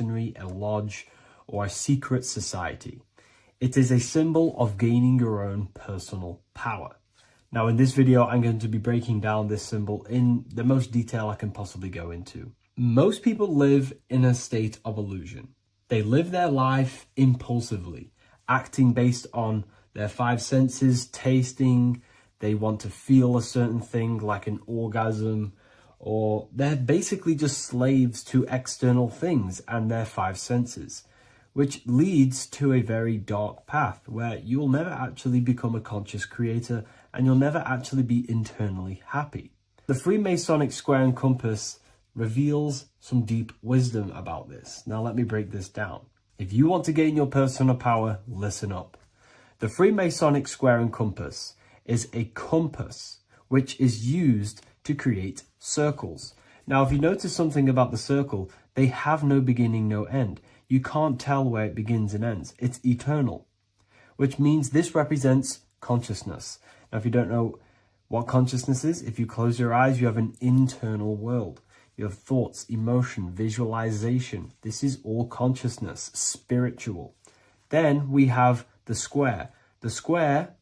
a lodge, or a secret society. It is a symbol of gaining your own personal power. Now in this video, I'm going to be breaking down this symbol in the most detail I can possibly go into. Most people live in a state of illusion. They live their life impulsively, acting based on their five senses, tasting, they want to feel a certain thing like an orgasm, or they're basically just slaves to external things and their five senses, which leads to a very dark path where you'll never actually become a conscious creator and you'll never actually be internally happy. The Freemasonic square and compass reveals some deep wisdom about this. Now let me break this down. If you want to gain your personal power, listen up. The Freemasonic square and compass is a compass which is used to create circles. Now, if you notice something about the circle, they have no beginning, no end. You can't tell where it begins and ends. It's eternal, which means this represents consciousness. Now, if you don't know what consciousness is, if you close your eyes, you have an internal world. You have thoughts, emotion, visualization. This is all consciousness, spiritual. Then we have the square. The square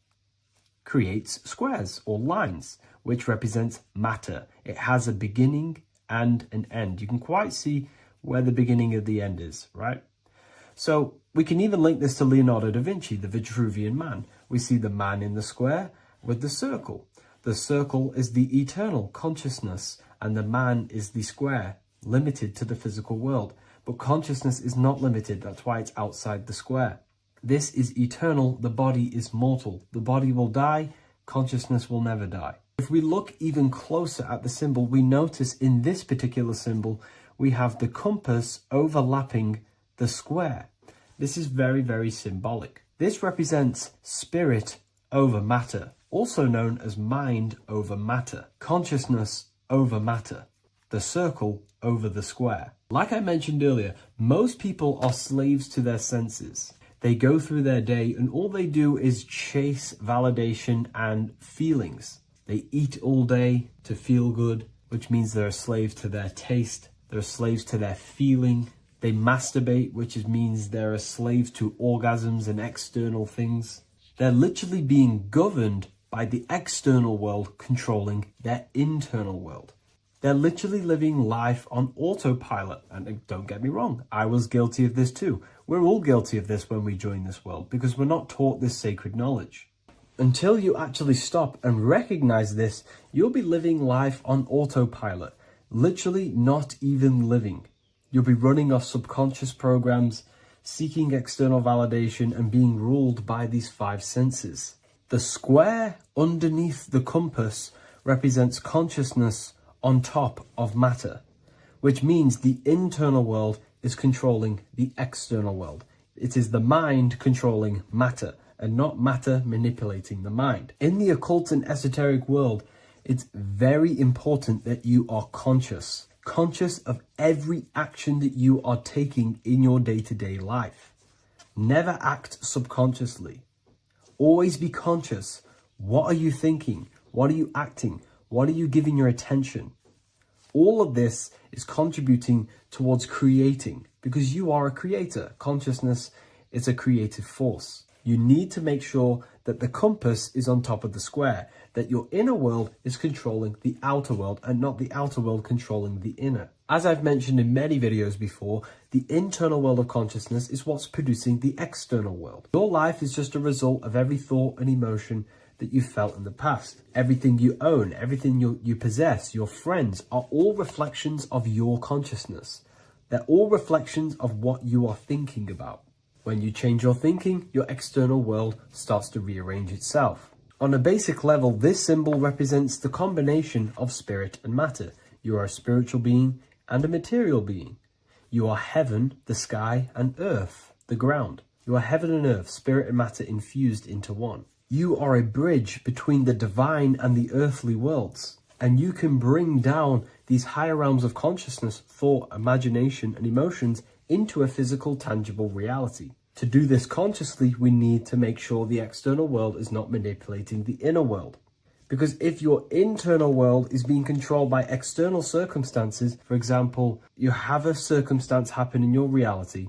creates squares or lines, which represents matter. It has a beginning and an end. You can quite see where the beginning of the end is, right? So we can even link this to Leonardo da Vinci, the Vitruvian Man. We see the man in the square with the circle. The circle is the eternal consciousness, and the man is the square, limited to the physical world. But consciousness is not limited. That's why it's outside the square. This is eternal. The body is mortal. The body will die. Consciousness will never die. If we look even closer at the symbol, we notice in this particular symbol, we have the compass overlapping the square. This is very, very symbolic. This represents spirit over matter, also known as mind over matter, consciousness over matter, the circle over the square. Like I mentioned earlier, most people are slaves to their senses. They go through their day and all they do is chase validation and feelings. They eat all day to feel good, which means they're a slave to their taste. They're slaves to their feeling. They masturbate, which means they're a slave to orgasms and external things. They're literally being governed by the external world controlling their internal world. They're literally living life on autopilot. And don't get me wrong, I was guilty of this too. We're all guilty of this when we join this world because we're not taught this sacred knowledge. Until you actually stop and recognize this, you'll be living life on autopilot, literally not even living. You'll be running off subconscious programs, seeking external validation and being ruled by these five senses. The square underneath the compass represents consciousness on top of matter, which means the internal world is controlling the external world. It is the mind controlling matter and not matter manipulating the mind. In the occult and esoteric world, it's very important that you are conscious of every action that you are taking in your day-to-day life. Never act subconsciously. Always be conscious. What are you thinking? What are you acting? What are you giving your attention? All of this is contributing towards creating because you are a creator. Consciousness is a creative force. You need to make sure that the compass is on top of the square, that your inner world is controlling the outer world and not the outer world controlling the inner. As I've mentioned in many videos before, the internal world of consciousness is what's producing the external world. Your life is just a result of every thought and emotion that you felt in the past. Everything you own, everything you possess, your friends are all reflections of your consciousness. They're all reflections of what you are thinking about. When you change your thinking, your external world starts to rearrange itself. On a basic level, this symbol represents the combination of spirit and matter. You are a spiritual being and a material being. You are heaven, the sky, and earth, the ground. You are heaven and earth, spirit and matter infused into one. You are a bridge between the divine and the earthly worlds, and you can bring down these higher realms of consciousness, thought, imagination, and emotions into a physical, tangible reality. To do this consciously, we need to make sure the external world is not manipulating the inner world. Because if your internal world is being controlled by external circumstances, for example, you have a circumstance happen in your reality,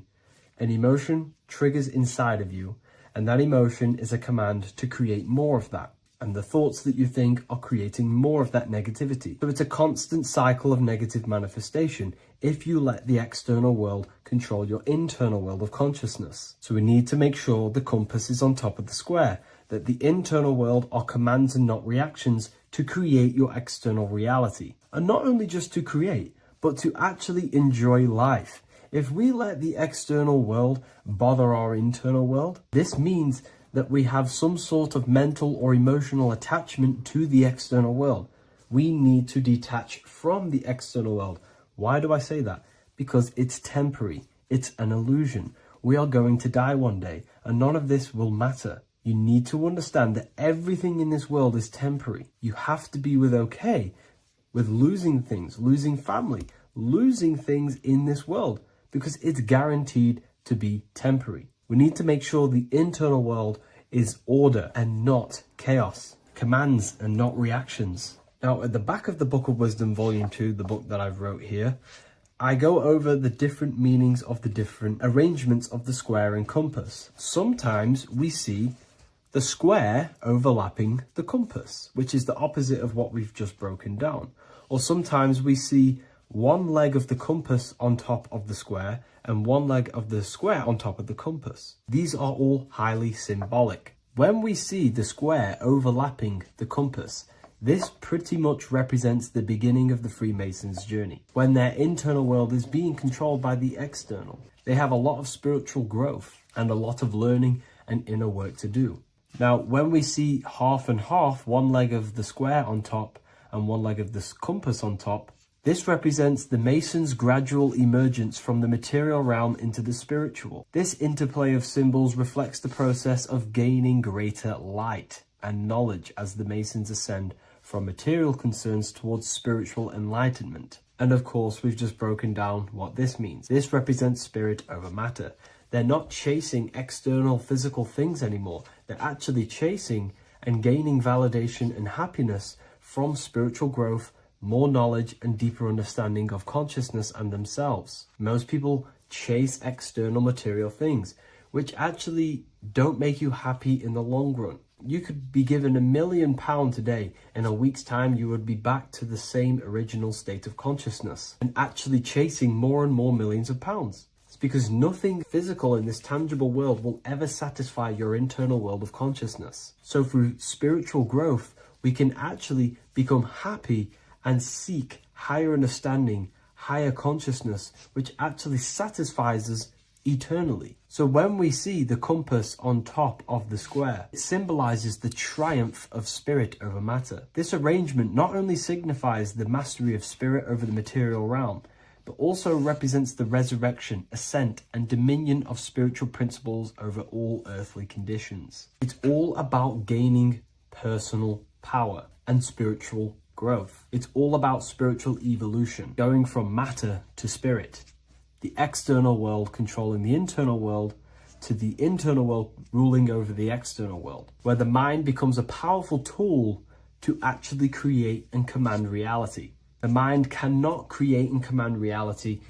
an emotion triggers inside of you, and that emotion is a command to create more of that. And the thoughts that you think are creating more of that negativity. So it's a constant cycle of negative manifestation if you let the external world control your internal world of consciousness. So we need to make sure the compass is on top of the square, that the internal world are commands and not reactions to create your external reality. And not only just to create, but to actually enjoy life. If we let the external world bother our internal world, this means that we have some sort of mental or emotional attachment to the external world. We need to detach from the external world. Why do I say that? Because it's temporary. It's an illusion. We are going to die one day, and none of this will matter. You need to understand that everything in this world is temporary. You have to be okay with losing things, losing family, losing things in this world, because it's guaranteed to be temporary. We need to make sure the internal world is order and not chaos, commands and not reactions. Now, at the back of the Book of Wisdom, Volume 2, the book that I've wrote here, I go over the different meanings of the different arrangements of the square and compass. Sometimes we see the square overlapping the compass, which is the opposite of what we've just broken down. Or sometimes we see one leg of the compass on top of the square and one leg of the square on top of the compass. These are all highly symbolic. When we see the square overlapping the compass, this pretty much represents the beginning of the Freemasons' journey, when their internal world is being controlled by the external. They have a lot of spiritual growth and a lot of learning and inner work to do. Now, when we see half and half, one leg of the square on top and one leg of the compass on top, this represents the Masons' gradual emergence from the material realm into the spiritual. This interplay of symbols reflects the process of gaining greater light and knowledge as the Masons ascend from material concerns towards spiritual enlightenment. And of course, we've just broken down what this means. This represents spirit over matter. They're not chasing external physical things anymore. They're actually chasing and gaining validation and happiness from spiritual growth, more knowledge and deeper understanding of consciousness and themselves. Most people chase external material things, which actually don't make you happy in the long run. You could be given £1 million today. In a week's time, you would be back to the same original state of consciousness and actually chasing more and more millions of pounds. It's because nothing physical in this tangible world will ever satisfy your internal world of consciousness. So through spiritual growth, we can actually become happy and seek higher understanding, higher consciousness, which actually satisfies us eternally. So when we see the compass on top of the square, it symbolizes the triumph of spirit over matter. This arrangement not only signifies the mastery of spirit over the material realm, but also represents the resurrection, ascent, and dominion of spiritual principles over all earthly conditions. It's all about gaining personal power and spiritual growth. It's all about spiritual evolution, going from matter to spirit. The external world controlling the internal world, to the internal world ruling over the external world, where the mind becomes a powerful tool to actually create and command reality. The mind cannot create and command reality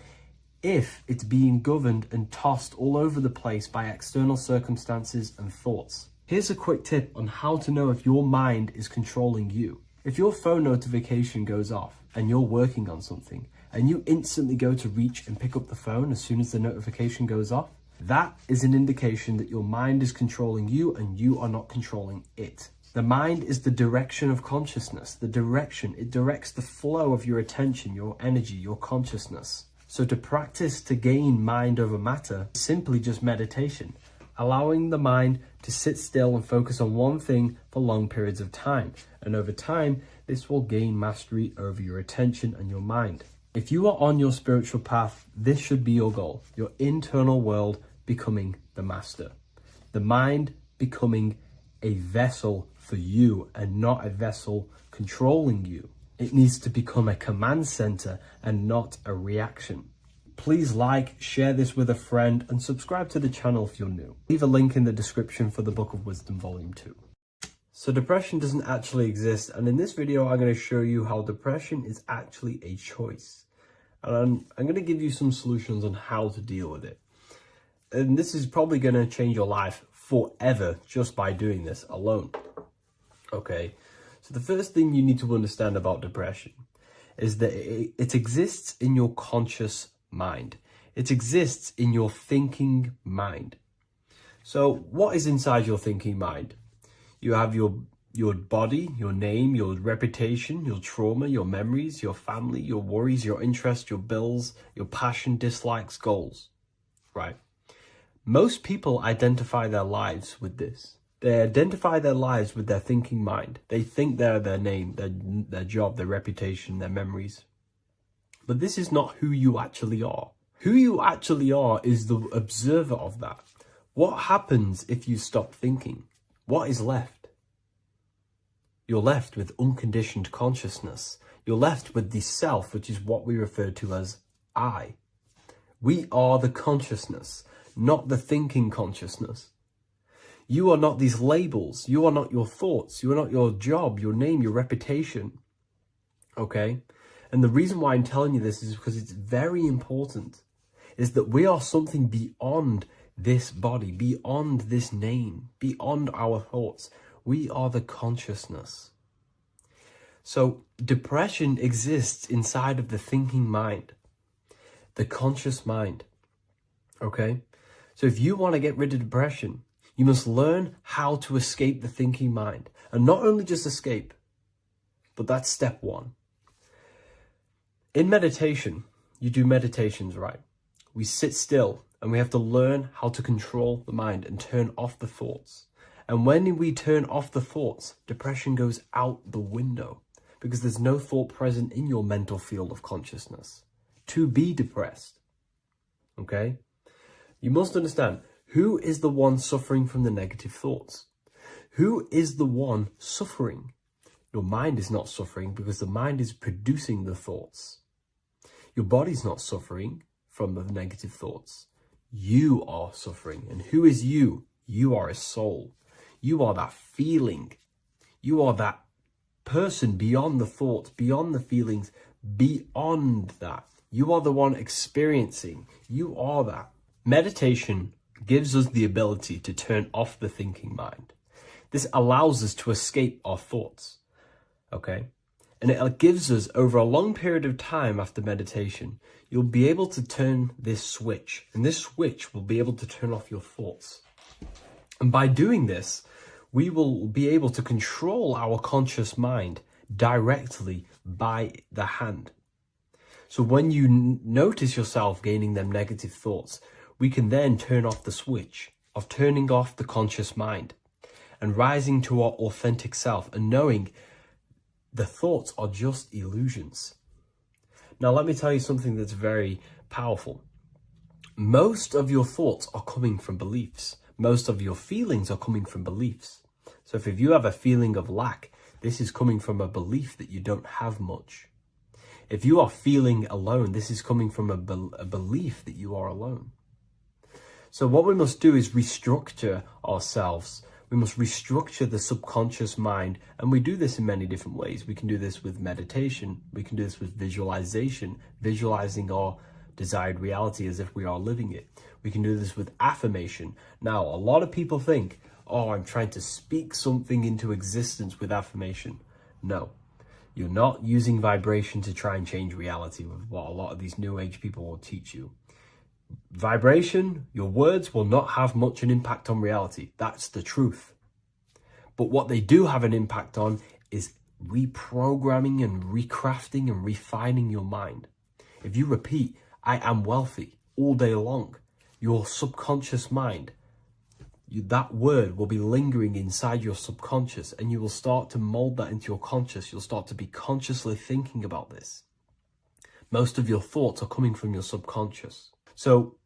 if it's being governed and tossed all over the place by external circumstances and thoughts. Here's a quick tip on how to know if your mind is controlling you. If your phone notification goes off and you're working on something and you instantly go to reach and pick up the phone as soon as the notification goes off, that is an indication that your mind is controlling you and you are not controlling it. The mind is the direction of consciousness, the direction. It directs the flow of your attention, your energy, your consciousness. So to practice to gain mind over matter is simply just meditation, allowing the mind to sit still and focus on one thing for long periods of time. And over time, this will gain mastery over your attention and your mind. If you are on your spiritual path, this should be your goal, your internal world becoming the master. The mind becoming a vessel for you and not a vessel controlling you. It needs to become a command center and not a reaction. Please like, share this with a friend, and subscribe to the channel if you're new. Leave a link in the description for the Book of Wisdom Volume 2. So depression doesn't actually exist, and in this video I'm going to show you how depression is actually a choice. And I'm going to give you some solutions on how to deal with it. And this is probably going to change your life forever just by doing this alone. Okay, so the first thing you need to understand about depression is that it exists in your conscious mind. It exists in your thinking mind. So what is inside your thinking mind? You have your body, your name, your reputation, your trauma, your memories, your family, your worries, your interests, your bills, your passion, dislikes, goals, right? Most people identify their lives with this. They identify their lives with their thinking mind. They think they're their name, their job, their reputation, their memories. But this is not who you actually are. Who you actually are is the observer of that. What happens if you stop thinking? What is left? You're left with unconditioned consciousness. You're left with the self, which is what we refer to as I. We are the consciousness, not the thinking consciousness. You are not these labels. You are not your thoughts. You are not your job, your name, your reputation. Okay? And the reason why I'm telling you this is because it's very important, is that we are something beyond this body, beyond this name, beyond our thoughts. We are the consciousness. So depression exists inside of the thinking mind, the conscious mind. Okay? So if you want to get rid of depression, you must learn how to escape the thinking mind. And not only just escape, but that's step one. In meditation, you do meditations, right? We sit still and we have to learn how to control the mind and turn off the thoughts. And when we turn off the thoughts, depression goes out the window because there's no thought present in your mental field of consciousness to be depressed. Okay? You must understand, who is the one suffering from the negative thoughts? Who is the one suffering? Your mind is not suffering because the mind is producing the thoughts. Your body's not suffering from the negative thoughts. You are suffering. And who is you? You are a soul. You are that feeling. You are that person beyond the thoughts, beyond the feelings, beyond that. You are the one experiencing. You are that. Meditation gives us the ability to turn off the thinking mind. This allows us to escape our thoughts, okay? And it gives us, over a long period of time after meditation, you'll be able to turn this switch, and this switch will be able to turn off your thoughts. And by doing this, we will be able to control our conscious mind directly by the hand. So when you notice yourself gaining them negative thoughts, we can then turn off the switch of turning off the conscious mind and rising to our authentic self and knowing the thoughts are just illusions. Now, let me tell you something that's very powerful. Most of your thoughts are coming from beliefs. Most of your feelings are coming from beliefs. So if you have a feeling of lack, this is coming from a belief that you don't have much. If you are feeling alone, this is coming from a belief that you are alone. So what we must do is restructure ourselves. We must restructure the subconscious mind. And we do this in many different ways. We can do this with meditation. We can do this with visualization, visualizing our desired reality as if we are living it. We can do this with affirmation. Now, a lot of people think, oh, I'm trying to speak something into existence with affirmation. No, you're not using vibration to try and change reality with what a lot of these new age people will teach you. Vibration, your words will not have much an impact on reality. That's the truth. But what they do have an impact on is reprogramming and recrafting and refining your mind. If you repeat, I am wealthy all day long, your subconscious mind, that word will be lingering inside your subconscious and you will start to mold that into your conscious. You'll start to be consciously thinking about this. Most of your thoughts are coming from your subconscious. So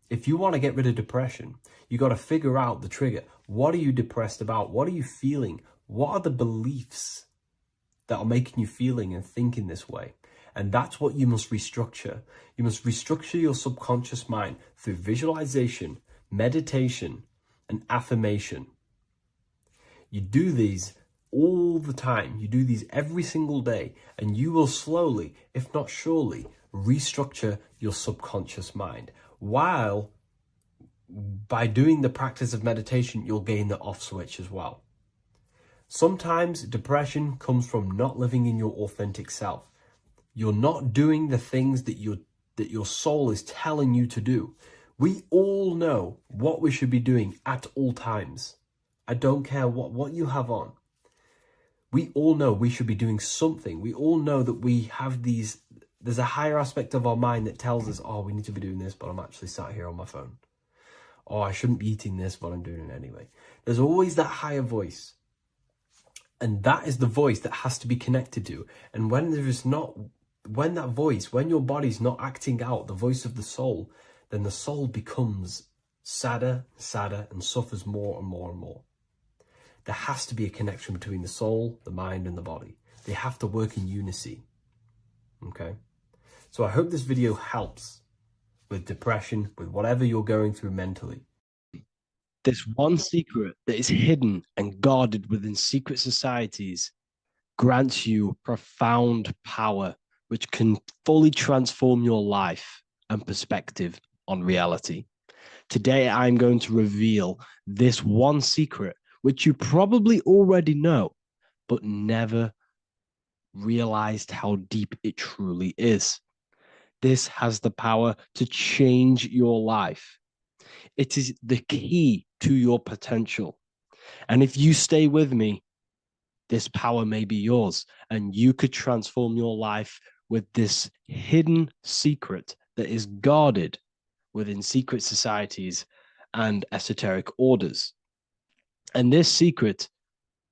if you want to get rid of depression, you got to figure out the trigger. What are you depressed about? What are you feeling? What are the beliefs that are making you feeling and thinking this way? And that's what you must restructure. You must restructure your subconscious mind through visualization, meditation, and affirmation. You do these all the time. You do these every single day, and you will slowly, if not surely, restructure your subconscious mind. While by doing the practice of meditation, you'll gain the off switch as well. Sometimes depression comes from not living in your authentic self. You're not doing the things that your soul is telling you to do. We all know what we should be doing at all times. I don't care what you have on. We all know we should be doing something. We all know that we have there's a higher aspect of our mind that tells us, oh, we need to be doing this, but I'm actually sat here on my phone. Oh, I shouldn't be eating this, but I'm doing it anyway. There's always that higher voice. And that is the voice that has to be connected to. And when your body's not acting out the voice of the soul, then the soul becomes sadder, and suffers more and more and more. There has to be a connection between the soul, the mind, and the body. They have to work in unison. Okay? So I hope this video helps with depression, with whatever you're going through mentally. This one secret that is hidden and guarded within secret societies grants you profound power, which can fully transform your life and perspective on reality. Today, I'm going to reveal this one secret, which you probably already know, but never realized how deep it truly is. This has the power to change your life. It is the key to your potential. And if you stay with me, this power may be yours, and you could transform your life with this hidden secret that is guarded within secret societies and esoteric orders. And this secret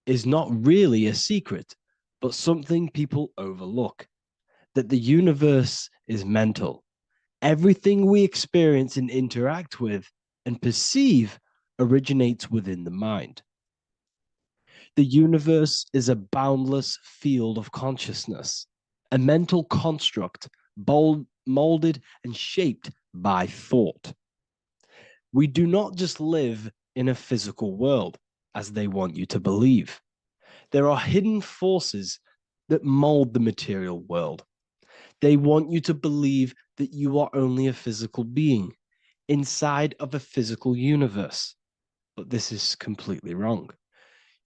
is not really a secret, but something people overlook, that the universe is mental. Everything we experience and interact with and perceive originates within the mind. The universe is a boundless field of consciousness, a mental construct molded and shaped by thought. We do not just live in a physical world, as they want you to believe. There are hidden forces that mold the material world. They want you to believe that you are only a physical being inside of a physical universe. But this is completely wrong.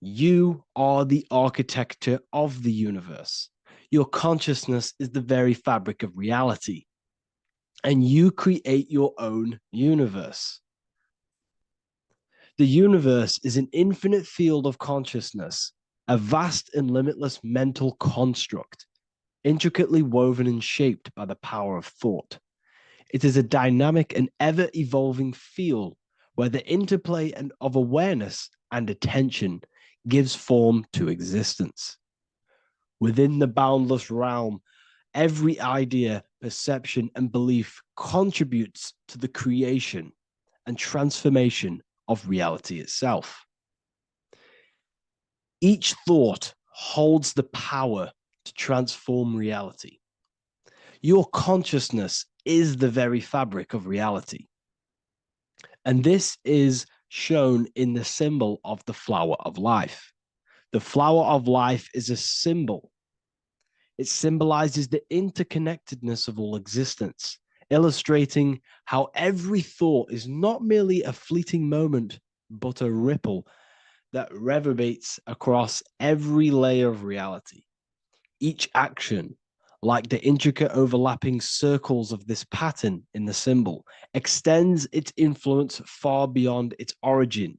You are the architecture of the universe. Your consciousness is the very fabric of reality, and you create your own universe. The universe is an infinite field of consciousness, a vast and limitless mental construct, intricately woven and shaped by the power of thought. It is a dynamic and ever-evolving field where the interplay of awareness and attention gives form to existence. Within the boundless realm, every idea, perception, and belief contributes to the creation and transformation of reality itself. Each thought holds the power to transform reality. Your consciousness is the very fabric of reality. And this is shown in the symbol of the flower of life. The flower of life is a symbol. It symbolizes the interconnectedness of all existence, illustrating how every thought is not merely a fleeting moment, but a ripple that reverberates across every layer of reality. Each action, like the intricate overlapping circles of this pattern in the symbol, extends its influence far beyond its origin,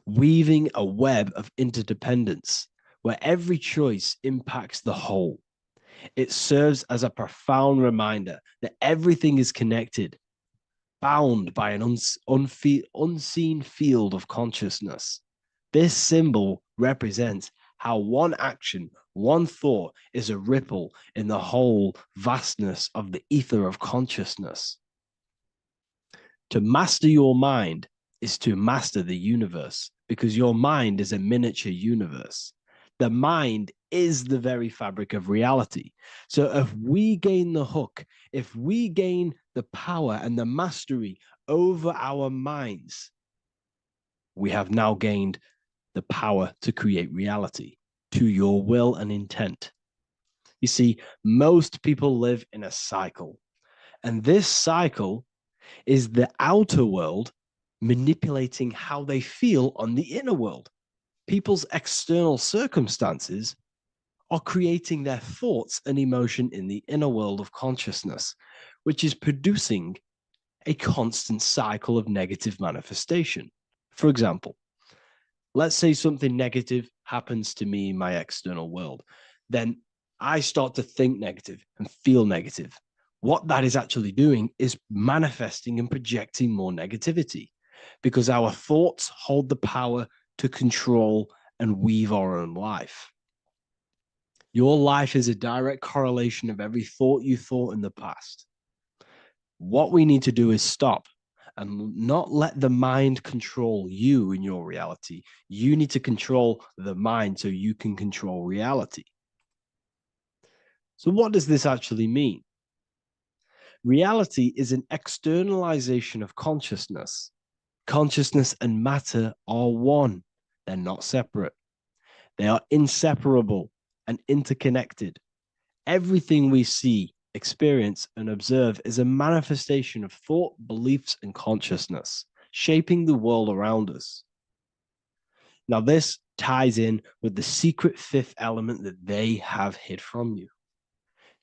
weaving a web of interdependence where every choice impacts the whole. It serves as a profound reminder that everything is connected, bound by an unseen field of consciousness. This symbol represents how one action, one thought is a ripple in the whole vastness of the ether of consciousness. To master your mind is to master the universe, because your mind is a miniature universe. The mind is the very fabric of reality. So if we gain the hook, if we gain the power and the mastery over our minds, we have now gained the power to create reality to your will and intent. You see, most people live in a cycle, and this cycle is the outer world manipulating how they feel on the inner world. People's external circumstances are creating their thoughts and emotion in the inner world of consciousness, which is producing a constant cycle of negative manifestation. For example, let's say something negative happens to me in my external world. Then I start to think negative and feel negative. What that is actually doing is manifesting and projecting more negativity, because our thoughts hold the power to control and weave our own life. Your life is a direct correlation of every thought you thought in the past. What we need to do is stop and not let the mind control you in your reality. You need to control the mind so you can control reality. So what does this actually mean? Reality is an externalization of consciousness. Consciousness and matter are one. They're not separate. They are inseparable and interconnected. Everything we see, experience, and observe is a manifestation of thought, beliefs, and consciousness, shaping the world around us. Now, this ties in with the secret fifth element that they have hid from you.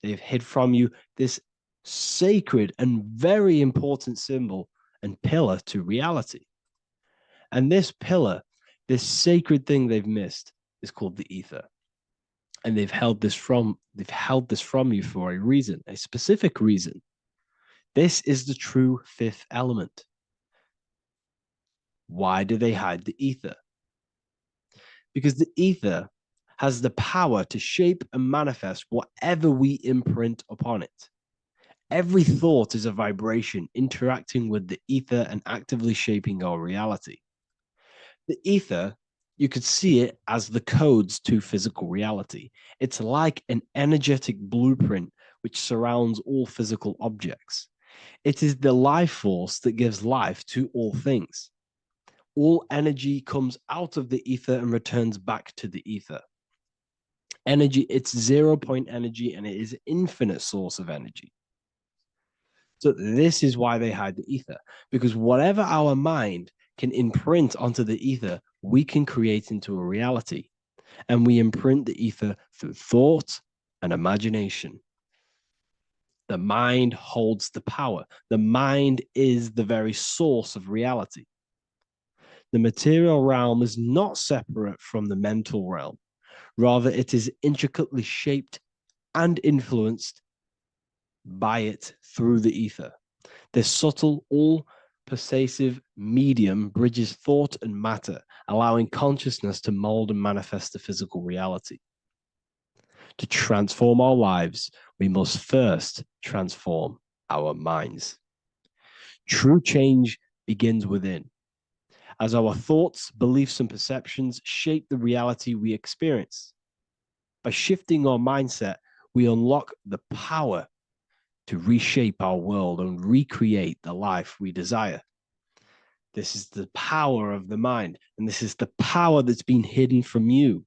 They've hid from you this sacred and very important symbol and pillar to reality. And this pillar, this sacred thing they've missed, is called the ether. And they've held this from you for a reason, a specific reason. This is the true fifth element. Why do they hide the ether? Because the ether has the power to shape and manifest whatever we imprint upon it. Every thought is a vibration interacting with the ether and actively shaping our reality. The ether, you could see it as the codes to physical reality. It's like an energetic blueprint which surrounds all physical objects. It is the life force that gives life to all things. All energy comes out of the ether and returns back to the ether. Energy, it's 0 point energy, and it is an infinite source of energy. So this is why they hide the ether, because whatever our mind can imprint onto the ether, we can create into a reality. And we imprint the ether through thought and imagination. The mind holds the power. The mind is the very source of reality. The material realm is not separate from the mental realm. Rather, it is intricately shaped and influenced by it through the ether. This subtle, all-pervasive medium bridges thought and matter, allowing consciousness to mold and manifest the physical reality. To transform our lives, we must first transform our minds. True change begins within, as our thoughts, beliefs, and perceptions shape the reality we experience. By shifting our mindset, we unlock the power to reshape our world and recreate the life we desire. This is the power of the mind, and this is the power that's been hidden from you.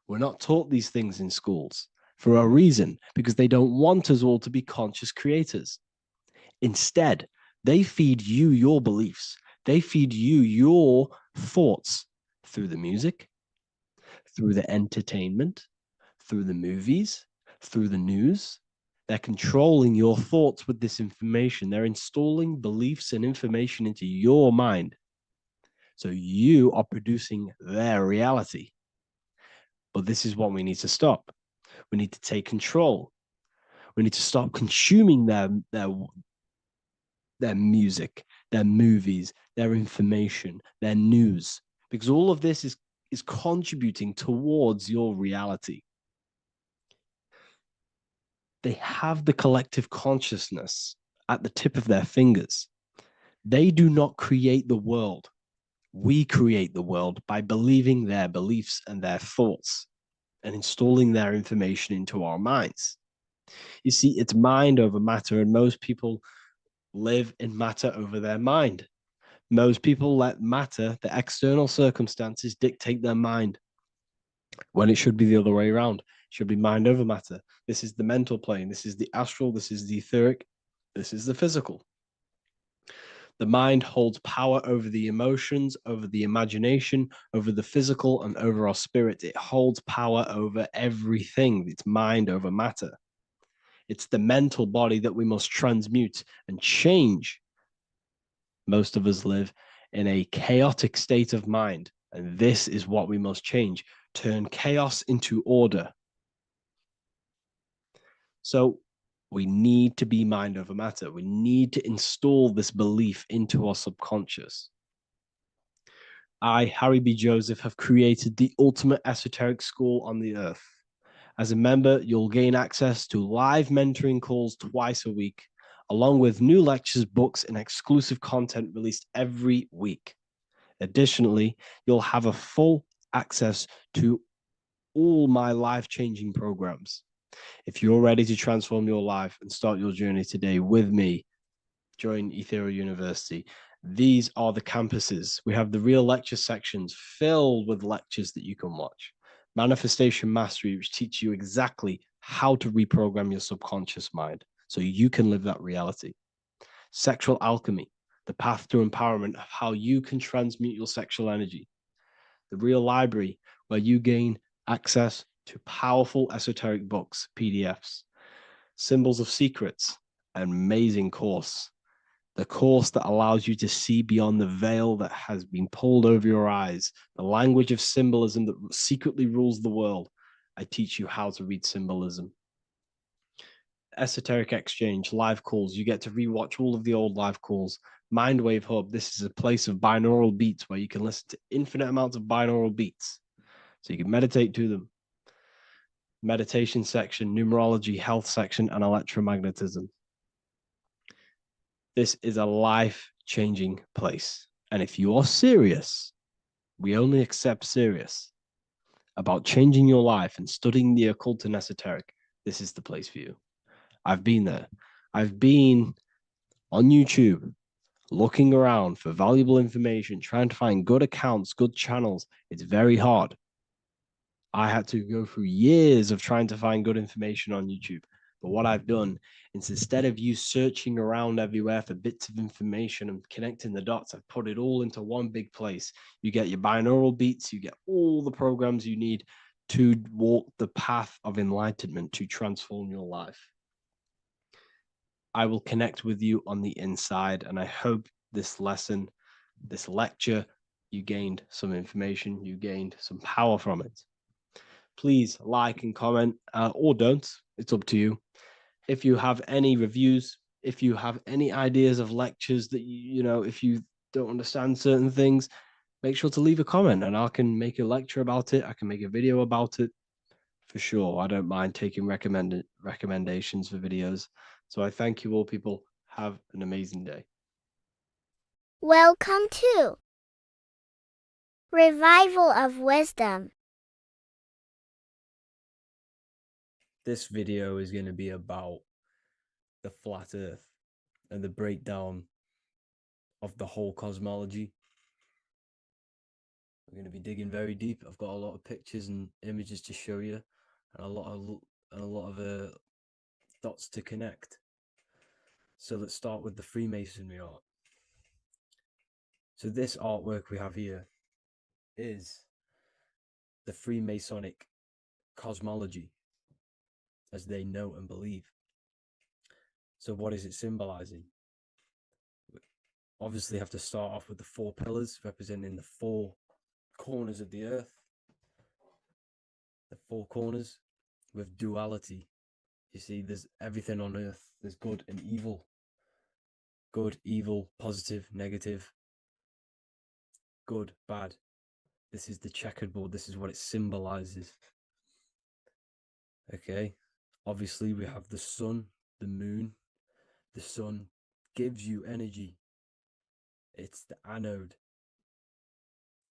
We're not taught these things in schools for a reason, because they don't want us all to be conscious creators. Instead, they feed you your beliefs. They feed you your thoughts through the music, through the entertainment, through the movies, through the news. They're controlling your thoughts with this information. They're installing beliefs and information into your mind. So you are producing their reality. But this is what we need to stop. We need to take control. We need to stop consuming their music, their movies, their information, their news, because all of this is contributing towards your reality. They have the collective consciousness at the tip of their fingers. They do not create the world. We create the world by believing their beliefs and their thoughts and installing their information into our minds. You see, it's mind over matter, and most people live in matter over their mind. Most people let matter, the external circumstances, dictate their mind when it should be the other way around. It should be mind over matter. This is the mental plane. This is the astral. This is the etheric. This is the physical. The mind holds power over the emotions, over the imagination, over the physical, and over our spirit. It holds power over everything. It's mind over matter. It's the mental body that we must transmute and change. Most of us live in a chaotic state of mind, and this is what we must change. Turn chaos into order. So we need to be mind over matter. We need to install this belief into our subconscious. I, Harry B. Joseph, have created the ultimate esoteric school on the earth. As a member, you'll gain access to live mentoring calls twice a week, along with new lectures, books, and exclusive content released every week. Additionally, you'll have a full access to all my life-changing programs. If you're ready to transform your life and start your journey today with me, join Ethereal University. These are the campuses. We have the real lecture sections filled with lectures that you can watch. Manifestation Mastery, which teach you exactly how to reprogram your subconscious mind so you can live that reality. Sexual Alchemy, the path to empowerment of how you can transmute your sexual energy. The Real Library, where you gain access to powerful esoteric books, PDFs. Symbols of Secrets, an amazing course. The course that allows you to see beyond the veil that has been pulled over your eyes, the language of symbolism that secretly rules the world. I teach you how to read symbolism. Esoteric Exchange, live calls. You get to rewatch all of the old live calls. Mindwave Hub, this is a place of binaural beats where you can listen to infinite amounts of binaural beats. So you can meditate to them. Meditation section, numerology, health section, and electromagnetism. This is a life-changing place. And if you are serious, we only accept serious about changing your life and studying the occult and esoteric, this is the place for you. I've been there. I've been on YouTube looking around for valuable information, trying to find good accounts, good channels. It's very hard. I had to go through years of trying to find good information on YouTube. But what I've done is instead of you searching around everywhere for bits of information and connecting the dots, I've put it all into one big place. You get your binaural beats, you get all the programs you need to walk the path of enlightenment to transform your life. I will connect with you on the inside, and I hope this lesson, this lecture, you gained some information, you gained some power from it. Please like and comment, or don't. It's up to you. If you have any reviews, if you have any ideas of lectures that you know, if you don't understand certain things, make sure to leave a comment and I can make a lecture about it. I can make a video about it for sure. I don't mind taking recommendations for videos. So I thank you all, people. Have an amazing day. Welcome to Revival of Wisdom. This video is going to be about the flat earth and the breakdown of the whole cosmology. We're going to be digging very deep. I've got a lot of pictures and images to show you, and a lot of dots to connect. So let's start with the Freemasonry art. So this artwork we have here is the Freemasonic cosmology as they know and believe. So what is it symbolizing? We obviously have to start off with the 4 pillars representing the 4 corners of the earth. The 4 corners with duality. You see, there's everything on earth. There's good and evil. Good, evil, positive, negative. Good, bad. This is the checkerboard. This is what it symbolizes. Okay. Obviously, we have the sun, the moon. The sun gives you energy. It's the anode.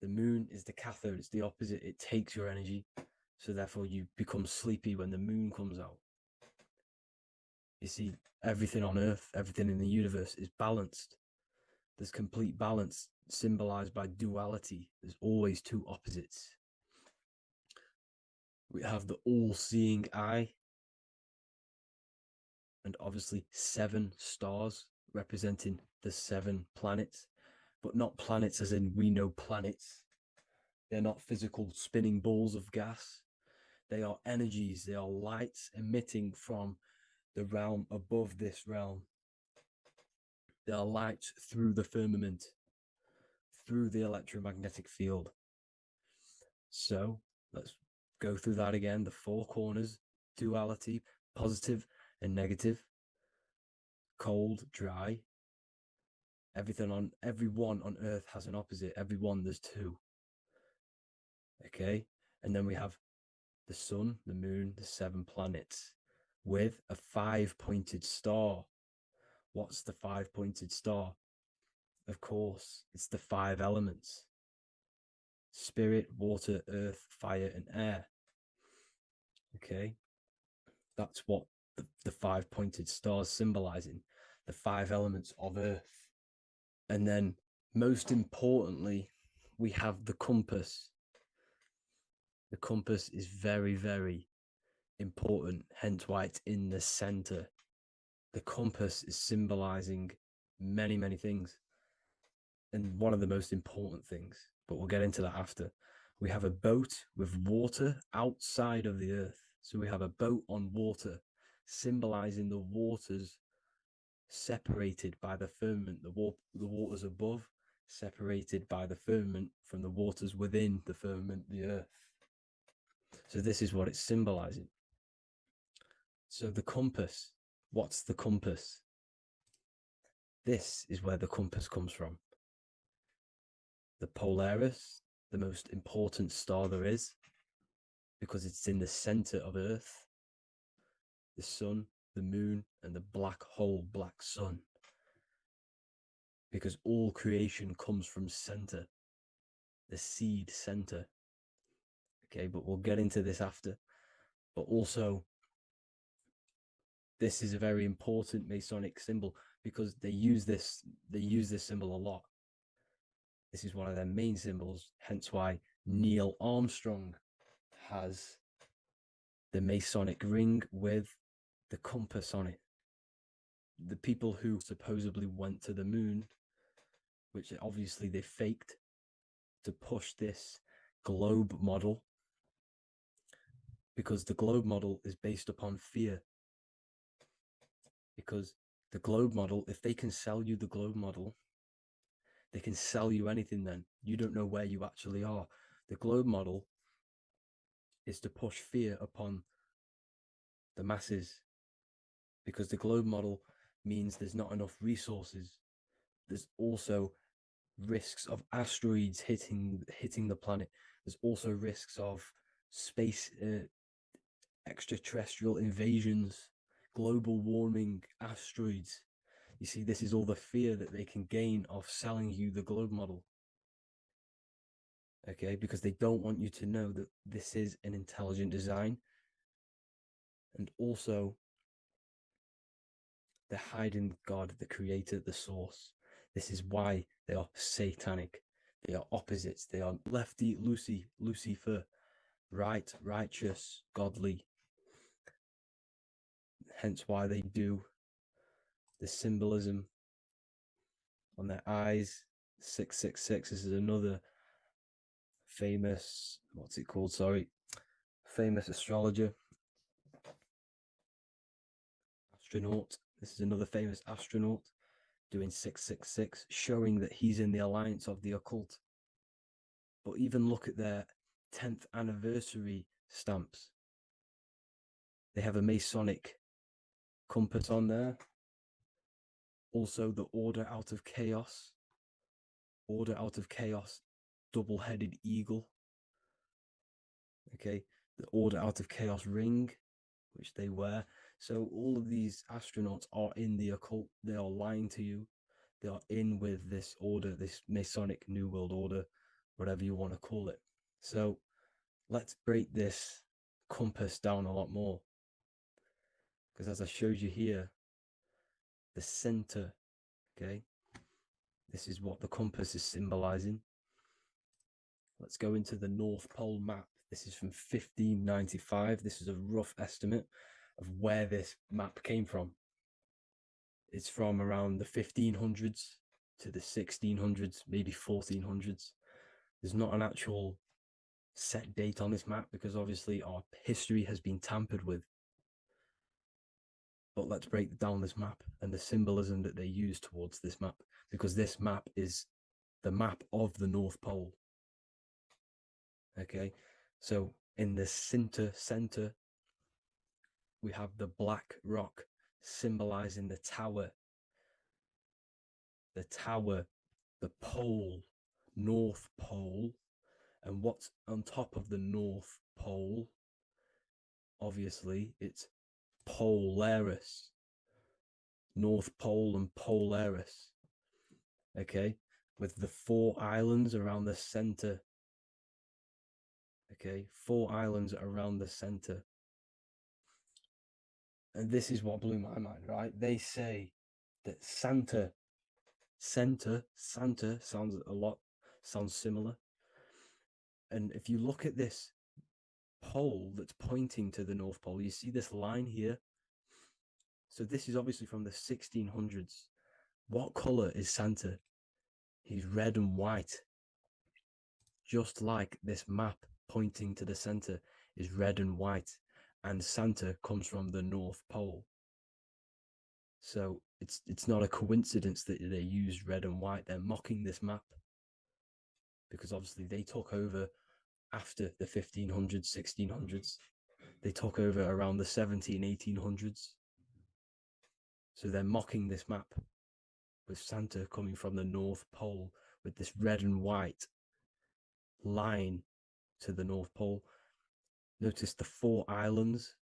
The moon is the cathode. It's the opposite. It takes your energy. So therefore, you become sleepy when the moon comes out. You see, everything on earth, everything in the universe is balanced. There's complete balance, symbolized by duality. There's always two opposites. We have the all-seeing eye, and obviously 7 stars representing the 7 planets, but not planets as in we know planets. They're not physical spinning balls of gas. They are energies, they are lights emitting from the realm above this realm. They are lights through the firmament, through the electromagnetic field. So let's go through that again. The 4 corners, duality, positive and negative, cold, dry. Everyone on Earth has an opposite. Everyone, there's 2. Okay, and then we have the sun, the moon, the 7 planets with a 5-pointed star. What's the 5-pointed star? Of course, it's the 5 elements: spirit, water, earth, fire, and air. Okay, that's what the 5-pointed star is symbolizing, the 5 elements of earth. And then, most importantly, we have the compass. The compass is very, very important, hence why it's in the center. The compass is symbolizing many, many things. And one of the most important things, but we'll get into that after. We have a boat with water outside of the earth. So we have a boat on water, symbolizing the waters separated by the firmament, the waters above, separated by the firmament from the waters within the firmament, the earth. So this is what it's symbolizing. So the compass, what's the compass? This is where the compass comes from. The Polaris, the most important star there is, because it's in the center of Earth, the sun, the moon, and the black hole, black sun. Because all creation comes from center, the seed center. Okay, but we'll get into this after. But also, this is a very important Masonic symbol because they use this symbol a lot. This is one of their main symbols, hence why Neil Armstrong has the Masonic ring with the compass on it. The people who supposedly went to the moon, which obviously they faked to push this globe model, because the globe model is based upon fear. Because the globe model, if they can sell you the globe model, they can sell you anything then. You don't know where you actually are. The globe model is to push fear upon the masses, because the globe model means there's not enough resources. There's also risks of asteroids hitting the planet. There's also risks of space extraterrestrial invasions, global warming, asteroids. You see, this is all the fear that they can gain off selling you the globe model. Okay, because they don't want you to know that this is an intelligent design. And also, they're hiding God, the creator, the source. This is why they are satanic. They are opposites. They are lefty, Lucifer, right, righteous, godly. Hence why they do the symbolism on their eyes. 666. This is another famous, famous astrologer, astronaut. This is another famous astronaut doing 666, showing that he's in the alliance of the occult. But even look at their 10th anniversary stamps. They have a Masonic compass on there. Also, the Order Out of Chaos. Order Out of Chaos, double-headed eagle. Okay, the Order Out of Chaos ring, which they wear. So all of these astronauts are in the occult. They are lying to you. They are in with this order, this Masonic New World Order, whatever you want to call it. So let's break this compass down a lot more. Because as I showed you here, the center, okay, This is what the compass is symbolizing. Let's go into the North Pole map. This is from 1595. This is a rough estimate of where this map came from. It's from around the 1500s to the 1600s, maybe 1400s. There's not an actual set date on this map because obviously our history has been tampered with. But let's break down this map and the symbolism that they use towards this map, because this map is the map of the North Pole. Okay, so in the center, we have the black rock symbolizing the tower, the pole, North Pole. And what's on top of the North Pole? Obviously, it's Polaris. North Pole and Polaris. Okay, with the 4 islands around the center. Okay, 4 islands around the center. And this is what blew my mind, right? They say that Santa sounds similar. And if you look at this pole that's pointing to the North Pole, you see this line here. So this is obviously from the 1600s. What color is Santa? He's red and white. Just like this map pointing to the center is red and white, and Santa comes from the North Pole. So it's not a coincidence that they use red and white. They're mocking this map because obviously they took over after the 1500s, 1600s. They took over around the 1800s. So they're mocking this map with Santa coming from the North Pole with this red and white line to the North Pole. Notice the 4 islands.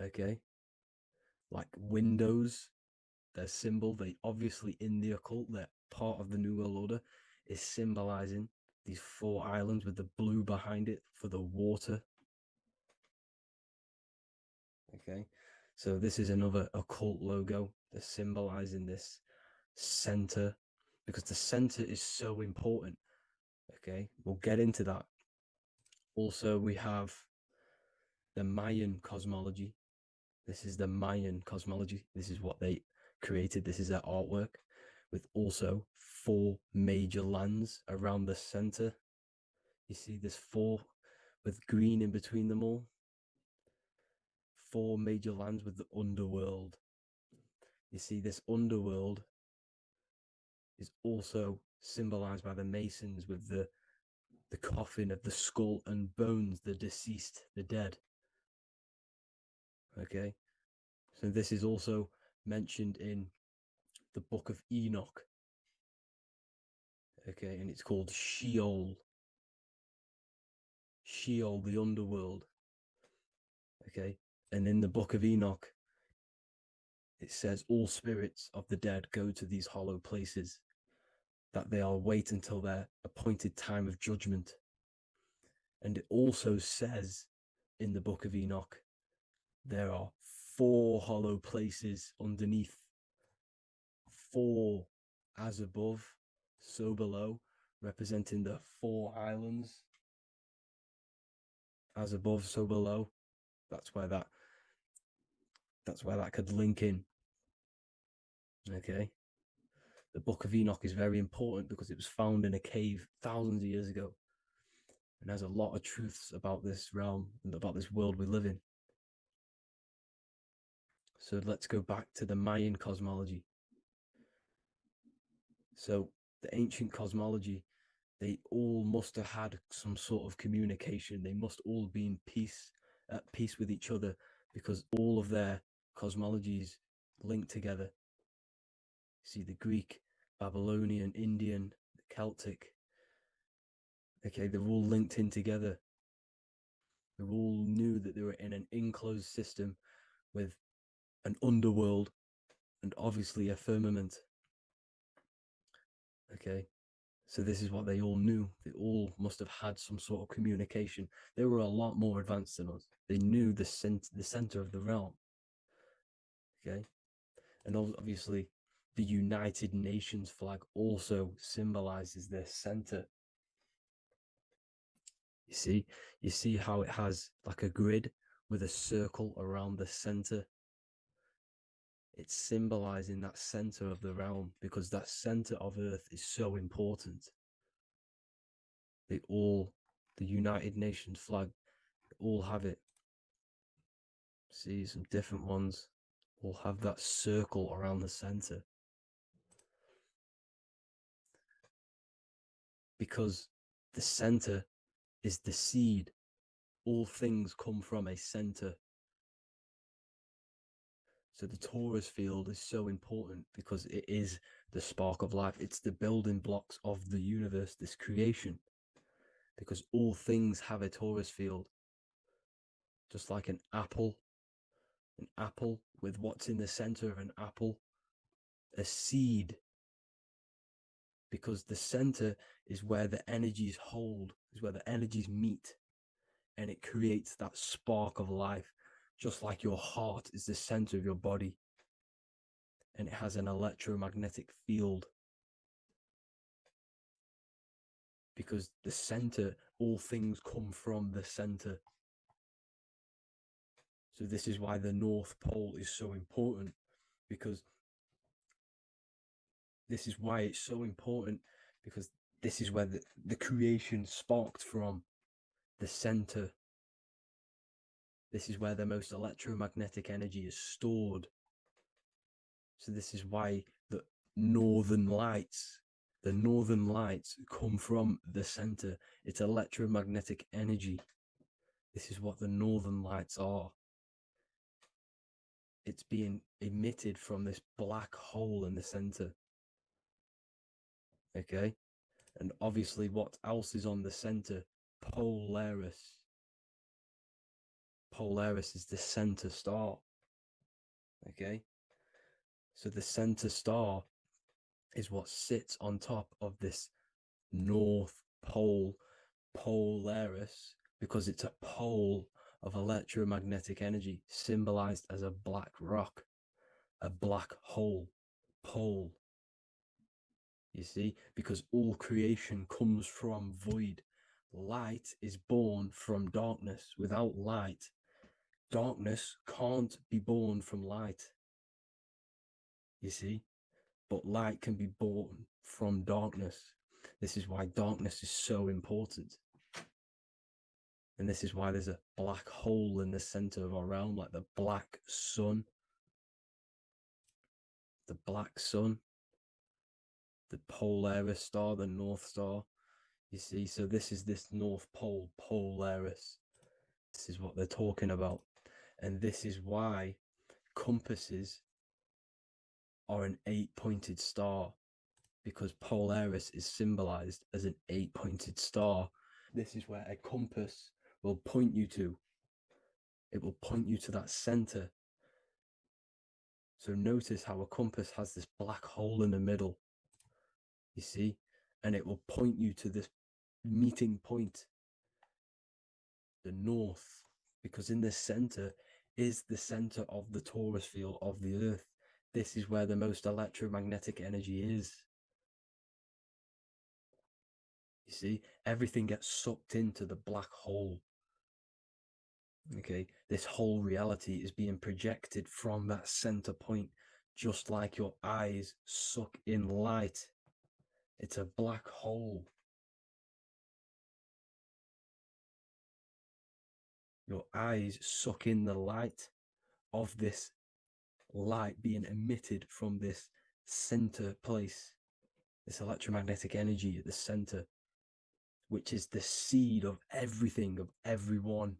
Okay. Like windows, their symbol, they obviously in the occult, they're part of the New World Order, is symbolizing these 4 islands with the blue behind it for the water. Okay, so this is another occult logo that's symbolizing this center, because the center is so important. Okay, we'll get into that. Also, we have the Mayan cosmology. This is the Mayan cosmology. This is what they created. This is their artwork, with also 4 major lands around the center. You see this 4 with green in between them all. 4 major lands with the underworld. You see this underworld is also symbolized by the Masons with the coffin of the skull and bones, the deceased, the dead. Okay, so this is also mentioned in the book of Enoch. Okay, and it's called Sheol. Sheol, the underworld. Okay, and in the book of Enoch, it says all spirits of the dead go to these hollow places, that they'll wait until their appointed time of judgment. And it also says in the book of Enoch, there are 4 hollow places underneath. 4 as above, so below, representing the 4 islands. As above, so below. That's where that could link in. Okay. The book of Enoch is very important because it was found in a cave thousands of years ago, and has a lot of truths about this realm and about this world we live in. So let's go back to the Mayan cosmology. So the ancient cosmology, they all must have had some sort of communication. They must all be at peace with each other, because all of their cosmologies linked together. See, the Greek, Babylonian, Indian, the Celtic. Okay, they're all linked in together. They all knew that they were in an enclosed system with an underworld and obviously a firmament. Okay, so this is what they all knew. They all must have had some sort of communication. They were a lot more advanced than us. They knew the center of the realm. Okay, and obviously the United Nations flag also symbolizes their center. You see how it has like a grid with a circle around the center. It's symbolizing that center of the realm, because that center of Earth is so important. The United Nations flag, they all have it. See, some different ones will have that circle around the center. Because the center is the seed. All things come from a center. So the torus field is so important because it is the spark of life. It's the building blocks of the universe, this creation. Because all things have a torus field. Just like an apple with what's in the center of an apple, a seed. Because the center is where the energies hold, is where the energies meet. And it creates that spark of life. Just like your heart is the center of your body. And it has an electromagnetic field. Because the center, all things come from the center. So this is why the North Pole is so important. Because this is why it's so important. Because this is where the creation sparked from. The center. This is where the most electromagnetic energy is stored. So this is why the northern lights come from the center. It's electromagnetic energy. This is what the northern lights are. It's being emitted from this black hole in the center. Okay? And obviously what else is on the center? Polaris. Polaris is the center star. Okay? So the center star is what sits on top of this North Pole, Polaris, because it's a pole of electromagnetic energy, symbolized as a black rock, a black hole, pole. You see, because all creation comes from void. Light is born from darkness. Without light, darkness can't be born from light. You see, but light can be born from darkness. This is why darkness is so important. And this is why there's a black hole in the center of our realm, like the black sun. The black sun. The Polaris star, the North Star. You see, so this is this North Pole, Polaris. This is what they're talking about. And this is why compasses are an 8-pointed star, because Polaris is symbolized as an 8-pointed star. This is where a compass will point you to. It will point you to that center. So notice how a compass has this black hole in the middle. You see? And it will point you to this meeting point, the north, because in the center is the center of the torus field of the earth. This is where the most electromagnetic energy is. You see, everything gets sucked into the black hole. Okay, this whole reality is being projected from that center point, just like your eyes suck in light. It's a black hole. Your eyes suck in the light of this light being emitted from this center place, this electromagnetic energy at the center, which is the seed of everything, of everyone.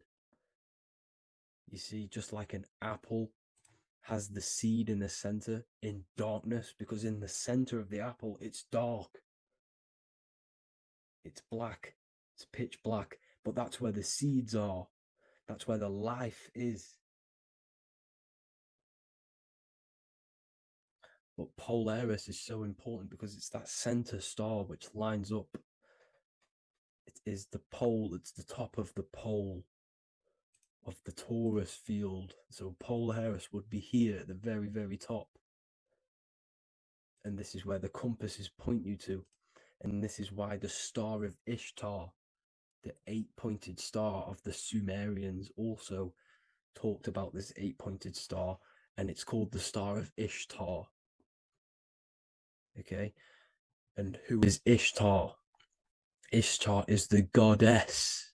You see, just like an apple has the seed in the center in darkness, because in the center of the apple, it's dark. It's black. It's pitch black. But that's where the seeds are. That's where the life is. But Polaris is so important because it's that center star which lines up. It is the pole, it's the top of the pole of the torus field. So Polaris would be here at the very, very top. And this is where the compasses point you to. And this is why the Star of Ishtar, the 8-pointed star of the Sumerians, also talked about this 8-pointed star, and it's called the Star of Ishtar. Okay, and who is Ishtar? Ishtar is the goddess.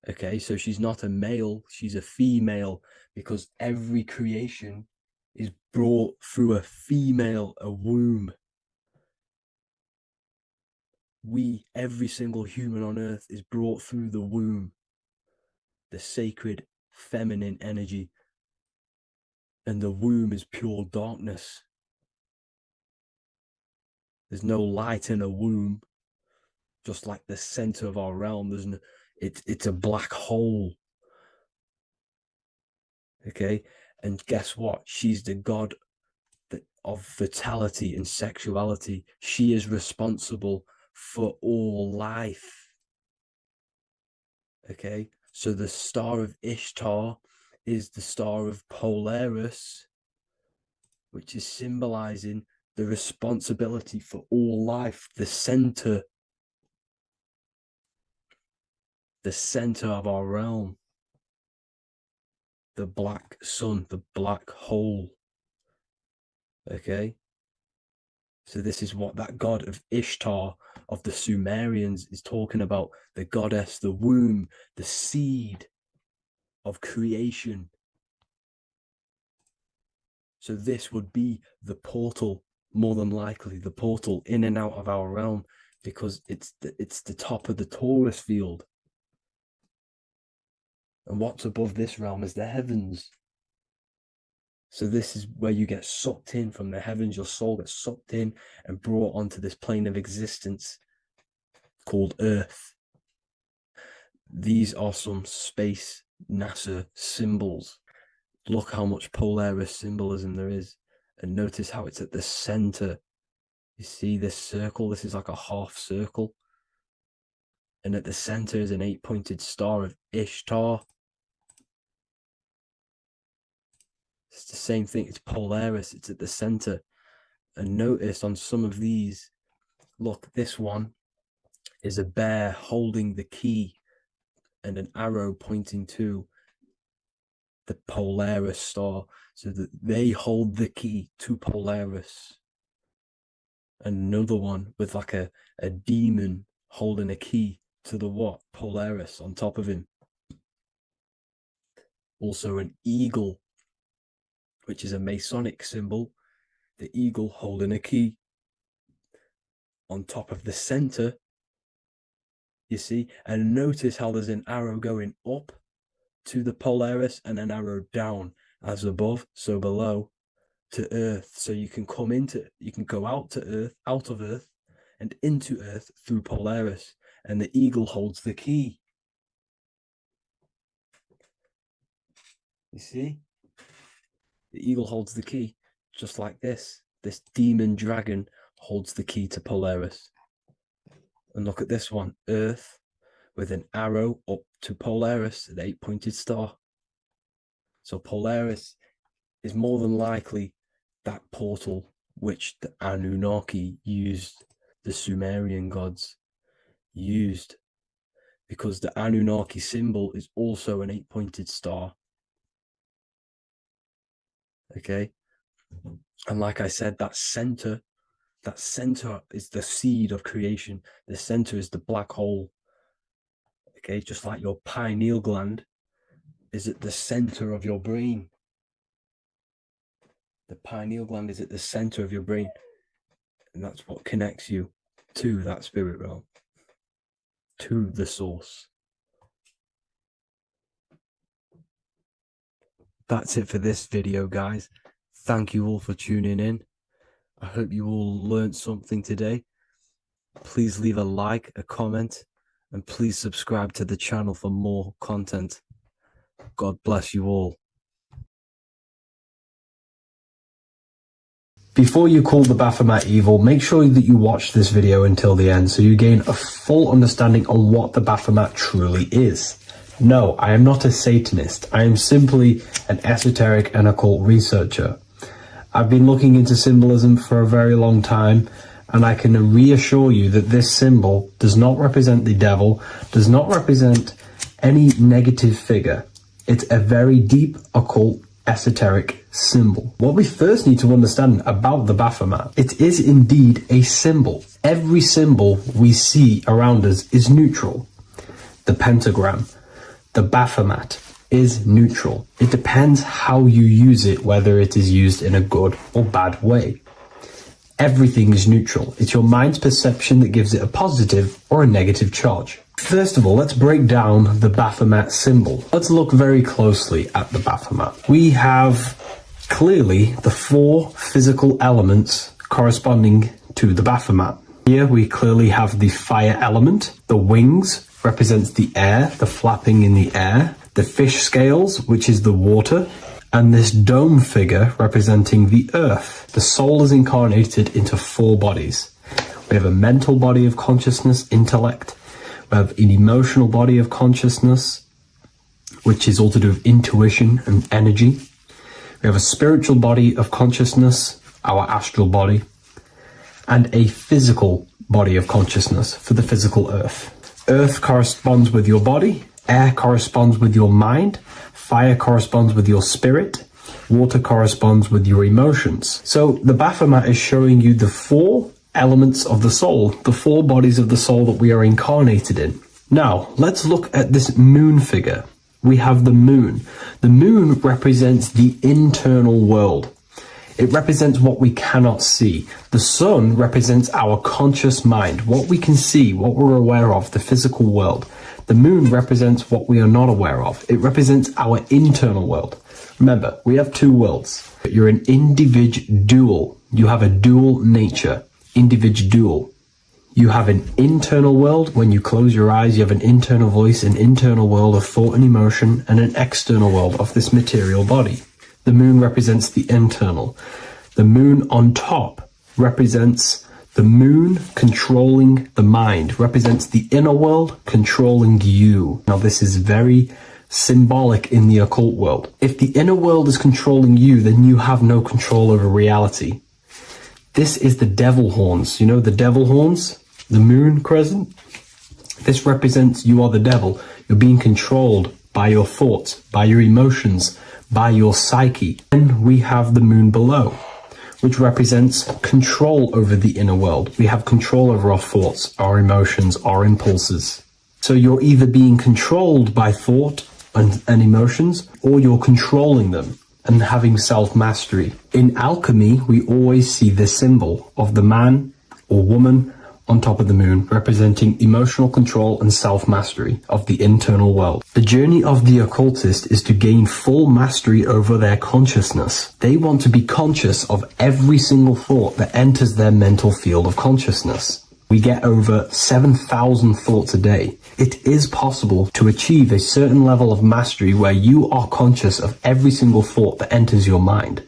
Okay, so she's not a male, she's a female, because every creation is brought through a female, a womb. Every single human on earth is brought through the womb, the sacred feminine energy, and the womb is pure darkness. There's no light in a womb, just like the center of our realm. There's no, it's a black hole. Okay, and guess what? She's the god of vitality and sexuality. She is responsible for all life. Okay, so the Star of Ishtar is the Star of Polaris, which is symbolizing the responsibility for all life, the center of our realm, the black sun, the black hole. Okay, so this is what that god of Ishtar of the Sumerians is talking about, the goddess, the womb, the seed of creation. So this would be the portal, more than likely the portal in and out of our realm, because it's the top of the Taurus field. And what's above this realm is the heavens. So this is where you get sucked in from the heavens. Your soul gets sucked in and brought onto this plane of existence called Earth. These are some space NASA symbols. Look how much Polaris symbolism there is. And notice how it's at the center. You see this circle? This is like a half circle. And at the center is an 8-pointed star of Ishtar. It's the same thing. It's Polaris. It's at the center. And notice on some of these, look, this one is a bear holding the key and an arrow pointing to the Polaris star, so that they hold the key to Polaris. And another one with like a demon holding a key to the what? Polaris on top of him. Also an eagle, which is a Masonic symbol, the eagle holding a key on top of the center, you see. And notice how there's an arrow going up to the Polaris and an arrow down, as above, so below, to Earth. So you can go out to Earth, out of Earth, and into Earth through Polaris. And the eagle holds the key. You see? The eagle holds the key, just like this. This demon dragon holds the key to Polaris. And look at this one, Earth, with an arrow up to Polaris, an 8-pointed star. So Polaris is more than likely that portal which the Anunnaki used, the Sumerian gods used, because the Anunnaki symbol is also an 8-pointed star. Okay, and like I said, that center is the seed of creation. The center is the black hole. Okay, just like your pineal gland is at the center of your brain. The pineal gland is at the center of your brain, and that's what connects you to that spirit realm, to the source. That's it for this video, guys. Thank you all for tuning in. I hope you all learned something today. Please leave a like, a comment, and please subscribe to the channel for more content. God bless you all. Before you call the Baphomet evil, make sure that you watch this video until the end so you gain a full understanding on what the Baphomet truly is. No, I am not a Satanist. I am simply an esoteric and occult researcher. I've been looking into symbolism for a very long time, and I can reassure you that this symbol does not represent the devil, does not represent any negative figure. It's a very deep, occult, esoteric symbol. What we first need to understand about the Baphomet, it is indeed a symbol. Every symbol we see around us is neutral. The pentagram, the Baphomet, is neutral. It depends how you use it, whether it is used in a good or bad way. Everything is neutral. It's your mind's perception that gives it a positive or a negative charge. First of all, let's break down the Baphomet symbol. Let's look very closely at the Baphomet. We have clearly the 4 physical elements corresponding to the Baphomet. Here we clearly have the fire element. The wings represents the air, the flapping in the air. The fish scales, which is the water. And this dome figure representing the earth. The soul is incarnated into 4 bodies. We have a mental body of consciousness, intellect. We have an emotional body of consciousness, which is all to do with intuition and energy. We have a spiritual body of consciousness, our astral body, and a physical body of consciousness for the physical earth. Earth corresponds with your body, air corresponds with your mind, fire corresponds with your spirit, water corresponds with your emotions. So the Baphomet is showing you the 4 elements of the soul, the 4 bodies of the soul that we are incarnated in. Now, let's look at this moon figure. We have the moon. The moon represents the internal world. It represents what we cannot see. The sun represents our conscious mind, what we can see, what we're aware of, the physical world. The moon represents what we are not aware of. It represents our internal world. Remember, we have 2 worlds. You're an individual. You have a dual nature. Individual. You have an internal world. When you close your eyes, you have an internal voice, an internal world of thought and emotion, and an external world of this material body. The moon represents the internal. The moon on top represents the moon controlling the mind, represents the inner world controlling you. Now, this is very symbolic in the occult world. If the inner world is controlling you, then you have no control over reality. This is the devil horns. You know the devil horns? The moon crescent? This represents you are the devil. You're being controlled by your thoughts, by your emotions, by your psyche. Then we have the moon below, which represents control over the inner world. We have control over our thoughts, our emotions, our impulses. So you're either being controlled by thought and emotions, or you're controlling them and having self-mastery. In alchemy, we always see this symbol of the man or woman on top of the moon, representing emotional control and self-mastery of the internal world. The journey of the occultist is to gain full mastery over their consciousness. They want to be conscious of every single thought that enters their mental field of consciousness. We get over 7,000 thoughts a day. It is possible to achieve a certain level of mastery where you are conscious of every single thought that enters your mind.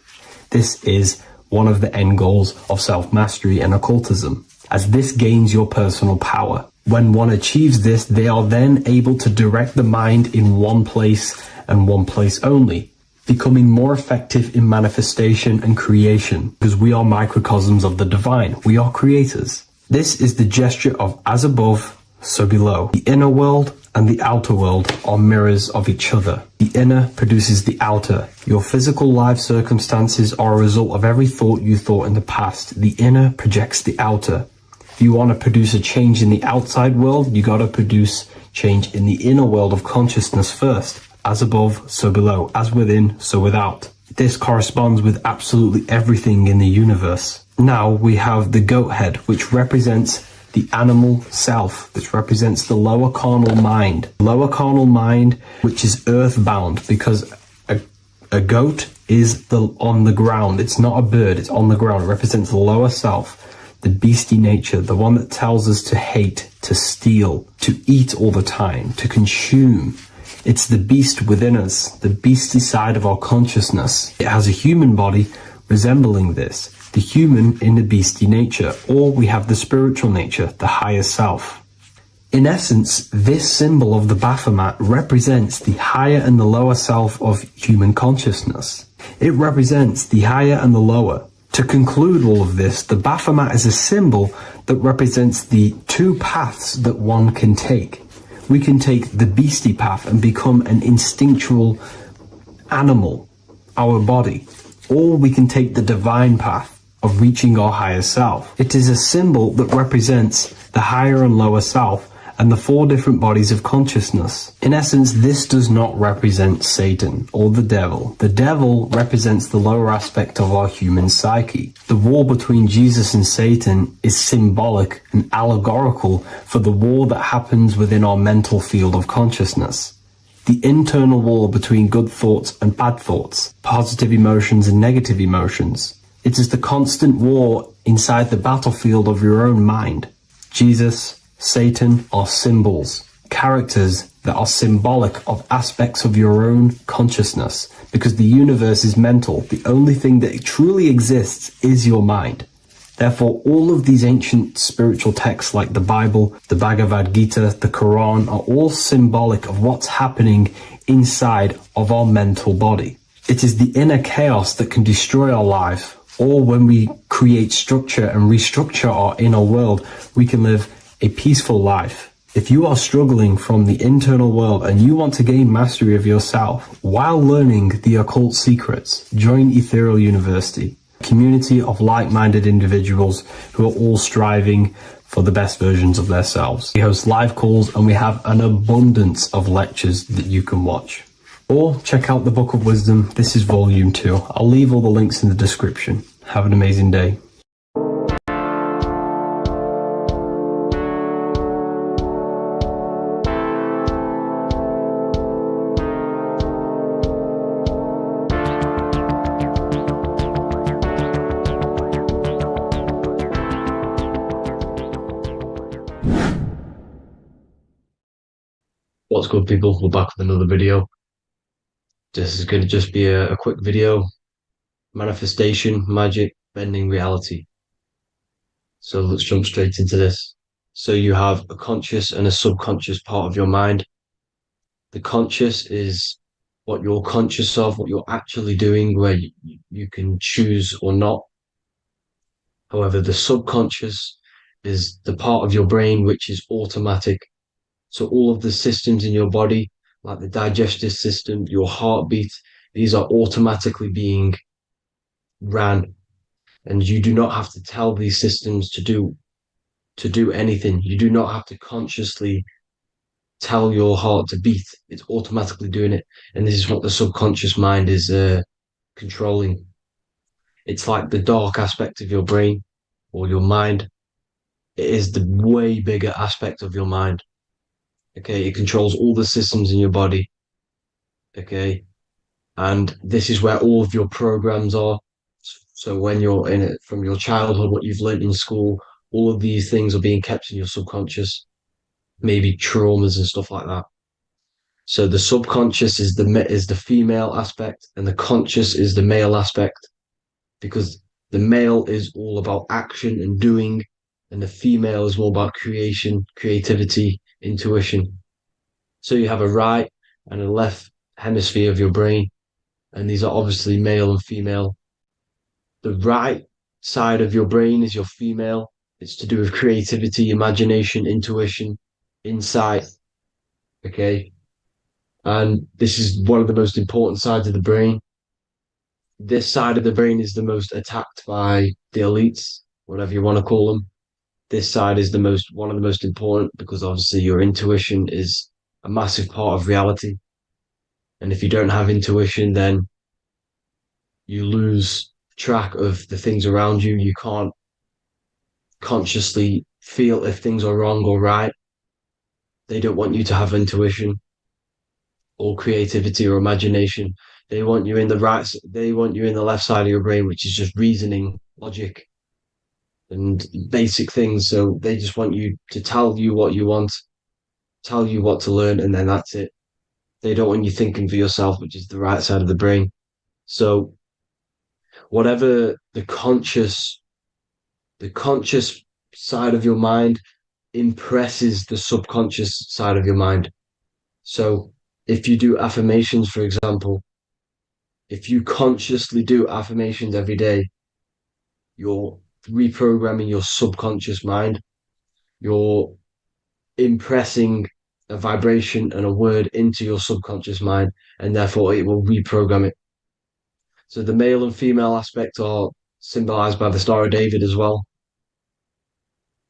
This is one of the end goals of self-mastery and occultism, as this gains your personal power. When one achieves this, they are then able to direct the mind in one place and one place only, becoming more effective in manifestation and creation, because we are microcosms of the divine. We are creators. This is the gesture of as above, so below. The inner world and the outer world are mirrors of each other. The inner produces the outer. Your physical life circumstances are a result of every thought you thought in the past. The inner projects the outer. If you want to produce a change in the outside world, you got to produce change in the inner world of consciousness first. As above, so below. As within, so without. This corresponds with absolutely everything in the universe. Now we have the goat head, which represents the animal self, which represents the lower carnal mind. Lower carnal mind, which is earthbound, because a goat is on the ground. It's not a bird, it's on the ground. It represents the lower self, the beastie nature, the one that tells us to hate, to steal, to eat all the time, to consume. It's the beast within us, the beastie side of our consciousness. It has a human body resembling this, the human in the beastie nature, or we have the spiritual nature, the higher self. In essence, this symbol of the Baphomet represents the higher and the lower self of human consciousness. It represents the higher and the lower. To conclude all of this, the Baphomet is a symbol that represents the two paths that one can take. We can take the beastie path and become an instinctual animal, our body, or we can take the divine path of reaching our higher self. It is a symbol that represents the higher and lower self and the four different bodies of consciousness. In essence, this does not represent Satan or the devil. The devil represents the lower aspect of our human psyche. The war between Jesus and Satan is symbolic and allegorical for the war that happens within our mental field of consciousness. The internal war between good thoughts and bad thoughts, positive emotions and negative emotions. It is the constant war inside the battlefield of your own mind. Jesus, Satan are symbols, characters that are symbolic of aspects of your own consciousness, because the universe is mental. The only thing that truly exists is your mind. Therefore, all of these ancient spiritual texts like the Bible, the Bhagavad Gita, the Quran are all symbolic of what's happening inside of our mental body. It is the inner chaos that can destroy our life, or when we create structure and restructure our inner world, we can live a peaceful life. If you are struggling from the internal world and you want to gain mastery of yourself while learning the occult secrets, join Ethereal University, a community of like-minded individuals who are all striving for the best versions of themselves. We host live calls and we have an abundance of lectures that you can watch. Or check out the Book of Wisdom. This is volume 2. I'll leave all the links in the description. Have an amazing day. What's good, people? We're back with another video. This is going to just be a quick video. Manifestation, magic, bending reality. So let's jump straight into this. So you have a conscious and a subconscious part of your mind. The conscious is what you're conscious of, what you're actually doing, where you can choose or not. However, the subconscious is the part of your brain which is automatic. So all of the systems in your body, like the digestive system, your heartbeat, these are automatically being ran. And you do not have to tell these systems to do anything. You do not have to consciously tell your heart to beat. It's automatically doing it. And this is what the subconscious mind is controlling. It's like the dark aspect of your brain or your mind. It is the way bigger aspect of your mind. Okay, it controls all the systems in your body. Okay, and this is where all of your programs are. So when you're in it from your childhood, what you've learned in school, all of these things are being kept in your subconscious, maybe traumas and stuff like that. So the subconscious is the female aspect, and the conscious is the male aspect, because the male is all about action and doing, and the female is more about creation, creativity, intuition. So you have a right and a left hemisphere of your brain, and these are obviously male and female. The right side of your brain is your female. It's to do with creativity, imagination, intuition, insight. Okay. And this is one of the most important sides of the brain. This side of the brain is the most attacked by the elites, whatever you want to call them. This side is one of the most important, because obviously your intuition is a massive part of reality. And if you don't have intuition, then you lose track of the things around you. You can't consciously feel if things are wrong or right. They don't want you to have intuition or creativity or imagination. They want you in the left side of your brain, which is just reasoning, logic, and basic things. So they just want you to tell you what you want, tell you what to learn, and then that's it. They don't want you thinking for yourself, which is the right side of the brain. So whatever the conscious side of your mind impresses the subconscious side of your mind. So if you do affirmations, for example, if you consciously do affirmations every day, you're reprogramming your subconscious mind. You're impressing a vibration and a word into your subconscious mind, and therefore it will reprogram it. So the male and female aspect are symbolized by the Star of David as well.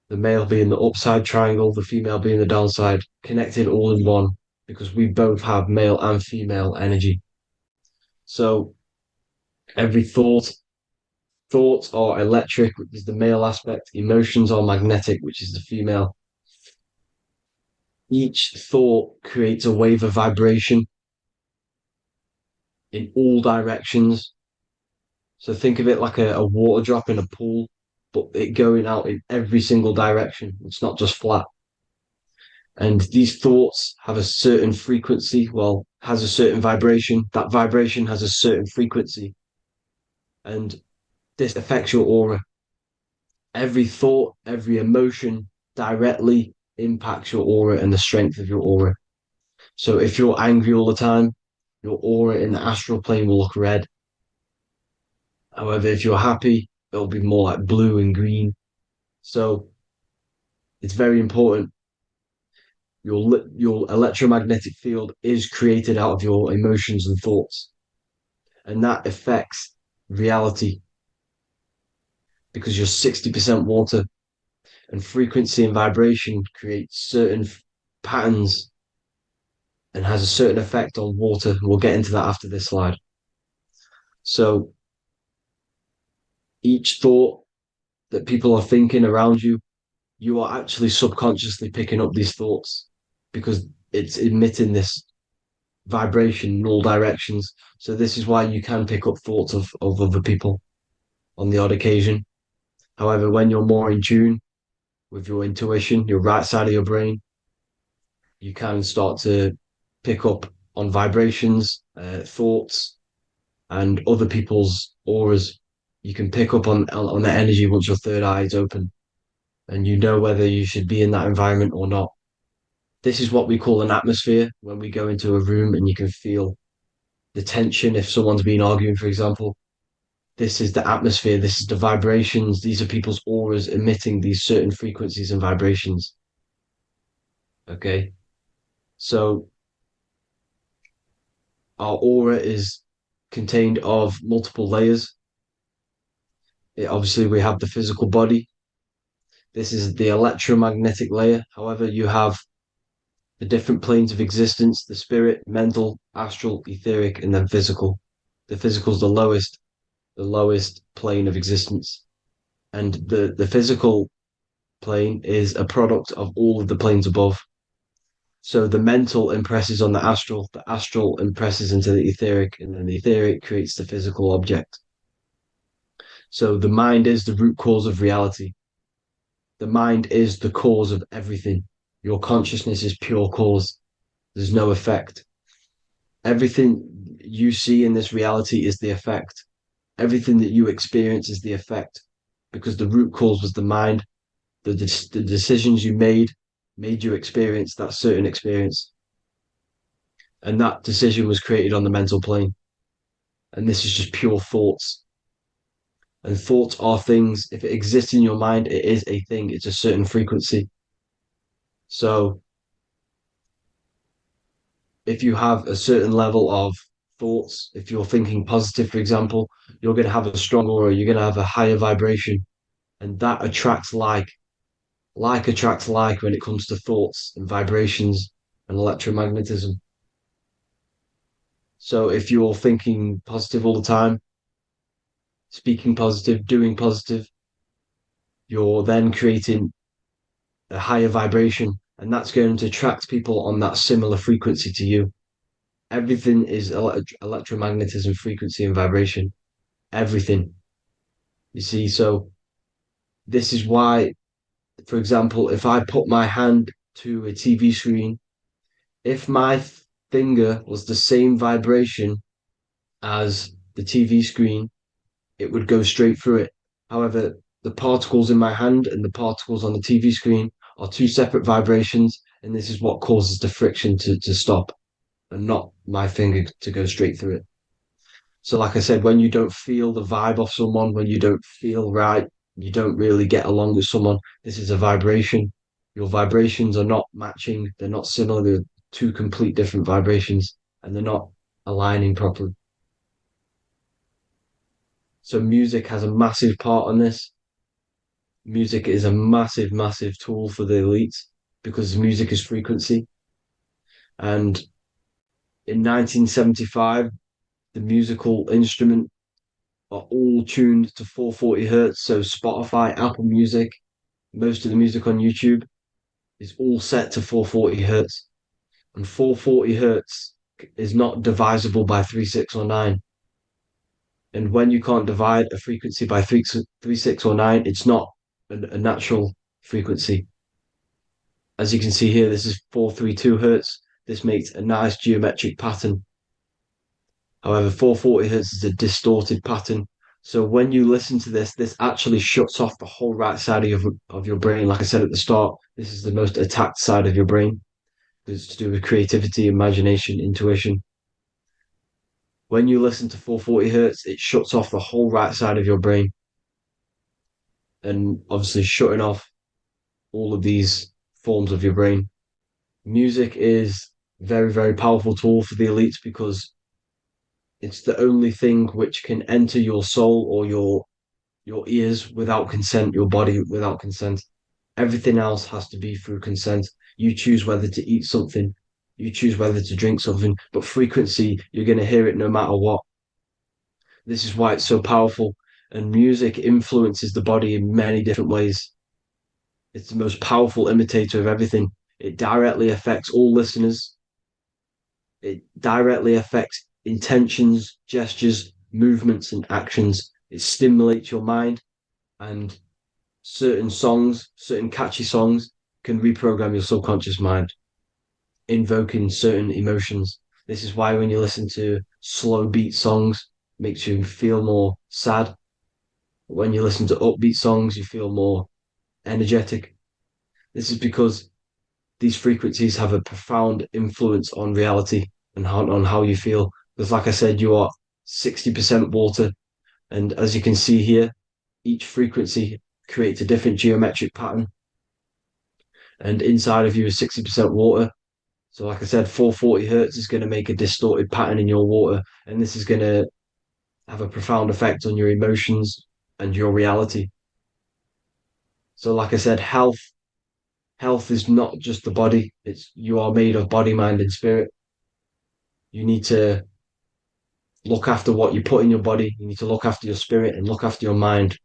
The male being the upside triangle, the female being the downside, connected all in one, because we both have male and female energy. So every thoughts are electric, which is the male aspect. Emotions are magnetic, which is the female. Each thought creates a wave of vibration in all directions. So think of it like a water drop in a pool, but it going out in every single direction. It's not just flat. And these thoughts have a certain frequency, well, has a certain vibration. That vibration has a certain frequency. And this affects your aura. Every thought, every emotion directly impacts your aura and the strength of your aura. So if you're angry all the time, your aura in the astral plane will look red. However, if you're happy, it'll be more like blue and green. So it's very important. Your electromagnetic field is created out of your emotions and thoughts. And that affects reality because you're 60% water, and frequency and vibration create certain patterns and has a certain effect on water. We'll get into that after this slide. So each thought that people are thinking around you, you are actually subconsciously picking up these thoughts because it's emitting this vibration in all directions. So this is why you can pick up thoughts of other people on the odd occasion. However, when you're more in tune with your intuition, your right side of your brain, you can start to pick up on vibrations, thoughts, and other people's auras. You can pick up on the energy once your third eye is open, and you know whether you should be in that environment or not. This is what we call an atmosphere when we go into a room and you can feel the tension if someone's been arguing, for example. This is the atmosphere, this is the vibrations, these are people's auras emitting these certain frequencies and vibrations. Okay, so our aura is contained of multiple layers. Obviously, we have the physical body. This is the electromagnetic layer. However, you have the different planes of existence, the spirit, mental, astral, etheric, and then physical. The physical is the lowest plane of existence. And the physical plane is a product of all of the planes above. So the mental impresses on the astral impresses into the etheric, and then the etheric creates the physical object. So the mind is the root cause of reality. The mind is the cause of everything. Your consciousness is pure cause. There's no effect. Everything you see in this reality is the effect. Everything that you experience is the effect, because the root cause was the mind. The decisions you made you experience that certain experience. And that decision was created on the mental plane. And this is just pure thoughts. And thoughts are things. If it exists in your mind, it is a thing. It's a certain frequency. So if you have a certain level of thoughts, if you're thinking positive, for example, you're going to have a strong aura, you're going to have a higher vibration, and that attracts like. Like attracts like when it comes to thoughts and vibrations and electromagnetism. So if you're thinking positive all the time, speaking positive, doing positive, you're then creating a higher vibration, and that's going to attract people on that similar frequency to you. Everything is electromagnetism, frequency, and vibration. Everything. You see, so this is why, for example, if I put my hand to a TV screen, if my finger was the same vibration as the TV screen, it would go straight through it. However, the particles in my hand and the particles on the TV screen are two separate vibrations, and this is what causes the friction to stop and not my finger to go straight through it. So, like I said, when you don't feel the vibe of someone, when you don't feel right, you don't really get along with someone, this is a vibration. Your vibrations are not matching, they're not similar, they're two complete different vibrations, and they're not aligning properly. So, music has a massive part on this. Music is a massive, massive tool for the elites because music is frequency. And in 1975, the musical instrument are all tuned to 440 hertz. So Spotify, Apple Music, most of the music on YouTube is all set to 440 hertz. And 440 hertz is not divisible by 3, 6, or 9. And when you can't divide a frequency by 3, 6, or 9, it's not a natural frequency. As you can see here, this is 432 hertz. This makes a nice geometric pattern. However, 440 hertz is a distorted pattern. So when you listen to this, this actually shuts off the whole right side of your brain. Like I said at the start, this is the most attacked side of your brain. It's to do with creativity, imagination, intuition. When you listen to 440 hertz, it shuts off the whole right side of your brain. And obviously shutting off all of these forms of your brain. Music is a very, very powerful tool for the elites because it's the only thing which can enter your soul or your ears without consent, your body without consent. Everything else has to be through consent. You choose whether to eat something, you choose whether to drink something, but frequency, you're going to hear it no matter what. This is why it's so powerful. And music influences the body in many different ways. It's the most powerful imitator of everything. It directly affects all listeners. It directly affects intentions, gestures, movements, and actions. It stimulates your mind, and certain songs, certain catchy songs, can reprogram your subconscious mind, invoking certain emotions. This is why when you listen to slow beat songs, it makes you feel more sad. When you listen to upbeat songs, you feel more energetic. This is because these frequencies have a profound influence on reality and on how you feel. Because, like I said, you are 60% water. And as you can see here, each frequency creates a different geometric pattern. And inside of you is 60% water. So, like I said, 440 hertz is going to make a distorted pattern in your water. And this is going to have a profound effect on your emotions and your reality. So, like I said, health is not just the body. It's you are made of body, mind, and spirit. You need to look after what you put in your body. You need to look after your spirit and look after your mind.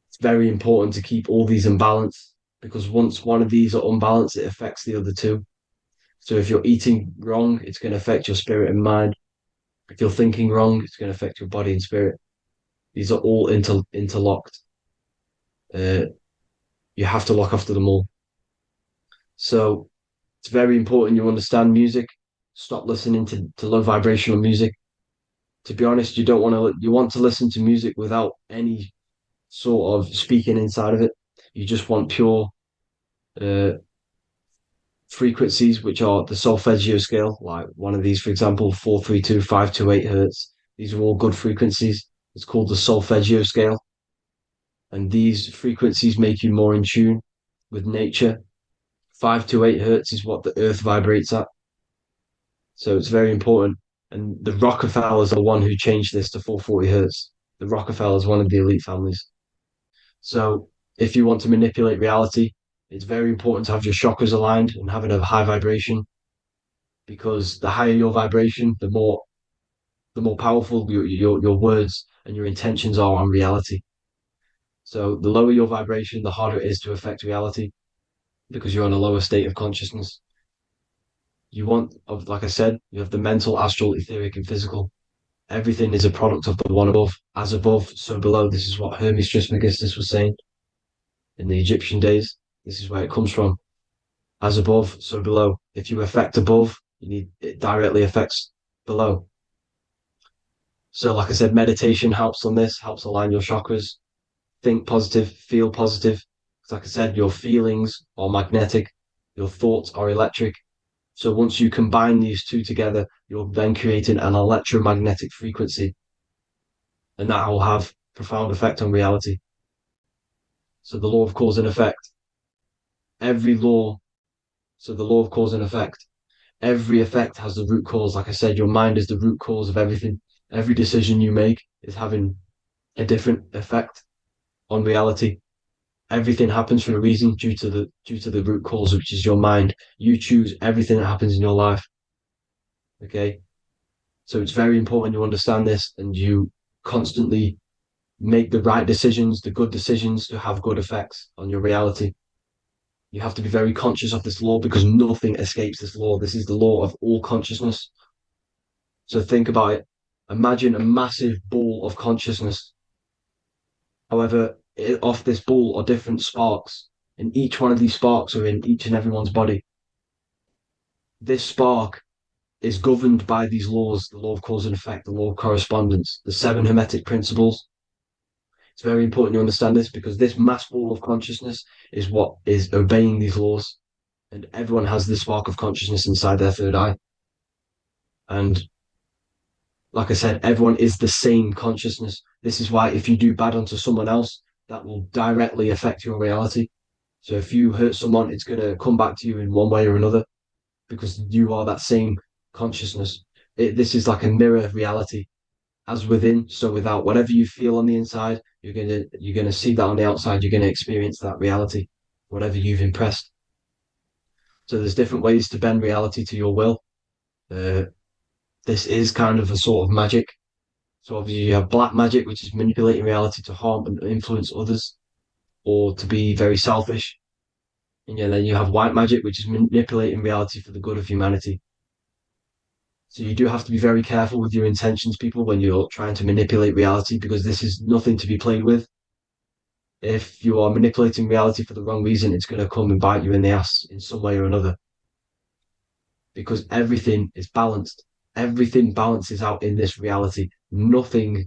It's very important to keep all these in balance because once one of these are unbalanced, it affects the other two. So if you're eating wrong, it's going to affect your spirit and mind. If you're thinking wrong, it's going to affect your body and spirit. These are all interlocked. You have to look after them all. So it's very important you understand music. Stop listening to low vibrational music. To be honest, you want to listen to music without any sort of speaking inside of it. You just want pure uh, frequencies, which are the solfeggio scale, like one of these, for example, 432, 528 hertz. These are all good frequencies. It's called the solfeggio scale. And these frequencies make you more in tune with nature. 528 hertz is what the earth vibrates at. So it's very important. And the Rockefellers are the one who changed this to 440 hertz. The Rockefellers, one of the elite families. So if you want to manipulate reality, it's very important to have your chakras aligned and having a high vibration, because the higher your vibration, the more powerful your words and your intentions are on reality. So the lower your vibration, the harder it is to affect reality because you're on a lower state of consciousness. Like I said, you have the mental, astral, etheric, and physical. Everything is a product of the one above. As above, so below. This is what Hermes Trismegistus was saying in the Egyptian days. This is where it comes from. As above, so below. If you affect above, it directly affects below. So, like I said, meditation helps on this, helps align your chakras. Think positive, feel positive. Like I said, your feelings are magnetic, your thoughts are electric. So once you combine these two together, you're then creating an electromagnetic frequency, and that will have profound effect on reality. So the law of cause and effect, every law, so the law of cause and effect, every effect has the root cause. Like I said, your mind is the root cause of everything. Every decision you make is having a different effect on reality. Everything happens for a reason due to the root cause, which is your mind. You choose everything that happens in your life. Okay. So it's very important you understand this and you constantly make the right decisions, the good decisions to have good effects on your reality. You have to be very conscious of this law because nothing escapes this law. This is the law of all consciousness. So think about it. Imagine a massive ball of consciousness. However, off this ball are different sparks, and each one of these sparks are in each and everyone's body. This spark is governed by these laws, the law of cause and effect, the law of correspondence, the seven hermetic principles. It's very important you understand this because this mass ball of consciousness is what is obeying these laws, and everyone has this spark of consciousness inside their third eye. And like I said, everyone is the same consciousness. This is why if you do bad unto someone else, that will directly affect your reality. So if you hurt someone, it's going to come back to you in one way or another because you are that same consciousness. This is like a mirror reality. As within, so without. Whatever you feel on the inside, you're gonna see that on the outside. You're gonna experience that reality, whatever you've impressed. So there's different ways to bend reality to your will. This is kind of a sort of magic. So obviously you have black magic, which is manipulating reality to harm and influence others, or to be very selfish. And then you have white magic, which is manipulating reality for the good of humanity. So you do have to be very careful with your intentions, people, when you're trying to manipulate reality, because this is nothing to be played with. If you are manipulating reality for the wrong reason, it's going to come and bite you in the ass in some way or another. Because everything is balanced. Everything balances out in this reality. Nothing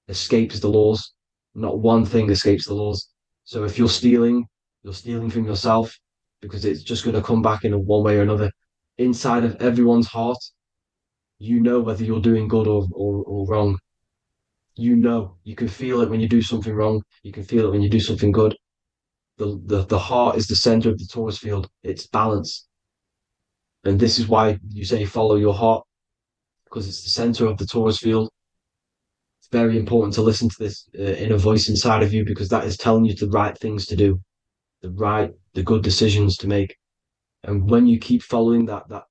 escapes the laws. Not one thing escapes the laws. So if you're stealing from yourself because it's just going to come back in one way or another. Inside of everyone's heart, you know whether you're doing good or wrong. You can feel it when you do something wrong. You can feel it when you do something good. The heart is the center of the torus field. It's balance. And this is why you say follow your heart, because it's the center of the torus field. It's very important to listen to this inner voice inside of you because that is telling you the right things to do, the good decisions to make. And when you keep following that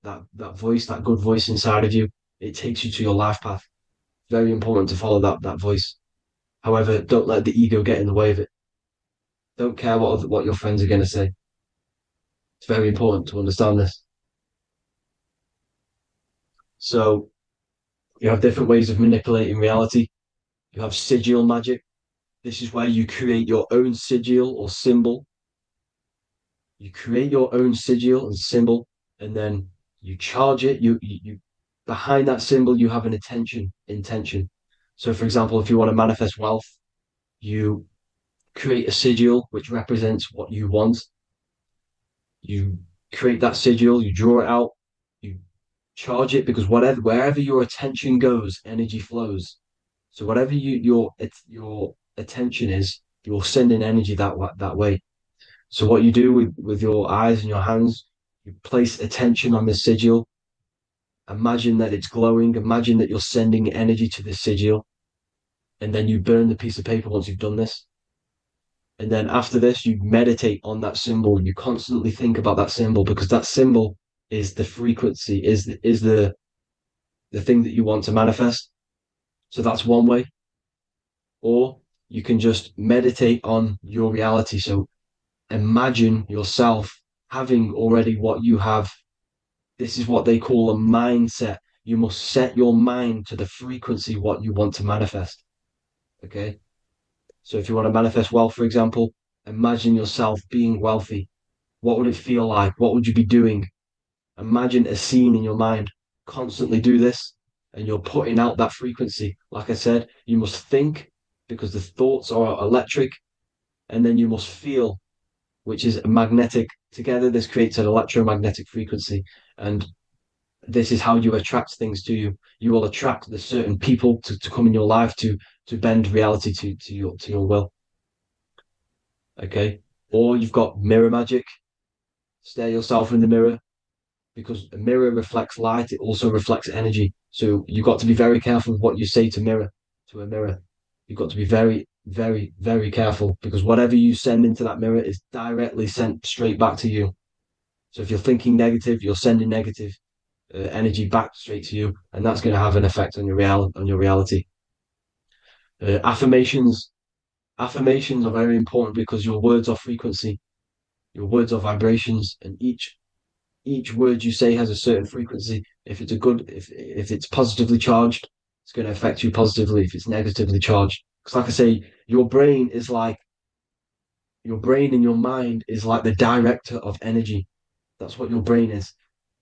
voice, that good voice inside of you, it takes you to your life path. Very important to follow that voice. However, don't let the ego get in the way of it. Don't care what your friends are going to say. It's very important to understand this. So you have different ways of manipulating reality. You have sigil magic. This is where you create your own sigil or symbol. You create your own sigil and symbol, and then you charge it. You behind that symbol, you have an intention. So, for example, if you want to manifest wealth, you create a sigil which represents what you want. You create that sigil, you draw it out, you charge it because wherever your attention goes, energy flows. So whatever your attention is, you're sending energy that way. So what you do with your eyes and your hands, you place attention on the sigil. Imagine that it's glowing. Imagine that you're sending energy to the sigil. And then you burn the piece of paper once you've done this. And then after this, you meditate on that symbol. You constantly think about that symbol because that symbol is the frequency, is the thing that you want to manifest. So that's one way. Or you can just meditate on your reality. So imagine yourself having already what you have. This is what they call a mindset. You must set your mind to the frequency what you want to manifest. Okay. So if you want to manifest wealth, for example, imagine yourself being wealthy. What would it feel like? What would you be doing? Imagine a scene in your mind. Constantly do this, and you're putting out that frequency. Like I said, you must think because the thoughts are electric, and then you must feel, which is magnetic. Together, this creates an electromagnetic frequency. And this is how you attract things to you. You will attract the certain people to come in your life to bend reality to your will. Okay. Or you've got mirror magic. Stare yourself in the mirror, because a mirror reflects light, it also reflects energy. So you've got to be very careful with what you say to a mirror. You've got to be very, very, very careful, because whatever you send into that mirror is directly sent straight back to you. So if you're thinking negative, you're sending negative energy back straight to you, and that's going to have an effect on your reality. Affirmations are very important, because your words are frequency, your words are vibrations, and each word you say has a certain frequency. If it's if it's positively charged, it's going to affect you positively. If it's negatively charged, because like I say, your brain and your mind is like the director of energy. That's what your brain is,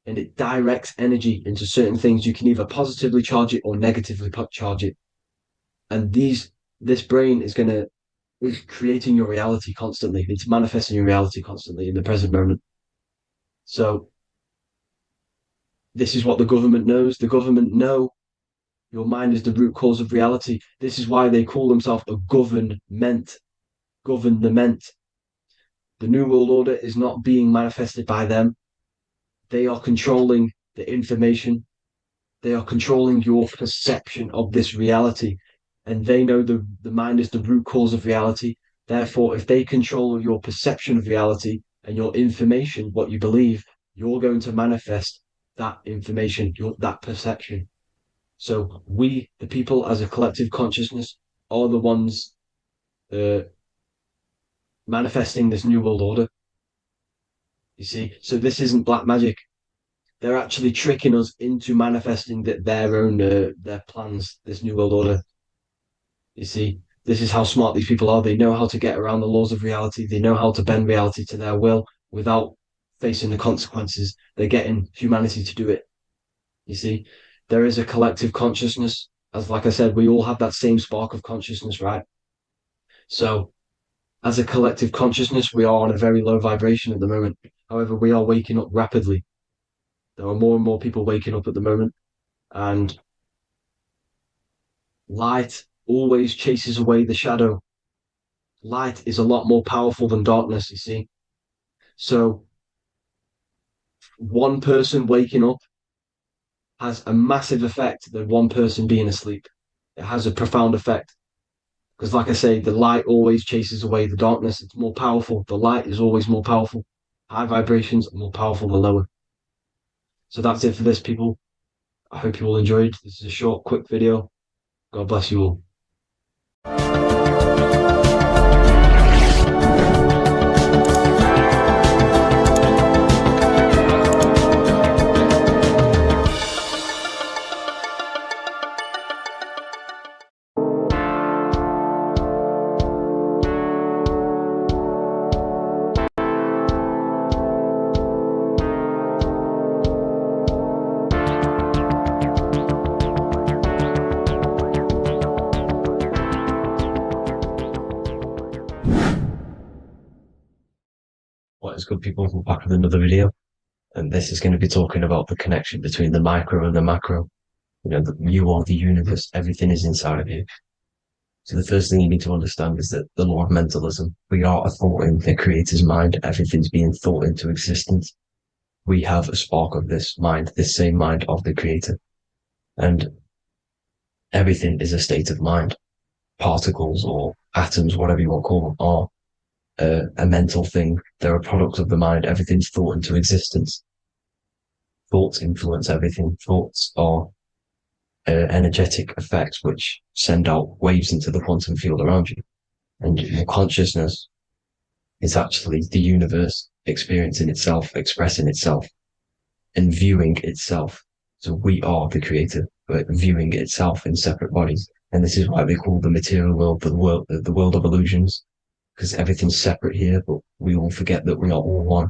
and it directs energy into certain things. You can either positively charge it or negatively charge it, and this brain is creating your reality constantly. It's manifesting your reality constantly in the present moment. So this is what the government knows. The government know your mind is the root cause of reality. This is why they call themselves a government. Government. The New World Order is not being manifested by them. They are controlling the information. They are controlling your perception of this reality. And they know the mind is the root cause of reality. Therefore, if they control your perception of reality and your information, what you believe, you're going to manifest that information, that perception. So we, the people as a collective consciousness, are the ones manifesting this New World Order. You see, so this isn't black magic. They're actually tricking us into manifesting their own their plans, this New World Order. You see, this is how smart these people are. They know how to get around the laws of reality. They know how to bend reality to their will without facing the consequences. They're getting humanity to do it. You see, there is a collective consciousness. As like I said, we all have that same spark of consciousness, right? So as a collective consciousness, we are on a very low vibration at the moment. However, we are waking up rapidly. There are more and more people waking up at the moment, and light always chases away the shadow. Light is a lot more powerful than darkness, you see. So one person waking up has a massive effect than one person being asleep. It has a profound effect. Because like I say, the light always chases away the darkness. It's more powerful. The light is always more powerful. High vibrations are more powerful than lower. So that's it for this, people. I hope you all enjoyed. This is a short, quick video. God bless you all. What is good, people? We're back with another video, and this is going to be talking about the connection between the micro and the macro. You know, you are the universe. Everything is inside of you. So the first thing you need to understand is that the law of mentalism, we are a thought in the creator's mind. Everything's being thought into existence. We have a spark of this mind, this same mind of the creator. And everything is a state of mind. Particles or atoms, whatever you want to call them, are a mental thing. They're a product of the mind. Everything's thought into existence. Thoughts influence everything. Thoughts are energetic effects which send out waves into the quantum field around you. And your consciousness is actually the universe experiencing itself, expressing itself, and viewing itself. So we are the creator, but viewing itself in separate bodies. And this is why they call the material world the world of illusions, because everything's separate here, but we all forget that we are all one.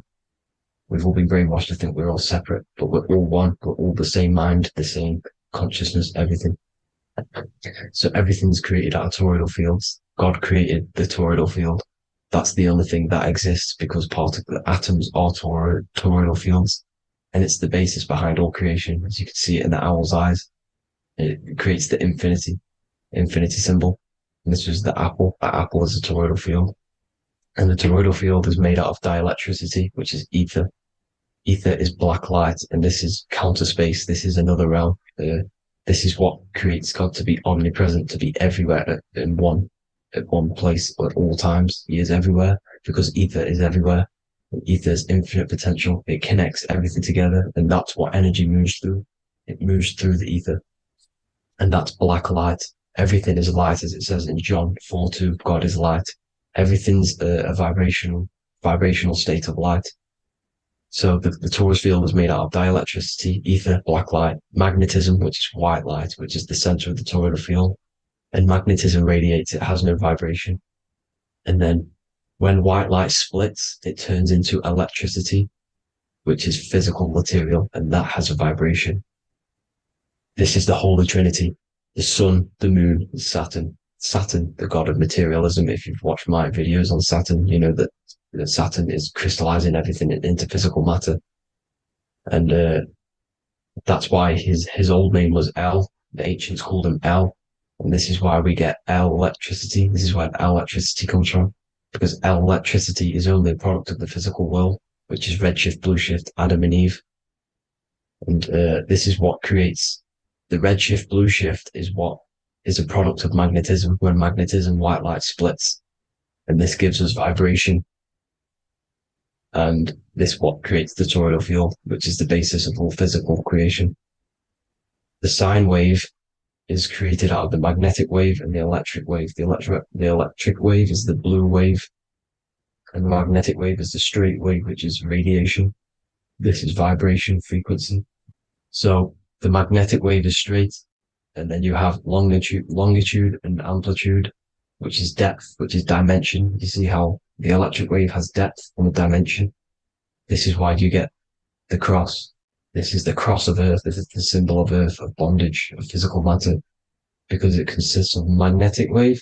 We've all been brainwashed to think we're all separate, but we're all one. We're all the same mind, the same consciousness, everything. So everything's created out of toroidal fields. God created the toroidal field. That's the only thing that exists, because atoms are toroidal fields. and it's the basis behind all creation. As you can see it in the owl's eyes, it creates the infinity symbol. And this was the apple. That apple is a toroidal field. And the toroidal field is made out of dielectricity, which is ether. Ether is black light, and this is counter space. This is another realm. This is what creates God to be omnipresent, to be everywhere at one place at all times. He is everywhere because ether is everywhere. And ether is infinite potential. It connects everything together, and that's what energy moves through. It moves through the ether, and that's black light. Everything is light, as it says in John 4:2. God is light. Everything's a vibrational state of light. So the torus field is made out of dielectricity, ether, black light, magnetism, which is white light, which is the center of the toroidal field. And magnetism radiates, it has no vibration. And then when white light splits, it turns into electricity, which is physical material, and that has a vibration. This is the Holy Trinity, the sun, the moon, Saturn. Saturn, the god of materialism. If you've watched my videos on Saturn, you know that Saturn is crystallizing everything into physical matter. And that's why his old name was El. The ancients called him El. And this is why we get El electricity. This is where El electricity comes from. Because El electricity is only a product of the physical world, which is redshift, blueshift, Adam and Eve. And this is what creates the redshift, blueshift is a product of magnetism. When magnetism, white light splits, and this gives us vibration. And this what creates the toroidal field, which is the basis of all physical creation. The sine wave is created out of the magnetic wave and the electric wave. The electric wave is the blue wave, and the magnetic wave is the straight wave, which is radiation. This is vibration frequency. So the magnetic wave is straight, and then you have longitude and amplitude, which is depth, which is dimension. You see how the electric wave has depth and a dimension. This is why you get the cross. This is the cross of Earth. This is the symbol of Earth, of bondage, of physical matter, because it consists of magnetic wave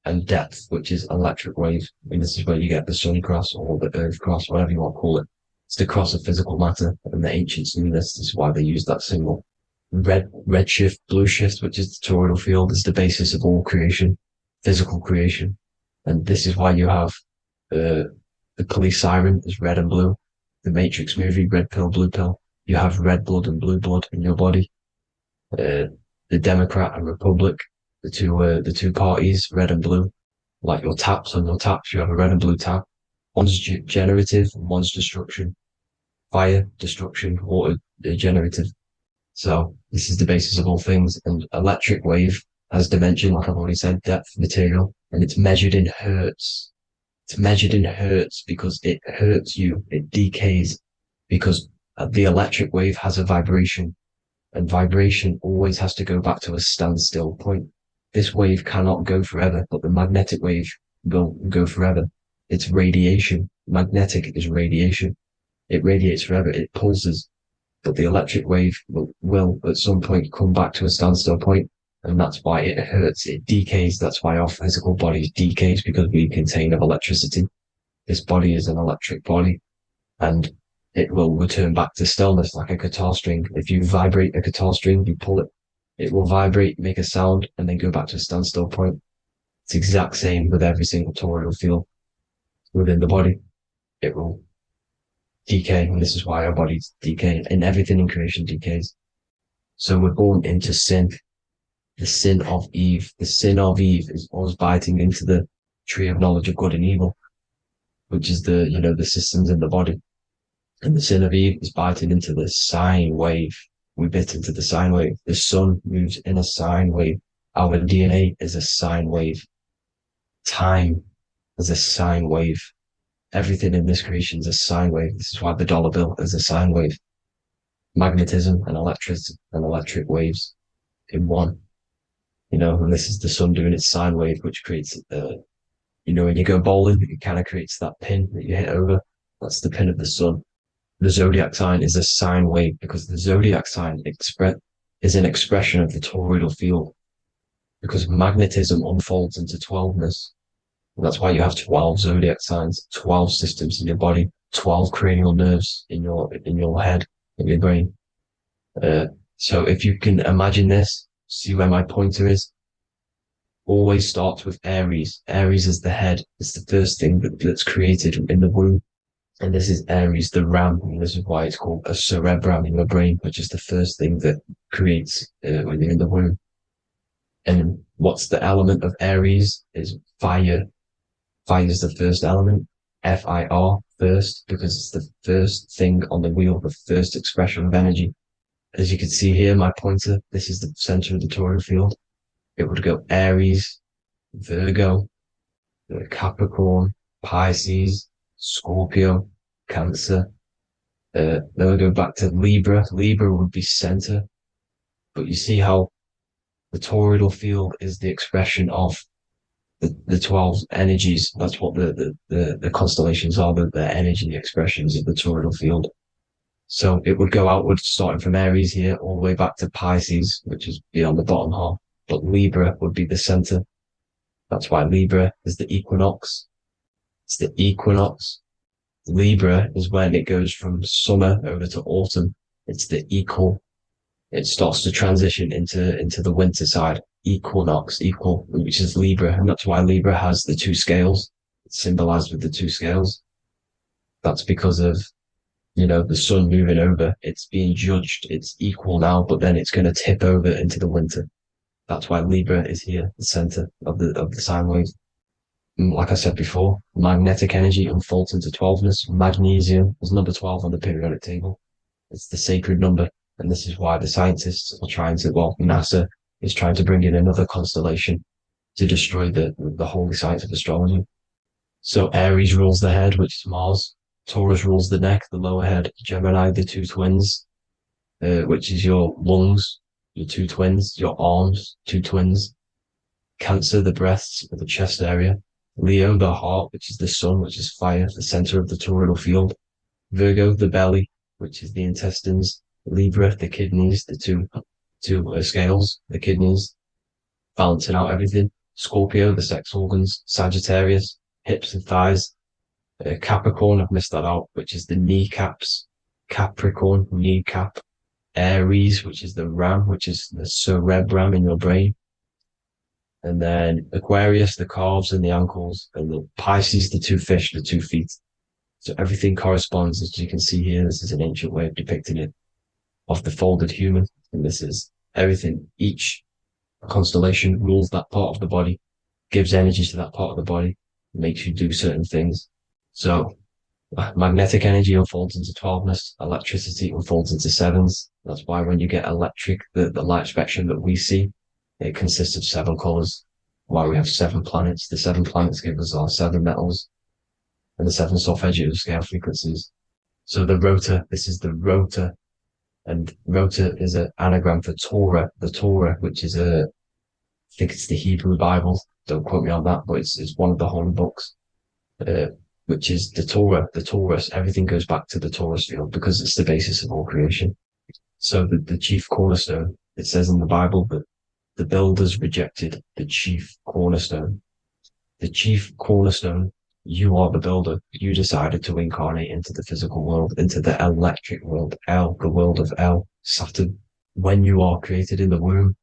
and depth, which is electric wave. And this is where you get the sun cross or the earth cross, whatever you want to call it. It's the cross of physical matter, and the ancients knew this. This is why they used that symbol. Redshift, blueshift, which is the toroidal field, is the basis of all creation, physical creation. And this is why you have the police siren is red and blue. The Matrix movie, red pill, blue pill. You have red blood and blue blood in your body. The Democrat and Republic, the two parties, red and blue. Like your taps on your taps, you have a red and blue tap. One's generative, one's destruction. Fire, destruction, water, generative. So this is the basis of all things. And electric wave has dimension, like I've already said, depth, material, and it's measured in hertz. It's measured in hertz because it hurts you. It decays because the electric wave has a vibration, and vibration always has to go back to a standstill point. This wave cannot go forever, but the magnetic wave will go forever. It's radiation. Magnetic is radiation. It radiates forever. It pulses. But the electric wave will at some point come back to a standstill point, and that's why it hurts. It decays. That's why our physical body decays, because we contain of electricity. This body is an electric body, and it will return back to stillness like a guitar string. If you vibrate a guitar string, you pull it, it will vibrate, make a sound, and then go back to a standstill point. It's the exact same with every single toroidal field within the body. It will decay, and this is why our bodies decay, and everything in creation decays. So we're born into sin. The sin of Eve. The sin of Eve is us biting into the tree of knowledge of good and evil, which is the systems in the body. And the sin of Eve is biting into the sine wave. We bit into the sine wave. The sun moves in a sine wave. Our DNA is a sine wave. Time is a sine wave. Everything in this creation is a sine wave. This is why the dollar bill is a sine wave. Magnetism and electric waves in one. And this is the sun doing its sine wave, which creates, when you go bowling, it kind of creates that pin that you hit over. That's the pin of the sun. The zodiac sign is a sine wave because the zodiac sign is an expression of the toroidal field, because magnetism unfolds into 12ness. And that's why you have 12 zodiac signs, 12 systems in your body. 12 cranial nerves in your head, in your brain. So if you can imagine this, see where my pointer is. Always starts with Aries. Aries is the head. It's the first thing that's created in the womb. And this is Aries, the ram. And this is why it's called a cerebrum in your brain, which is the first thing that creates when you're in the womb. And what's the element of Aries is fire. Fire is the first element. Fire, first, because it's the first thing on the wheel, the first expression of energy. As you can see here, my pointer, this is the center of the toroidal field. It would go Aries, Virgo, Capricorn, Pisces, Scorpio, Cancer. Then we go back to Libra. Libra would be center. But you see how the toroidal field is the expression of the 12 energies. That's what the constellations are, the energy expressions of the toroidal field. So it would go outwards, starting from Aries here, all the way back to Pisces, which is beyond the bottom half. But Libra would be the center. That's why Libra is the equinox. It's the equinox. Libra is when it goes from summer over to autumn. It's the equal. It starts to transition into the winter side. Equinox, equal, which is Libra. And that's why Libra has the two scales. It's symbolized with the two scales. That's because of, the sun moving over. It's being judged. It's equal now, but then it's going to tip over into the winter. That's why Libra is here, the center of the sine wave. And like I said before, magnetic energy unfolds into 12ness. Magnesium is number 12 on the periodic table. It's the sacred number. And this is why the scientists are NASA is trying to bring in another constellation to destroy the holy science of astrology. So Aries rules the head, which is Mars. Taurus rules the neck, the lower head. Gemini, the two twins, which is your lungs, your two twins, your arms, two twins. Cancer, the breasts, or the chest area. Leo, the heart, which is the sun, which is fire, the center of the toroidal field. Virgo, the belly, which is the intestines. Libra, the kidneys, the two scales, the kidneys, balancing out everything. Scorpio, the sex organs. Sagittarius, hips and thighs. Capricorn, I've missed that out, which is the kneecaps. Capricorn, kneecap. Aries, which is the ram, which is the cerebrum in your brain. And then Aquarius, the calves and the ankles. And the Pisces, the two fish, the 2 feet. So everything corresponds, as you can see here. This is an ancient way of depicting it, of the folded human. And this is everything. Each constellation rules that part of the body, gives energy to that part of the body, makes you do certain things. So magnetic energy unfolds into 12ness, electricity unfolds into 7s. That's why when you get electric, the light spectrum that we see, it consists of 7 colors. Why we have 7 planets. The 7 planets give us our 7 metals and the 7 solfeggio scale frequencies. So the rotor, this is the rotor, and rotor is an anagram for Torah, the Torah, which is I think it's the Hebrew Bible. Don't quote me on that, but it's one of the holy books. Which is the Torah, the Taurus. Everything goes back to the Taurus field because it's the basis of all creation. So the chief cornerstone, it says in the Bible that the builders rejected the chief cornerstone. The chief cornerstone, you are the builder. You decided to incarnate into the physical world, into the electric world, El, the world of El, Saturn. When you are created in the womb,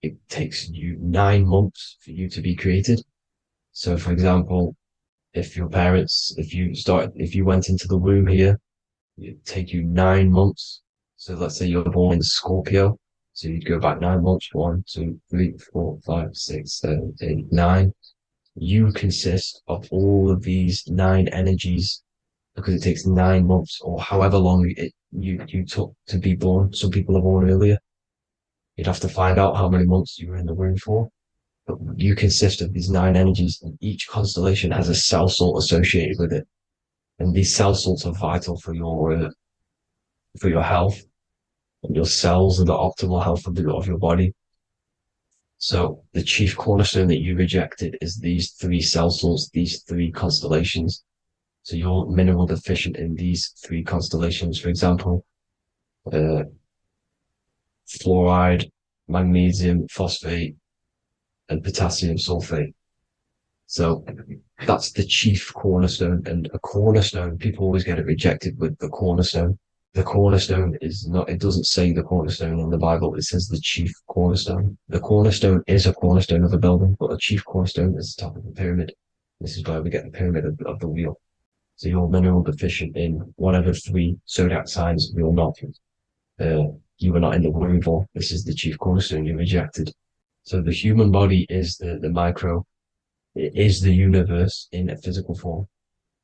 it takes you 9 months for you to be created. So for example, if you went into the womb here, it'd take you 9 months. So let's say you're born in Scorpio. So you'd go back 9 months. 1, 2, 3, 4, 5, 6, 7, 8, 9. You consist of all of these 9 energies because it takes 9 months or however long you took to be born. Some people are born earlier. You'd have to find out how many months you were in the womb for. But you consist of these 9 energies, and each constellation has a cell salt associated with it. And these cell salts are vital for your health, and your cells and the optimal health of your body. So the chief cornerstone that you rejected is these 3 cell salts, these 3 constellations. So you're mineral deficient in these 3 constellations. For example, fluoride, magnesium, phosphate, and potassium sulfate. So That's the chief cornerstone. And a cornerstone, people always get it rejected with the cornerstone. The cornerstone is not, it doesn't say the cornerstone in the Bible, it says the chief cornerstone. The cornerstone is a cornerstone of a building, but a chief cornerstone is the top of the pyramid. This is where we get the pyramid of the wheel. So you're mineral deficient in whatever 3 zodiac signs you're not. You were not in the womb for. This is the chief cornerstone you rejected. So the human body is the micro. It is the universe in a physical form.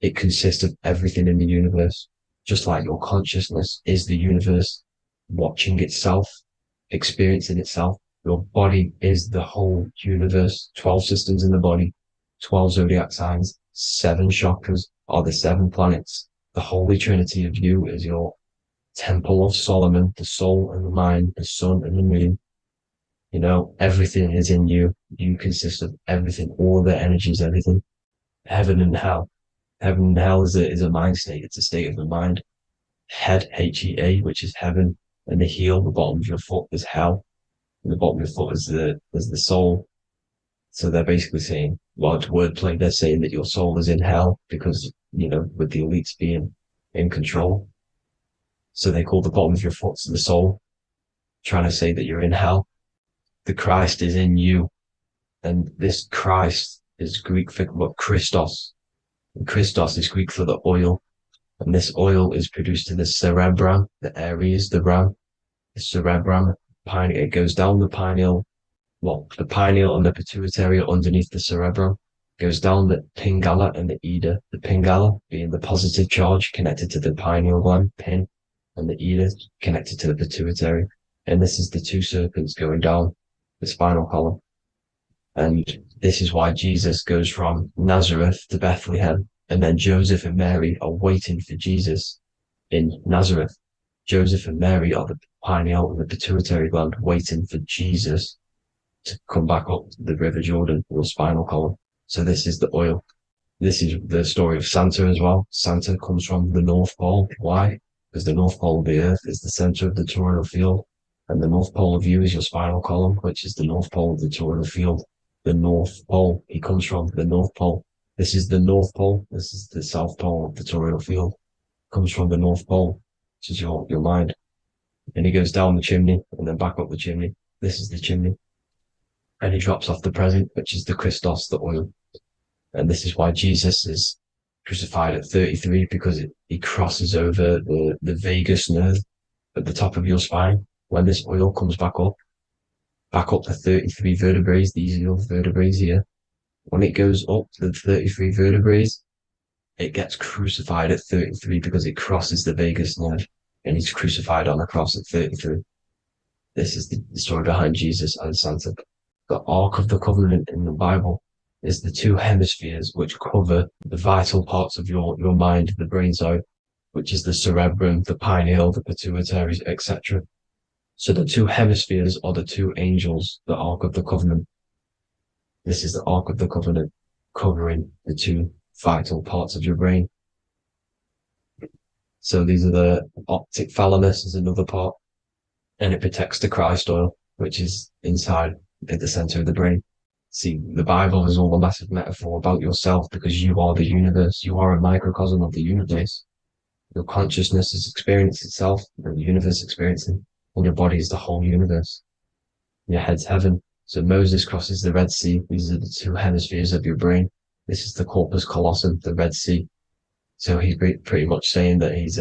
It consists of everything in the universe, just like your consciousness is the universe watching itself, experiencing itself. Your body is the whole universe, 12 systems in the body, 12 zodiac signs, 7 chakras are the 7 planets. The Holy Trinity of you is your Temple of Solomon, the soul and the mind, the sun and the moon. You know, everything is in you. You consist of everything, all the energies, everything. Heaven and hell. Heaven and hell is a mind state. It's a state of the mind. Head, H-E-A, which is heaven, and the heel, the bottom of your foot, is hell. And the bottom of your foot is the soul. So they're basically saying, well, it's wordplay. They're saying that your soul is in hell because, you know, with the elites being in control. So they call the bottom of your foot the soul, trying to say that you're in hell. The Christ is in you. And this Christ is Greek for what Christos. And Christos is Greek for the oil. And this oil is produced in the cerebrum, the Aries, the ram, the cerebrum. It goes down the pineal. Well, the pineal and the pituitary are underneath the cerebrum. Goes down the pingala and the ida. The pingala being the positive charge connected to the pineal gland, pin, and the ida connected to the pituitary. And this is the 2 serpents going down the spinal column. And this is why Jesus goes from Nazareth to Bethlehem, and then Joseph and Mary are waiting for Jesus in Nazareth. Joseph and Mary are the pineal and the pituitary gland waiting for Jesus to come back up the River Jordan, your spinal column. So this is the oil. This is the story of Santa as well. Santa comes from the North Pole. Why? Because the North Pole of the Earth is the center of the toroidal field, and the North Pole of you is your spinal column, which is the North Pole of the toroidal field. The North Pole, he comes from the North Pole. This is the North Pole. This is the South Pole of the toroidal field. Comes from the North Pole, which is your mind. And he goes down the chimney and then back up the chimney. This is the chimney. And he drops off the present, which is the Christos, the oil. And this is why Jesus is crucified at 33, because he crosses over the vagus nerve at the top of your spine. When this oil comes back up the 33 vertebrae, these are your vertebrae here. When it goes up the 33 vertebrae, it gets crucified at 33 because it crosses the vagus nerve, and he's crucified on a cross at 33. This is the story behind Jesus and Santa. The Ark of the Covenant in the Bible is the 2 hemispheres which cover the vital parts of your mind, the brain side, which is the cerebrum, the pineal, the pituitary, etc. So the 2 hemispheres are the 2 angels, the Ark of the Covenant. This is the Ark of the Covenant covering the 2 vital parts of your brain. So these are the optic thalamus is another part, and it protects the Christ oil, which is inside at the center of the brain. See, the Bible is all a massive metaphor about yourself because you are the universe. You are a microcosm of the universe. Your consciousness is experiencing itself, and the universe experiencing, and your body is the whole universe. Your head's heaven. So Moses crosses the Red Sea. These are the 2 hemispheres of your brain. This is the corpus callosum, the Red Sea. So he's pretty much saying that he's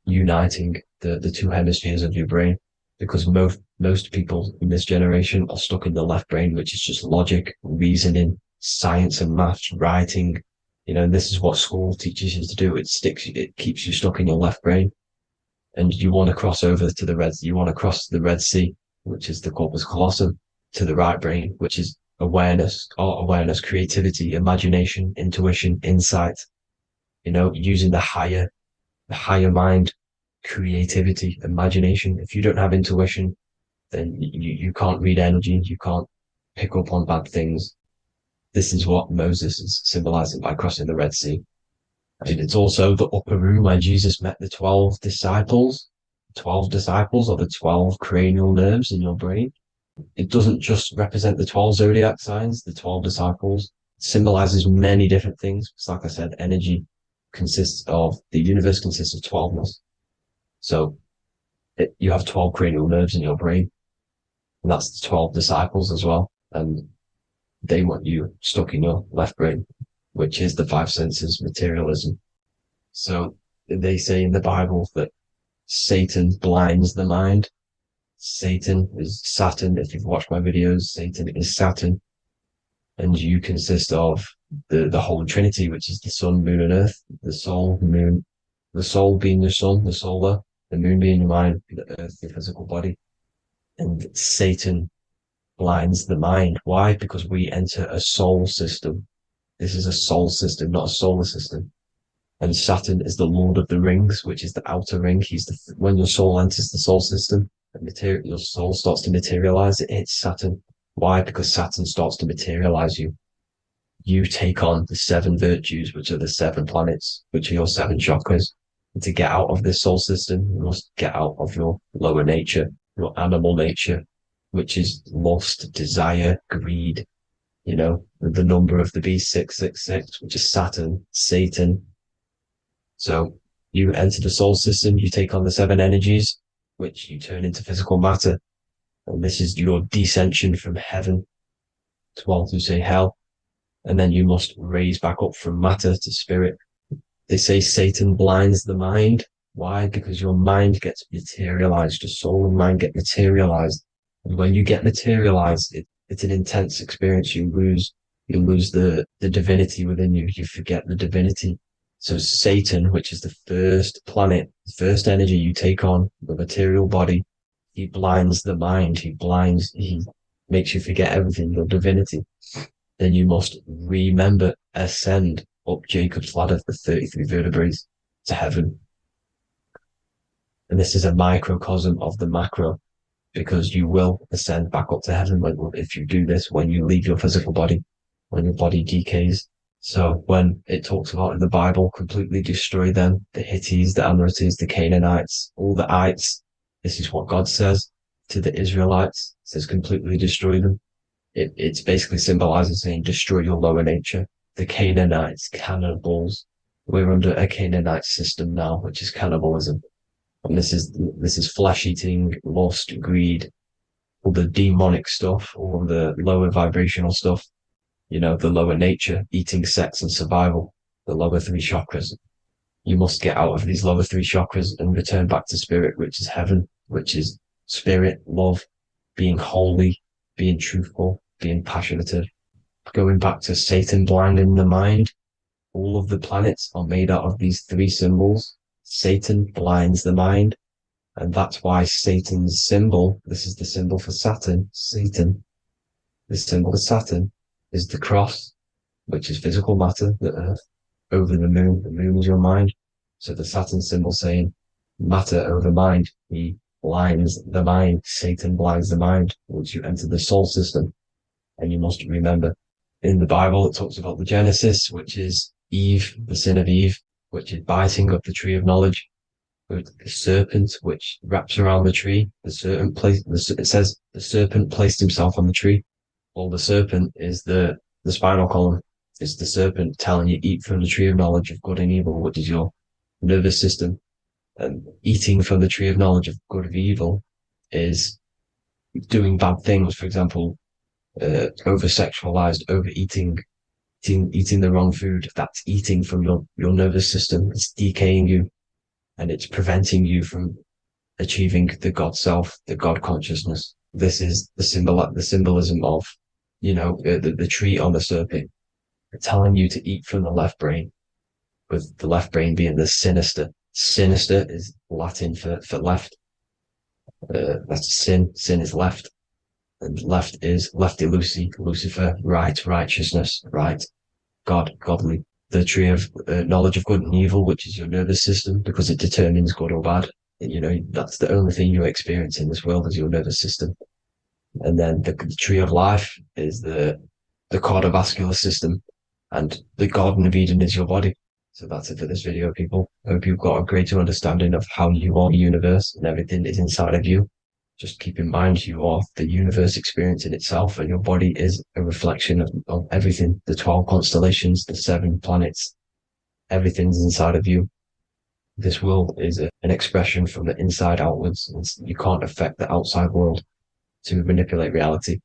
uniting the 2 hemispheres of your brain, because most people in this generation are stuck in the left brain, which is just logic, reasoning, science and maths, writing. You know, this is what school teaches you to do. It keeps you stuck in your left brain. And you want to cross over to you want to cross the Red Sea, which is the corpus callosum, to the right brain, which is awareness, art awareness, creativity, imagination, intuition, insight, you know, using the higher mind, creativity, imagination. If you don't have intuition, then you can't read energy, you can't pick up on bad things. This is what Moses is symbolizing by crossing the Red Sea. And it's also the upper room where Jesus met the 12 disciples. 12 disciples are the 12 cranial nerves in your brain. It doesn't just represent the 12 zodiac signs, the 12 disciples. symbolizes many different things. It's like I said, energy the universe consists of 12ness. So you have 12 cranial nerves in your brain, and that's the 12 disciples as well. And they want you stuck in your left brain, which is the five senses, materialism. So they say in the Bible that Satan blinds the mind. Satan is Saturn. If you've watched my videos, Satan is Saturn. And you consist of the Holy Trinity, which is the sun, moon, and earth. The soul, moon, the soul being your sun, the solar, the moon being your mind, the earth, your physical body. And Satan blinds the mind. Why? Because we enter a soul system. This is a soul system, not a solar system. And Saturn is the Lord of the Rings, which is the outer ring. When your soul enters the soul system, your soul starts to materialize. It hits Saturn. Why? Because Saturn starts to materialize you. You take on the 7 virtues, which are the 7 planets, which are your 7 chakras. And to get out of this soul system, you must get out of your lower nature, your animal nature, which is lust, desire, greed. You know, the number of the beast, 666, which is Saturn, Satan. So you enter the soul system, you take on the 7 energies, which you turn into physical matter. And this is your descension from heaven to, well, to say hell. And then you must raise back up from matter to spirit. They say Satan blinds the mind. Why? Because your mind gets materialized. Your soul and mind get materialized. And when you get materialized, it's an intense experience. You lose the divinity within you. You forget the divinity. So Satan, which is the first planet, the first energy you take on, the material body, he blinds the mind. He makes you forget everything, your divinity. Then you must ascend up Jacob's ladder, the 33 vertebrae, to heaven. And this is a microcosm of the macro, because you will ascend back up to heaven if you do this, when you leave your physical body, when your body decays. So when it talks about in the Bible, completely destroy them, the Hittites, the Amorites, the Canaanites, all the ites. This is what God says to the Israelites. It says completely destroy them. It's basically symbolizing saying destroy your lower nature. The Canaanites, cannibals. We're under a Canaanite system now, which is cannibalism. And this is flesh eating, lust, greed, all the demonic stuff, all the lower vibrational stuff. You know, the lower nature, eating, sex, and survival, the lower 3 chakras. You must get out of these lower 3 chakras and return back to spirit, which is heaven, which is spirit, love, being holy, being truthful, being passionate. Going back to Satan blinding the mind, all of the planets are made out of these 3 symbols. Satan blinds the mind, and that's why Satan's symbol, this is the symbol for Saturn, Satan, the symbol for Saturn is the cross, which is physical matter, the earth, over the moon. The moon is your mind. So the Saturn symbol saying matter over mind. He blinds the mind. Satan blinds the mind once you enter the soul system. And you must remember, in the Bible, it talks about the Genesis, which is Eve, the sin of Eve, which is biting of the tree of knowledge, with the serpent, which wraps around the tree. It says the serpent placed himself on the tree. Well, the serpent is the spinal column. It's the serpent telling you eat from the tree of knowledge of good and evil, which is your nervous system. And eating from the tree of knowledge of good and evil is doing bad things. For example, over-sexualized, overeating, eating the wrong food. That's eating from your nervous system. It's decaying you, and it's preventing you from achieving the God self, the God consciousness. This is the symbolism of, the tree on the serpent, telling you to eat from the left brain, with the left brain being the sinister. Sinister is Latin for left. That's sin. Sin is left. And left is lefty Lucy, Lucifer, right, righteousness, right, God, godly. The tree of knowledge of good and evil, which is your nervous system, because it determines good or bad. That's the only thing you experience in this world is your nervous system. And then the tree of life is the cardiovascular system, and the Garden of Eden is your body. So that's it for this video, people. I hope you've got a greater understanding of how you are the universe and everything is inside of you. Just keep in mind you are the universe experience in itself, and your body is a reflection of everything. The 12 constellations, the 7 planets, everything's inside of you. This world is an expression from the inside outwards. You can't affect the outside world to manipulate reality.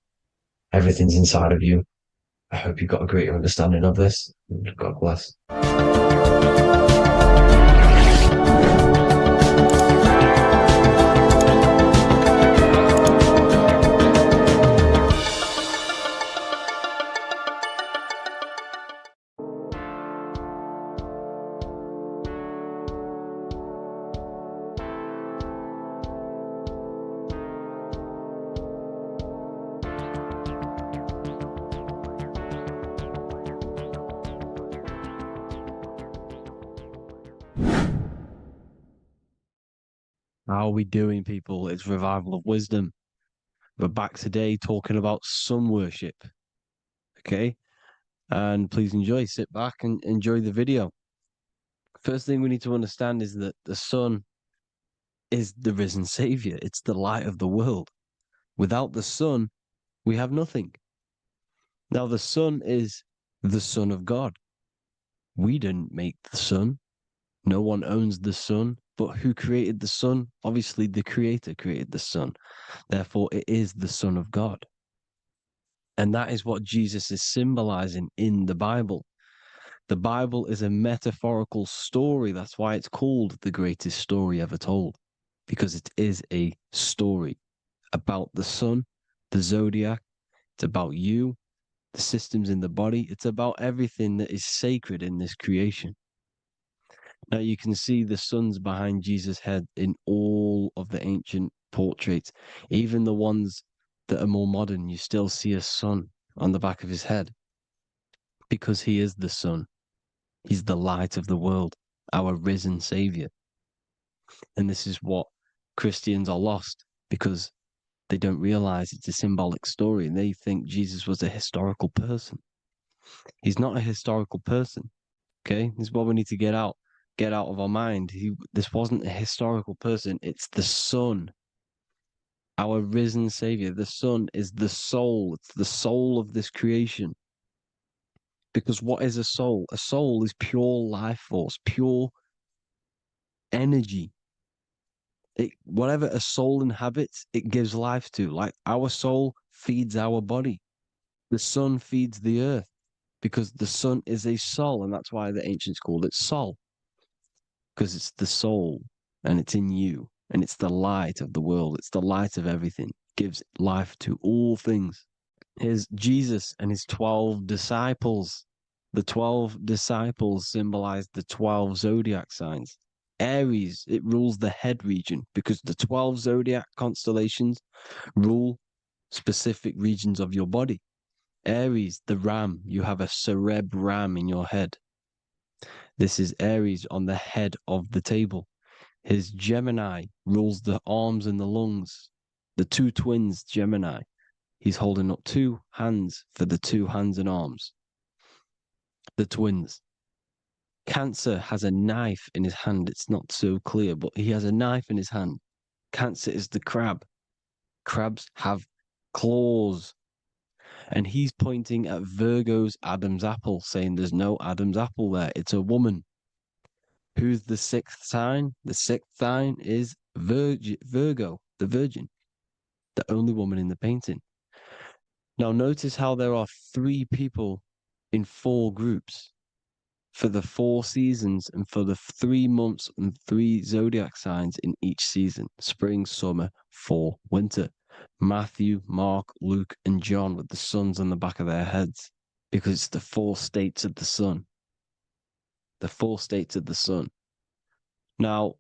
Everything's inside of you. I hope you got a greater understanding of this. God bless. How are we doing, people? It's Revival of Wisdom. We're back today talking about sun worship. Okay? And please enjoy, sit back and enjoy the video. First thing we need to understand is that the sun is the risen savior. It's the light of the world. Without the sun, we have nothing. Now, the sun is the Son of God. We didn't make the sun. No one owns the sun. But who created the sun? Obviously, the Creator created the sun. Therefore, it is the Son of God. And that is what Jesus is symbolizing in the Bible. The Bible is a metaphorical story. That's why it's called the greatest story ever told, because it is a story about the sun, the zodiac. It's about you, the systems in the body. It's about everything that is sacred in this creation. Now you can see the suns behind Jesus' head in all of the ancient portraits, even the ones that are more modern. You still see a sun on the back of his head because he is the sun. He's the light of the world, our risen savior. And this is what Christians are lost because they don't realize it's a symbolic story and they think Jesus was a historical person. He's not a historical person. Okay, this is what we need to get out of our mind. This wasn't a historical person. It's the Son, our risen Savior. The Son is the soul. It's the soul of this creation. Because what is a soul? A soul is pure life force, pure energy. Whatever a soul inhabits, it gives life to. Like our soul feeds our body. The sun feeds the earth because the sun is a soul, and that's why the ancients called it soul. Because it's the soul and it's in you and it's the light of the world. It's the light of everything. It gives life to all things. Here's Jesus and his 12 disciples. The 12 disciples symbolize the 12 zodiac signs. Aries, it rules the head region because the 12 zodiac constellations rule specific regions of your body. Aries, the ram, you have a cerebrum in your head. This is Aries on the head of the table. His Gemini rules the arms and the lungs. The two twins, Gemini. He's holding up 2 hands for the 2 hands and arms. The twins. Cancer has a knife in his hand. It's not so clear, but he has a knife in his hand. Cancer is the crab. Crabs have claws. And he's pointing at Virgo's Adam's apple, saying there's no Adam's apple there. It's a woman. Who's the 6th sign? The 6th sign is Virgo, the Virgin, the only woman in the painting. Now notice how there are 3 people in 4 groups for the 4 seasons and for the 3 months and 3 zodiac signs in each season: spring, summer, fall, winter. Matthew, Mark, Luke, and John with the suns on the back of their heads because it's the 4 states of the sun. The 4 states of the sun. Now,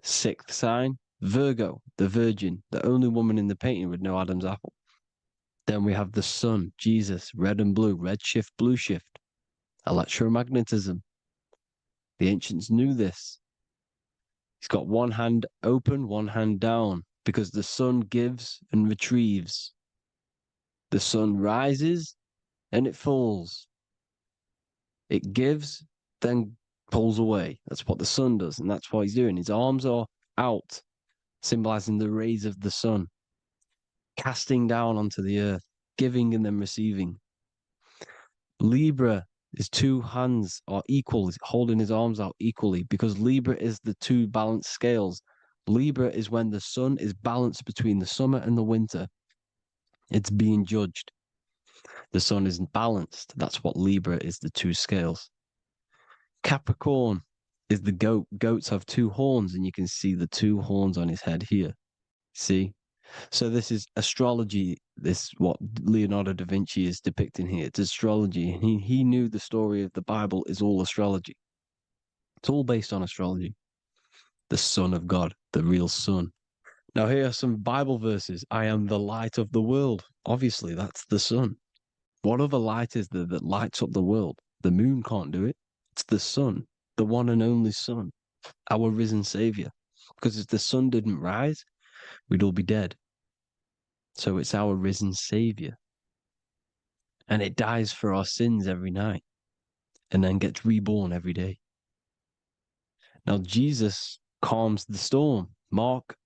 6th sign, Virgo, the Virgin, the only woman in the painting with no Adam's apple. Then we have the sun, Jesus, red and blue, red shift, blue shift, electromagnetism. The ancients knew this. He's got one hand open, one hand down, because the sun gives and retrieves. The sun rises and it falls. It gives, then pulls away. That's what the sun does, and that's what he's doing. His arms are out symbolizing the rays of the sun, casting down onto the earth, giving and then receiving. Libra is two hands are equal, holding his arms out equally, because Libra is the two balanced scales. Libra is when the sun is balanced between the summer and the winter. It's being judged. The sun isn't balanced. That's what Libra is, the two scales. Capricorn is the goat. Goats have two horns, and you can see the two horns on his head here. See? So this is astrology. This is what Leonardo da Vinci is depicting here. It's astrology. He knew the story of the Bible is all astrology. It's all based on astrology. The Son of God, the real sun. Now here are some Bible verses. I am the light of the world. Obviously, that's the sun. What other light is there that lights up the world? The moon can't do it. It's the sun, the one and only sun, our risen Savior. Because if the sun didn't rise, we'd all be dead. So it's our risen Savior. And it dies for our sins every night and then gets reborn every day. Now, Jesus calms the storm. Mark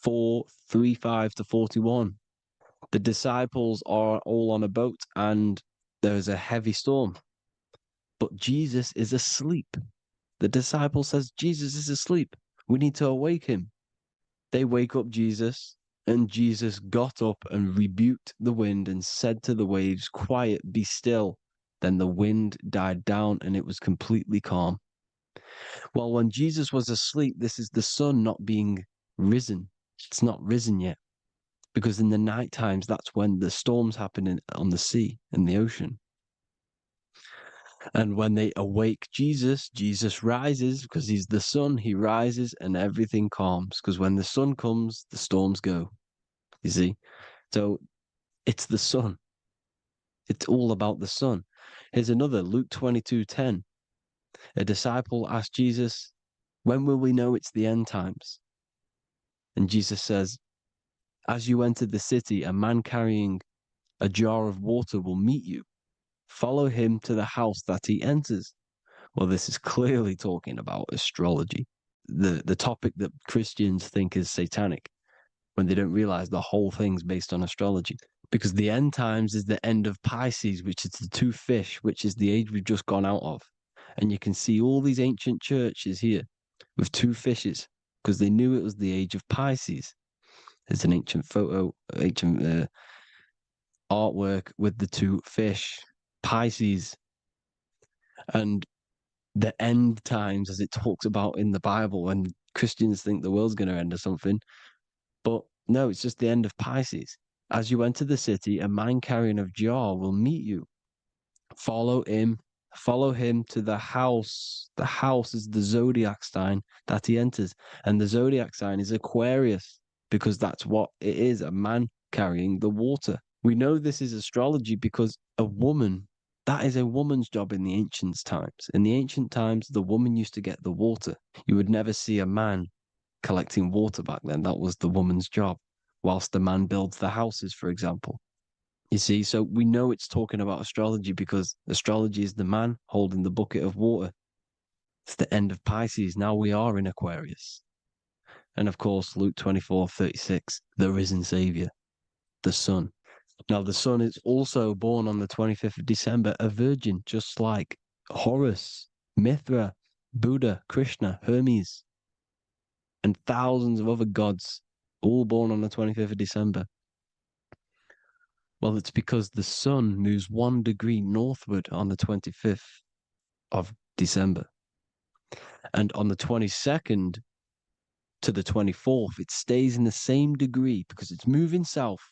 4:35-41. The disciples are all on a boat and there's a heavy storm. But Jesus is asleep. The disciple says, Jesus is asleep. We need to awake him. They wake up Jesus, and Jesus got up and rebuked the wind and said to the waves, quiet, be still. Then the wind died down and it was completely calm. Well, when Jesus was asleep, this is the sun not being risen. It's not risen yet. Because in the night times, that's when the storms happen on the sea, in the ocean. And when they awake Jesus, Jesus rises because he's the sun. He rises and everything calms. Because when the sun comes, the storms go. You see? So it's the sun. It's all about the sun. Here's another, Luke 22:10. A disciple asked Jesus, when will we know it's the end times? And Jesus says, as you enter the city, a man carrying a jar of water will meet you. Follow him to the house that he enters. Well, this is clearly talking about astrology, the topic that Christians think is satanic, when they don't realize the whole thing's based on astrology. Because the end times is the end of Pisces, which is the two fish, which is the age we've just gone out of. And you can see all these ancient churches here with two fishes, because they knew it was the age of Pisces. There's an ancient photo, ancient artwork with the two fish, Pisces. And the end times, as it talks about in the Bible, when Christians think the world's going to end or something. But no, it's just the end of Pisces. As you enter the city, a man carrying a jar will meet you. Follow him to the house. The house is the zodiac sign that he enters. And the zodiac sign is Aquarius, because that's what it is, a man carrying the water. We know this is astrology because a woman, that is a woman's job in the ancient times. In the ancient times, the woman used to get the water. You would never see a man collecting water back then. That was the woman's job, whilst the man builds the houses, for example. You see, so we know it's talking about astrology because astrology is the man holding the bucket of water. It's the end of Pisces. Now we are in Aquarius. And of course, Luke 24:36, the risen Savior, the Son. Now, the Son is also born on the 25th of December, a virgin, just like Horus, Mithra, Buddha, Krishna, Hermes, and thousands of other gods, all born on the 25th of December. Well, it's because the sun moves 1 degree northward on the 25th of December. And on the 22nd to the 24th, it stays in the same degree because it's moving south.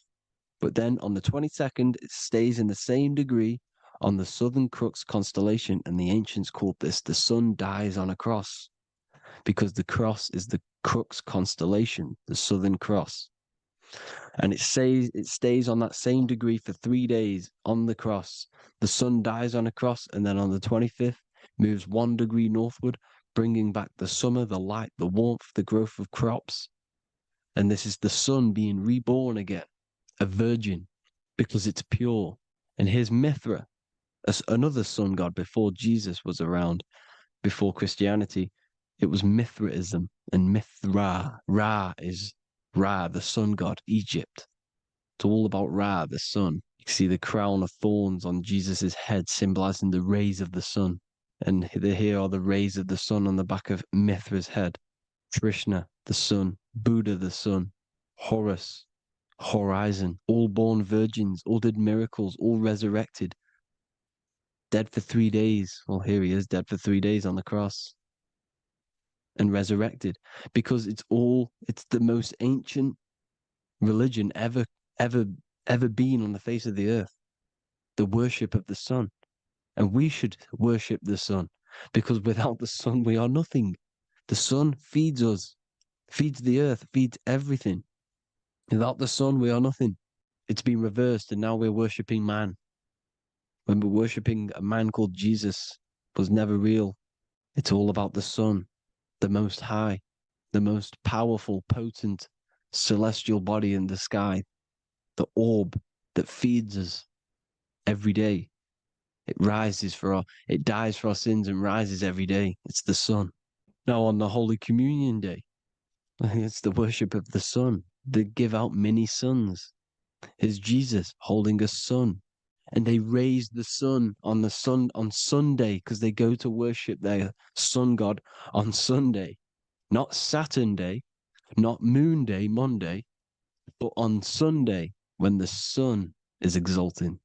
But then on the 22nd, it stays in the same degree on the Southern Crux constellation. And the ancients called this the sun dies on a cross, because the cross is the Crux constellation, the Southern Cross. And it stays on that same degree for 3 days on the cross. The sun dies on a cross, and then on the 25th, moves 1 degree northward, bringing back the summer, the light, the warmth, the growth of crops. And this is the sun being reborn again, a virgin, because it's pure. And here's Mithra, another sun god before Jesus was around, before Christianity. It was Mithraism and Mithra. Ra is Ra, the sun god, Egypt. It's all about Ra, the sun. You can see the crown of thorns on Jesus' head, symbolizing the rays of the sun. And here are the rays of the sun on the back of Mithra's head. Krishna, the sun. Buddha, the sun. Horus, horizon. All born virgins, all did miracles, all resurrected. Dead for 3 days. Well, here he is, dead for 3 days on the cross. And resurrected. Because it's the most ancient religion ever been on the face of the earth. The worship of the sun. And we should worship the sun, because without the sun we are nothing. The sun feeds us, feeds the earth, feeds everything. Without the sun we are nothing. It's been reversed, and now we're worshipping man. When we're worshipping a man called Jesus, was never real. It's all about the sun, the most high, the most powerful, potent, celestial body in the sky, the orb that feeds us every day. It dies for our sins and rises every day. It's the sun. Now on the Holy Communion Day, it's the worship of the sun. They give out many suns. It's Jesus holding a sun. And they raise the sun on Sunday, because they go to worship their sun god on Sunday. Not Saturn Day, not Moon Day, Monday, but on Sunday when the sun is exalting.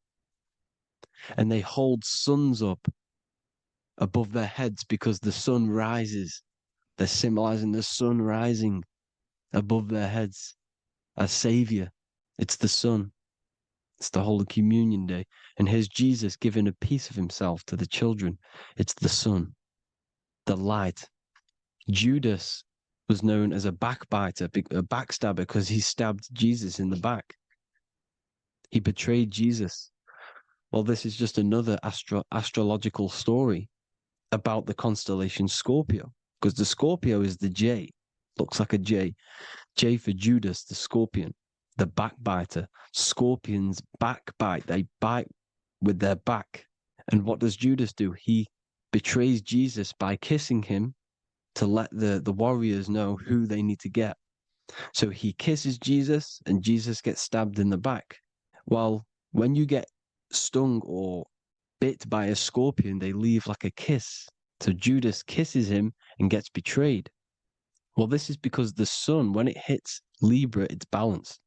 And they hold suns up above their heads because the sun rises. They're symbolizing the sun rising above their heads as Savior. It's the sun. It's the Holy Communion Day. And here's Jesus giving a piece of himself to the children. It's the sun, the light. Judas was known as a backbiter, a backstabber, because he stabbed Jesus in the back. He betrayed Jesus. Well, this is just another astrological story about the constellation Scorpio, because the Scorpio is the J, looks like a J. J for Judas, the scorpion, the backbiter. Scorpions backbite, they bite with their back. And what does Judas do? He betrays Jesus by kissing him to let the warriors know who they need to get. So he kisses Jesus, and Jesus gets stabbed in the back. Well, when you get stung or bit by a scorpion, they leave like a kiss. So Judas kisses him and gets betrayed. Well, this is because the sun, when it hits Libra, it's balanced.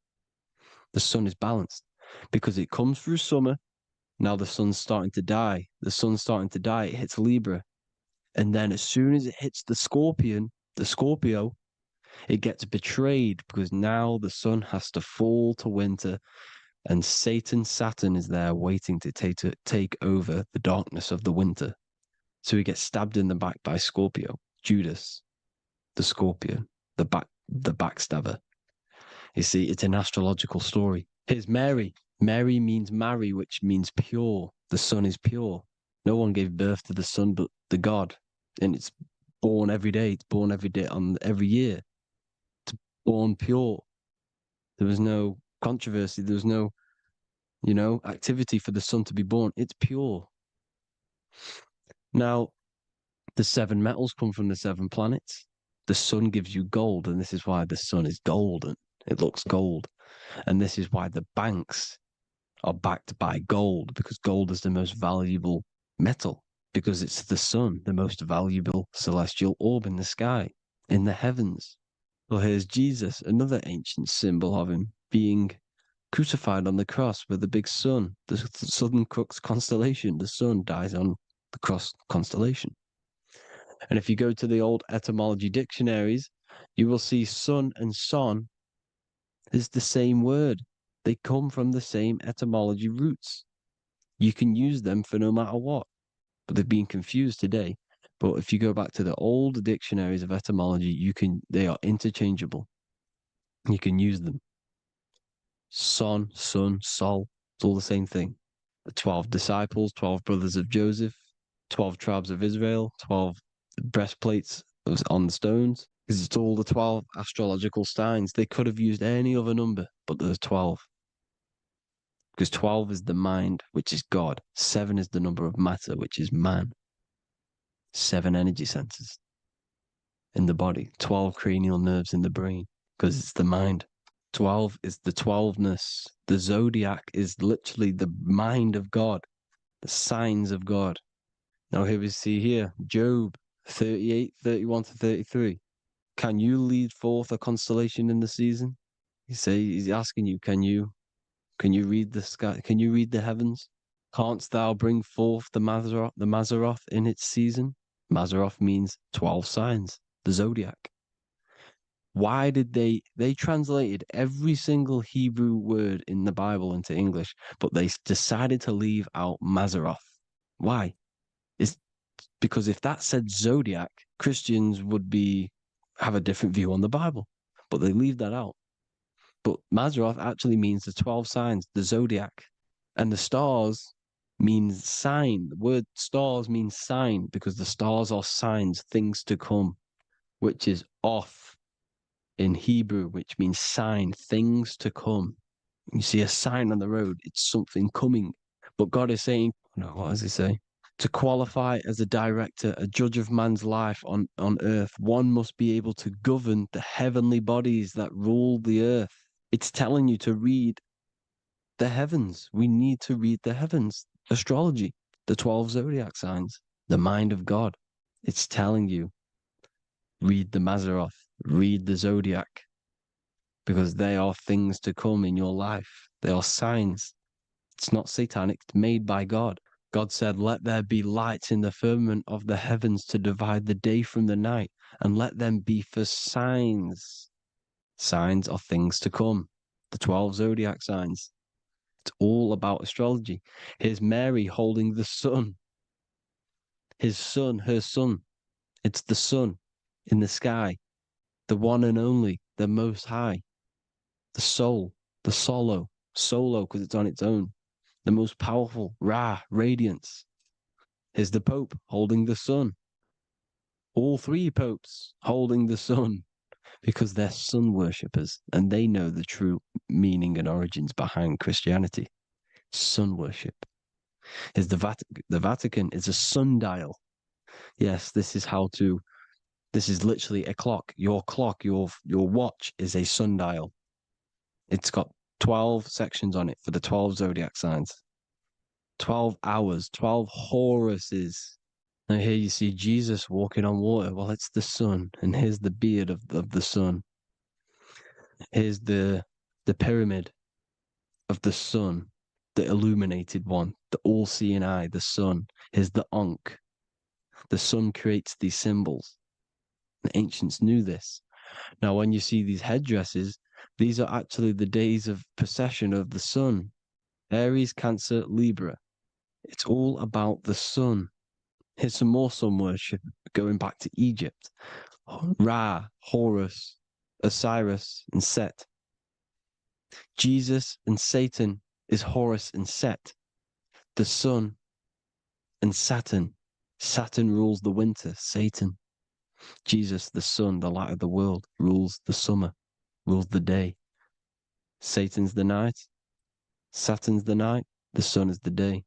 The sun is balanced because it comes through summer. Now the sun's starting to die. The sun's starting to die. It hits Libra. And then as soon as it hits the Scorpio, it gets betrayed because now the sun has to fall to winter. And Saturn is there waiting to take over the darkness of the winter. So he gets stabbed in the back by Scorpio. Judas, the scorpion, the backstabber. You see, it's an astrological story. Here's Mary. Mary means marry, which means pure. The sun is pure. No one gave birth to the sun but the God. And it's born every day. It's born every day on every year. It's born pure. There was no controversy. There was no, activity for the sun to be born. It's pure. Now, the 7 metals come from the 7 planets. The sun gives you gold, and this is why the sun is golden. It looks gold. And this is why the banks are backed by gold, because gold is the most valuable metal, because it's the sun, the most valuable celestial orb in the sky, in the heavens. Well, here's Jesus, another ancient symbol of him being crucified on the cross with the big sun, the Southern Cross constellation. The sun dies on the cross constellation. And if you go to the old etymology dictionaries, you will see sun and son is the same word. They come from the same etymology roots. You can use them for no matter what, but they've been confused today. But if you go back to the old dictionaries of etymology, they are interchangeable. You can use them. Son, sun, sol, it's all the same thing. The 12 disciples, 12 brothers of Joseph, 12 tribes of Israel, 12 breastplates on the stones, because it's all the 12 astrological signs. They could have used any other number, but there's 12. Because 12 is the mind, which is God. 7 is the number of matter, which is man. 7 energy centers. in the body, 12 cranial nerves in the brain, because it's the mind. 12 is the 12ness. The zodiac is literally the mind of God, the signs of God. Now here we see here, Job 38, 31 to 33. Can you lead forth a constellation in the season? He's asking you, can you read the sky? Can you read the heavens? Canst thou bring forth the Mazzaroth in its season? Mazzaroth means 12 signs, the zodiac. Why did they translated every single Hebrew word in the Bible into English, but they decided to leave out Mazzaroth? Why? It's because if that said zodiac, Christians would have a different view on the Bible, but they leave that out. But Mazzaroth actually means the 12 signs, the zodiac, and the stars means sign. The word stars means sign because the stars are signs, things to come, which is off in Hebrew, which means sign, things to come. You see a sign on the road, it's something coming. But God is saying, no, what does he say? To qualify as a director, a judge of man's life on earth, one must be able to govern the heavenly bodies that rule the earth. It's telling you to read the heavens. We need to read the heavens. Astrology, the 12 zodiac signs, the mind of God. It's telling you, read the Mazzaroth, read the zodiac, because they are things to come in your life. They are signs. It's not satanic, it's made by God. God said, let there be lights in the firmament of the heavens to divide the day from the night, and let them be for signs. Signs are things to come. The 12 zodiac signs. It's all about astrology. Here's Mary holding the sun. His son, her son. It's the sun in the sky. The one and only, the most high. The soul, the solo because it's on its own. The most powerful, Ra, radiance. Here's the Pope holding the sun. All three popes holding the sun because they're sun worshippers and they know the true meaning and origins behind Christianity. Sun worship. Here's the Vatican is a sundial. Yes, this is literally a clock. Your watch is a sundial. It's got 12 sections on it for the 12 zodiac signs. 12 hours, 12 Horuses. Now here you see Jesus walking on water. Well, it's the sun. And here's the beard of the sun. Here's the pyramid of the sun, the illuminated one, the all-seeing eye, the sun. Here's the Ankh. The sun creates these symbols. The ancients knew this. Now, when you see these headdresses, these are actually the days of procession of the sun. Aries, Cancer, Libra. It's all about the sun. Here's some more sun worship going back to Egypt. Ra, Horus, Osiris, and Set. Jesus and Satan is Horus and Set. The sun and Saturn. Saturn rules the winter, Satan. Jesus, the sun, the light of the world, rules the summer, rules the day. Satan's the night, Saturn's the night, the sun is the day.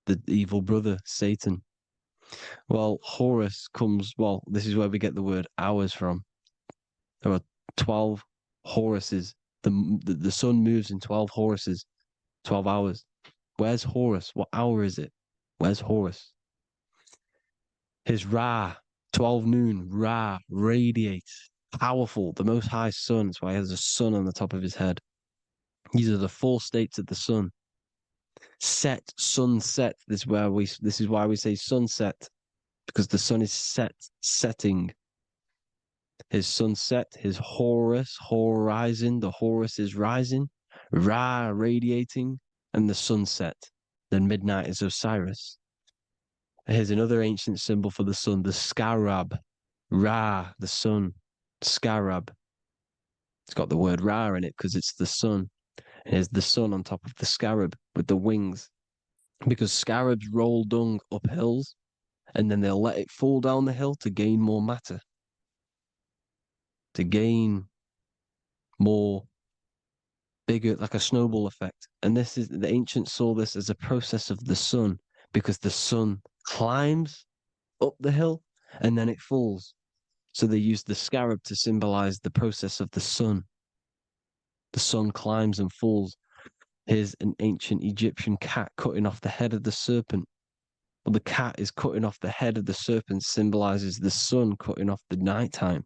The evil brother, Satan. Well, Horus this is where we get the word hours from. There are 12 Horuses. The sun moves in 12 Horuses, 12 hours. Where's Horus? What hour is it? Where's Horus? His Ra, 12 noon, Ra, radiates, powerful, the most high sun. That's why he has a sun on the top of his head. These are the 4 states of the sun. Set, sunset. This is why we say sunset, because the sun is setting. His sunset, his Horus, horizon, the Horus is rising, Ra radiating, and the sunset. Then midnight is Osiris. Here's another ancient symbol for the sun, the scarab. Ra, the sun, scarab. It's got the word Ra in it because it's the sun. Here's the sun on top of the scarab with the wings. Because scarabs roll dung up hills and then they'll let it fall down the hill to gain more matter. To gain more bigger, like a snowball effect. And the ancients saw this as a process of the sun because the sun climbs up the hill and then it falls. So they used the scarab to symbolize the process of the sun. The sun climbs and falls. Here's an ancient Egyptian cat cutting off the head of the serpent. Well, the cat is cutting off the head of the serpent, symbolizes the sun cutting off the nighttime.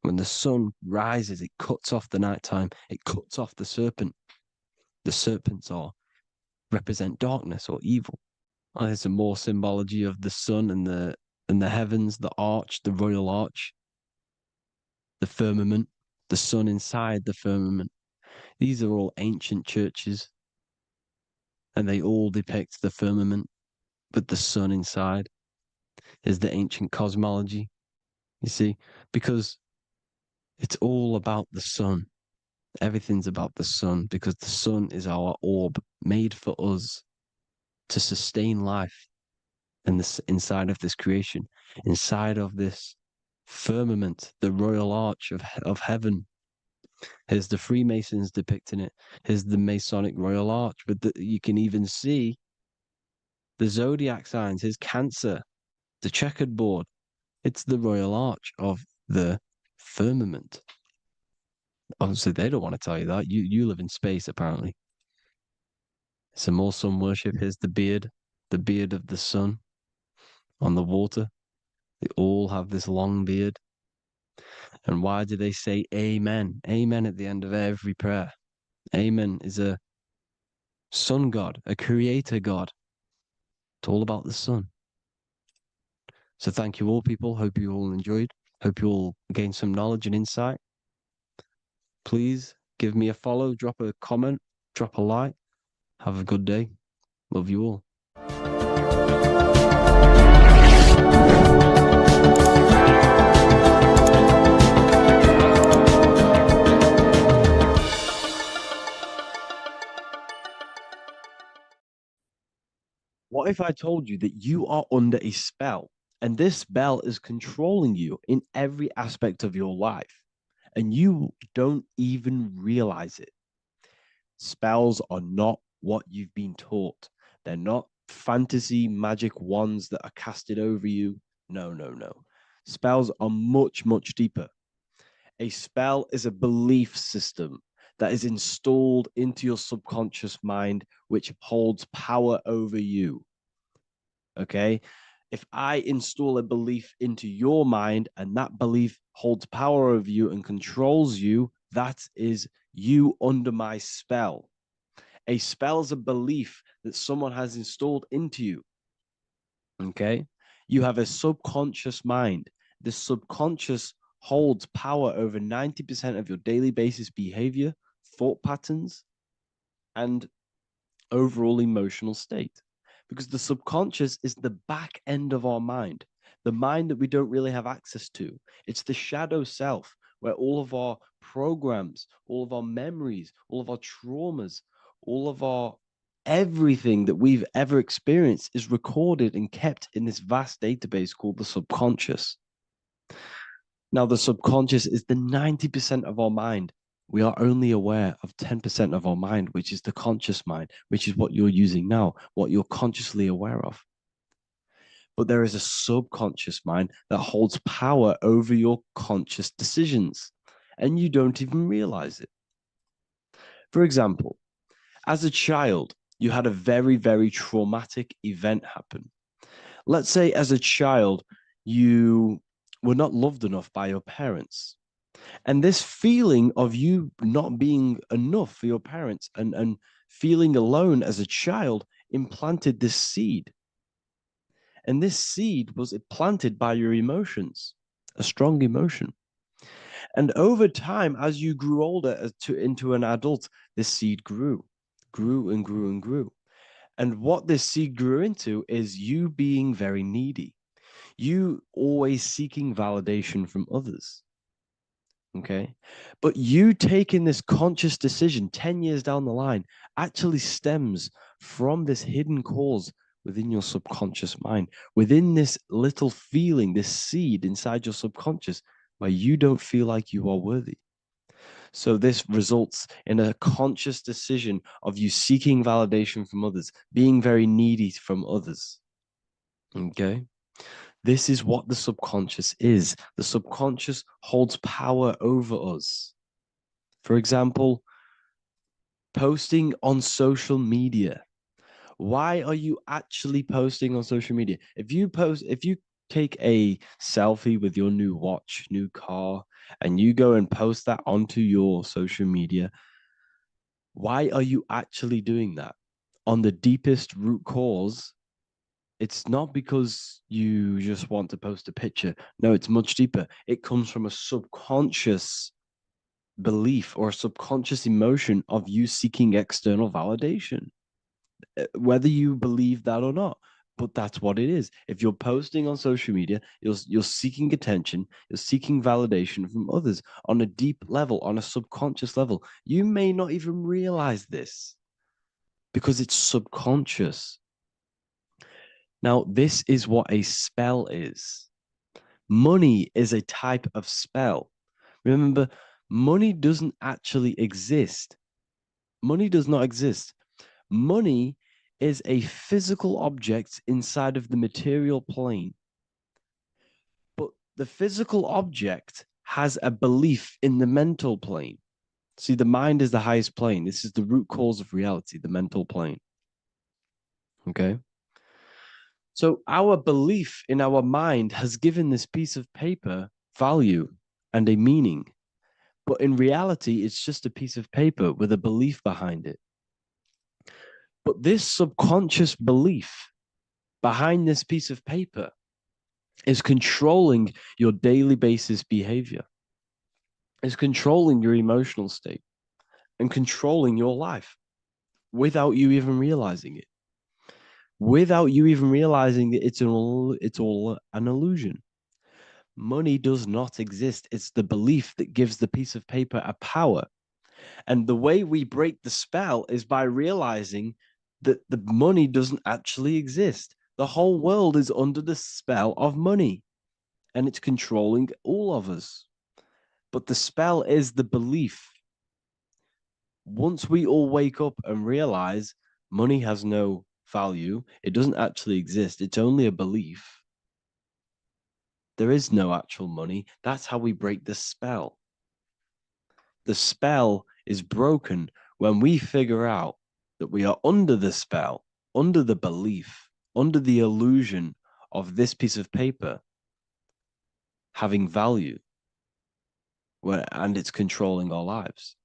When the sun rises, it cuts off the nighttime. It cuts off the serpent. The serpents represent darkness or evil. And there's some more symbology of the sun and the heavens, the arch, the royal arch, the firmament, the sun inside the firmament. These are all ancient churches, and they all depict the firmament with the sun inside. Is the ancient cosmology, you see, because it's all about the sun. Everything's about the sun, because the sun is our orb made for us to sustain life in this, inside of this creation, inside of this firmament, the royal arch of heaven. Here's the Freemasons depicting it. Here's the Masonic royal arch, but you can even see the zodiac signs. Here's Cancer, the checkered board. It's the royal arch of the firmament. Obviously, they don't want to tell you that. You live in space, apparently. Some more sun worship. Here's the beard of the sun on the water. They all have this long beard. And why do they say amen? Amen at the end of every prayer. Amen is a sun god, a creator god. It's all about the sun. So thank you all, people. Hope you all enjoyed. Hope you all gained some knowledge and insight. Please give me a follow, drop a comment, drop a like. Have a good day. Love you all. What if I told you that you are under a spell, and this spell is controlling you in every aspect of your life, and you don't even realize it? Spells are not what you've been taught. They're not fantasy magic wands that are casted over you. No, no, no. Spells are much, much deeper. A spell is a belief system that is installed into your subconscious mind, which holds power over you. Okay? If I install a belief into your mind and that belief holds power over you and controls you, that is you under my spell. A spell is a belief that someone has installed into you. Okay? You have a subconscious mind. The subconscious holds power over 90% of your daily basis behavior, thought patterns, and overall emotional state. Because the subconscious is the back end of our mind, the mind that we don't really have access to. It's the shadow self, where all of our programs, all of our memories, all of our traumas, all of our everything that we've ever experienced is recorded and kept in this vast database called the subconscious. Now, the subconscious is the 90% of our mind. We are only aware of 10% of our mind, which is the conscious mind, which is what you're using now, what you're consciously aware of. But there is a subconscious mind that holds power over your conscious decisions, and you don't even realize it. For example, as a child, you had a very, very traumatic event happen. Let's say as a child, you were not loved enough by your parents. And this feeling of you not being enough for your parents and feeling alone as a child implanted this seed. And this seed was planted by your emotions, a strong emotion. And over time, as you grew older into an adult, this seed grew and grew and grew. And what this seed grew into is you being very needy, you always seeking validation from others. Okay. But you taking this conscious decision 10 years down the line actually stems from this hidden cause within your subconscious mind, within this little feeling, this seed inside your subconscious where you don't feel like you are worthy. So this results in a conscious decision of you seeking validation from others, being very needy from others. Okay. This is what the subconscious is. The subconscious holds power over us. For example, posting on social media. Why are you actually posting on social media? If you take a selfie with your new watch, new car, and you go and post that onto your social media, why are you actually doing that? On the deepest root cause, it's not because you just want to post a picture. No, it's much deeper. It comes from a subconscious belief or a subconscious emotion of you seeking external validation, whether you believe that or not. But that's what it is. If you're posting on social media, you're seeking attention, you're seeking validation from others on a deep level, on a subconscious level. You may not even realize this because it's subconscious. Now, this is what a spell is. Money is a type of spell. Remember, money doesn't actually exist. Money does not exist. Money is a physical object inside of the material plane. But the physical object has a belief in the mental plane. See, the mind is the highest plane. This is the root cause of reality, the mental plane. Okay? So our belief in our mind has given this piece of paper value and a meaning. But in reality, it's just a piece of paper with a belief behind it. But this subconscious belief behind this piece of paper is controlling your daily basis behavior, is controlling your emotional state and controlling your life without you even realizing it. Without you even realizing that it's all an illusion. Money does not exist. It's the belief that gives the piece of paper a power. And the way we break the spell is by realizing that the money doesn't actually exist. The whole world is under the spell of money, and it's controlling all of us. But the spell is the belief. Once we all wake up and realize money has no value, it doesn't actually exist, it's only a belief. There is no actual money. That's how we break the spell. The spell is broken when we figure out that we are under the spell, under the belief, under the illusion of this piece of paper having value, and it's controlling our lives.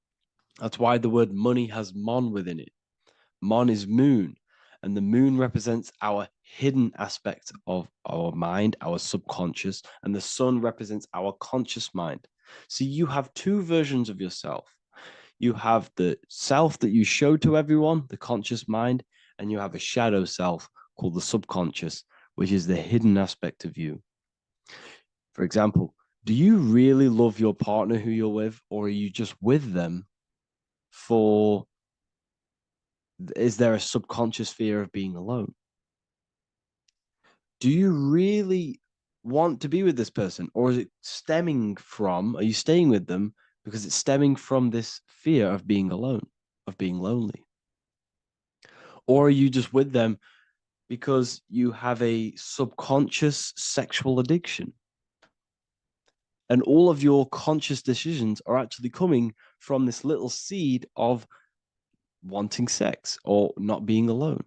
That's why the word money has mon within it. Mon is moon, and the moon represents our hidden aspect of our mind, our subconscious, and the sun represents our conscious mind. So you have two versions of yourself. You have the self that you show to everyone, the conscious mind, and you have a shadow self called the subconscious, which is the hidden aspect of you. For example, do you really love your partner who you're with, or are you just with them for, is there a subconscious fear of being alone? Do you really want to be with this person, or is it stemming from, are you staying with them because it's stemming from this fear of being alone, of being lonely? Or are you just with them because you have a subconscious sexual addiction? And all of your conscious decisions are actually coming from this little seed of wanting sex or not being alone.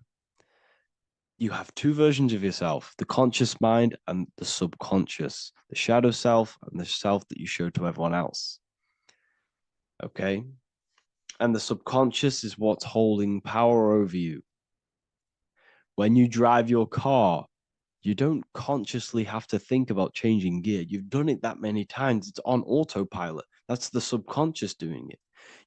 You have two versions of yourself, the conscious mind and the subconscious, the shadow self and the self that you show to everyone else. Okay? And the subconscious is what's holding power over you. When you drive your car, you don't consciously have to think about changing gear. You've done it that many times. It's on autopilot. That's the subconscious doing it.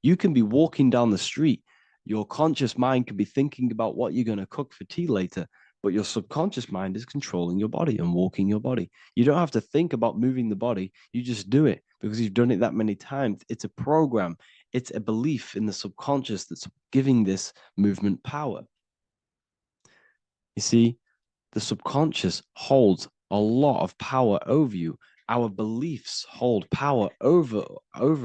You can be walking down the street. Your conscious mind can be thinking about what you're going to cook for tea later, but your subconscious mind is controlling your body and walking your body. You don't have to think about moving the body. You just do it because you've done it that many times. It's a program. It's a belief in the subconscious that's giving this movement power. You see, the subconscious holds a lot of power over you. Our beliefs hold power over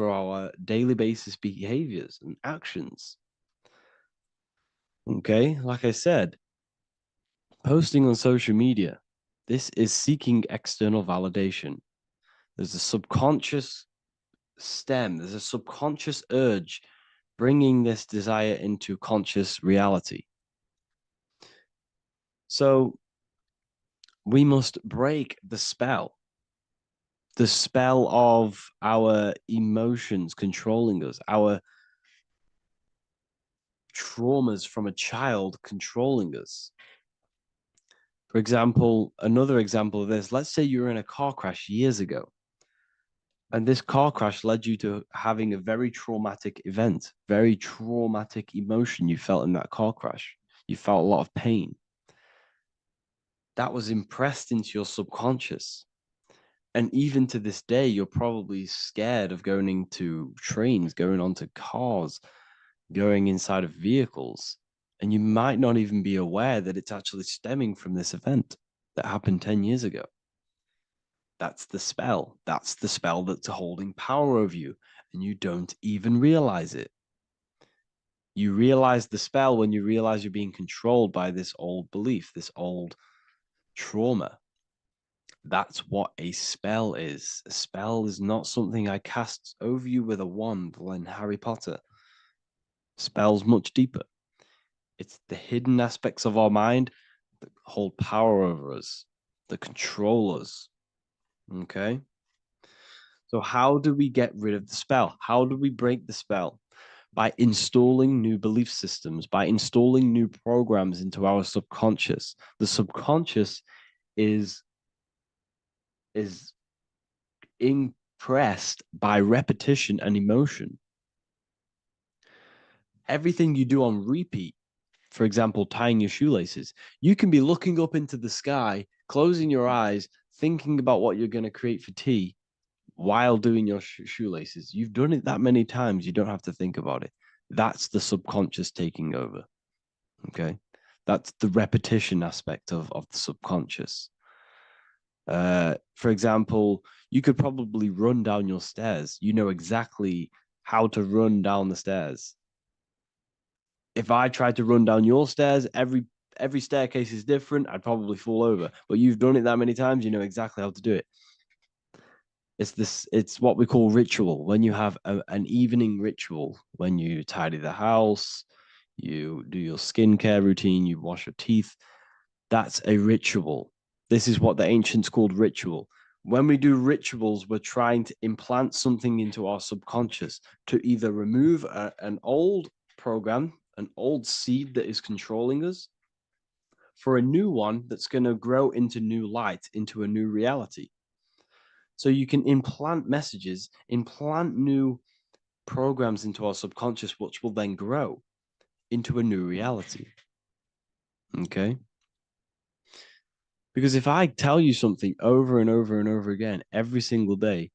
our daily basis behaviors and actions. Okay, like I said, posting on social media, This is seeking external validation. There's a subconscious stem, there's a subconscious urge bringing this desire into conscious reality. So we must break the spell of our emotions controlling us, our traumas from a child controlling us. For example, another example of this, let's say you were in a car crash years ago, and this car crash led you to having a very traumatic event, very traumatic emotion you felt in that car crash. You felt a lot of pain. That was impressed into your subconscious. And even to this day, you're probably scared of going into trains, going onto cars, going inside of vehicles. And you might not even be aware that it's actually stemming from this event that happened 10 years ago. That's the spell. That's the spell that's holding power over you, and you don't even realize it. You realize the spell when you realize you're being controlled by this old belief, this old trauma. That's what a spell is. A spell is not something I cast over you with a wand like Harry Potter. Spell's much deeper. It's the hidden aspects of our mind that hold power over us, that control us. Okay? So how do we get rid of the spell? How do we break the spell? By installing new belief systems, by installing new programs into our subconscious. The subconscious is impressed by repetition and emotion. Everything you do on repeat, for example, tying your shoelaces, you can be looking up into the sky, closing your eyes, thinking about what you're going to create for tea while doing your shoelaces. You've done it that many times, you don't have to think about it. That's the subconscious taking over. Okay. That's the repetition aspect of the subconscious. For example, you could probably run down your stairs. You know exactly how to run down the stairs. If I tried to run down your stairs, every staircase is different. I'd probably fall over. But you've done it that many times, you know exactly how to do it. It's what we call ritual. When you have an evening ritual, when you tidy the house, you do your skincare routine, you wash your teeth, that's a ritual. This is what the ancients called ritual. When we do rituals, we're trying to implant something into our subconscious to either remove an old program, an old seed that is controlling us, for a new one that's going to grow into new light, into a new reality. So you can implant messages, implant new programs into our subconscious, which will then grow into a new reality. Okay? Because if I tell you something over and over and over again every single day,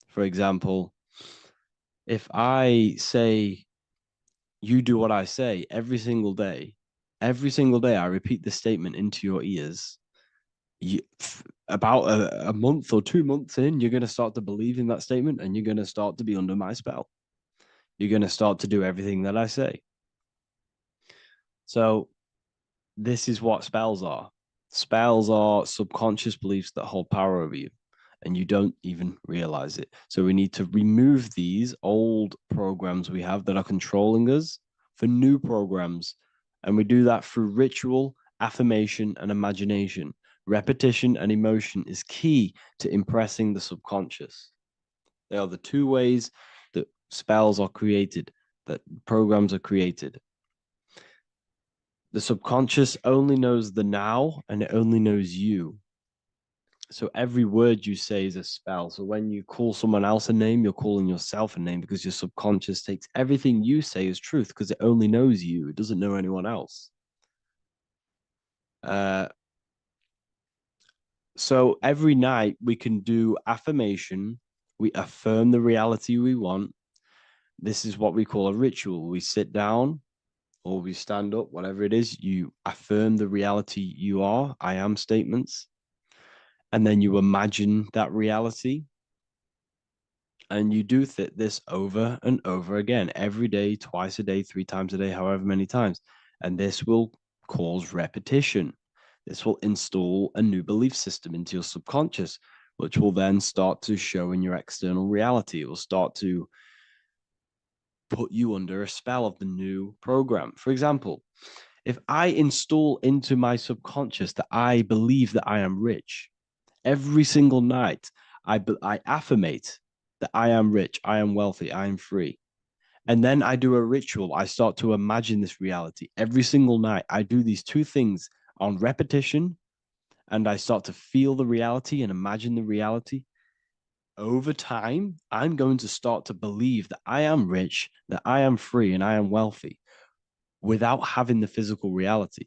for example, if I say, you do what I say every single day I repeat this statement into your ears, about a month or 2 months in, you're going to start to believe in that statement and you're going to start to be under my spell. You're going to start to do everything that I say. So this is what spells are. Spells are subconscious beliefs that hold power over you, and you don't even realize it. So we need to remove these old programs we have that are controlling us for new programs. And we do that through ritual, affirmation, and imagination. Repetition and emotion is key to impressing the subconscious. They are the two ways that spells are created, that programs are created. The subconscious only knows the now, and it only knows you. So every word you say is a spell. So when you call someone else a name, you're calling yourself a name, because your subconscious takes everything you say as truth, because it only knows you. It doesn't know anyone else. So every night we can do affirmation. We affirm the reality we want. This is what we call a ritual. We sit down or we stand up, whatever it is. You affirm the reality you are, I am statements. And then you imagine that reality. And you do this over and over again, every day, twice a day, 3 times a day, however many times. And this will cause repetition. This will install a new belief system into your subconscious, which will then start to show in your external reality. It will start to put you under a spell of the new program. For example, if I install into my subconscious that I believe that I am rich, every single night I affirmate that I am rich, I am wealthy, I am free. And then I do a ritual. I start to imagine this reality. Every single night, I do these two things on repetition, and I start to feel the reality and imagine the reality. Over time, I'm going to start to believe that I am rich, that I am free, and I am wealthy without having the physical reality.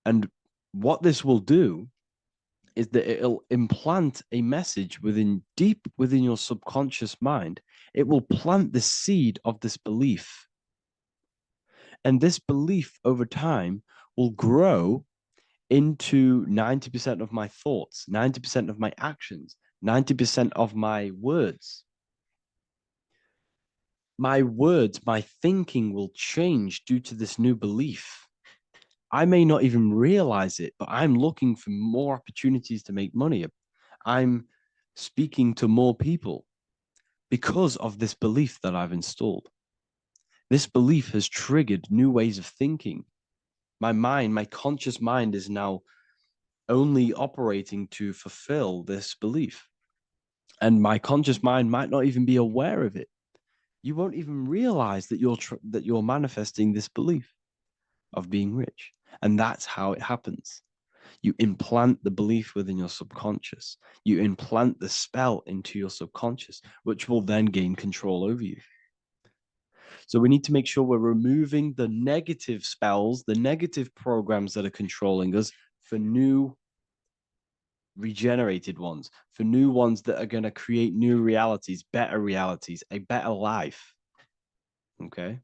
And what this will do is that it'll implant a message deep within your subconscious mind. It will plant the seed of this belief. And this belief over time will grow into 90% of my thoughts, 90% of my actions, 90% of my words. My words, my thinking will change due to this new belief. I may not even realize it, but I'm looking for more opportunities to make money. I'm speaking to more people because of this belief that I've installed. This belief has triggered new ways of thinking. My mind, my conscious mind is now only operating to fulfill this belief. And my conscious mind might not even be aware of it. You won't even realize that you're manifesting this belief of being rich. And that's how it happens. You implant the belief within your subconscious. You implant the spell into your subconscious, which will then gain control over you. So we need to make sure we're removing the negative spells, the negative programs that are controlling us, for new regenerated ones, for new ones that are going to create new realities, a better life. Okay?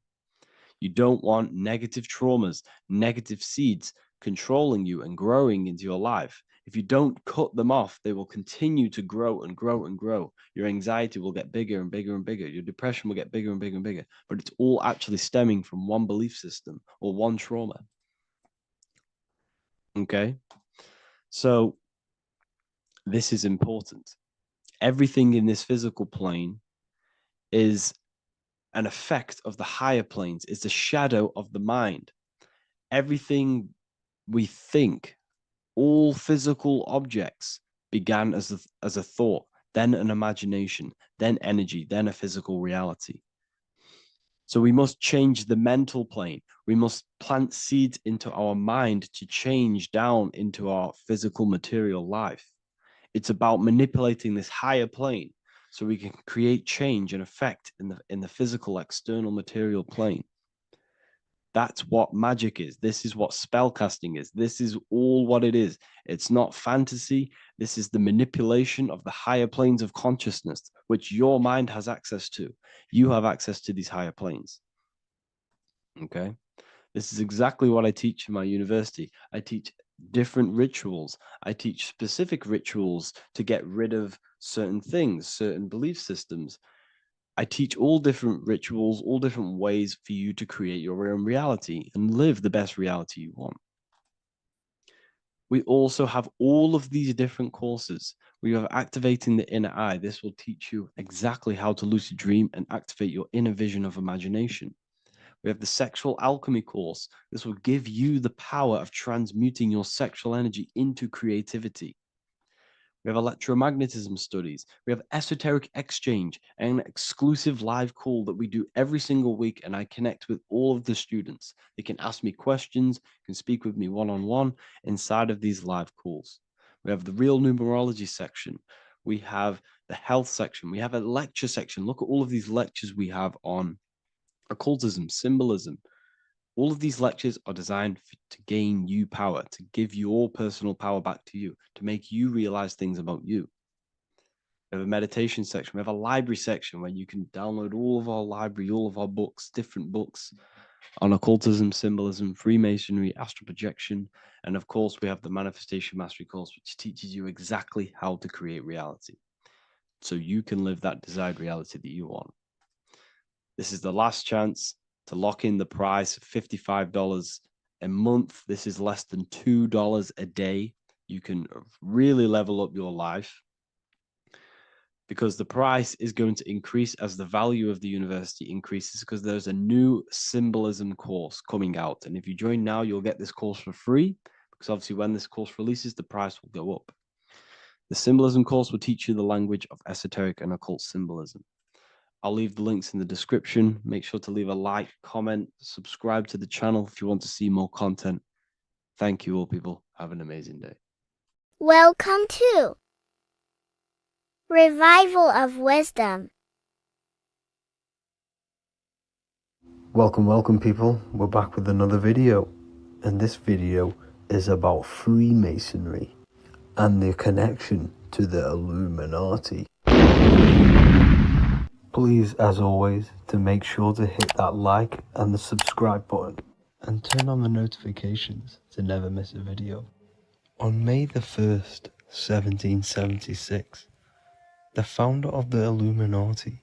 You don't want negative traumas, negative seeds controlling you and growing into your life. If you don't cut them off, they will continue to grow and grow and grow. Your anxiety will get bigger and bigger and bigger. Your depression will get bigger and bigger and bigger. But it's all actually stemming from one belief system or one trauma. Okay? So this is important. Everything in this physical plane is an effect of the higher planes. It's a shadow of the mind. Everything we think, all physical objects began as a thought, then an imagination, then energy, then a physical reality. So we must change the mental plane. We must plant seeds into our mind to change down into our physical material life. It's about manipulating this higher plane so we can create change and effect in the physical external material plane. That's what magic is. This is what spellcasting is. This is all what it is. It's not fantasy. This is the manipulation of the higher planes of consciousness, which your mind has access to. You have access to these higher planes. Okay? This is exactly what I teach in my university. I teach different rituals. I teach specific rituals to get rid of certain things, certain belief systems. I teach all different rituals, all different ways for you to create your own reality and live the best reality you want. We also have all of these different courses. We have activating the inner eye. This will teach you exactly how to lucid dream and activate your inner vision of imagination. We have the sexual alchemy course. This will give you the power of transmuting your sexual energy into creativity. We have electromagnetism studies. We have esoteric exchange, an exclusive live call that we do every single week, and I connect with all of the students. They can ask me questions, can speak with me one-on-one inside of these live calls. We have the real numerology section. We have the health section. We have a lecture section. Look at all of these lectures we have on occultism, symbolism. All of these lectures are designed to gain you power, to give your personal power back to you, to make you realize things about you. We have a meditation section. We have a library section where you can download all of our library, all of our books, different books on occultism, symbolism, Freemasonry, astral projection. And of course, we have the Manifestation Mastery course, which teaches you exactly how to create reality so you can live that desired reality that you want. This is the last chance to lock in the price of $55 a month. This is less than $2 a day. You can really level up your life, because the price is going to increase as the value of the university increases, because there's a new symbolism course coming out. And if you join now, you'll get this course for free, because obviously when this course releases, the price will go up. The symbolism course will teach you the language of esoteric and occult symbolism. I'll leave the links in the description. Make sure to leave a like, comment, subscribe to the channel if you want to see more content. Thank you all, people. Have an amazing day. Welcome to Revival of Wisdom. Welcome people, we're back with another video, and this video is about Freemasonry and their connection to the Illuminati. Please, as always, to make sure to hit that like and the subscribe button and turn on the notifications to never miss a video. On May the 1st, 1776, the founder of the Illuminati,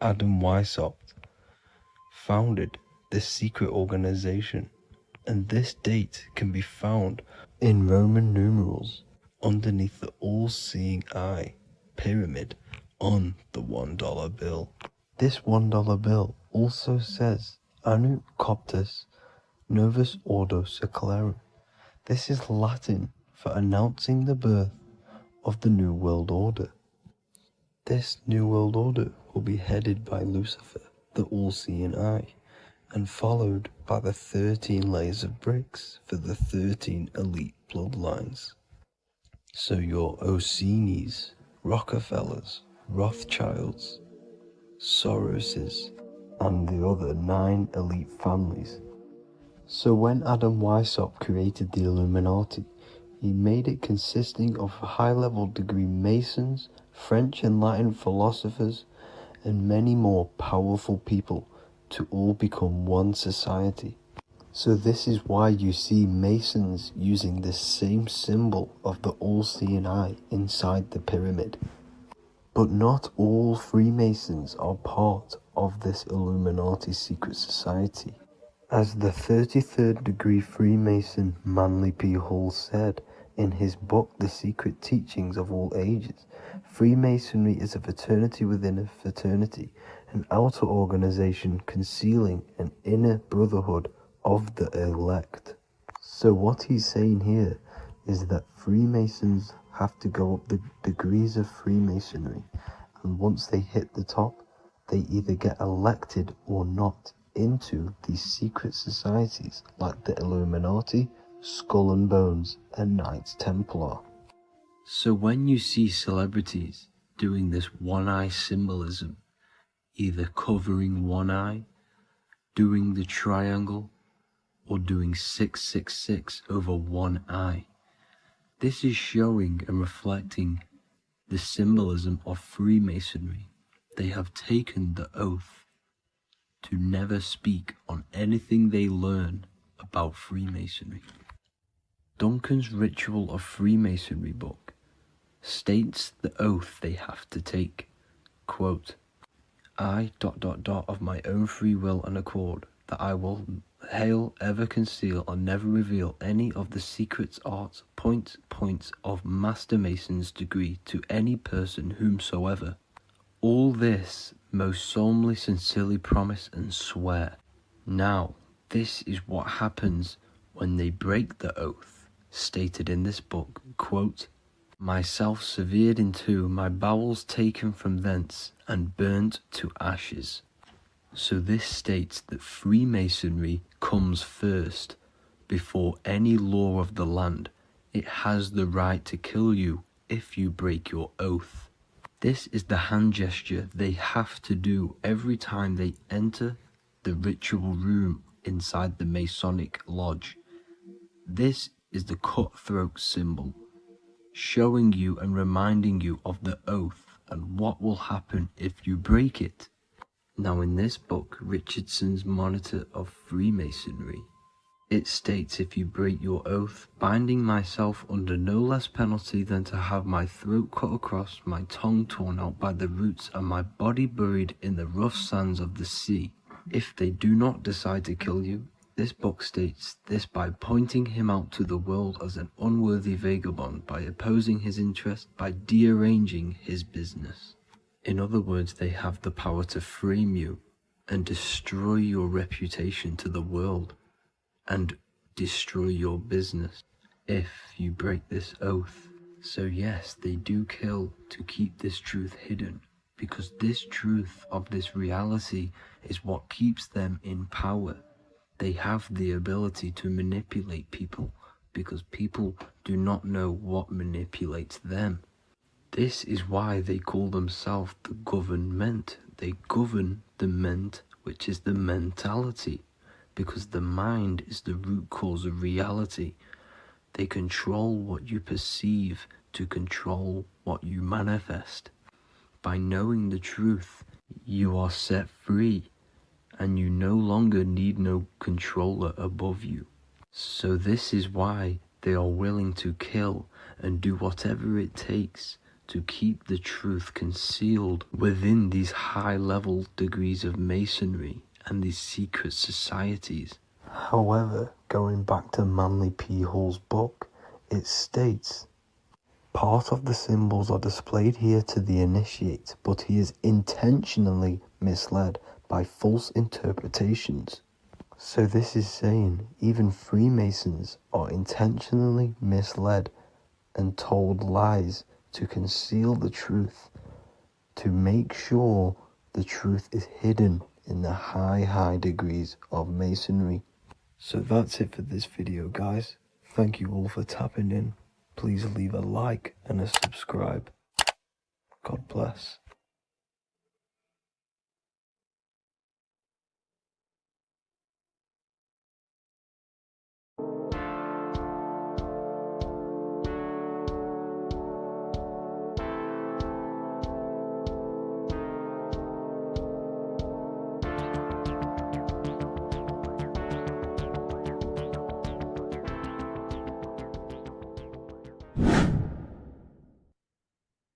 Adam Weishaupt, founded this secret organization, and this date can be found in Roman numerals underneath the all-seeing eye pyramid on the $1 bill. This $1 bill also says Anno Coptus Novus Ordo Secularum. This is Latin for announcing the birth of the New World Order. This New World Order will be headed by Lucifer, the all-seeing eye, and followed by the 13 layers of bricks for the 13 elite bloodlines. So your Orsini's, Rockefellers, Rothschilds, Soroses, and the other 9 elite families. So when Adam Weishaupt created the Illuminati, he made it consisting of high-level degree Masons, French and Latin philosophers, and many more powerful people to all become one society. So this is why you see Masons using this same symbol of the all-seeing eye inside the pyramid. But not all Freemasons are part of this Illuminati secret society. As the 33rd degree Freemason Manly P. Hall said in his book The Secret Teachings of All Ages, Freemasonry is a fraternity within a fraternity, an outer organization concealing an inner brotherhood of the elect. So what he's saying here is that Freemasons have to go up the degrees of Freemasonry, and once they hit the top, they either get elected or not into these secret societies like the Illuminati, Skull and Bones, and Knights Templar. So when you see celebrities doing this one-eye symbolism, either covering one eye, doing the triangle, or doing 666 over one eye, this is showing and reflecting the symbolism of Freemasonry. They have taken the oath to never speak on anything they learn about Freemasonry. Duncan's Ritual of Freemasonry book states the oath they have to take. Quote, I ... of my own free will and accord, that I will hail, ever conceal, and never reveal any of the secrets, arts, points of Master Mason's degree to any person whomsoever. All this most solemnly, sincerely promise and swear. Now, this is what happens when they break the oath, stated in this book, quote, myself severed in two, my bowels taken from thence, and burnt to ashes. So this states that Freemasonry comes first, before any law of the land. It has the right to kill you if you break your oath. This is the hand gesture they have to do every time they enter the ritual room inside the Masonic lodge. This is the cutthroat symbol, showing you and reminding you of the oath and what will happen if you break it. Now in this book, Richardson's Monitor of Freemasonry, it states, if you break your oath, binding myself under no less penalty than to have my throat cut across, my tongue torn out by the roots, and my body buried in the rough sands of the sea. If they do not decide to kill you, This book states this by pointing him out to the world as an unworthy vagabond, by opposing his interest, by dearranging his business. In other words, they have the power to frame you and destroy your reputation to the world and destroy your business if you break this oath. So yes, they do kill to keep this truth hidden, because this truth of this reality is what keeps them in power. They have the ability to manipulate people because people do not know what manipulates them. This is why they call themselves the government. They govern the ment, which is the mentality, because the mind is the root cause of reality. They control what you perceive to control what you manifest. By knowing the truth, you are set free, and you no longer need no controller above you. So this is why they are willing to kill and do whatever it takes to keep the truth concealed within these high-level degrees of masonry and these secret societies. However, going back to Manly P. Hall's book, it states, part of the symbols are displayed here to the initiate, but he is intentionally misled by false interpretations. So this is saying even Freemasons are intentionally misled and told lies to conceal the truth, to make sure the truth is hidden in the high degrees of masonry. So that's it for this video, guys. Thank you all for tapping in. Please leave a like and a subscribe. God bless.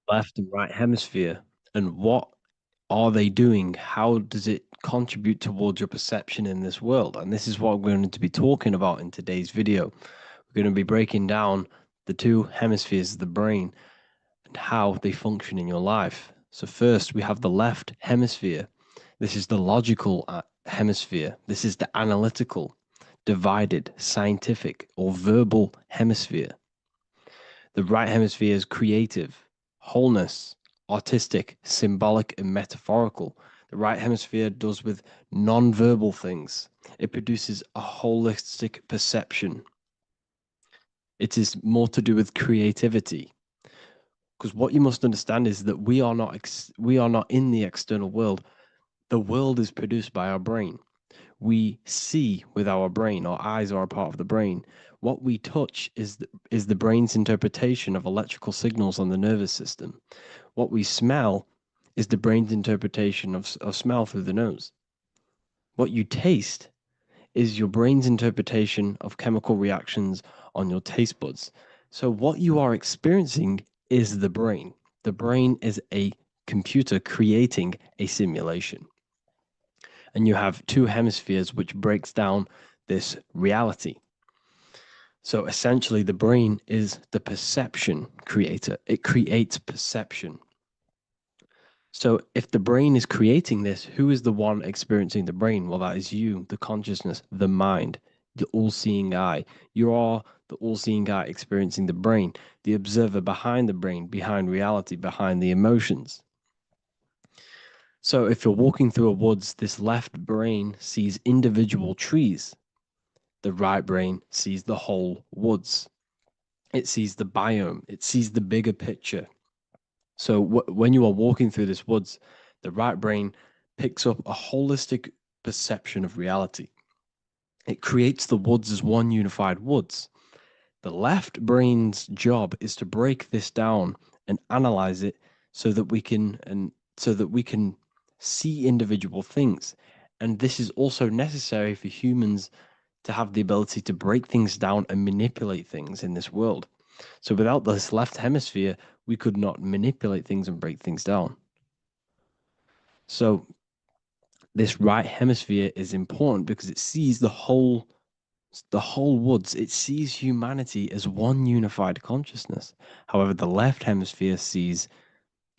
Left and right hemisphere, and what are they doing? How does it contribute towards your perception in this world? And this is what we're going to be talking about in today's video. We're going to be breaking down the two hemispheres of the brain and how they function in your life. So first, we have the left hemisphere. This is the logical hemisphere. This is the analytical, divided, scientific, or verbal hemisphere. The right hemisphere is creative, wholeness, artistic, symbolic, and metaphorical. The right hemisphere does with non-verbal things. It produces a holistic perception. It is more to do with creativity. Because what you must understand is that we are not in the external world. The world is produced by our brain. We see with our brain. Our eyes are a part of the brain. What we touch is the brain's interpretation of electrical signals on the nervous system. What we smell is the brain's interpretation of smell through the nose. What you taste is your brain's interpretation of chemical reactions on your taste buds. So what you are experiencing is the brain. The brain is a computer creating a simulation. And you have two hemispheres which breaks down this reality. So essentially the brain is the perception creator. It creates perception. So if the brain is creating this, who is the one experiencing the brain? Well, that is you, the consciousness, the mind, the all-seeing eye. You are the all-seeing eye experiencing the brain, the observer behind the brain, behind reality, behind the emotions. So if you're walking through a woods, this left brain sees individual trees. The right brain sees the whole woods. It sees the biome. It sees the bigger picture. So when you are walking through this woods, the right brain picks up a holistic perception of reality. It creates the woods as one unified woods. The left brain's job is to break this down and analyze it so that we can see individual things. And this is also necessary for humans to have the ability to break things down and manipulate things in this world. So without this left hemisphere, we could not manipulate things and break things down. So this right hemisphere is important because it sees the whole woods. It sees humanity as one unified consciousness. However, the left hemisphere sees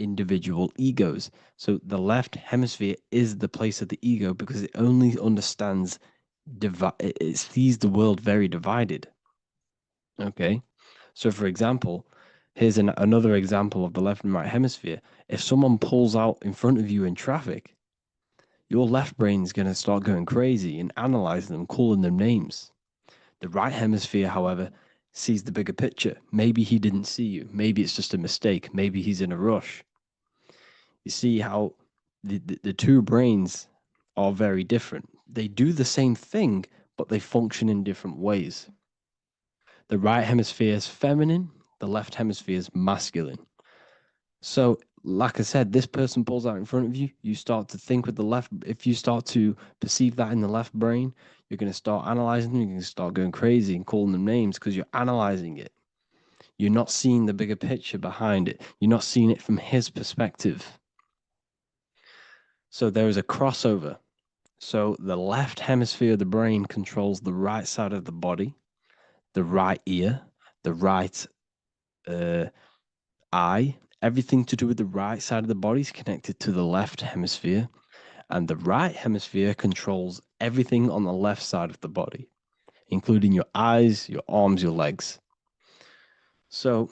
individual egos. So the left hemisphere is the place of the ego because it only understands it sees the world very divided. Okay, so for example, here's another example of the left and right hemisphere. If someone pulls out in front of you in traffic, your left brain's going to start going crazy and analyzing them, calling them names. The right hemisphere, however, sees the bigger picture. Maybe he didn't see you. Maybe it's just a mistake. Maybe he's in a rush. You see how the two brains are very different. They do the same thing, but they function in different ways. The right hemisphere is feminine, the left hemisphere is masculine. So, like I said, this person pulls out in front of you, you start to think with the left. If you start to perceive that in the left brain, you're going to start analyzing them, you're going to start going crazy and calling them names because you're analyzing it. You're not seeing the bigger picture behind it. You're not seeing it from his perspective. So there is a crossover. So the left hemisphere of the brain controls the right side of the body, the right ear, the right eye. Everything to do with the right side of the body is connected to the left hemisphere, and the right hemisphere controls everything on the left side of the body, including your eyes, your arms, your legs. So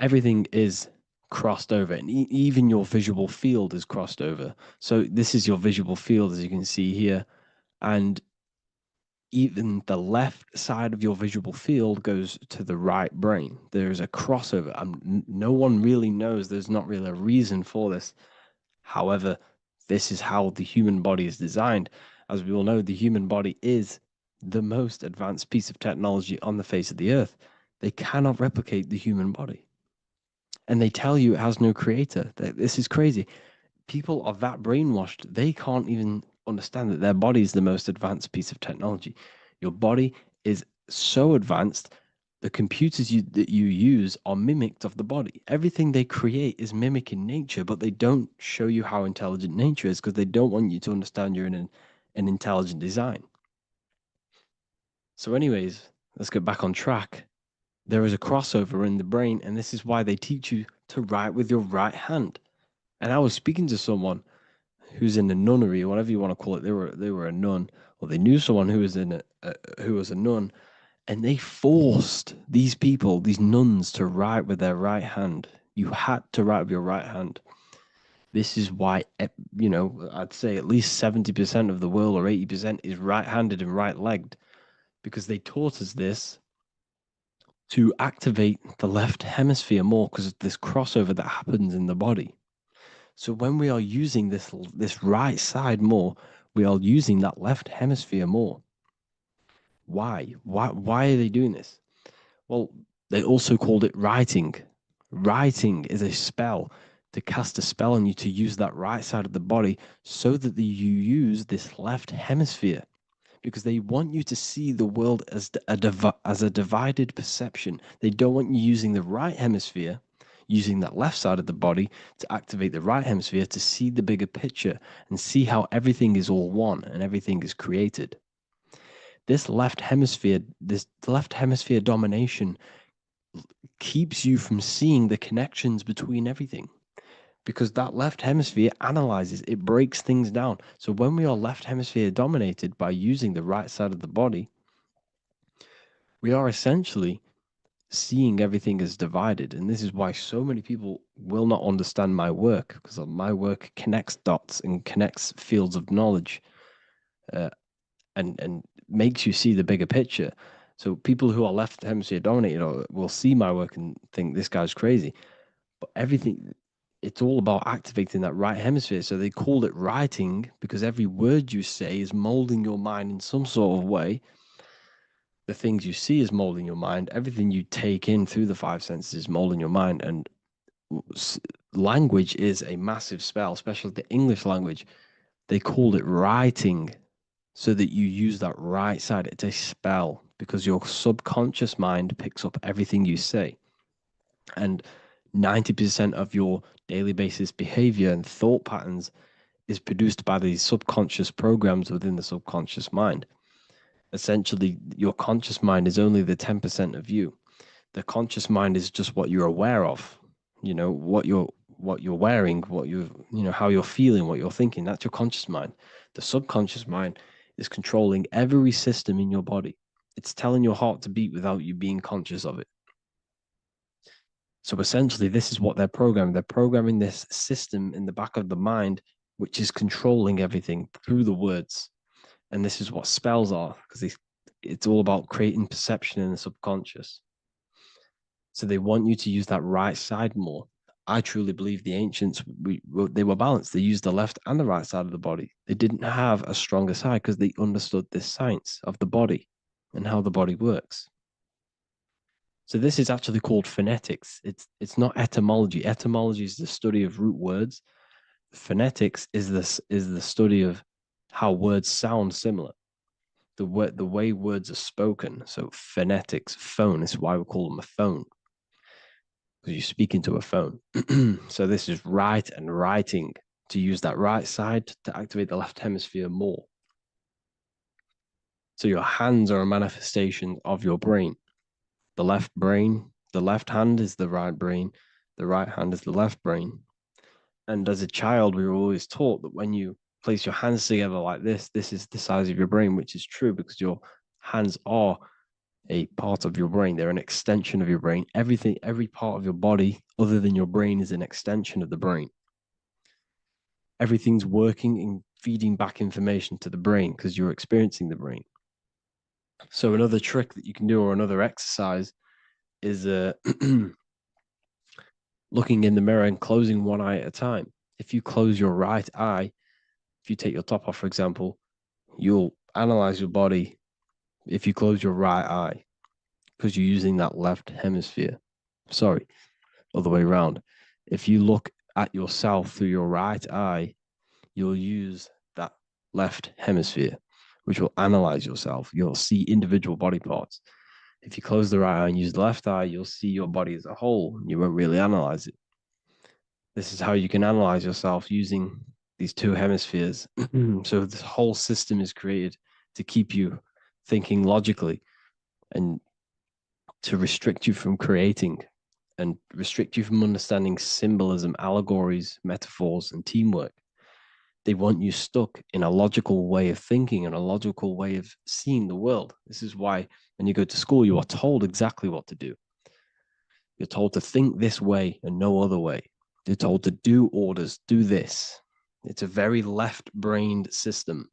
everything is crossed over, and even your visual field is crossed over. So this is your visual field, as you can see here, and even the left side of your visual field goes to the right brain. There's a crossover. No one really knows. There's not really a reason for this. However, this is how the human body is designed. As we all know, the human body is the most advanced piece of technology on the face of the earth. They cannot replicate the human body. And they tell you it has no creator. This is crazy. People are that brainwashed, they can't even understand that their body is the most advanced piece of technology. Your body is so advanced, the computers that you use are mimicked of the body. Everything they create is mimicking nature, but they don't show you how intelligent nature is because they don't want you to understand you're in an intelligent design. So anyways, let's get back on track. There is a crossover in the brain, and this is why they teach you to write with your right hand. And I was speaking to someone who's in a nunnery, or whatever you want to call it. They were a nun, or they knew someone who was a nun, and they forced these people, these nuns, to write with their right hand. You had to write with your right hand. This is why, I'd say at least 70% of the world, or 80%, is right-handed and right-legged, because they taught us this to activate the left hemisphere more because of this crossover that happens in the body. So when we are using this right side more, we are using that left hemisphere more. Why? Why are they doing this? Well, they also called it writing. Writing is a spell, to cast a spell on you, to use that right side of the body so that you use this left hemisphere, because they want you to see the world as a divided perception. They don't want you using the right hemisphere, using that left side of the body to activate the right hemisphere to see the bigger picture and see how everything is all one and everything is created. This left hemisphere domination keeps you from seeing the connections between everything, because that left hemisphere analyzes, it breaks things down. So when we are left hemisphere dominated by using the right side of the body, we are essentially seeing everything as divided. And this is why so many people will not understand my work, because my work connects dots and connects fields of knowledge, and makes you see the bigger picture. So people who are left hemisphere dominated will see my work and think this guy's crazy. But everything, it's all about activating that right hemisphere. So they called it writing because every word you say is molding your mind in some sort of way. The things you see is molding your mind. Everything you take in through the five senses is molding your mind. And language is a massive spell, especially the English language. They called it writing so that you use that right side. It's a spell because your subconscious mind picks up everything you say. And 90% of your daily basis behavior and thought patterns is produced by these subconscious programs within the subconscious mind. Essentially, your conscious mind is only the 10% of you. The conscious mind is just what you're aware of, what you're wearing, how you're feeling, what you're thinking. That's your conscious mind. The subconscious mind is controlling every system in your body. It's telling your heart to beat without you being conscious of it. So essentially, this is what they're programming. They're programming this system in the back of the mind, which is controlling everything through the words. And this is what spells are, because it's all about creating perception in the subconscious. So they want you to use that right side more. I truly believe the ancients, they were balanced. They used the left and the right side of the body. They didn't have a stronger side because they understood this science of the body and how the body works. So this is actually called phonetics. It's not etymology. Etymology is the study of root words. Phonetics is the study of how words sound similar. The way words are spoken. So phonetics, phone, is why we call them a phone, because you speak into a phone. So this is write and writing, to use that right side to activate the left hemisphere more. So your hands are a manifestation of your brain. The left hand is the right brain, the right hand is the left brain. And as a child, we were always taught that when you place your hands together like this is the size of your brain, which is true because your hands are a part of your brain. They're an extension of your brain. Every part of your body other than your brain is an extension of the brain. Everything's working and feeding back information to the brain because you're experiencing the brain. So another trick that you can do, or another exercise, is looking in the mirror and closing one eye at a time. If you close your right eye, if you take your top off, for example, you'll analyze your body if you close your right eye, because you're using that left hemisphere. Sorry, other way around. If you look at yourself through your right eye, you'll use that left hemisphere, which will analyze yourself. You'll see individual body parts. If you close the right eye and use the left eye, you'll see your body as a whole. You won't really analyze it. This is how you can analyze yourself using these two hemispheres. So this whole system is created to keep you thinking logically and to restrict you from creating and restrict you from understanding symbolism, allegories, metaphors, and teamwork. They want you stuck in a logical way of thinking and a logical way of seeing the world. This is why when you go to school, you are told exactly what to do. You're told to think this way and no other way. You're told to do orders, do this. It's a very left-brained system,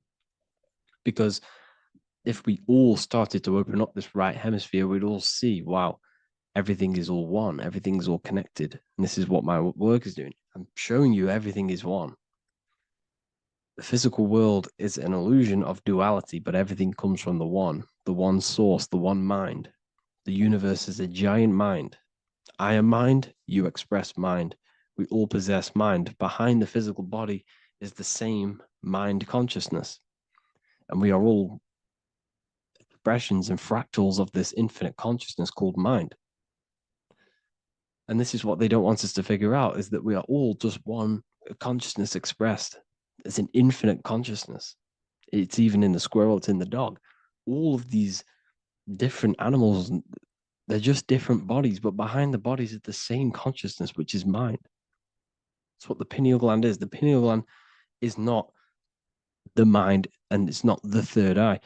because if we all started to open up this right hemisphere, we'd all see, wow, everything is all one, everything's all connected. And this is what my work is doing. I'm showing you everything is one. The physical world is an illusion of duality, but everything comes from the one source, the one mind. The universe is a giant mind. I am mind, you express mind. We all possess mind. Behind the physical body is the same mind consciousness. And we are all expressions and fractals of this infinite consciousness called mind. And this is what they don't want us to figure out, is that we are all just one consciousness expressed. It's an infinite consciousness. It's even in the squirrel, it's in the dog. All of these different animals, they're just different bodies, but behind the bodies is the same consciousness, which is mind. That's what the pineal gland is. The pineal gland is not the mind, and it's not the third eye.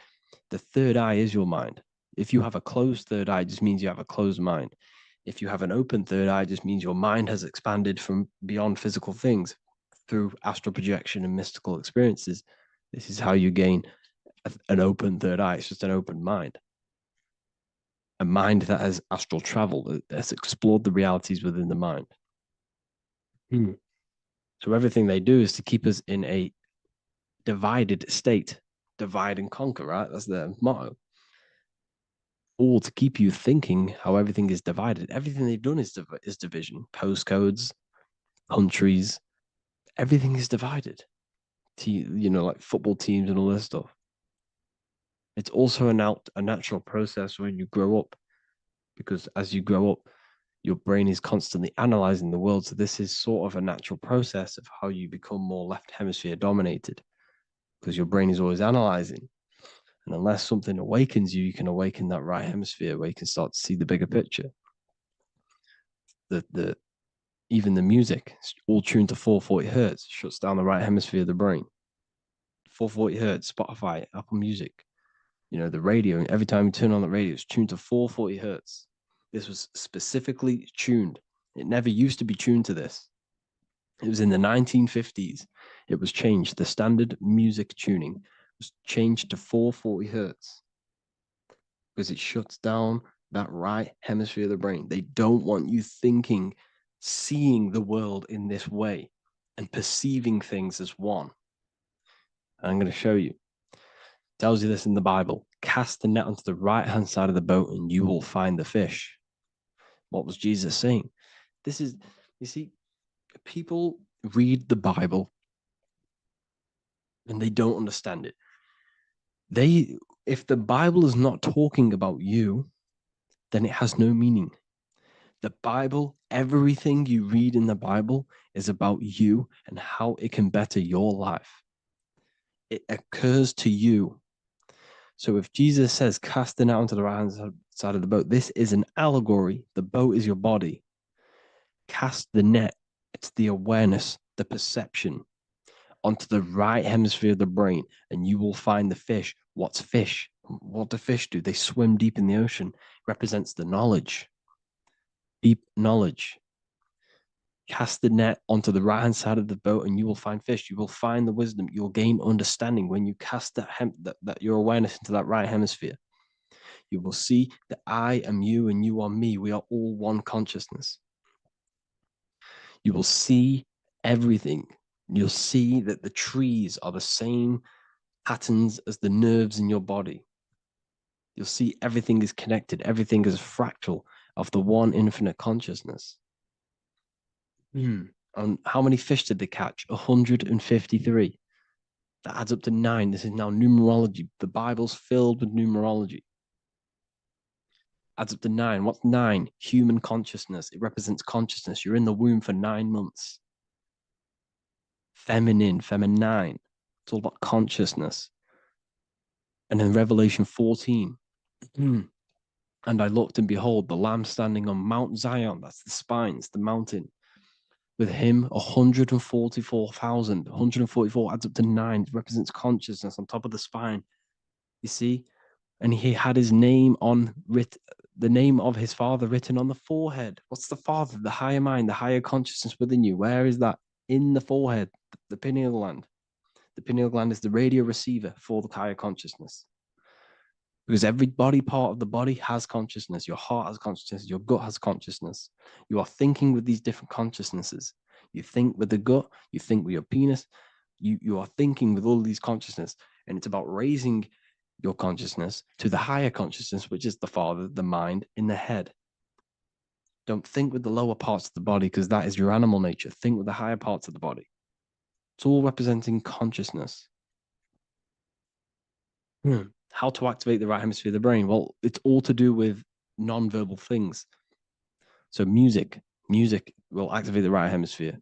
The third eye is your mind. If you have a closed third eye, it just means you have a closed mind. If you have an open third eye, it just means your mind has expanded from beyond physical things through astral projection and mystical experiences. This is how you gain an open third eye. It's just an open mind. A mind that has astral travel, that has explored the realities within the mind. So everything they do is to keep us in a divided state. Divide and conquer, right? That's their motto. All to keep you thinking how everything is divided. Everything they've done is division. Postcodes, countries, everything is divided. Like football teams and all this stuff. It's also a natural process when you grow up, because as you grow up, Your brain is constantly analyzing the world. So this is sort of a natural process of how you become more left hemisphere dominated, because your brain is always analyzing. And unless something awakens you, you can awaken that right hemisphere where you can start to see the bigger picture. Even the music, it's all tuned to 440 hertz, shuts down the right hemisphere of the brain. 440 hertz, Spotify, Apple Music, the radio, every time you turn on the radio, it's tuned to 440 hertz. This was specifically tuned. It never used to be tuned to this. It was in the 1950s. It was changed. The standard music tuning was changed to 440 hertz because it shuts down that right hemisphere of the brain. They don't want you thinking, seeing the world in this way and perceiving things as one. And I'm going to show you. It tells you this in the Bible. Cast the net onto the right-hand side of the boat and you will find the fish. What was Jesus saying? This is, you see, people read the Bible and they don't understand it. If the Bible is not talking about you, then it has no meaning. The Bible, everything you read in the Bible is about you and how it can better your life. It occurs to you. So if Jesus says, cast the net onto the right-hand side of the boat, this is an allegory. The boat is your body. Cast the net. It's the awareness, the perception onto the right hemisphere of the brain, and you will find the fish. What's fish? What do fish do? They swim deep in the ocean. It represents the knowledge, deep knowledge. Cast the net onto the right-hand side of the boat and you will find fish. You will find the wisdom. You'll gain understanding when you cast that your awareness into that right hemisphere. You will see that I am you and you are me. We are all one consciousness. You will see everything. You'll see that the trees are the same patterns as the nerves in your body. You'll see everything is connected. Everything is a fractal of the one infinite consciousness. And how many fish did they catch? 153. That adds up to 9. This is now numerology. The Bible's filled with numerology. Adds up to 9. What's 9? Human consciousness. It represents consciousness. You're in the womb for 9 months. Feminine. It's all about consciousness. And then Revelation 14. And I looked and behold, the Lamb standing on Mount Zion. That's the spines, the mountain. With him, 144,000. 144 adds up to 9. It represents consciousness on top of the spine. You see? And he had his name the name of his Father written on the forehead. What's the Father? The higher mind, the higher consciousness within you. Where is that? In the forehead, the pineal gland. The pineal gland is the radio receiver for the higher consciousness. Because every body part of the body has consciousness. Your heart has consciousness. Your gut has consciousness. You are thinking with these different consciousnesses. You think with the gut. You think with your penis. You are thinking with all these consciousness. And it's about raising your consciousness to the higher consciousness, which is the Father, the mind in the head. Don't think with the lower parts of the body because that is your animal nature. Think with the higher parts of the body. It's all representing consciousness. How to activate the right hemisphere of the brain? Well, it's all to do with non-verbal things. So music will activate the right hemisphere.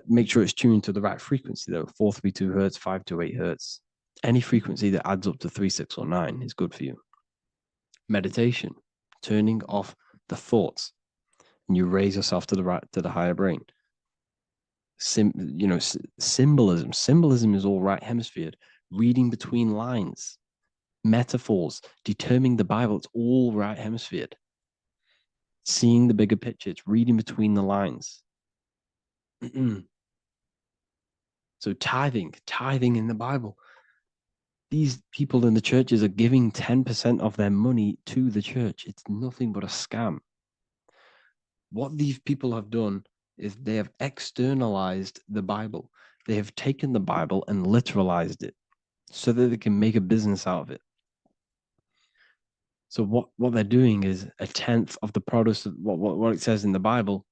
Make sure it's tuned to the right frequency though, 432 hertz, 528 hertz. Any frequency that adds up to 3, 6, or 9 is good for you. Meditation, turning off the thoughts, and you raise yourself to the higher brain. Symbolism. Symbolism is all right hemisphere. Reading between lines, metaphors, determining the Bible, it's all right hemisphered. Seeing the bigger picture, it's reading between the lines. So tithing in the Bible. These people in the churches are giving 10% of their money to the church. It's nothing but a scam. What these people have done is they have externalized the Bible. They have taken the Bible and literalized it so that they can make a business out of it. So what they're doing is 1/10 of the produce of what it says in the Bible,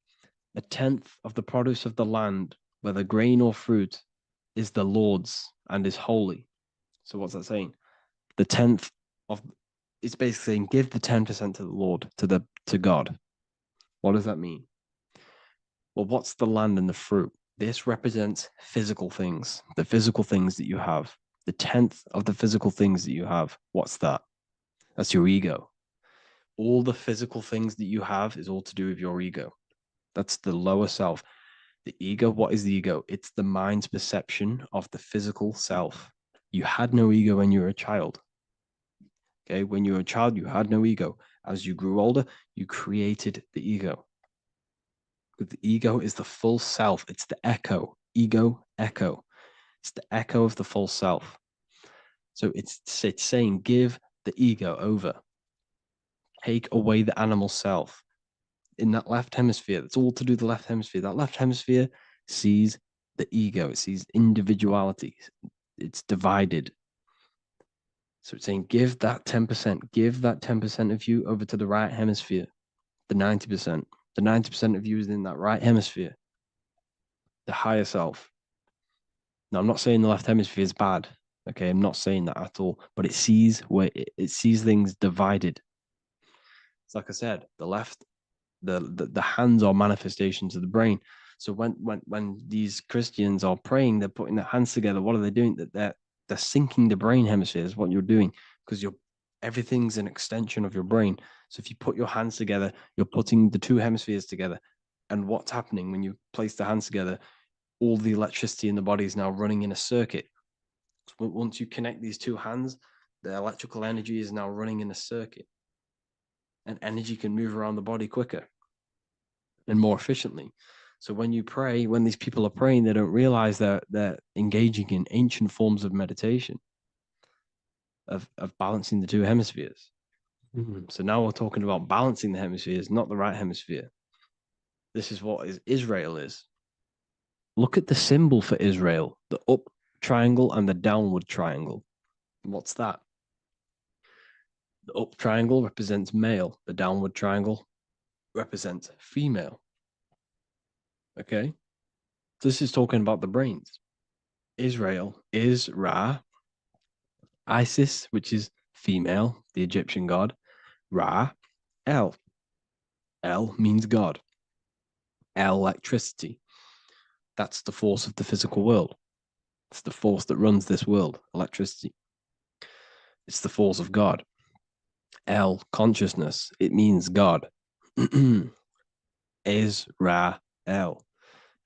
1/10 of the produce of the land, whether grain or fruit, is the Lord's and is holy. So what's that saying? The 10th of, it's basically saying give the 10% to the Lord, to God. What does that mean? Well, what's the land and the fruit? This represents physical things, the physical things that you have. The 10th of the physical things that you have. What's that? That's your ego. All the physical things that you have is all to do with your ego. That's the lower self. The ego, what is the ego? It's the mind's perception of the physical self. You had no ego when you were a child. Okay, when you were a child, you had no ego. As you grew older, you created the ego. But the ego is the full self. It's the echo. Ego, echo. It's the echo of the full self. So it's saying, give the ego over. Take away the animal self. In that left hemisphere, that's all to do with the left hemisphere. That left hemisphere sees the ego. It sees individuality. It's divided. So it's saying, give that 10%, give that 10% of you over to the right hemisphere, the 90%. The 90% of you is in that right hemisphere, the higher self. Now, I'm not saying the left hemisphere is bad. Okay, I'm not saying that at all, but it sees where it sees things divided. It's like I said, the left, the hands are manifestations of the brain. So when these Christians are praying, they're putting their hands together. What are they doing? That they're syncing the brain hemispheres. What you're doing, because everything's an extension of your brain. So if you put your hands together, you're putting the two hemispheres together. And what's happening when you place the hands together? All the electricity in the body is now running in a circuit. So once you connect these two hands, the electrical energy is now running in a circuit. And energy can move around the body quicker and more efficiently. So when you pray, when these people are praying, they don't realize that they're engaging in ancient forms of meditation, of balancing the two hemispheres. So now we're talking about balancing the hemispheres, not the right hemisphere. This is what Israel is. Look at the symbol for Israel, the up triangle and the downward triangle. What's that? The up triangle represents male. The downward triangle represents female. Okay? This is talking about the brains. Israel is Ra. Isis, which is female, the Egyptian god. Ra, El. El means God. Electricity. That's the force of the physical world. It's the force that runs this world, electricity. It's the force of God. El, consciousness. It means God. Is Ra, El.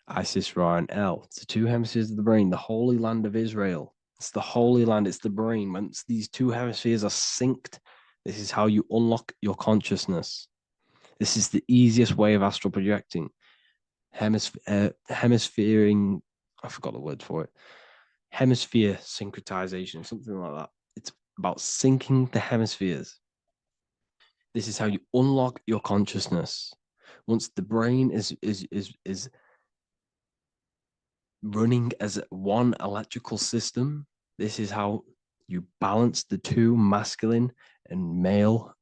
Isis, Ra, and El. It's the two hemispheres of the brain, the holy land of Israel. It's the holy land, it's the brain. Once these two hemispheres are synced, this is how you unlock your consciousness. This is the easiest way of astral projecting. Hemisphering, I forgot the word for it. Hemisphere syncretization, something like that. It's about syncing the hemispheres. This is how you unlock your consciousness. Once the brain is running as one electrical system, this is how you balance the two masculine and male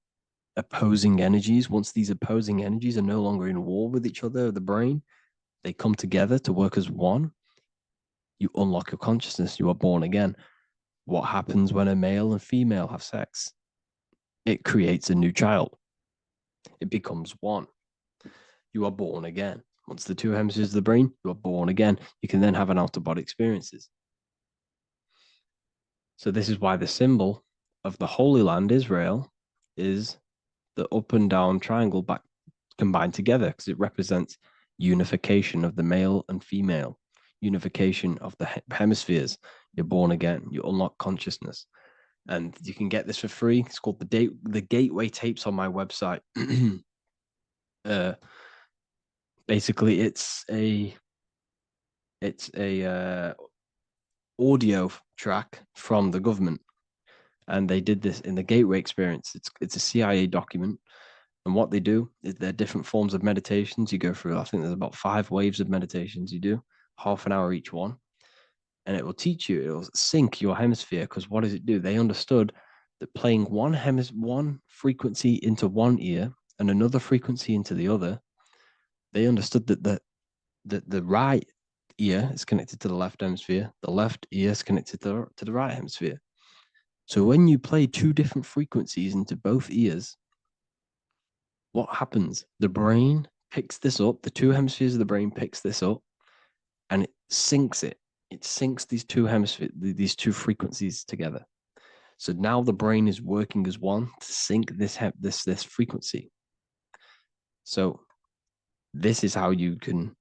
opposing energies. Once these opposing energies are no longer in war with each other, the brain, they come together to work as one. You unlock your consciousness. You are born again. What happens when a male and female have sex? It creates a new child. It becomes one. You are born again. Once the two hemispheres of the brain, you are born again. You can then have an out-of-body experiences. So this is why the symbol of the Holy Land, Israel, is the up and down triangle back combined together, because it represents unification of the male and female, unification of the hemispheres. You're born again. You unlock consciousness. And you can get this for free. It's called the Gateway Tapes on my website. Basically, it's a audio track from the government, and they did this in the Gateway Experience. It's a CIA document, and what they do is there are different forms of meditations you go through. I think there's about 5 waves of meditations you do, half an hour each one, and it will teach you. It will sync your hemisphere, because what does it do? They understood that playing one frequency into one ear and another frequency into the other, they understood that the right ear is connected to the left hemisphere, the left ear is connected to the right hemisphere. So when you play 2 different frequencies into both ears, what happens? The brain picks this up, the two hemispheres of the brain picks this up, and it syncs it. It syncs these two hemispheres, these two frequencies together. So now the brain is working as one to sync this frequency. So this is how you can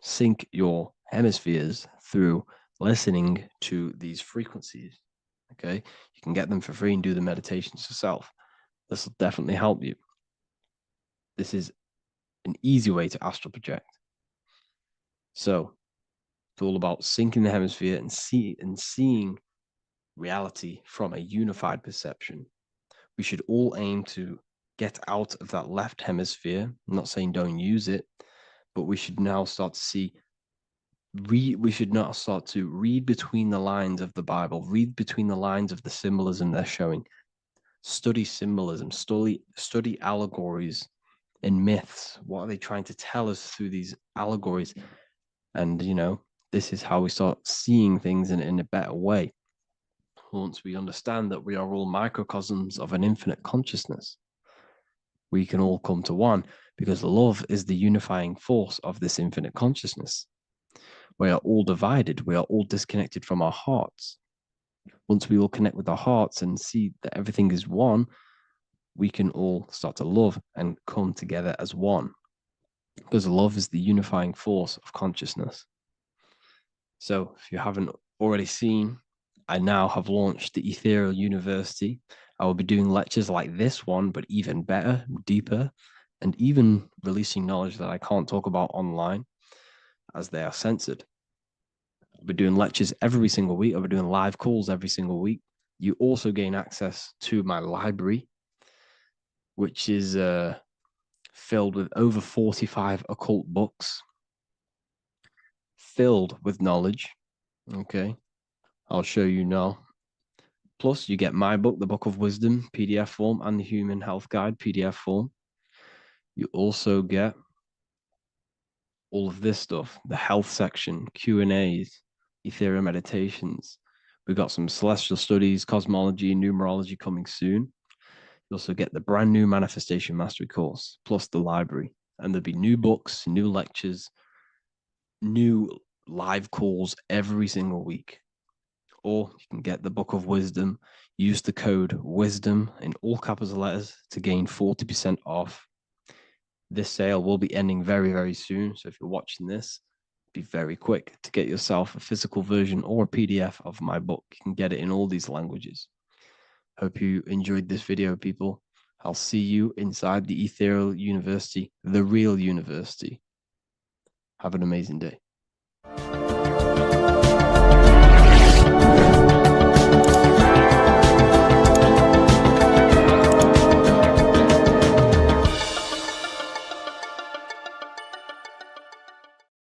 sync your hemispheres through listening to these frequencies. Okay, you can get them for free and do the meditations yourself. This will definitely help you. This is an easy way to astral project. So it's all about syncing the hemisphere and seeing reality from a unified perception. We should all aim to get out of that left hemisphere. I'm not saying don't use it, but we should now start to we should now start to read between the lines of the Bible, read between the lines of the symbolism they're showing, study symbolism, study allegories and myths. What are they trying to tell us through these allegories? And, this is how we start seeing things in a better way. Once we understand that we are all microcosms of an infinite consciousness, we can all come to one, because love is the unifying force of this infinite consciousness. We are all divided. We are all disconnected from our hearts. Once we all connect with our hearts and see that everything is one, we can all start to love and come together as one, because love is the unifying force of consciousness. So if you haven't already seen, I now have launched the Ethereal University. I will be doing lectures like this one, but even better, deeper, and even releasing knowledge that I can't talk about online, as they are censored. I'll be doing lectures every single week. I'll be doing live calls every single week. You also gain access to my library, which is filled with over 45 occult books, filled with knowledge. Okay, I'll show you now. Plus, you get my book, The Book of Wisdom, PDF form, and the Human Health Guide, PDF form. You also get all of this stuff, the health section, Q&As, Ethereal meditations. We've got some celestial studies, cosmology, and numerology coming soon. You also get the brand new Manifestation Mastery course, plus the library. And there'll be new books, new lectures, new live calls every single week. Or you can get the Book of Wisdom, use the code WISDOM in all capital letters to gain 40% off. This sale will be ending very, very soon. So if you're watching this, be very quick to get yourself a physical version or a PDF of my book. You can get it in all these languages. Hope you enjoyed this video, people. I'll see you inside the Ethereal University, the real university. Have an amazing day.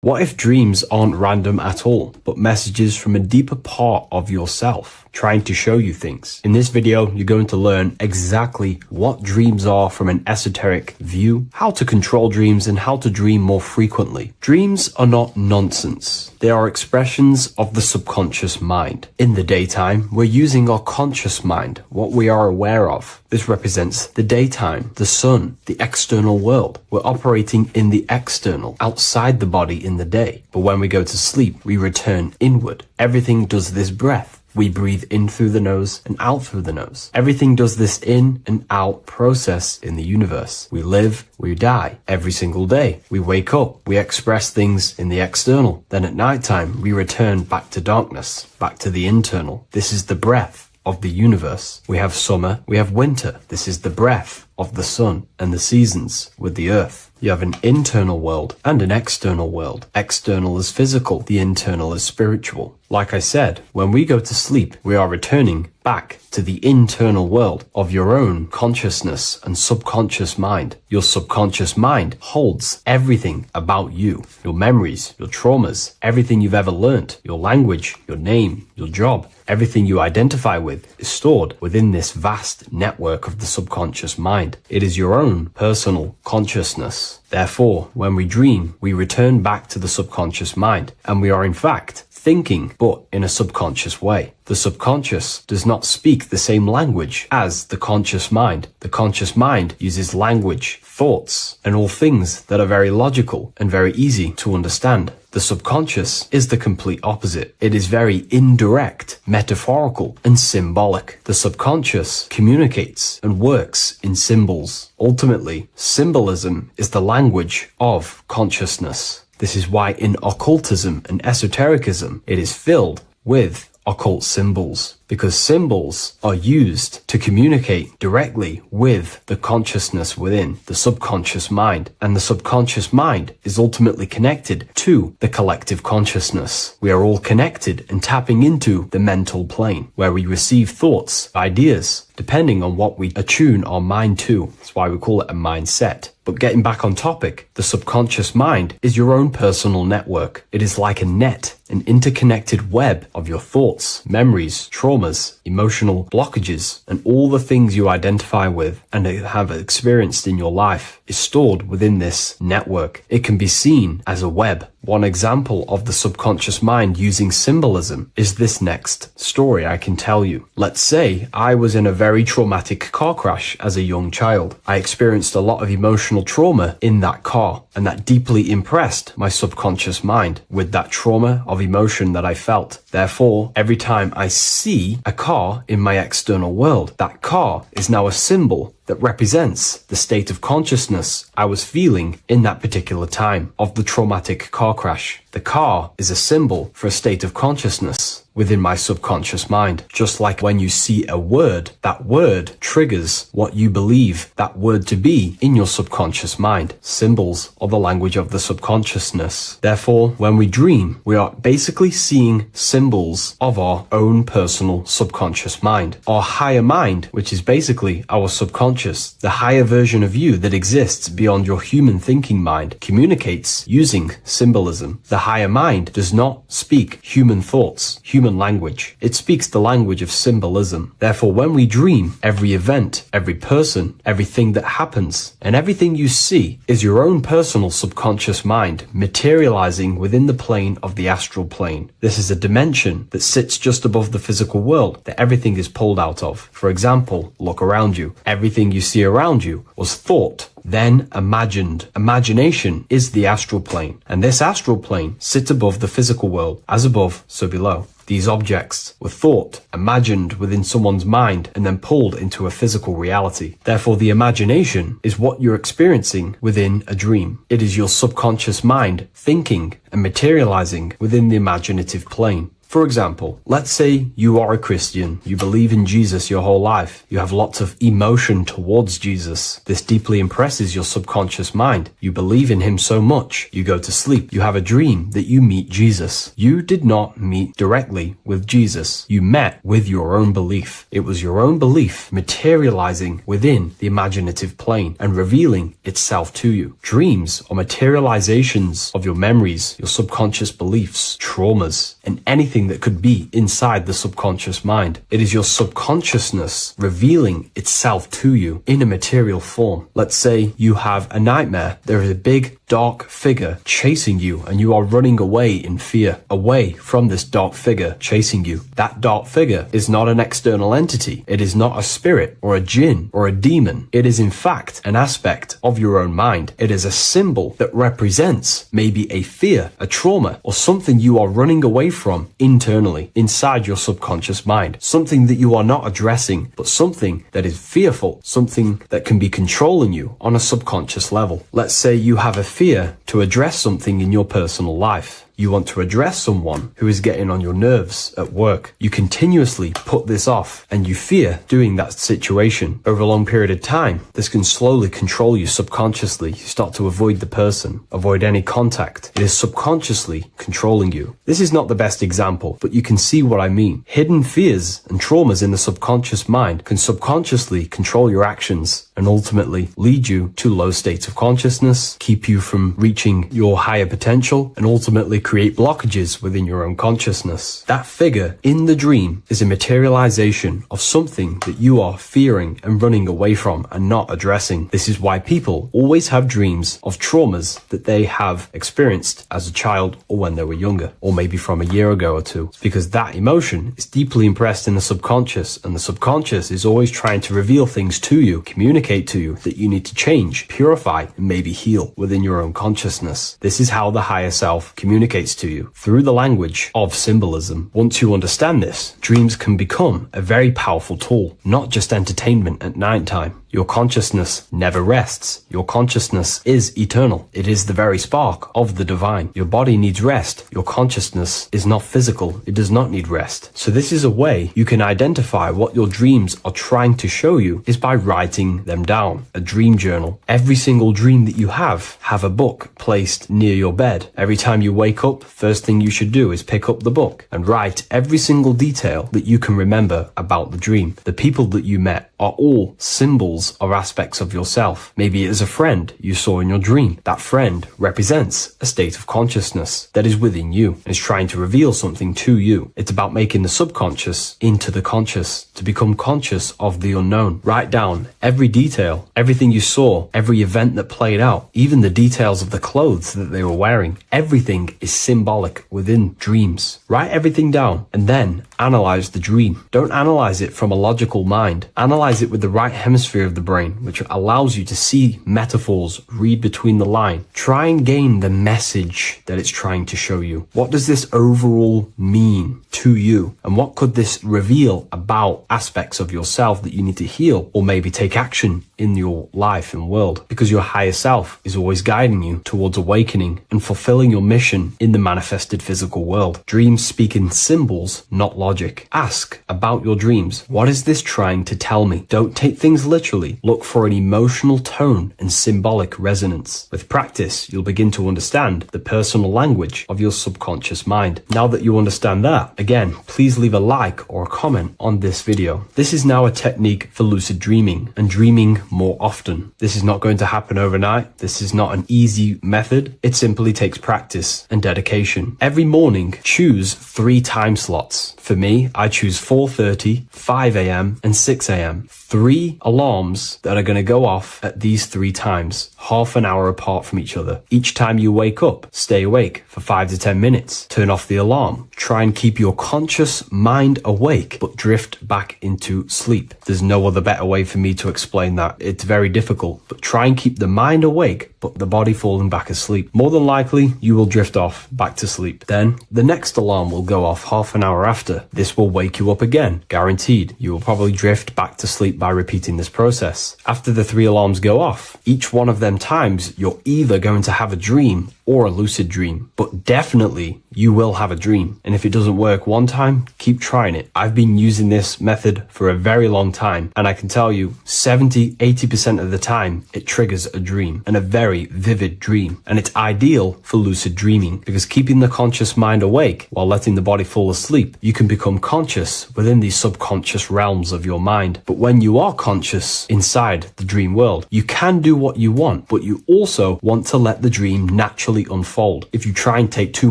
What if dreams aren't random at all, but messages from a deeper part of yourself, trying to show you things? In this video, you're going to learn exactly what dreams are from an esoteric view, how to control dreams, and how to dream more frequently. Dreams are not nonsense. They are expressions of the subconscious mind. In the daytime, we're using our conscious mind, what we are aware of. This represents the daytime, the sun, the external world. We're operating in the external, outside the body in the day. But when we go to sleep, we return inward. Everything does this breath. We breathe in through the nose and out through the nose. Everything does this in and out process in the universe. We live, we die every single day. We wake up, we express things in the external. Then at nighttime, we return back to darkness, back to the internal. This is the breath of the universe. We have summer, we have winter. This is the breath of the sun and the seasons with the earth. You have an internal world and an external world. External is physical, the internal is spiritual. Like I said, when we go to sleep, we are returning back to the internal world of your own consciousness and subconscious mind. Your subconscious mind holds everything about you, your memories, your traumas, everything you've ever learnt, your language, your name, your job, everything you identify with is stored within this vast network of the subconscious mind. It is your own personal consciousness. Therefore, when we dream, we return back to the subconscious mind, and we are in fact thinking, but in a subconscious way. The subconscious does not speak the same language as the conscious mind. The conscious mind uses language, thoughts, and all things that are very logical and very easy to understand. The subconscious is the complete opposite. It is very indirect, metaphorical, and symbolic. The subconscious communicates and works in symbols. Ultimately, symbolism is the language of consciousness. This is why in occultism and esotericism, it is filled with occult symbols, because symbols are used to communicate directly with the consciousness within the subconscious mind, and the subconscious mind is ultimately connected to the collective consciousness. We are all connected and tapping into the mental plane, where we receive thoughts, ideas, depending on what we attune our mind to. That's why we call it a mindset. But getting back on topic, the subconscious mind is your own personal network. It is like a net, an interconnected web of your thoughts, memories, traumas, emotional blockages, and all the things you identify with and have experienced in your life is stored within this network. It can be seen as a web. One example of the subconscious mind using symbolism is this next story I can tell you. Let's say I was in a very traumatic car crash as a young child. I experienced a lot of emotional trauma in that car, and that deeply impressed my subconscious mind with that trauma of emotion that I felt. Therefore, every time I see a car in my external world, that car is now a symbol that represents the state of consciousness I was feeling in that particular time of the traumatic car crash. The car is a symbol for a state of consciousness within my subconscious mind. Just like when you see a word, that word triggers what you believe that word to be in your subconscious mind. Symbols are the language of the subconsciousness. Therefore, when we dream, we are basically seeing symbols of our own personal subconscious mind. Our higher mind, which is basically our subconscious, the higher version of you that exists beyond your human thinking mind, communicates using symbolism. The higher mind does not speak human thoughts, human language. It speaks the language of symbolism. Therefore, when we dream, every event, every person, everything that happens, and everything you see is your own personal subconscious mind materializing within the plane of the astral plane. This is a dimension that sits just above the physical world that everything is pulled out of. For example, look around you. Everything you see around you was thought, then imagined. Imagination is the astral plane, and this astral plane sits above the physical world. As above, so below. These objects were thought, imagined within someone's mind, and then pulled into a physical reality. Therefore, the imagination is what you're experiencing within a dream. It is your subconscious mind thinking and materializing within the imaginative plane. For example, let's say you are a Christian, you believe in Jesus your whole life, you have lots of emotion towards Jesus. This deeply impresses your subconscious mind. You believe in him so much, you go to sleep, you have a dream that you meet Jesus. You did not meet directly with Jesus. You met with your own belief. It was your own belief materializing within the imaginative plane and revealing itself to you. Dreams are materializations of your memories, your subconscious beliefs, traumas, and anything that could be inside the subconscious mind. It is your subconsciousness revealing itself to you in a material form. Let's say you have a nightmare. There is a big dark figure chasing you and you are running away in fear, away from this dark figure chasing you. That dark figure is not an external entity. It is not a spirit or a jinn or a demon. It is in fact an aspect of your own mind. It is a symbol that represents maybe a fear, a trauma, or something you are running away from internally inside your subconscious mind. Something that you are not addressing, but something that is fearful, something that can be controlling you on a subconscious level. Let's say you have a fear to address something in your personal life. You want to address someone who is getting on your nerves at work. You continuously put this off and you fear doing that situation. Over a long period of time, this can slowly control you subconsciously. You start to avoid the person, avoid any contact. It is subconsciously controlling you. This is not the best example, but you can see what I mean. Hidden fears and traumas in the subconscious mind can subconsciously control your actions and ultimately lead you to low states of consciousness, keep you from reaching your higher potential, and ultimately create blockages within your own consciousness. That figure in the dream is a materialization of something that you are fearing and running away from and not addressing. This is why people always have dreams of traumas that they have experienced as a child or when they were younger, or maybe from a year ago or two. It's because that emotion is deeply impressed in the subconscious, and the subconscious is always trying to reveal things to you, communicate to you that you need to change, purify, and maybe heal within your own consciousness. This is how the higher self communicates to you, through the language of symbolism. Once you understand this, dreams can become a very powerful tool, not just entertainment at nighttime. Your consciousness never rests. Your consciousness is eternal. It is the very spark of the divine. Your body needs rest. Your consciousness is not physical. It does not need rest. So this is a way you can identify what your dreams are trying to show you, is by writing them down. A dream journal. Every single dream that you have a book placed near your bed. Every time you wake up, first thing you should do is pick up the book and write every single detail that you can remember about the dream. The people that you met are all symbols or aspects of yourself. Maybe it is a friend you saw in your dream. That friend represents a state of consciousness that is within you and is trying to reveal something to you. It's about making the subconscious into the conscious, to become conscious of the unknown. Write down every detail, everything you saw, every event that played out, even the details of the clothes that they were wearing. Everything is symbolic within dreams. Write everything down and then analyze the dream. Don't analyze it from a logical mind. Analyze it with the right hemisphere of the brain, which allows you to see metaphors, read between the line. Try and gain the message that it's trying to show you. What does this overall mean to you? And what could this reveal about aspects of yourself that you need to heal or maybe take action in your life and world? Because your higher self is always guiding you towards awakening and fulfilling your mission in the manifested physical world. Dreams speak in symbols, not logic. Ask about your dreams. What is this trying to tell me? Don't take things literally. Look for an emotional tone and symbolic resonance. With practice, you'll begin to understand the personal language of your subconscious mind. Now that you understand that, again, please leave a like or a comment on this video. This is now a technique for lucid dreaming and dreaming more often. This is not going to happen overnight. This is not an easy method. It simply takes practice and dedication. Every morning, choose 3 time slots. For me, I choose 4:30, 5 a.m. and 6 a.m. 3 alarms that are going to go off at these 3 times, half an hour apart from each other. Each time you wake up, stay awake for 5 to 10 minutes. Turn off the alarm. Try and keep your conscious mind awake, but drift back into sleep. There's no other better way for me to explain that. It's very difficult, but try and keep the mind awake, but the body falling back asleep. More than likely, you will drift off back to sleep. Then the next alarm will go off half an hour after. This will wake you up again. Guaranteed. You will probably drift back to sleep by repeating this process. After the 3 alarms go off, each one of them times, you're either going to have a dream or a lucid dream, but definitely you will have a dream. And if it doesn't work one time, keep trying it. I've been using this method for a very long time, and I can tell you 70-80% of the time it triggers a dream, and a very vivid dream. And it's ideal for lucid dreaming because keeping the conscious mind awake while letting the body fall asleep, you can become conscious within these subconscious realms of your mind. But when you are conscious inside the dream world, you can do what you want, but you also want to let the dream naturally unfold. If you try and take too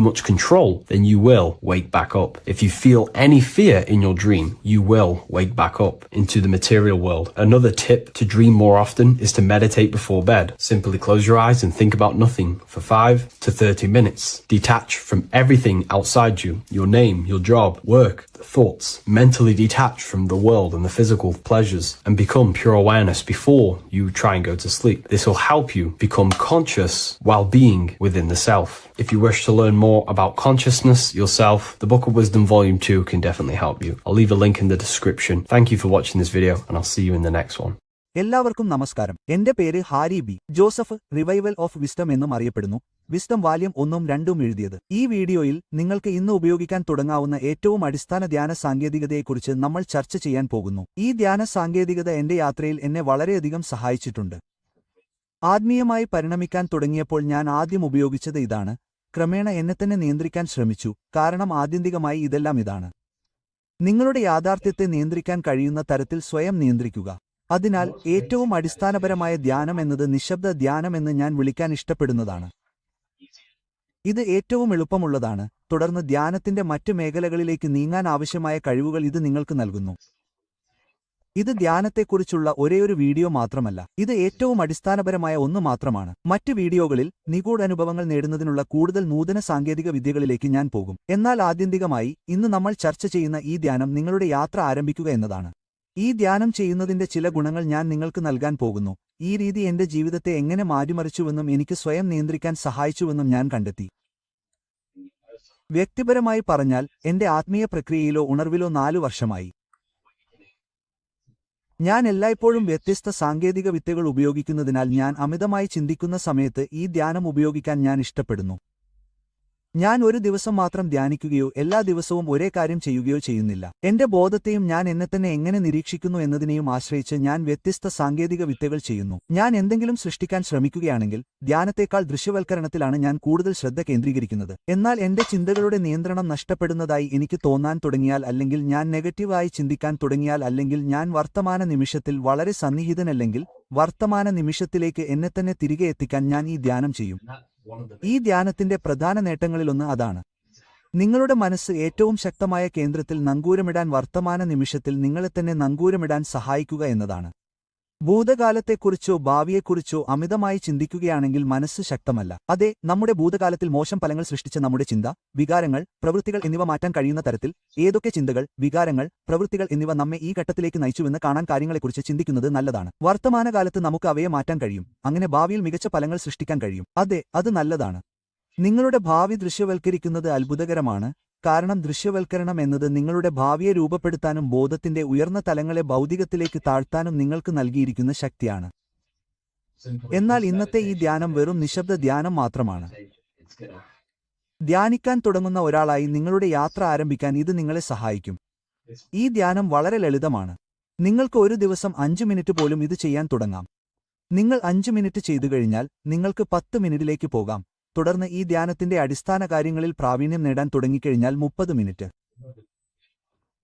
much control, then you will wake back up. If you feel any fear in your dream, you will wake back up into the material world. Another tip to dream more often is to meditate before bed. Simply close your eyes and think about nothing for 5 to 30 minutes. Detach from everything outside you, your name, your job, work, thoughts. Mentally detach from the world and the physical pleasures and become pure awareness before you try and go to sleep. This will help you become conscious while being within the self. If you wish to learn more about consciousness, yourself, the Book of Wisdom Volume 2 can definitely help you. I'll leave a link in the description. Thank you for watching this video, and I'll see you in the next one. എല്ലാവർക്കും നമസ്കാരം. എന്റെ പേര് Harry B Joseph. Revival of wisdom എന്നും അറിയപ്പെടുന്നു. Wisdom വാല്യം 1ഉം 2ഉം എഴുതിയത്. ഈ വീഡിയോയിൽ നിങ്ങൾക്ക് ഇന്ന് ഉപയോഗിക്കാൻ തുടങ്ങാവുന്ന ഏറ്റവും അടിസ്ഥാന ധ്യാന സാങ്കേതികതയെക്കുറിച്ച് നമ്മൾ ചർച്ച ചെയ്യാൻ പോകുന്നു. ഈ ധ്യാന സാങ്കേതികത എന്റെ യാത്രയിൽ എന്നെ വളരെയധികം സഹായിച്ചിട്ടുണ്ട്. ആത്മീയമായി പരിണമിക്കാൻ തുടങ്ങിയപ്പോൾ ഞാൻ ആദ്യം ഉപയോഗിച്ചത് ഇതാണ്. ക്രമേണ എന്നെത്തന്നെ നിയന്ത്രിക്കാൻ ശ്രമിച്ചു, കാരണം ആത്യന്തികമായി ഇതെല്ലാം ഇതാണ്. നിങ്ങളുടെ യാഥാർത്ഥ്യത്തെ നിയന്ത്രിക്കാൻ കഴിയുന്ന തരത്തിൽ സ്വയം നിയന്ത്രിക്കുക. അതിനാൽ ഏറ്റവും അടിസ്ഥാനപരമായ ധ്യാനം എന്നത് നിശബ്ദ ധ്യാനം എന്ന് ഞാൻ വിളിക്കാൻ ഇഷ്ടപ്പെടുന്നതാണ്. ഇത് ഏറ്റവും എളുപ്പമുള്ളതാണ്, തുടർന്ന് ധ്യാനത്തിന്റെ മറ്റ് മേഖലകളിലേക്ക് നീങ്ങാൻ ആവശ്യമായ കഴിവുകൾ ഇത് നിങ്ങൾക്ക് നൽകുന്നു. ഇത് ധ്യാനത്തെക്കുറിച്ചുള്ള ഒരേയൊരു വീഡിയോ മാത്രമല്ല, ഇത് ഏറ്റവും അടിസ്ഥാനപരമായ ഒന്ന് മാത്രമാണ്. മറ്റ് വീഡിയോകളിൽ നിഗൂഢാനുഭവങ്ങൾ നേടുന്നതിനുള്ള കൂടുതൽ നൂതന സാങ്കേതിക വിദ്യകളിലേക്ക് ഞാൻ പോകും. എന്നാൽ ആത്യന്തികമായി ഇന്ന് നമ്മൾ ചർച്ച ചെയ്യുന്ന ഈ ധ്യാനം നിങ്ങളുടെ യാത്ര ആരംഭിക്കുക എന്നതാണ്. ഈ ധ്യാനം ചെയ്യുന്നതിന്റെ ചില ഗുണങ്ങൾ ഞാൻ നിങ്ങൾക്ക് നൽകാൻ പോകുന്നു. ഈ രീതി എന്റെ ജീവിതത്തെ എങ്ങനെ മാറ്റിമറിച്ചുവെന്നും എനിക്ക് സ്വയം നിയന്ത്രിക്കാൻ സഹായിച്ചുവെന്നും ഞാൻ കണ്ടെത്തി. വ്യക്തിപരമായി പറഞ്ഞാൽ എന്റെ ആത്മീയ പ്രക്രിയയിലോ ഉണർവിലോ 4 വർഷമായി. ഞാൻ എല്ലായ്പ്പോഴും വ്യത്യസ്ത സാങ്കേതിക വിദ്യകൾ ഉപയോഗിക്കുന്നതിനാൽ ഞാൻ അമിതമായി ചിന്തിക്കുന്ന സമയത്ത് ഈ ധ്യാനം ഉപയോഗിക്കാൻ ഞാൻ ഇഷ്ടപ്പെടുന്നു. ഞാൻ ഒരു ദിവസം മാത്രം ധ്യാനിക്കുകയോ എല്ലാ ദിവസവും ഒരേ കാര്യം ചെയ്യുകയോ ചെയ്യുന്നില്ല. എന്റെ ബോധത്തെയും ഞാൻ എന്നെത്തന്നെ എങ്ങനെ നിരീക്ഷിക്കുന്നു എന്നതിനെയും ആശ്രയിച്ച് ഞാൻ വ്യത്യസ്ത സാങ്കേതിക വിദ്യകൾ ചെയ്യുന്നു. ഞാൻ എന്തെങ്കിലും സൃഷ്ടിക്കാൻ ശ്രമിക്കുകയാണെങ്കിൽ ധ്യാനത്തേക്കാൾ ദൃശ്യവൽക്കരണത്തിലാണ് ഞാൻ കൂടുതൽ ശ്രദ്ധ കേന്ദ്രീകരിക്കുന്നത്. എന്നാൽ എന്റെ ചിന്തകളുടെ നിയന്ത്രണം നഷ്ടപ്പെടുന്നതായി എനിക്ക് തോന്നാൻ തുടങ്ങിയാൽ, അല്ലെങ്കിൽ ഞാൻ നെഗറ്റീവായി ചിന്തിക്കാൻ തുടങ്ങിയാൽ, അല്ലെങ്കിൽ ഞാൻ വർത്തമാന നിമിഷത്തിൽ വളരെ സന്നിഹിതനല്ലെങ്കിൽ വർത്തമാന നിമിഷത്തിലേക്ക് എന്നെത്തന്നെ തിരികെ എത്തിക്കാൻ ഞാൻ ഈ ധ്യാനം ചെയ്യും. ഈ ധ്യാനത്തിന്റെ പ്രധാന നേട്ടങ്ങളിലൊന്ന് അതാണ്. നിങ്ങളുടെ മനസ്സ് ഏറ്റവും ശക്തമായ കേന്ദ്രത്തിൽ നങ്കൂരമിടാൻ, വർത്തമാന നിമിഷത്തിൽ നിങ്ങളെത്തന്നെ നങ്കൂരമിടാൻ സഹായിക്കുക എന്നതാണ്. ഭൂതകാലത്തെക്കുറിച്ചോ ഭാവിയെക്കുറിച്ചോ അമിതമായി ചിന്തിക്കുകയാണെങ്കിൽ മനസ്സ് ശക്തമല്ല. അതെ, നമ്മുടെ ഭൂതകാലത്തിൽ മോശം ഫലങ്ങൾ സൃഷ്ടിച്ച നമ്മുടെ ചിന്ത, വികാരങ്ങൾ, പ്രവൃത്തികൾ എന്നിവ മാറ്റാൻ കഴിയുന്ന തരത്തിൽ ഏതൊക്കെ ചിന്തകൾ, വികാരങ്ങൾ, പ്രവൃത്തികൾ എന്നിവ നമ്മെ ഈ ഘട്ടത്തിലേക്ക് നയിച്ചുവെന്ന് കാണാൻ കാര്യങ്ങളെക്കുറിച്ച് ചിന്തിക്കുന്നത് നല്ലതാണ്. വർത്തമാനകാലത്ത് നമുക്ക് അവയെ മാറ്റാൻ കഴിയും, അങ്ങനെ ഭാവിയിൽ മികച്ച ഫലങ്ങൾ സൃഷ്ടിക്കാൻ കഴിയും. അതെ, അത് നല്ലതാണ്. നിങ്ങളുടെ ഭാവി ദൃശ്യവൽക്കരിക്കുന്നത് അത്ഭുതകരമാണ്, കാരണം ദൃശ്യവൽക്കരണം എന്നത് നിങ്ങളുടെ ഭാവിയെ രൂപപ്പെടുത്താനും ബോധത്തിന്റെ ഉയർന്ന തലങ്ങളെ ഭൗതികത്തിലേക്ക് താഴ്ത്താനും നിങ്ങൾക്ക് നൽകിയിരിക്കുന്ന ശക്തിയാണ്. എന്നാൽ ഇന്നത്തെ ഈ ധ്യാനം വെറും നിശബ്ദ ധ്യാനം മാത്രമാണ്. ധ്യാനിക്കാൻ തുടങ്ങുന്ന ഒരാളായി നിങ്ങളുടെ യാത്ര ആരംഭിക്കാൻ ഇത് നിങ്ങളെ സഹായിക്കും. ഈ ധ്യാനം വളരെ ലളിതമാണ്. നിങ്ങൾക്ക് ഒരു ദിവസം 5 മിനിറ്റ് പോലും ഇത് ചെയ്യാൻ തുടങ്ങാം. നിങ്ങൾ 5 മിനിറ്റ് ചെയ്തു കഴിഞ്ഞാൽ നിങ്ങൾക്ക് 10 മിനിറ്റിലേക്ക് പോകാം. തുടർന്ന് ഈ ധ്യാനത്തിന്റെ അടിസ്ഥാന കാര്യങ്ങളിൽ പ്രാവീണ്യം നേടാൻ തുടങ്ങിക്കഴിഞ്ഞാൽ 30 മിനിറ്റ്.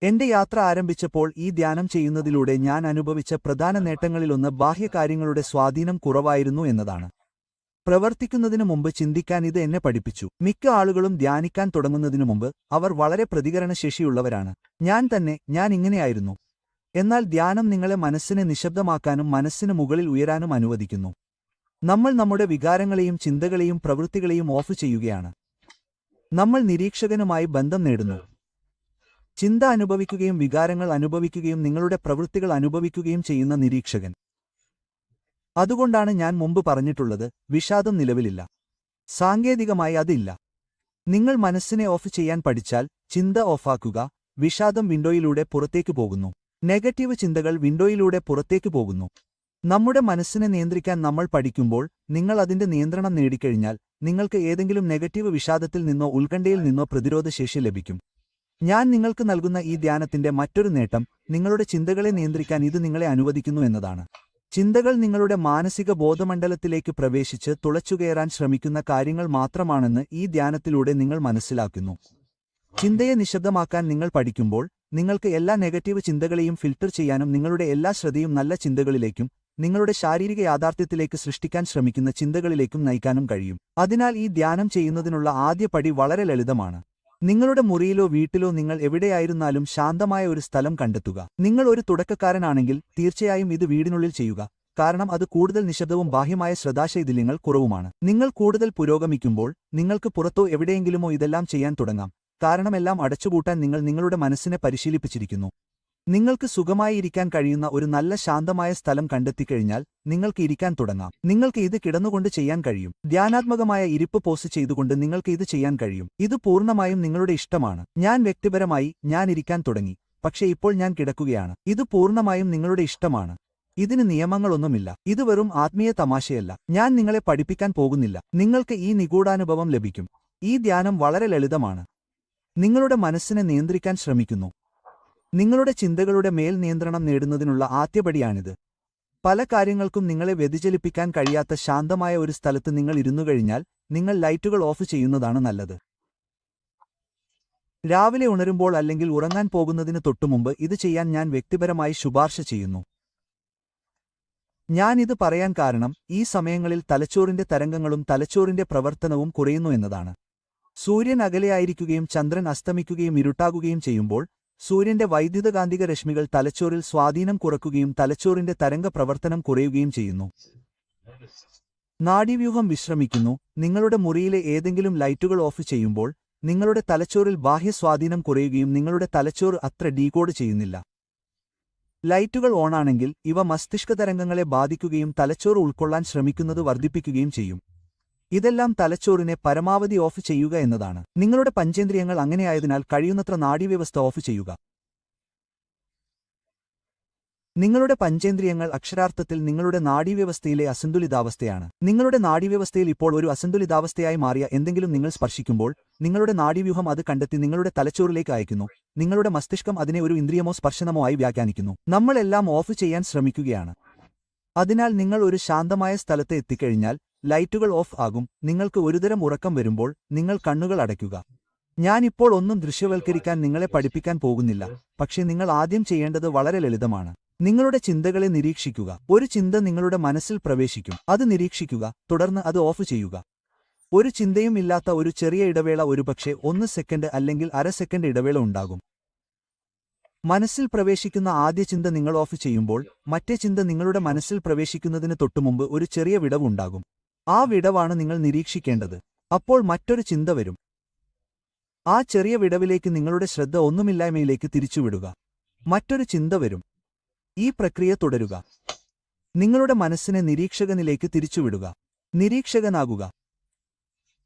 എന്റെ യാത്ര ആരംഭിച്ചപ്പോൾ ഈ ധ്യാനം ചെയ്യുന്നതിലൂടെ ഞാൻ അനുഭവിച്ച പ്രധാന നേട്ടങ്ങളിലൊന്ന് ബാഹ്യകാര്യങ്ങളുടെ സ്വാധീനം കുറവായിരുന്നു എന്നതാണ്. പ്രവർത്തിക്കുന്നതിനു മുമ്പ് ചിന്തിക്കാൻ ഇത് എന്നെ പഠിപ്പിച്ചു. മിക്ക ആളുകളും ധ്യാനിക്കാൻ തുടങ്ങുന്നതിനു മുമ്പ് അവർ വളരെ പ്രതികരണശേഷിയുള്ളവരാണ്. ഞാൻ ഇങ്ങനെയായിരുന്നു. എന്നാൽ ധ്യാനം നിങ്ങളെ മനസ്സിനെ നിശബ്ദമാക്കാനും മനസ്സിന് മുകളിൽ ഉയരാനും അനുവദിക്കുന്നു. നമ്മൾ നമ്മുടെ വികാരങ്ങളെയും ചിന്തകളെയും പ്രവൃത്തികളെയും ഓഫ് ചെയ്യുകയാണ്. നമ്മൾ നിരീക്ഷകനുമായി ബന്ധം നേടുന്നു. ചിന്ത അനുഭവിക്കുകയും വികാരങ്ങൾ അനുഭവിക്കുകയും നിങ്ങളുടെ പ്രവൃത്തികൾ അനുഭവിക്കുകയും ചെയ്യുന്ന നിരീക്ഷകൻ. അതുകൊണ്ടാണ് ഞാൻ മുമ്പ് പറഞ്ഞിട്ടുള്ളത്, വിഷാദം നിലവിലില്ല. സാങ്കേതികമായി അതില്ല. നിങ്ങൾ മനസ്സിനെ ഓഫ് ചെയ്യാൻ പഠിച്ചാൽ ചിന്ത ഓഫാക്കുക, വിഷാദം വിൻഡോയിലൂടെ പുറത്തേക്ക് പോകുന്നു. നെഗറ്റീവ് ചിന്തകൾ വിൻഡോയിലൂടെ പുറത്തേക്ക് പോകുന്നു. നമ്മുടെ മനസ്സിനെ നിയന്ത്രിക്കാൻ നമ്മൾ പഠിക്കുമ്പോൾ നിങ്ങൾ അതിന്റെ നിയന്ത്രണം നേടിക്കഴിഞ്ഞാൽ നിങ്ങൾക്ക് ഏതെങ്കിലും നെഗറ്റീവ് വിഷാദത്തിൽ നിന്നോ ഉത്കണ്ഠയിൽ നിന്നോ പ്രതിരോധശേഷി ലഭിക്കും. ഞാൻ നിങ്ങൾക്ക് നൽകുന്ന ഈ ധ്യാനത്തിന്റെ മറ്റൊരു നേട്ടം നിങ്ങളുടെ ചിന്തകളെ നിയന്ത്രിക്കാൻ ഇത് നിങ്ങളെ അനുവദിക്കുന്നു എന്നതാണ്. ചിന്തകൾ നിങ്ങളുടെ മാനസിക ബോധമണ്ഡലത്തിലേക്ക് പ്രവേശിച്ച് തുളച്ചുകയറാൻ ശ്രമിക്കുന്ന കാര്യങ്ങൾ മാത്രമാണെന്ന് ഈ ധ്യാനത്തിലൂടെ നിങ്ങൾ മനസ്സിലാക്കുന്നു. ചിന്തയെ നിശബ്ദമാക്കാൻ നിങ്ങൾ പഠിക്കുമ്പോൾ നിങ്ങൾക്ക് എല്ലാ നെഗറ്റീവ് ചിന്തകളെയും ഫിൽട്ടർ ചെയ്യാനും നിങ്ങളുടെ എല്ലാ ശ്രദ്ധയും നല്ല ചിന്തകളിലേക്കും നിങ്ങളുടെ ശാരീരിക യാഥാർത്ഥ്യത്തിലേക്ക് സൃഷ്ടിക്കാൻ ശ്രമിക്കുന്ന ചിന്തകളിലേക്കും നയിക്കാനും കഴിയും. അതിനാൽ ഈ ധ്യാനം ചെയ്യുന്നതിനുള്ള ആദ്യ പടി വളരെ ലളിതമാണ്. നിങ്ങളുടെ മുറിയിലോ വീട്ടിലോ നിങ്ങൾ എവിടെയായിരുന്നാലും ശാന്തമായ ഒരു സ്ഥലം കണ്ടെത്തുക. നിങ്ങൾ ഒരു തുടക്കക്കാരനാണെങ്കിൽ തീർച്ചയായും ഇത് വീടിനുള്ളിൽ ചെയ്യുക, കാരണം അത് കൂടുതൽ നിശബ്ദവും ബാഹ്യമായ ശ്രദ്ധാശൈഥില്യങ്ങൾ കുറവുമാണ്. നിങ്ങൾ കൂടുതൽ പുരോഗമിക്കുമ്പോൾ നിങ്ങൾക്ക് പുറത്തോ എവിടെയെങ്കിലുമോ ഇതെല്ലാം ചെയ്യാൻ തുടങ്ങാം, കാരണം എല്ലാം അടച്ചുപൂട്ടാൻ നിങ്ങൾ നിങ്ങളുടെ മനസ്സിനെ പരിശീലിപ്പിച്ചിരിക്കുന്നു. നിങ്ങൾക്ക് സുഖമായി ഇരിക്കാൻ കഴിയുന്ന ഒരു നല്ല ശാന്തമായ സ്ഥലം കണ്ടെത്തിക്കഴിഞ്ഞാൽ നിങ്ങൾക്ക് ഇരിക്കാൻ തുടങ്ങാം. നിങ്ങൾക്ക് ഇത് കിടന്നുകൊണ്ട് ചെയ്യാൻ കഴിയും. ധ്യാനാത്മകമായ ഇരിപ്പ് പോസ് ചെയ്തുകൊണ്ട് നിങ്ങൾക്ക് ഇത് ചെയ്യാൻ കഴിയും. ഇത് പൂർണ്ണമായും നിങ്ങളുടെ ഇഷ്ടമാണ്. വ്യക്തിപരമായി ഞാൻ ഇരിക്കാൻ തുടങ്ങി, പക്ഷേ ഇപ്പോൾ ഞാൻ കിടക്കുകയാണ്. ഇത് പൂർണ്ണമായും നിങ്ങളുടെ ഇഷ്ടമാണ്. ഇതിന് നിയമങ്ങളൊന്നുമില്ല. ഇത് വെറും ആത്മീയ തമാശയല്ല. ഞാൻ നിങ്ങളെ പഠിപ്പിക്കാൻ പോകുന്നില്ല. നിങ്ങൾക്ക് ഈ നിഗൂഢാനുഭവം ലഭിക്കും. ഈ ധ്യാനം വളരെ ലളിതമാണ്. നിങ്ങളുടെ മനസ്സിനെ നിയന്ത്രിക്കാൻ ശ്രമിക്കുന്നു. നിങ്ങളുടെ ചിന്തകളുടെ മേൽ നിയന്ത്രണം നേടുന്നതിനുള്ള ആദ്യപടിയാണിത്. പല കാര്യങ്ങൾക്കും നിങ്ങളെ വ്യതിചലിപ്പിക്കാൻ കഴിയാത്ത ശാന്തമായ ഒരു സ്ഥലത്ത് നിങ്ങൾ ഇരുന്നുകഴിഞ്ഞാൽ നിങ്ങൾ ലൈറ്റുകൾ ഓഫ് ചെയ്യുന്നതാണ് നല്ലത്. രാവിലെ ഉണരുമ്പോൾ അല്ലെങ്കിൽ ഉറങ്ങാൻ പോകുന്നതിന് തൊട്ടുമുമ്പ് ഇത് ചെയ്യാൻ ഞാൻ വ്യക്തിപരമായി ശുപാർശ ചെയ്യുന്നു. ഞാനിത് പറയാൻ കാരണം ഈ സമയങ്ങളിൽ തലച്ചോറിന്റെ തരംഗങ്ങളും തലച്ചോറിന്റെ പ്രവർത്തനവും കുറയുന്നു എന്നതാണ്. സൂര്യൻ അകലെയായിരിക്കുകയും ചന്ദ്രൻ അസ്തമിക്കുകയും ഇരുട്ടാകുകയും ചെയ്യുമ്പോൾ സൂര്യന്റെ വൈദ്യുതകാന്തിക രശ്മികൾ തലച്ചോറിൽ സ്വാധീനം കുറയ്ക്കുകയും തലച്ചോറിന്റെ തരംഗ പ്രവർത്തനം കുറയുകയും ചെയ്യുന്നു. നാഡീവ്യൂഹം വിശ്രമിക്കുന്നു. നിങ്ങളുടെ മുറിയിലെ ഏതെങ്കിലും ലൈറ്റുകൾ ഓഫ് ചെയ്യുമ്പോൾ നിങ്ങളുടെ തലച്ചോറിൽ ബാഹ്യ സ്വാധീനം കുറയുകയും നിങ്ങളുടെ തലച്ചോറ് അത്ര ഡീകോഡ് ചെയ്യുന്നില്ല. ലൈറ്റുകൾ ഓണാണെങ്കിൽ ഇവ മസ്തിഷ്ക തരംഗങ്ങളെ ബാധിക്കുകയും തലച്ചോറ് ഉൾക്കൊള്ളാൻ ശ്രമിക്കുന്നത് വർദ്ധിപ്പിക്കുകയും ചെയ്യും. ഇതെല്ലാം തലച്ചോറിനെ പരമാവധി ഓഫ് ചെയ്യുക എന്നതാണ്. നിങ്ങളുടെ പഞ്ചേന്ദ്രിയങ്ങൾ അങ്ങനെയായതിനാൽ കഴിയുന്നത്ര നാഡീവ്യവസ്ഥ ഓഫ് ചെയ്യുക. നിങ്ങളുടെ പഞ്ചേന്ദ്രിയങ്ങൾ അക്ഷരാർത്ഥത്തിൽ നിങ്ങളുടെ നാഡീവ്യവസ്ഥയിലെ അസന്തുലിതാവസ്ഥയാണ്. നിങ്ങളുടെ നാഡീവ്യവസ്ഥയിൽ ഇപ്പോൾ ഒരു അസന്തുലിതാവസ്ഥയായി മാറിയ എന്തെങ്കിലും നിങ്ങൾ സ്പർശിക്കുമ്പോൾ നിങ്ങളുടെ നാഡീവ്യൂഹം അത് കണ്ടെത്തി നിങ്ങളുടെ തലച്ചോറിലേക്ക് അയക്കുന്നു. നിങ്ങളുടെ മസ്തിഷ്കം അതിനെ ഒരു ഇന്ദ്രിയമോ സ്പർശനമോ ആയി വ്യാഖ്യാനിക്കുന്നു. നമ്മളെല്ലാം ഓഫ് ചെയ്യാൻ ശ്രമിക്കുകയാണ്. അതിനാൽ നിങ്ങൾ ഒരു ശാന്തമായ സ്ഥലത്ത് എത്തിക്കഴിഞ്ഞാൽ ലൈറ്റുകൾ ഓഫ് ആകും. നിങ്ങൾക്ക് ഒരുതരം ഉറക്കം വരുമ്പോൾ നിങ്ങൾ കണ്ണുകൾ അടയ്ക്കുക. ഞാനിപ്പോൾ ഒന്നും ദൃശ്യവൽക്കരിക്കാൻ നിങ്ങളെ പഠിപ്പിക്കാൻ പോകുന്നില്ല, പക്ഷേ നിങ്ങൾ ആദ്യം ചെയ്യേണ്ടത് വളരെ ലളിതമാണ്. നിങ്ങളുടെ ചിന്തകളെ നിരീക്ഷിക്കുക. ഒരു ചിന്ത നിങ്ങളുടെ മനസ്സിൽ പ്രവേശിക്കും. അത് നിരീക്ഷിക്കുക, തുടർന്ന് അത് ഓഫ് ചെയ്യുക. ഒരു ചിന്തയും ഇല്ലാത്ത ഒരു ചെറിയ ഇടവേള, ഒരുപക്ഷെ 1 സെക്കൻഡ് അല്ലെങ്കിൽ അര സെക്കൻഡ് ഇടവേള ഉണ്ടാകും. മനസ്സിൽ പ്രവേശിക്കുന്ന ആദ്യ ചിന്ത നിങ്ങൾ ഓഫ് ചെയ്യുമ്പോൾ മറ്റേ ചിന്ത നിങ്ങളുടെ മനസ്സിൽ പ്രവേശിക്കുന്നതിന് തൊട്ടുമുമ്പ് ഒരു ചെറിയ വിടവ് ഉണ്ടാകും. ആ വിടവാണ് നിങ്ങൾ നിരീക്ഷിക്കേണ്ടത്. അപ്പോൾ മറ്റൊരു ചിന്ത വരും. ആ ചെറിയ വിടവിലേക്ക് നിങ്ങളുടെ ശ്രദ്ധ ഒന്നുമില്ലായ്മയിലേക്ക് തിരിച്ചുവിടുക. മറ്റൊരു ചിന്ത വരും. ഈ പ്രക്രിയ തുടരുക. നിങ്ങളുടെ മനസ്സിനെ നിരീക്ഷകനിലേക്ക് തിരിച്ചുവിടുക. നിരീക്ഷകനാകുക.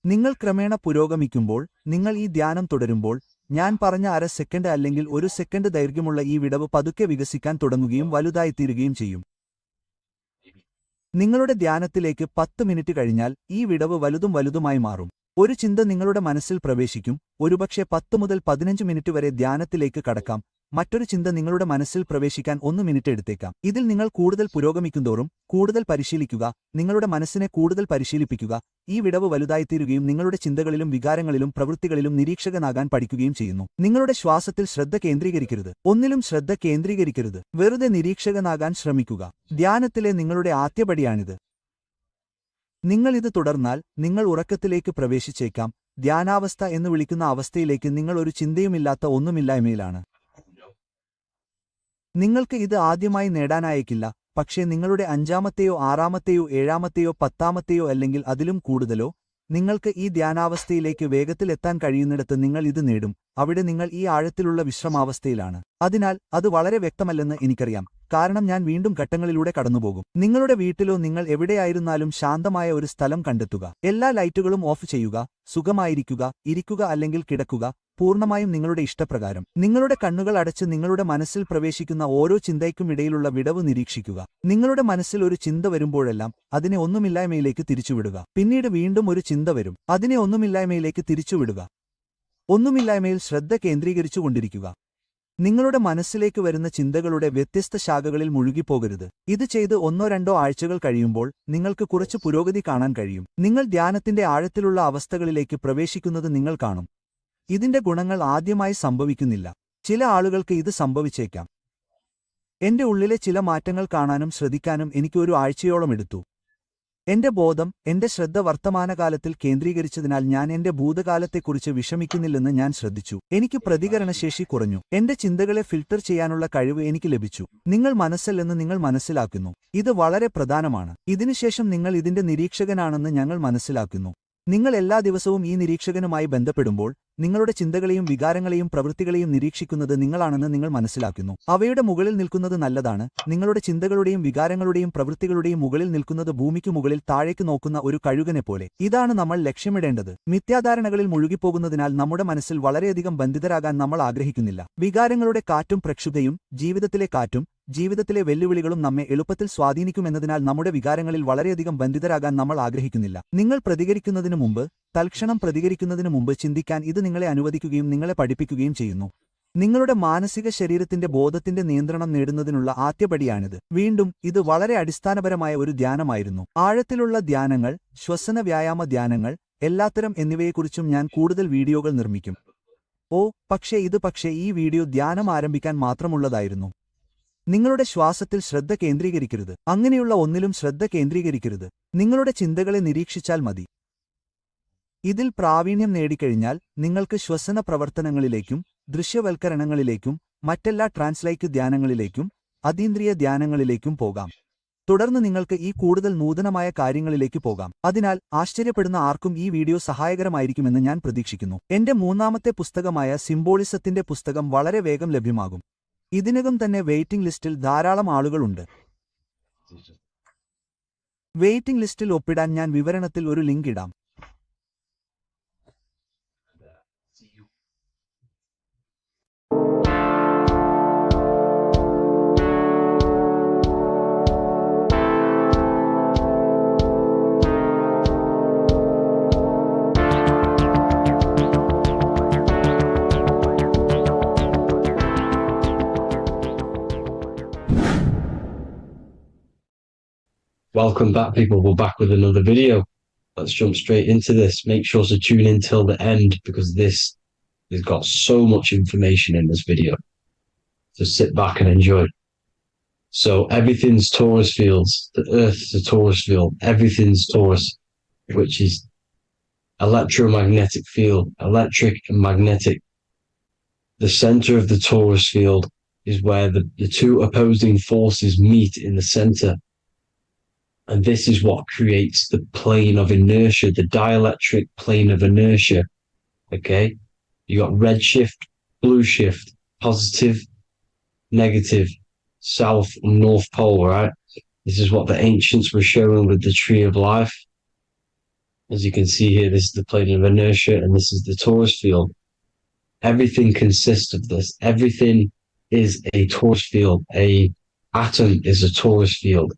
നിങ്ങൾ ക്രമേണ പുരോഗമിക്കുമ്പോൾ, നിങ്ങൾ ഈ ധ്യാനം തുടരുമ്പോൾ, ഞാൻ പറഞ്ഞ അര സെക്കൻഡ് അല്ലെങ്കിൽ 1 സെക്കൻഡ് ദൈർഘ്യമുള്ള ഈ വിടവ് പതുക്കെ വികസിക്കാൻ തുടങ്ങുകയും വലുതായിത്തീരുകയും ചെയ്യും. നിങ്ങളുടെ ധ്യാനത്തിലേക്ക് 10 മിനിറ്റ് കഴിഞ്ഞാൽ ഈ വിടവ് വലുതും വലുതുമായി മാറും. ഒരു ചിന്ത നിങ്ങളുടെ മനസ്സിൽ പ്രവേശിക്കും. ഒരുപക്ഷെ 10 മുതൽ 15 മിനിറ്റ് വരെ ധ്യാനത്തിലേക്ക് കടക്കാം. മറ്റൊരു ചിന്ത നിങ്ങളുടെ മനസ്സിൽ പ്രവേശിക്കാൻ 1 മിനിറ്റ് എടുത്തേക്കാം. ഇതിൽ നിങ്ങൾ കൂടുതൽ പുരോഗമിക്കുന്തോറും കൂടുതൽ പരിശീലിക്കുക. നിങ്ങളുടെ മനസ്സിനെ കൂടുതൽ പരിശീലിപ്പിക്കുക. ഈ വിടവ് വലുതായിത്തീരുകയും നിങ്ങളുടെ ചിന്തകളിലും വികാരങ്ങളിലും പ്രവൃത്തികളിലും നിരീക്ഷകനാകാൻ പഠിക്കുകയും ചെയ്യുന്നു. നിങ്ങളുടെ ശ്വാസത്തിൽ ശ്രദ്ധ കേന്ദ്രീകരിക്കരുത്. ഒന്നിലും ശ്രദ്ധ കേന്ദ്രീകരിക്കരുത്. വെറുതെ നിരീക്ഷകനാകാൻ ശ്രമിക്കുക. ധ്യാനത്തിലെ നിങ്ങളുടെ ആദ്യപടിയാണിത്. നിങ്ങളിത് തുടർന്നാൽ നിങ്ങൾ ഉറക്കത്തിലേക്ക് പ്രവേശിച്ചേക്കാം. ധ്യാനാവസ്ഥ എന്ന് വിളിക്കുന്ന അവസ്ഥയിലേക്ക് നിങ്ങൾ ഒരു ചിന്തയുമില്ലാത്ത ഒന്നുമില്ലായ്മയിലാണ്. നിങ്ങൾക്ക് ഇത് ആദ്യമായി നേടാനായേക്കില്ല, പക്ഷേ നിങ്ങളുടെ 5ാമത്തെയോ 6ാമത്തെയോ 7ാമത്തെയോ 10ാമത്തെയോ അല്ലെങ്കിൽ അതിലും കൂടുതലോ നിങ്ങൾക്ക് ഈ ധ്യാനാവസ്ഥയിലേക്ക് വേഗത്തിൽ എത്താൻ കഴിയുന്നിടത്ത് നിങ്ങൾ ഇത് നേടും. അവിടെ നിങ്ങൾ ഈ ആഴത്തിലുള്ള വിശ്രമാവസ്ഥയിലാണ്. അതിനാൽ അത് വളരെ വ്യക്തമല്ലെന്ന് എനിക്കറിയാം, കാരണം ഞാൻ വീണ്ടും ഘട്ടങ്ങളിലൂടെ കടന്നുപോകും. നിങ്ങളുടെ വീട്ടിലോ നിങ്ങൾ എവിടെയായിരുന്നാലും ശാന്തമായ ഒരു സ്ഥലം കണ്ടെത്തുക. എല്ലാ ലൈറ്റുകളും ഓഫ് ചെയ്യുക. സുഖമായിരിക്കുക, ഇരിക്കുക അല്ലെങ്കിൽ കിടക്കുക, പൂർണ്ണമായും നിങ്ങളുടെ ഇഷ്ടപ്രകാരം. നിങ്ങളുടെ കണ്ണുകൾ അടച്ച് നിങ്ങളുടെ മനസ്സിൽ പ്രവേശിക്കുന്ന ഓരോ ചിന്തയ്ക്കും ഇടയിലുള്ള വിടവ് നിരീക്ഷിക്കുക. നിങ്ങളുടെ മനസ്സിൽ ഒരു ചിന്ത വരുമ്പോഴെല്ലാം അതിനെ ഒന്നുമില്ലായ്മയിലേക്ക് തിരിച്ചുവിടുക. പിന്നീട് വീണ്ടും ഒരു ചിന്ത വരും. അതിനെ ഒന്നുമില്ലായ്മയിലേക്ക് തിരിച്ചുവിടുക. ഒന്നുമില്ലായ്മയിൽ ശ്രദ്ധ കേന്ദ്രീകരിച്ചുകൊണ്ടിരിക്കുക. നിങ്ങളുടെ മനസ്സിലേക്ക് വരുന്ന ചിന്തകളുടെ വ്യത്യസ്ത ശാഖകളിൽ മുഴുകിപ്പോകരുത്. ഇത് ചെയ്ത് 1-2 ആഴ്ചകൾ കഴിയുമ്പോൾ നിങ്ങൾക്ക് കുറച്ച് പുരോഗതി കാണാൻ കഴിയും. നിങ്ങൾ ധ്യാനത്തിന്റെ ആഴത്തിലുള്ള അവസ്ഥകളിലേക്ക് പ്രവേശിക്കുന്നത് നിങ്ങൾ കാണും. ഇതിന്റെ ഗുണങ്ങൾ ആദ്യമായി സംഭവിക്കുന്നില്ല. ചില ആളുകൾക്ക് ഇത് സംഭവിച്ചേക്കാം. എന്റെ ഉള്ളിലെ ചില മാറ്റങ്ങൾ കാണാനും ശ്രദ്ധിക്കാനും എനിക്ക് 1 ആഴ്ചയോളം എടുത്തു. എന്റെ ബോധം, എന്റെ ശ്രദ്ധ വർത്തമാനകാലത്തിൽ കേന്ദ്രീകരിച്ചതിനാൽ ഞാൻ എന്റെ ഭൂതകാലത്തെക്കുറിച്ച് വിഷമിക്കുന്നില്ലെന്ന് ഞാൻ ശ്രദ്ധിച്ചു. എനിക്ക് പ്രതികരണശേഷി കുറഞ്ഞു. എന്റെ ചിന്തകളെ ഫിൽട്ടർ ചെയ്യാനുള്ള കഴിവ് എനിക്ക് ലഭിച്ചു. നിങ്ങൾ മനസ്സല്ലെന്ന് നിങ്ങൾ മനസ്സിലാക്കുന്നു. ഇത് വളരെ പ്രധാനമാണ്. ഇതിനുശേഷം നിങ്ങൾ ഇതിന്റെ നിരീക്ഷകനാണെന്ന് ഞങ്ങൾ മനസ്സിലാക്കുന്നു. നിങ്ങൾ എല്ലാ ദിവസവും ഈ നിരീക്ഷകനുമായി ബന്ധപ്പെടുമ്പോൾ നിങ്ങളുടെ ചിന്തകളെയും വികാരങ്ങളെയും പ്രവൃത്തികളെയും നിരീക്ഷിക്കുന്നത് നിങ്ങളാണെന്ന് നിങ്ങൾ മനസ്സിലാക്കുന്നു. അവയുടെ മുകളിൽ നിൽക്കുന്നത് നല്ലതാണ്. നിങ്ങളുടെ ചിന്തകളുടെയും വികാരങ്ങളുടെയും പ്രവൃത്തികളുടെയും മുകളിൽ നിൽക്കുന്നത് ഭൂമിക്കു മുകളിൽ താഴേക്ക് നോക്കുന്ന ഒരു കഴുകനെപ്പോലെ. ഇതാണ് നമ്മൾ ലക്ഷ്യമിടേണ്ടത്. മിഥ്യാധാരണകളിൽ മുഴുകിപ്പോകുന്നതിനാൽ നമ്മുടെ മനസ്സിൽ വളരെയധികം ബന്ധിതരാകാൻ നമ്മൾ ആഗ്രഹിക്കുന്നില്ല. വികാരങ്ങളുടെ കാറ്റും പ്രക്ഷുബ്ധയും ജീവിതത്തിലെ കാറ്റും ജീവിതത്തിലെ വെല്ലുവിളികളും നമ്മെ എളുപ്പത്തിൽ സ്വാധീനിക്കുമെന്നതിനാൽ നമ്മുടെ വികാരങ്ങളിൽ വളരെയധികം ബന്ധിതരാകാൻ നമ്മൾ ആഗ്രഹിക്കുന്നില്ല. നിങ്ങൾ പ്രതികരിക്കുന്നതിനു മുമ്പ്, തൽക്ഷണം പ്രതികരിക്കുന്നതിനു മുമ്പ് ചിന്തിക്കാൻ ഇത് നിങ്ങളെ അനുവദിക്കുകയും നിങ്ങളെ പഠിപ്പിക്കുകയും ചെയ്യുന്നു. നിങ്ങളുടെ മാനസിക ശരീരത്തിന്റെ ബോധത്തിന്റെ നിയന്ത്രണം നേടുന്നതിനുള്ള ആദ്യപടിയാണിത്. വീണ്ടും ഇത് വളരെ അടിസ്ഥാനപരമായ ഒരു ധ്യാനമായിരുന്നു. ആഴത്തിലുള്ള ധ്യാനങ്ങൾ, ശ്വസന വ്യായാമ ധ്യാനങ്ങൾ, എല്ലാത്തരം എന്നിവയെക്കുറിച്ചും ഞാൻ കൂടുതൽ വീഡിയോകൾ നിർമ്മിക്കും. പക്ഷേ ഈ വീഡിയോ ധ്യാനം ആരംഭിക്കാൻ മാത്രമുള്ളതായിരുന്നു. നിങ്ങളുടെ ശ്വാസത്തിൽ ശ്രദ്ധ കേന്ദ്രീകരിക്കരുത്. അങ്ങനെയുള്ള ഒന്നിലും ശ്രദ്ധ കേന്ദ്രീകരിക്കരുത്. നിങ്ങളുടെ ചിന്തകളെ നിരീക്ഷിച്ചാൽ മതി. ഇതിൽ പ്രാവീണ്യം നേടിക്കഴിഞ്ഞാൽ നിങ്ങൾക്ക് ശ്വസന പ്രവർത്തനങ്ങളിലേക്കും ദൃശ്യവൽക്കരണങ്ങളിലേക്കും മറ്റെല്ലാ ട്രാൻസ്ലൈക്ക് ധ്യാനങ്ങളിലേക്കും അതീന്ദ്രിയ ധ്യാനങ്ങളിലേക്കും പോകാം. തുടർന്ന് നിങ്ങൾക്ക് ഈ കൂടുതൽ നൂതനമായ കാര്യങ്ങളിലേക്ക് പോകാം. അതിനാൽ ആശ്ചര്യപ്പെടുന്ന ആർക്കും ഈ വീഡിയോ സഹായകരമായിരിക്കുമെന്ന് ഞാൻ പ്രതീക്ഷിക്കുന്നു. എന്റെ മൂന്നാമത്തെ പുസ്തകമായ സിംബോളിസത്തിന്റെ പുസ്തകം വളരെ വേഗം ലഭ്യമാകും. ഇതിനകം തന്നെ വെയിറ്റിംഗ് ലിസ്റ്റിൽ ധാരാളം ആളുകളുണ്ട്. വെയിറ്റിംഗ് ലിസ്റ്റിൽ ഒപ്പിടാൻ ഞാൻ വിവരണത്തിൽ ഒരു ലിങ്ക് ഇടാം. Welcome back, people. We're back with another video. Let's jump straight into this. Make sure to tune in till the end because this has got so much information in this video. So sit back and enjoy. So everything's torus fields. The Earth's a torus field. Everything's torus, which is electromagnetic field, electric and magnetic. The center of the torus field is where the two opposing forces meet in the center. And this is what creates the plane of inertia, the dielectric plane of inertia. Okay? You got red shift, blue shift, positive, negative, south and north pole, right? This is what the ancients were showing with the tree of life. As you can see here, this is the plane of inertia and this is the torus field. Everything consists of this. Everything is a torus field. A atom is a torus field.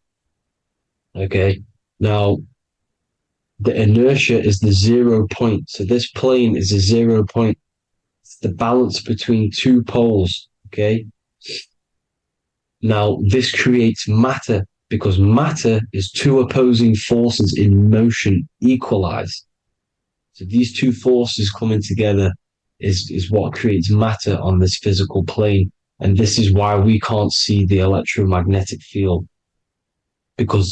Okay, now the inertia is the 0 point. So this plane is a 0 point. It's the balance between two poles. Okay, now this creates matter because matter is two opposing forces in motion equalized. So these two forces coming together is what creates matter on this physical plane. And this is why we can't see the electromagnetic field because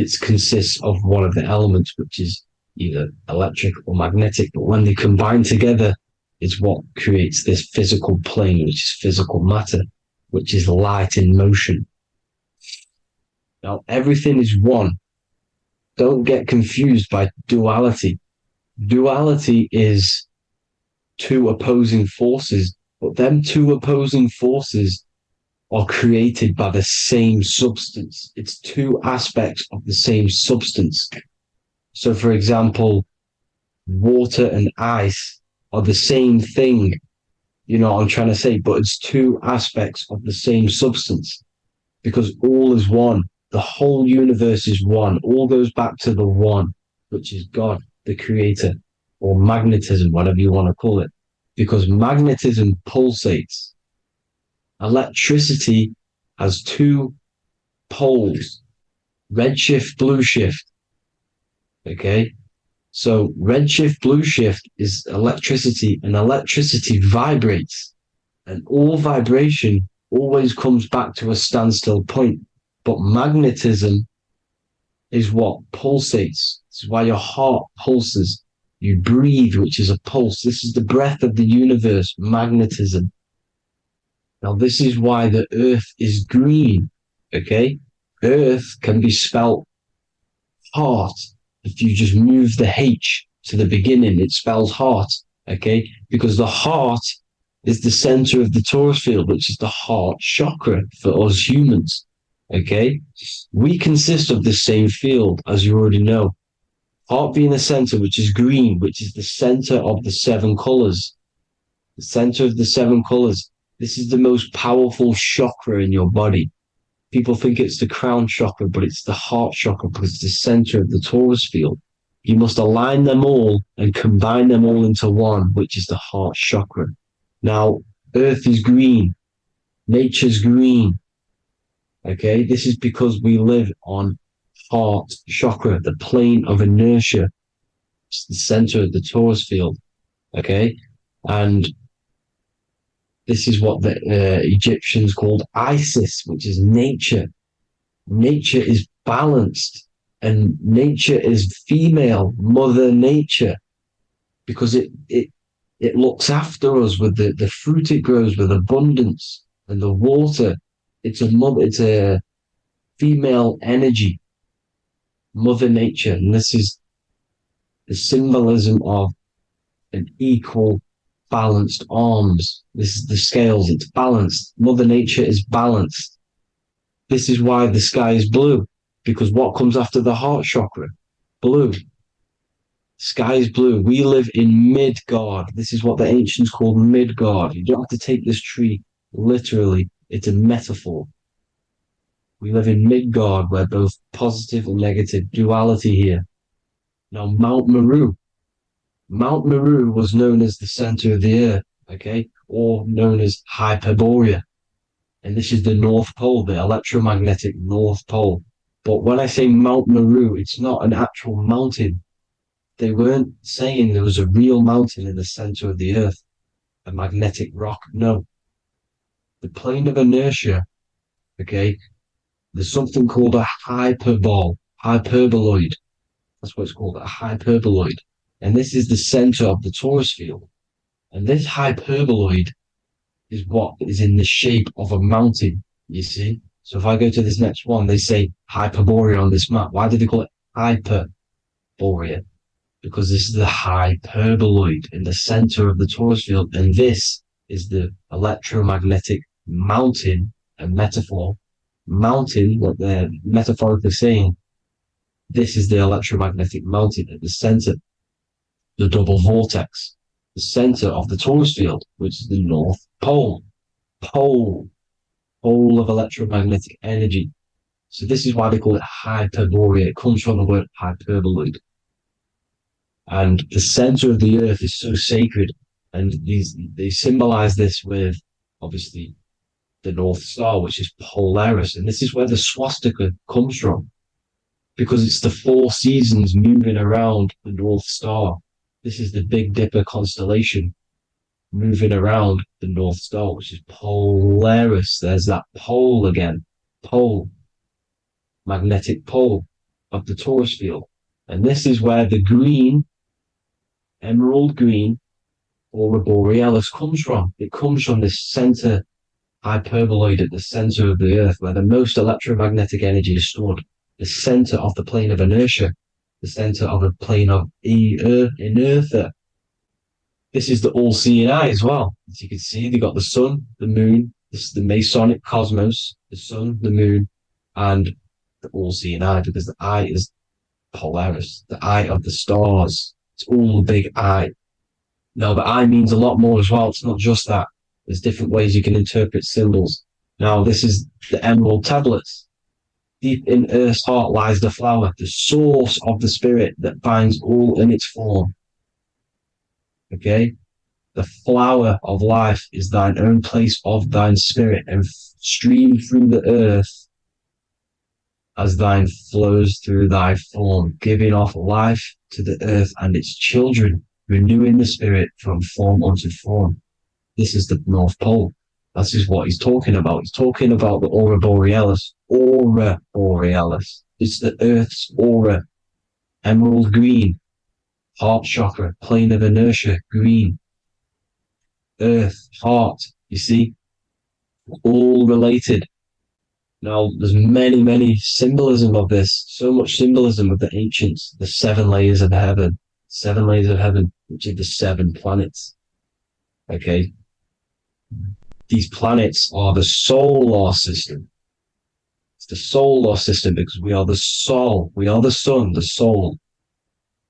it consists of one of the elements, which is either electric or magnetic. But when they combine together, it's what creates this physical plane, which is physical matter, which is light in motion. Now, everything is one. Don't get confused by duality. Duality is two opposing forces, but them two opposing forces are created by the same substance. It's two aspects of the same substance. So, for example, water and ice are the same thing, you know what I'm trying to say, but it's two aspects of the same substance because all is one. The whole universe is one. All goes back to the one, which is God, the creator, or magnetism, whatever you want to call it, because magnetism pulsates. Electricity has two poles, red shift, blue shift. Okay, so red shift, blue shift is electricity, and electricity vibrates, and all vibration always comes back to a standstill point. But magnetism is what pulsates. This is why your heart pulses. You breathe, which is a pulse. This is the breath of the universe, magnetism. Now, this is why the earth is green, okay? Earth can be spelt heart. If you just move the H to the beginning, it spells heart, okay? Because the heart is the center of the torus field, which is the heart chakra for us humans, okay? We consist of the same field, as you already know. Heart being the center, which is green, which is the center of the seven colors. The center of the seven colors. This is the most powerful chakra in your body. People think it's the crown chakra, but it's the heart chakra because it's the center of the torus field. You must align them all and combine them all into one, which is the heart chakra. Now, earth is green. Nature's green. Okay, this is because we live on heart chakra, the plane of inertia. It's the center of the torus field. Okay, and this is what the Egyptians called Isis, which is nature. Nature is balanced and nature is female, mother nature. because it looks after us with the fruit it grows with abundance and the water. It's a female energy, Mother Nature, and this is the symbolism of an equal, balanced arms. This is the scales, it's balanced. Mother Nature is balanced. This is why the sky is blue, because what comes after the heart chakra? Blue. Sky is blue. We live in Midgard. This is what the ancients called Midgard. You don't have to take this tree literally. It's a metaphor. We live in Midgard, where both positive and negative duality here. Now, Mount Meru. Mount Meru was known as the center of the earth, okay, or known as Hyperborea. And this is the North Pole, the electromagnetic North Pole. But when I say Mount Meru, it's not an actual mountain. They weren't saying there was a real mountain in the center of the earth, a magnetic rock. No. The plane of inertia, okay, there's something called a hyperboloid. That's what it's called, a hyperboloid. And this is the center of the torus field. And this hyperboloid is what is in the shape of a mountain, you see? So if I go to this next one, they say Hyperborea on this map. Why did they call it Hyperborea? Because this is the hyperboloid in the center of the torus field. And this is the electromagnetic mountain, a metaphor. Mountain, what they're metaphorically saying, this is the electromagnetic mountain at the center, the double vortex, the center of the torus field, which is the North Pole. Pole of electromagnetic energy. So this is why they call it Hyperborea. It comes from the word hyperboloid. And the center of the earth is so sacred. And they symbolize this with, obviously, the North Star, which is Polaris. And this is where the swastika comes from, because it's the 4 seasons moving around the North Star. This is the Big Dipper constellation moving around the North Star, which is Polaris. There's that pole again. Pole. Magnetic pole of the torus field. And this is where the green, emerald green, aurora borealis comes from. It comes from this center hyperboloid at the center of the earth, where the most electromagnetic energy is stored. The center of the plane of inertia, the center of the plane of inertia. This is the all-seeing eye as well. As you can see, they got the sun, the moon, this is the Masonic cosmos, the sun, the moon, and the all-seeing eye, because the eye is Polaris, the eye of the stars. It's all a big eye. Now, the eye means a lot more as well. It's not just that. There's different ways you can interpret symbols. Now, this is the emerald tablets. Deep in Earth's heart lies the flower, the source of the spirit that binds all in its form. Okay? The flower of life is thine own place of thine spirit, and stream through the earth as thine flows through thy form, giving off life to the earth and its children, renewing the spirit from form unto form. This is the North Pole. This is what he's talking about. He's talking about the aurora borealis. Aurora borealis. It's the Earth's aura. Emerald green. Heart chakra. Plane of inertia. Green. Earth. Heart. You see? All related. Now, there's many symbolism of this. So much symbolism of the ancients. The 7 layers of heaven. 7 layers of heaven, which are the 7 planets. Okay? These planets are the solar system. It's the solar system because we are the soul. We are the sun, the soul.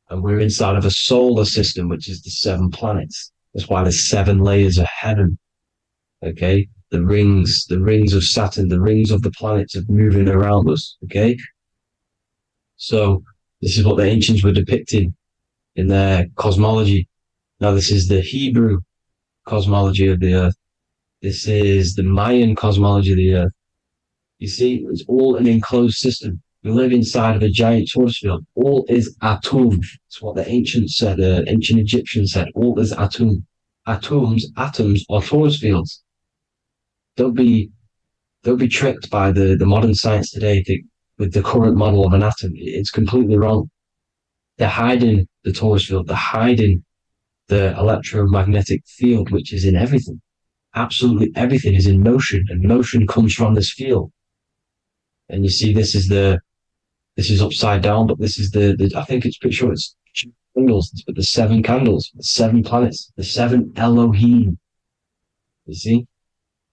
And we're inside of a solar system, which is the 7 planets. That's why there's 7 layers of heaven. Okay? The rings of Saturn, the rings of the planets are moving around us. Okay? So this is what the ancients were depicting in their cosmology. Now this is the Hebrew cosmology of the earth. This is the Mayan cosmology of the earth. You see, it's all an enclosed system. We live inside of a giant torus field. All is atum. It's what the ancients said, ancient Egyptians said. All is atum. Atoms are torus fields. Don't be tricked by the modern science today with the current model of an atom. It's completely wrong. They're hiding the torus field. They're hiding the electromagnetic field, which is in everything. Absolutely everything is in motion, and motion comes from this field. And you see, this is upside down, but this is the I think it's pretty sure it's candles, but the 7 candles, the 7 planets, the 7 Elohim. You see,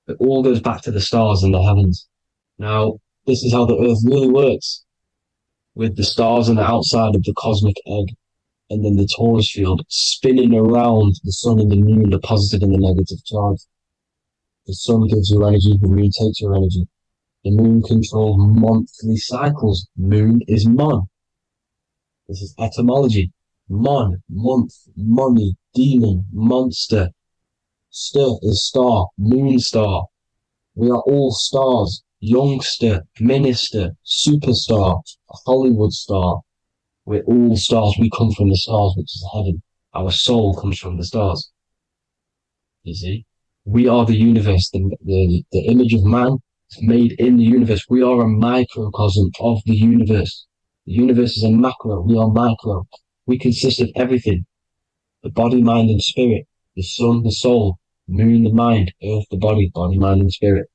it all goes back to the stars and the heavens. Now, this is how the earth really works, with the stars on the outside of the cosmic egg, and then the torus field spinning around the sun and the moon, the positive and the negative charge. The sun gives you energy, the moon takes your energy. The moon controls monthly cycles. Moon is mon. This is etymology. Mon, month, money, demon, monster. Stir is star, moon star. We are all stars. Youngster, minister, superstar, Hollywood star. We're all stars. We come from the stars, which is heaven. Our soul comes from the stars. You see? We are the universe, the image of man made in the universe. We are a microcosm of the universe. The universe is a macro. We are micro. We consist of everything. The body, mind, and spirit. The sun, the soul. Moon, the mind. Earth, the body. Body, mind, and spirit.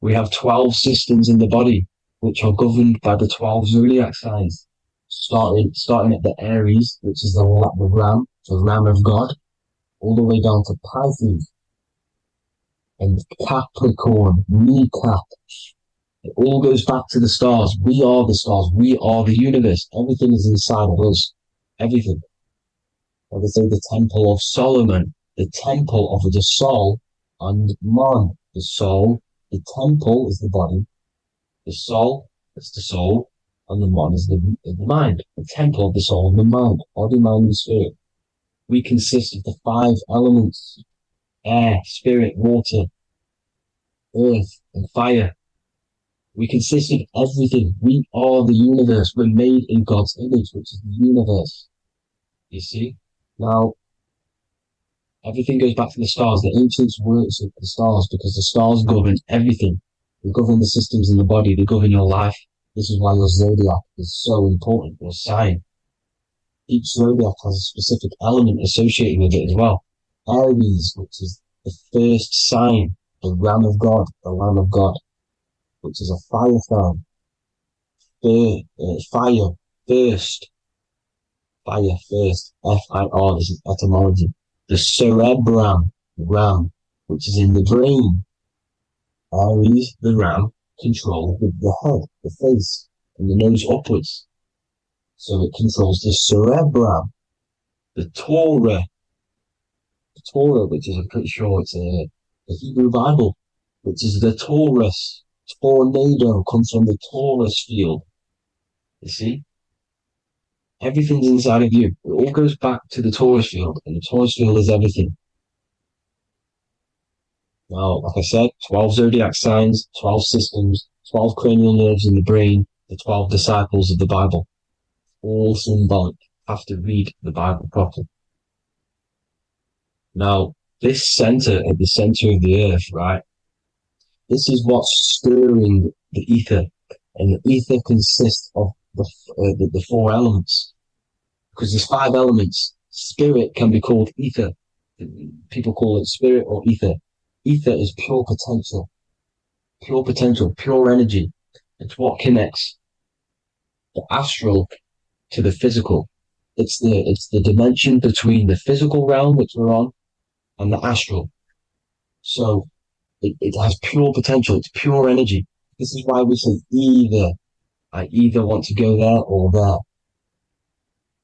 We have 12 systems in the body, which are governed by the 12 zodiac signs. Starting at the Aries, which is the ram, the ram of God, all the way down to Pisces and Capricorn, kneecap. It all goes back to the stars. We are the stars. We are the universe. Everything is inside of us. Everything. Like I say, the Temple of Solomon, the Temple of the soul, and man, the soul. The temple is the body. The soul is the soul, and the man is the mind. The temple of the soul and the mind. Body, mind, and spirit. We consist of the 5 elements: air, spirit, water, earth, and fire. We consist of everything. We are the universe. We're made in God's image, which is the universe. You see? Now, everything goes back to the stars. The ancients worship the stars because the stars govern everything. They govern the systems in the body. They govern your life. This is why your zodiac is so important, your sign. Each zodiac has a specific element associated with it as well. Aries, which is the first sign, the Ram of God, the Lamb of God, which is a fire sign. Fire, first. Fire, first. F-I-R, this is etymology. The cerebrum, ram, which is in the brain. Aries, the ram, controls the head, the face, and the nose upwards. So it controls the cerebrum. The Torah, which is, I'm pretty sure it's a Hebrew Bible, which is the Taurus. Tornado comes from the Taurus field. You see? Everything's inside of you. It all goes back to the Taurus field, and the Taurus field is everything. Now, like I said, 12 zodiac signs, 12 systems, 12 cranial nerves in the brain, the 12 disciples of the Bible. All symbolic. Have to read the Bible properly. Now, this center, at the center of the earth, right? This is what's stirring the ether. And the ether consists of the 4 elements. Because there's 5 elements. Spirit can be called ether. People call it spirit or ether. Ether is pure potential, pure energy. It's what connects the astral to the physical. It's the dimension between the physical realm, which we're on, and the astral. So it has pure potential. It's pure energy. This is why we say either. I either want to go there or there.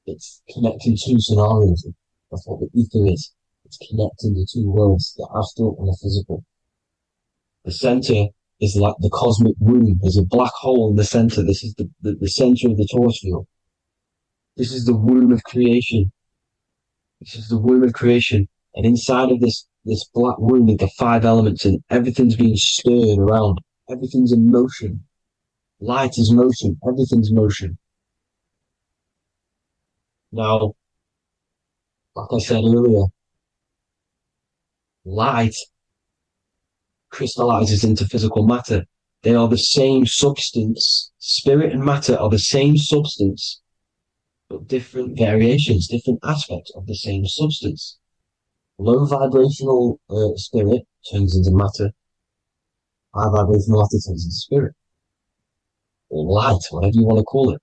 It's connecting 2 scenarios. That's what the ether is. It's connecting the 2 worlds, the astral and the physical. The center is like the cosmic womb. There's a black hole in the center. This is the center of the Taurus field. This is the womb of creation. This is the womb of creation. And inside of this black womb are the 5 elements, and everything's being stirred around. Everything's in motion. Light is motion. Everything's motion. Now, like I said earlier, light crystallizes into physical matter. They are the same substance. Spirit and matter are the same substance, but different variations, different aspects of the same substance. Low vibrational spirit turns into matter. High vibrational matter turns into spirit. Or light, whatever you want to call it.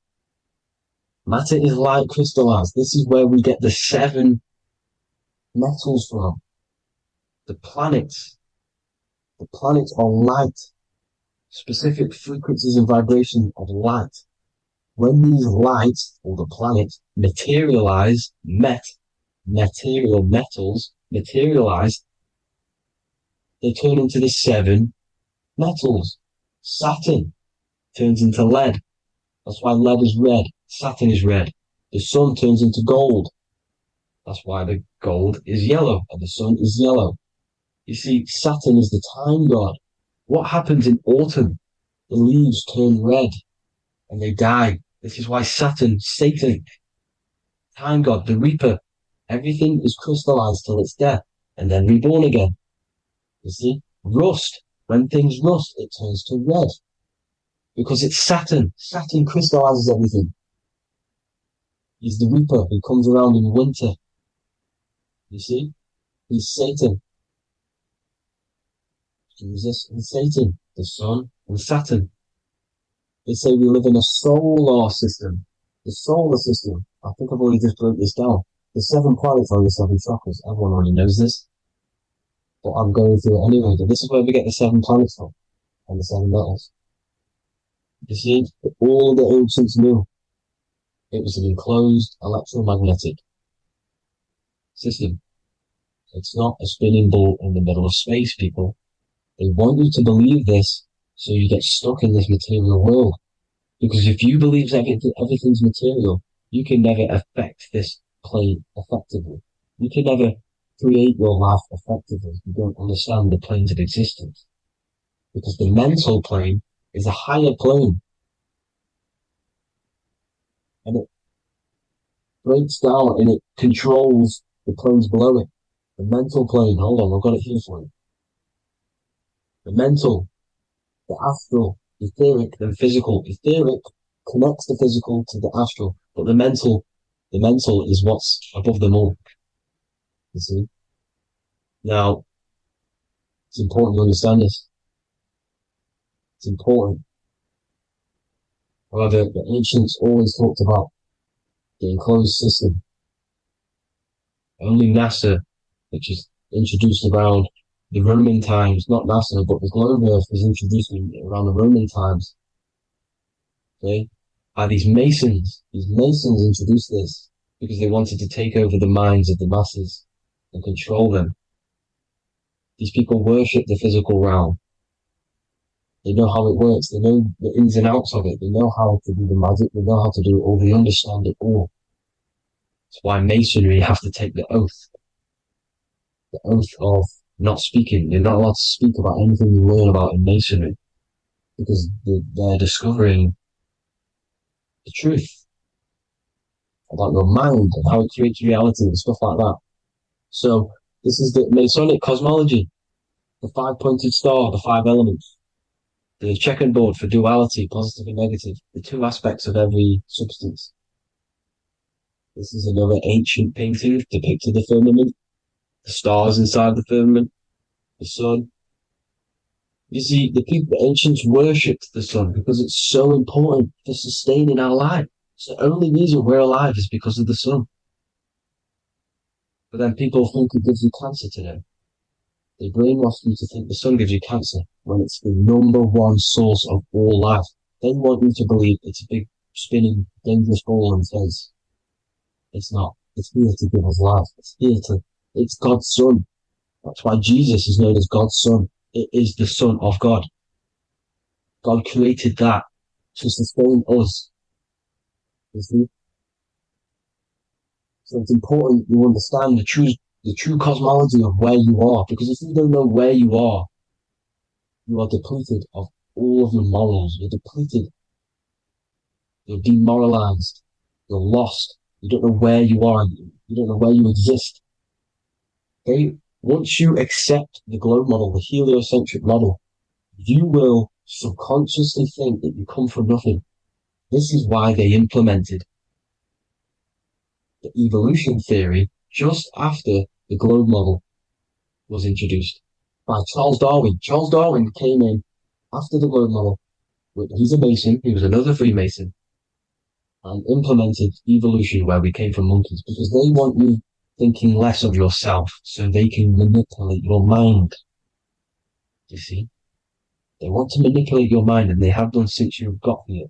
Matter is light crystallized. This is where we get the 7 metals from. The planets. The planets are light. Specific frequencies and vibrations of light. When these lights, or the planets, materialize, material metals materialize, they turn into the 7 metals. Saturn turns into lead. That's why lead is red. Saturn is red. The sun turns into gold. That's why the gold is yellow and the sun is yellow. You see, Saturn is the time god. What happens in autumn? The leaves turn red and they die. This is why Saturn, Satan, time god, the reaper, everything is crystallized till its death and then reborn again. You see, rust. When things rust, it turns to red. Because it's Saturn. Saturn crystallizes everything. He's the reaper who comes around in winter. You see? He's Satan. Jesus and Satan, the sun and Saturn. They say we live in a solar system. The solar system. I think I've already just broke this down. The 7 planets are the 7 chakras. Everyone already knows this. But I'm going through it anyway. But this is where we get the 7 planets from. And the 7 metals. You see, all the ancients knew it was an enclosed electromagnetic system. It's not a spinning ball in the middle of space, people. They want you to believe this so you get stuck in this material world. Because if you believe everything's material, you can never affect this plane effectively. You can never create your life effectively if you don't understand the planes of existence. Because the mental plane is a higher plane. And it breaks down and it controls the planes below it. The mental plane, hold on, I've got it here for you. The mental, the astral, etheric, then physical. Etheric connects the physical to the astral, but the mental is what's above them all. You see? Now, it's important to understand this. It's important. However, the ancients always talked about the enclosed system. Only NASA, which is introduced around the Roman times, not NASA, but the globe Earth was introduced around the Roman times. Okay? By these Masons. These Masons introduced this because they wanted to take over the minds of the masses and control them. These people worship the physical realm. They know how it works. They know the ins and outs of it. They know how to do the magic. They know how to do it all. They understand it all. That's why Masonry have to take the oath. The oath of not speaking. You're not allowed to speak about anything you learn about in Masonry. Because they're discovering the truth about your mind and how it creates reality and stuff like that. So, this is the Masonic cosmology. The 5-pointed star, the 5 elements. The checkerboard board for duality, positive and negative. The 2 aspects of every substance. This is another ancient painting depicting the firmament. The stars inside the firmament. The sun. You see, the ancients worshipped the sun because it's so important for sustaining our life. It's the only reason we're alive is because of the sun. But then people think it gives you cancer today. They brainwash you to think the sun gives you cancer when it's the #1 source of all life. They want you to believe it's a big, spinning, dangerous ball in space. It's not. It's here to give us life. It's God's son. That's why Jesus is known as God's son. It is the Son of God. God created that to sustain us. You see? So it's important you understand the true cosmology of where you are, because if you don't know where you are depleted of all of your morals. You're depleted. You're demoralized. You're lost. You don't know where you are. You don't know where you exist. Okay? Once you accept the globe model, the heliocentric model, you will subconsciously think that you come from nothing. This is why they implemented the evolution theory just after the globe model was introduced by Charles Darwin. Charles Darwin came in after the globe model. He's a Mason, he was another Freemason, and implemented evolution where we came from monkeys because they want you thinking less of yourself so they can manipulate your mind. You see? They want to manipulate your mind, and they have done since you got here.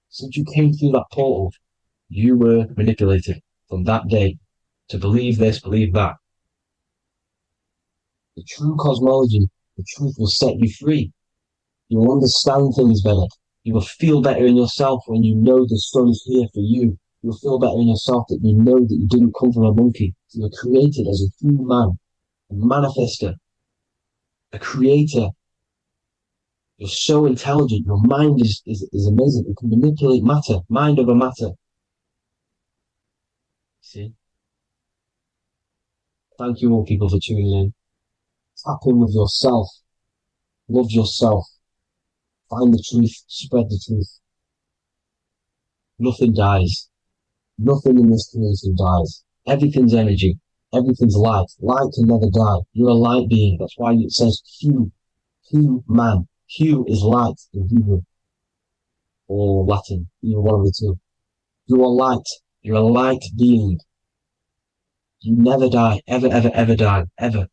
Since you came through that portal, you were manipulated from that day to believe this, believe that. The true cosmology, the truth will set you free. You'll understand things better. You will feel better in yourself when you know the sun is here for you. You'll feel better in yourself that you know that you didn't come from a monkey. You were created as a human man, a manifester, a creator. You're so intelligent. Your mind is amazing. You can manipulate matter, mind over matter. See? Thank you all people for tuning in. Tap in with yourself. Love yourself. Find the truth. Spread the truth. Nothing dies. Nothing in this creation dies. Everything's energy. Everything's light. Light can never die. You're a light being. That's why it says Hugh. Hugh man. Hugh is light in Hebrew. Or Latin. Either one of the two. You are light. You're a light being. You never die. Ever, ever, ever die. Ever.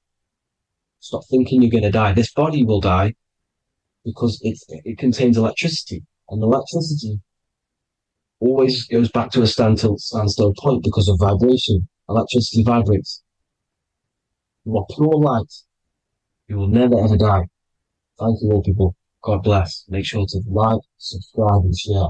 Stop thinking you're going to die. This body will die because it contains electricity. And electricity always goes back to a standstill point because of vibration. Electricity vibrates. You are pure light. You will never ever die. Thank you all people. God bless. Make sure to like, subscribe and share.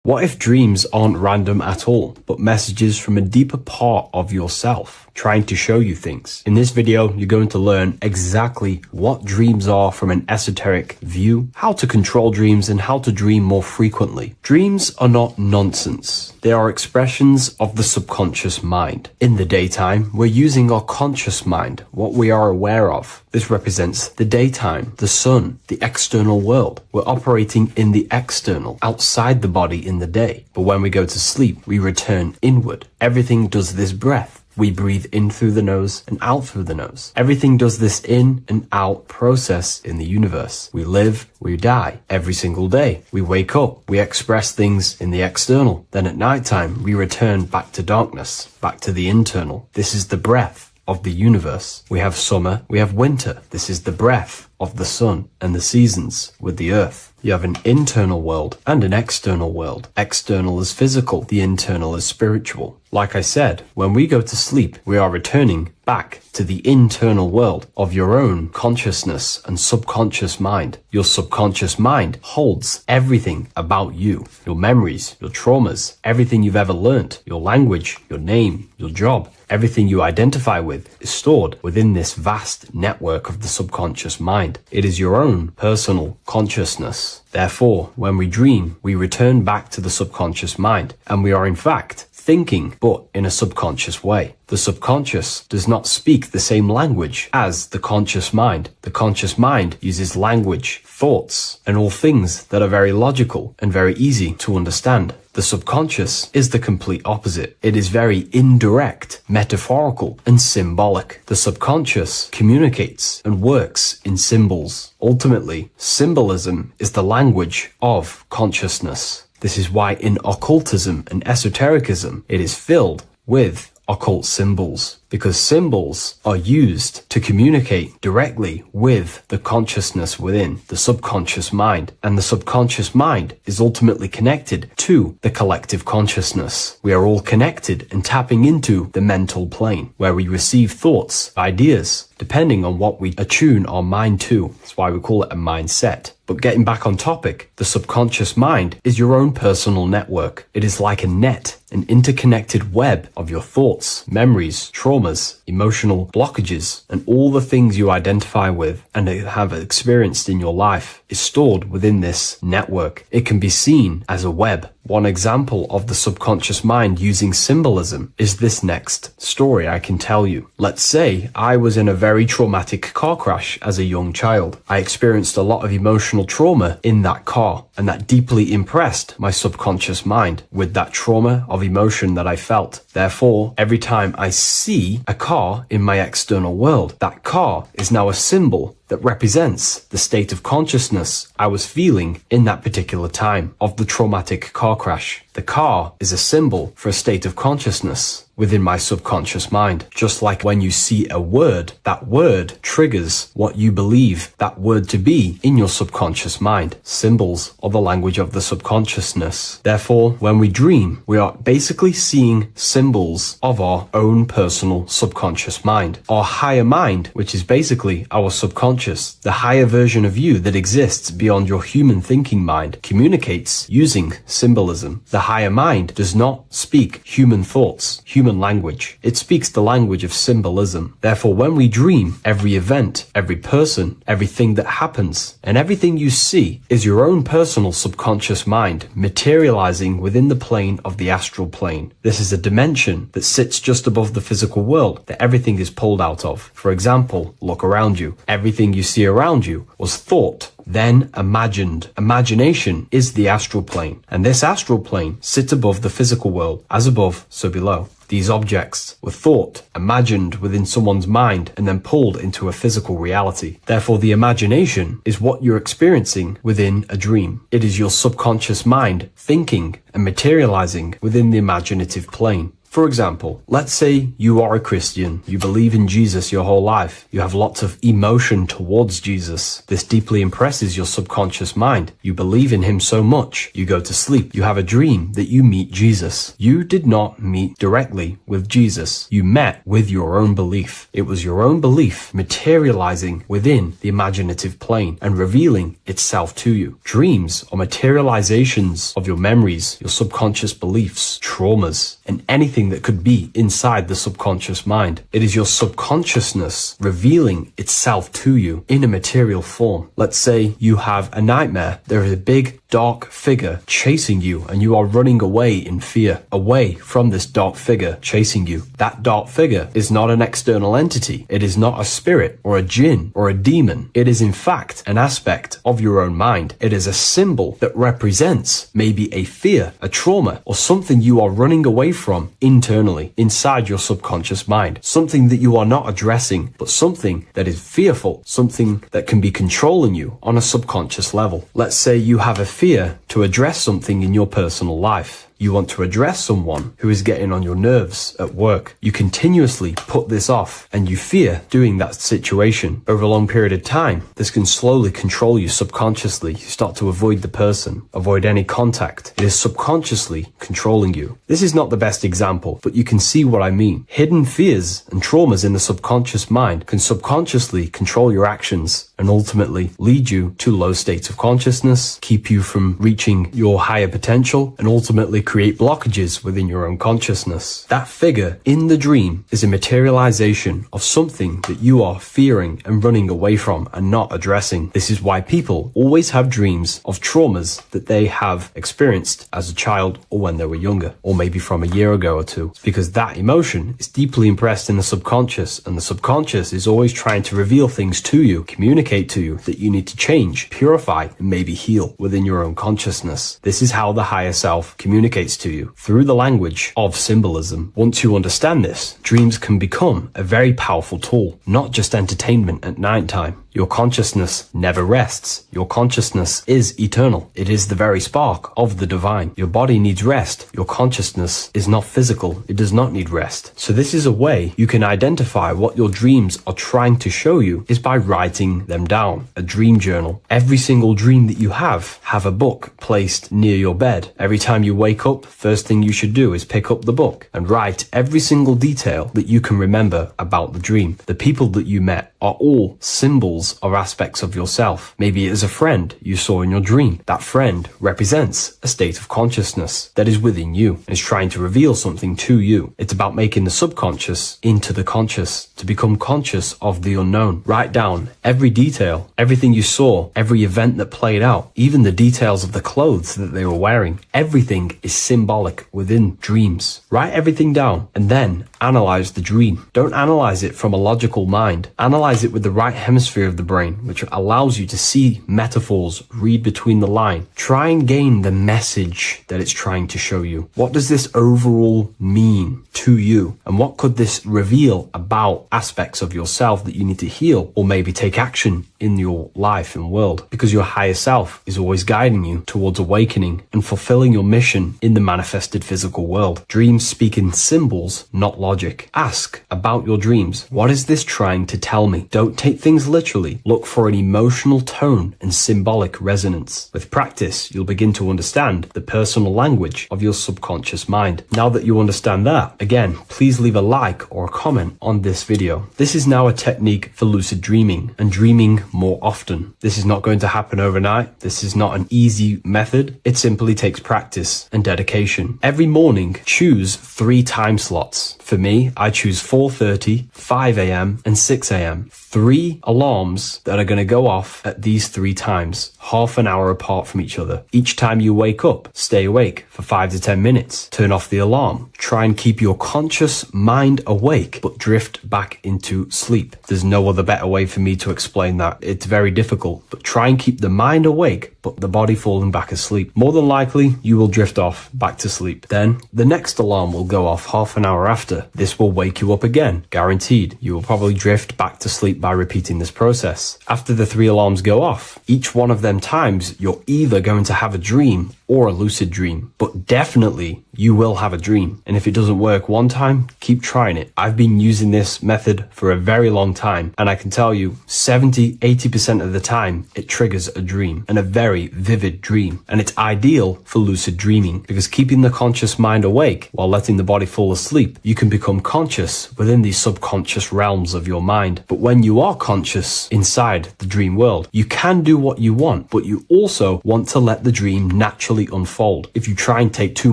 What if dreams aren't random at all, but messages from a deeper part of yourself, trying to show you things? In this video, you're going to learn exactly what dreams are from an esoteric view, how to control dreams, and how to dream more frequently. Dreams are not nonsense. They are expressions of the subconscious mind. In the daytime, we're using our conscious mind, what we are aware of. This represents the daytime, the sun, the external world. We're operating in the external, outside the body in the day. But when we go to sleep, we return inward. Everything does this breath. We breathe in through the nose and out through the nose. Everything does this in and out process in the universe. We live, we die every single day. We wake up, we express things in the external. Then at nighttime, we return back to darkness, back to the internal. This is the breath of the universe. We have summer, we have winter. This is the breath of the sun and the seasons with the earth. You have an internal world and an external world. External is physical, the internal is spiritual. Like I said, when we go to sleep, we are returning back to the internal world of your own consciousness and subconscious mind. Your subconscious mind holds everything about you, your memories, your traumas, everything you've ever learnt, your language, your name, your job. Everything you identify with is stored within this vast network of the subconscious mind. It is your own personal consciousness. Therefore, when we dream, we return back to the subconscious mind, and we are in fact thinking, but in a subconscious way. The subconscious does not speak the same language as the conscious mind. The conscious mind uses language, thoughts, and all things that are very logical and very easy to understand. The subconscious is the complete opposite. It is very indirect, metaphorical, and symbolic. The subconscious communicates and works in symbols. Ultimately, symbolism is the language of consciousness. This is why in occultism and esotericism, it is filled with occult symbols, because symbols are used to communicate directly with the consciousness within the subconscious mind, and the subconscious mind is ultimately connected to the collective consciousness. We are all connected and tapping into the mental plane, where we receive thoughts, ideas, depending on what we attune our mind to. That's why we call it a mindset. But getting back on topic, the subconscious mind is your own personal network. It is like a net, an interconnected web of your thoughts, memories, trauma, traumas, emotional blockages, and all the things you identify with and have experienced in your life is stored within this network. It can be seen as a web. One example of the subconscious mind using symbolism is this next story I can tell you. Let's say I was in a very traumatic car crash as a young child. I experienced a lot of emotional trauma in that car, and that deeply impressed my subconscious mind with that trauma of emotion that I felt. Therefore, every time I see a car in my external world, that car is now a symbol that represents the state of consciousness I was feeling in that particular time of the traumatic car crash. The car is a symbol for a state of consciousness within my subconscious mind. Just like when you see a word, that word triggers what you believe that word to be in your subconscious mind. Symbols are the language of the subconsciousness. Therefore, when we dream, we are basically seeing symbols of our own personal subconscious mind. Our higher mind, which is basically our subconscious, the higher version of you that exists beyond your human thinking mind, communicates using symbolism. The higher mind does not speak human thoughts, human language. It speaks the language of symbolism. Therefore, when we dream, every event, every person, everything that happens, and everything you see is your own personal subconscious mind materializing within the plane of the astral plane. This is a dimension that sits just above the physical world that everything is pulled out of. For example, look around you. Everything you see around you was thought, then imagined. Imagination is the astral plane, and this astral plane sits above the physical world. As above, so below. These objects were thought, imagined within someone's mind, and then pulled into a physical reality. Therefore, the imagination is what you're experiencing within a dream. It is your subconscious mind thinking and materializing within the imaginative plane. For example, let's say you are a Christian, you believe in Jesus your whole life, you have lots of emotion towards Jesus. This deeply impresses your subconscious mind. You believe in him so much, you go to sleep, you have a dream that you meet Jesus. You did not meet directly with Jesus. You met with your own belief. It was your own belief materializing within the imaginative plane and revealing itself to you. Dreams are materializations of your memories, your subconscious beliefs, traumas, and anything that could be inside the subconscious mind. It is your subconsciousness revealing itself to you in a material form. Let's say you have a nightmare. There is a big dark figure chasing you and you are running away in fear, away from this dark figure chasing you. That dark figure is not an external entity. It is not a spirit or a jinn or a demon. It is in fact an aspect of your own mind. It is a symbol that represents maybe a fear, a trauma, or something you are running away from internally inside your subconscious mind. Something that you are not addressing, but something that is fearful, something that can be controlling you on a subconscious level. Let's say you have a fear to address something in your personal life. You want to address someone who is getting on your nerves at work. You continuously put this off and you fear doing that situation. Over a long period of time, this can slowly control you subconsciously. You start to avoid the person, avoid any contact. It is subconsciously controlling you. This is not the best example, but you can see what I mean. Hidden fears and traumas in the subconscious mind can subconsciously control your actions and ultimately lead you to low states of consciousness, keep you from reaching your higher potential, and ultimately create blockages within your own consciousness. That figure in the dream is a materialization of something that you are fearing and running away from and not addressing. This is why people always have dreams of traumas that they have experienced as a child or when they were younger, or maybe from a year ago or two. It's because that emotion is deeply impressed in the subconscious, and the subconscious is always trying to reveal things to you, communicate to you that you need to change, purify, and maybe heal within your own consciousness. This is how the higher self communicates to you through the language of symbolism. Once you understand this, dreams can become a very powerful tool, not just entertainment at nighttime. Your consciousness never rests. Your consciousness is eternal. It is the very spark of the divine. Your body needs rest. Your consciousness is not physical. It does not need rest. So this is a way you can identify what your dreams are trying to show you is by writing them down. A dream journal. Every single dream that you have a book placed near your bed. Every time you wake up, first thing you should do is pick up the book and write every single detail that you can remember about the dream. The people that you met are all symbols symbols are aspects of yourself. Maybe it is a friend you saw in your dream. That friend represents a state of consciousness that is within you and is trying to reveal something to you. It's about making the subconscious into the conscious, to become conscious of the unknown. Write down every detail, everything you saw, every event that played out, even the details of the clothes that they were wearing. Everything is symbolic within dreams. Write everything down and then analyze the dream. Don't analyze it from a logical mind. Analyze it with the right hemisphere of the brain, which allows you to see metaphors, read between the line. Try and gain the message that it's trying to show you. What does this overall mean to you? And what could this reveal about aspects of yourself that you need to heal or maybe take action in your life and world? Because your higher self is always guiding you towards awakening and fulfilling your mission in the manifested physical world. Dreams speak in symbols, not logic. Ask about your dreams. What is this trying to tell me? Don't take things literally. Look for an emotional tone and symbolic resonance. With practice, you'll begin to understand the personal language of your subconscious mind. Now that you understand that, again, please leave a like or a comment on this video. This is now a technique for lucid dreaming and dreaming more often. This is not going to happen overnight. This is not an easy method. It simply takes practice and dedication. Every morning, choose 3 time slots. For me, I choose 4:30, 5 a.m. and 6 a.m. 3 alarms that are going to go off at these 3 times, half an hour apart from each other. Each time you wake up, stay awake for 5 to 10 minutes. Turn off the alarm. Try and keep your conscious mind awake, but drift back into sleep. There's no other better way for me to explain that. It's very difficult, but try and keep the mind awake, but the body falling back asleep. More than likely, you will drift off back to sleep. Then the next alarm will go off half an hour after. This will wake you up again, guaranteed. You will probably drift back to sleep by repeating this process. After the 3 alarms go off, each one of them times, you're either going to have a dream or a lucid dream, but definitely you will have a dream. And if it doesn't work one time, keep trying it. I've been using this method for a very long time, and I can tell you 70-80% of the time it triggers a dream, and a very vivid dream. And it's ideal for lucid dreaming because keeping the conscious mind awake while letting the body fall asleep, you can become conscious within these subconscious realms of your mind. But when you are conscious inside the dream world, you can do what you want, but you also want to let the dream naturally unfold. If you try and take too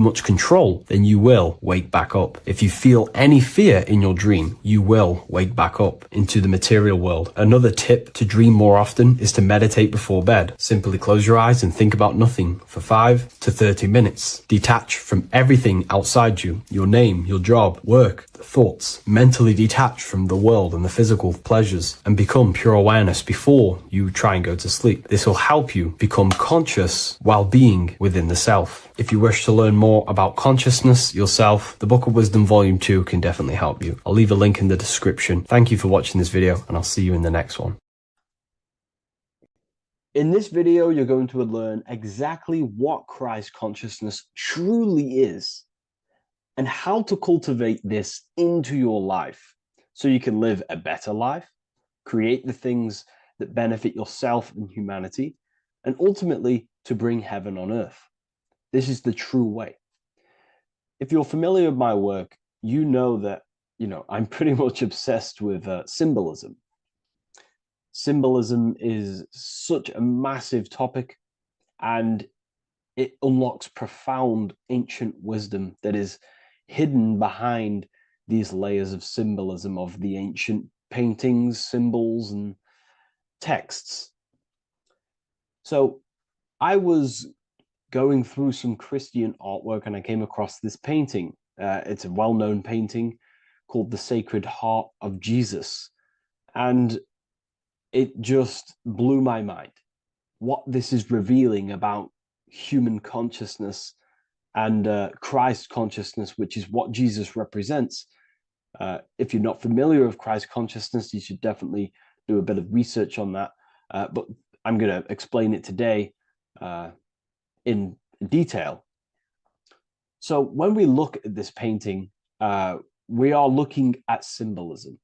much control, then you will wake back up. If you feel any fear in your dream, you will wake back up into the material world. Another tip to dream more often is to meditate before bed. Simply close your eyes and think about nothing for 5 to 30 minutes. Detach from everything outside you, your name, your job, work, thoughts. Mentally detach from the world and the physical pleasures and become pure awareness before you try and go to sleep. This will help you become conscious while being within the self. If you wish to learn more about consciousness, yourself, the Book of Wisdom Volume 2 can definitely help you. I'll leave a link in the description. Thank you for watching this video, and I'll see you in the next one. In this video, you're going to learn exactly what Christ consciousness truly is and how to cultivate this into your life so you can live a better life, create the things that benefit yourself and humanity, and ultimately to bring heaven on earth. This is the true way. If you're familiar with my work, you know that, I'm pretty much obsessed with symbolism. Symbolism is such a massive topic, and it unlocks profound ancient wisdom that is hidden behind these layers of symbolism of the ancient paintings, symbols, and texts. So I was going through some Christian artwork and I came across this painting. It's a well-known painting called The Sacred Heart of Jesus. And it just blew my mind. What this is revealing about human consciousness and Christ consciousness, which is what Jesus represents. If you're not familiar with Christ consciousness, you should definitely do a bit of research on that. But I'm going to explain it today in detail. So when we look at this painting, we are looking at symbolism.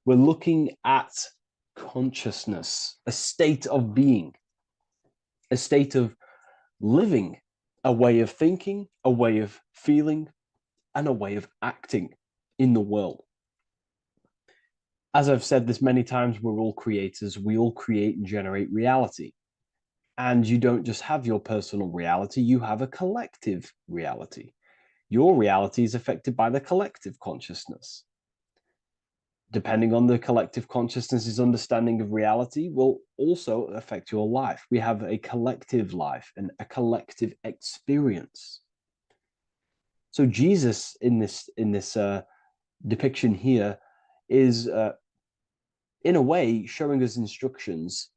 We're looking at consciousness, a state of being, a state of living, a way of thinking, a way of feeling, and a way of acting in the world. As I've said this many times, we're all creators. We all create and generate reality. And you don't just have your personal reality, you have a collective reality. Your reality is affected by the collective consciousness. Depending on the collective consciousness's understanding of reality will also affect your life. We have a collective life and a collective experience. So Jesus in this depiction here is in a way showing us instructions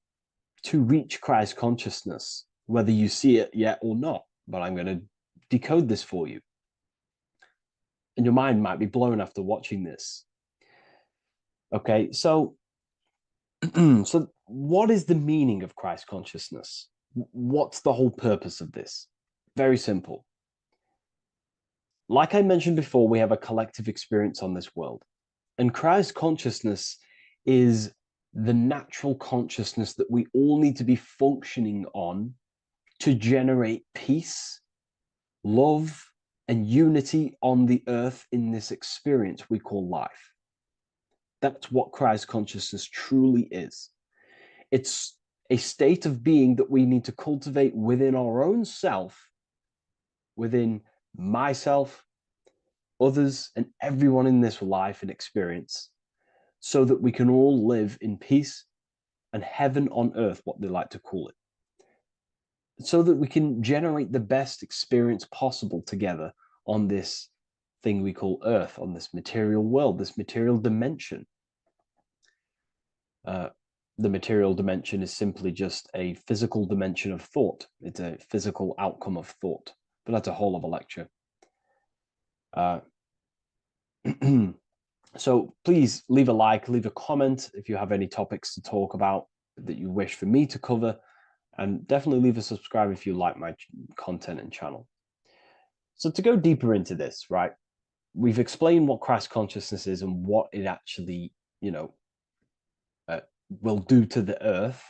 to reach Christ consciousness, whether you see it yet or not. But I'm going to decode this for you. And your mind might be blown after watching this. Okay, so so what is the meaning of Christ consciousness? What's the whole purpose of this? Very simple. Like I mentioned before, we have a collective experience on this world. And Christ consciousness is the natural consciousness that we all need to be functioning on to generate peace, love, and unity on the earth in this experience we call life. That's what Christ consciousness truly is. It's a state of being that we need to cultivate within our own self, within myself, others, and everyone in this life and experience, so that we can all live in peace and heaven on earth, what they like to call it, so that we can generate the best experience possible together on this thing we call earth, on this material world, this material dimension. The material dimension is simply just a physical dimension of thought. It's a physical outcome of thought, but that's a whole of a lecture. So please leave a like, leave a comment if you have any topics to talk about that you wish for me to cover, and definitely leave a subscribe if you like my content and channel. So to go deeper into this, right, we've explained what Christ consciousness is and what it actually, will do to the earth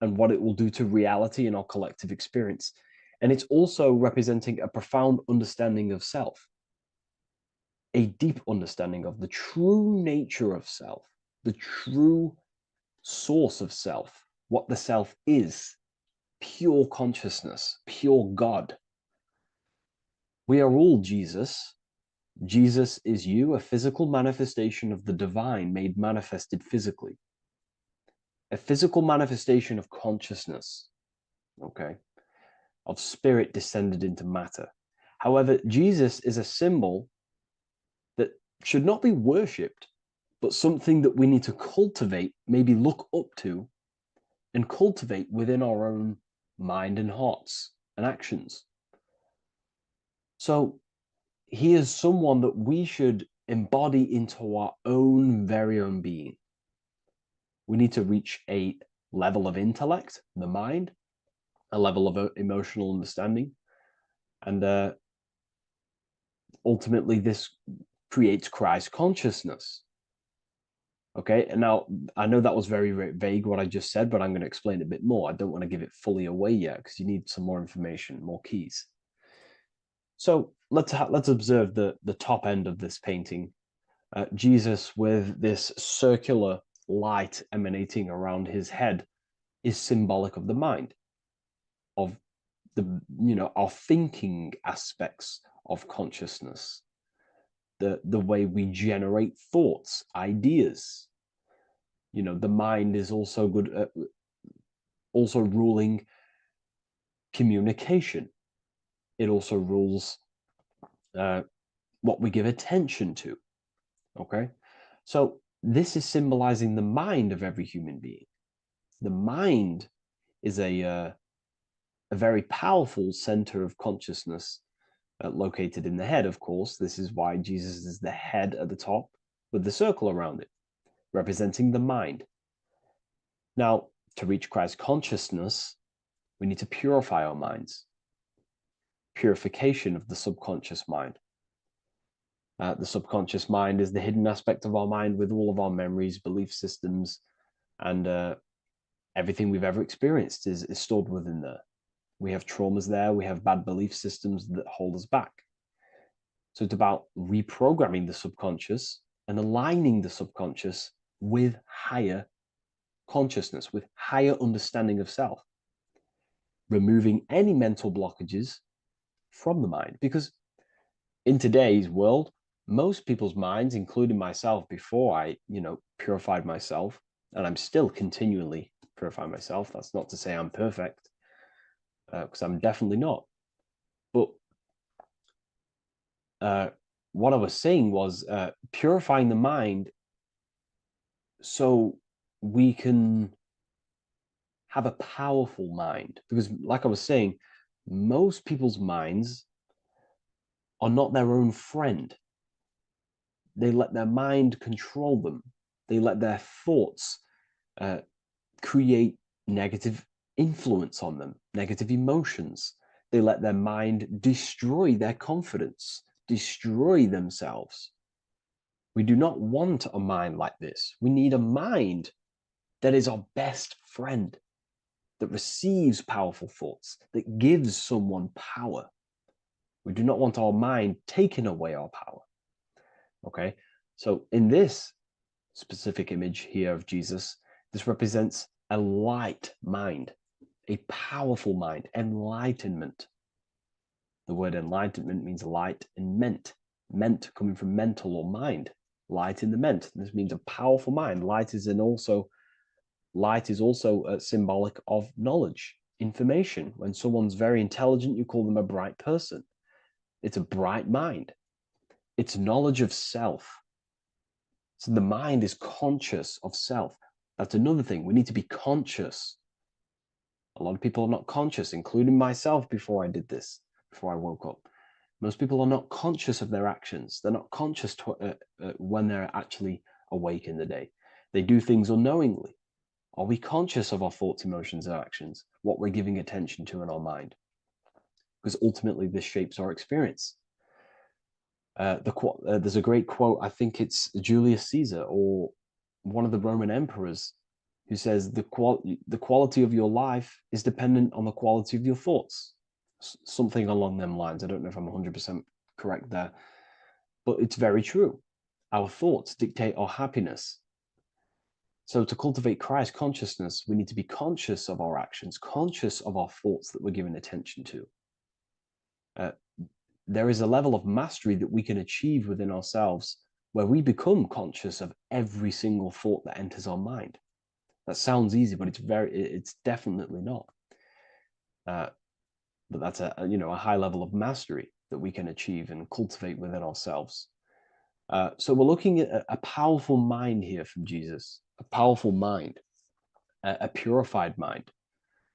and what it will do to reality in our collective experience. And it's also representing a profound understanding of self, a deep understanding of the true nature of self, the true source of self, what the self is, pure consciousness, pure God. We are all Jesus. Jesus is you, a physical manifestation of the divine made manifested physically. A physical manifestation of consciousness, okay, of spirit descended into matter. However, Jesus is a symbol that should not be worshipped, but something that we need to cultivate, maybe look up to, and cultivate within our own mind and hearts and actions. So he is someone that we should embody into our own very own being. We need to reach a level of intellect, the mind, a level of emotional understanding, and ultimately this creates Christ consciousness. Okay, and now I know that was very, very vague what I just said, but I'm going to explain it a bit more. I don't want to give it fully away yet because you need some more information, more keys. So let's observe the top end of this painting. Jesus with this circular light emanating around his head is symbolic of the mind, of the our thinking aspects of consciousness, the way we generate thoughts, ideas. The mind is also good at also ruling communication. It also rules what we give attention to. Okay, so this is symbolizing the mind of every human being. The mind is a very powerful center of consciousness located in the head, of course. This is why Jesus is the head at the top with the circle around it, representing the mind. Now, to reach Christ consciousness, we need to purify our minds. Purification of the subconscious mind. The subconscious mind is the hidden aspect of our mind with all of our memories, belief systems, and everything we've ever experienced is stored within there. We have traumas there. We have bad belief systems that hold us back. So it's about reprogramming the subconscious and aligning the subconscious with higher consciousness, with higher understanding of self, removing any mental blockages from the mind. Because in today's world, most people's minds, including myself, before I, purified myself, and I'm still continually purifying myself. That's not to say I'm perfect, because I'm definitely not. But what I was saying was purifying the mind so we can have a powerful mind. Because like I was saying, most people's minds are not their own friend. They let their mind control them. They let their thoughts create negative influence on them, negative emotions. They let their mind destroy their confidence, destroy themselves. We do not want a mind like this. We need a mind that is our best friend, that receives powerful thoughts, that gives someone power. We do not want our mind taking away our power. Okay, so in this specific image here of Jesus, this represents a light mind, a powerful mind, enlightenment. The word enlightenment means light and ment coming from mental or mind, light in the ment. This means a powerful mind. Light is also symbolic of knowledge, information. When someone's very intelligent, you call them a bright person. It's a bright mind. It's knowledge of self. So the mind is conscious of self. That's another thing. We need to be conscious. A lot of people are not conscious, including myself before I did this, before I woke up. Most people are not conscious of their actions. They're not conscious when they're actually awake in the day. They do things unknowingly. Are we conscious of our thoughts, emotions, and actions, what we're giving attention to in our mind? Because ultimately this shapes our experience. There's a great quote, I think it's Julius Caesar or one of the Roman emperors, who says the quality of your life is dependent on the quality of your thoughts. Something along them lines. I don't know if I'm 100% correct there, but it's very true. Our thoughts dictate our happiness. So to cultivate Christ consciousness, we need to be conscious of our actions, conscious of our thoughts that we're giving attention to. There is a level of mastery that we can achieve within ourselves where we become conscious of every single thought that enters our mind. That sounds easy, but it's definitely not. But that's a high level of mastery that we can achieve and cultivate within ourselves. So we're looking at a powerful mind here from Jesus, a powerful mind, a purified mind.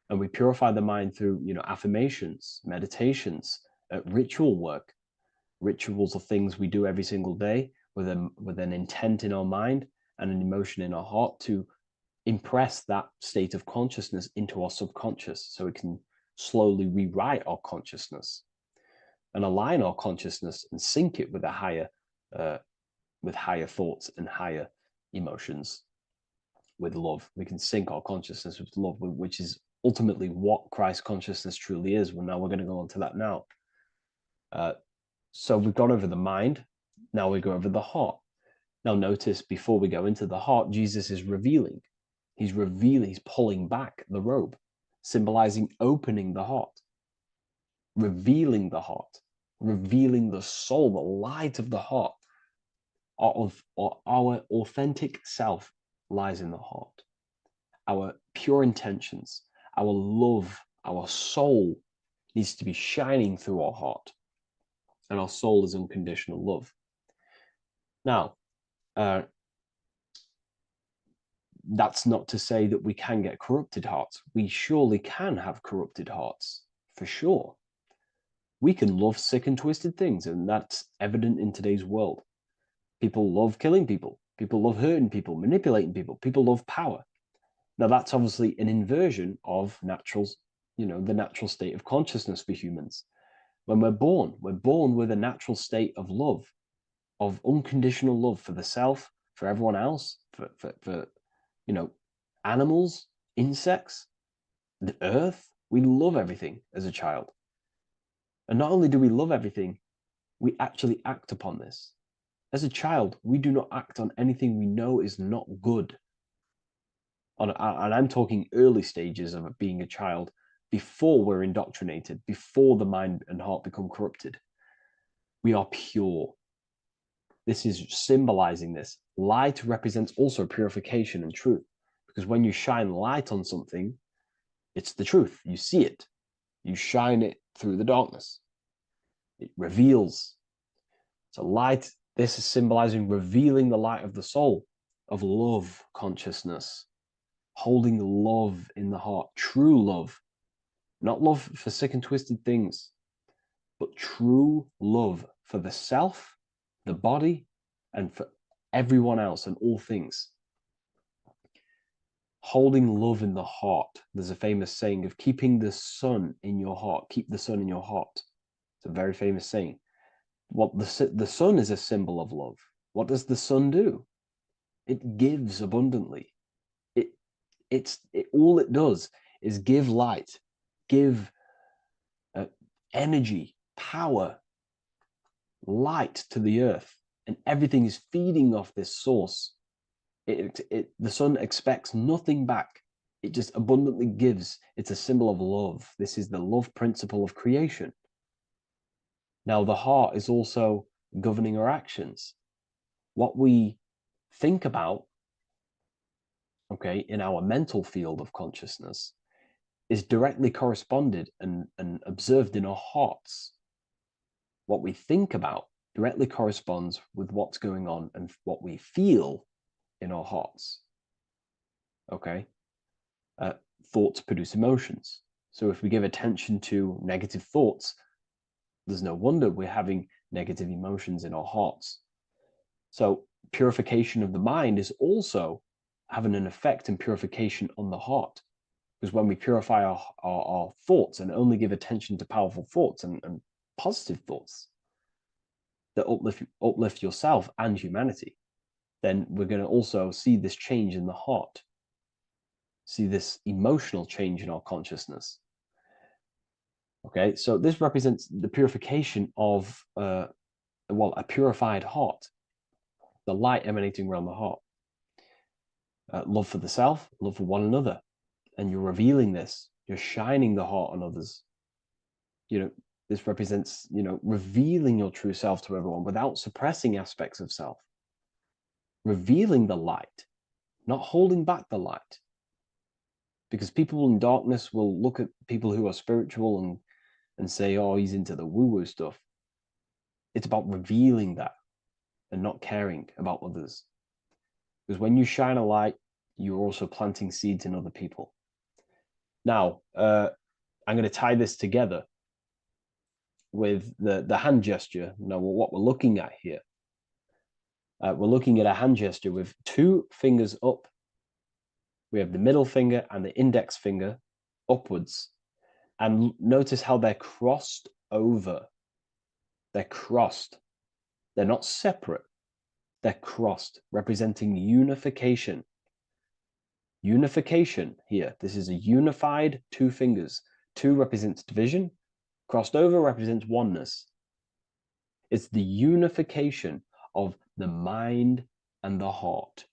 And we purify the mind through, affirmations, meditations, ritual work. Rituals are things we do every single day with an intent in our mind and an emotion in our heart to impress that state of consciousness into our subconscious, so it can slowly rewrite our consciousness and align our consciousness and sync it with higher thoughts and higher emotions with love. We can sync our consciousness with love, which is ultimately what Christ consciousness truly is. Well, now we're going to go on to that now. So we've gone over the mind. Now we go over the heart. Now notice, before we go into the heart, Jesus is revealing. He's pulling back the robe, symbolizing opening the heart, revealing the heart, revealing the soul, the light of the heart. Our authentic self lies in the heart. Our pure intentions, our love, our soul needs to be shining through our heart. And our soul is unconditional love. Now, that's not to say that we can get corrupted hearts. We surely can have corrupted hearts, for sure. We can love sick and twisted things, and that's evident in today's world. People love killing people. People love hurting people, manipulating people. People love power. Now, that's obviously an inversion of the natural state of consciousness for humans. When we're born with a natural state of love, of unconditional love for the self, for everyone else, for animals, insects, the earth. We love everything as a child. And not only do we love everything, we actually act upon this. As a child, we do not act on anything we know is not good. And I'm talking early stages of being a child, before we're indoctrinated, before the mind and heart become corrupted. We are pure. This is symbolizing this. Light represents also purification and truth, because when you shine light on something, it's the truth. You see it. You shine it through the darkness. It reveals. So light, this is symbolizing revealing the light of the soul, of love consciousness, holding love in the heart, true love, not love for sick and twisted things, but true love for the self, the body, and for everyone else and all things. Holding love in the heart. There's a famous saying of keeping the sun in your heart. Keep the sun in your heart. It's a very famous saying. What the sun is a symbol of love. What does the sun do? It gives abundantly. All it does is give light, give energy, power, light to the earth, and everything is feeding off this source. The sun expects nothing back. It just abundantly gives. It's a symbol of love. This is the love principle of creation. Now, the heart is also governing our actions. What we think about, okay, in our mental field of consciousness is directly corresponded and observed in our hearts. What we think about directly corresponds with what's going on and what we feel in our hearts. Okay? Thoughts produce emotions. So if we give attention to negative thoughts, there's no wonder we're having negative emotions in our hearts. So purification of the mind is also having an effect in purification on the heart. Because when we purify our thoughts and only give attention to powerful thoughts and positive thoughts that uplift yourself and humanity, then we're going to also see this change in the heart, see this emotional change in our consciousness. Okay, so this represents the purification of, a purified heart, the light emanating around the heart. Love for the self, love for one another. And you're revealing this, you're shining the heart on others. This represents, revealing your true self to everyone without suppressing aspects of self. Revealing the light, not holding back the light. Because people in darkness will look at people who are spiritual and say, oh, he's into the woo-woo stuff. It's about revealing that and not caring about others. Because when you shine a light, you're also planting seeds in other people. Now, I'm going to tie this together with the hand gesture. Now, what we're looking at here, we're looking at a hand gesture with two fingers up. We have the middle finger and the index finger upwards. And notice how they're crossed over. They're crossed. They're not separate. They're crossed, representing unification. Unification here. This is a unified two fingers. Two represents division. Crossed over represents oneness. It's the unification of the mind and the heart.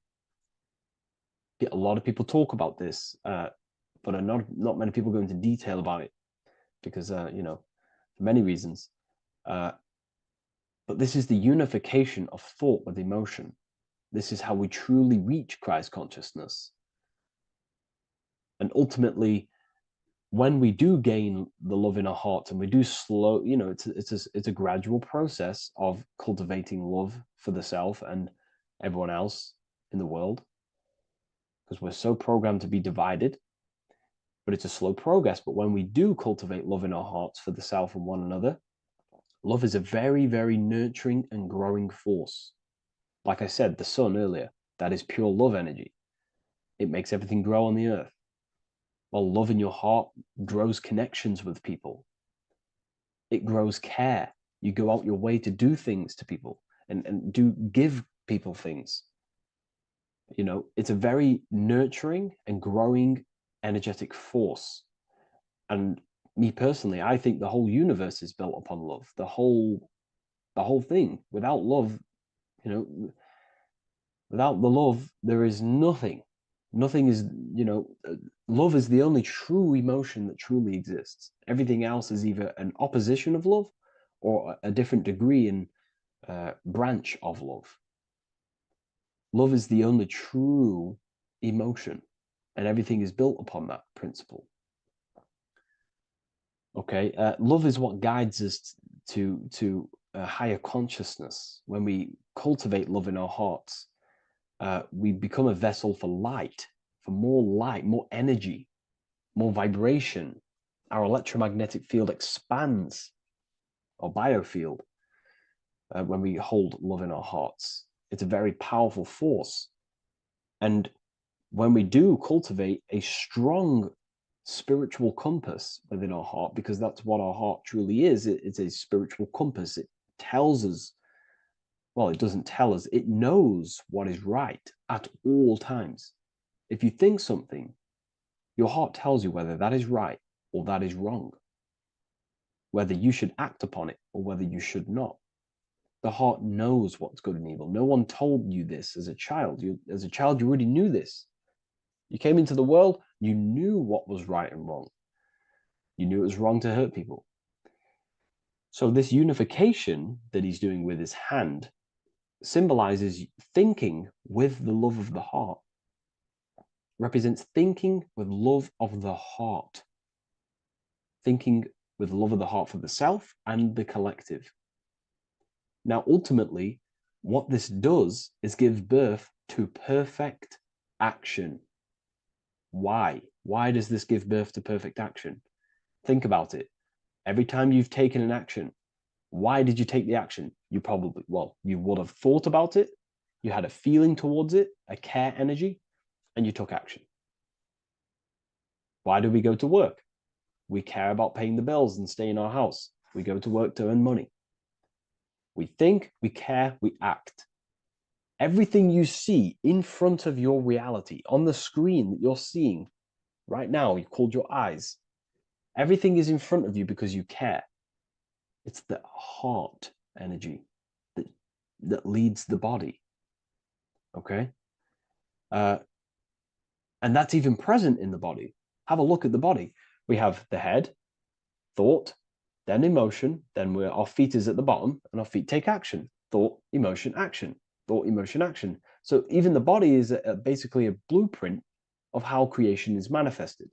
A lot of people talk about this, but not many people go into detail about it because, for many reasons. But this is the unification of thought with emotion. This is how we truly reach Christ consciousness. And ultimately, when we do gain the love in our hearts and we do slow, it's a gradual process of cultivating love for the self and everyone else in the world, because we're so programmed to be divided, but it's a slow progress. But when we do cultivate love in our hearts for the self and one another, love is a very, very nurturing and growing force. Like I said, the sun earlier, that is pure love energy. It makes everything grow on the earth. While love in your heart grows connections with people. It grows care. You go out your way to do things to people and do give people things. It's a very nurturing and growing energetic force. And me personally, I think the whole universe is built upon love. The whole thing. Without love, You know, without the love, there is nothing. Nothing is, love is the only true emotion that truly exists. Everything else is either an opposition of love or a different degree and branch of love. Love is the only true emotion, and everything is built upon that principle. Okay, love is what guides us to a higher consciousness. When we cultivate love in our hearts, we become a vessel for light, more energy, more vibration. Our electromagnetic field expands, or biofield, when we hold love in our hearts. It's a very powerful force. And when we do cultivate a strong spiritual compass within our heart, because that's what our heart truly is, it's a spiritual compass. It tells us, well, it doesn't tell us, it knows what is right at all times. If you think something, your heart tells you whether that is right or that is wrong, whether you should act upon it or whether you should not. The heart knows what's good and evil. No one told you this as a child. As a child, you already knew this. You came into the world, you knew what was right and wrong. You knew it was wrong to hurt people. So this unification that he's doing with his hand symbolizes thinking with the love of the heart, represents thinking with love of the heart, thinking with love of the heart for the self and the collective. Now, ultimately, what this does is give birth to perfect action. Why? Why does this give birth to perfect action? Think about it. Every time you've taken an action, why did you take the action? You would have thought about it, you had a feeling towards it, a care energy, and you took action. Why do we go to work? We care about paying the bills and staying in our house. We go to work to earn money. We think, we care, we act. Everything you see in front of your reality, on the screen that you're seeing right now, you called your eyes, everything is in front of you because you care. It's the heart energy that leads the body. Okay? And that's even present in the body. Have a look at the body. We have the head, thought, then emotion, then our feet is at the bottom, and our feet take action. Thought, emotion, action. Thought, emotion, action. So even the body is basically a blueprint of how creation is manifested.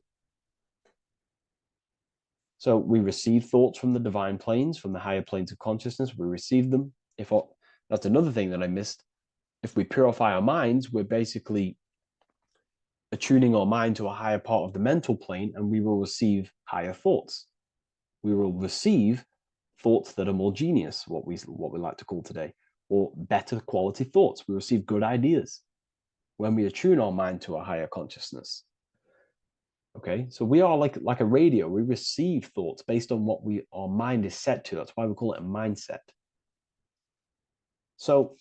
So we receive thoughts from the divine planes, from the higher planes of consciousness. We receive them. That's another thing that I missed. If we purify our minds, we're basically attuning our mind to a higher part of the mental plane, and we will receive higher thoughts. We will receive thoughts that are more genius, what we like to call today, or better quality thoughts. We receive good ideas when we attune our mind to a higher consciousness. Okay, so we are like a radio. We receive thoughts based on what our mind is set to. That's why we call it a mindset. So,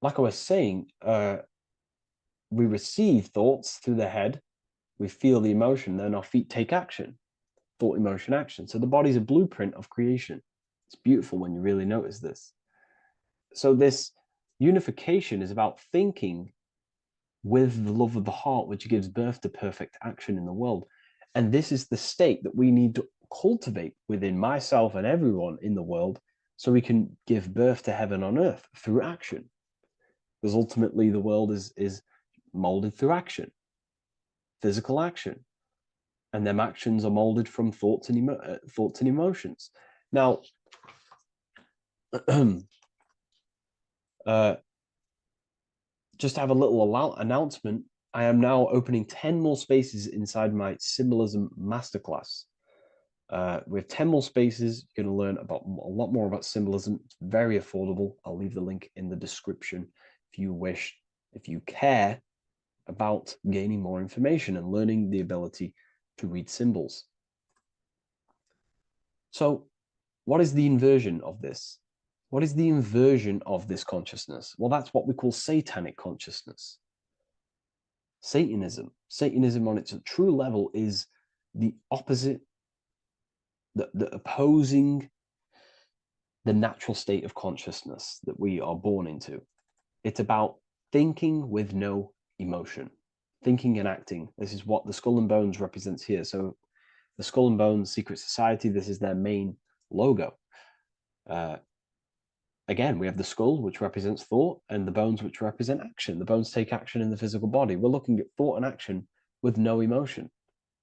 like I was saying, we receive thoughts through the head. We feel the emotion, then our feet take action. Thought, emotion, action. So the body's a blueprint of creation. It's beautiful when you really notice this. So this unification is about thinking with the love of the heart, which gives birth to perfect action in the world. And this is the state that we need to cultivate within myself and everyone in the world so we can give birth to heaven on earth through action. Because ultimately the world is molded through action, physical action. And them actions are molded from thoughts and emotions. Now, just to have a little announcement, I am now opening 10 more spaces inside my symbolism masterclass. With 10 more spaces, you're going to learn about a lot more about symbolism. It's very affordable. I'll leave the link in the description if you wish, if you care about gaining more information and learning the ability to read symbols. So what is the inversion of this? What is the inversion of this consciousness? Well, that's what we call satanic consciousness. Satanism. Satanism on its true level is the opposite, the opposing the natural state of consciousness that we are born into. It's about thinking with no emotion, thinking and acting. This is what the skull and bones represents here. So the skull and bones secret society, this is their main logo. Again, we have the skull, which represents thought, and the bones, which represent action. The bones take action in the physical body. We're looking at thought and action with no emotion,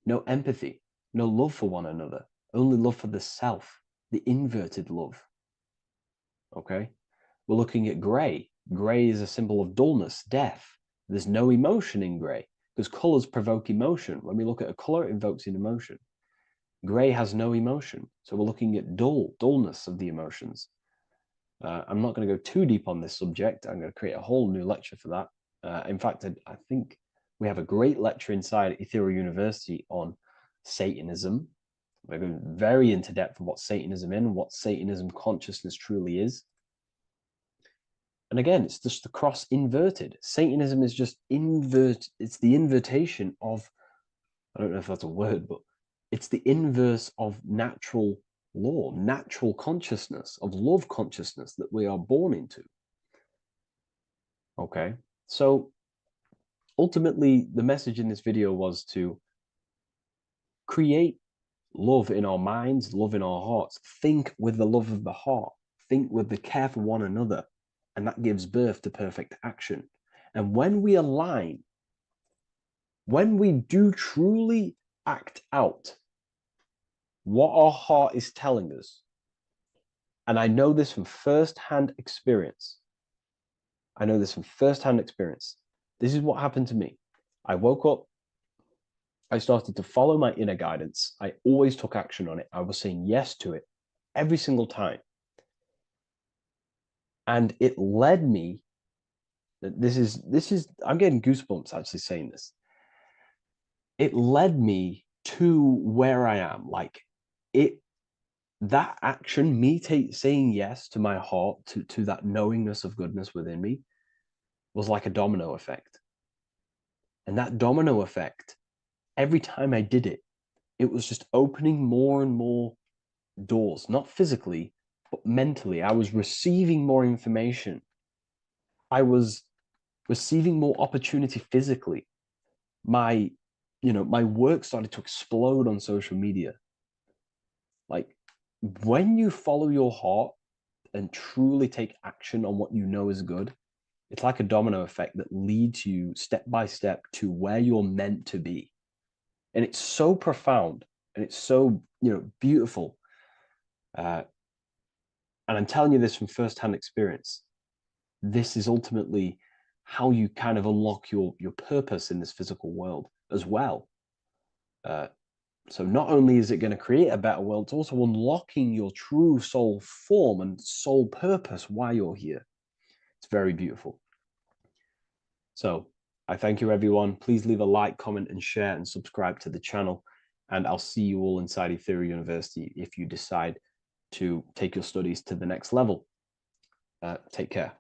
no empathy, no love for one another, only love for the self, the inverted love. Okay? We're looking at gray. Gray is a symbol of dullness, death. There's no emotion in gray because colors provoke emotion. When we look at a color, it invokes an emotion. Gray has no emotion. So we're looking at dullness of the emotions. I'm not going to go too deep on this subject. I'm going to create a whole new lecture for that. In fact, I think we have a great lecture inside Ethereal University on Satanism. We're going very into depth of what Satanism is and what Satanism consciousness truly is. And again, it's just the cross inverted. Satanism is just it's the invertation of, I don't know if that's a word, but it's the inverse of natural law, natural consciousness, of love consciousness that we are born into. Okay, so ultimately the message in this video was to create love in our minds, love in our hearts, think with the love of the heart, think with the care for one another, and that gives birth to perfect action. And when we align, when we do truly act out what our heart is telling us, and I know this from first-hand experience. This is what happened to me. I woke up, I started to follow my inner guidance. I always took action on it. I was saying yes to it every single time. And it led me, this is, I'm getting goosebumps actually saying this. It led me to where I am. Like that action, me saying yes to my heart, to that knowingness of goodness within me, was like a domino effect. And that domino effect, every time I did it, it was just opening more and more doors, not physically, but mentally. I was receiving more information. I was receiving more opportunity physically. My work started to explode on social media. Like, when you follow your heart and truly take action on what you know is good, it's like a domino effect that leads you step by step to where you're meant to be. And it's so profound and it's so, beautiful. And I'm telling you this from firsthand experience. This is ultimately how you kind of unlock your purpose in this physical world as well. So not only is it going to create a better world, it's also unlocking your true soul form and soul purpose while you're here. It's very beautiful. So I thank you, everyone. Please leave a like, comment, and share, and subscribe to the channel. And I'll see you all inside Ethereal University if you decide to take your studies to the next level. Take care.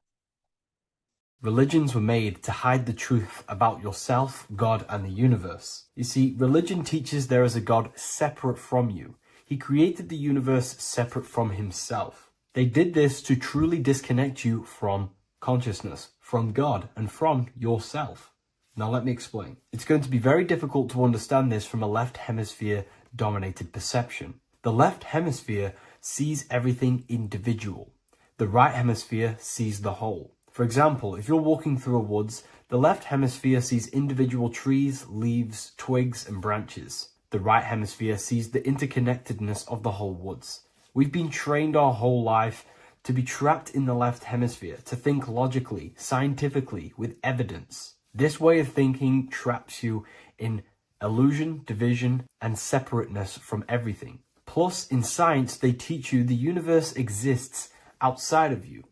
Religions were made to hide the truth about yourself, God, and the universe. You see, religion teaches there is a God separate from you. He created the universe separate from himself. They did this to truly disconnect you from consciousness, from God, and from yourself. Now let me explain. It's going to be very difficult to understand this from a left hemisphere dominated perception. The left hemisphere sees everything individual. The right hemisphere sees the whole. For example, if you're walking through a woods, the left hemisphere sees individual trees, leaves, twigs, and branches. The right hemisphere sees the interconnectedness of the whole woods. We've been trained our whole life to be trapped in the left hemisphere, to think logically, scientifically, with evidence. This way of thinking traps you in illusion, division, and separateness from everything. Plus, in science, they teach you the universe exists outside of you.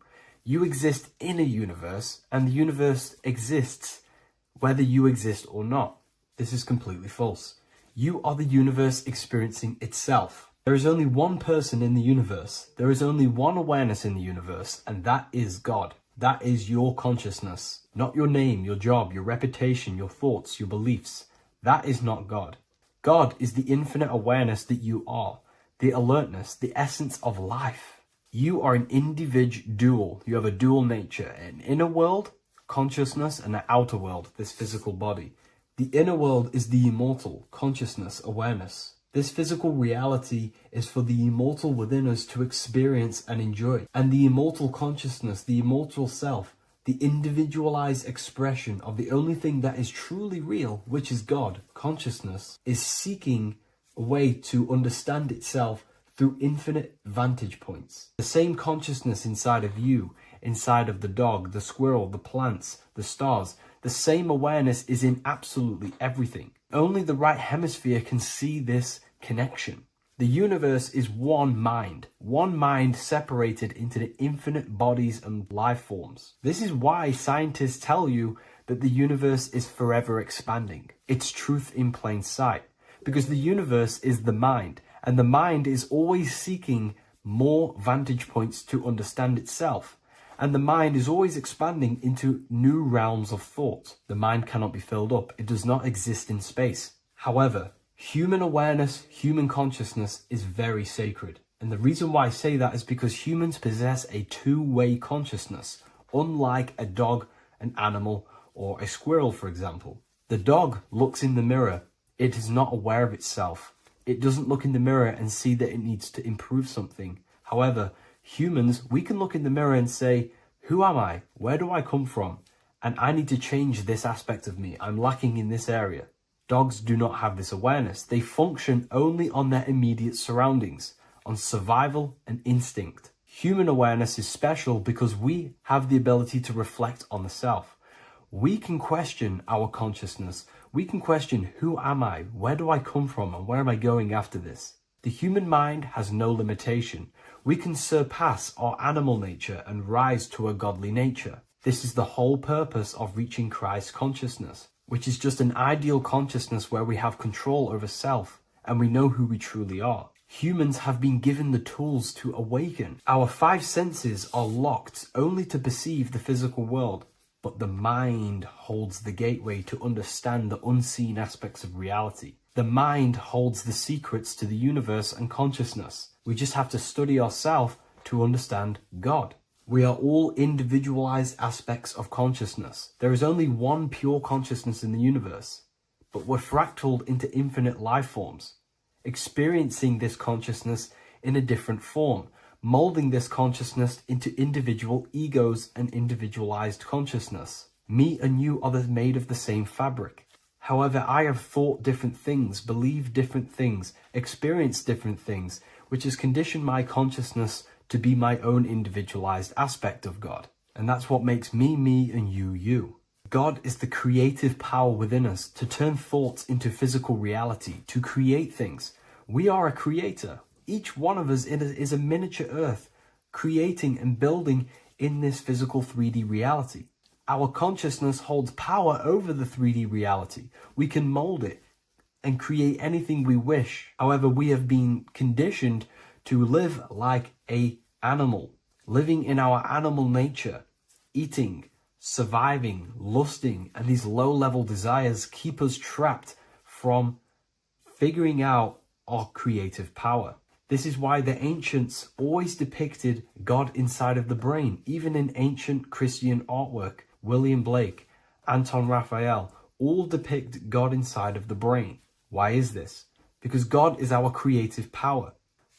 You exist in a universe, and the universe exists whether you exist or not. This is completely false. You are the universe experiencing itself. There is only one person in the universe. There is only one awareness in the universe, and that is God. That is your consciousness. Not your name, your job, your reputation, your thoughts, your beliefs. That is not God. God is the infinite awareness that you are, the alertness, the essence of life. You are an individual. You have a dual nature, an inner world, consciousness, and an outer world, this physical body. The inner world is the immortal, consciousness, awareness. This physical reality is for the immortal within us to experience and enjoy. And the immortal consciousness, the immortal self, the individualized expression of the only thing that is truly real, which is God, consciousness, is seeking a way to understand itself through infinite vantage points. The same consciousness inside of you, inside of the dog, the squirrel, the plants, the stars, the same awareness is in absolutely everything. Only the right hemisphere can see this connection. The universe is one mind separated into the infinite bodies and life forms. This is why scientists tell you that the universe is forever expanding. It's truth in plain sight, because the universe is the mind, and the mind is always seeking more vantage points to understand itself. And the mind is always expanding into new realms of thought. The mind cannot be filled up. It does not exist in space. However, human awareness, human consciousness is very sacred. And the reason why I say that is because humans possess a two-way consciousness, unlike a dog, an animal, or a squirrel, for example. The dog looks in the mirror. It is not aware of itself. It doesn't look in the mirror and see that it needs to improve something. However, humans, we can look in the mirror and say, who am I? Where do I come from? And I need to change this aspect of me. I'm lacking in this area. Dogs do not have this awareness. They function only on their immediate surroundings, on survival and instinct. Human awareness is special because we have the ability to reflect on the self. We can question our consciousness. We can question, who am I? Where do I come from? And where am I going after this? The human mind has no limitation. We can surpass our animal nature and rise to a godly nature. This is the whole purpose of reaching Christ consciousness, which is just an ideal consciousness where we have control over self and we know who we truly are. Humans have been given the tools to awaken. Our five senses are locked only to perceive the physical world, but the mind holds the gateway to understand the unseen aspects of reality. The mind holds the secrets to the universe and consciousness. We just have to study ourselves to understand God. We are all individualized aspects of consciousness. There is only one pure consciousness in the universe, but we're fractaled into infinite life forms, experiencing this consciousness in a different form, molding this consciousness into individual egos and individualized consciousness. Me and you are made of the same fabric. However, I have thought different things, believed different things, experienced different things, which has conditioned my consciousness to be my own individualized aspect of God. And that's what makes me, me, and you, you. God is the creative power within us to turn thoughts into physical reality, to create things. We are a creator. Each one of us is a miniature earth, creating and building in this physical 3D reality. Our consciousness holds power over the 3D reality. We can mold it and create anything we wish. However, we have been conditioned to live like an animal, living in our animal nature, eating, surviving, lusting, and these low-level desires keep us trapped from figuring out our creative power. This is why the ancients always depicted God inside of the brain. Even in ancient Christian artwork, William Blake, Anton Raphael, all depict God inside of the brain. Why is this? Because God is our creative power.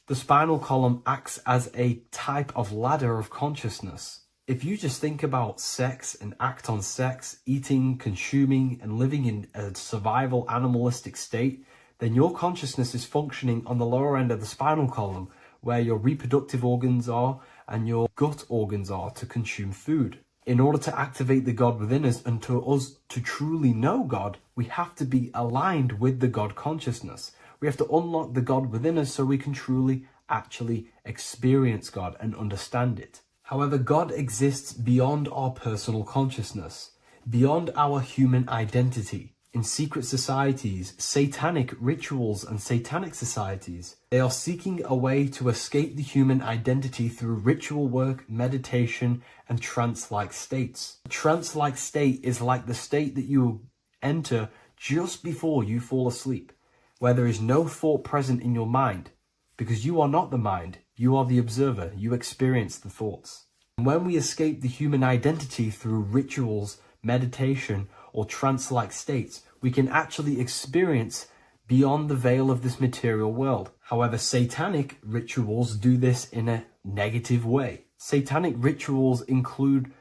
The spinal column acts as a type of ladder of consciousness. If you just think about sex and act on sex, eating, consuming, and living in a survival animalistic state, then your consciousness is functioning on the lower end of the spinal column, where your reproductive organs are and your gut organs are to consume food. In order to activate the God within us and to us to truly know God, we have to be aligned with the God consciousness. We have to unlock the God within us so we can truly actually experience God and understand it. However, God exists beyond our personal consciousness, beyond our human identity. In secret societies, satanic rituals and satanic societies, they are seeking a way to escape the human identity through ritual work, meditation, and trance-like states. A trance-like state is like the state that you enter just before you fall asleep, where there is no thought present in your mind, because you are not the mind, You are the observer. You experience the thoughts. And when we escape the human identity through rituals, meditation, or trance-like states, we can actually experience beyond the veil of this material world. However, satanic rituals do this in a negative way. Satanic rituals include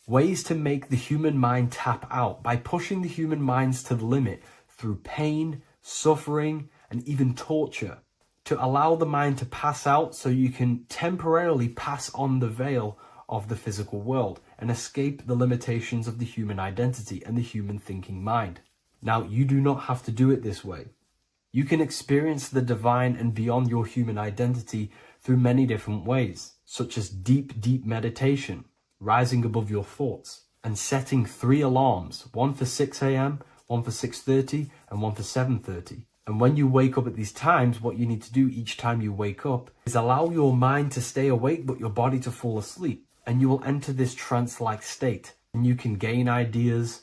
ways to make the human mind tap out by pushing the human minds to the limit through pain, suffering, and even torture, to allow the mind to pass out so you can temporarily pass on the veil of the physical world and escape the limitations of the human identity and the human thinking mind. Now, you do not have to do it this way. You can experience the divine and beyond your human identity through many different ways, such as deep, deep meditation, rising above your thoughts, and setting 3 alarms, one for 6 a.m., one for 6:30, and one for 7:30. And when you wake up at these times, what you need to do each time you wake up is allow your mind to stay awake but your body to fall asleep. And you will enter this trance-like state. And you can gain ideas,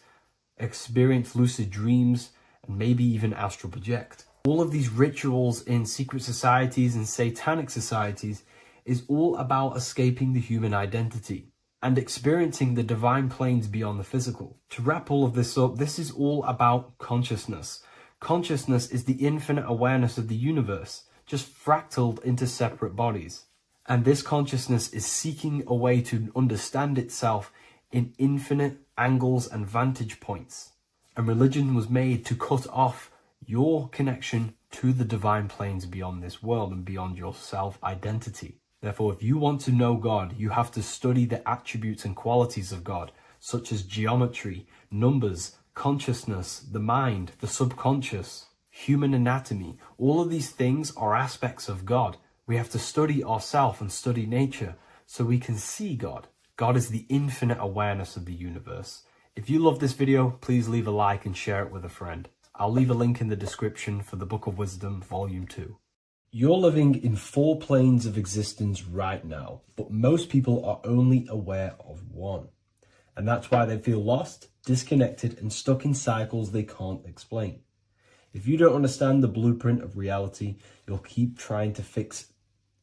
experience lucid dreams, and maybe even astral project. All of these rituals in secret societies and satanic societies is all about escaping the human identity and experiencing the divine planes beyond the physical. To wrap all of this up, this is all about consciousness. Consciousness is the infinite awareness of the universe, just fractaled into separate bodies. And this consciousness is seeking a way to understand itself in infinite angles and vantage points. And religion was made to cut off your connection to the divine planes beyond this world and beyond your self-identity. Therefore, if you want to know God, you have to study the attributes and qualities of God, such as geometry, numbers, consciousness, the mind, the subconscious, human anatomy. All of these things are aspects of God. We have to study ourselves and study nature so we can see God. God is the infinite awareness of the universe. If you love this video, please leave a like and share it with a friend. I'll leave a link in the description for the Book of Wisdom, Volume 2. You're living in 4 planes of existence right now, but most people are only aware of one. And that's why they feel lost, disconnected, and stuck in cycles they can't explain. If you don't understand the blueprint of reality, you'll keep trying to fix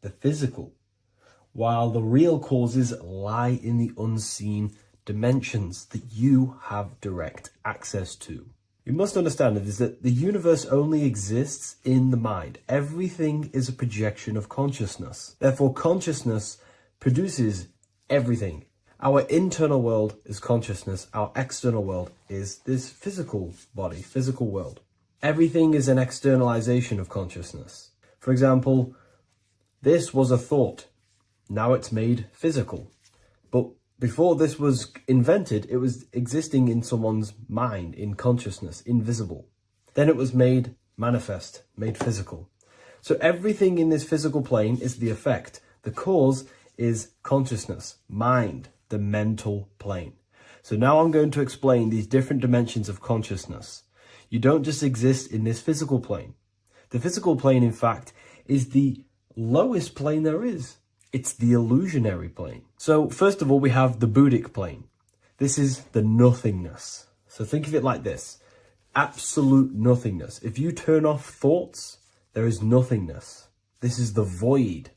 the physical, while the real causes lie in the unseen dimensions that you have direct access to. You must understand it is that the universe only exists in the mind. Everything is a projection of consciousness. Therefore, consciousness produces everything. Our internal world is consciousness. Our external world is this physical body, physical world. Everything is an externalization of consciousness. For example, this was a thought. Now it's made physical. But before this was invented, it was existing in someone's mind, in consciousness, invisible. Then it was made manifest, made physical. So everything in this physical plane is the effect. The cause is consciousness, mind, the mental plane. So now I'm going to explain these different dimensions of consciousness. You don't just exist in this physical plane. The physical plane, in fact, is the lowest plane there is. It's the illusionary plane. So first of all, we have the Buddhic plane. This is the nothingness. So think of it like this. Absolute nothingness. If you turn off thoughts, there is nothingness. This is the void.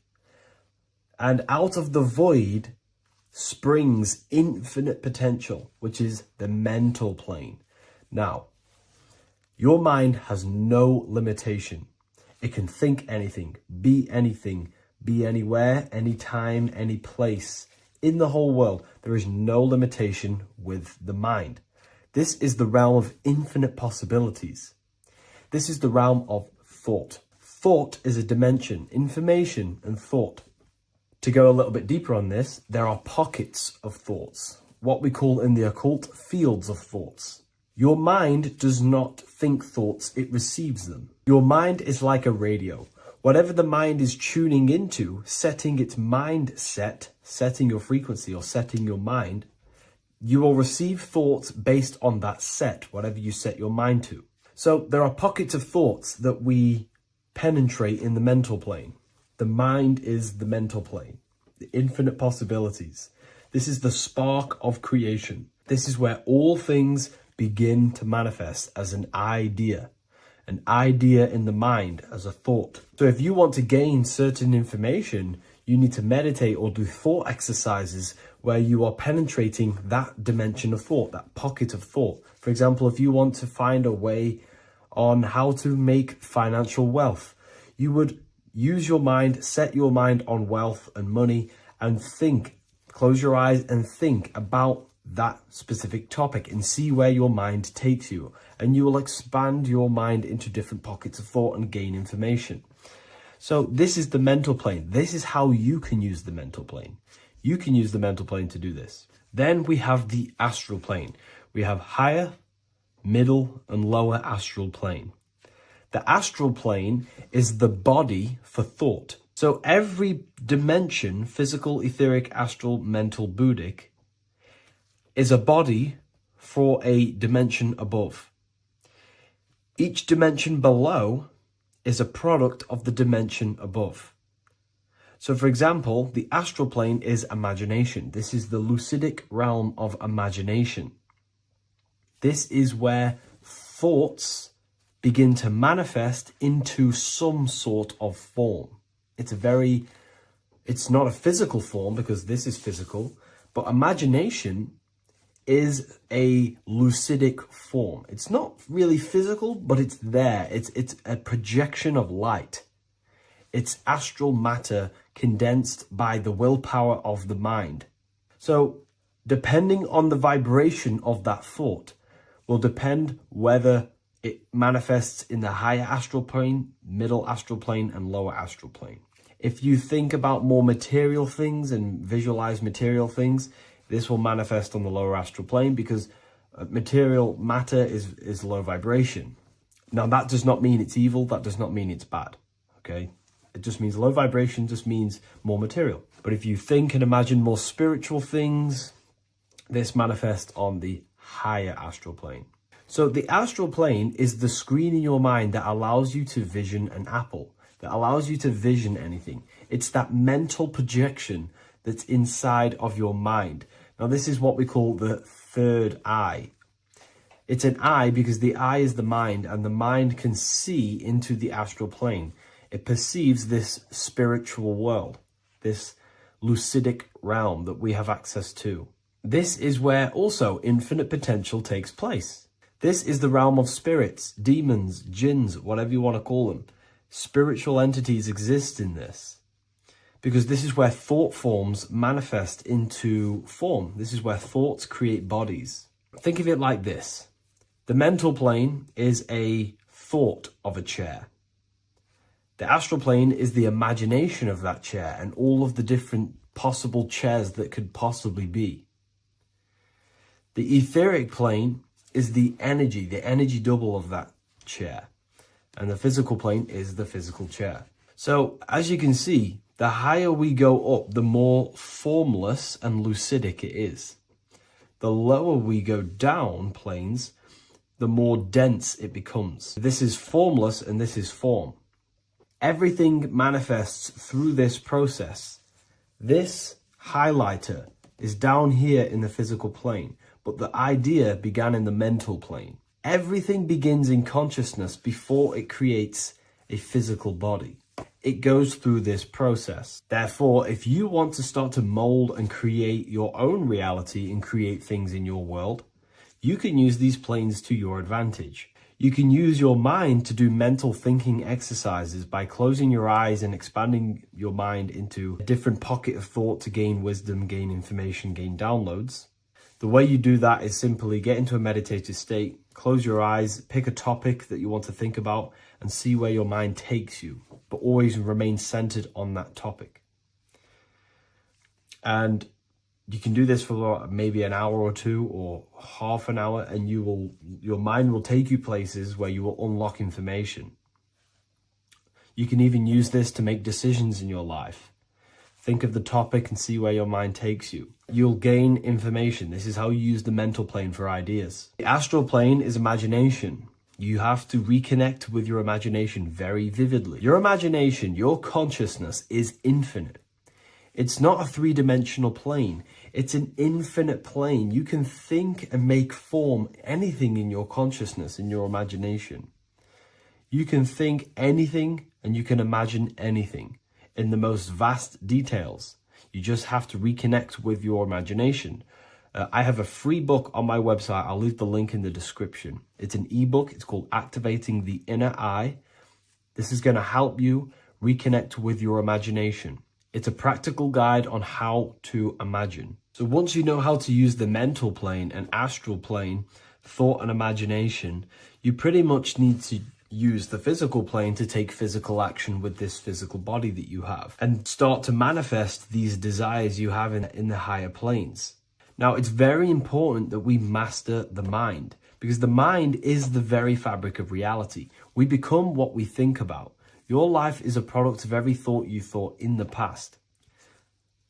And out of the void springs infinite potential, which is the mental plane. Now, your mind has no limitation. It can think anything, be anywhere, anytime, any place. In the whole world, there is no limitation with the mind. This is the realm of infinite possibilities. This is the realm of thought. Thought is a dimension, information and thought. To go a little bit deeper on this, there are pockets of thoughts, what we call in the occult fields of thoughts. Your mind does not think thoughts, it receives them. Your mind is like a radio. Whatever the mind is tuning into, setting its mindset, setting your frequency or setting your mind, you will receive thoughts based on that set, whatever you set your mind to. So there are pockets of thoughts that we penetrate in the mental plane. The mind is the mental plane, the infinite possibilities. This is the spark of creation. This is where all things begin to manifest as an idea in the mind as a thought. So if you want to gain certain information, You need to meditate or do thought exercises where you are penetrating that dimension of thought, that pocket of thought. For example, if you want to find a way on how to make financial wealth, you would use your mind, set your mind on wealth and money, and think, close your eyes and think about that specific topic and see where your mind takes you. And you will expand your mind into different pockets of thought and gain information. So this is the mental plane. This is how you can use the mental plane. You can use the mental plane to do this. Then we have the astral plane. We have higher, middle, and lower astral plane. The astral plane is the body for thought. So every dimension, physical, etheric, astral, mental, Buddhic, is a body for a dimension above. Each dimension below is a product of the dimension above. So for example, the astral plane is imagination. This is the lucidic realm of imagination. This is where thoughts begin to manifest into some sort of form. It's not a physical form because this is physical, but imagination is a lucidic form. It's not really physical, but it's there. It's a projection of light. It's astral matter condensed by the willpower of the mind. So depending on the vibration of that thought will depend whether it manifests in the higher astral plane, middle astral plane, and lower astral plane. If you think about more material things and visualize material things, this will manifest on the lower astral plane because material matter is low vibration. Now, that does not mean it's evil. That does not mean it's bad. Okay? It just means low vibration just means more material. But if you think and imagine more spiritual things, this manifests on the higher astral plane. So the astral plane is the screen in your mind that allows you to vision an apple, that allows you to vision anything. It's that mental projection that's inside of your mind. Now, this is what we call the third eye. It's an eye because the eye is the mind, and the mind can see into the astral plane. It perceives this spiritual world, this lucidic realm that we have access to. This is where also infinite potential takes place. This is the realm of spirits, demons, jinns, whatever you want to call them. Spiritual entities exist in this because this is where thought forms manifest into form. This is where thoughts create bodies. Think of it like this. The mental plane is a thought of a chair. The astral plane is the imagination of that chair and all of the different possible chairs that could possibly be. The etheric plane is the energy double of that chair. And the physical plane is the physical chair. So as you can see, the higher we go up, the more formless and lucidic it is. The lower we go down planes, the more dense it becomes. This is formless and this is form. Everything manifests through this process. This highlighter is down here in the physical plane, but the idea began in the mental plane. Everything begins in consciousness before it creates a physical body. It goes through this process. Therefore, if you want to start to mold and create your own reality and create things in your world, you can use these planes to your advantage. You can use your mind to do mental thinking exercises by closing your eyes and expanding your mind into a different pocket of thought to gain wisdom, gain information, gain downloads. The way you do that is simply get into a meditative state, close your eyes, pick a topic that you want to think about, and see where your mind takes you, but always remain centered on that topic. And you can do this for maybe an hour or two or half an hour, and your mind will take you places where you will unlock information. You can even use this to make decisions in your life. Think of the topic and see where your mind takes you. You'll gain information. This is how you use the mental plane for ideas. The astral plane is imagination. You have to reconnect with your imagination very vividly. Your imagination, your consciousness is infinite. It's not a three-dimensional plane. It's an infinite plane. You can think and make form anything in your consciousness, in your imagination. You can think anything and you can imagine anything. in the most vast details. You just have to reconnect with your imagination. I have a free book on my website. I'll leave the link in the description. It's an ebook. It's called Activating the Inner Eye. This is going to help you reconnect with your imagination. It's a practical guide on how to imagine. So once you know how to use the mental plane and astral plane, thought and imagination, you pretty much need to use the physical plane to take physical action with this physical body that you have and start to manifest these desires you have in the higher planes. Now, it's very important that we master the mind, because the mind is the very fabric of reality. We become what we think about. Your life is a product of every thought you thought in the past.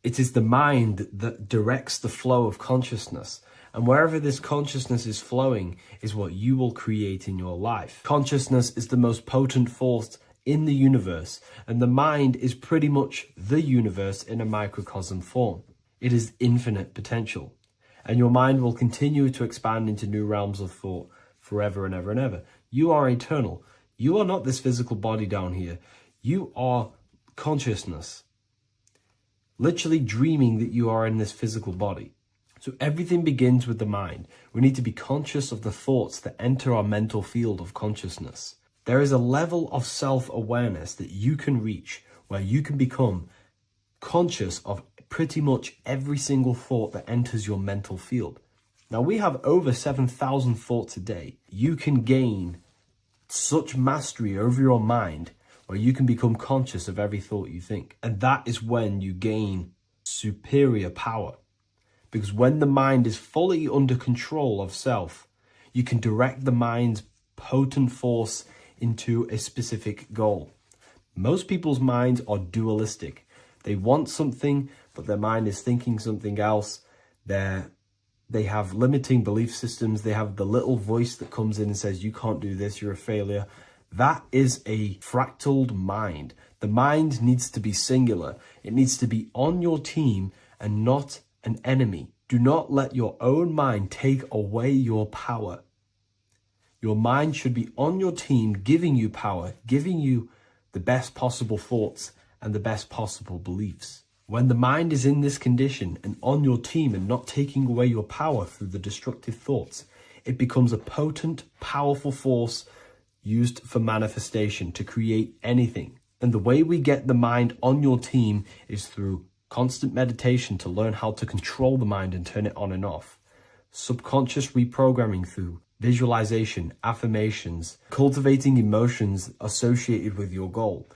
It is the mind that directs the flow of consciousness. And wherever this consciousness is flowing is what you will create in your life. Consciousness is the most potent force in the universe, and the mind is pretty much the universe in a microcosm form. It is infinite potential, and your mind will continue to expand into new realms of thought forever and ever and ever. You are eternal. You are not this physical body down here. You are consciousness, literally dreaming that you are in this physical body. So everything begins with the mind. We need to be conscious of the thoughts that enter our mental field of consciousness. There is a level of self-awareness that you can reach where you can become conscious of pretty much every single thought that enters your mental field. Now, we have over 7,000 thoughts a day. You can gain such mastery over your mind where you can become conscious of every thought you think. And that is when you gain superior power. Because when the mind is fully under control of self, you can direct the mind's potent force into a specific goal. Most people's minds are dualistic. They want something, but their mind is thinking something else. They have limiting belief systems. They have the little voice that comes in and says, you can't do this, you're a failure. That is a fractaled mind. The mind needs to be singular. It needs to be on your team and not an enemy. Do not let your own mind take away your power. Your mind should be on your team, giving you power, giving you the best possible thoughts and the best possible beliefs. When the mind is in this condition and on your team and not taking away your power through the destructive thoughts, it becomes a potent, powerful force used for manifestation to create anything. And the way we get the mind on your team is through constant meditation to learn how to control the mind and turn it on and off. Subconscious reprogramming through visualization, affirmations, cultivating emotions associated with your goal.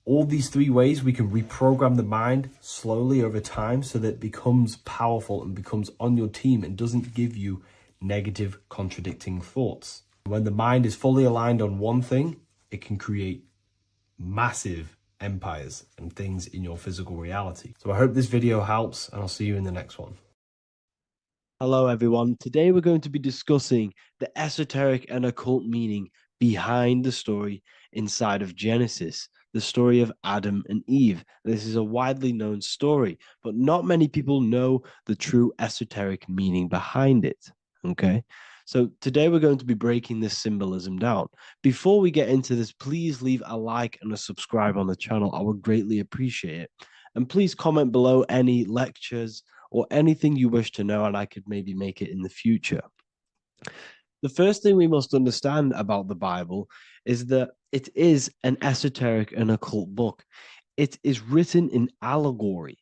All these three ways we can reprogram the mind slowly over time so that it becomes powerful and becomes on your team and doesn't give you negative contradicting thoughts. When the mind is fully aligned on one thing, it can create massive empires and things in your physical reality. So I hope this video helps, and I'll see you in the next one. Hello, everyone. Today we're going to be discussing the esoteric and occult meaning behind the story inside of Genesis, the story of Adam and Eve. This is a widely known story, but not many people know the true esoteric meaning behind it. Okay, so today we're going to be breaking this symbolism down. Before we get into this, please leave a like and a subscribe on the channel. I would greatly appreciate it. And please comment below any lectures or anything you wish to know, and I could maybe make it in the future. The first thing we must understand about the Bible is that it is an esoteric and occult book. It is written in allegory.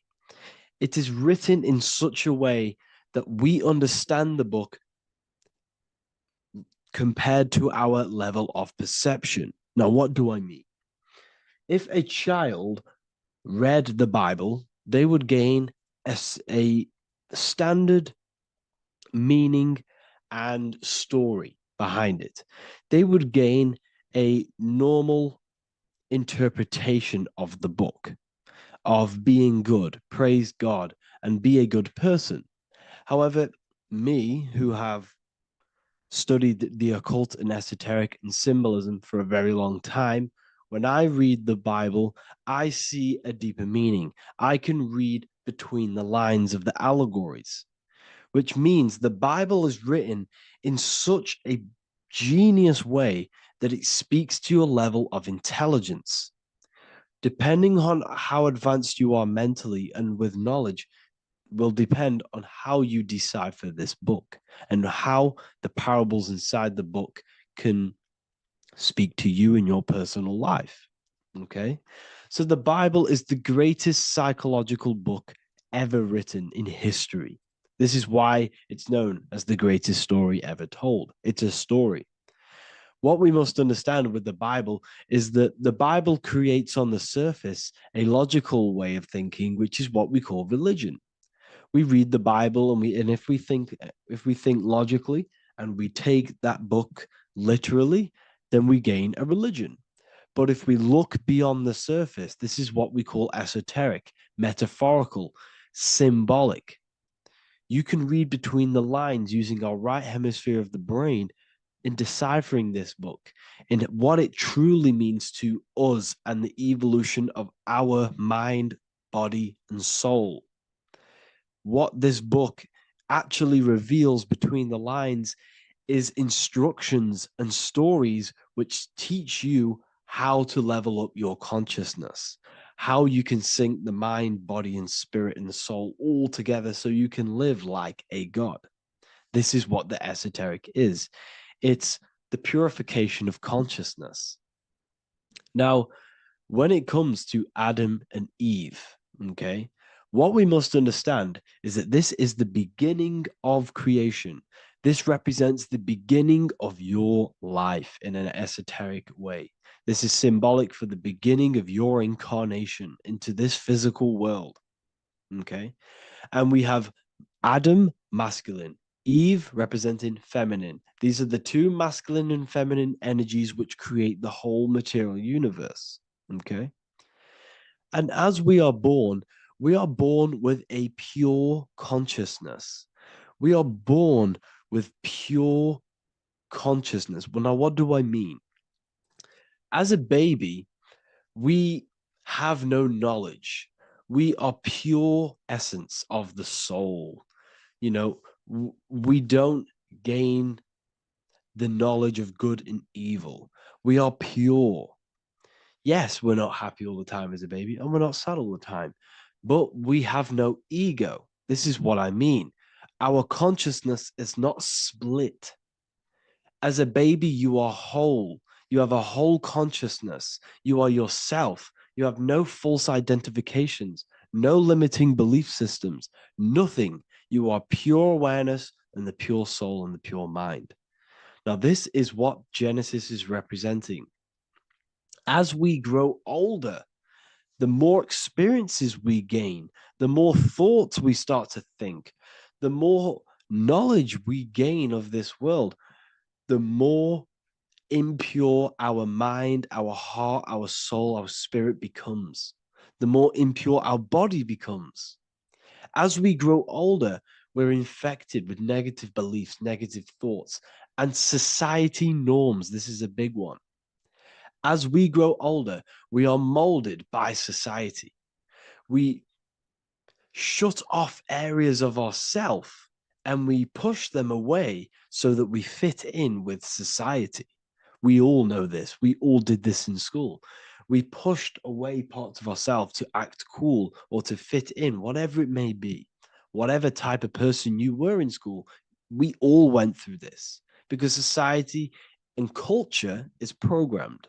It is written in such a way that we understand the book compared to our level of perception. Now, what do I mean? If a child read the Bible, they would gain a standard meaning and story behind it. They would gain a normal interpretation of the book, of being good, praise God, and be a good person. However, me, who have studied the occult and esoteric and symbolism for a very long time, when I read the Bible, I see a deeper meaning. I can read between the lines of the allegories, which means the Bible is written in such a genius way that it speaks to your level of intelligence. Depending on how advanced you are mentally and with knowledge, will depend on how you decipher this book and how the parables inside the book can speak to you in your personal life. Okay. So the Bible is the greatest psychological book ever written in history. This is why it's known as the greatest story ever told. It's a story. What we must understand with the Bible is that the Bible creates on the surface a logical way of thinking, which is what we call religion. We read the Bible and if we think logically and we take that book literally, then we gain a religion. But if we look beyond the surface, this is what we call esoteric, metaphorical, symbolic. You can read between the lines using our right hemisphere of the brain in deciphering this book and what it truly means to us and the evolution of our mind, body, and soul. What this book actually reveals between the lines is instructions and stories which teach you how to level up your consciousness, how you can sync the mind, body, and spirit and the soul all together so you can live like a god. This is what the esoteric is. It's the purification of consciousness. Now, when it comes to Adam and Eve, okay, what we must understand is that this is the beginning of creation. This represents the beginning of your life in an esoteric way. This is symbolic for the beginning of your incarnation into this physical world. Okay. And we have Adam, masculine, Eve representing feminine. These are the two masculine and feminine energies which create the whole material universe. Okay. And as we are born with a pure consciousness. We are born with pure consciousness. Well, now, what do I mean? As a baby, we have no knowledge. We are pure essence of the soul. You know, we don't gain the knowledge of good and evil. We are pure. Yes, we're not happy all the time as a baby, and we're not sad all the time, but we have no ego. This is what I mean. Our consciousness is not split. As a baby, you are whole. You have a whole consciousness. You are yourself. You have no false identifications, no limiting belief systems, nothing. You are pure awareness and the pure soul and the pure mind. Now, this is what Genesis is representing. As we grow older, the more experiences we gain, the more thoughts we start to think, the more knowledge we gain of this world, the more impure our mind, our heart, our soul, our spirit becomes, the more impure our body becomes. As we grow older, we're infected with negative beliefs, negative thoughts, and society norms. This is a big one. As we grow older, we are molded by society. We shut off areas of ourself and we push them away so that we fit in with society. We all know this. We all did this in school. We pushed away parts of ourselves to act cool or to fit in, whatever it may be. Whatever type of person you were in school, we all went through this because society and culture is programmed.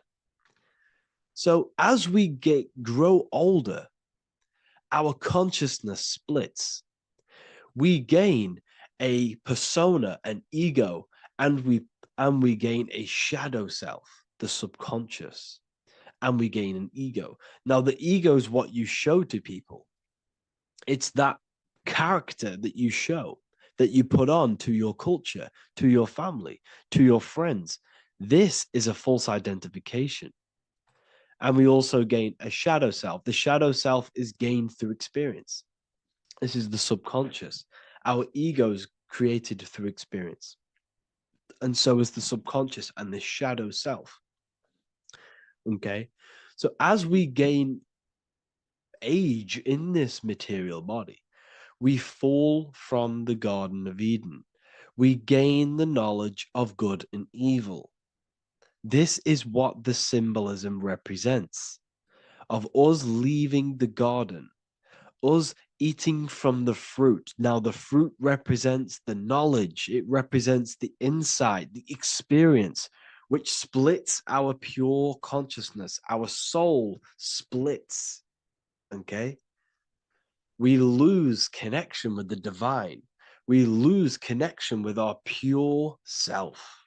So as we grow older, our consciousness splits. We gain a persona, an ego, and we gain a shadow self, the subconscious, and we gain an ego. Now, the ego is what you show to people. It's that character that you show, that you put on to your culture, to your family, to your friends. This is a false identification. And we also gain a shadow self. The shadow self is gained through experience. This is the subconscious. Our ego is created through experience. And so is the subconscious and the shadow self. Okay. So as we gain age in this material body, we fall from the Garden of Eden. We gain the knowledge of good and evil. This is what the symbolism represents. of us leaving the garden, us eating from the fruit. Now, the fruit represents the knowledge, it represents the insight, the experience, which splits our pure consciousness. Our soul splits, okay? We lose connection with the divine. We lose connection with our pure self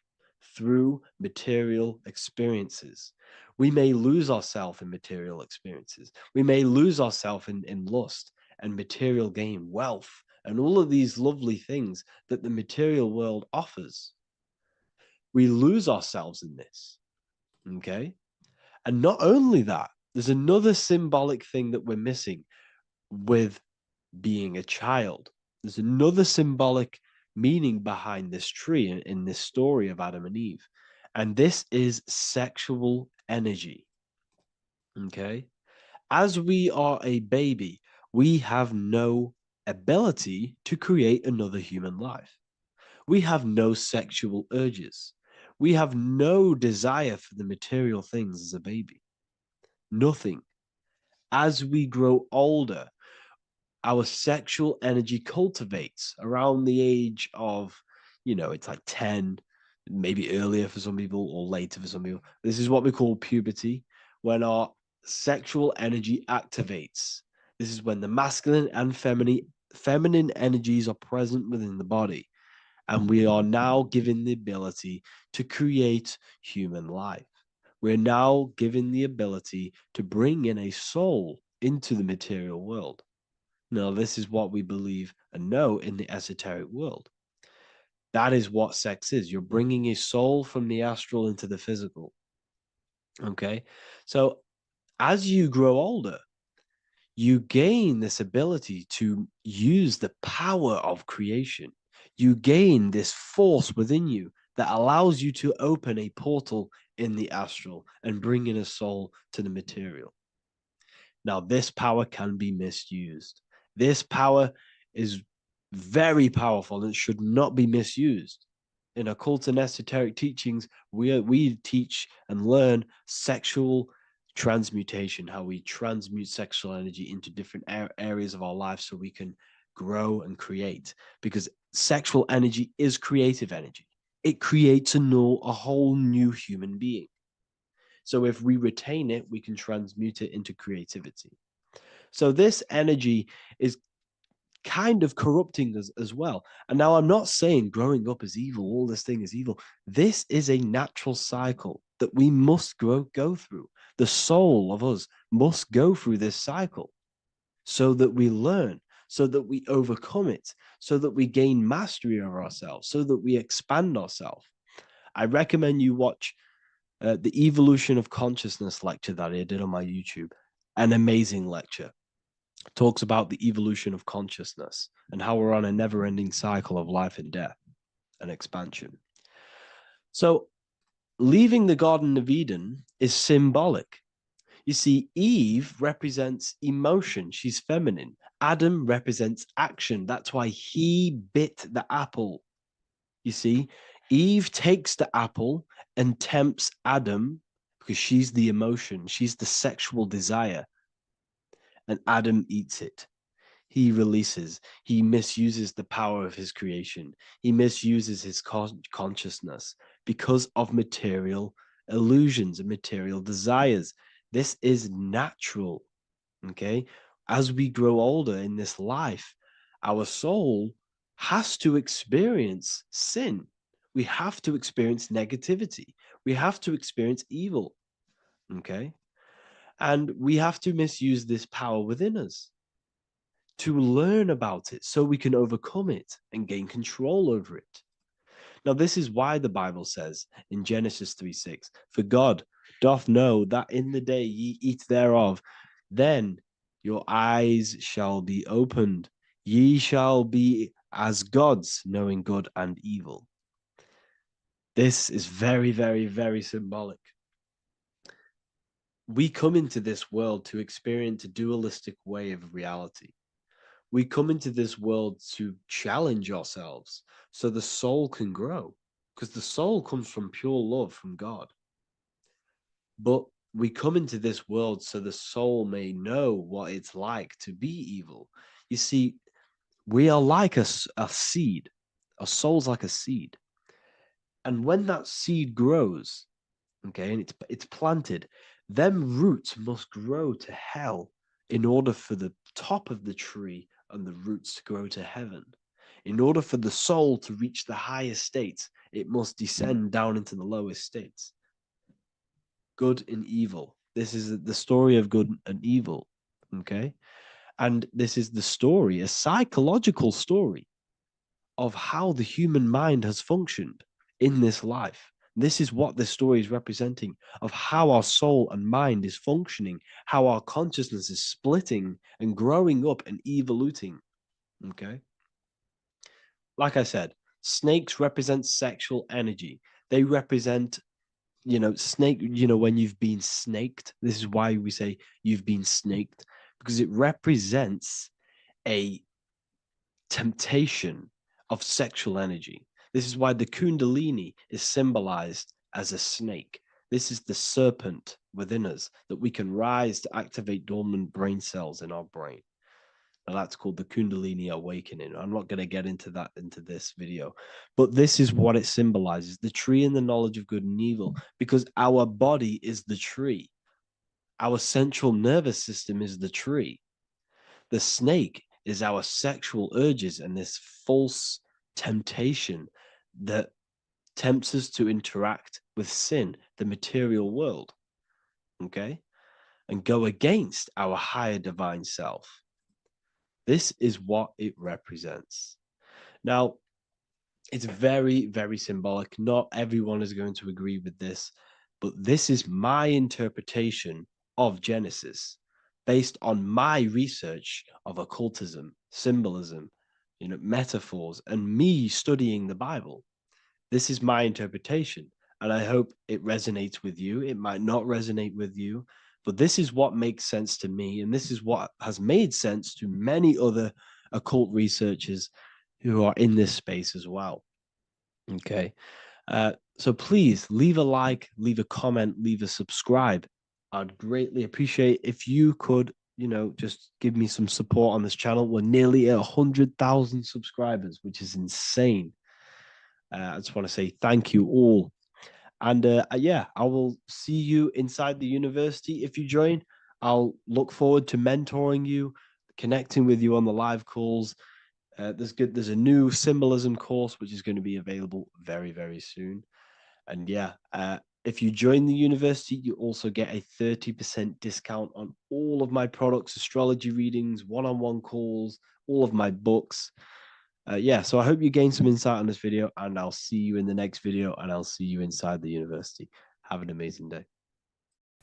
through material experiences. We may lose ourselves in material experiences. We may lose ourselves in lust and material gain, wealth, and all of these lovely things that the material world offers. We lose ourselves in this, okay? And not only that, there's another symbolic thing that we're missing with being a child. There's another symbolic meaning behind this tree in this story of Adam and Eve. And this is sexual energy. Okay? As we are a baby, we have no ability to create another human life. We have no sexual urges. We have no desire for the material things as a baby. Nothing. As we grow older, our sexual energy cultivates around the age of, it's like 10, maybe earlier for some people or later for some people. This is what we call puberty, when our sexual energy activates. This is when the masculine and feminine energies are present within the body. And we are now given the ability to create human life. We're now given the ability to bring in a soul into the material world. Now, this is what we believe and know in the esoteric world. That is what sex is. You're bringing a soul from the astral into the physical. Okay? So as you grow older, you gain this ability to use the power of creation. You gain this force within you that allows you to open a portal in the astral and bring in a soul to the material. Now, this power can be misused. This power is very powerful and should not be misused. In occult and esoteric teachings, we teach and learn sexual transmutation, how we transmute sexual energy into different areas of our life so we can grow and create. Because sexual energy is creative energy. It creates a whole new human being. So if we retain it, we can transmute it into creativity. So this energy is kind of corrupting us as well. And now I'm not saying growing up is evil, all this thing is evil. This is a natural cycle that we must go through. The soul of us must go through this cycle so that we learn, so that we overcome it, so that we gain mastery over ourselves, so that we expand ourselves. I recommend you watch the Evolution of Consciousness lecture that I did on my YouTube. An amazing lecture. Talks about the evolution of consciousness and how we're on a never-ending cycle of life and death and expansion. So leaving the Garden of Eden is symbolic. You see, Eve represents emotion. She's feminine. Adam represents action. That's why he bit the apple. You see, Eve takes the apple and tempts Adam because she's the emotion. She's the sexual desire. And Adam eats it. He releases. He misuses the power of his creation. He misuses his consciousness because of material illusions and material desires. This is natural, okay? As we grow older in this life, our soul has to experience sin. We have to experience negativity. We have to experience evil, okay? And we have to misuse this power within us to learn about it so we can overcome it and gain control over it. Now, this is why the Bible says in Genesis 3:6, "For God doth know that in the day ye eat thereof, then your eyes shall be opened. Ye shall be as gods, knowing good and evil." This is very, very, very symbolic. We come into this world to experience a dualistic way of reality. We come into this world to challenge ourselves so the soul can grow, because the soul comes from pure love from God. But we come into this world so the soul may know what it's like to be evil. You see, we are like a seed. Our soul's like a seed. And when that seed grows, okay, and it's planted, them roots must grow to hell in order for the top of the tree and the roots to grow to heaven. In order for the soul to reach the highest states, it must descend down into the lowest states. Good and evil. This is the story of good and evil, okay? And this is the story, a psychological story of how the human mind has functioned in this life. This is what this story is representing, of how our soul and mind is functioning, how our consciousness is splitting and growing up and evoluting, okay? Like I said, snakes represent sexual energy. They represent, snake, when you've been snaked. This is why we say you've been snaked, because it represents a temptation of sexual energy. This is why the Kundalini is symbolized as a snake. This is the serpent within us that we can rise to activate dormant brain cells in our brain. And that's called the Kundalini awakening. I'm not going to get into that into this video, but this is what it symbolizes, the tree and the knowledge of good and evil, because our body is the tree. Our central nervous system is the tree. The snake is our sexual urges and this false temptation that tempts us to interact with sin, the material world, okay, and go against our higher divine self. This is what it represents. Now, it's very, very symbolic. Not everyone is going to agree with this, but this is my interpretation of Genesis based on my research of occultism, symbolism, metaphors, and me studying the Bible. This is my interpretation, and I hope it resonates with you. It might not resonate with you, but this is what makes sense to me, and this is what has made sense to many other occult researchers who are in this space as well. Okay, so please leave a like, leave a comment, leave a subscribe. I'd greatly appreciate if you could, just give me some support on this channel. We're nearly at 100,000 subscribers, which is insane. I just want to say thank you all. And yeah, I will see you inside the university. If you join, I'll look forward to mentoring you, connecting with you on the live calls. There's a new symbolism course, which is going to be available very, very soon. And yeah, if you join the university, you also get a 30% discount on all of my products, astrology readings, one-on-one calls, all of my books. Yeah, so I hope you gain some insight on this video, and I'll see you in the next video, and I'll see you inside the university. Have an amazing day.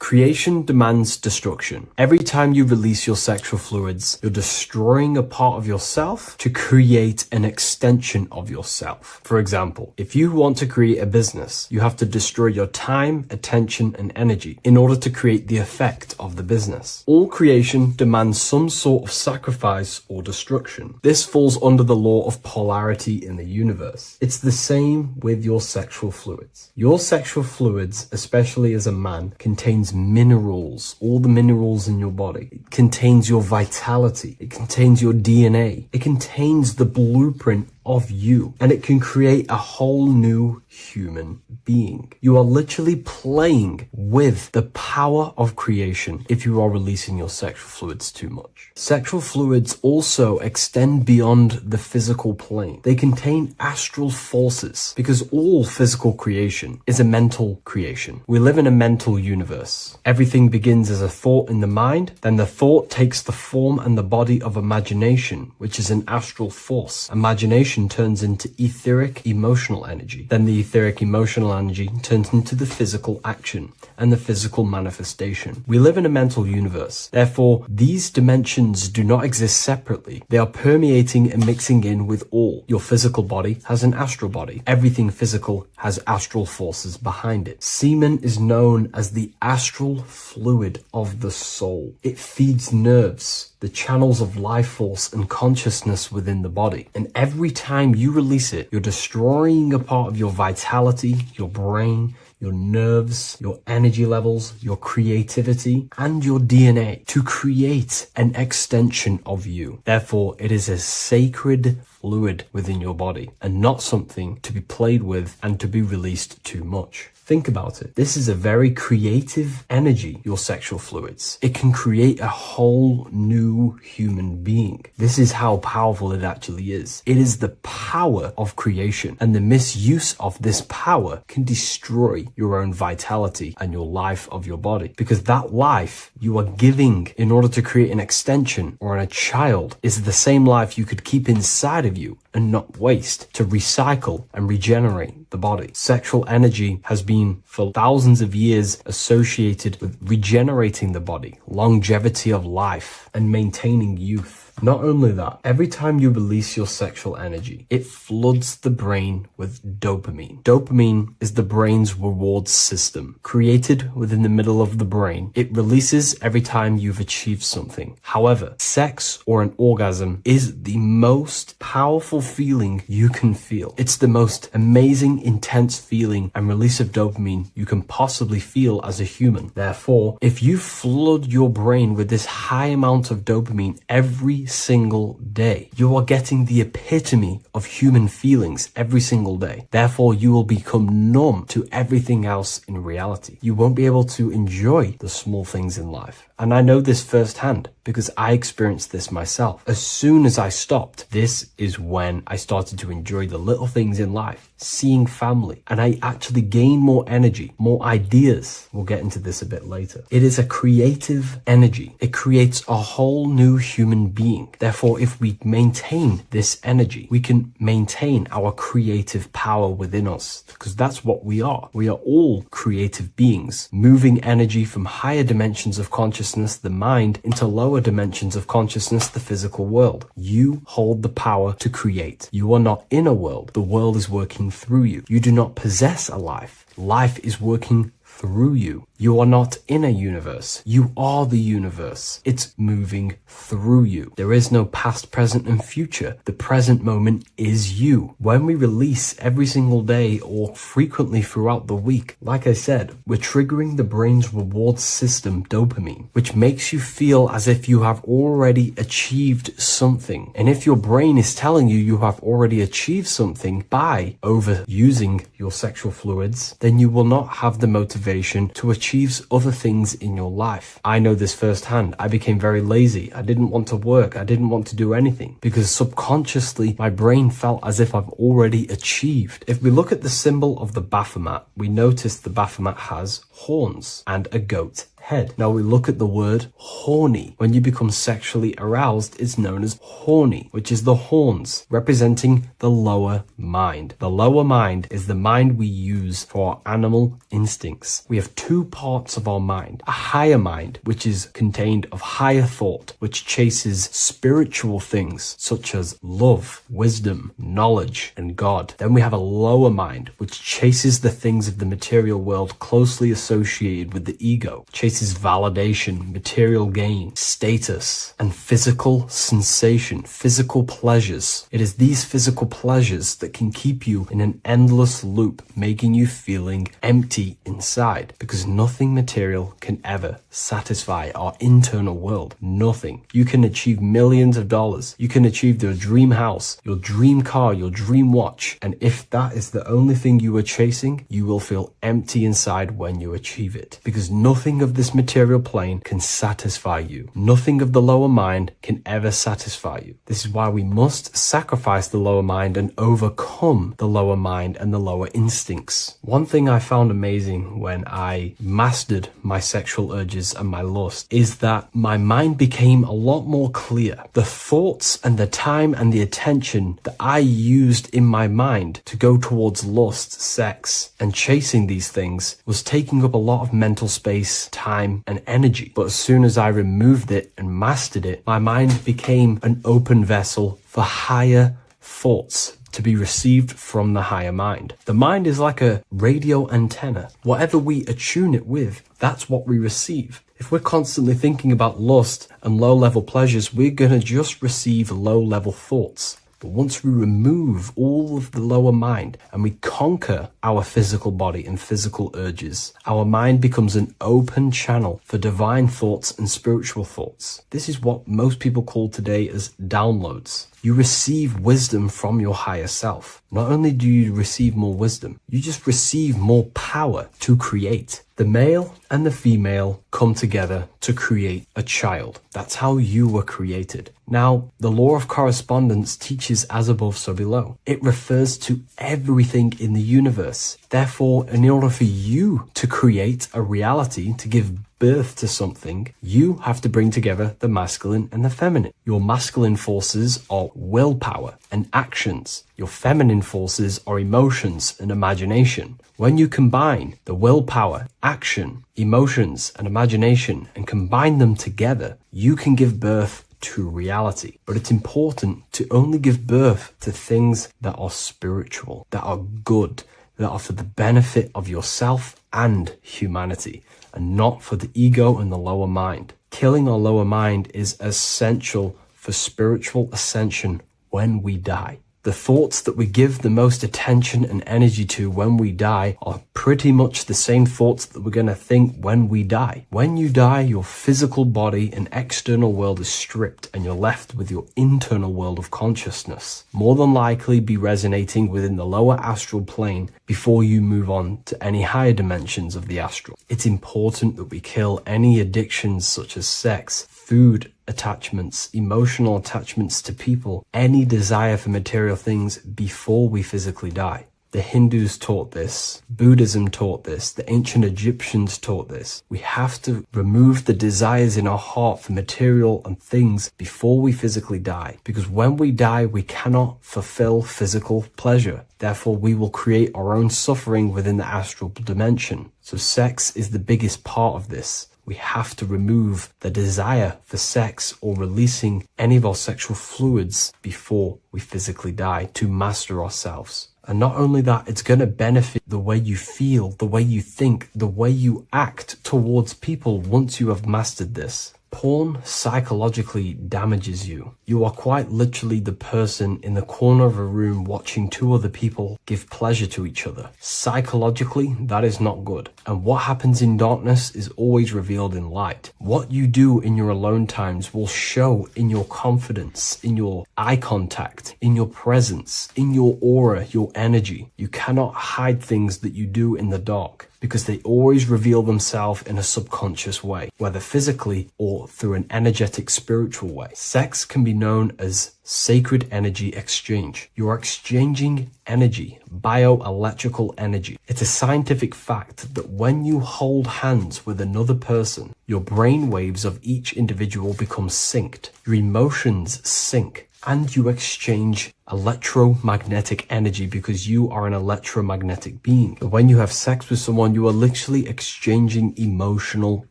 Creation demands destruction. Every time you release your sexual fluids, you're destroying a part of yourself to create an extension of yourself. For example, if you want to create a business, you have to destroy your time, attention, and energy in order to create the effect of the business. All creation demands some sort of sacrifice or destruction. This falls under the law of polarity in the universe. It's the same with your sexual fluids. Your sexual fluids, especially as a man, contains minerals, all the minerals in your body. It contains your vitality. It contains your DNA. It contains the blueprint of you, and it can create a whole new human being. You are literally playing with the power of creation if you are releasing your sexual fluids too much. Sexual fluids also extend beyond the physical plane. They contain astral forces because all physical creation is a mental creation. We live in a mental universe. Everything begins as a thought in the mind, then the thought takes the form and the body of imagination, which is an astral force. Imagination turns into etheric emotional energy. Then the etheric emotional energy turns into the physical action and the physical manifestation. We live in a mental universe. Therefore, these dimensions do not exist separately. They are permeating and mixing in with all. Your physical body has an astral body. Everything physical has astral forces behind it. Semen is known as the astral fluid of the soul. It feeds nerves, the channels of life force and consciousness within the body. And every time you release it, you're destroying a part of your vitality, your brain, your nerves, your energy levels, your creativity, and your DNA to create an extension of you. Therefore, it is a sacred fluid within your body and not something to be played with and to be released too much. Think about it. This is a very creative energy, your sexual fluids. It can create a whole new human being. This is how powerful it actually is. It is the power of creation, and the misuse of this power can destroy your own vitality and your life of your body, because that life you are giving in order to create an extension or a child is the same life you could keep inside of you and not waste to recycle and regenerate the body. Sexual energy has been for thousands of years associated with regenerating the body, longevity of life, and maintaining youth. Not only that, every time you release your sexual energy, it floods the brain with dopamine. Dopamine is the brain's reward system, created within the middle of the brain. It releases every time you've achieved something. However, sex or an orgasm is the most powerful feeling you can feel. It's the most amazing, intense feeling and release of dopamine you can possibly feel as a human. Therefore, if you flood your brain with this high amount of dopamine every single day, you are getting the epitome of human feelings every single day. Therefore, you will become numb to everything else in reality. You won't be able to enjoy the small things in life. And I know this firsthand because I experienced this myself. As soon as I stopped, this is when I started to enjoy the little things in life, seeing family, and I actually gained more energy, more ideas. We'll get into this a bit later. It is a creative energy. It creates a whole new human being. Therefore, if we maintain this energy, we can maintain our creative power within us, because that's what we are. We are all creative beings, moving energy from higher dimensions of consciousness, the mind, into lower dimensions of consciousness, the physical world. You hold the power to create. You are not in a world. The world is working through you. You do not possess a life. Life is working through you. You are not in a universe. You are the universe. It's moving through you. There is no past, present, and future. The present moment is you. When we release every single day or frequently throughout the week, like I said, we're triggering the brain's reward system, dopamine, which makes you feel as if you have already achieved something. And if your brain is telling you you have already achieved something by overusing your sexual fluids, then you will not have the motivation to achieve other things in your life. I know this firsthand. I became very lazy. I didn't want to work. I didn't want to do anything because subconsciously my brain felt as if I've already achieved. If we look at the symbol of the Baphomet, we notice the Baphomet has horns and a goat head. Now we look at the word horny. When you become sexually aroused, it's known as horny, which is the horns, representing the lower mind. The lower mind is the mind we use for our animal instincts. We have two parts of our mind. A higher mind, which is contained of higher thought, which chases spiritual things such as love, wisdom, knowledge, and God. Then we have a lower mind, which chases the things of the material world closely associated with the ego, chases validation, material gain, status, and physical sensation, physical pleasures. It is these physical pleasures that can keep you in an endless loop, making you feeling empty inside, because nothing material can ever satisfy our internal world. Nothing. You can achieve millions of dollars. You can achieve your dream house, your dream car, your dream watch. And if that is the only thing you are chasing, you will feel empty inside when you achieve it, because nothing of this material plane can satisfy you. Nothing of the lower mind can ever satisfy you. This is why we must sacrifice the lower mind and overcome the lower mind and the lower instincts. One thing I found amazing when I mastered my sexual urges and my lust is that my mind became a lot more clear. The thoughts and the time and the attention that I used in my mind to go towards lust, sex, and chasing these things was taking up a lot of mental space, time, and energy. But as soon as I removed it and mastered it, my mind became an open vessel for higher thoughts to be received from the higher mind. The mind is like a radio antenna. Whatever we attune it with, that's what we receive. If we're constantly thinking about lust and low-level pleasures, we're going to just receive low-level thoughts. But once we remove all of the lower mind and we conquer our physical body and physical urges, our mind becomes an open channel for divine thoughts and spiritual thoughts. This is what most people call today as downloads. You receive wisdom from your higher self. Not only do you receive more wisdom, you just receive more power to create. The male and the female come together to create a child. That's how you were created. Now, the law of correspondence teaches as above, so below. It refers to everything in the universe. Therefore, in order for you to create a reality, to give birth to something, you have to bring together the masculine and the feminine. Your masculine forces are willpower and actions. Your feminine forces are emotions and imagination. When you combine the willpower, action, emotions, and imagination and combine them together, you can give birth to reality. But it's important to only give birth to things that are spiritual, that are good, that are for the benefit of yourself and humanity, and not for the ego and the lower mind. Killing our lower mind is essential for spiritual ascension when we die. The thoughts that we give the most attention and energy to when we die are pretty much the same thoughts that we're going to think when we die. When you die, your physical body and external world is stripped and you're left with your internal world of consciousness, more than likely be resonating within the lower astral plane before you move on to any higher dimensions of the astral. It's important that we kill any addictions such as sex, food, attachments, emotional attachments to people, any desire for material things before we physically die. The Hindus taught this, Buddhism taught this, the ancient Egyptians taught this. We have to remove the desires in our heart for material and things before we physically die, because when we die, we cannot fulfill physical pleasure. Therefore, we will create our own suffering within the astral dimension. So sex is the biggest part of this. We have to remove the desire for sex or releasing any of our sexual fluids before we physically die to master ourselves. And not only that, it's going to benefit the way you feel, the way you think, the way you act towards people once you have mastered this. Porn psychologically damages you. You are quite literally the person in the corner of a room watching two other people give pleasure to each other. Psychologically, that is not good. And what happens in darkness is always revealed in light. What you do in your alone times will show in your confidence, in your eye contact, in your presence, in your aura, your energy. You cannot hide things that you do in the dark, because they always reveal themselves in a subconscious way, whether physically or through an energetic spiritual way. Sex can be known as sacred energy exchange. You are exchanging energy, bioelectrical energy. It's a scientific fact that when you hold hands with another person, your brain waves of each individual become synced. Your emotions sync. And you exchange electromagnetic energy because you are an electromagnetic being. When you have sex with someone, you are literally exchanging emotional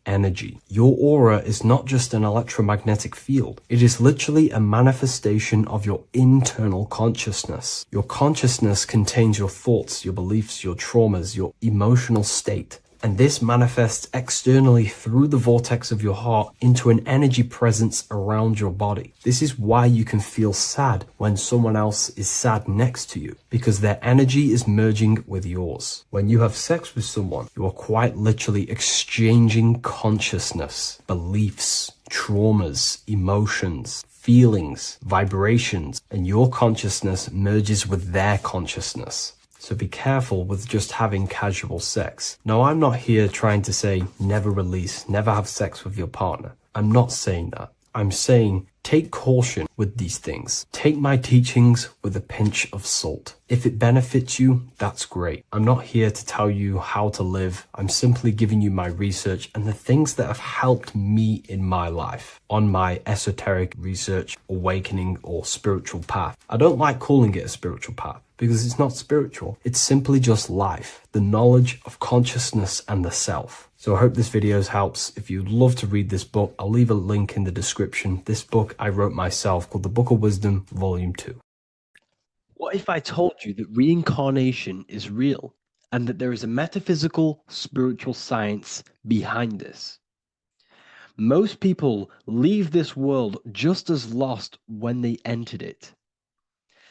energy. Your aura is not just an electromagnetic field. It is literally a manifestation of your internal consciousness. Your consciousness contains your thoughts, your beliefs, your traumas, your emotional state. And this manifests externally through the vortex of your heart into an energy presence around your body. This is why you can feel sad when someone else is sad next to you, because their energy is merging with yours. When you have sex with someone, you are quite literally exchanging consciousness, beliefs, traumas, emotions, feelings, vibrations, and your consciousness merges with their consciousness. So be careful with just having casual sex. Now, I'm not here trying to say never release, never have sex with your partner. I'm not saying that. I'm saying take caution with these things. Take my teachings with a pinch of salt. If it benefits you, that's great. I'm not here to tell you how to live. I'm simply giving you my research and the things that have helped me in my life on my esoteric research, awakening, or spiritual path. I don't like calling it a spiritual path, because it's not spiritual. It's simply just life, the knowledge of consciousness and the self. So I hope this video helps. If you'd love to read this book, I'll leave a link in the description. This book I wrote myself called The Book of Wisdom, Volume 2. What if I told you that reincarnation is real and that there is a metaphysical, spiritual science behind this? Most people leave this world just as lost when they entered it.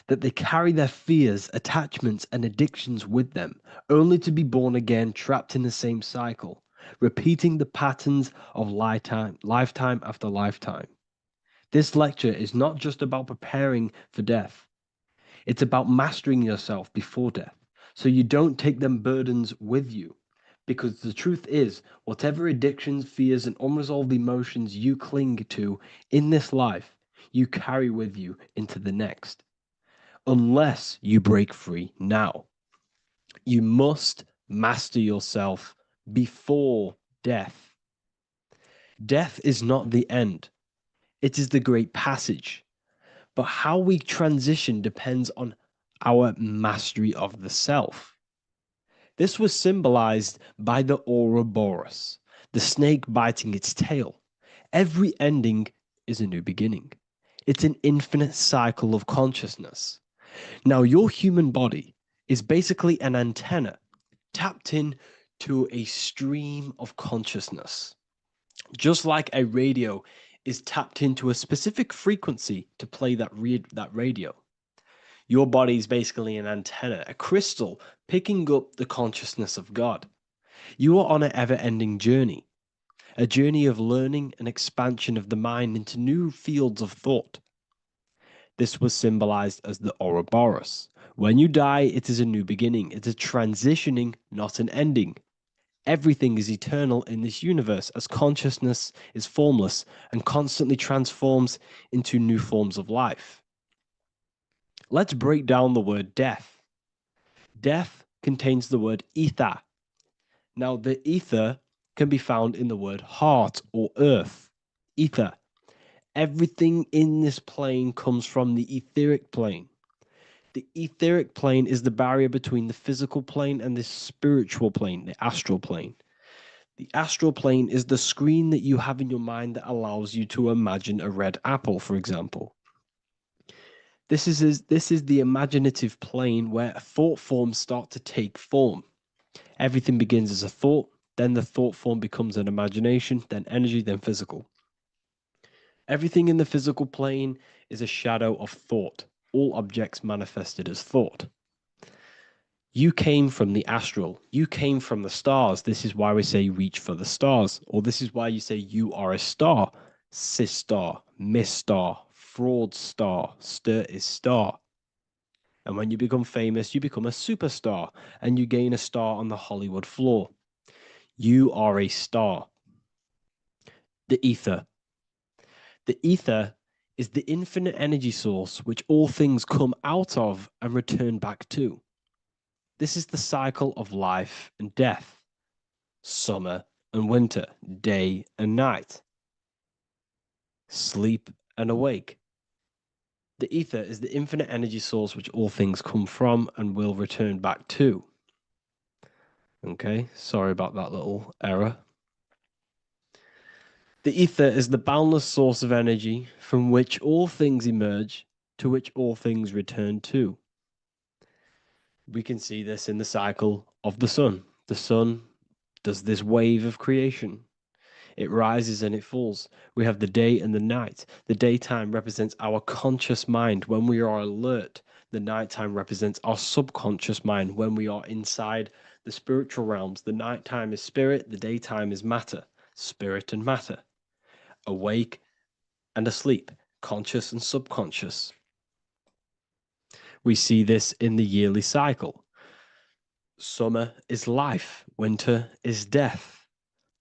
that they carry their fears, attachments, and addictions with them, only to be born again, trapped in the same cycle, repeating the patterns of lifetime after lifetime. This lecture is not just about preparing for death. It's about mastering yourself before death, so you don't take them burdens with you. Because the truth is, whatever addictions, fears, and unresolved emotions you cling to in this life, you carry with you into the next. Unless you break free now. You must master yourself before death. Death is not the end. It is the great passage. But how we transition depends on our mastery of the self. This was symbolized by the Ouroboros, the snake biting its tail. Every ending is a new beginning. It's an infinite cycle of consciousness. Now, your human body is basically an antenna tapped in to a stream of consciousness. Just like a radio is tapped into a specific frequency to play that radio. Your body is basically an antenna, a crystal picking up the consciousness of God. You are on an ever-ending journey, a journey of learning and expansion of the mind into new fields of thought. This was symbolized as the Ouroboros. When you die, it is a new beginning. It's a transitioning, not an ending. Everything is eternal in this universe as consciousness is formless and constantly transforms into new forms of life. Let's break down the word death. Death contains the word ether. Now, the ether can be found in the word heart or earth. Ether. Everything in this plane comes from the etheric plane. The etheric plane is the barrier between the physical plane and the spiritual plane, the astral plane. The astral plane is the screen that you have in your mind that allows you to imagine a red apple, for example. This is the imaginative plane where thought forms start to take form. Everything begins as a thought, then the thought form becomes an imagination, then energy, then physical. Everything in the physical plane is a shadow of thought. All objects manifested as thought. You came from the astral. You came from the stars. This is why we say reach for the stars. Or this is why you say you are a star. Cis star, miss star, fraud star, stir is star. And when you become famous, you become a superstar and you gain a star on the Hollywood floor. You are a star. The ether. The ether is the infinite energy source which all things come out of and return back to. This is the cycle of life and death, summer and winter, day and night, sleep and awake. The ether is the infinite energy source which all things come from and will return back to. Okay, sorry about that little error. The ether is the boundless source of energy from which all things emerge, to which all things return to. We can see this in the cycle of the sun. The sun does this wave of creation. It rises and it falls. We have the day and the night. The daytime represents our conscious mind when we are alert. The nighttime represents our subconscious mind when we are inside the spiritual realms. The nighttime is spirit, the daytime is matter, spirit and matter. Awake and asleep, conscious and subconscious. We see this in the yearly cycle. Summer is life, winter is death.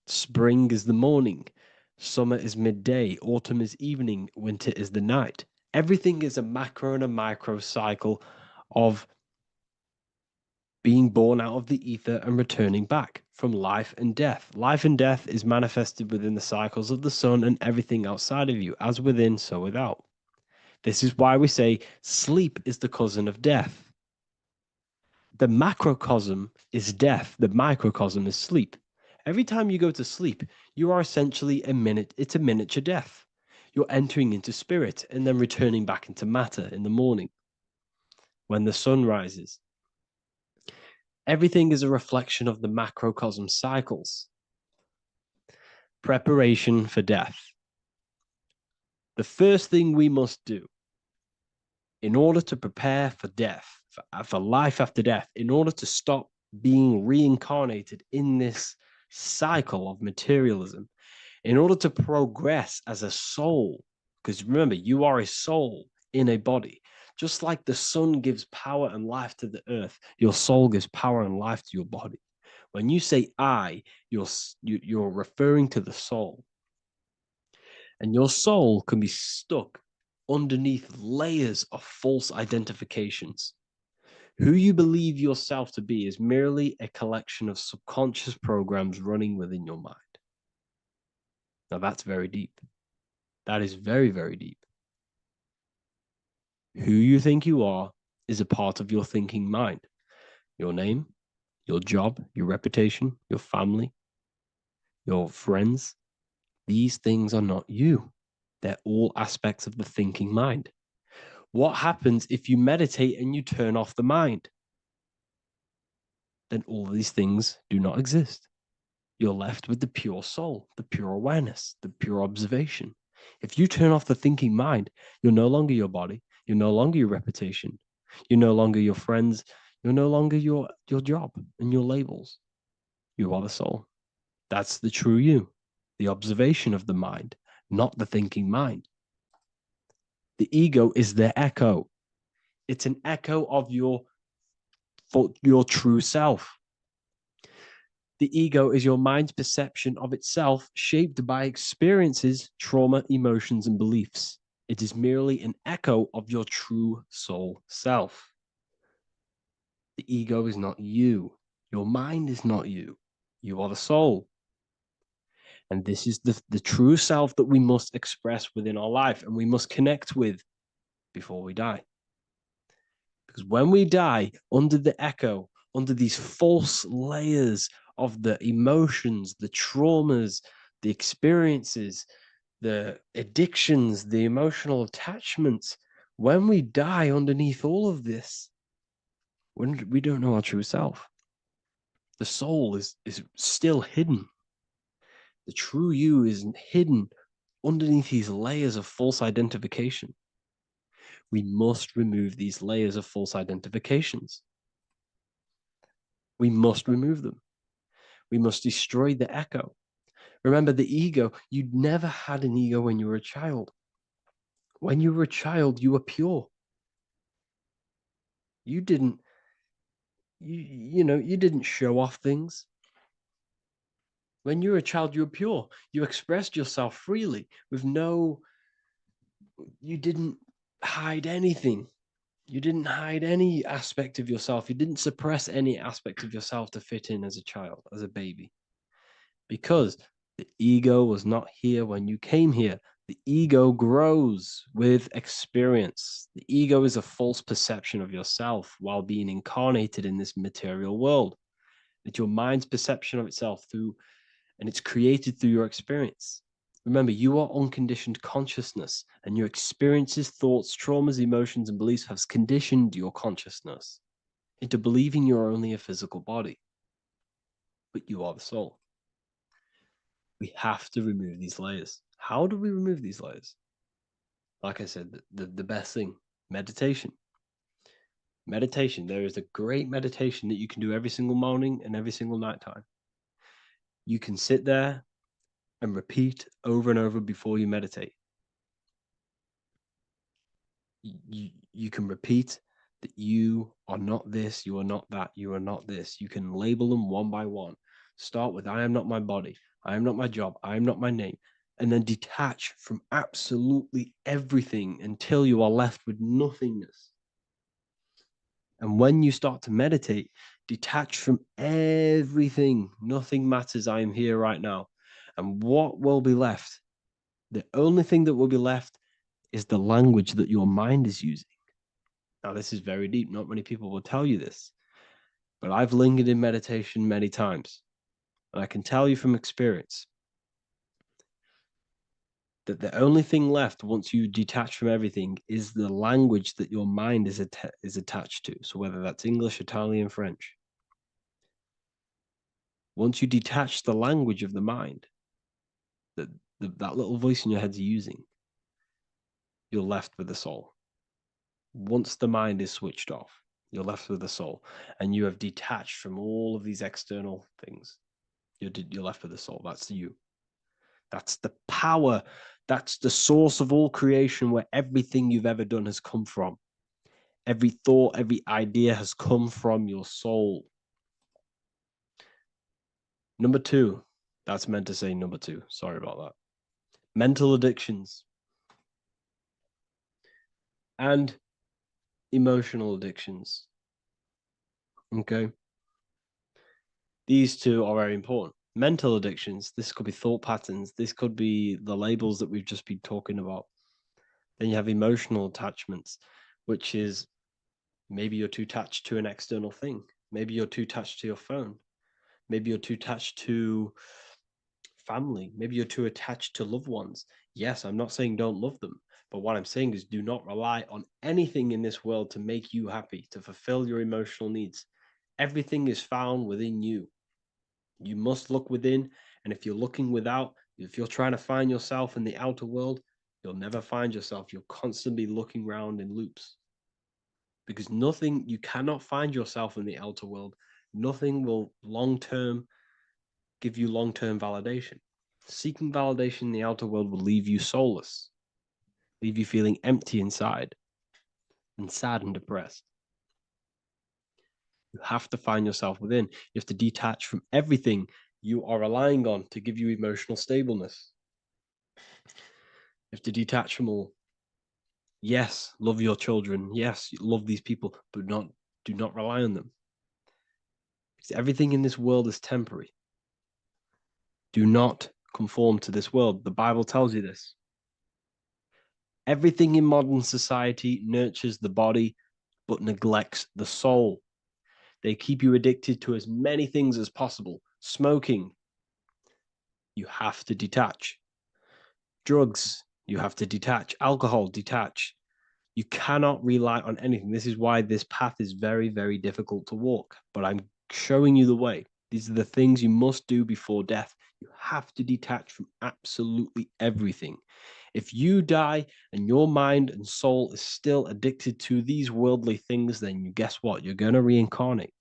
Spring is the morning, summer is midday, autumn is evening, winter is the night. Everything is a macro and a micro cycle of being born out of the ether and returning back from life and death. Life and death is manifested within the cycles of the sun and everything outside of you, as within, so without. This is why we say sleep is the cousin of death. The macrocosm is death, the microcosm is sleep. Every time you go to sleep, you are essentially it's a miniature death. You're entering into spirit and then returning back into matter in the morning when the sun rises. Everything is a reflection of the macrocosm cycles. Preparation for death. The first thing we must do in order to prepare for death, for life after death, in order to stop being reincarnated in this cycle of materialism, in order to progress as a soul, because remember, you are a soul in a body. Just like the sun gives power and life to the earth, your soul gives power and life to your body. When you say I, you're referring to the soul. And your soul can be stuck underneath layers of false identifications. Who you believe yourself to be is merely a collection of subconscious programs running within your mind. Now that's very deep. That is very, very deep. Who you think you are is a part of your thinking mind. Your name, your job, your reputation, your family, your friends. These things are not you. They're all aspects of the thinking mind. What happens if you meditate and you turn off the mind? Then all of these things do not exist. You're left with the pure soul, the pure awareness, the pure observation. If you turn off the thinking mind, you're no longer your body. You're no longer your reputation. You're no longer your friends. You're no longer your job and your labels. You are the soul. That's the true you, the observation of the mind, not the thinking mind. The ego is the echo. It's an echo of your true self. The ego is your mind's perception of itself, shaped by experiences, trauma, emotions, and beliefs. It is merely an echo of your true soul self. The ego is not you. Your mind is not you. You are the soul. And this is the true self that we must express within our life and we must connect with before we die. Because when we die under the echo, under these false layers of the emotions, the traumas, the experiences, the addictions, the emotional attachments, when we die underneath all of this, when we don't know our true self, the soul is still hidden. The true you is hidden underneath these layers of false identification. We must remove these layers of false identifications. We must remove them. We must destroy the echo. Remember, the ego, you never had an ego when you were a child. When you were a child, you were pure. You didn't, you didn't show off things. When you were a child, you were pure. You expressed yourself freely with you didn't hide anything. You didn't hide any aspect of yourself. You didn't suppress any aspect of yourself to fit in as a child, as a baby. Because the ego was not here when you came here. The ego grows with experience. The ego is a false perception of yourself while being incarnated in this material world. It's your mind's perception of itself and it's created through your experience. Remember, you are unconditioned consciousness, and your experiences, thoughts, traumas, emotions, and beliefs have conditioned your consciousness into believing you're only a physical body, but you are the soul. We have to remove these layers. How do we remove these layers? Like I said, the best thing, meditation. Meditation. There is a great meditation that you can do every single morning and every single nighttime. You can sit there and repeat over and over before you meditate. You can repeat that you are not this, you are not that, you are not this. You can label them one by one. Start with, I am not my body, I am not my job, I am not my name, and then detach from absolutely everything until you are left with nothingness. And when you start to meditate, detach from everything. Nothing matters. I am here right now. And what will be left? The only thing that will be left is the language that your mind is using. Now, this is very deep. Not many people will tell you this, but I've lingered in meditation many times. And I can tell you from experience that the only thing left once you detach from everything is the language that your mind is attached to. So whether that's English, Italian, French. Once you detach the language of the mind that that little voice in your head's using, you're left with the soul. Once the mind is switched off, you're left with the soul, and you have detached from all of these external things. You're left with the soul. That's you. That's the power. That's the source of all creation, where everything you've ever done has come from. Every thought, every idea has come from your soul. Number two, that's meant to say number two. Sorry about that. Mental addictions and emotional addictions. Okay. These two are very important. Mental addictions, this could be thought patterns. This could be the labels that we've just been talking about. Then you have emotional attachments, which is maybe you're too attached to an external thing. Maybe you're too attached to your phone. Maybe you're too attached to family. Maybe you're too attached to loved ones. Yes, I'm not saying don't love them, but what I'm saying is do not rely on anything in this world to make you happy, to fulfill your emotional needs. Everything is found within you. You must look within, and if you're looking without, if you're trying to find yourself in the outer world, you'll never find yourself. You'll constantly be looking around in loops. Because you cannot find yourself in the outer world. Nothing will give you long-term validation. Seeking validation in the outer world will leave you soulless, leave you feeling empty inside and sad and depressed. You have to find yourself within. You have to detach from everything you are relying on to give you emotional stableness. You have to detach from all. Yes, love your children. Yes, love these people, but do not rely on them. Because everything in this world is temporary. Do not conform to this world. The Bible tells you this. Everything in modern society nurtures the body, but neglects the soul. They keep you addicted to as many things as possible. Smoking, you have to detach. Drugs, you have to detach. Alcohol, detach. You cannot rely on anything. This is why this path is very, very difficult to walk. But I'm showing you the way. These are the things you must do before death. You have to detach from absolutely everything. If you die and your mind and soul is still addicted to these worldly things, then guess what? You're going to reincarnate.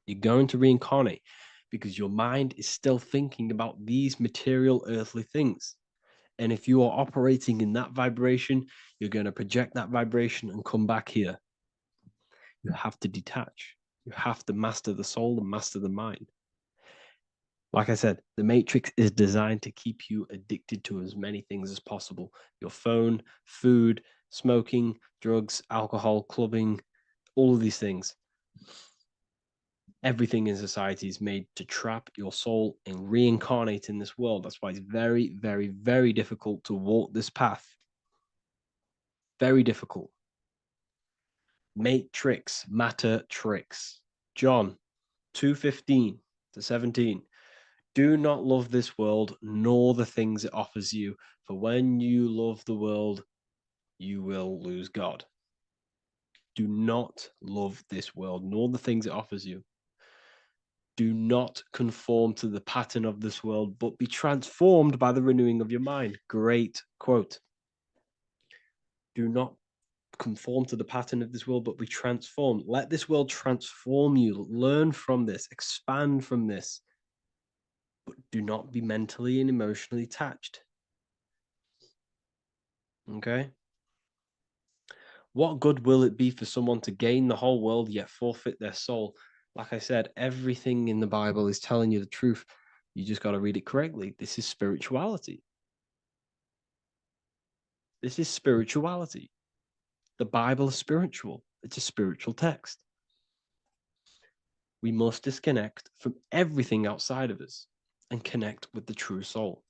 You're going to reincarnate because your mind is still thinking about these material earthly things. And if you are operating in that vibration, you're going to project that vibration and come back here. You have to detach. You have to master the soul and master the mind. Like I said, the matrix is designed to keep you addicted to as many things as possible. Your phone, food, smoking, drugs, alcohol, clubbing, all of these things. Everything in society is made to trap your soul and reincarnate in this world. That's why it's very, very, very difficult to walk this path. Very difficult. Matrix, matter tricks. John 2:15 to 17. Do not love this world, nor the things it offers you. For when you love the world, you will lose God. Do not love this world, nor the things it offers you. Do not conform to the pattern of this world, but be transformed by the renewing of your mind. Great quote. Do not conform to the pattern of this world, but be transformed. Let this world transform you. Learn from this, expand from this, but do not be mentally and emotionally attached. Okay? What good will it be for someone to gain the whole world yet forfeit their soul? Like I said, everything in the Bible is telling you the truth. You just got to read it correctly. This is spirituality. This is spirituality. The Bible is spiritual. It's a spiritual text. We must disconnect from everything outside of us and connect with the true soul.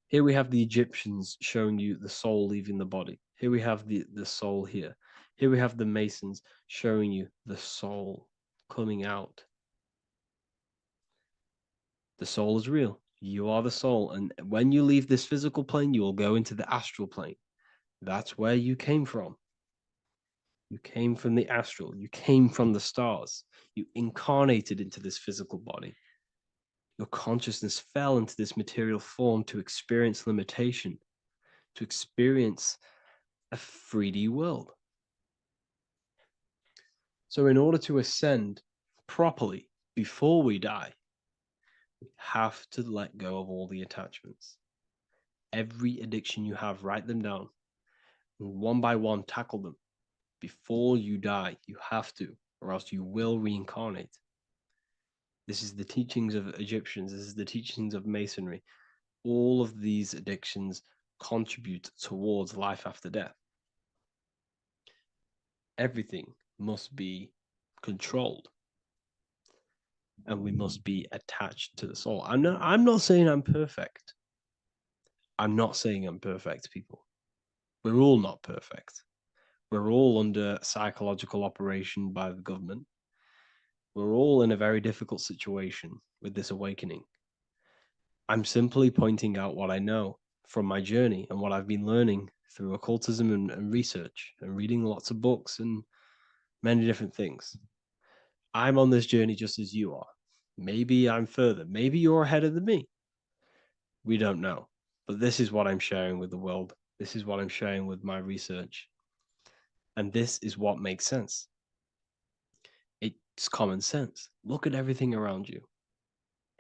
Here we have the Egyptians showing you the soul leaving the body. Here we have the soul here. Here we have the Masons showing you the soul coming out. The soul is real. You are the soul. And when you leave this physical plane, you will go into the astral plane. That's where you came from. You came from the astral. You came from the stars. You incarnated into this physical body. Your consciousness fell into this material form to experience limitation, to experience a 3D world. So in order to ascend properly before we die, we have to let go of all the attachments. Every addiction you have, write them down. And one by one, tackle them. Before you die, you have to, or else you will reincarnate. This is the teachings of Egyptians. This is the teachings of Masonry. All of these addictions contribute towards life after death. Everything must be controlled, and we must be attached to the soul. I'm not saying I'm perfect. I'm not saying I'm perfect, people. We're all not perfect. We're all under psychological operation by the government. We're all in a very difficult situation with this awakening. I'm simply pointing out what I know from my journey and what I've been learning through occultism and research and reading lots of books and many different things. I'm on this journey just as you are. Maybe I'm further. Maybe you're ahead of me. We don't know. But this is what I'm sharing with the world. This is what I'm sharing with my research. And this is what makes sense. It's common sense. Look at everything around you.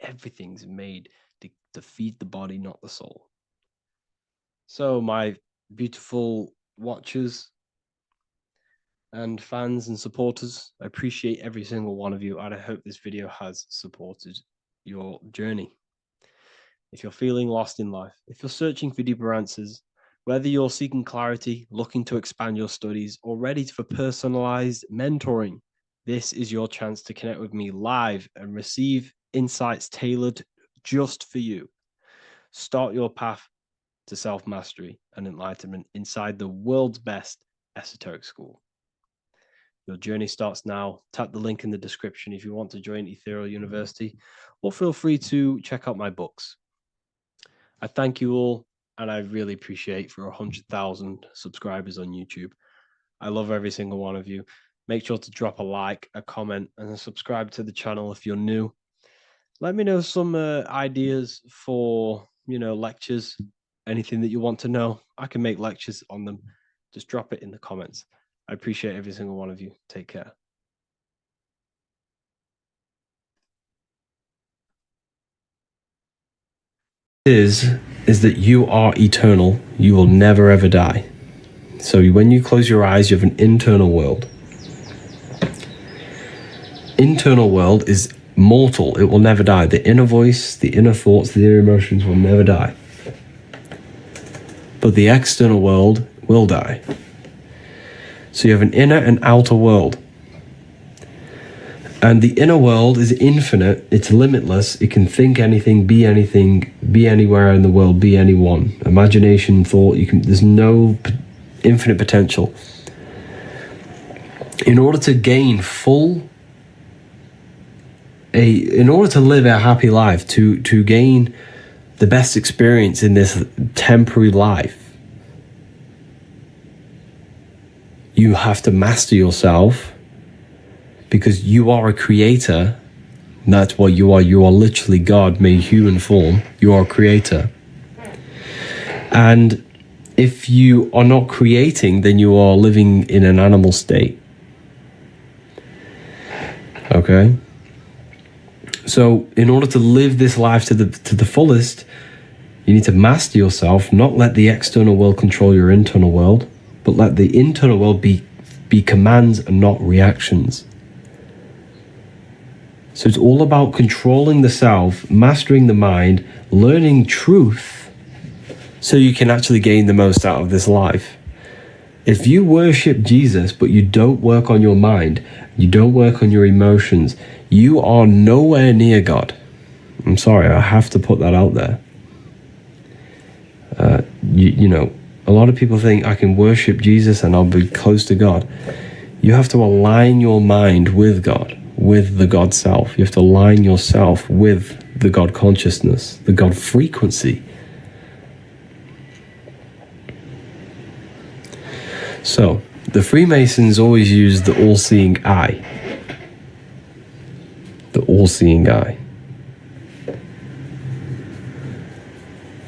Everything's made to feed the body, not the soul. So my beautiful watchers and fans and supporters, I appreciate every single one of you, and I hope this video has supported your journey. If you're feeling lost in life, if you're searching for deeper answers, whether you're seeking clarity, looking to expand your studies, or ready for personalized mentoring, this is your chance to connect with me live and receive insights tailored just for you. Start your path to self-mastery and enlightenment inside the world's best esoteric school. Your journey starts now. Tap the link in the description if you want to join Ethereal University, or feel free to check out my books. I thank you all, and I really appreciate for 100,000 subscribers on YouTube. I love every single one of you. Make sure to drop a like, a comment, and subscribe to the channel if you're new. Let me know some ideas for, lectures, anything that you want to know. I can make lectures on them. Just drop it in the comments. I appreciate every single one of you. Take care. Is that you are eternal. You will never ever die. So when you close your eyes, you have an internal world. Internal world is mortal. It will never die. The inner voice, the inner thoughts, the inner emotions will never die. But the external world will die. So you have an inner and outer world. And the inner world is infinite. It's limitless. It can think anything, be anywhere in the world, be anyone. Imagination, thought, there's no infinite potential. In order to gain in order to live a happy life, to gain the best experience in this temporary life, you have to master yourself, because you are a creator. That's what you are. You are literally God made human form. You are a creator. And if you are not creating, then you are living in an animal state. Okay? So in order to live this life to the fullest, you need to master yourself, not let the external world control your internal world, but let the internal world be commands and not reactions. So it's all about controlling the self, mastering the mind, learning truth, so you can actually gain the most out of this life. If you worship Jesus, but you don't work on your mind, you don't work on your emotions, you are nowhere near God. I'm sorry, I have to put that out there. A lot of people think I can worship Jesus and I'll be close to God. You have to align your mind with God, with the God self. You have to align yourself with the God consciousness, the God frequency. So, the Freemasons always use the all-seeing eye. The all-seeing eye.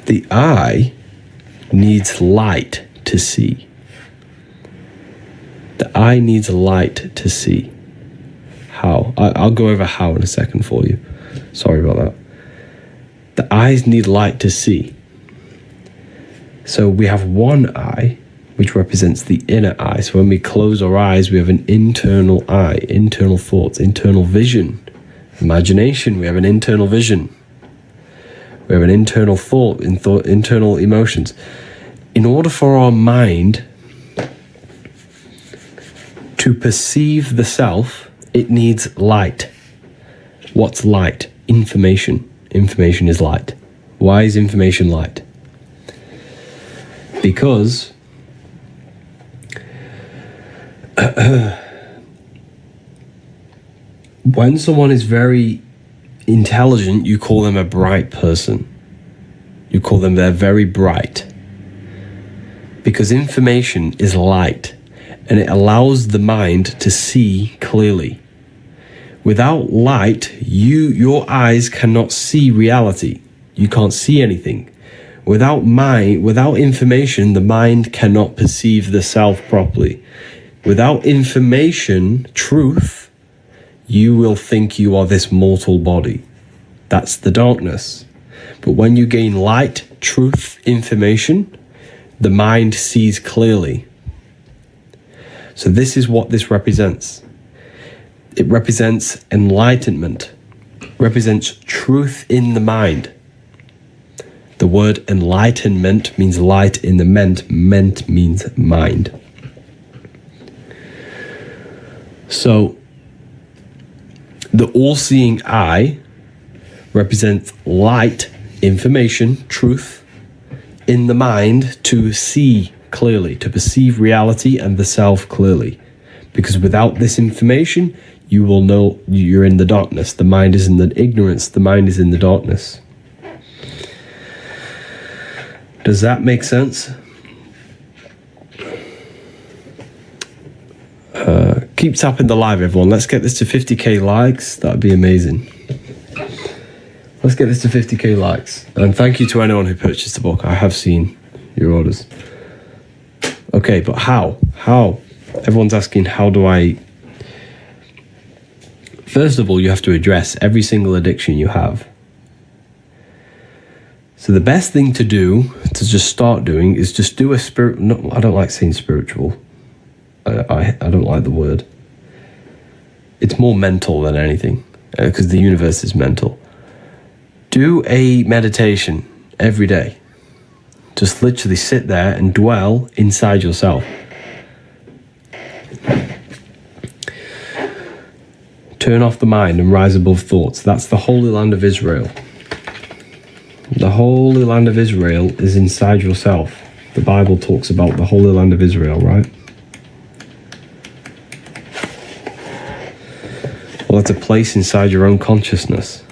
The eye needs light to see. The eye needs light to see. How? I'll go over how in a second for you. Sorry about that. The eyes need light to see. So we have one eye, which represents the inner eye. So when we close our eyes, we have an internal eye, internal thoughts, internal vision, imagination. We have an internal vision. We have an internal thought, internal emotions. In order for our mind to perceive the self, it needs light. What's light? Information. Information is light. Why is information light? Because when someone is very intelligent, you call them a bright person. You call them they're very bright. Because information is light and it allows the mind to see clearly. Without light, your eyes cannot see reality. You can't see anything. Without information, the mind cannot perceive the self properly. Without information, truth, you will think you are this mortal body. That's the darkness. But when you gain light, truth, information, the mind sees clearly. So this is what this represents. It represents enlightenment, represents truth in the mind. The word enlightenment means light in the ment. Ment means mind. So the all-seeing eye represents light, information, truth in the mind to see clearly, to perceive reality and the self clearly. Because without this information, you will know you're in the darkness. The mind is in the ignorance. The mind is in the darkness. Does that make sense? Keep tapping the live, everyone. Let's get this to 50k likes. That'd be amazing. Let's get this to 50k likes. And thank you to anyone who purchased the book. I have seen your orders. Okay, but how? How? Everyone's asking, how do I... First of all, you have to address every single addiction you have. So the best thing to do, to just start doing, is just do a spirit... No, I don't like saying spiritual. I don't like the word. It's more mental than anything, because the universe is mental. Do a meditation every day. Just literally sit there and dwell inside yourself. Turn off the mind and rise above thoughts. That's the Holy Land of Israel. The Holy Land of Israel is inside yourself. The Bible talks about the Holy Land of Israel, right? Well, it's a place inside your own consciousness.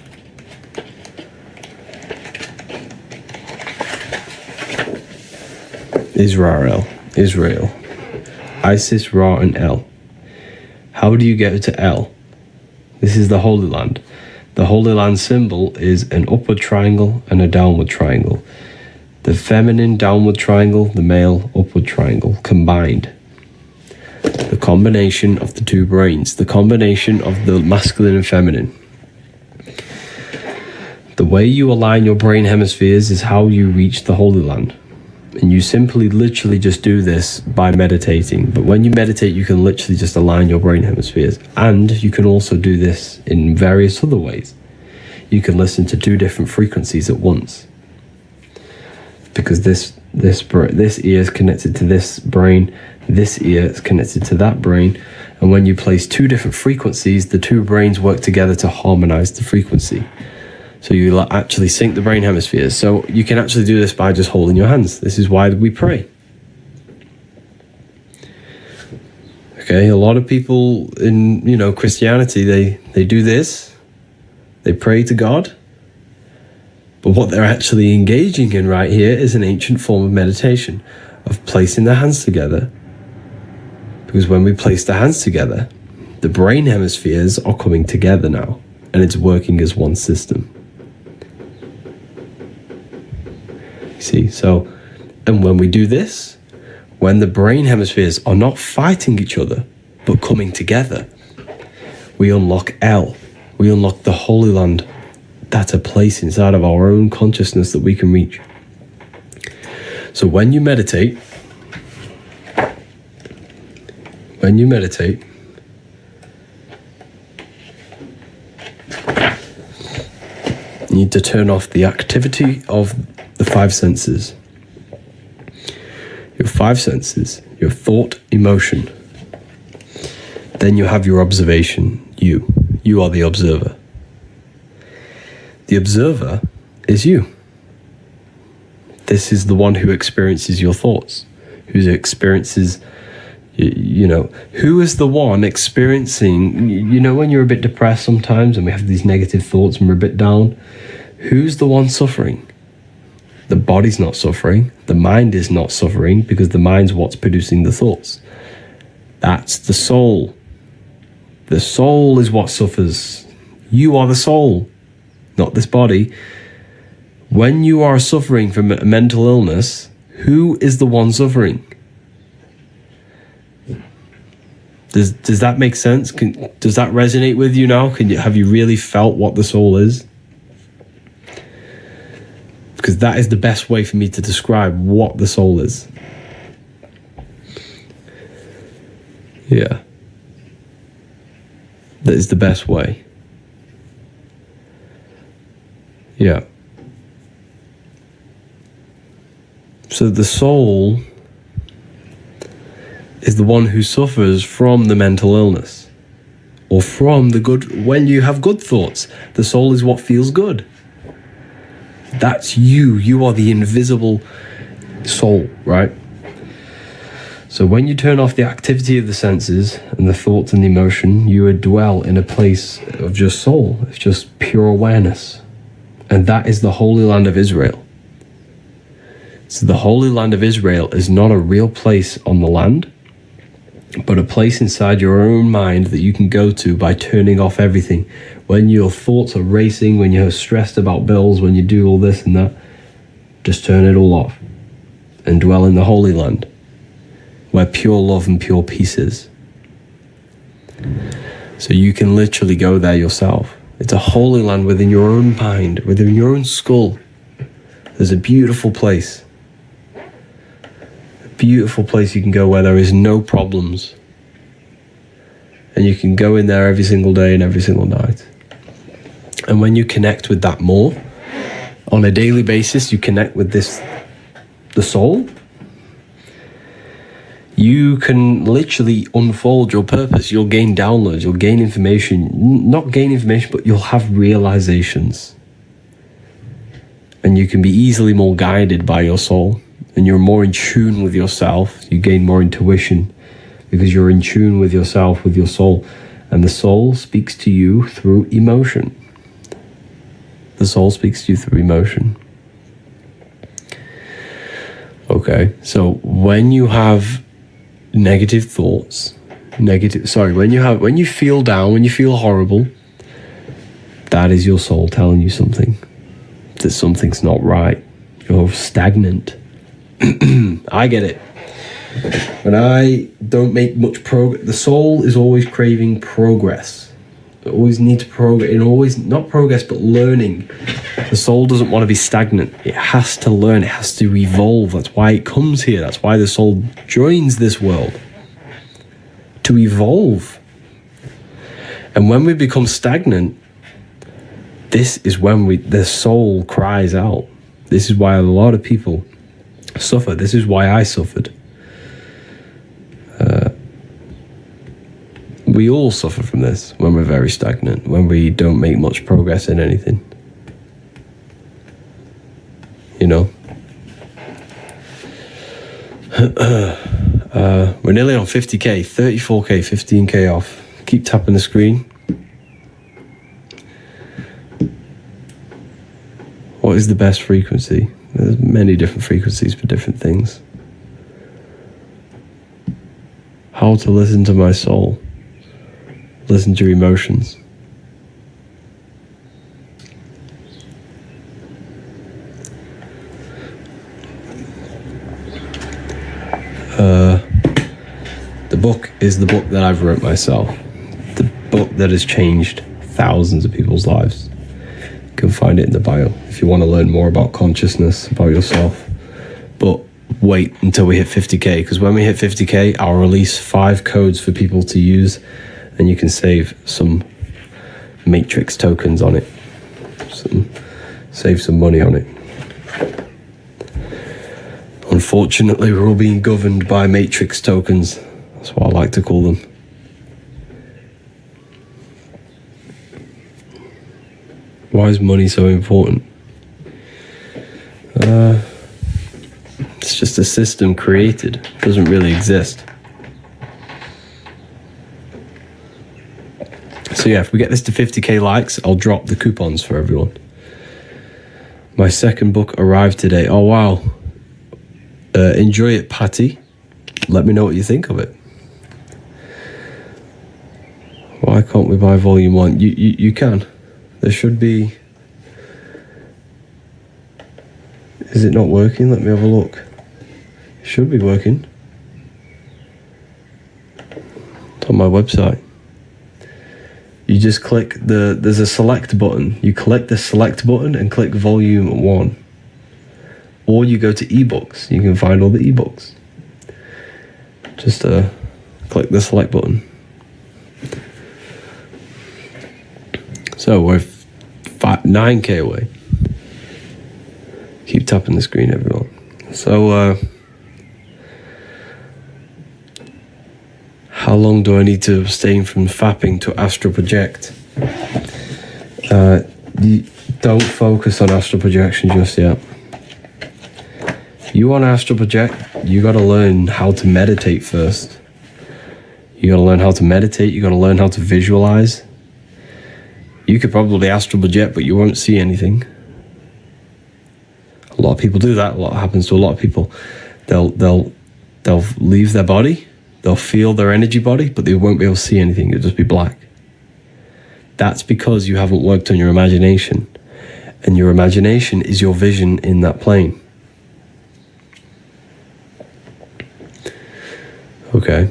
Israel. Isis, Ra, and El. How do you get to El? This is the Holy Land. The Holy Land symbol is an upward triangle and a downward triangle. The feminine downward triangle, the male upward triangle, combined. The combination of the two brains, the combination of the masculine and feminine. The way you align your brain hemispheres is how you reach the Holy Land. And you simply literally just do this by meditating. But when you meditate, you can literally just align your brain hemispheres. And you can also do this in various other ways. You can listen to 2 different frequencies at once. Because this ear is connected to this brain, this ear is connected to that brain. And when you place 2 different frequencies, the 2 brains work together to harmonize the frequency. So you actually sync the brain hemispheres. So you can actually do this by just holding your hands. This is why we pray. Okay, a lot of people in, Christianity, they do this. They pray to God. But what they're actually engaging in right here is an ancient form of meditation, of placing their hands together. Because when we place the hands together, the brain hemispheres are coming together now, and it's working as one system. See, so, and when we do this, when the brain hemispheres are not fighting each other, but coming together, we unlock L. We unlock the Holy Land. That's a place inside of our own consciousness that we can reach. So when you meditate, you need to turn off the activity of the five senses. Your five senses, your thought, emotion. Then you have your observation, you. You are the observer. The observer is you. This is the one who experiences your thoughts, who experiences, who is the one experiencing, when you're a bit depressed sometimes and we have these negative thoughts and we're a bit down, who's the one suffering? The body's not suffering. The mind is not suffering because the mind's what's producing the thoughts. That's the soul. The soul is what suffers. You are the soul, not this body. When you are suffering from a mental illness, who is the one suffering? Does that make sense? Does that resonate with you now? Have you really felt what the soul is? Because that is the best way for me to describe what the soul is. Yeah. That is the best way. Yeah. So the soul is the one who suffers from the mental illness or from the good. When you have good thoughts, the soul is what feels good. That's you. You are the invisible soul, right? So when you turn off the activity of the senses and the thoughts and the emotion, you would dwell in a place of just soul. It's just pure awareness. And that is the Holy Land of Israel. So the Holy Land of Israel is not a real place on the land, but a place inside your own mind that you can go to by turning off everything. When your thoughts are racing, when you're stressed about bills, when you do all this and that, just turn it all off and dwell in the Holy Land, where pure love and pure peace is. So you can literally go there yourself. It's a holy land within your own mind, within your own skull. There's a beautiful place. A beautiful place you can go where there is no problems. And you can go in there every single day and every single night. And when you connect with that more, on a daily basis, you connect with the soul, you can literally unfold your purpose. You'll gain downloads, you'll gain information. Not gain information, but you'll have realizations. And you can be easily more guided by your soul. And you're more in tune with yourself. You gain more intuition because you're in tune with yourself, with your soul. And the soul speaks to you through emotion. The soul speaks to you through emotion. Okay, so when you have negative thoughts, when you feel down, when you feel horrible, that is your soul telling you something, that something's not right. You're stagnant. I get it. When I don't make much progress, the soul is always craving progress. It always needs progress, and always not progress, but learning. The soul doesn't want to be stagnant. It has to learn. It has to evolve. That's why it comes here. That's why the soul joins this world, to evolve. And when we become stagnant, this is when the soul cries out. This is why a lot of people suffer. This is why I suffered. We all suffer from this when we're very stagnant, when we don't make much progress in anything. You know? We're nearly on 50k, 34k, 15k off. Keep tapping the screen. What is the best frequency? There's many different frequencies for different things. How to listen to my soul. Listen to your emotions. The book is the book that I've wrote myself. The book that has changed thousands of people's lives. You can find it in the bio if you want to learn more about consciousness, about yourself. But wait until we hit 50k, because when we hit 50k, I'll release 5 codes for people to use, and you can save some matrix tokens on it. Save some money on it. Unfortunately, we're all being governed by matrix tokens. That's what I like to call them. Why is money so important? It's just a system created. It doesn't really exist. So yeah, if we get this to 50k likes, I'll drop the coupons for everyone. My second book arrived today. Oh wow. Enjoy it, Patty. Let me know what you think of it. Why can't we buy volume 1? You can. There should be... Is it not working? Let me have a look. It should be working. It's on my website. You just click there's a select button. You click the select button and click volume 1. Or you go to ebooks. You can find all the ebooks. Just click the select button. So we're 9k away. Keep tapping the screen, everyone. So how long do I need to abstain from fapping to astral project? You don't focus on astral projection just yet. You want to astral project, you got to learn how to meditate first. You got to learn how to meditate. You got to learn how to visualize. You could probably astral project, but you won't see anything. A lot of people do that. A lot happens to a lot of people. They'll leave their body. They'll feel their energy body, but they won't be able to see anything. It'll just be black. That's because you haven't worked on your imagination. And your imagination is your vision in that plane. Okay.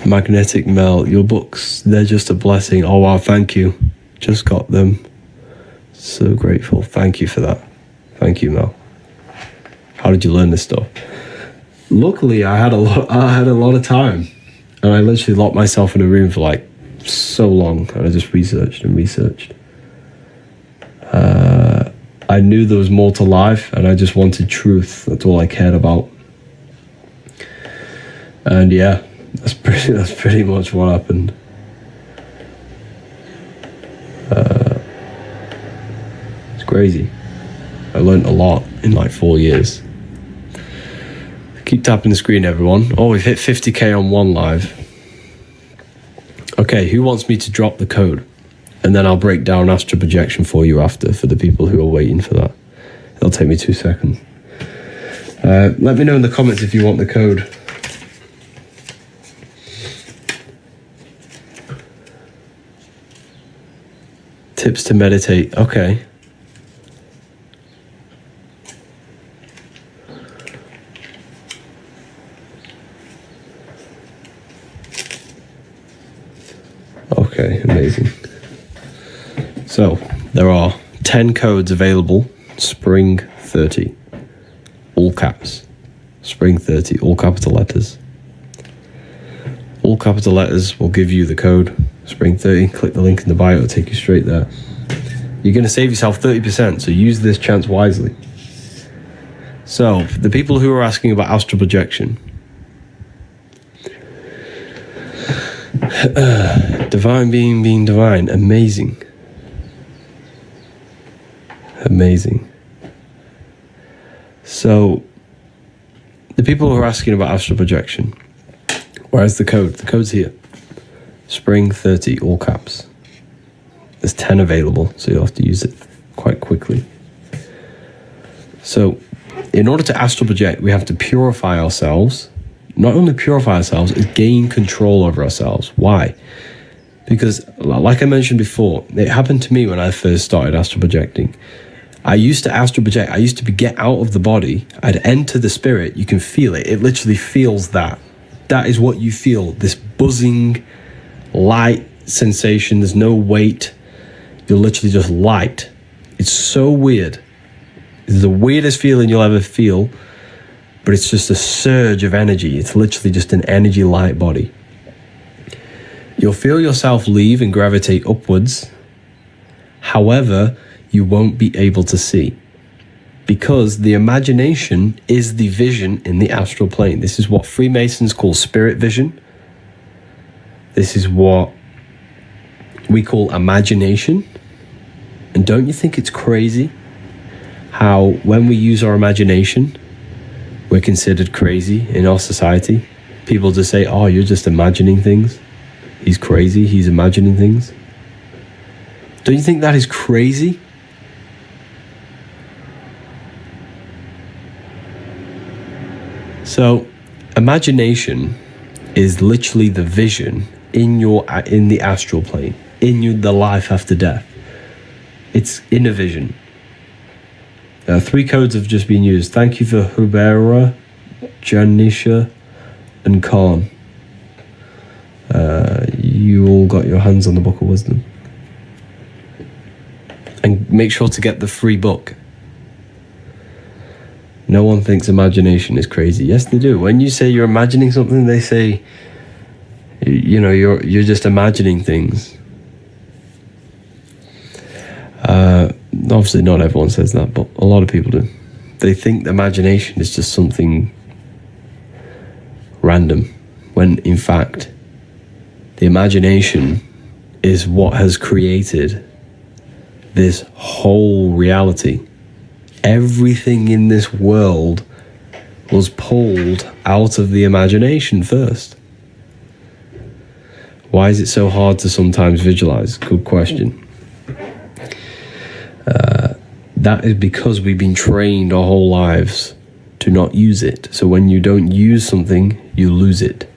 Magnetic Mel, your books, they're just a blessing. Oh wow, thank you. Just got them. So grateful. Thank you for that. Thank you, Mel. How did you learn this stuff? Luckily, I had a lot of time, and I literally locked myself in a room for like so long, and I just researched and researched. I knew there was more to life, and I just wanted truth. That's all I cared about. And yeah, that's pretty much what happened. It's crazy. I learned a lot in like 4 years. Keep tapping the screen, everyone. Oh, we've hit 50k on one live. Okay, who wants me to drop the code? And then I'll break down astral projection for you after, for the people who are waiting for that. It'll take me 2 seconds. Let me know in the comments if you want the code. Tips to meditate. Okay. Okay, amazing. So, there are 10 codes available. Spring 30. All caps. Spring 30. All capital letters. All capital letters will give you the code. Spring 30. Click the link in the bio. It'll take you straight there. You're going to save yourself 30%, so use this chance wisely. So, the people who are asking about astral projection. Divine being divine. Amazing. Amazing. So, the people who are asking about astral projection, where's the code? The code's here. Spring 30, all caps. There's 10 available, so you'll have to use it quite quickly. So, in order to astral project, we have to purify ourselves. Not only purify ourselves, is gain control over ourselves. Why? Because, like I mentioned before, it happened to me when I first started astral projecting. I used to astral project. I used to get out of the body. I'd enter the spirit. You can feel it. It literally feels that. That is what you feel. This buzzing, light sensation. There's no weight. You're literally just light. It's so weird. It's the weirdest feeling you'll ever feel, but it's just a surge of energy. It's literally just an energy light body. You'll feel yourself leave and gravitate upwards. However, you won't be able to see, because the imagination is the vision in the astral plane. This is what Freemasons call spirit vision. This is what we call imagination. And don't you think it's crazy how when we use our imagination, we're considered crazy in our society? People just say, oh, you're just imagining things. He's crazy, he's imagining things. Don't you think that is crazy? So, imagination is literally the vision in the astral plane, the life after death. It's inner vision. 3 codes have just been used. Thank you for Hubera, Janisha, and Khan. You all got your hands on the Book of Wisdom. And make sure to get the free book. No one thinks imagination is crazy. Yes, they do. When you say you're imagining something, they say, you know, you're just imagining things. Obviously, not everyone says that, but a lot of people do. They think the imagination is just something random, when in fact, the imagination is what has created this whole reality. Everything in this world was pulled out of the imagination first. Why is it so hard to sometimes visualize? Good question. That is because we've been trained our whole lives to not use it. So when you don't use something, you lose it.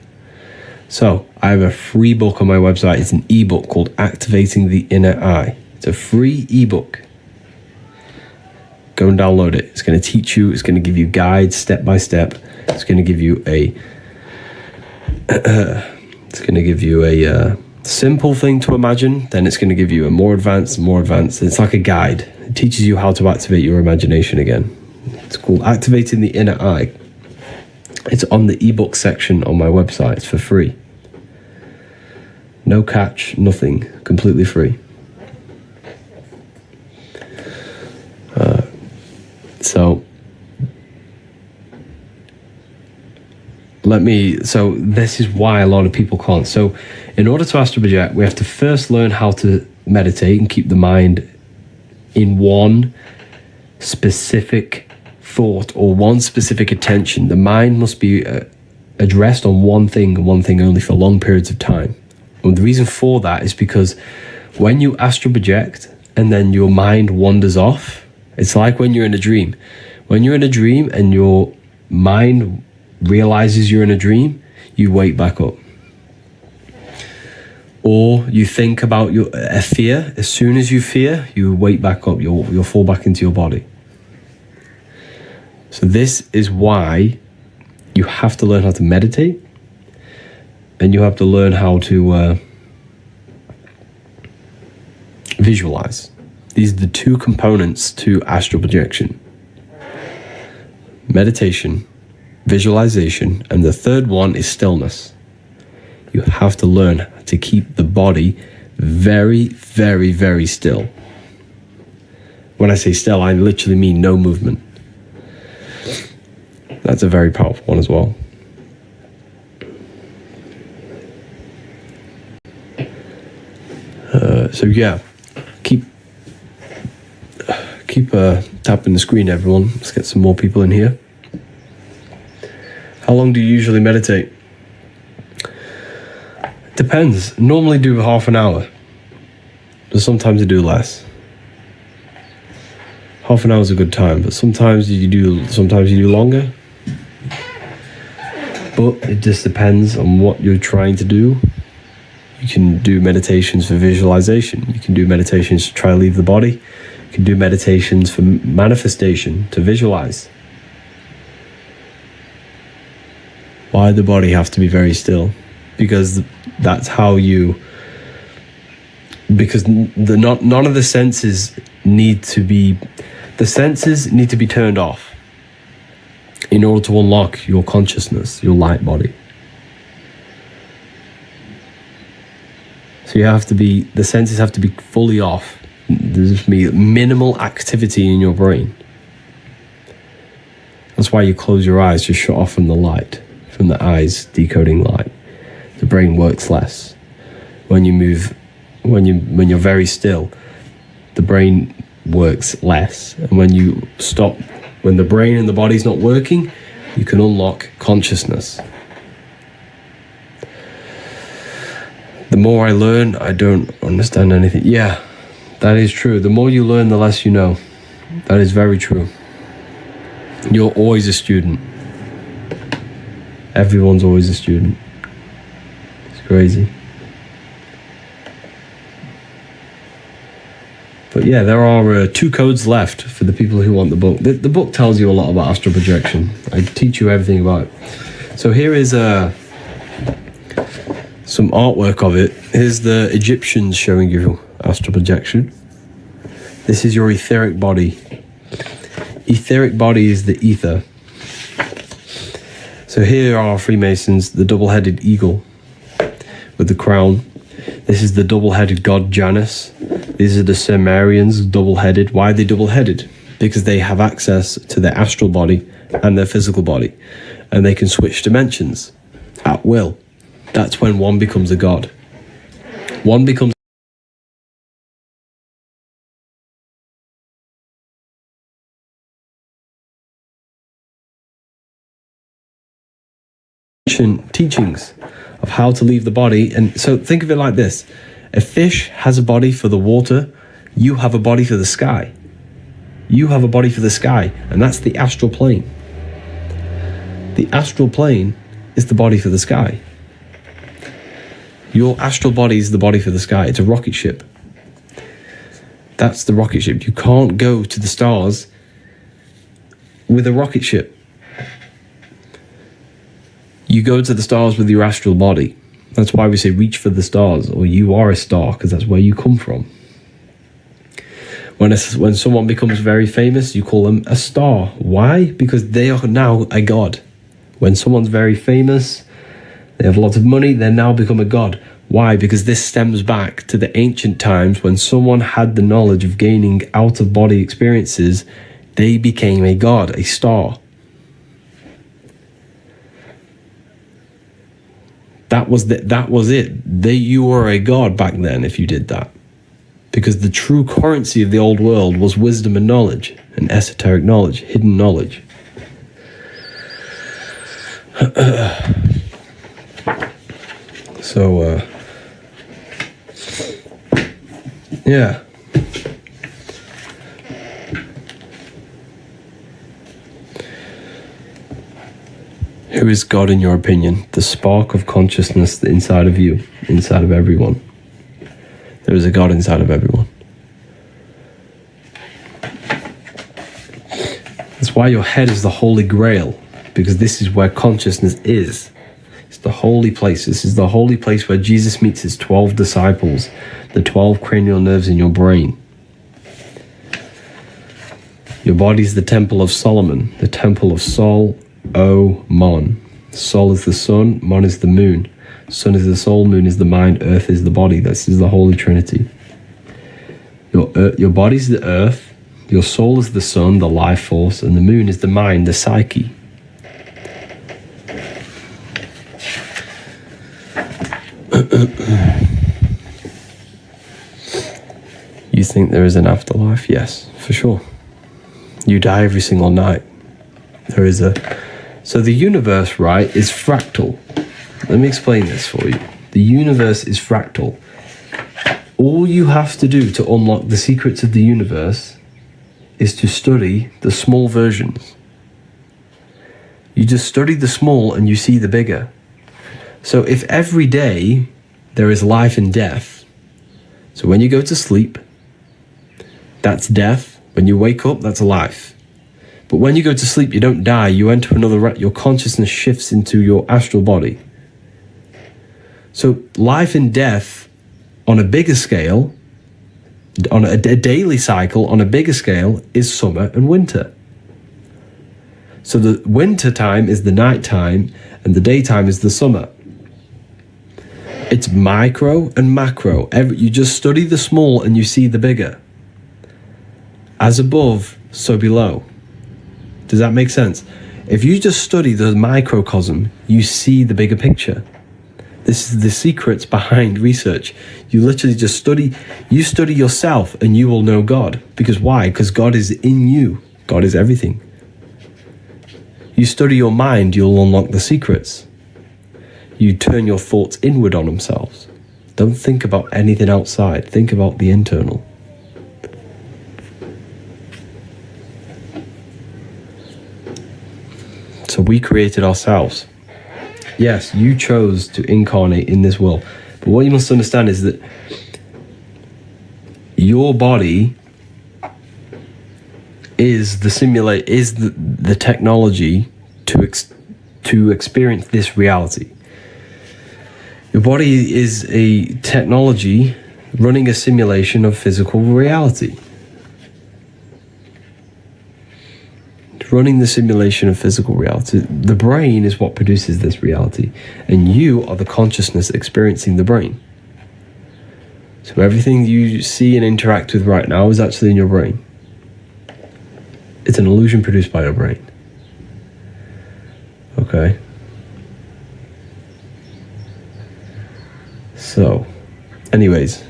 So I have a free book on my website. It's an ebook called Activating the Inner Eye. It's a free ebook. Go and download it. It's going to teach you. It's going to give you guides step by step. It's going to give you a simple thing to imagine. Then it's going to give you a more advanced. It's like a guide. It teaches you how to activate your imagination again. It's called Activating the Inner Eye. It's on the ebook section on my website. It's for free. No catch, nothing. Completely free. So this is why a lot of people can't. So in order to astral project, we have to first learn how to meditate and keep the mind in one specific thought or one specific attention. The mind must be addressed on one thing and one thing only for long periods of time. And the reason for that is because when you astral project and then your mind wanders off, it's like when you're in a dream. When you're in a dream and your mind realizes you're in a dream, you wake back up. Or you think about a fear. As soon as you fear, you wake back up. You'll fall back into your body. So this is why you have to learn how to meditate, and you have to learn how to visualize. These are the 2 components to astral projection. Meditation, visualization, and the third one is stillness. You have to learn to keep the body very, very, very still. When I say still, I literally mean no movement. That's a very powerful one as well. So yeah, keep tapping the screen, everyone. Let's get some more people in here. How long do you usually meditate? Depends. Normally do half an hour, but sometimes I do less. Half an hour is a good time, but sometimes you do longer. But it just depends on what you're trying to do. You can do meditations for visualization. You can do meditations to try to leave the body. You can do meditations for manifestation, to visualize. Why the body have to be very still? Because that's how you... Because none of the senses need to be... The senses need to be turned off in order to unlock your consciousness, your light body. So you have to be... The senses have to be fully off. There's minimal activity in your brain. That's why you close your eyes, just shut off from the light, from the eyes decoding light. The brain works less. When you move, when you're very still, the brain works less. And when you stop, when the brain and the body's not working, you can unlock consciousness. The more I learn, I don't understand anything. Yeah, that is true. The more you learn, the less you know. That is very true. You're always a student. Everyone's always a student. It's crazy. But yeah, there are 2 codes left for the people who want the book. The book tells you a lot about astral projection. I teach you everything about it. So here is some artwork of it. Here's the Egyptians showing you astral projection. This is your etheric body. Etheric body is the ether. So here are Freemasons, the double-headed eagle with the crown. This is the double-headed god Janus. These are the Sumerians, double-headed. Why are they double-headed? Because they have access to their astral body and their physical body, and they can switch dimensions at will. That's when one becomes a god. One becomes teachings of how to leave the body. And so think of it like this: a fish has a body for the water, you have a body for the sky. You have a body for the sky, and that's the astral plane. The astral plane is the body for the sky. Your astral body is the body for the sky. It's a rocket ship. That's the rocket ship. You can't go to the stars with a rocket ship. You go to the stars with your astral body. That's why we say reach for the stars, or you are a star, because that's where you come from. When someone becomes very famous, you call them a star. Why? Because they are now a god. When someone's very famous, they have lots of money, they now become a god. Why? Because this stems back to the ancient times when someone had the knowledge of gaining out-of-body experiences, they became a god, a star. That was it. You were a god back then if you did that. Because the true currency of the old world was wisdom and knowledge, and esoteric knowledge, hidden knowledge. So, yeah. Who is God in your opinion? The spark of consciousness inside of you, inside of everyone. There is a God inside of everyone. That's why your head is the Holy Grail, because this is where consciousness is. It's the holy place. This is the holy place where Jesus meets his 12 disciples, the 12 cranial nerves in your brain. Your body is the temple of Solomon, the temple of Sol, O, Mon. Sol is the sun, Mon is the moon. Sun is the soul, moon is the mind, earth is the body. This is the Holy Trinity. Your body is the earth, your soul is the sun, the life force, and the moon is the mind, the psyche. You think there is an afterlife? Yes, for sure. You die every single night. There is a... So the universe, right, is fractal. Let me explain this for you. The universe is fractal. All you have to do to unlock the secrets of the universe is to study the small versions. You just study the small and you see the bigger. So if every day there is life and death, so when you go to sleep, That's death. When you wake up, that's life. But when you go to sleep, you don't die. You enter another, your consciousness shifts into your astral body. So life and death on a bigger scale, on a daily cycle on a bigger scale, is summer and winter. So the winter time is the night time and the daytime is the summer. It's micro and macro. You just study the small and you see the bigger. As above, so below. Does that make sense? If you just study the microcosm, you see the bigger picture. This is the secrets behind research. You literally just study yourself and you will know God. Because why? Because God is in you. God is everything. You study your mind, you'll unlock the secrets. You turn your thoughts inward on themselves. Don't think about anything outside. Think about the internal. So we created ourselves. Yes, you chose to incarnate in this world. But what you must understand is that your body is the technology to experience this reality. Your body is a technology running a simulation of physical reality. Running the simulation of physical reality. The brain is what produces this reality, and you are the consciousness experiencing the brain. So everything you see and interact with right now is actually in your brain. It's an illusion produced by your brain. Okay. So, anyways,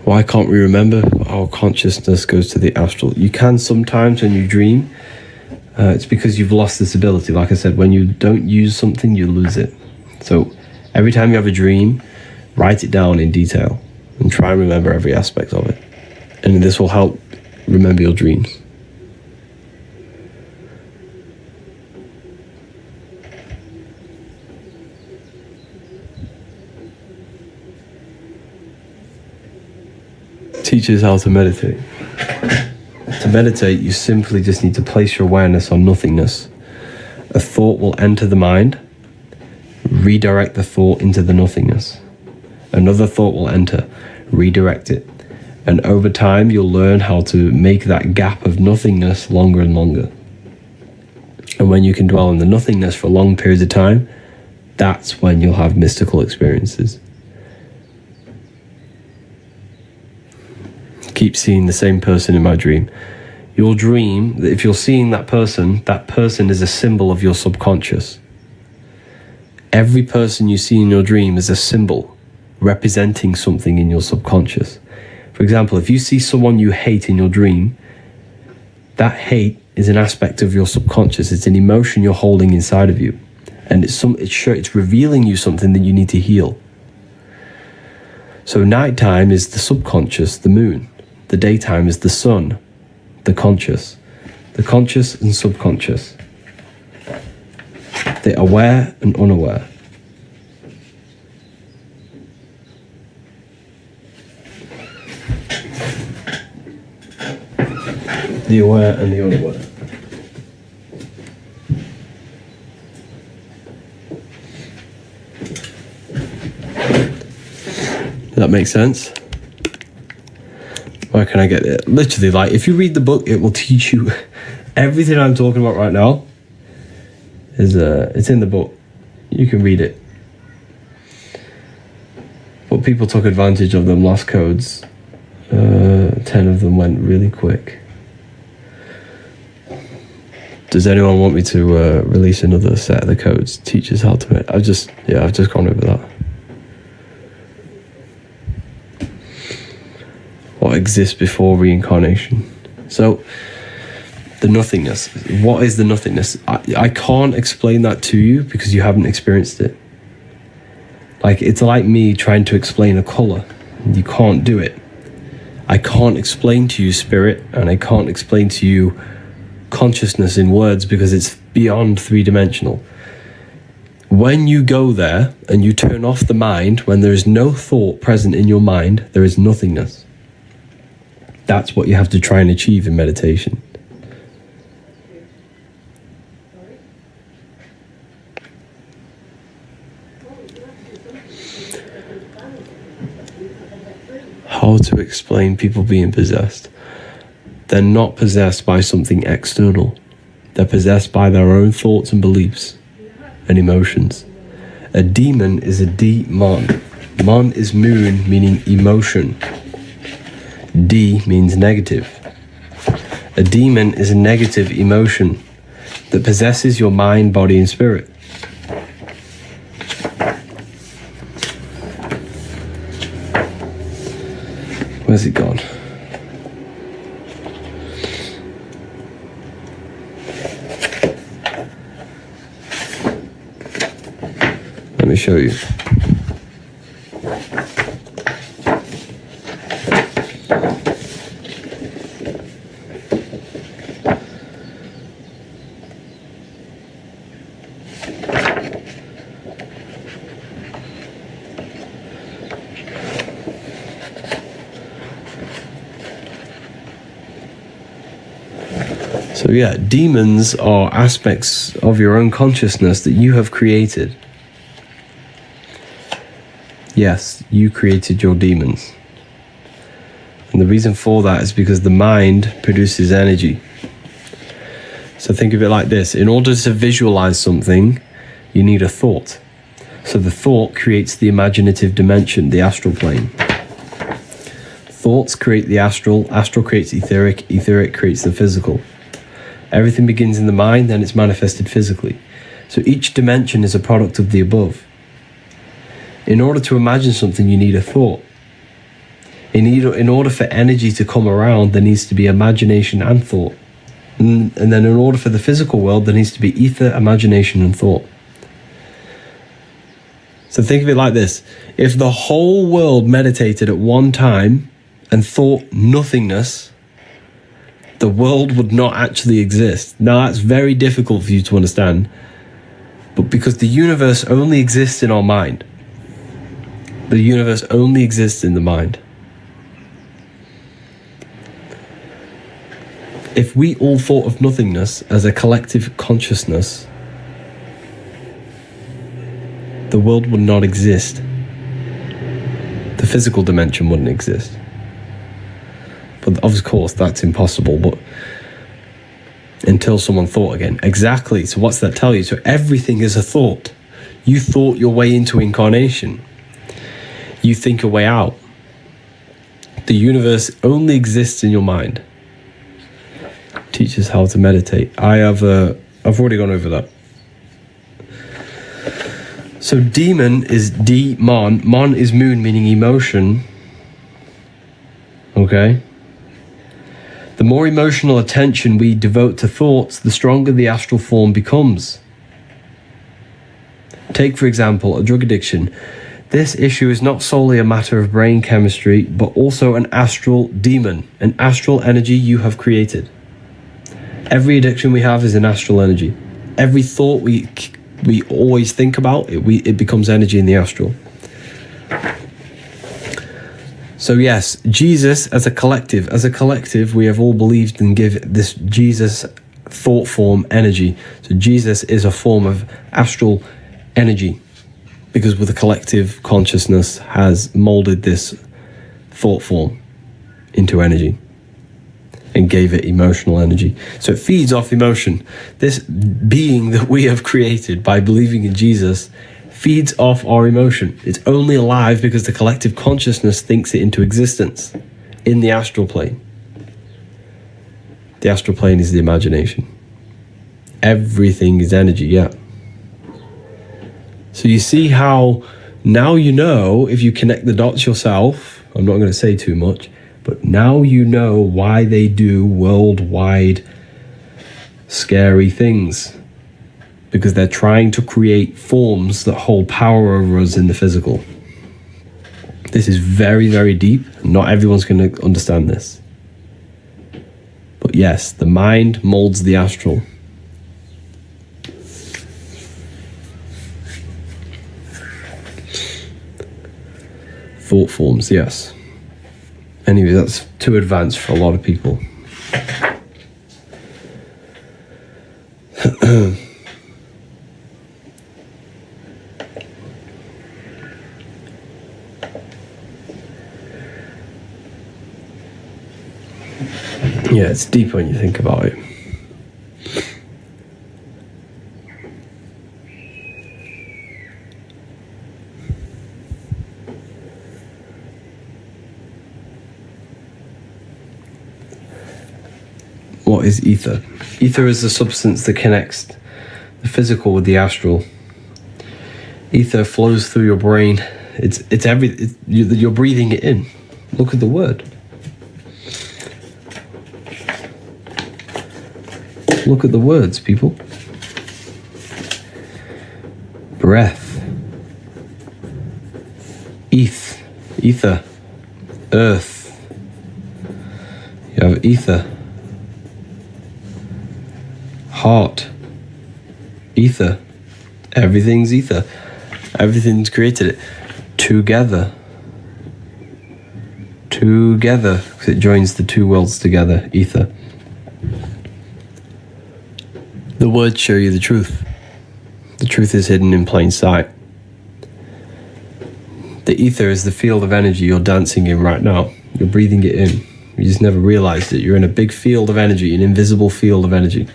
why can't we remember? Our consciousness goes to the astral. You can sometimes when you dream. It's because you've lost this ability. Like I said, when you don't use something, you lose it. So every time you have a dream, write it down in detail and try and remember every aspect of it. And this will help remember your dreams. Teaches how to meditate. To meditate, you simply just need to place your awareness on nothingness. A thought will enter the mind, redirect the thought into the nothingness. Another thought will enter, redirect it. And over time, you'll learn how to make that gap of nothingness longer and longer. And when you can dwell in the nothingness for long periods of time, that's when you'll have mystical experiences. Keep seeing the same person in my dream. You'll dream that if you're seeing that person is a symbol of your subconscious. Every person you see in your dream is a symbol representing something in your subconscious. For example, if you see someone you hate in your dream, that hate is an aspect of your subconscious. It's an emotion you're holding inside of you. And it's revealing you something that you need to heal. So nighttime is the subconscious, the moon. The daytime is the sun, the conscious and subconscious, the aware and unaware. The aware and the unaware. Does that make sense? Where can I get it? Literally, like, if you read the book, it will teach you everything I'm talking about right now. It's in the book. You can read it. But people took advantage of them lost codes. 10 of them went really quick. Does anyone want me to release another set of the codes? Teaches how to make. I've just gone over that. What exists before reincarnation. So, the nothingness. What is the nothingness? I can't explain that to you because you haven't experienced it. Like, it's like me trying to explain a color. You can't do it. I can't explain to you spirit, and I can't explain to you consciousness in words because it's beyond three-dimensional. When you go there and you turn off the mind, when there is no thought present in your mind, there is nothingness. That's what you have to try and achieve in meditation. How to explain people being possessed? They're not possessed by something external. They're possessed by their own thoughts and beliefs and emotions. A demon is a demon. Mon is moon, meaning emotion. D means negative. A demon is a negative emotion that possesses your mind, body, and spirit. Where's it gone? Let me show you. So yeah, demons are aspects of your own consciousness that you have created. Yes, you created your demons. And the reason for that is because the mind produces energy. So think of it like this. In order to visualize something, you need a thought. So the thought creates the imaginative dimension, the astral plane. Thoughts create the astral, astral creates etheric, etheric creates the physical. Everything begins in the mind, then it's manifested physically. So each dimension is a product of the above. In order to imagine something, you need a thought. In order for energy to come around, there needs to be imagination and thought. And then in order for the physical world, there needs to be ether, imagination, and thought. So think of it like this. If the whole world meditated at one time and thought nothingness, the world would not actually exist. Now, that's very difficult for you to understand, but because the universe only exists in our mind. The universe only exists in the mind. If we all thought of nothingness as a collective consciousness, the world would not exist. The physical dimension wouldn't exist. But of course, that's impossible, but until someone thought again. Exactly, so what's that tell you? So everything is a thought. You thought your way into incarnation. You think a way out. The universe only exists in your mind. Teach us how to meditate. I've already gone over that. So demon is demon. Mon is moon, meaning emotion. Okay? The more emotional attention we devote to thoughts, the stronger the astral form becomes. Take, for example, a drug addiction. This issue is not solely a matter of brain chemistry, but also an astral demon, an astral energy you have created. Every addiction we have is an astral energy. Every thought we always think about, it becomes energy in the astral. So yes, Jesus as a collective, we have all believed and give this Jesus thought form energy. So Jesus is a form of astral energy because with the collective consciousness has molded this thought form into energy and gave it emotional energy. So it feeds off emotion. This being that we have created by believing in Jesus feeds off our emotion. It's only alive because the collective consciousness thinks it into existence in the astral plane. The astral plane is the imagination. Everything is energy, yeah. So you see how now you know, if you connect the dots yourself, I'm not going to say too much, but now you know why they do worldwide scary things. Because they're trying to create forms that hold power over us in the physical. This is very, very deep. Not everyone's going to understand this. But yes, the mind molds the astral. thought forms, yes. Anyway, that's too advanced for a lot of people. Yeah, it's deep when you think about it. What is ether? Ether is the substance that connects the physical with the astral. Ether flows through your brain. You're breathing it in. Look at the word. Look at the words, people. Breath. Ether. Earth. You have ether. Heart. Ether. Everything's ether. Everything's created together. Together. Because it joins the two worlds together. Ether. The words show you the truth. The truth is hidden in plain sight. The ether is the field of energy you're dancing in right now. You're breathing it in. You just never realized it. You're in a big field of energy, an invisible field of energy.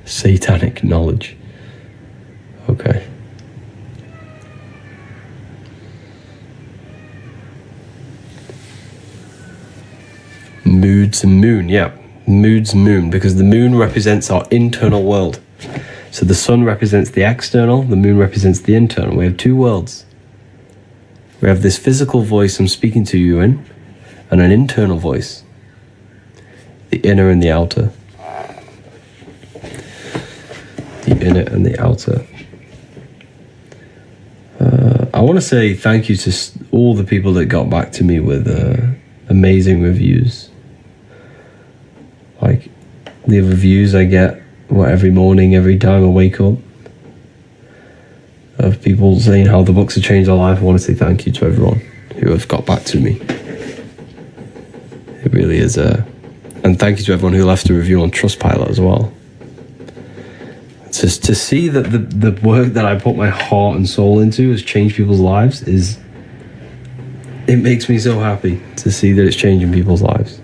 Satanic knowledge. Okay. Moods and moon, yeah. Moods, moon, because the moon represents our internal world. So the sun represents the external, the moon represents the internal. We have two worlds. We have this physical voice I'm speaking to you in, and an internal voice. The inner and the outer. The inner and the outer. I want to say thank you to all the people that got back to me with amazing reviews. Like the reviews I get every morning, every time I wake up, of people saying how the books have changed their life. I want to say thank you to everyone who have got back to me. It really is and thank you to everyone who left a review on Trustpilot as well. Just to see that the work that I put my heart and soul into has changed people's lives it makes me so happy to see that it's changing people's lives.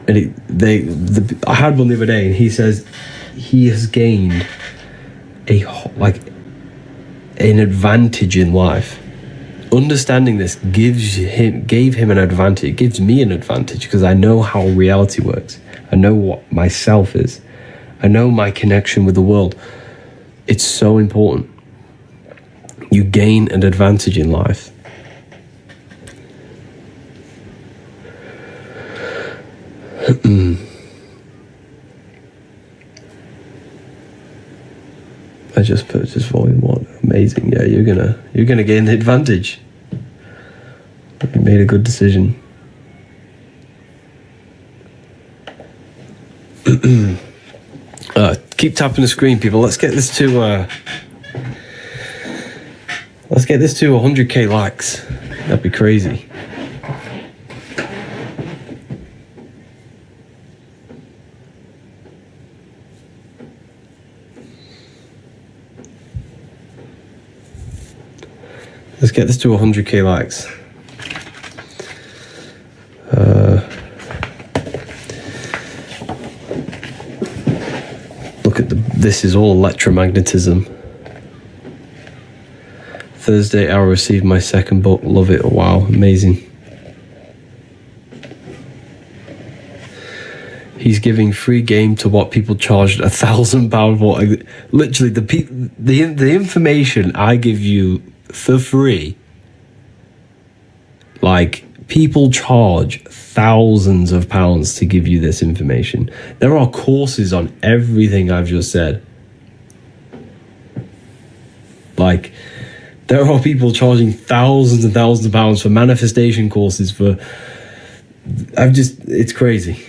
And I had one the other day, and he says he has gained an advantage in life. Understanding this gave him an advantage. It gives me an advantage because I know how reality works. I know what myself is. I know my connection with the world. It's so important. You gain an advantage in life. I just purchased volume 1. Amazing. Yeah, you're gonna gain the advantage. You made a good decision. Keep tapping the screen, people. Let's get this to 100k likes. That'd be crazy. Let's get this to 100k likes. Look at this is all electromagnetism. Thursday, I received my second book. Love it. Wow, amazing. He's giving free game to what people charged £1,000 for. Literally, the information I give you for free, like, people charge thousands of pounds to give you this information. There are courses on everything I've just said. Like, there are people charging thousands and thousands of pounds for manifestation courses it's crazy.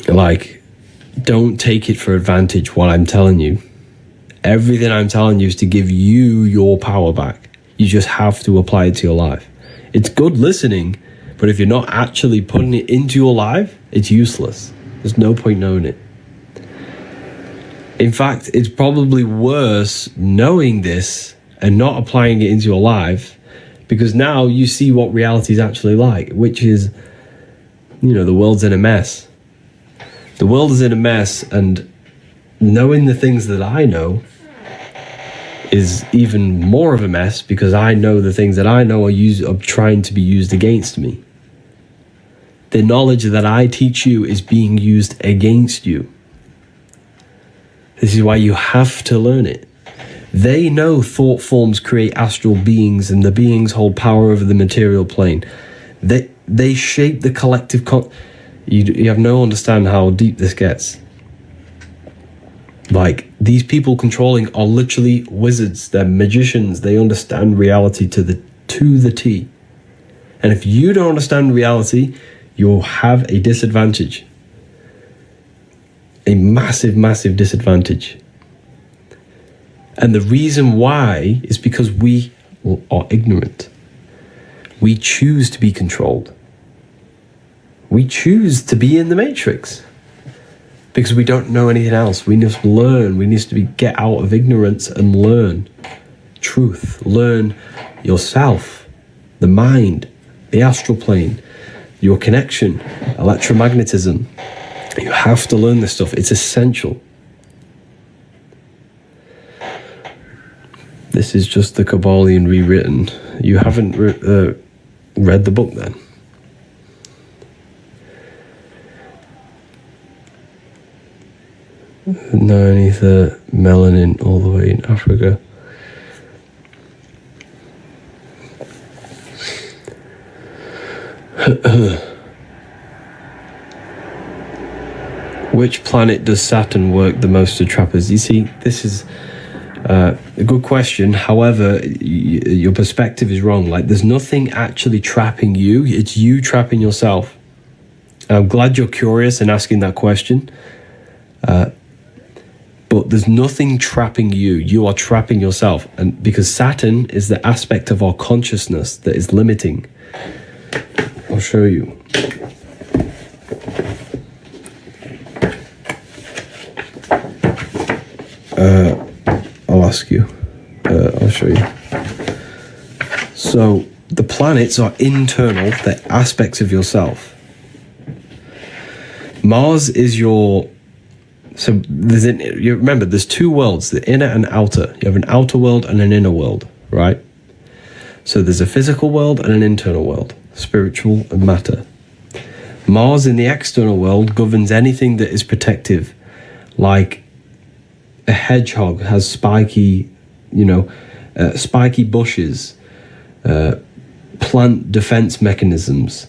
Like, don't take it for advantage what I'm telling you. Everything I'm telling you is to give you your power back. You just have to apply it to your life. It's good listening, but if you're not actually putting it into your life, it's useless. There's no point knowing it. In fact, it's probably worse knowing this and not applying it into your life, because now you see what reality is actually like, which is, the world's in a mess. The world is in a mess, and knowing the things that I know is even more of a mess, because I know the things that I know are trying to be used against me. The knowledge that I teach you is being used against you. This is why you have to learn it. They know thought forms create astral beings, and the beings hold power over the material plane. They shape the collective you have no understand how deep this gets. Like, these people controlling are literally wizards. They're magicians. They understand reality to the T. And if you don't understand reality, you'll have a disadvantage. A massive, massive disadvantage. And the reason why is because we are ignorant. We choose to be controlled. We choose to be in the matrix because we don't know anything else. We need to learn. We need to get out of ignorance and learn truth. Learn yourself, the mind, the astral plane, your connection, electromagnetism. You have to learn this stuff. It's essential. This is just the Kabbalion rewritten. You haven't read the book then? No, ether, melanin, all the way in Africa. Which planet does Saturn work the most to trap us? You see, this is a good question. However, your perspective is wrong. Like, there's nothing actually trapping you. It's you trapping yourself. I'm glad you're curious and asking that question. But there's nothing trapping you. You are trapping yourself. And because Saturn is the aspect of our consciousness that is limiting. I'll show you. I'll ask you. I'll show you. So the planets are internal. They're aspects of yourself. Mars is your... So you remember, there's two worlds, the inner and outer. You have an outer world and an inner world, right? So there's a physical world and an internal world, spiritual and matter. Mars in the external world governs anything that is protective, like a hedgehog has spiky bushes, plant defense mechanisms.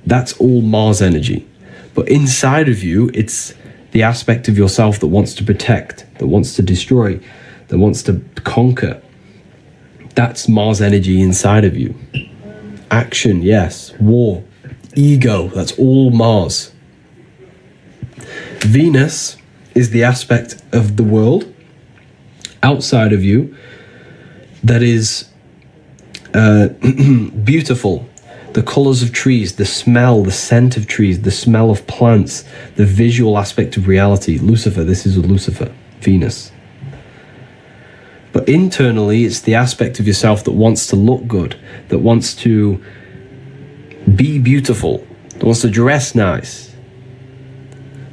That's all Mars energy. But inside of you, it's the aspect of yourself that wants to protect, that wants to destroy, that wants to conquer. That's Mars energy inside of you. Action, yes. War, ego, that's all Mars. Venus is the aspect of the world outside of you that is beautiful. The colors of trees, the smell, the scent of trees, the smell of plants, the visual aspect of reality. Lucifer, this is Lucifer, Venus. But internally, it's the aspect of yourself that wants to look good, that wants to be beautiful, that wants to dress nice.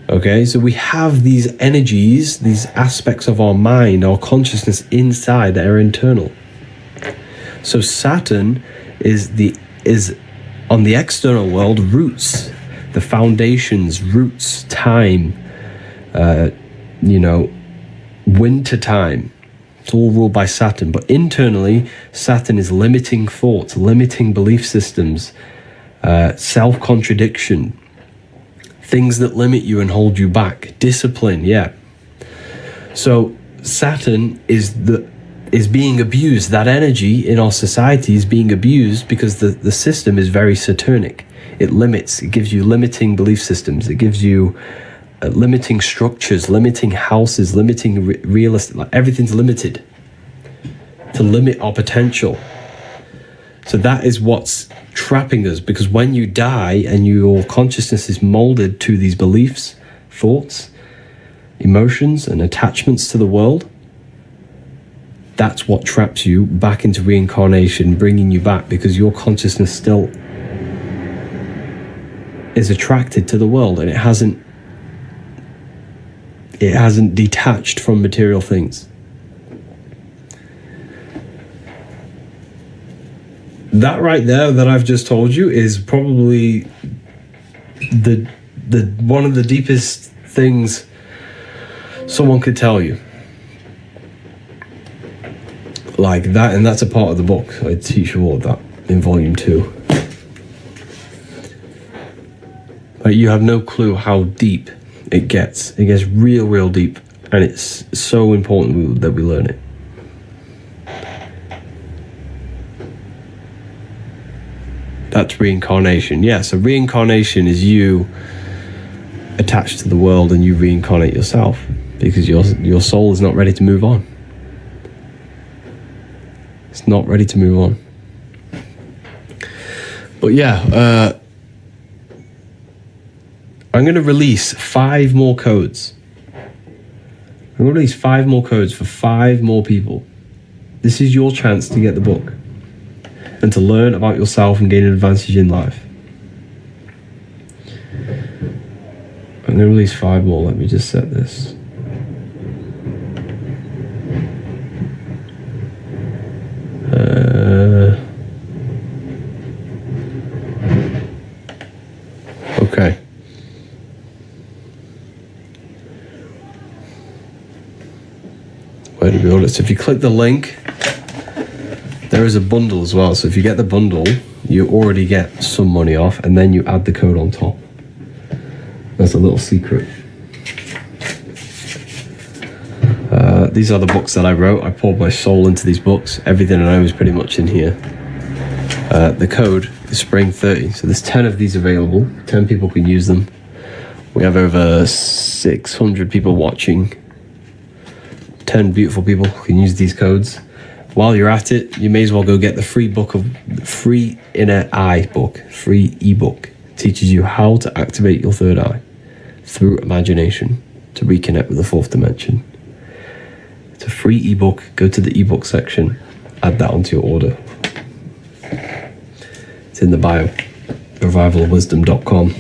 Okay, so we have these energies, these aspects of our mind, our consciousness inside that are internal. So Saturn is on the external world, roots, the foundations, roots, time, winter time. It's all ruled by Saturn. But internally, Saturn is limiting thoughts, limiting belief systems, self-contradiction, things that limit you and hold you back, discipline, yeah. So Saturn is being abused. That energy in our society is being abused because the system is very Saturnic. It limits, it gives you limiting belief systems. It gives you limiting structures, limiting houses, limiting real estate. Like everything's limited to limit our potential. So that is what's trapping us, because when you die and your consciousness is molded to these beliefs, thoughts, emotions, and attachments to the world, that's what traps you back into reincarnation, bringing you back, because your consciousness still is attracted to the world, and it hasn't detached from material things. That right there that I've just told you is probably the one of the deepest things someone could tell you. Like that, and that's a part of the book. I teach you all of that in volume 2. But you have no clue how deep it gets. It gets real deep, and it's so important that we learn it. That's reincarnation. Yeah, so reincarnation is you attached to the world and you reincarnate yourself because your soul is not ready to move on. It's not ready to move on. But yeah, I'm going to release 5 more codes. I'm going to release 5 more codes for 5 more people. This is your chance to get the book and to learn about yourself and gain an advantage in life. I'm going to release 5 more. Let me just set this. Okay. Where did we order? So if you click the link, there is a bundle as well. So if you get the bundle, you already get some money off, and then you add the code on top. That's a little secret. These are the books that I wrote. I poured my soul into these books. Everything I know is pretty much in here. The code is Spring 30. So there's 10 of these available. 10 people can use them. We have over 600 people watching. 10 beautiful people can use these codes. While you're at it, you may as well go get the free inner eye book, free ebook. It teaches you how to activate your third eye through imagination to reconnect with the 4th dimension. It's a free ebook. Go to the ebook section, add that onto your order. It's in the bio, revivalwisdom.com.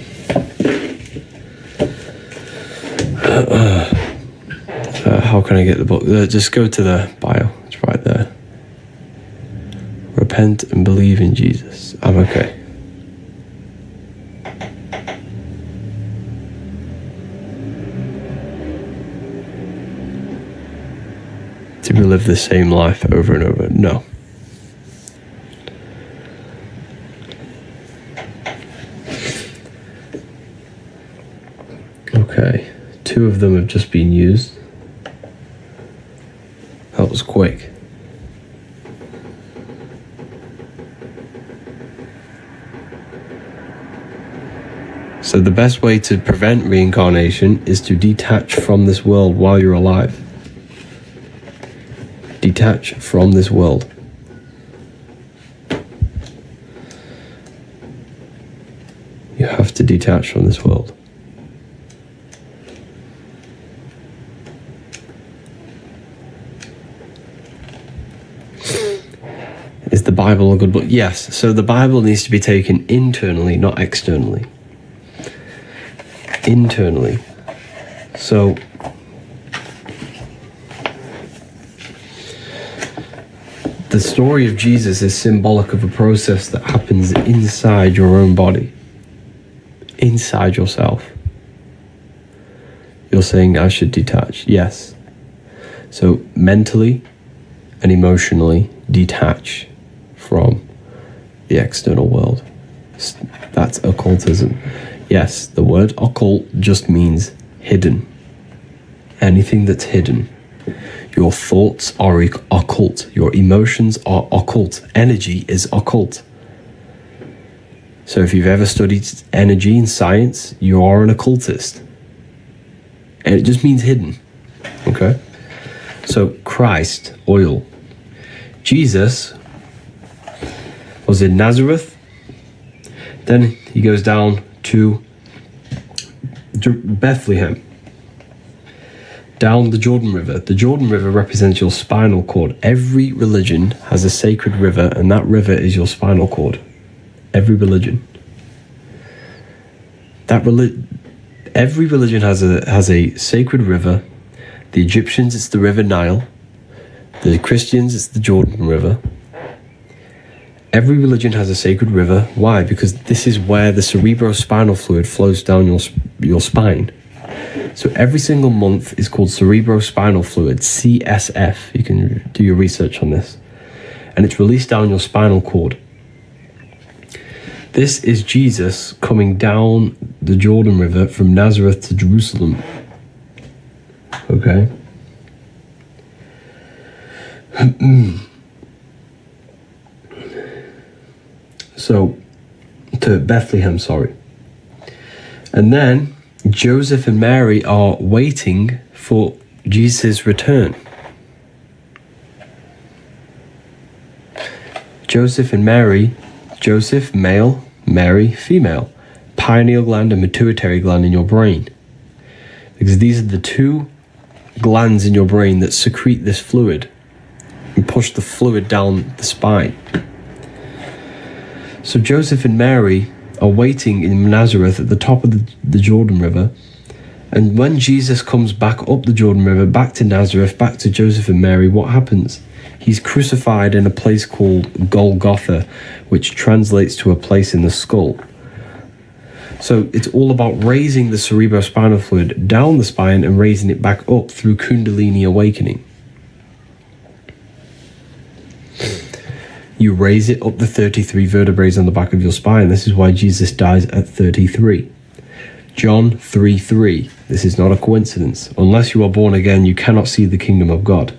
How can I get the book? Just go to the bio. It's right there. Repent and believe in Jesus. I'm okay. To relive the same life over and over? No. Okay. 2 of them have just been used. That was quick. So the best way to prevent reincarnation is to detach from this world while you're alive. Detach from this world. You have to detach from this world. Is the Bible a good book? Yes. So the Bible needs to be taken internally, not externally. Internally. So the story of Jesus is symbolic of a process that happens inside your own body, inside yourself. You're saying I should detach. Yes. So mentally and emotionally detach from the external world. That's occultism. Yes, the word occult just means hidden. Anything that's hidden. Your thoughts are occult. Your emotions are occult. Energy is occult. So if you've ever studied energy in science, you are an occultist. And it just means hidden. Okay? So Christ, oil. Jesus was in Nazareth. Then he goes down to Bethlehem, down the Jordan River. The Jordan River represents your spinal cord. Every religion has a sacred river, and that river is your spinal cord. Every religion. Every religion has a sacred river. The Egyptians, it's the River Nile. The Christians, it's the Jordan River. Every religion has a sacred river. Why? Because this is where the cerebrospinal fluid flows down your spine. So every single month is called cerebrospinal fluid, CSF. You can do your research on this. And it's released down your spinal cord. This is Jesus coming down the Jordan River from Nazareth to Jerusalem. Okay? So, to Bethlehem, sorry. And then Joseph and Mary are waiting for Jesus' return. Joseph and Mary, Joseph, male, Mary, female. Pineal gland and pituitary gland in your brain. Because these are the two glands in your brain that secrete this fluid and push the fluid down the spine. So Joseph and Mary are waiting in Nazareth at the top of the Jordan River. And when Jesus comes back up the Jordan River, back to Nazareth, back to Joseph and Mary, what happens? He's crucified in a place called Golgotha, which translates to a place in the skull. So it's all about raising the cerebrospinal fluid down the spine and raising it back up through Kundalini awakening. You raise it up the 33 vertebrae on the back of your spine. This is why Jesus dies at 33. John 3:3. This is not a coincidence. Unless you are born again, you cannot see the kingdom of God.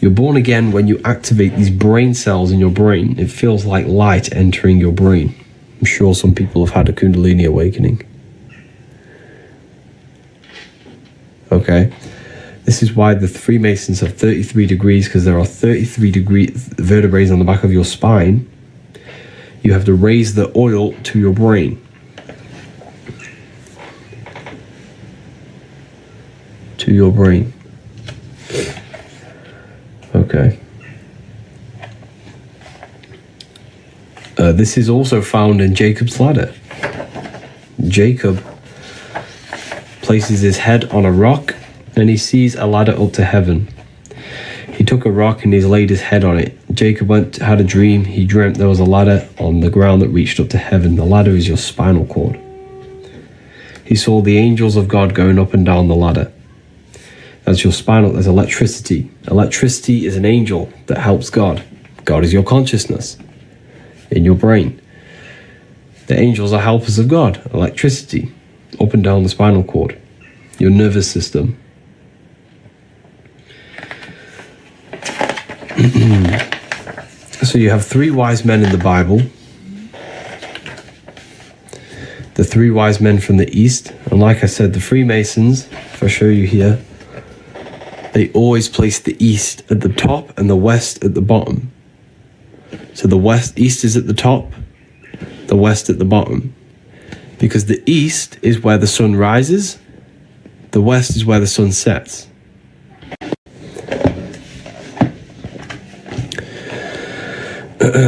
You're born again when you activate these brain cells in your brain. It feels like light entering your brain. I'm sure some people have had a Kundalini awakening. Okay. This is why the Freemasons have 33 degrees, because there are 33 vertebrae on the back of your spine. You have to raise the oil to your brain. To your brain. Okay. This is also found in Jacob's ladder. Jacob places his head on a rock and he sees a ladder up to heaven. He took a rock and he laid his head on it. Jacob had a dream. He dreamt there was a ladder on the ground that reached up to heaven. The ladder is your spinal cord. He saw the angels of God going up and down the ladder. That's your spinal. There's electricity. Electricity is an angel that helps God. God is your consciousness in your brain. The angels are helpers of God. Electricity up and down the spinal cord. Your nervous system. So you have three wise men in the Bible. The three wise men from the East. And like I said, the Freemasons, if I show you here, they always place the East at the top and the West at the bottom. So the East is at the top, the West at the bottom. Because the East is where the sun rises, the West is where the sun sets.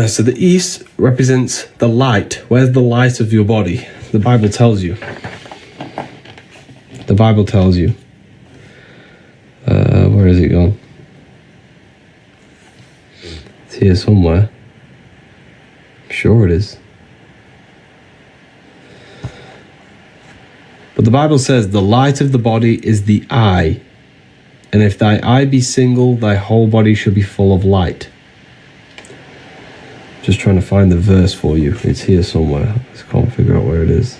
So the East represents the light. Where's the light of your body? The Bible tells you. The Bible tells you. Where is it gone? It's here somewhere. I'm sure it is. But the Bible says, the light of the body is the eye. And if thy eye be single, thy whole body shall be full of light. Just trying to find the verse for you. It's here somewhere. I just can't figure out where it is.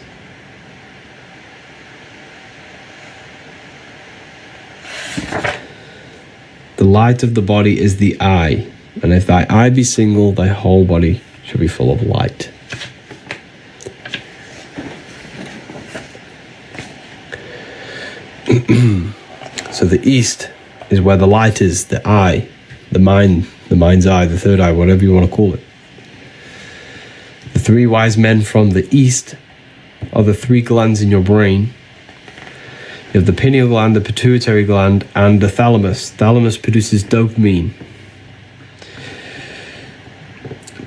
The light of the body is the eye. And if thy eye be single, thy whole body shall be full of light. So the east is where the light is, the eye, the mind, the mind's eye, the third eye, whatever you want to call it. The three wise men from the east are the three glands in your brain. You have the pineal gland, the pituitary gland, and the thalamus. Thalamus produces dopamine.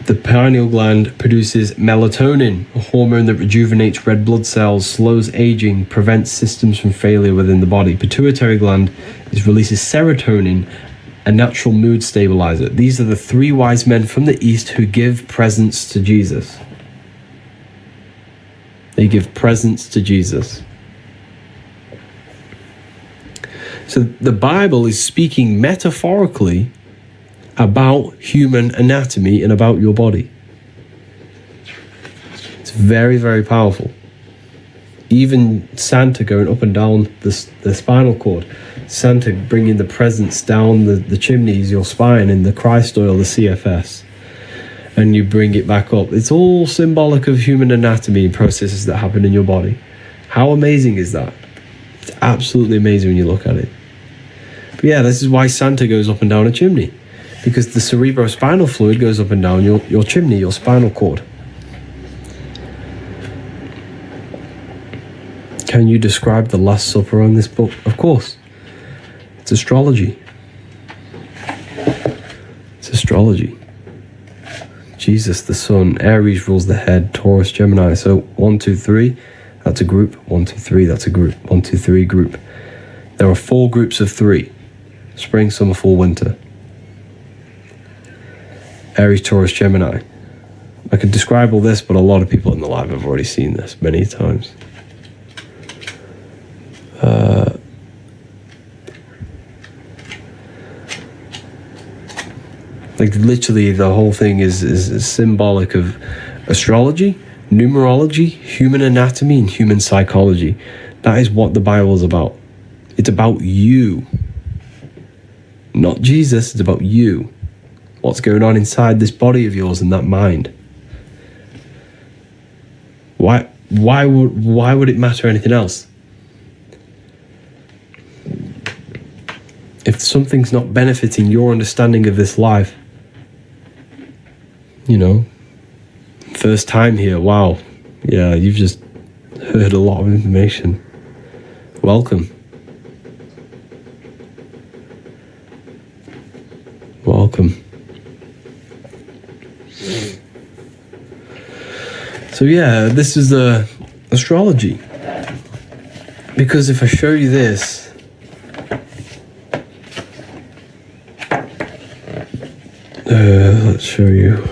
The pineal gland produces melatonin, a hormone that rejuvenates red blood cells, slows aging, prevents systems from failure within the body. Pituitary gland releases serotonin, a natural mood stabilizer. These are the three wise men from the east who give presents to Jesus. They give presents to Jesus. So the Bible is speaking metaphorically about human anatomy and about your body. It's very, very powerful. Even Santa going up and down the spinal cord, Santa bringing the presents down the chimneys, your spine, in the Christ oil, the CFS, and you bring it back up. It's all symbolic of human anatomy and processes that happen in your body. How amazing is that? It's absolutely amazing when you look at it. But yeah, this is why Santa goes up and down a chimney, because the cerebrospinal fluid goes up and down your chimney, your spinal cord. Can you describe the Last Supper on this book? Of course. It's astrology. It's astrology. Jesus, the sun. Aries rules the head. Taurus, Gemini. So 1, 2, 3, that's a group. 1, 2, 3, that's a group. 1, 2, 3, group. There are 4 groups of 3. Spring, summer, fall, winter. Aries, Taurus, Gemini. I could describe all this, but a lot of people in the live have already seen this many times. Like literally the whole thing is symbolic of astrology, numerology, human anatomy, and human psychology. That is what the Bible is about. It's about you. Not Jesus, it's about you. What's going on inside this body of yours and that mind. Why would it matter anything else? If something's not benefiting your understanding of this life, you know, first time here, wow, yeah, you've just heard a lot of information. Welcome. Welcome. So yeah, this is the astrology. Because if I show you this, let's show you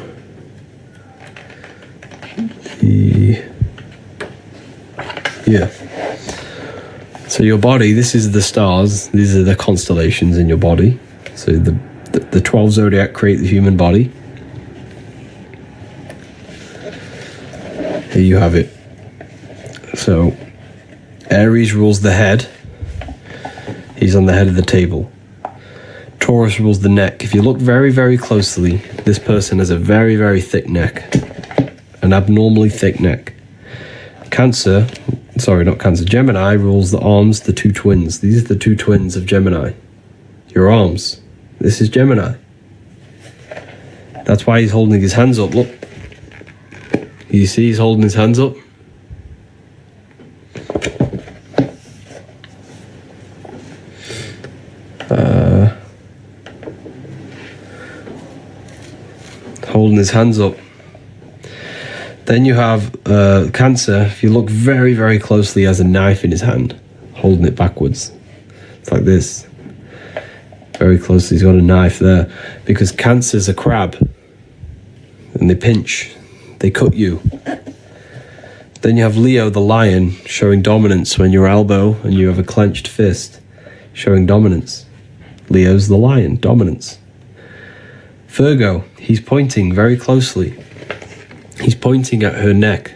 so your body, this is the stars, these are the constellations in your body. So the 12 zodiac create the human body. Here you have it. So Aries rules the head. He's on the head of the table. Taurus rules the neck. If you look very, very closely, this person has a very, very thick neck. An abnormally thick neck. Gemini rules the arms, the 2 twins. These are the 2 twins of Gemini. Your arms. This is Gemini. That's why he's holding his hands up. Look. You see he's holding his hands up? Holding his hands up. Then you have Cancer. If you look very, very closely, he has a knife in his hand, holding it backwards. It's like this. Very closely, he's got a knife there. Because Cancer's a crab. And they pinch. They cut you. Then you have Leo, the lion, showing dominance when your elbow and you have a clenched fist, showing dominance. Leo's the lion, dominance. Virgo, he's pointing very closely. He's pointing at her neck.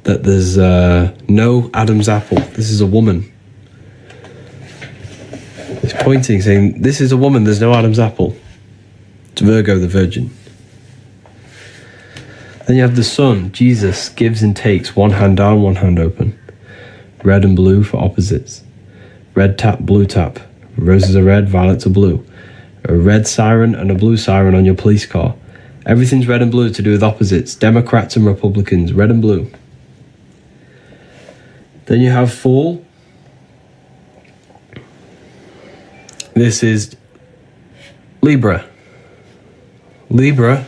That there's no Adam's apple. This is a woman. He's pointing, saying, this is a woman, there's no Adam's apple. It's Virgo, the virgin. Then you have the sun. Jesus gives and takes, one hand down, one hand open. Red and blue for opposites. Red tap, blue tap. Roses are red, violets are blue. A red siren and a blue siren on your police car. Everything's red and blue to do with opposites. Democrats and Republicans, red and blue. Then you have fall. This is Libra. Libra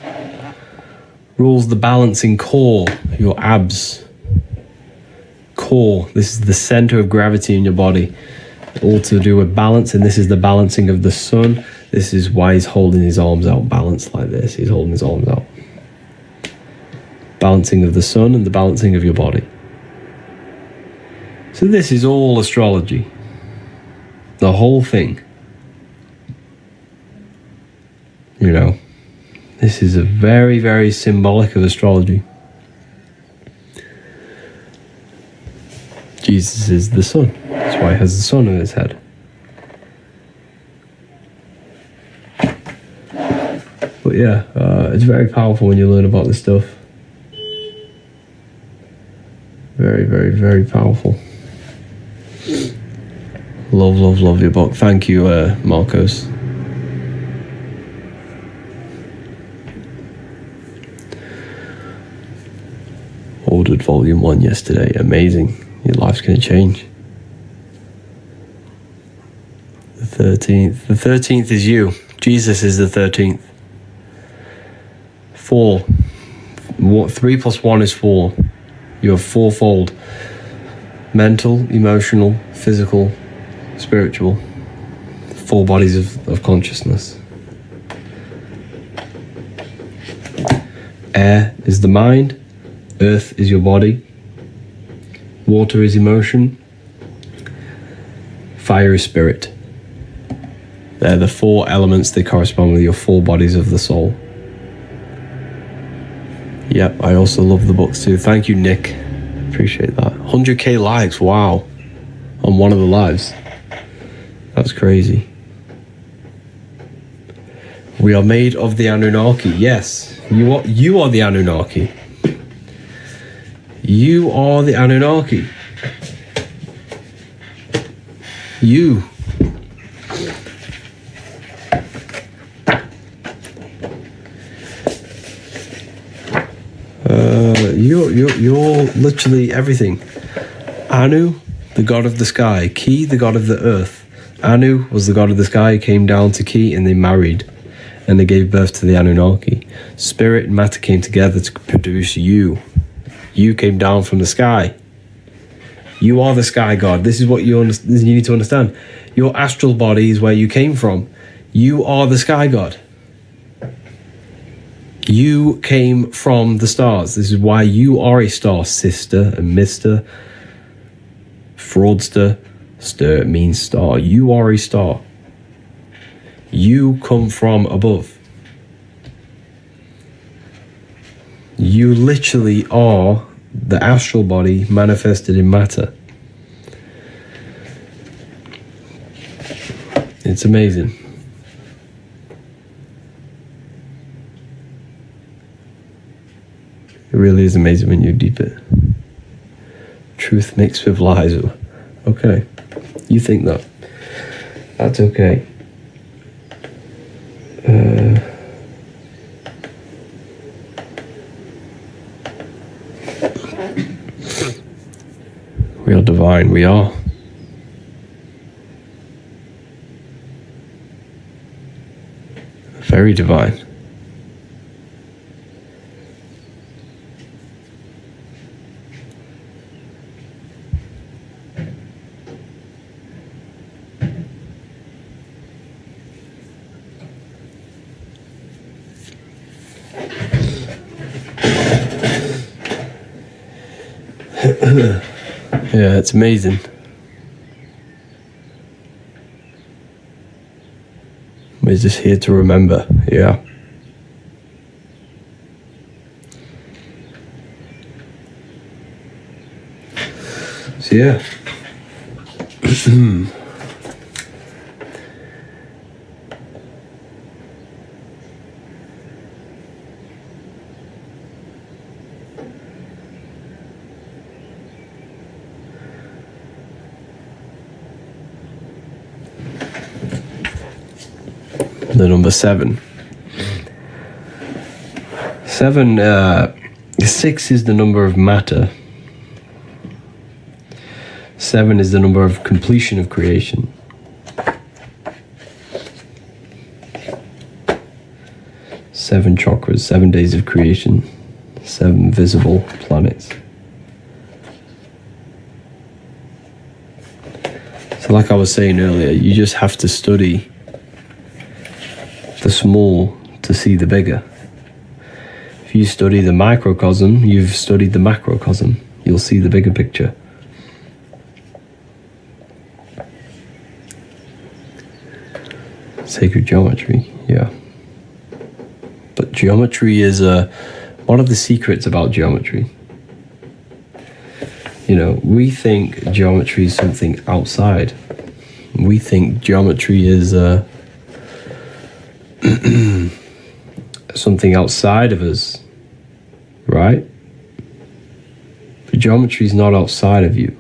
rules the balancing core, your abs. Core, this is the center of gravity in your body. All to do with balance, and this is the balancing of the sun. This is why he's holding his arms out, balanced like this. He's holding his arms out. Balancing of the sun and the balancing of your body. So this is all astrology. The whole thing. You know, this is a very, very symbolic of astrology. Jesus is the sun. That's why he has the sun on his head. But yeah, it's very powerful when you learn about this stuff. Very, very, very powerful. Love, love, love your book. Thank you, Marcos. Ordered volume 1 yesterday. Amazing. Your life's going to change. The 13th. The 13th is you. Jesus is the 13th. 4. 3 plus 1 is 4. You have fourfold. Mental, emotional, physical, spiritual. 4 bodies of consciousness. Air is the mind. Earth is your body. Water is emotion. Fire is spirit. They're the 4 elements that correspond with your 4 bodies of the soul. Yep, I also love the books too. Thank you, Nick. Appreciate that. 100k likes, wow. On one of the lives. That's crazy. We are made of the Anunnaki. Yes, you are the Anunnaki. You are the Anunnaki. You. You're literally everything. Anu, the god of the sky. Ki, the god of the earth. Anu was the god of the sky, came down to Ki, and they married. And they gave birth to the Anunnaki. Spirit and matter came together to produce you. You came down from the sky. You are the sky god. This is what you need to understand. Your astral body is where you came from. You are the sky god. You came from the stars. This is why you are a star, sister and mister. Fraudster. Stir means star. You are a star. You come from above. You literally are the astral body manifested in matter. It's amazing. It really is amazing when you deep it. Truth mixed with lies. Okay. You think that. That's okay. We are divine. We are. Very divine. Yeah, it's amazing. We're just here to remember, yeah. So yeah. the number 7. 6 is the number of matter. 7 is the number of completion of creation. Seven chakras, 7 days of creation, 7 visible planets. So like I was saying earlier, you just have to study the small to see the bigger. If you study the microcosm, you've studied the macrocosm. You'll see the bigger picture. Sacred geometry, yeah. But geometry is one of the secrets about geometry. You know, we think geometry is something outside. We think geometry is something outside of us, right? But geometry is not outside of you.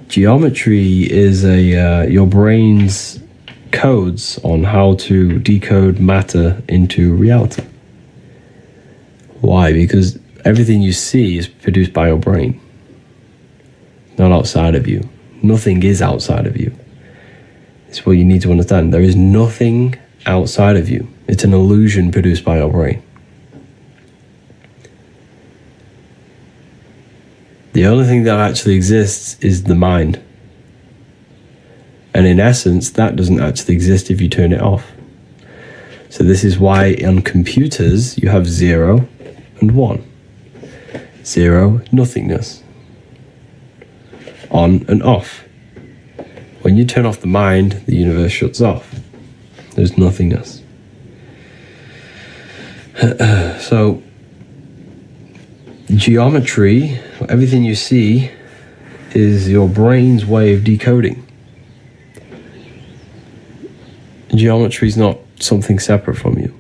Geometry is your brain's codes on how to decode matter into reality. Why? Because everything you see is produced by your brain, not outside of you. Nothing is outside of you. It's what you need to understand. There is nothing outside of you. It's an illusion produced by your brain. The only thing that actually exists is the mind. And in essence, that doesn't actually exist if you turn it off. So this is why on computers you have 0 and 1. 0, nothingness. On and off. When you turn off the mind, the universe shuts off. There's nothingness. So, geometry, everything you see, is your brain's way of decoding. Geometry is not something separate from you.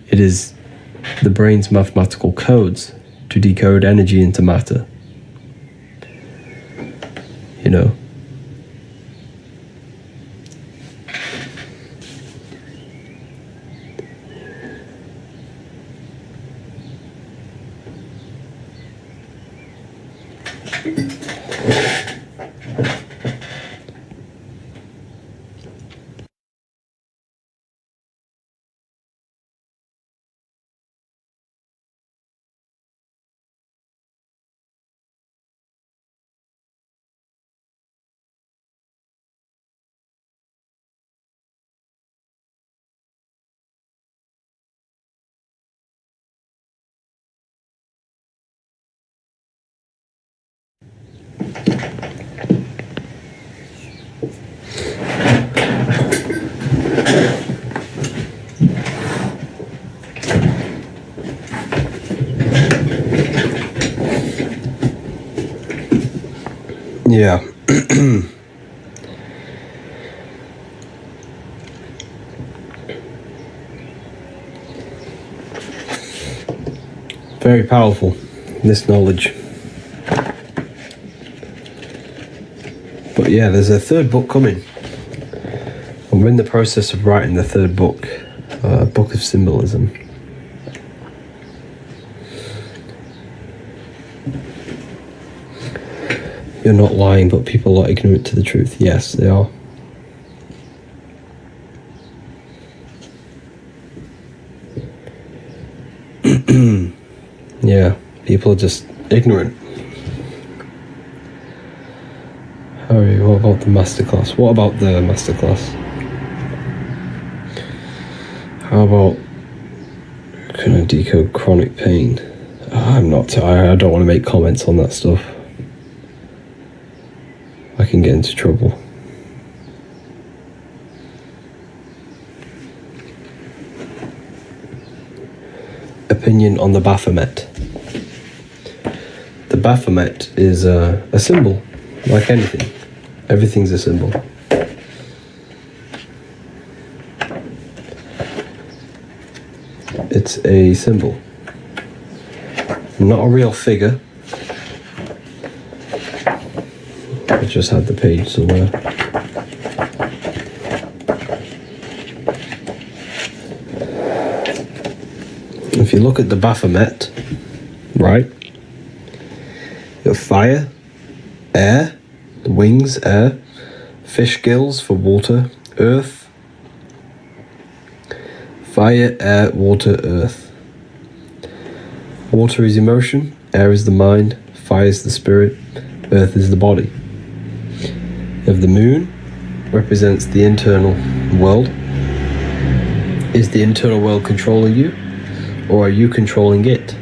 It is the brain's mathematical codes to decode energy into matter. You know. Yeah. Very powerful, this knowledge. But yeah, there's a third book coming. We're in the process of writing the third book, Book of Symbolism. You're not lying, but people are ignorant to the truth. Yes, they are. Yeah, people are just ignorant. Harry, what about the masterclass? What about the masterclass? How about, can I decode chronic pain? I don't want to make comments on that stuff. I can get into trouble. Opinion on the Baphomet. The Baphomet is a symbol, like anything. Everything's a symbol. It's a symbol. Not a real figure. Which just had the page somewhere. If you look at the Baphomet, right, you have fire, air, the wings, air, fish gills for water, earth, fire, air, water, earth. Water is emotion, air is the mind, fire is the spirit, earth is the body. You have the moon, represents the internal world. Is the internal world controlling you, or are you controlling it?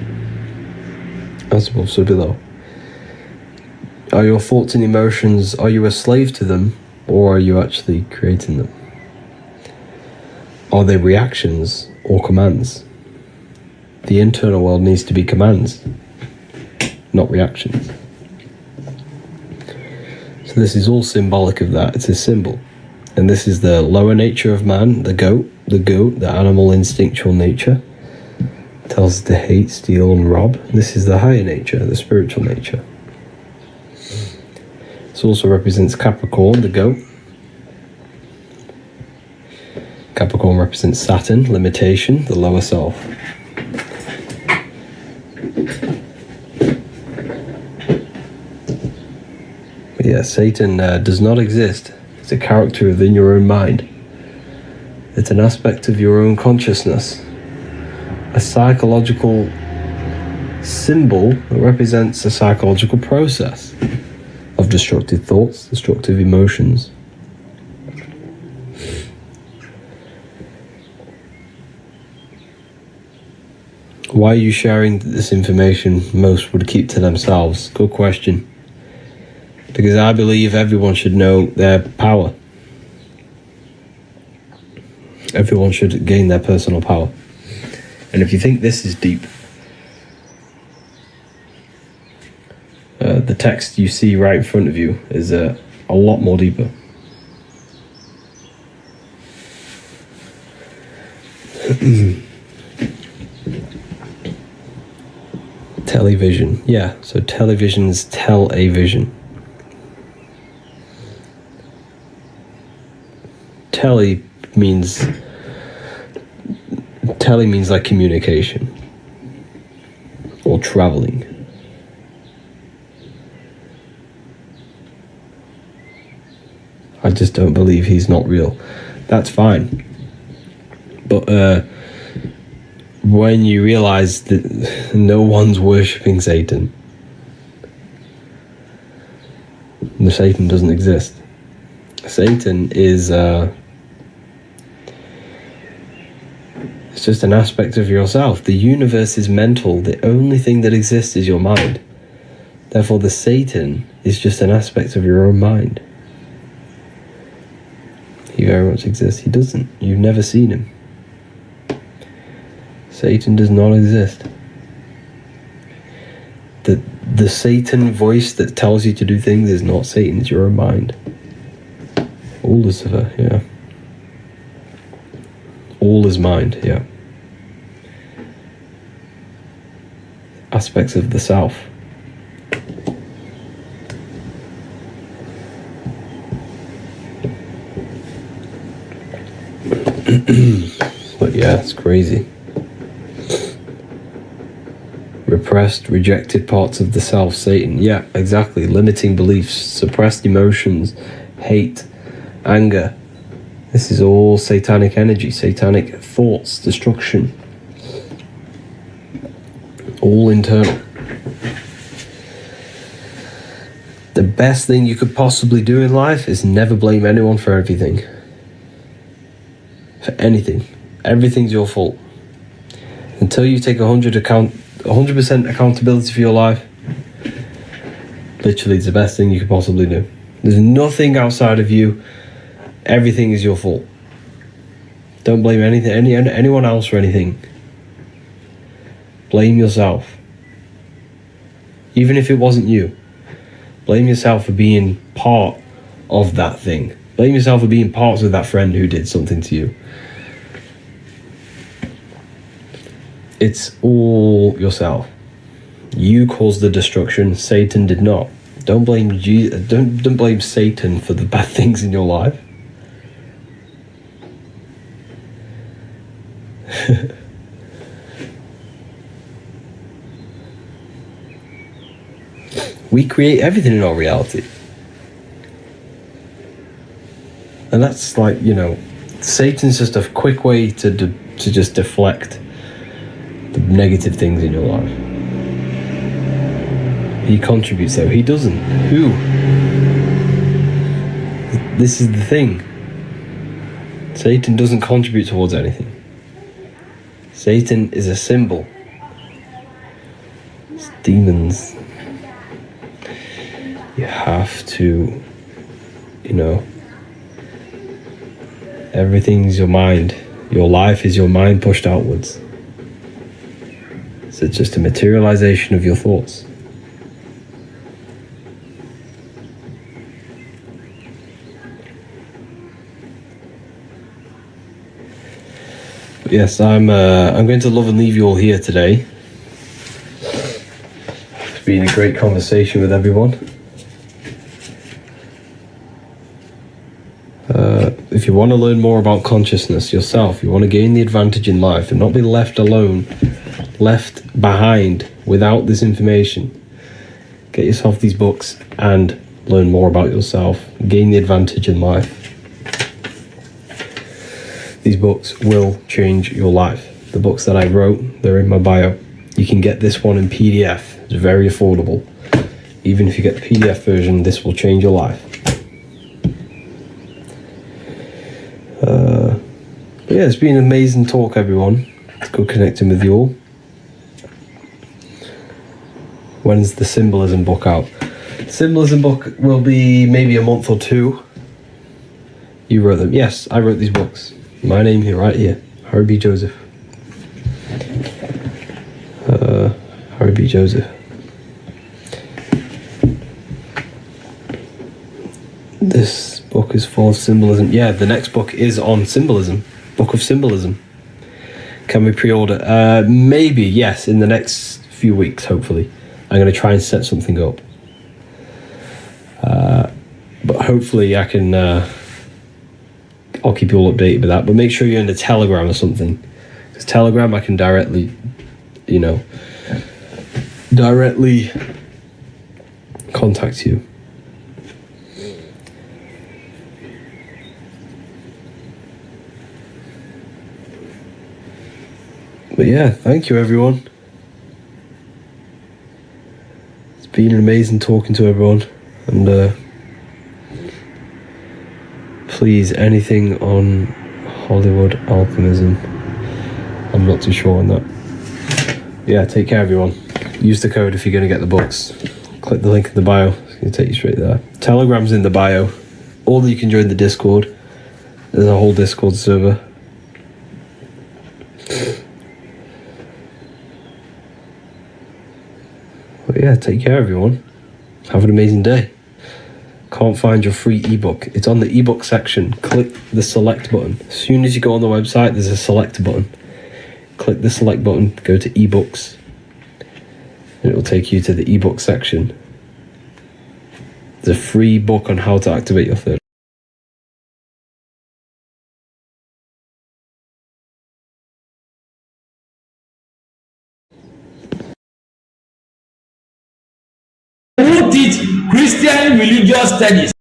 As above, so below. Are your thoughts and emotions, are you a slave to them, or are you actually creating them? Are they reactions or commands? The internal world needs to be commands, not reactions. So this is all symbolic of that. It's a symbol. And this is the lower nature of man, the goat, the animal instinctual nature. Tells us to hate, steal, and rob. This is the higher nature, the spiritual nature. This also represents Capricorn, the goat. Capricorn represents Saturn, limitation, the lower self. But yeah, Satan does not exist. It's a character within your own mind. It's an aspect of your own consciousness. A psychological symbol that represents a psychological process of destructive thoughts, destructive emotions. Why are you sharing this information? Most would keep to themselves. Good question. Because I believe everyone should know their power. Everyone should gain their personal power. And if you think this is deep, the text you see right in front of you is a lot more deeper. Television. Yeah, so televisions tell a vision. Tele means like communication or traveling. I just don't believe he's not real. That's fine. But when you realize that no one's worshipping Satan, the Satan doesn't exist. Satan is it's just an aspect of yourself. The universe is mental. The only thing that exists is your mind. Therefore, the Satan is just an aspect of your own mind. He very much exists. He doesn't. You've never seen him. Satan does not exist. The Satan voice that tells you to do things is not Satan, it's your own mind. All Lucifer, yeah. All is mind, yeah. Aspects of the self. But yeah, it's crazy. Repressed, rejected parts of the self, Satan. Yeah, exactly. Limiting beliefs, suppressed emotions, hate, anger. This is all satanic energy, satanic thoughts, destruction. All internal. The best thing you could possibly do in life is never blame anyone for everything. For anything. Everything's your fault. Until you take 100% accountability for your life, literally it's the best thing you could possibly do. There's nothing outside of you. Everything is your fault. Don't blame anyone else for anything. Blame yourself. Even if it wasn't you. Blame yourself for being part of that thing. Blame yourself for being parts of that friend who did something to you. It's all yourself. You caused the destruction. Satan did not. Don't blame don't blame Satan for the bad things in your life. We create everything in our reality. And that's like, you know, Satan's just a quick way to just deflect the negative things in your life. He contributes though. He doesn't. Who? This is the thing. Satan doesn't contribute towards anything. Satan is a symbol. It's demons. You have to, you know, everything's your mind. Your life is your mind pushed outwards. So it's just a materialization of your thoughts. But yes, I'm going to love and leave you all here today. It's been a great conversation with everyone. If you want to learn more about consciousness yourself, you want to gain the advantage in life and not be left alone, left behind without this information, get yourself these books and learn more about yourself, gain the advantage in life. These books will change your life. The books that I wrote, they're in my bio. You can get this one in PDF. It's very affordable. Even if you get the PDF version, this will change your life. But yeah, it's been an amazing talk, everyone. It's good connecting with you all. When's the symbolism book out? The symbolism book will be maybe a month or two. You wrote them. Yes, I wrote these books. My name here, right here. Harry B. Joseph. Harry B. Joseph. This book is full of symbolism. Yeah, the next book is on symbolism. Book of Symbolism. Can we pre-order? Maybe, yes, in the next few weeks, hopefully. I'm going to try and set something up. But hopefully I can... I'll keep you all updated with that. But make sure you're in the Telegram or something. Because Telegram, I can directly, you know, directly contact you. But yeah, thank you everyone. It's been amazing talking to everyone. And please, anything on Hollywood alchemism, I'm not too sure on that. Yeah, take care everyone. Use the code if you're going to get the books. Click the link in the bio. It's going to take you straight there. Telegram's in the bio. Or you can join the Discord. There's a whole Discord server. But yeah, take care everyone. Have an amazing day. Can't find your free ebook. It's on the ebook section. Click the select button. As soon as you go on the website, there's a select button. Click the select button, go to ebooks, and it will take you to the ebook section. There's a free book on how to activate your third. Who teach Christian religious studies?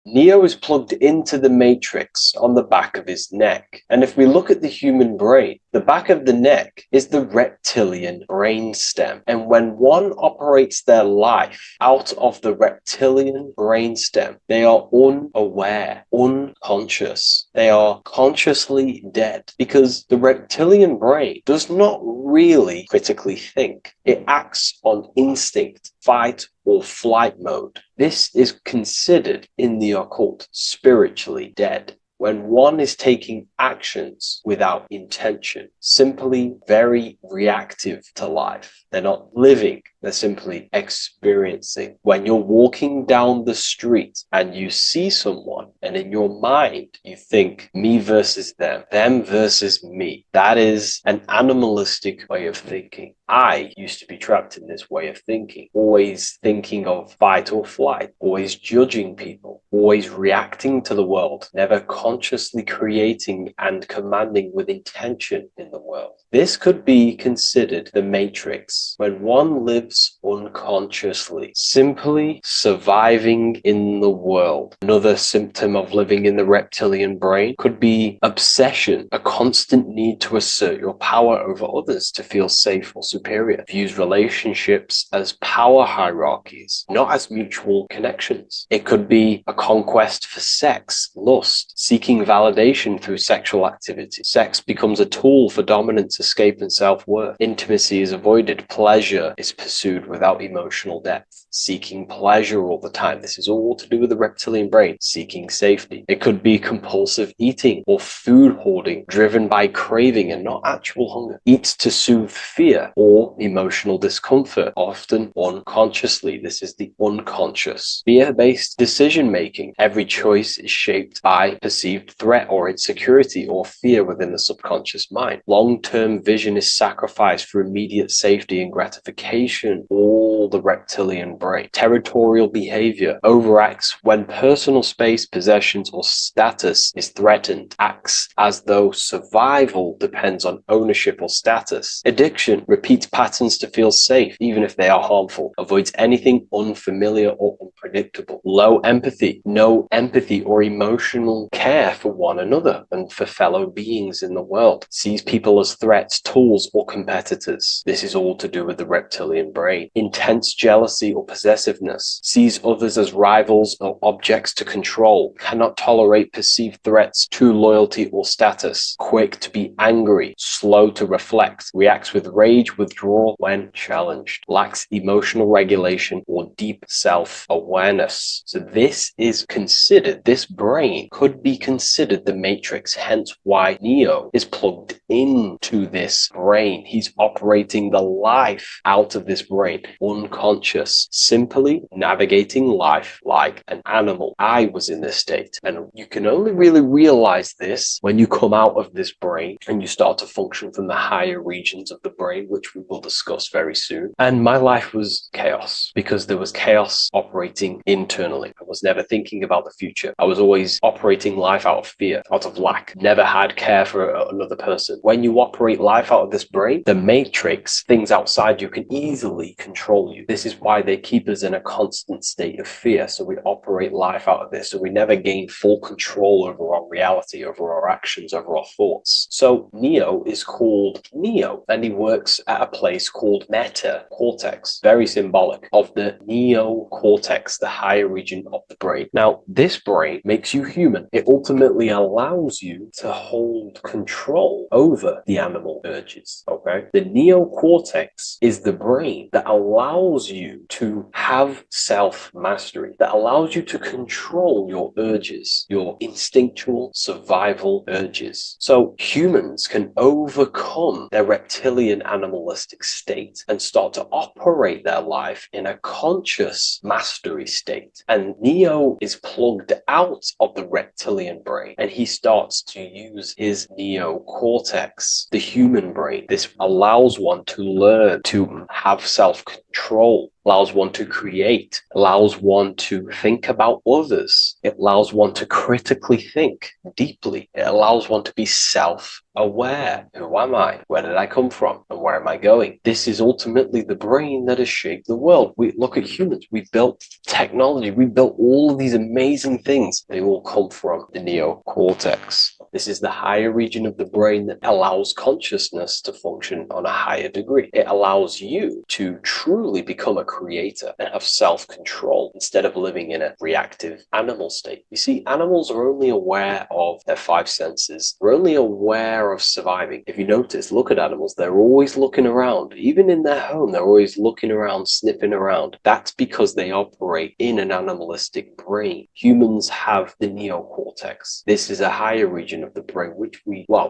Neo is plugged into the matrix on the back of his neck. And if we look at the human brain, the back of the neck is the reptilian brain stem. And when one operates their life out of the reptilian brain stem, they are unaware, unconscious. They are consciously dead because the reptilian brain does not really critically think. It acts on instinct, fight or flight mode. This is considered in the occult spiritually dead. When one is taking actions without intention, simply very reactive to life. They're not living They're simply experiencing. When you're walking down the street and you see someone, and in your mind you think me versus them versus me, that is an animalistic way of thinking. I used to be trapped in this way of thinking, always thinking of fight or flight, always judging people, always reacting to the world, never consciously creating and commanding with intention in the world. This could be considered the matrix, when one lives unconsciously, simply surviving in the world. Another symptom of living in the reptilian brain could be obsession, a constant need to assert your power over others to feel safe or superior. Views relationships as power hierarchies, not as mutual connections. It could be a conquest for sex, lust, seeking validation through sexual activity. Sex becomes a tool for dominance, escape, and self-worth. Intimacy is avoided. Pleasure is pursued without emotional depth. Seeking pleasure all the time. This is all to do with the reptilian brain. Seeking safety. It could be compulsive eating or food hoarding, driven by craving and not actual hunger. Eat to soothe fear or emotional discomfort, often unconsciously. This is the unconscious. Fear-based decision-making. Every choice is shaped by perceived threat or insecurity or fear within the subconscious mind. Long-term vision is sacrificed for immediate safety and gratification. All the reptilian brain. Territorial behavior overacts when personal space, possessions, or status is threatened. Acts as though survival depends on ownership or status. Addiction repeats patterns to feel safe, even if they are harmful. Avoids anything unfamiliar or unpredictable. Low empathy. No empathy or emotional care for one another and for fellow beings in the world. Sees people as threats, tools, or competitors. This is all to do with the reptilian brain. Intense jealousy or possessiveness. Sees others as rivals or objects to control. Cannot tolerate perceived threats to loyalty or status. Quick to be angry. Slow to reflect. Reacts with rage, withdrawal when challenged. Lacks emotional regulation or deep self-awareness. So this brain could be considered the matrix, hence why Neo is plugged into this brain. He's operating the life out of this brain, unconscious, simply navigating life like an animal. I was in this state, and you can only really realize this when you come out of this brain and you start to function from the higher regions of the brain, which we will discuss very soon. And my life was chaos, because there was chaos operating internally. I was never thinking about the future. I was always operating life out of fear, out of lack. Never had care for another person. When you operate life out of this brain, the matrix, things outside you, can easily control you. This is why they keep us in a constant state of fear. So we operate life out of this. So we never gain full control over our reality, over our actions, over our thoughts. So Neo is called Neo, and he works at a place called meta cortex, very symbolic of the neocortex, the higher region of the brain. Now, this brain makes you human. It ultimately allows you to hold control over the animal urges. Okay, the neocortex is the brain that allows you to have self-mastery, that allows you to control your urges, your instinctual survival urges. So humans can overcome their reptilian animalistic state and start to operate their life in a conscious mastery state. And Neo is plugged out of the reptilian brain, and he starts to use his neocortex, the human brain. This allows one to learn to have self-control, allows one to create, allows one to think about others. It allows one to critically think deeply. It allows one to be self-aware. Who am I? Where did I come from? And where am I going? This is ultimately the brain that has shaped the world. We look at humans. We built technology. We built all of these amazing things. They all come from the neocortex. This is the higher region of the brain that allows consciousness to function on a higher degree. It allows you to truly become a creator and have self-control instead of living in a reactive animal state. You see, animals are only aware of their five senses. They're only aware of surviving. If you notice, look at animals, they're always looking around. Even in their home, they're always looking around, sniffing around. That's because they operate in an animalistic brain. Humans have the neocortex. This is a higher region of the brain, which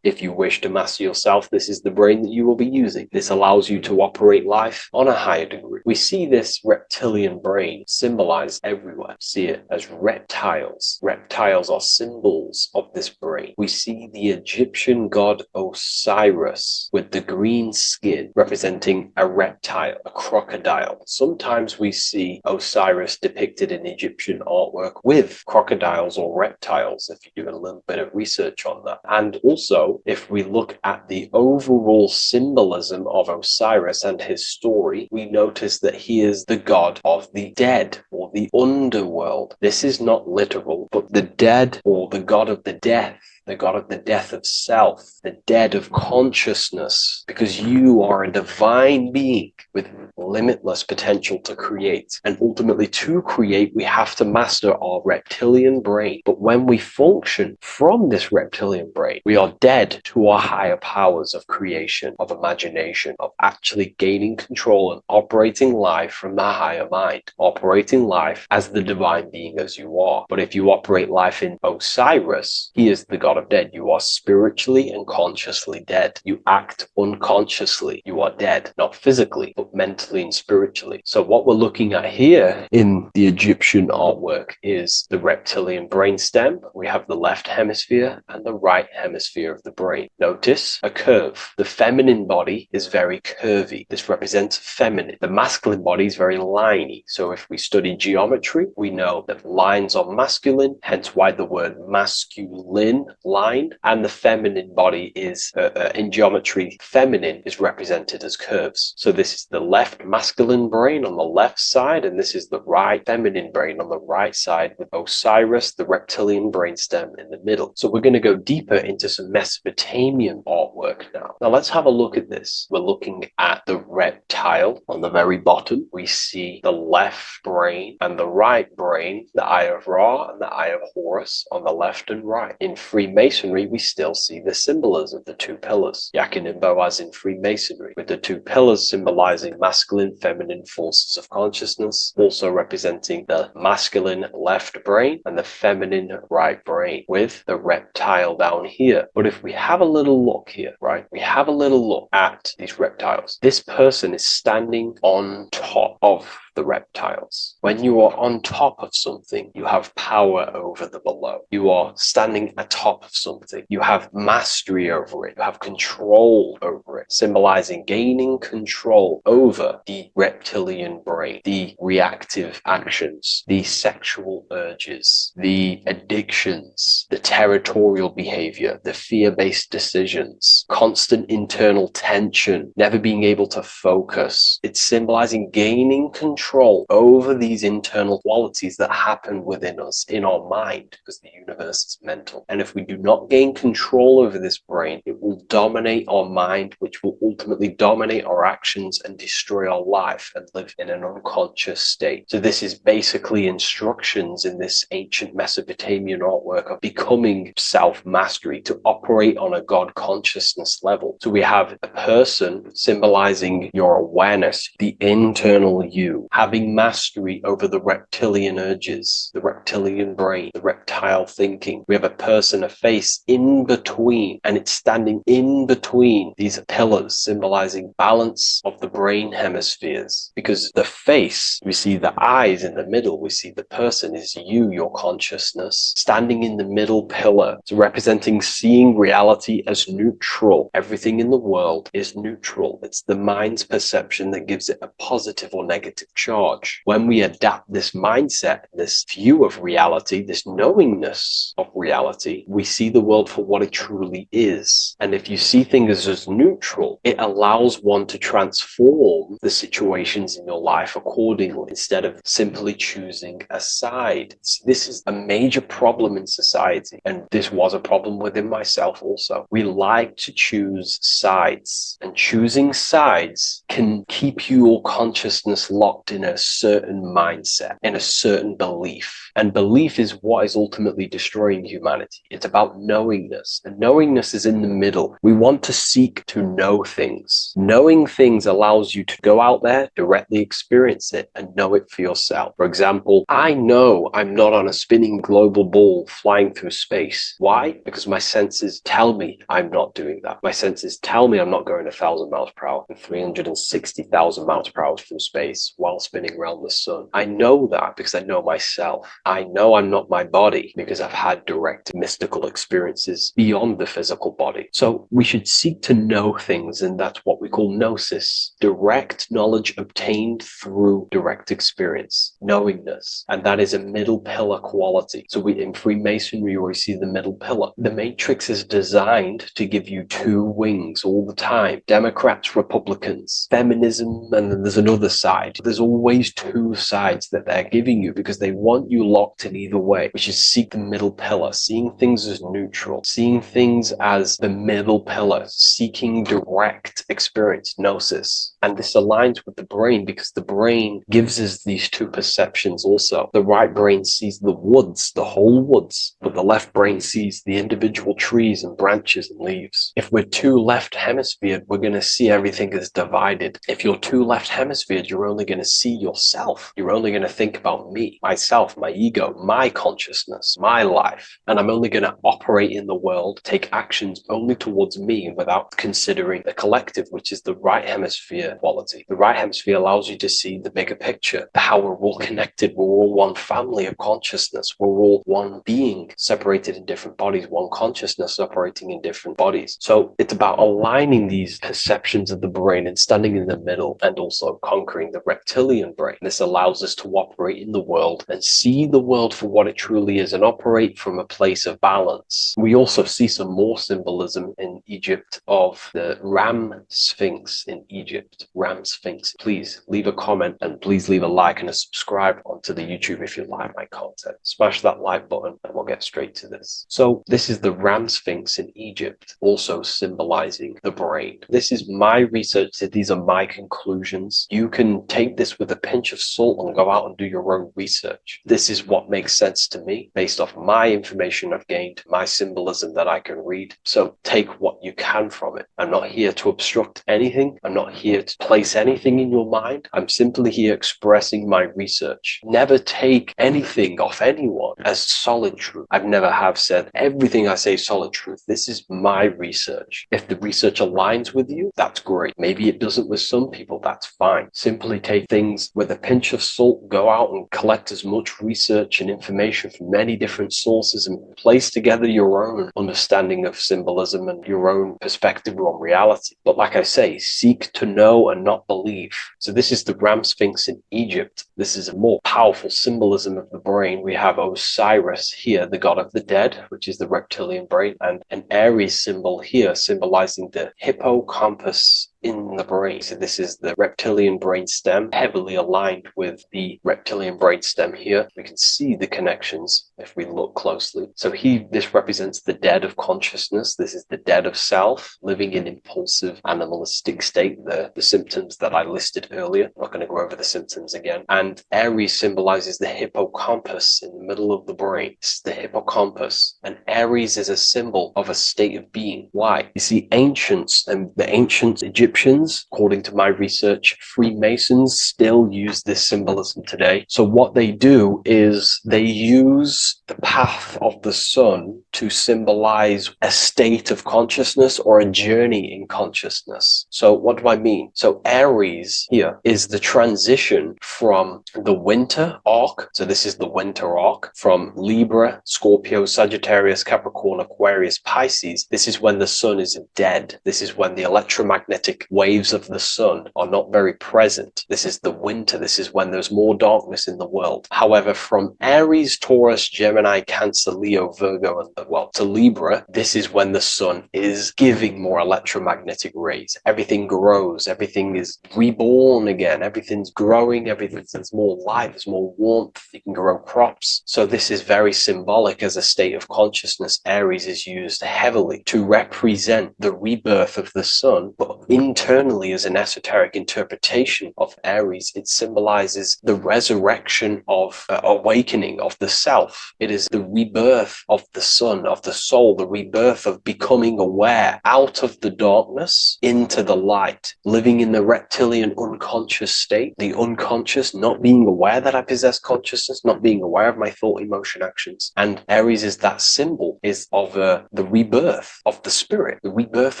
if you wish to master yourself, this is the brain that you will be using. This allows you to operate life on a higher degree. We see this reptilian brain symbolized everywhere. See it as reptiles. Reptiles are symbols of this brain. We see the Egyptian god Osiris with the green skin representing a reptile, a crocodile. Sometimes we see Osiris depicted in Egyptian artwork with crocodiles or reptiles, if you do a little bit of research on that. And also, if we look at the overall symbolism of Osiris and his story, we notice that he is the god of the dead or the underworld. This is not literal, but the dead or the god of the death, the god of the death of self, the dead of consciousness, because you are a divine being with limitless potential to create. And ultimately, to create, we have to master our reptilian brain. But when we function from this reptilian brain, we are dead to our higher powers of creation, of imagination, of actually gaining control and operating life from the higher mind, operating life as the divine being as you are. But if you operate life in Osiris, he is the god of dead. You are spiritually and consciously dead. You act unconsciously. You are dead, not physically, but mentally and spiritually. So what we're looking at here in the Egyptian artwork is the reptilian brainstem. We have the left hemisphere and the right hemisphere of the brain. Notice a curve. The feminine body is very curvy. This represents feminine. The masculine body is very liney. So if we study geometry, we know that lines are masculine, hence why the word masculine, line, and the feminine body is, in geometry, feminine is represented as curves. So this is the left masculine brain on the left side, and this is the right feminine brain on the right side, with Osiris, the reptilian brainstem, in the middle. So we're going to go deeper into some Mesopotamian artwork now. Now let's have a look at this. We're looking at the reptile on the very bottom. We see the left brain and the right brain, the Eye of Ra and the Eye of Horus on the left and right. In Freemasonry, we still see the symbolism of the two pillars. Yakin and Boaz in Freemasonry, with the two pillars symbolizing masculine, feminine forces of consciousness, also representing the masculine left brain and the feminine right brain, with the reptile down here. But if we have a little look here, right, we have a little look at these reptiles. This person is standing on top of the reptiles. When you are on top of something, you have power over the below. You are standing atop of something. You have mastery over it. You have control over it, symbolizing gaining control over the reptilian brain, the reactive actions, the sexual urges, the addictions, the territorial behavior, the fear-based decisions, constant internal tension, never being able to focus. It's symbolizing gaining control over these internal qualities that happen within us, in our mind, because the universe is mental. And if we do not gain control over this brain, it will dominate our mind, which will ultimately dominate our actions and destroy our life and live in an unconscious state. So this is basically instructions in this ancient Mesopotamian artwork of becoming self-mastery, to operate on a God consciousness level. So we have a person symbolizing your awareness, the internal you, having mastery over the reptilian urges, the reptilian brain, the reptile thinking. We have a person, a face in between, and it's standing in between these pillars, symbolizing balance of the brain hemispheres. Because the face, we see the eyes in the middle, we see the person is you, your consciousness, standing in the middle pillar. It's representing seeing reality as neutral. Everything in the world is neutral. It's the mind's perception that gives it a positive or negative charge. When we adapt this mindset, this view of reality, this knowingness of reality, we see the world for what it truly is. And if you see things as neutral, it allows one to transform the situations in your life accordingly, instead of simply choosing a side. This is a major problem in society, and this was a problem within myself also. We like to choose sides, and choosing sides can keep your consciousness locked in a certain mindset, in a certain belief. And belief is what is ultimately destroying humanity. It's about knowingness. And knowingness is in the middle. We want to seek to know things. Knowing things allows you to go out there, directly experience it, and know it for yourself. For example, I know I'm not on a spinning global ball flying through space. Why? Because my senses tell me I'm not doing that. My senses tell me I'm not going 1,000 miles per hour and 360,000 miles per hour through space while spinning around the sun. I know that because I know myself. I know I'm not my body because I've had direct mystical experiences beyond the physical body. So we should seek to know things, and that's what we call gnosis, direct knowledge obtained through direct experience, knowingness. And that is a middle pillar quality. So in Freemasonry, we see the middle pillar. The matrix is designed to give you two wings all the time. Democrats, Republicans, feminism, and then there's another side. There's always two sides that they're giving you because they want you locked in either way, which is seek the middle pillar, seeing things as neutral, seeing things as the middle pillar, seeking direct experience, gnosis. And this aligns with the brain because the brain gives us these two perceptions also. The right brain sees the woods, the whole woods, but the left brain sees the individual trees and branches and leaves. If we're too left hemisphered, we're going to see everything as divided. If you're too left hemisphered, you're only going to see yourself. You're only going to think about me, myself, my ego, my consciousness, my life. And I'm only going to operate in the world, take actions only towards me without considering the collective, which is the right hemisphere quality. The right hemisphere allows you to see the bigger picture, how we're all connected. We're all one family of consciousness. We're all one being separated in different bodies, one consciousness operating in different bodies. So it's about aligning these perceptions of the brain and standing in the middle and also conquering the reptilian brain. This allows us to operate in the world and see the world for what it truly is and operate from a place of balance. We also see some more symbolism in Egypt of the ram sphinx in Egypt. Ram sphinx. Please leave a comment and please leave a like and a subscribe onto the YouTube if you like my content. Smash that like button and we'll get straight to this. So this is the ram sphinx in Egypt, also symbolizing the brain. This is my research. These are my conclusions. You can take this with a pinch of salt and go out and do your own research. This is what makes sense to me based off my information I've gained, my symbolism that I can read. So take what you can from it. I'm not here to obstruct anything. I'm not here to place anything in your mind. I'm simply here expressing my research. Never take anything off anyone as solid truth. I've never have said everything I say is solid truth. This is my research. If the research aligns with you, that's great. Maybe it doesn't with some people, that's fine. Simply take things with a pinch of salt, go out and collect as much research and information from many different sources and place together your own understanding of symbolism and your own perspective on reality. But like I say, seek to know and not believe. So this is the ram sphinx in Egypt. This is a more powerful symbolism of the brain. We have Osiris here, the god of the dead, which is the reptilian brain, and an Aries symbol here symbolizing the hippocampus in the brain. So this is the reptilian brain stem, heavily aligned with the reptilian brain stem here. We can see the connections if we look closely. So this represents the dead of consciousness. This is the dead of self, living in impulsive animalistic state, the symptoms that I listed earlier. I'm not going to go over the symptoms again. And Aries symbolizes the hippocampus in the middle of the brain. It's the hippocampus. And Aries is a symbol of a state of being. Why? You see, ancients and the ancient Egyptians, according to my research, Freemasons still use this symbolism today. So what they do is they use the path of the sun to symbolize a state of consciousness or a journey in consciousness. So what do I mean? So Aries here is the transition from the winter arc. So this is the winter arc from Libra, Scorpio, Sagittarius, Capricorn, Aquarius, Pisces. This is when the sun is dead. This is when the electromagnetic waves of the sun are not very present. This is the winter. This is when there's more darkness in the world. However, from Aries, Taurus, Gemini, Cancer, Leo, Virgo, and to Libra, this is when the sun is giving more electromagnetic rays. Everything grows. Everything is reborn again. Everything's growing. There's more light. There's more warmth. You can grow crops. So this is very symbolic as a state of consciousness. Aries is used heavily to represent the rebirth of the sun, but in internally, as an esoteric interpretation of Aries, it symbolizes the resurrection of awakening of the self. It is the rebirth of the sun, of the soul, the rebirth of becoming aware out of the darkness into the light, living in the reptilian unconscious state, the unconscious, not being aware that I possess consciousness, not being aware of my thought, emotion, actions. And Aries is that symbol is of the rebirth of the spirit, the rebirth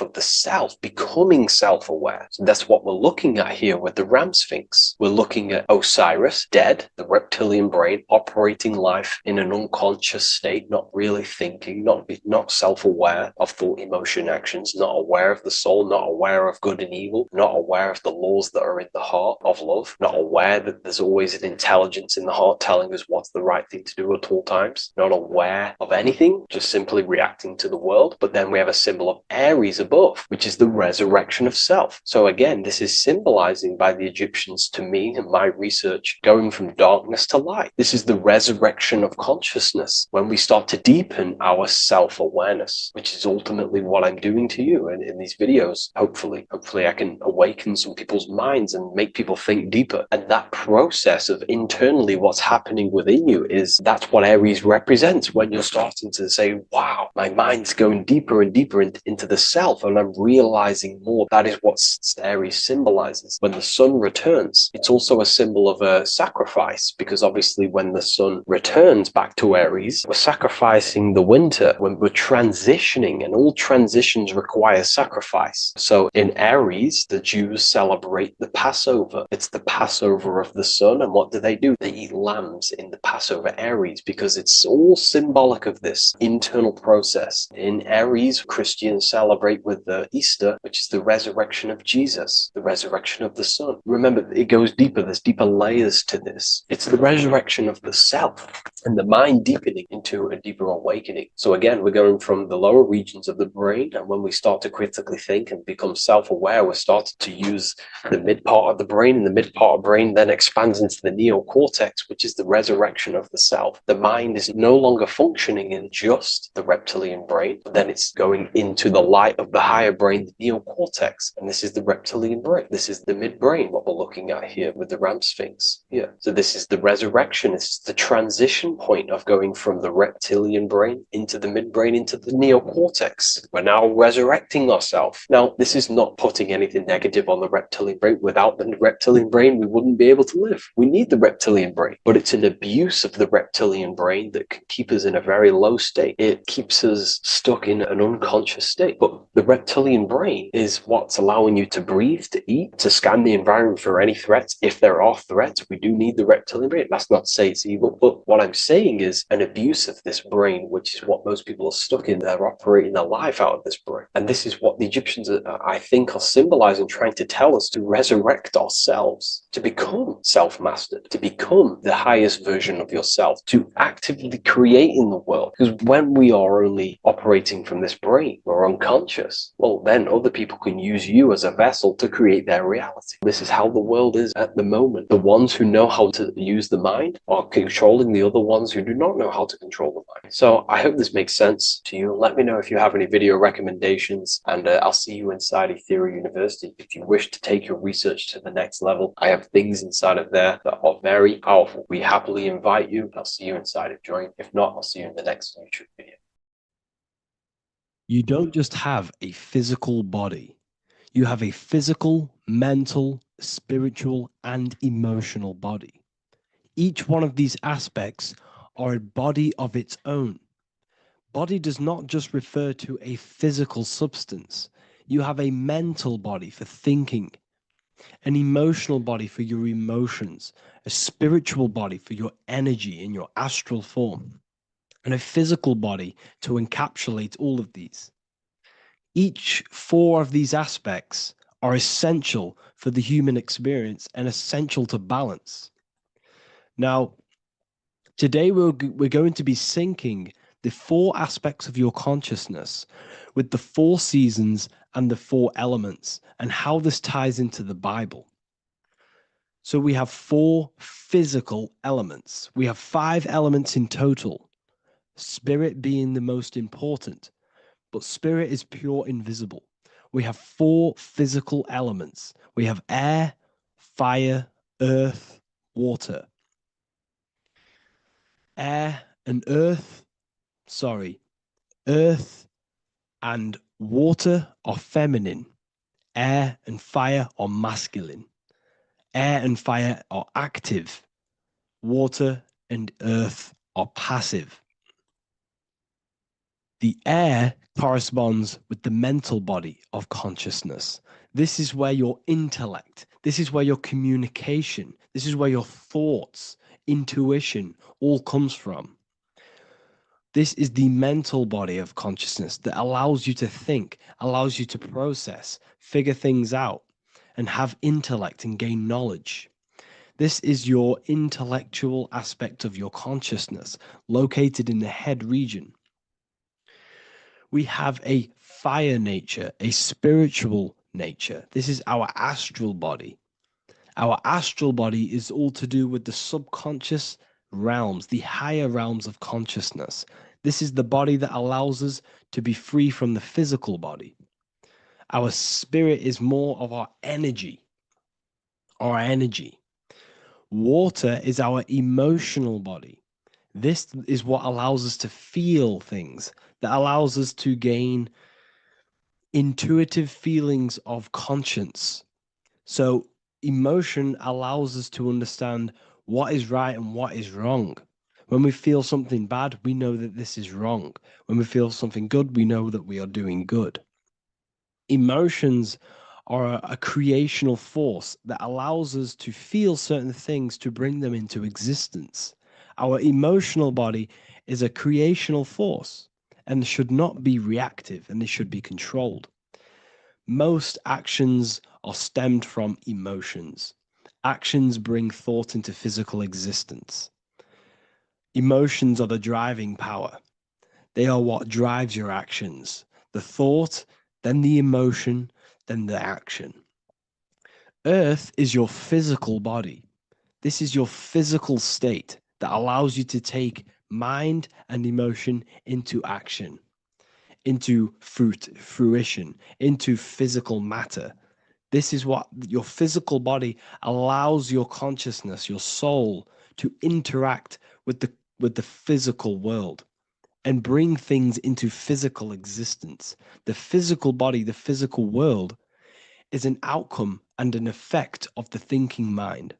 of the self, becoming self-aware. So that's what we're looking at here with the Ram Sphinx. We're looking at Osiris, dead, the reptilian brain, operating life in an unconscious state, not really thinking, not self-aware of thought, emotion, actions, not aware of the soul, not aware of good and evil, not aware of the laws that are in the heart of love, not aware that there's always an intelligence in the heart telling us what's the right thing to do at all times, not aware of anything, just simply reacting to the world. But then we have a symbol of Aries above, which is the resurrection of self. So again, this is symbolizing by the Egyptians to me and my research going from darkness to light. This is the resurrection of consciousness when we start to deepen our self-awareness, which is ultimately what I'm doing to you in these videos. Hopefully I can awaken some people's minds and make people think deeper. And that process of internally what's happening within you that's what Aries represents when you're starting to say, wow, my mind's going deeper and deeper into the self, and I'm realizing more. That is what Aries symbolizes. When the sun returns, it's also a symbol of a sacrifice, because obviously when the sun returns back to Aries, we're sacrificing the winter, when we're transitioning, and all transitions require sacrifice. So in Aries, the Jews celebrate the Passover. It's the Passover of the sun, and what do? They eat lambs in the Passover Aries, because it's all symbolic of this internal process. In Aries, Christians celebrate with the Easter, which is the resurrection of Jesus, the resurrection of the sun. Remember, it goes deeper. There's deeper layers to this. It's the resurrection of the self and the mind deepening into a deeper awakening. So again, we're going from the lower regions of the brain, and when we start to critically think and become self-aware, we're starting to use the mid part of the brain, and the mid part of the brain then expands into the neocortex, which is the resurrection of the self. The mind is no longer functioning in just the reptilian brain, but then it's going into the light of the higher brain, the neocortex. And this is the reptilian brain. This is the midbrain, what we're looking at here with the Ram Sphinx. Yeah. So this is the resurrection. It's the transition point of going from the reptilian brain into the midbrain, into the neocortex. We're now resurrecting ourselves. Now, this is not putting anything negative on the reptilian brain. Without the reptilian brain, we wouldn't be able to live. We need the reptilian brain, but it's an abuse of the reptilian brain that can keep us in a very low state. It keeps us stuck in an unconscious state. But the reptilian brain is what's allowing you to breathe, to eat, to scan the environment for any threats. If there are threats, we do need the reptilian brain. That's not to say it's evil, but what I'm saying is an abuse of this brain, which is what most people are stuck in. They're operating their life out of this brain. And this is what the Egyptians, I think, are symbolizing, trying to tell us to resurrect ourselves, to become self-mastered, to become the highest version of yourself, to actively create in the world. Because when we are only operating from this brain, we're unconscious, well, then other people can use you as a vessel to create their reality. This is how the world is at the moment. The ones who know how to use the mind are controlling the other ones who do not know how to control the mind. So I hope this makes sense to you. Let me know if you have any video recommendations, and I'll see you inside Ethereal University. If you wish to take your research to the next level, I have things inside of there that are very powerful. We happily invite you. I'll see you inside of Join. If not, I'll see you in the next YouTube video. You don't just have a physical body. You have a physical, mental, spiritual, and emotional body. Each one of these aspects are a body of its own. Body does not just refer to a physical substance. You have a mental body for thinking, an emotional body for your emotions, a spiritual body for your energy in your astral form, and a physical body to encapsulate all of these. Each four of these aspects are essential for the human experience and essential to balance. Now, today we're going to be syncing the four aspects of your consciousness with the four seasons and the four elements, and how this ties into the Bible. So we have four physical elements. We have 5 elements in total, spirit being the most important, but spirit is pure invisible. we have 4 physical elements. We have air, fire, earth, water. Earth and water are feminine. Air and fire are masculine. Air and fire are active. Water and earth are passive. The air corresponds with the mental body of consciousness. This is where your intellect, this is where your communication, this is where your thoughts, intuition all comes from. This is the mental body of consciousness that allows you to think, allows you to process, figure things out, and have intellect and gain knowledge. This is your intellectual aspect of your consciousness, located in the head region. We have a fire nature, a spiritual nature. This is our astral body. Our astral body is all to do with the subconscious realms, the higher realms of consciousness. This is the body that allows us to be free from the physical body. Our spirit is more of our energy. Water is our emotional body. This is what allows us to feel things, that allows us to gain intuitive feelings of conscience. So emotion allows us to understand what is right and what is wrong. When we feel something bad, we know that this is wrong. When we feel something good, we know that we are doing good. Emotions are a creational force that allows us to feel certain things to bring them into existence. Our emotional body is a creational force and should not be reactive, and they should be controlled. Most actions are stemmed from emotions. Actions bring thought into physical existence. Emotions are the driving power. They are what drives your actions. The thought, then the emotion, then the action. Earth is your physical body. This is your physical state that allows you to take mind and emotion into action, into fruition, into physical matter. This is what your physical body allows your consciousness, your soul, to interact with the physical world and bring things into physical existence. The physical body, the physical world, is an outcome and an effect of the thinking mind.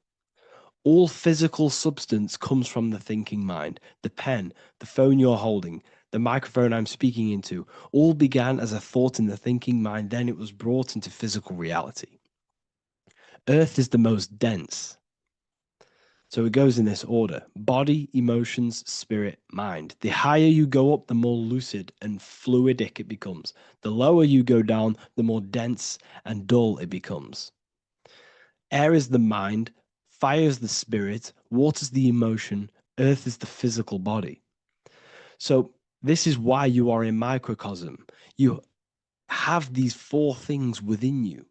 All physical substance comes from the thinking mind. The pen, the phone you're holding, the microphone I'm speaking into, all began as a thought in the thinking mind, then it was brought into physical reality. Earth is the most dense. So it goes in this order: body, emotions, spirit, mind. The higher you go up, the more lucid and fluidic it becomes. The lower you go down, the more dense and dull it becomes. Air is the mind, fire is the spirit, water is the emotion, earth is the physical body. So this is why you are a microcosm. You have these 4 things within you.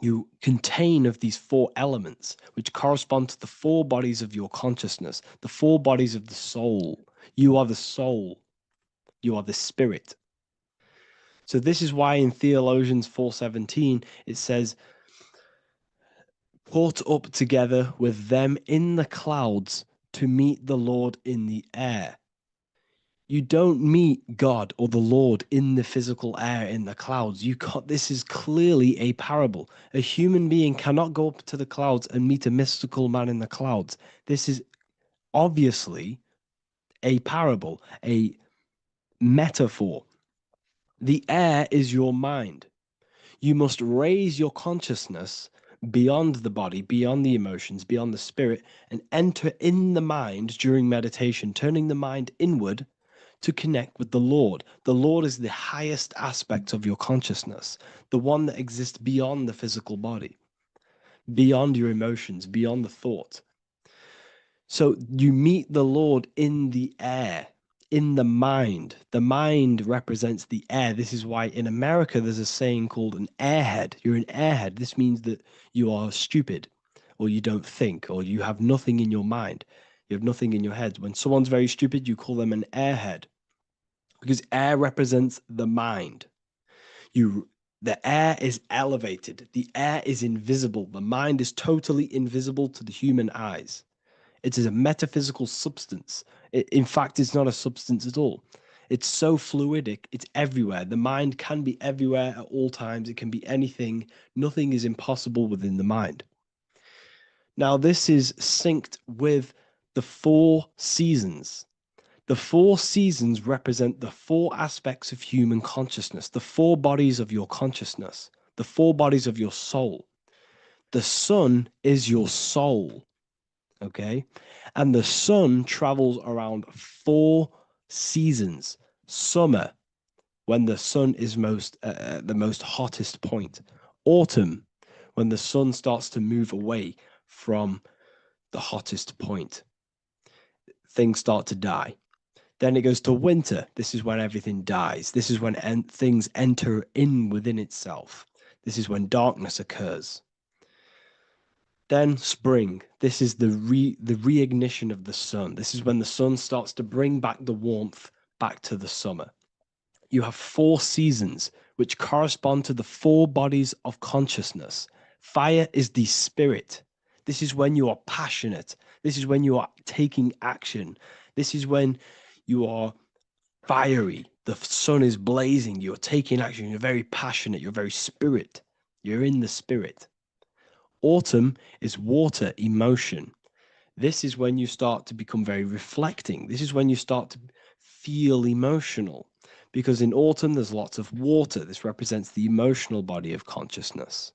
You contain of these 4 elements, which correspond to the 4 bodies of your consciousness, the 4 bodies of the soul. You are the soul. You are the spirit. So this is why in Theologians 4:17, it says, caught up together with them in the clouds to meet the Lord in the air. You don't meet God or the Lord in the physical air, in the clouds. This is clearly a parable. A human being cannot go up to the clouds and meet a mystical man in the clouds. This is obviously a parable, a metaphor. The air is your mind. You must raise your consciousness beyond the body, beyond the emotions, beyond the spirit, and enter in the mind during meditation, turning the mind inward to connect with the Lord. The Lord is the highest aspect of your consciousness, the one that exists beyond the physical body, beyond your emotions, beyond the thought. So you meet the Lord in the air, in the mind. The mind represents the air. This is why in America there's a saying called an airhead. You're an airhead. This means that you are stupid, or you don't think, or you have nothing in your mind. You have nothing in your head. When someone's very stupid, you call them an airhead, because air represents the mind. You The air is elevated. The air is invisible. The mind is totally invisible to the human eyes. It is a metaphysical substance. In fact, it's not a substance at all. It's so fluidic. It's everywhere. The mind can be everywhere at all times. It can be anything. Nothing is impossible within the mind. Now, this is synced with the 4 seasons. The 4 seasons represent the 4 aspects of human consciousness, the 4 bodies of your consciousness, the 4 bodies of your soul. The sun is your soul, okay? And the sun travels around 4 seasons. Summer, when the sun is the most hottest point. Autumn, when the sun starts to move away from the hottest point. Things start to die. Then it goes to winter. This is when everything dies. This is when things enter in within itself. This is when darkness occurs. Then spring. This is the reignition of the sun. This is when the sun starts to bring back the warmth back to the summer. You have 4 seasons, which correspond to the 4 bodies of consciousness. Fire is the spirit. This is when you are passionate. This is when you are taking action. This is when you are fiery. The sun is blazing. You're taking action. You're very passionate. You're very spirit. You're in the spirit. Autumn is water, emotion. This is when you start to become very reflecting. This is when you start to feel emotional. Because in autumn, there's lots of water. This represents the emotional body of consciousness.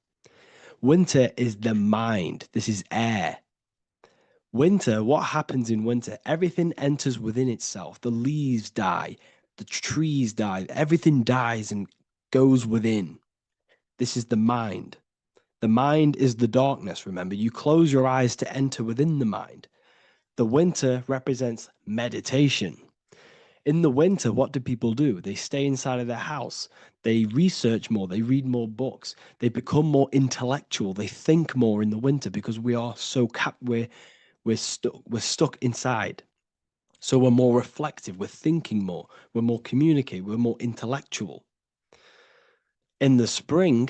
Winter is the mind. This is air. Winter, what happens in winter? Everything enters within itself. The leaves die, the trees die, everything dies and goes within. This is the mind. The mind is the darkness, remember. You close your eyes to enter within the mind. The winter represents meditation. In the winter, what do people do? They stay inside of their house. They research more. They read more books. They become more intellectual. They think more in the winter because we are so we're stuck inside. So we're more reflective. We're thinking more. We're more communicative. We're more intellectual. In the spring,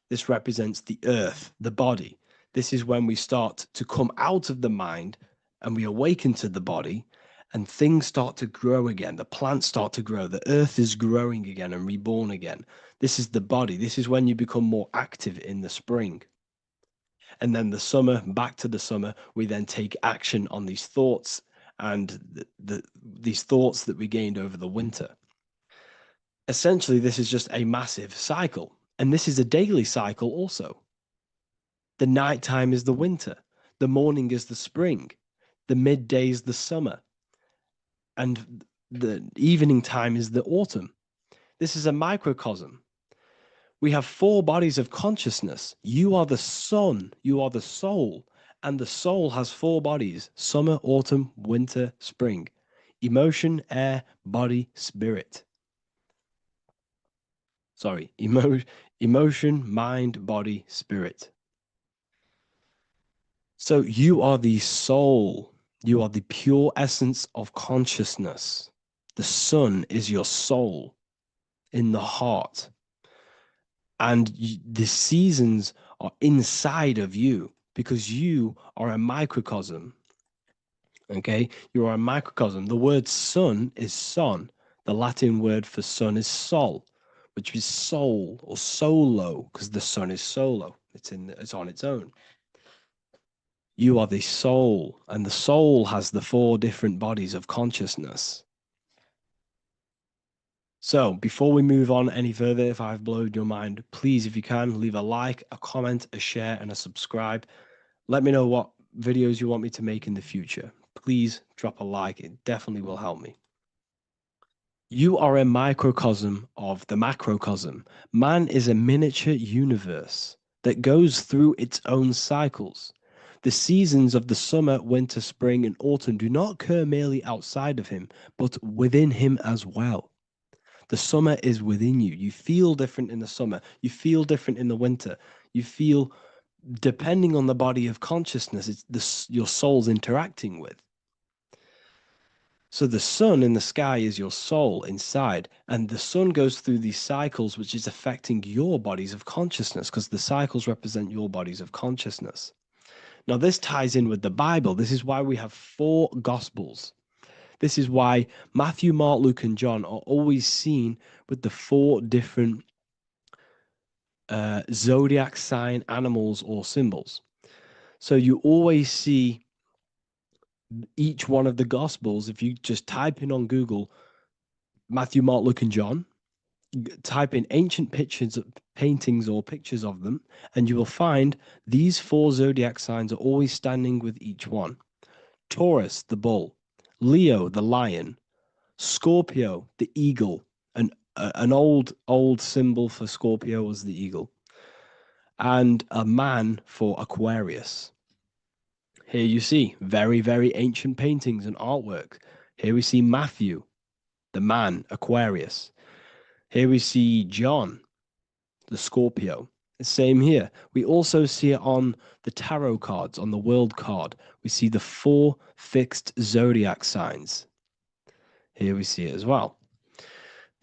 this represents the earth, the body. This is when we start to come out of the mind and we awaken to the body. And things start to grow again. The plants start to grow. The earth is growing again and reborn again. This is the body. This is when you become more active in the spring. And then the summer, back to the summer, we then take action on these thoughts and these thoughts that we gained over the winter. Essentially, this is just a massive cycle. And this is a daily cycle also. The nighttime is the winter. The morning is the spring. The midday is the summer. And the evening time is the autumn. This is a microcosm. We have 4 bodies of consciousness. You are the sun, you are the soul, and the soul has 4 bodies: summer, autumn, winter, spring. Emotion, air, body, spirit. Sorry, emotion, mind, body, spirit. So you are the soul. You are the pure essence of consciousness. The sun is your soul in the heart. And the seasons are inside of you because you are a microcosm. Okay? You are a microcosm. The word sun is son. The Latin word for sun is sol, which is soul or solo, because the sun is solo. It's on its own. You are the soul, and the soul has the 4 different bodies of consciousness. So before we move on any further, if I've blown your mind, please, if you can, leave a like, a comment, a share, and a subscribe. Let me know what videos you want me to make in the future. Please drop a like. It definitely will help me. You are a microcosm of the macrocosm. Man is a miniature universe that goes through its own cycles. The seasons of the summer, winter, spring, and autumn do not occur merely outside of him, but within him as well. The summer is within you. You feel different in the summer. You feel different in the winter. You feel, depending on the body of consciousness, it's your soul's interacting with. So the sun in the sky is your soul inside, and the sun goes through these cycles, which is affecting your bodies of consciousness, because the cycles represent your bodies of consciousness. Now, this ties in with the Bible. This is why we have 4 gospels. This is why Matthew, Mark, Luke, and John are always seen with the 4 different zodiac sign animals or symbols. So you always see each one of the gospels. If you just type in on Google Matthew, Mark, Luke, and John, type in ancient pictures, paintings, or pictures of them, and you will find these 4 zodiac signs are always standing with each one. Taurus, the bull; Leo, the lion; Scorpio, the eagle. An old symbol for Scorpio was the eagle, and a man for Aquarius. Here you see very, very ancient paintings and artwork. Here we see Matthew, the man, Aquarius. Here we see John, the Scorpio. Same here. We also see it on the tarot cards, on the world card. We see the 4 fixed zodiac signs. Here we see it as well.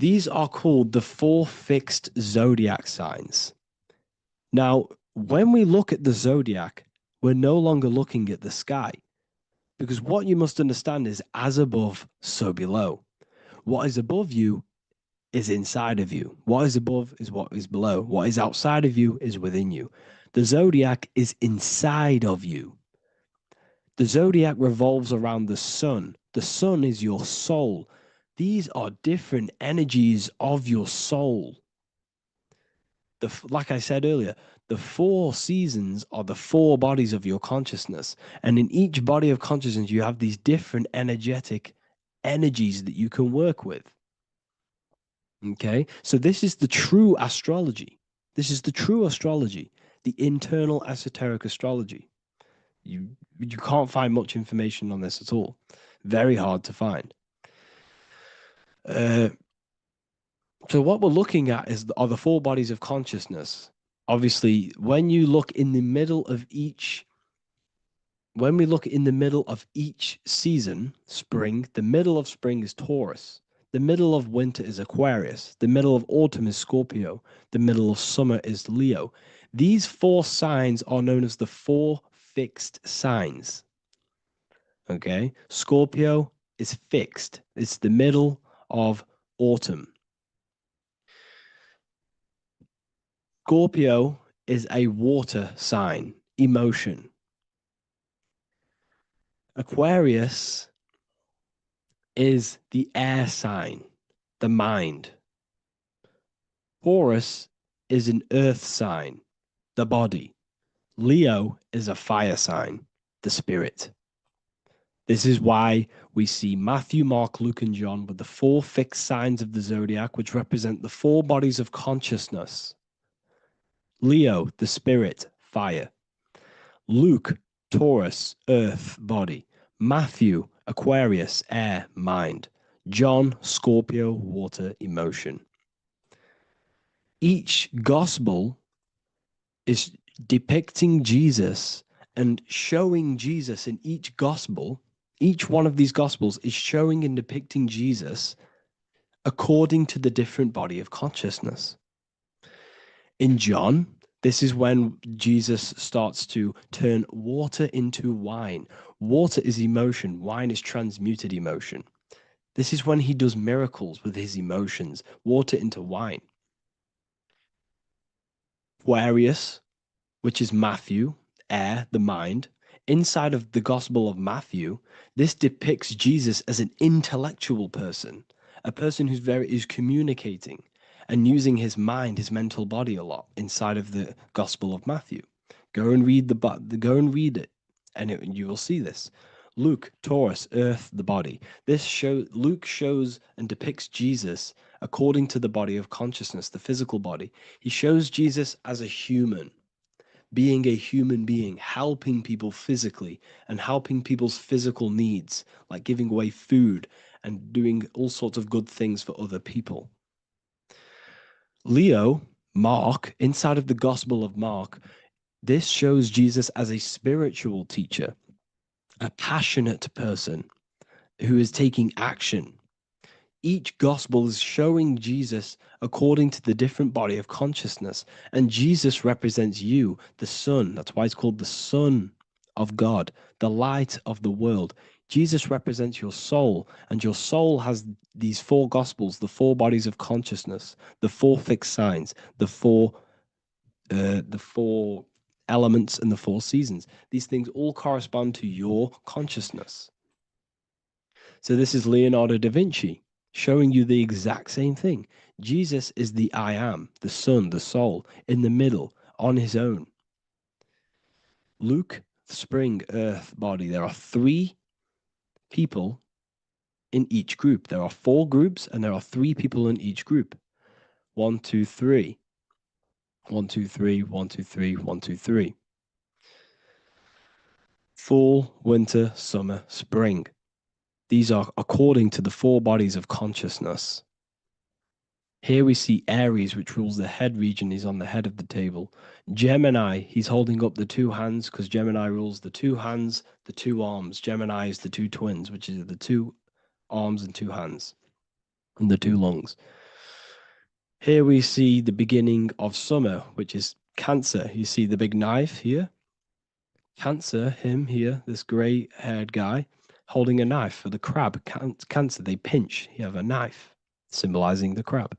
These are called the 4 fixed zodiac signs. Now, when we look at the zodiac, we're no longer looking at the sky, because what you must understand is as above, so below. What is above you is inside of you. What is above is what is below. What is outside of you is within you. The zodiac is inside of you. The zodiac revolves around the sun. The sun is your soul. These are different energies of your soul. Like I said earlier, the 4 seasons are the 4 bodies of your consciousness. And in each body of consciousness, you have these different energetic energies that you can work with. Okay, so this is the true astrology. This is the true astrology, the internal esoteric astrology. You can't find much information on this at all. Very hard to find. So what we're looking at are the 4 bodies of consciousness. Obviously, when you look in the middle of each, when we look in the middle of each season, spring, the middle of spring is Taurus. The middle of winter is Aquarius. The middle of autumn is Scorpio. The middle of summer is Leo. These 4 signs are known as the 4 fixed signs. Okay, Scorpio is fixed. It's the middle of autumn. Scorpio is a water sign, emotion. Aquarius is the air sign, the mind. Taurus is an earth sign, the body. Leo is a fire sign, the spirit. This is why we see Matthew, Mark, Luke, and John with the 4 fixed signs of the zodiac, which represent the 4 bodies of consciousness. Leo, the spirit, fire. Luke, Taurus, earth, body. Matthew, Aquarius, air, mind. John, Scorpio, water, emotion. Each gospel is depicting Jesus and showing Jesus in each gospel. Each one of these gospels is showing and depicting Jesus according to the different body of consciousness. In John, this is when Jesus starts to turn water into wine. Water is emotion. Wine is transmuted emotion. This is when he does miracles with his emotions, water into wine. Aquarius, which is Matthew, air, the mind. Inside of the Gospel of Matthew, this depicts Jesus as an intellectual person, a person who's communicating and using his mind, his mental body a lot inside of the Gospel of Matthew. Go and read it, and you will see this. Luke, Taurus, earth, the body. Luke shows and depicts Jesus according to the body of consciousness, the physical body. He shows Jesus as a human, being a human being, helping people physically and helping people's physical needs, like giving away food and doing all sorts of good things for other people. Leo, Mark, inside of the Gospel of Mark, this shows Jesus as a spiritual teacher, a passionate person who is taking action. Each gospel is showing Jesus according to the different body of consciousness. And Jesus represents you, the Son. That's why it's called the Son of God, the light of the world. Jesus represents your soul, and your soul has these four gospels, the four bodies of consciousness, the four fixed signs, the four elements, and the four seasons. These things all correspond to your consciousness. So this is Leonardo da Vinci showing you the exact same thing. Jesus is the I am, the Son, the soul, in the middle, on his own. Luke, spring, earth, body. There are three people in each group. There are four groups, and there are three people in each group. 1, 2, 3. 1, 2, 3, 1, 2, 3, 1, 2, 3. Fall, winter, summer, spring. These are according to the four bodies of consciousness. Here we see Aries, which rules the head region. He's on the head of the table. Gemini, he's holding up the two hands because Gemini rules the two hands, the two arms. Gemini is the two twins, which is the two arms and two hands, and the two lungs. Here we see the beginning of summer, which is Cancer. You see the big knife here. Cancer, him here, this gray-haired guy, holding a knife for the crab. Cancer, they pinch. You have a knife, symbolizing the crab.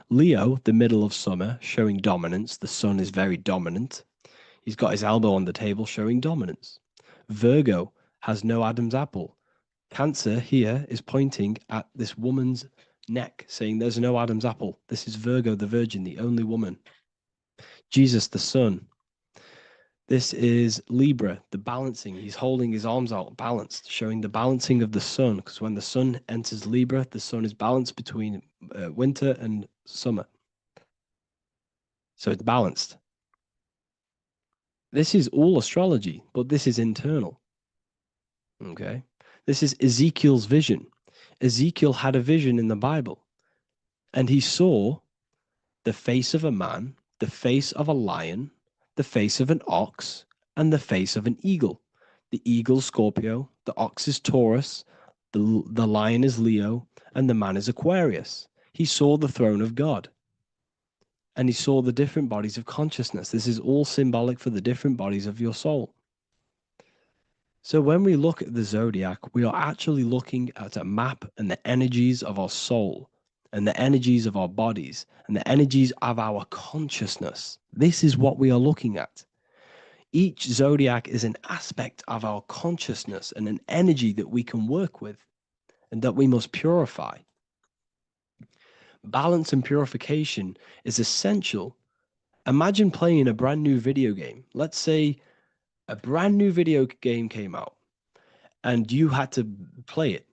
Leo, the middle of summer, showing dominance. The sun is very dominant. He's got his elbow on the table, showing dominance. Virgo has no Adam's apple. Cancer here is pointing at this woman's neck, saying there's no Adam's apple. This is Virgo, the virgin, the only woman. Jesus, the sun. This is Libra, the balancing. He's holding his arms out, balanced, showing the balancing of the sun. Because when the sun enters Libra, the sun is balanced between winter and summer. So it's balanced. This is all astrology, but this is internal. Okay. This is Ezekiel's vision. Ezekiel had a vision in the Bible, and he saw the face of a man, the face of a lion, the face of an ox, and the face of an eagle. The eagle is Scorpio, the ox is Taurus, the lion is Leo, and the man is Aquarius. He saw the throne of God, and he saw the different bodies of consciousness. This is all symbolic for the different bodies of your soul. So when we look at the zodiac, we are actually looking at a map and the energies of our soul, and the energies of our bodies, and the energies of our consciousness. This is what we are looking at. Each zodiac is an aspect of our consciousness and an energy that we can work with and that we must purify. Balance and purification is essential. Imagine playing a brand new video game. Let's say a brand new video game came out and you had to play it.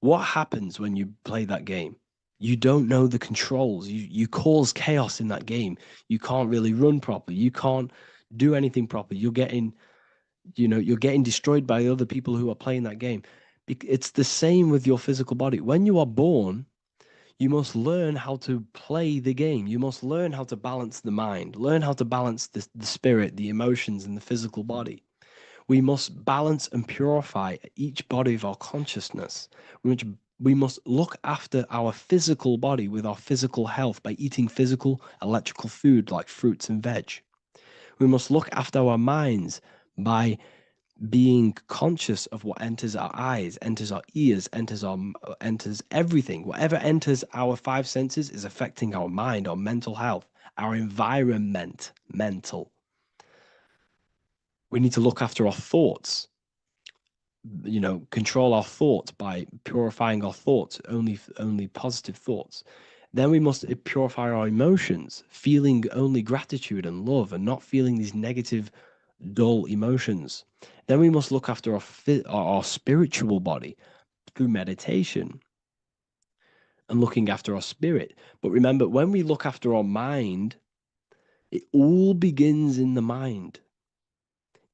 What happens when you play that game? You don't know the controls. You cause chaos in that game. You can't really run properly. You can't do anything properly. You're getting destroyed by other people who are playing that game. It's the same with your physical body. When you are born, you must learn how to play the game. You must learn how to balance the mind, learn how to balance the spirit, the emotions, and the physical body. We must balance and purify each body of our consciousness, which we must look after our physical body with our physical health by eating physical, electrical food like fruits and veg. We must look after our minds by being conscious of what enters our eyes, enters our ears, enters everything. Whatever enters our five senses is affecting our mind, our mental health, our environment, mental. We need to look after our thoughts. Control our thoughts by purifying our thoughts, only positive thoughts. Then we must purify our emotions, feeling only gratitude and love and not feeling these negative, dull emotions. Then we must look after our spiritual body through meditation and looking after our spirit. But remember, when we look after our mind, it all begins in the mind.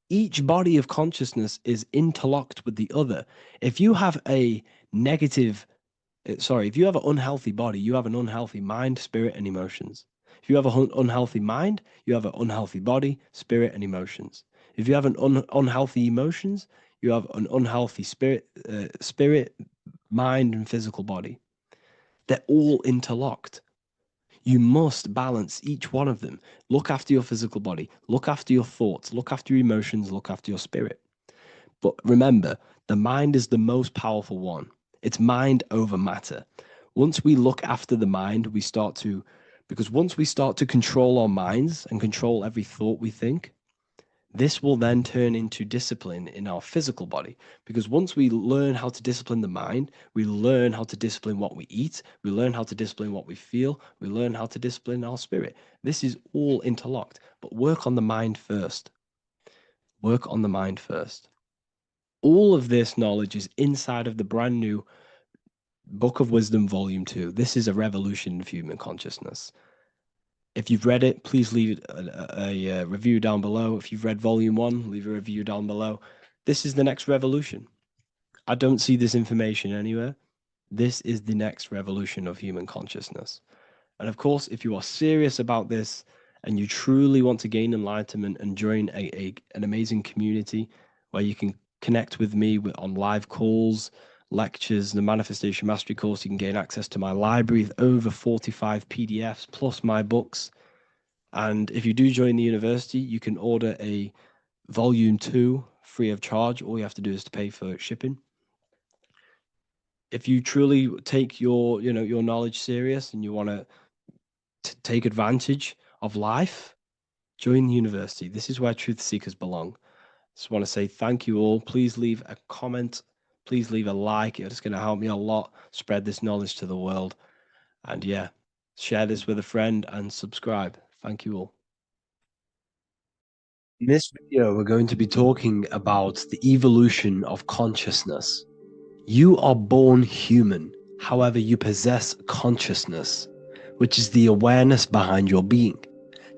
Each body of consciousness is interlocked with the other. If you have if you have an unhealthy body, you have an unhealthy mind, spirit, and emotions. If you have an unhealthy mind, you have an unhealthy body, spirit, and emotions. If you have an unhealthy emotions, you have an unhealthy spirit, mind, and physical body. They're all interlocked. You must balance each one of them. Look after your physical body, look after your thoughts, look after your emotions, look after your spirit. But remember, the mind is the most powerful one. It's mind over matter. Once we look after the mind, because once we start to control our minds and control every thought we think, this will then turn into discipline in our physical body. Because once we learn how to discipline the mind, we learn how to discipline what we eat, we learn how to discipline what we feel, we learn how to discipline our spirit. This is all interlocked, but work on the mind first. Work on the mind first. All of this knowledge is inside of the brand new Book of Wisdom, Volume 2. This is a revolution of human consciousness. If you've read it, please leave a review down below. If you've read Volume 1, leave a review down below. This is the next revolution. I don't see this information anywhere. This is the next revolution of human consciousness. And of course, if you are serious about this and you truly want to gain enlightenment and join an amazing community where you can connect with me on live calls, lectures, the Manifestation Mastery course, you can gain access to my library of over 45 PDFs plus my books. And if you do join the university, you can order a Volume 2 free of charge. All you have to do is to pay for shipping. If you truly take your knowledge serious and you want to take advantage of life, join the university. This is where truth seekers belong. Just want to say thank you all. Please leave a comment. Please leave a like. It's going to help me a lot spread this knowledge to the world. And yeah, share this with a friend and subscribe. Thank you all. In this video, we're going to be talking about the evolution of consciousness. You are born human. However, you possess consciousness, which is the awareness behind your being,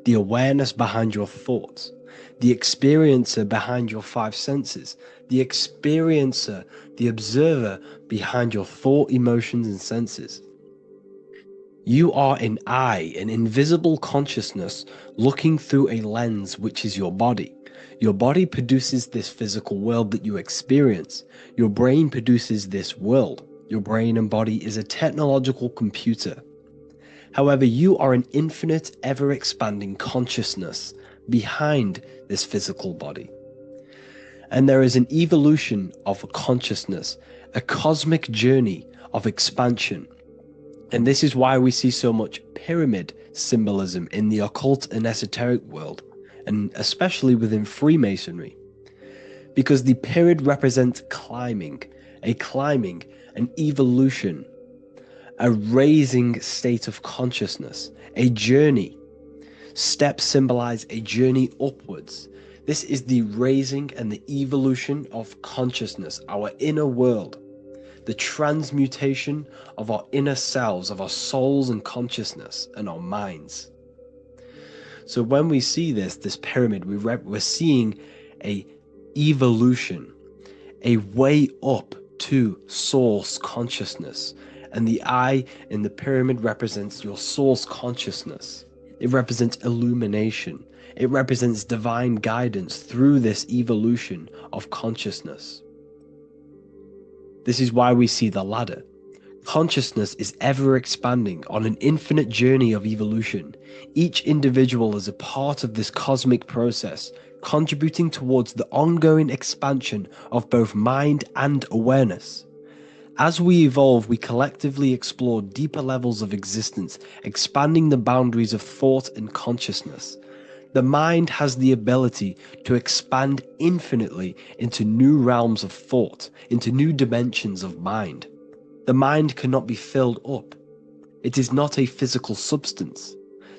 the awareness behind your thoughts, the experiencer behind your five senses, the experiencer, the observer behind your thought, emotions, and senses. You are an eye, an invisible consciousness looking through a lens, which is your body. Your body produces this physical world that you experience. Your brain produces this world. Your brain and body is a technological computer. However, you are an infinite, ever-expanding consciousness behind this physical body. And there is an evolution of consciousness, a cosmic journey of expansion. And this is why we see so much pyramid symbolism in the occult and esoteric world, and especially within Freemasonry. Because the pyramid represents climbing, an evolution, a raising state of consciousness, a journey. Steps symbolize a journey upwards. This is the raising and the evolution of consciousness, our inner world, the transmutation of our inner selves, of our souls and consciousness and our minds. So when we see this pyramid, we're seeing a evolution, a way up to source consciousness. And the eye in the pyramid represents your source consciousness. It represents illumination. It represents divine guidance through this evolution of consciousness. This is why we see the ladder. Consciousness is ever expanding on an infinite journey of evolution. Each individual is a part of this cosmic process, contributing towards the ongoing expansion of both mind and awareness. As we evolve, we collectively explore deeper levels of existence, expanding the boundaries of thought and consciousness. The mind has the ability to expand infinitely into new realms of thought, into new dimensions of mind. The mind cannot be filled up. It is not a physical substance.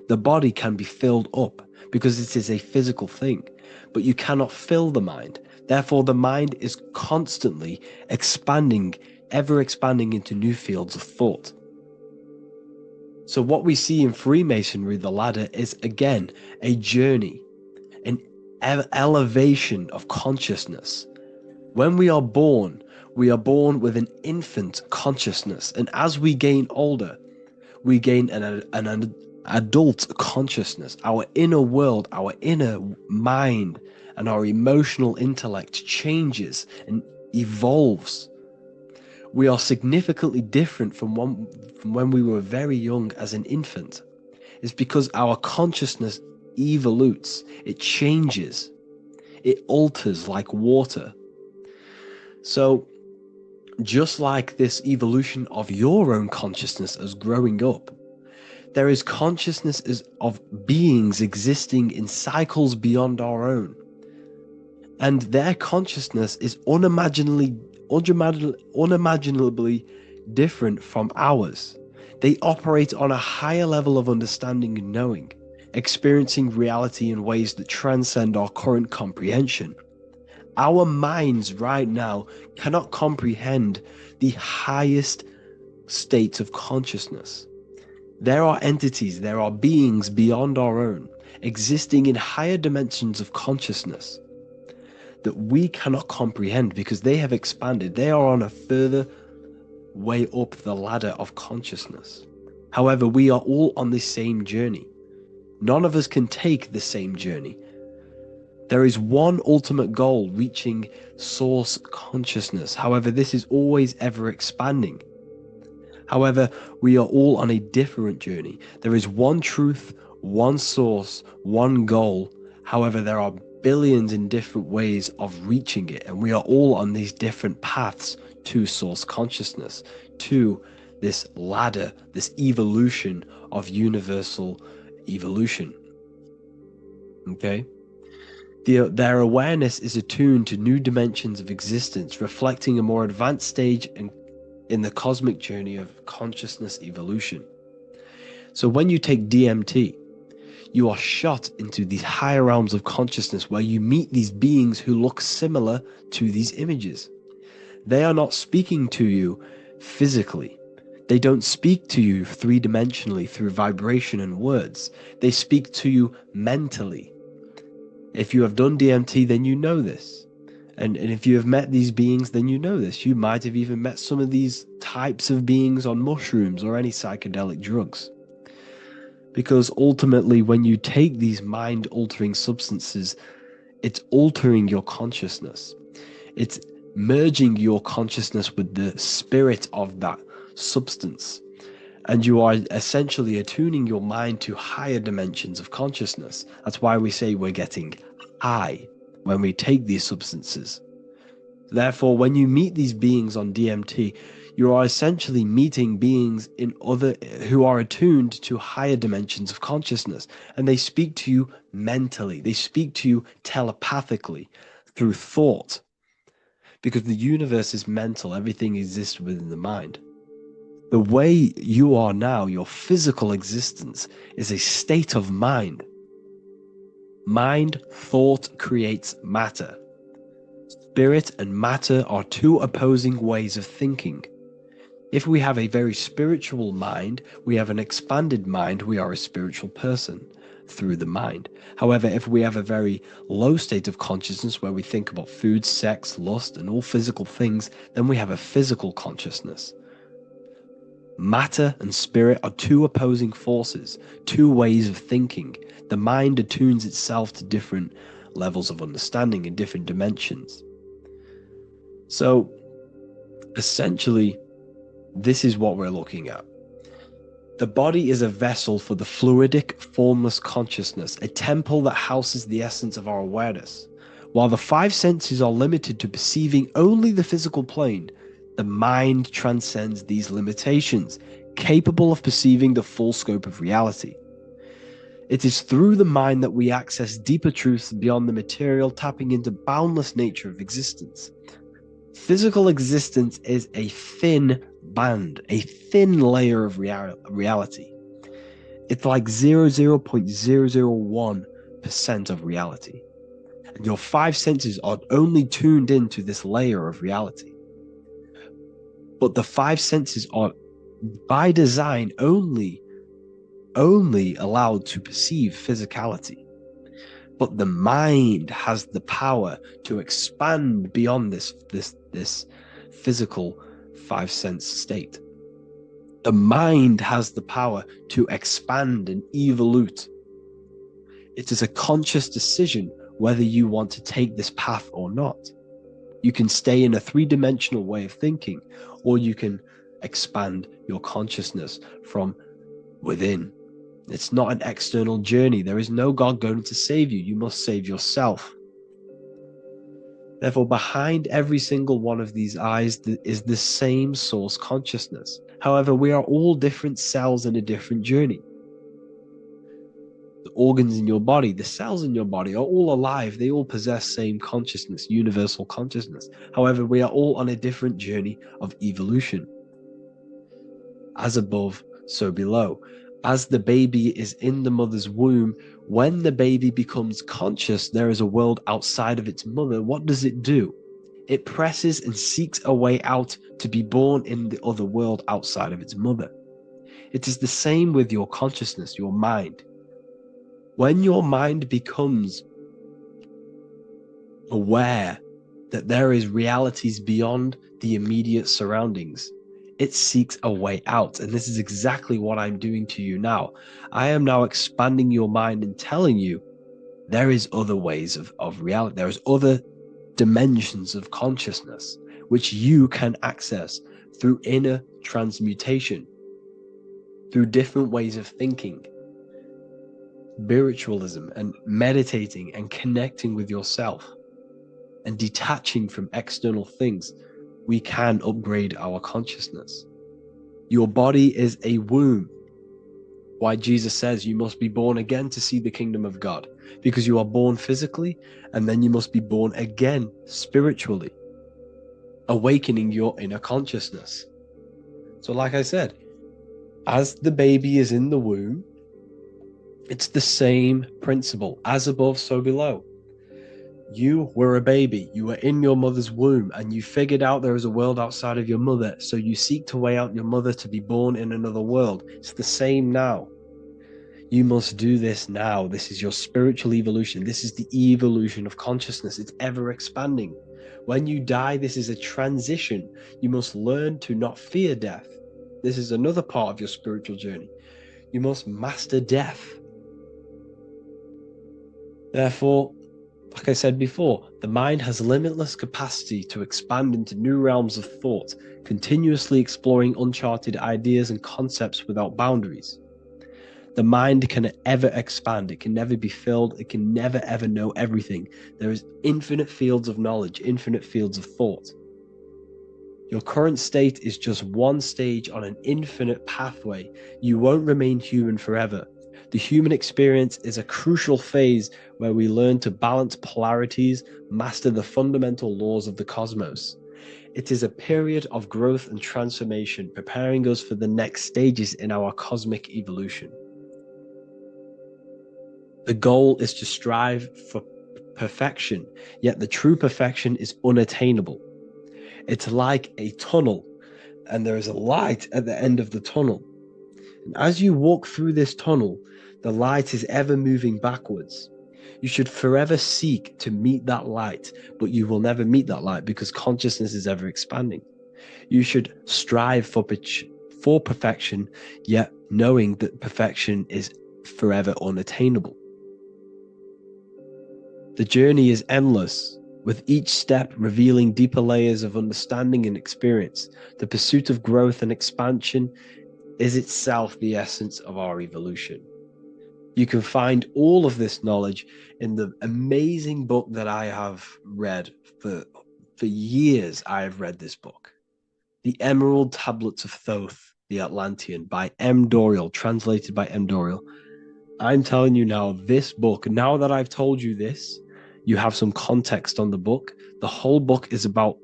The body can be filled up because it is a physical thing, but you cannot fill the mind. Therefore, the mind is constantly expanding, ever expanding into new fields of thought. So what we see in Freemasonry, the ladder, is again a journey, an elevation of consciousness. When we are born with an infant consciousness, and as we gain older, we gain an adult consciousness, our inner world, our inner mind, and our emotional intellect changes and evolves. We are significantly different from when we were very young as an infant. It's because our consciousness evolutes, it changes, it alters like water. So just like this evolution of your own consciousness as growing up, there is consciousness of beings existing in cycles beyond our own. And their consciousness is unimaginably different from ours. They operate on a higher level of understanding and knowing, experiencing reality in ways that transcend our current comprehension. Our minds right now cannot comprehend the highest states of consciousness. There are entities, there are beings beyond our own, existing in higher dimensions of consciousness that we cannot comprehend because they have expanded. They are on a further way up the ladder of consciousness. However, we are all on the same journey. None of us can take the same journey. There is one ultimate goal, reaching source consciousness. However, this is always ever expanding. However, we are all on a different journey. There is one truth, one source, one goal. However, there are billions in different ways of reaching it, and we are all on these different paths to source consciousness, to this ladder, this evolution of universal evolution. Okay? Their awareness is attuned to new dimensions of existence, reflecting a more advanced stage in the cosmic journey of consciousness evolution. So when you take DMT, you are shot into these higher realms of consciousness where you meet these beings who look similar to these images. They are not speaking to you physically. They don't speak to you three-dimensionally through vibration and words. They speak to you mentally. If you have done DMT, then you know this. And if you have met these beings, then you know this. You might have even met some of these types of beings on mushrooms or any psychedelic drugs. Because ultimately, when you take these mind-altering substances, it's altering your consciousness. It's merging your consciousness with the spirit of that substance. And you are essentially attuning your mind to higher dimensions of consciousness. That's why we say we're getting high when we take these substances. Therefore, when you meet these beings on DMT, you are essentially meeting beings who are attuned to higher dimensions of consciousness, and they speak to you mentally. They speak to you telepathically through thought, because the universe is mental. Everything exists within the mind. The way you are now, your physical existence, is a state of mind. Mind, thought creates matter. Spirit and matter are two opposing ways of thinking. If we have a very spiritual mind, we have an expanded mind, we are a spiritual person through the mind. However, if we have a very low state of consciousness where we think about food, sex, lust, and all physical things, then we have a physical consciousness. Matter and spirit are two opposing forces, two ways of thinking. The mind attunes itself to different levels of understanding in different dimensions. So, essentially, this is what we're looking at. The body is a vessel for the fluidic, formless consciousness, a temple that houses the essence of our awareness. While the five senses are limited to perceiving only the physical plane, the mind transcends these limitations, capable of perceiving the full scope of reality. It is through the mind that we access deeper truths beyond the material, tapping into boundless nature of existence. Physical existence is a thin band, a thin layer of reality. It's like 0.001% of reality. And your five senses are only tuned into this layer of reality. But the five senses are, by design, only allowed to perceive physicality. But the mind has the power to expand beyond this physical five sense state. The mind has the power to expand and evolute. It is a conscious decision whether you want to take this path or not. You can stay in a three-dimensional way of thinking, or you can expand your consciousness from within. It's not an external journey. There is no God going to save you. You must save yourself. Therefore, behind every single one of these eyes is the same source consciousness. However, we are all different cells in a different journey. The organs in your body, the cells in your body are all alive. They all possess same consciousness, universal consciousness. However, we are all on a different journey of evolution. As above, so below. As the baby is in the mother's womb, when the baby becomes conscious, there is a world outside of its mother. What does it do? It presses and seeks a way out to be born in the other world outside of its mother. It is the same with your consciousness, your mind. When your mind becomes aware that there is realities beyond the immediate surroundings, it seeks a way out. And this is exactly what I'm doing to you now. I am now expanding your mind and telling you there is other ways of reality. There is other dimensions of consciousness which you can access through inner transmutation, through different ways of thinking, spiritualism, and meditating and connecting with yourself and detaching from external things. We can upgrade our consciousness. Your body is a womb. Why Jesus says you must be born again to see the kingdom of God, because you are born physically and then you must be born again spiritually, awakening your inner consciousness. So like I said, as the baby is in the womb, it's the same principle. As above, so below. You were a baby, you were in your mother's womb, and you figured out there is a world outside of your mother, so you seek to weigh out your mother to be born in another world. It's the same now. You must do this now. This is your spiritual evolution. This is the evolution of consciousness. It's ever expanding. When you die, this is a transition. You must learn to not fear death. This is another part of your spiritual journey. You must master death. Therefore, like I said before, the mind has limitless capacity to expand into new realms of thought, continuously exploring uncharted ideas and concepts without boundaries. The mind can ever expand. It can never be filled. It can never ever know everything. There is infinite fields of knowledge, infinite fields of thought. Your current state is just one stage on an infinite pathway. You won't remain human forever. The human experience is a crucial phase where we learn to balance polarities, master the fundamental laws of the cosmos. It is a period of growth and transformation, preparing us for the next stages in our cosmic evolution. The goal is to strive for perfection, yet the true perfection is unattainable. It's like a tunnel, and there is a light at the end of the tunnel. And as you walk through this tunnel, the light is ever moving backwards. You should forever seek to meet that light, but you will never meet that light because consciousness is ever expanding. You should strive for perfection, yet knowing that perfection is forever unattainable. The journey is endless, with each step revealing deeper layers of understanding and experience. The pursuit of growth and expansion is itself the essence of our evolution. You can find all of this knowledge in the amazing book that I have read for years. I have read this book, The Emerald Tablets of Thoth, the Atlantean, by M. Dorial, translated by M. Dorial. I'm telling you now, this book, now that I've told you this, you have some context on the book. The whole book is about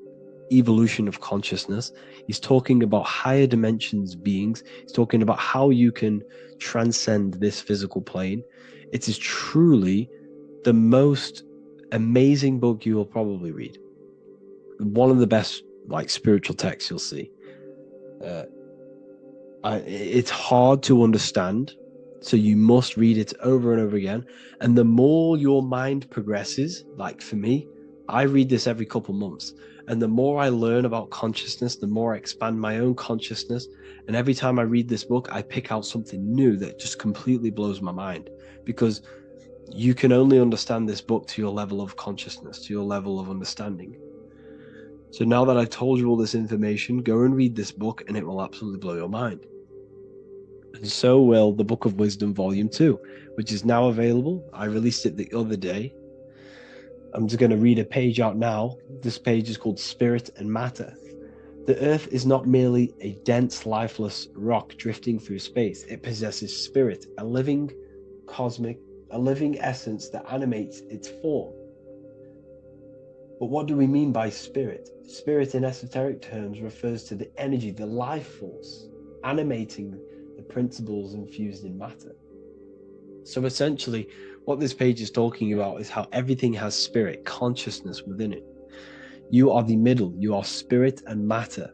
evolution of consciousness. He's talking about higher dimensions beings. He's talking about how you can transcend this physical plane. It is truly the most amazing book you will probably read. One of the best spiritual texts you'll see. It's hard to understand, so you must read it over and over again. And the more your mind progresses, like for me, I read this every couple months. And the more I learn about consciousness, the more I expand my own consciousness. And every time I read this book, I pick out something new that just completely blows my mind. Because You can only understand this book to your level of consciousness, to your level of understanding. So now that I've told you all this information, go and read this book and it will absolutely blow your mind. And so will the Book of Wisdom Volume 2, which is now available. I released it the other day. I'm just going to read a page out now. This page is called Spirit and Matter. The Earth is not merely a dense, lifeless rock drifting through space. It possesses spirit, a living essence that animates its form. But what do we mean by spirit? Spirit in esoteric terms refers to the energy, the life force, animating the principles infused in matter. So essentially, what this page is talking about is how everything has spirit, consciousness within it. You are the middle, you are spirit and matter.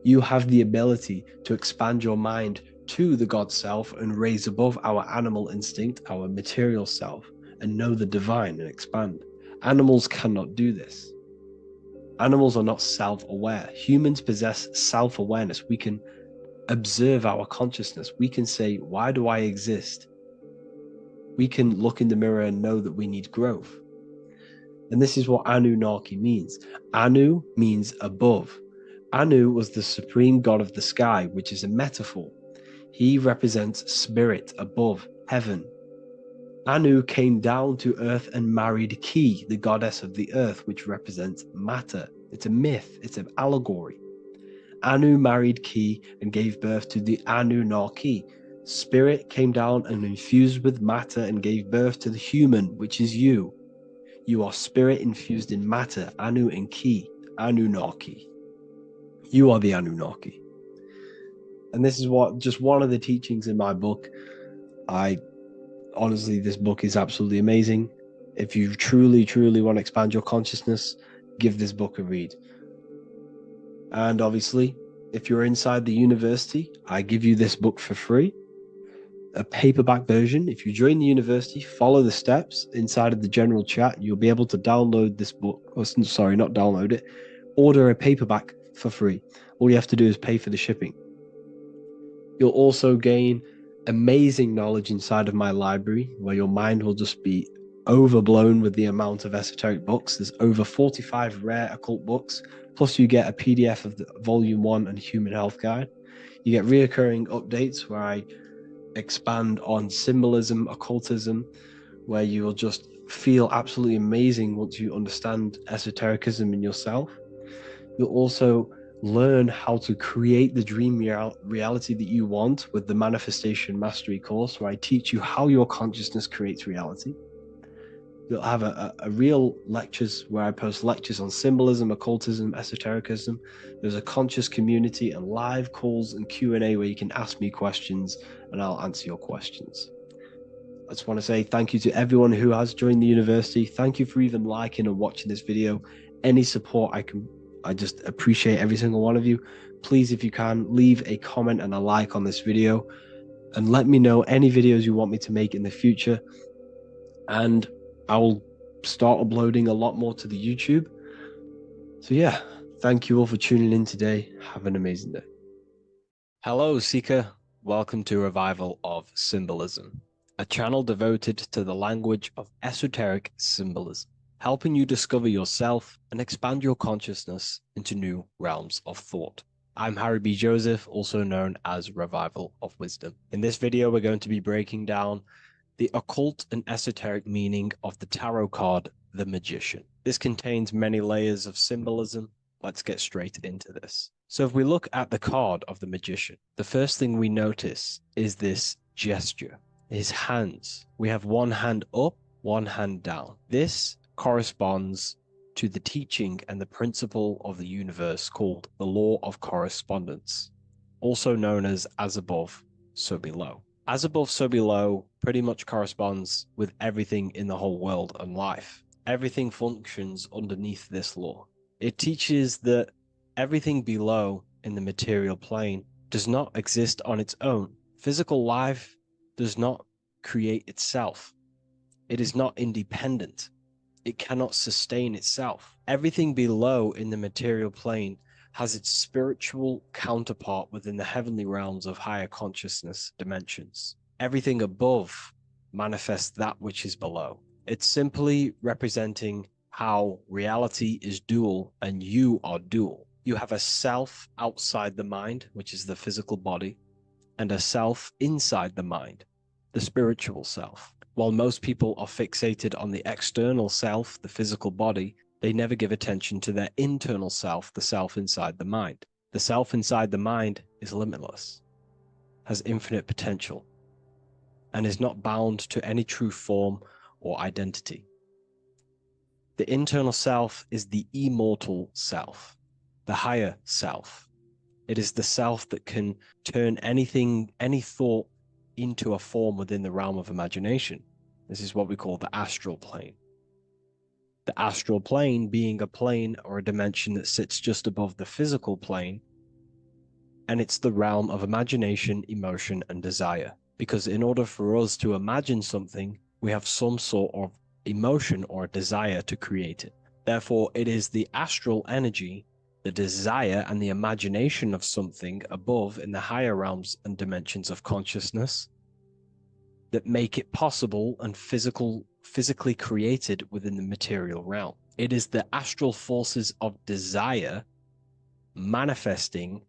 You have the ability to expand your mind to the God self and raise above our animal instinct, our material self, and know the divine and expand. Animals cannot do this. Animals are not self-aware. Humans possess self-awareness. We can observe our consciousness. We can say, why do I exist? We can look in the mirror and know that we need growth. And this is what Anunnaki means. Anu means above. Anu was the supreme god of the sky, which is a metaphor. He represents spirit above, heaven. Anu came down to earth and married Ki, the goddess of the earth, which represents matter. It's a myth, it's an allegory. Anu married Ki and gave birth to the Anunnaki. Spirit came down and infused with matter and gave birth to the human, which is you. You are spirit infused in matter, Anu and Ki, Anunnaki. You are the Anunnaki. And this is just one of the teachings in my book. Honestly, this book is absolutely amazing. If you truly, truly want to expand your consciousness, give this book a read. And obviously, if you're inside the university, I give you this book for free, a paperback version. If you join the university, follow the steps inside of the general chat, you'll be able to download this book, not download it, order a paperback for free. All you have to do is pay for the shipping. You'll also gain amazing knowledge inside of my library, where your mind will just be overblown with the amount of esoteric books. There's over 45 rare occult books, plus you get a PDF of the Volume 1 and Human Health Guide. You get reoccurring updates where I expand on symbolism, occultism, where you will just feel absolutely amazing once you understand esotericism in yourself. You'll also learn how to create the dream reality that you want with the Manifestation Mastery course, where I teach you how your consciousness creates reality. You'll have a real lectures where I post lectures on symbolism, occultism, esotericism. There's a conscious community and live calls and Q&A where you can ask me questions and I'll answer your questions. I just want to say thank you to everyone who has joined the university. Thank you for even liking and watching this video. Any support I just appreciate every single one of you. Please, if you can, leave a comment and a like on this video and let me know any videos you want me to make in the future. And I will start uploading a lot more to the YouTube. So yeah, thank you all for tuning in today. Have an amazing day. Hello, Seeker. Welcome to Revival of Symbolism, a channel devoted to the language of esoteric symbolism, helping you discover yourself and expand your consciousness into new realms of thought. I'm Harry B. Joseph, also known as Revival of Wisdom. In this video, we're going to be breaking down the occult and esoteric meaning of the tarot card, the Magician. This contains many layers of symbolism. Let's get straight into this. So if we look at the card of the Magician, the first thing we notice is this gesture, his hands. We have one hand up, one hand down. This corresponds to the teaching and the principle of the universe called the law of correspondence, also known as above, so below. As above, so below pretty much corresponds with everything in the whole world and life. Everything functions underneath this law. It teaches that everything below in the material plane does not exist on its own. Physical life does not create itself. It is not independent. It cannot sustain itself. Everything below in the material plane has its spiritual counterpart within the heavenly realms of higher consciousness dimensions. Everything above manifests that which is below. It's simply representing how reality is dual and you are dual. You have a self outside the mind, which is the physical body, and a self inside the mind, the spiritual self. While most people are fixated on the external self, the physical body, they never give attention to their internal self, the self inside the mind. The self inside the mind is limitless, has infinite potential, and is not bound to any true form or identity. The internal self is the immortal self, the higher self. It is the self that can turn anything, any thought, into a form within the realm of imagination. This is what we call the astral plane. The astral plane being a plane or a dimension that sits just above the physical plane, and it's the realm of imagination, emotion, and desire. Because in order for us to imagine something, we have some sort of emotion or desire to create it. Therefore, it is the astral energy, the desire and the imagination of something above in the higher realms and dimensions of consciousness that make it possible and physically created within the material realm. It is the astral forces of desire manifesting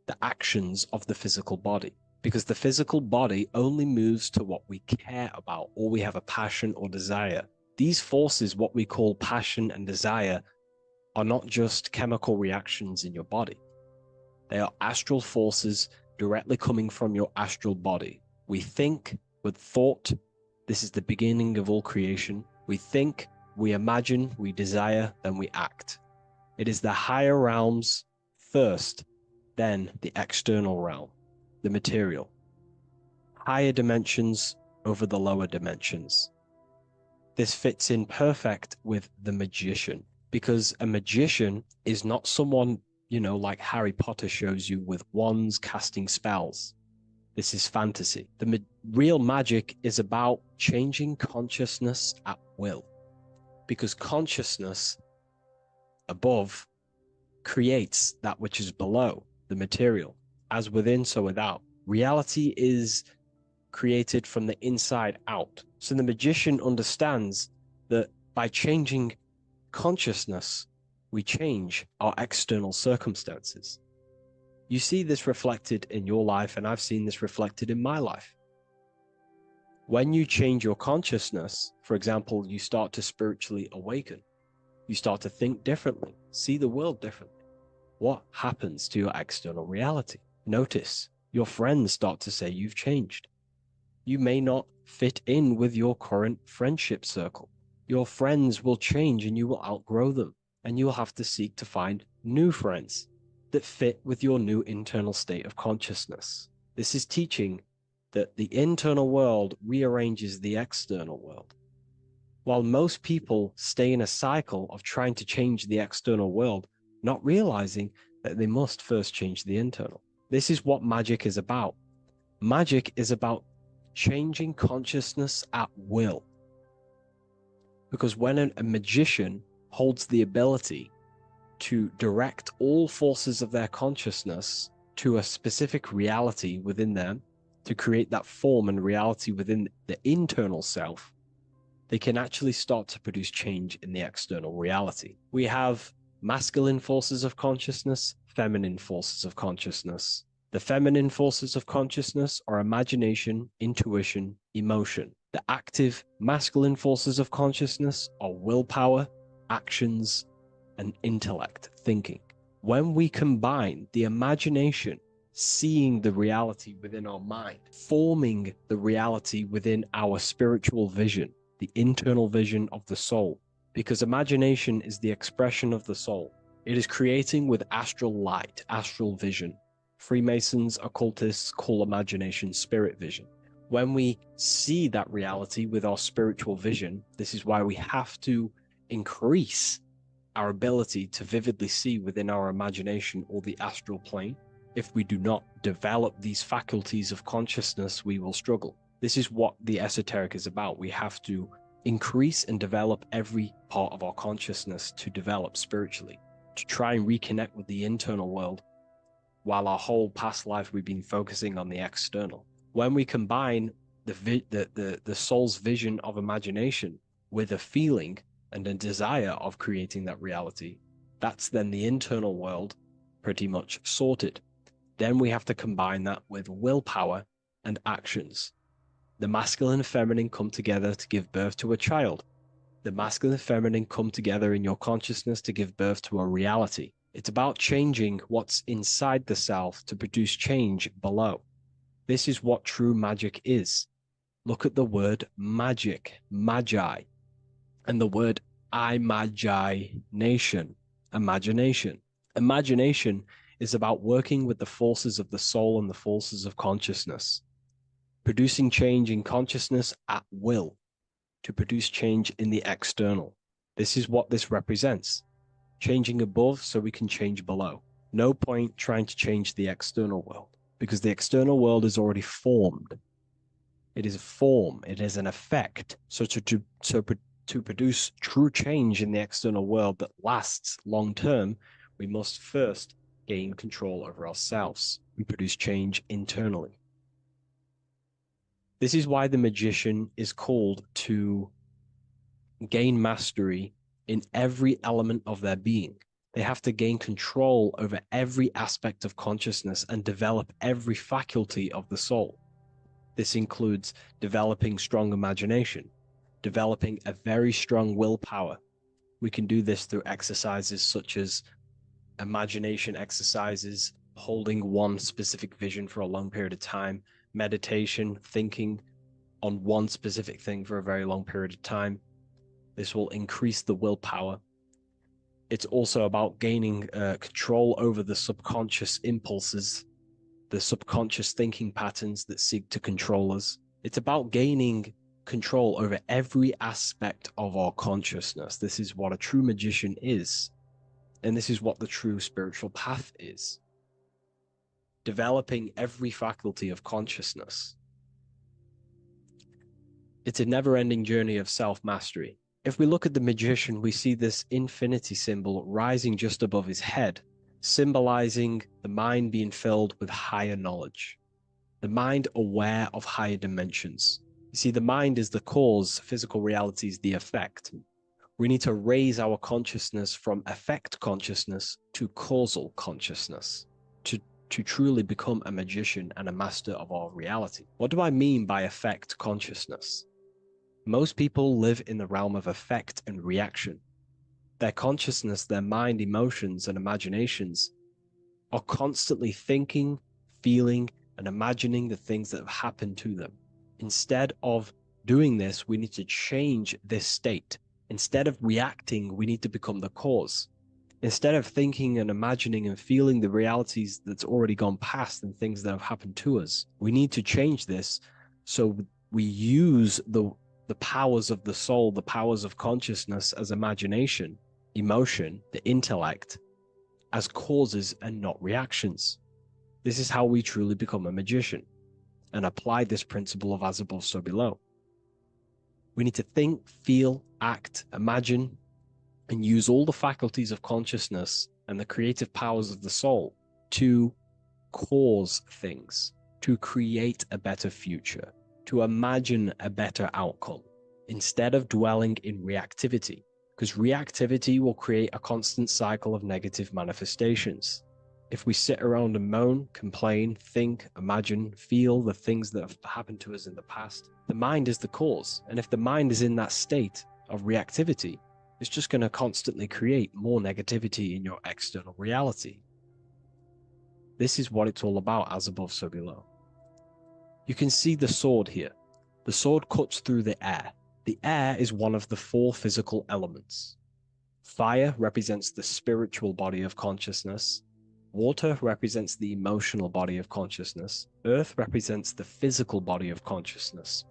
the actions of the physical body, because the physical body only moves to what we care about or we have a passion or desire. These forces, what we call passion and desire, are not just chemical reactions in your body. They are astral forces directly coming from your astral body. We think with thought. This is the beginning of all creation. We think, we imagine, we desire, then we act. It is the higher realms first, then the external realm, the material. Higher dimensions over the lower dimensions. This fits in perfect with the magician, because a magician is not someone, like Harry Potter shows you with wands casting spells. This is fantasy. The real magic is about changing consciousness at will, because consciousness above creates that which is below, the material. As within, so without. Reality is created from the inside out. So the magician understands that by changing consciousness, we change our external circumstances. You see this reflected in your life, and I've seen this reflected in my life. When you change your consciousness, for example, you start to spiritually awaken. You start to think differently, see the world differently. What happens to your external reality? Notice your friends start to say you've changed. You may not fit in with your current friendship circle. Your friends will change and you will outgrow them, and you will have to seek to find new friends that fit with your new internal state of consciousness. This is teaching that the internal world rearranges the external world. While most people stay in a cycle of trying to change the external world, not realizing that they must first change the internal. This is what magic is about. Magic is about changing consciousness at will. Because when a magician holds the ability to direct all forces of their consciousness to a specific reality within them, to create that form and reality within the internal self, they can actually start to produce change in the external reality. We have masculine forces of consciousness, feminine forces of consciousness. The feminine forces of consciousness are imagination, intuition, emotion. The active masculine forces of consciousness are willpower, actions, and intellect, thinking. When we combine the imagination, seeing the reality within our mind, forming the reality within our spiritual vision, the internal vision of the soul, because imagination is the expression of the soul. It is creating with astral light, astral vision. Freemasons, occultists call imagination spirit vision. When we see that reality with our spiritual vision, this is why we have to increase our ability to vividly see within our imagination or the astral plane. If we do not develop these faculties of consciousness, we will struggle. This is what the esoteric is about. We have to increase and develop every part of our consciousness to develop spiritually, to try and reconnect with the internal world, while our whole past life we've been focusing on the external. When we combine the soul's vision of imagination with a feeling and a desire of creating that reality, that's then the internal world pretty much sorted. Then we have to combine that with willpower and actions. The masculine and feminine come together to give birth to a child. The masculine and feminine come together in your consciousness to give birth to a reality. It's about changing what's inside the self to produce change below. This is what true magic is. Look at the word magic, magi, and the word imagination, imagination. Imagination is about working with the forces of the soul and the forces of consciousness, producing change in consciousness at will to produce change in the external. This is what this represents. Changing above so we can change below. No point trying to change the external world because the external world is already formed. It is a form, it is an effect. So to produce true change in the external world that lasts long term, we must first gain control over ourselves. We produce change internally. This is why the magician is called to gain mastery in every element of their being. They have to gain control over every aspect of consciousness and develop every faculty of the soul. This includes developing strong imagination, developing a very strong willpower. We can do this through exercises such as imagination exercises, holding one specific vision for a long period of time, meditation, thinking on one specific thing for a very long period of time. This will increase the willpower. It's also about gaining control over the subconscious impulses, the subconscious thinking patterns that seek to control us. It's about gaining control over every aspect of our consciousness. This is what a true magician is. And this is what the true spiritual path is. Developing every faculty of consciousness. It's a never-ending journey of self-mastery. If we look at the magician, we see this infinity symbol rising just above his head, symbolizing the mind being filled with higher knowledge, the mind aware of higher dimensions. You see, the mind is the cause, physical reality is the effect. We need to raise our consciousness from effect consciousness to causal consciousness to truly become a magician and a master of our reality. What do I mean by effect consciousness? Most people live in the realm of effect and reaction. Their consciousness, their mind, emotions, and imaginations are constantly thinking, feeling, and imagining the things that have happened to them. Instead of doing this, we need to change this state. Instead of reacting, we need to become the cause. Instead of thinking and imagining and feeling the realities that's already gone past and things that have happened to us, we need to change this so we use the powers of the soul, the powers of consciousness as imagination, emotion, the intellect, as causes and not reactions. This is how we truly become a magician and apply this principle of as above, so below. We need to think, feel, act, imagine, and use all the faculties of consciousness and the creative powers of the soul to cause things, to create a better future, to imagine a better outcome, instead of dwelling in reactivity, because reactivity will create a constant cycle of negative manifestations. If we sit around and moan, complain, think, imagine, feel the things that have happened to us in the past, the mind is the cause. And if the mind is in that state of reactivity, it's just going to constantly create more negativity in your external reality. This is what it's all about, as above, so below. You can see the sword here. The sword cuts through the air. The air is one of the 4 physical elements. Fire represents the spiritual body of consciousness. Water represents the emotional body of consciousness. Earth represents the physical body of consciousness.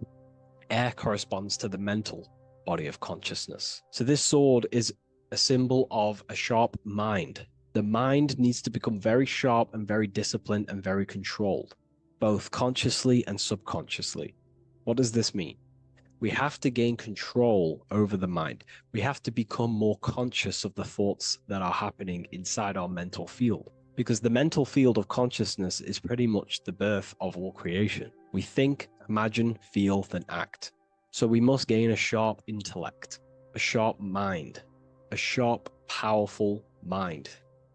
Air corresponds to the mental body of consciousness. So this sword is a symbol of a sharp mind. The mind needs to become very sharp and very disciplined and very controlled, both consciously and subconsciously. What does this mean? We have to gain control over the mind. We have to become more conscious of the thoughts that are happening inside our mental field, because the mental field of consciousness is pretty much the birth of all creation. We think, imagine, feel, then act. So we must gain a sharp intellect, a sharp mind, a sharp, powerful mind.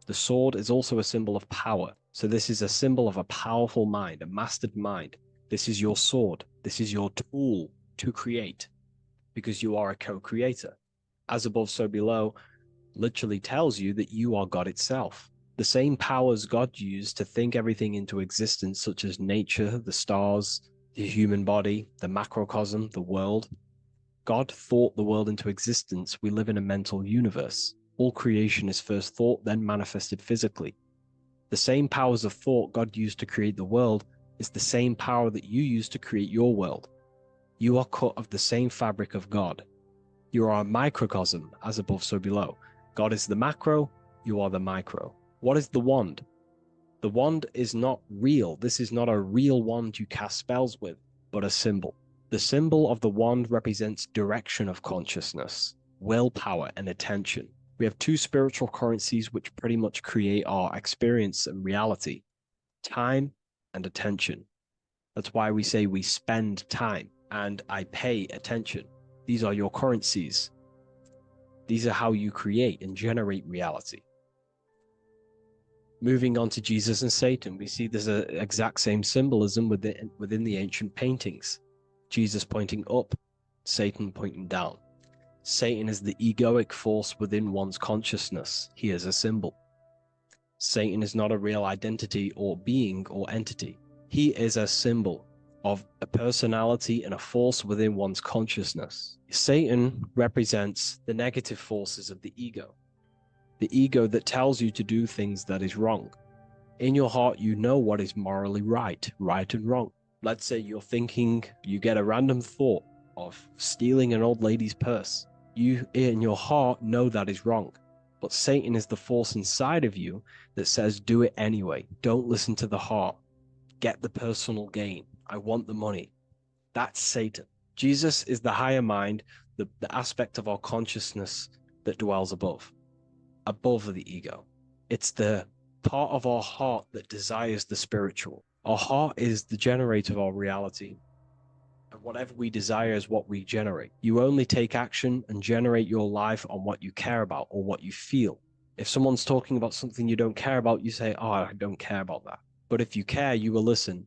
The sword is also a symbol of power. So this is a symbol of a powerful mind, a mastered mind. This is your sword. This is your tool to create, because you are a co-creator. As above, so below literally tells you that you are God itself. The same powers God used to think everything into existence, such as nature, the stars, the human body, the macrocosm, the world. God thought the world into existence. We live in a mental universe. All creation is first thought, then manifested physically. The same powers of thought God used to create the world is the same power that you use to create your world. You are cut of the same fabric of God. You are a microcosm, as above, so below. God is the macro, you are the micro. What is the wand? The wand is not real. This is not a real wand you cast spells with, but a symbol. The symbol of the wand represents direction of consciousness, willpower, and attention. We have two spiritual currencies which pretty much create our experience and reality: time and attention. That's why we say we spend time and I pay attention. These are your currencies. These are how you create and generate reality. Moving on to Jesus and Satan, we see there's an exact same symbolism within the ancient paintings. Jesus pointing up, Satan pointing down. Satan is the egoic force within one's consciousness. He is a symbol. Satan is not a real identity or being or entity. He is a symbol of a personality and a force within one's consciousness. Satan represents the negative forces of the ego that tells you to do things that is wrong. In your heart, you know what is morally right and wrong. Let's say you're thinking, you get a random thought of stealing an old lady's purse. You, in your heart, know that is wrong. But Satan is the force inside of you that says, do it anyway. Don't listen to the heart. Get the personal gain. I want the money. That's Satan. Jesus is the higher mind, the aspect of our consciousness that dwells above the ego. It's the part of our heart that desires the spiritual. Our heart is the generator of our reality. And whatever we desire is what we generate. You only take action and generate your life on what you care about or what you feel. If someone's talking about something you don't care about, you say, oh, I don't care about that. But if you care, you will listen.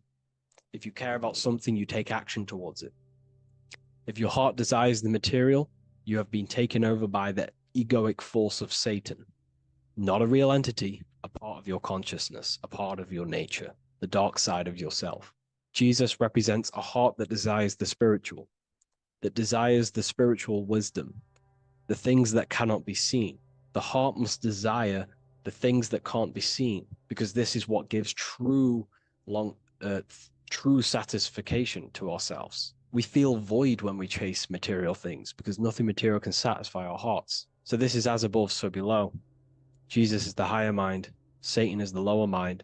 If you care about something, you take action towards it. If your heart desires the material, you have been taken over by the egoic force of Satan. Not a real entity, a part of your consciousness, a part of your nature, the dark side of yourself. Jesus represents a heart that desires the spiritual wisdom, the things that cannot be seen. The heart must desire the things that can't be seen, because this is what gives true satisfaction to ourselves. We feel void when we chase material things, because nothing material can satisfy our hearts. So this is as above, so below. Jesus is the higher mind. Satan is the lower mind.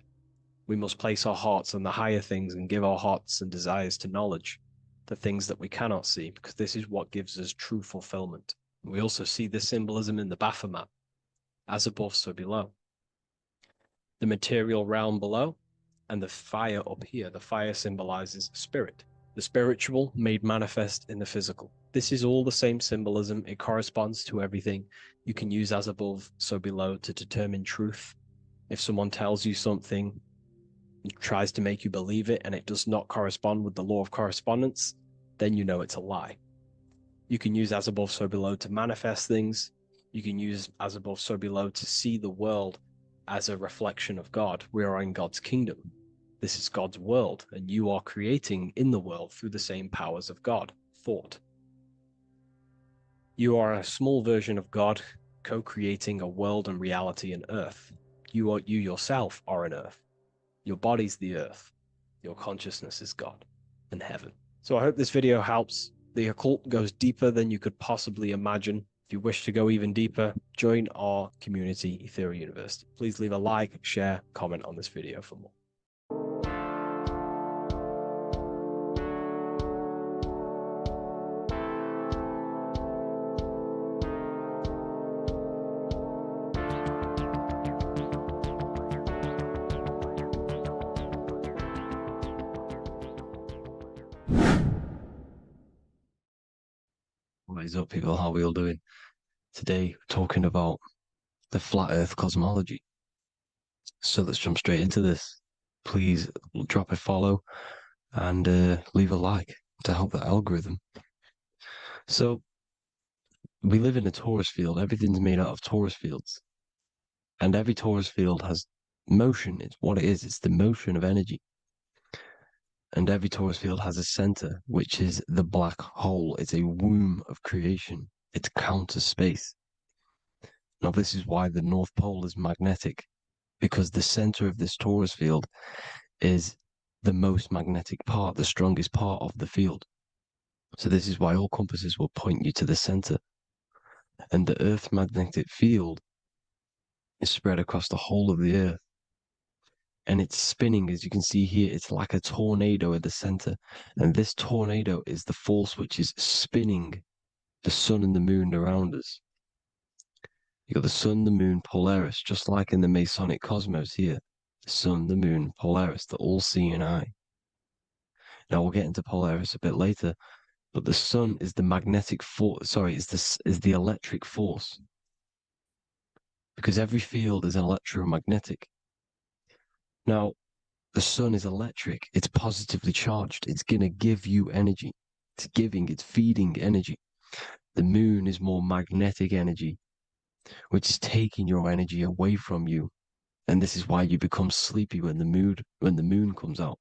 We must place our hearts on the higher things and give our hearts and desires to knowledge, the things that we cannot see, because this is what gives us true fulfillment. We also see this symbolism in the Baphomet. As above, so below. The material realm below and the fire up here. The fire symbolizes spirit. The spiritual made manifest in the physical. This is all the same symbolism. It corresponds to everything. You can use as above, so below to determine truth. If someone tells you something, tries to make you believe it, and it does not correspond with the law of correspondence, then you know it's a lie. You can use as above, so below to manifest things. You can use as above, so below to see the world as a reflection of God. We are in God's kingdom. This is God's world, and you are creating in the world through the same powers of God, thought. You are a small version of God, co-creating a world and reality in earth. You yourself are an earth. Your body's the earth. Your consciousness is God and heaven. So I hope this video helps. The occult goes deeper than you could possibly imagine. If you wish to go even deeper, join our community, Ethereal University. Please leave a like, share, comment on this video for more. What is up, people? How are we all doing? Today, we're talking about the flat earth cosmology. So let's jump straight into this. Please drop a follow and leave a like to help the algorithm. So we live in a torus field. Everything's made out of torus fields. And every torus field has motion. It's what it is. It's the motion of energy. And every torus field has a center, which is the black hole. It's a womb of creation. It's counter space. Now, this is why the North Pole is magnetic, because the center of this torus field is the most magnetic part, the strongest part of the field. So this is why all compasses will point you to the center. And the Earth's magnetic field is spread across the whole of the Earth. And it's spinning, as you can see here, it's like a tornado at the center. And this tornado is the force which is spinning the sun and the moon around us. You got the sun, the moon, Polaris, just like in the Masonic cosmos here. The sun, the moon, Polaris, the all-seeing eye. Now we'll get into Polaris a bit later, but the sun is the magnetic force. Sorry, is the electric force, because every field is electromagnetic. Now, the sun is electric. It's positively charged. It's gonna give you energy. It's feeding energy. The moon is more magnetic energy, which is taking your energy away from you. And this is why you become sleepy when the moon comes out,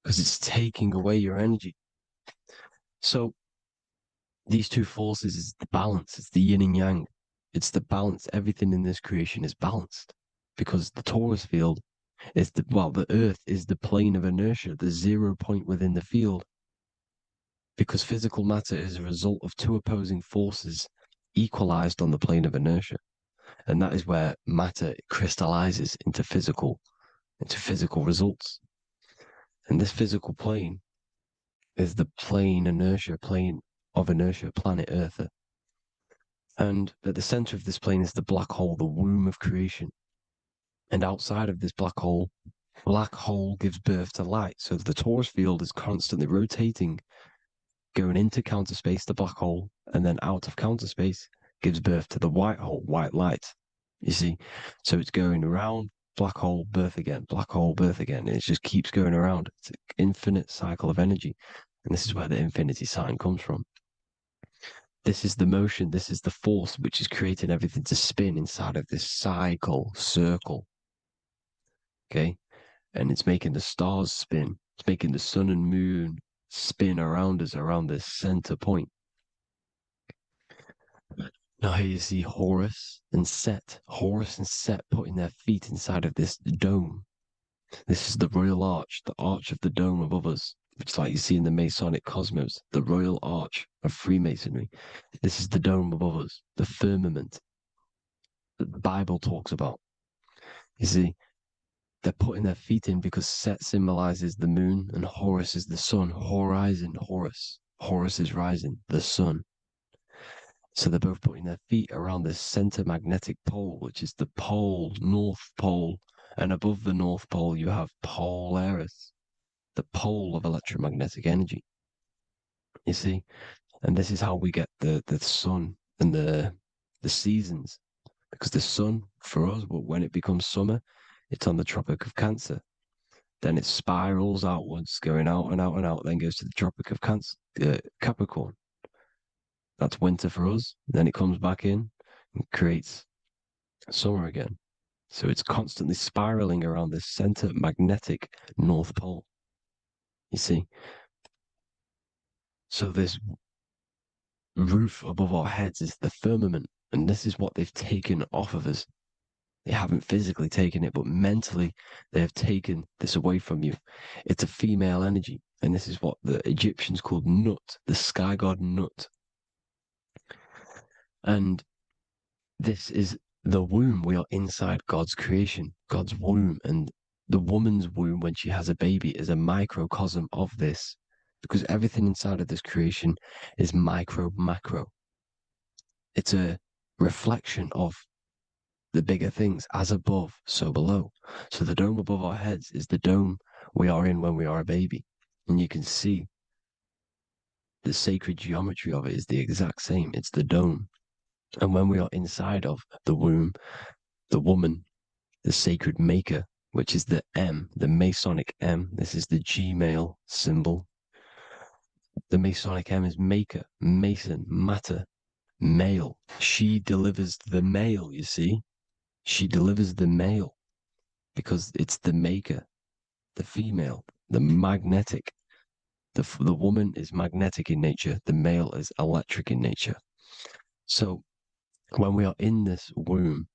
because it's taking away your energy. So these two forces is the balance. It's the yin and yang. It's the balance. Everything in this creation is balanced, because the torus field is the Earth is the plane of inertia, the 0 point within the field, because physical matter is a result of two opposing forces equalized on the plane of inertia. And that is where matter crystallizes into physical results. And this physical plane is the plane of inertia, planet Earth. And at the center of this plane is the black hole, the womb of creation. And outside of this black hole gives birth to light. So the torus field is constantly rotating, going into counter space, the black hole, and then out of counter space gives birth to the white hole, white light. You see? So it's going around, black hole, birth again, black hole, birth again. And it just keeps going around. It's an infinite cycle of energy. And this is where the infinity sign comes from. This is the motion, this is the force which is creating everything to spin inside of this circle. Okay? And it's making the stars spin. It's making the sun and moon spin around us, around this center point. Now here you see Horus and Set. Horus and Set putting their feet inside of this dome. This is the royal arch, the arch of the dome above us, which is like you see in the Masonic cosmos, the royal arch of Freemasonry. This is the dome above us, the firmament that the Bible talks about. You see, they're putting their feet in because Set symbolizes the moon and Horus is the sun. Horizon, Horus. Horus is rising, the sun. So they're both putting their feet around this center magnetic pole, which is the pole, North Pole. And above the North Pole, you have Polaris, the pole of electromagnetic energy. You see? And this is how we get the sun and the seasons. Because the sun, for us, when it becomes summer, it's on the Tropic of Cancer. Then it spirals outwards, going out and out and out, then goes to the Tropic of Capricorn. That's winter for us. Then it comes back in and creates summer again. So it's constantly spiraling around this center magnetic North Pole. You see? So this roof above our heads is the firmament. And this is what they've taken off of us. They haven't physically taken it, but mentally they have taken this away from you. It's a female energy. And this is what the Egyptians called Nut, the sky god Nut. And this is the womb. We are inside God's creation, God's womb. And the woman's womb, when she has a baby, is a microcosm of this, because everything inside of this creation is macro. It's a reflection of the bigger things, as above, so below. So the dome above our heads is the dome we are in when we are a baby. And you can see the sacred geometry of it is the exact same. It's the dome. And when we are inside of the womb, the woman, the sacred maker, which is the M, the Masonic M, this is the G male symbol. The Masonic M is maker, mason, matter, male. She delivers the male, you see. She delivers the male because it's the maker, the female, the magnetic. The woman is magnetic in nature. The male is electric in nature. So when we are in this womb,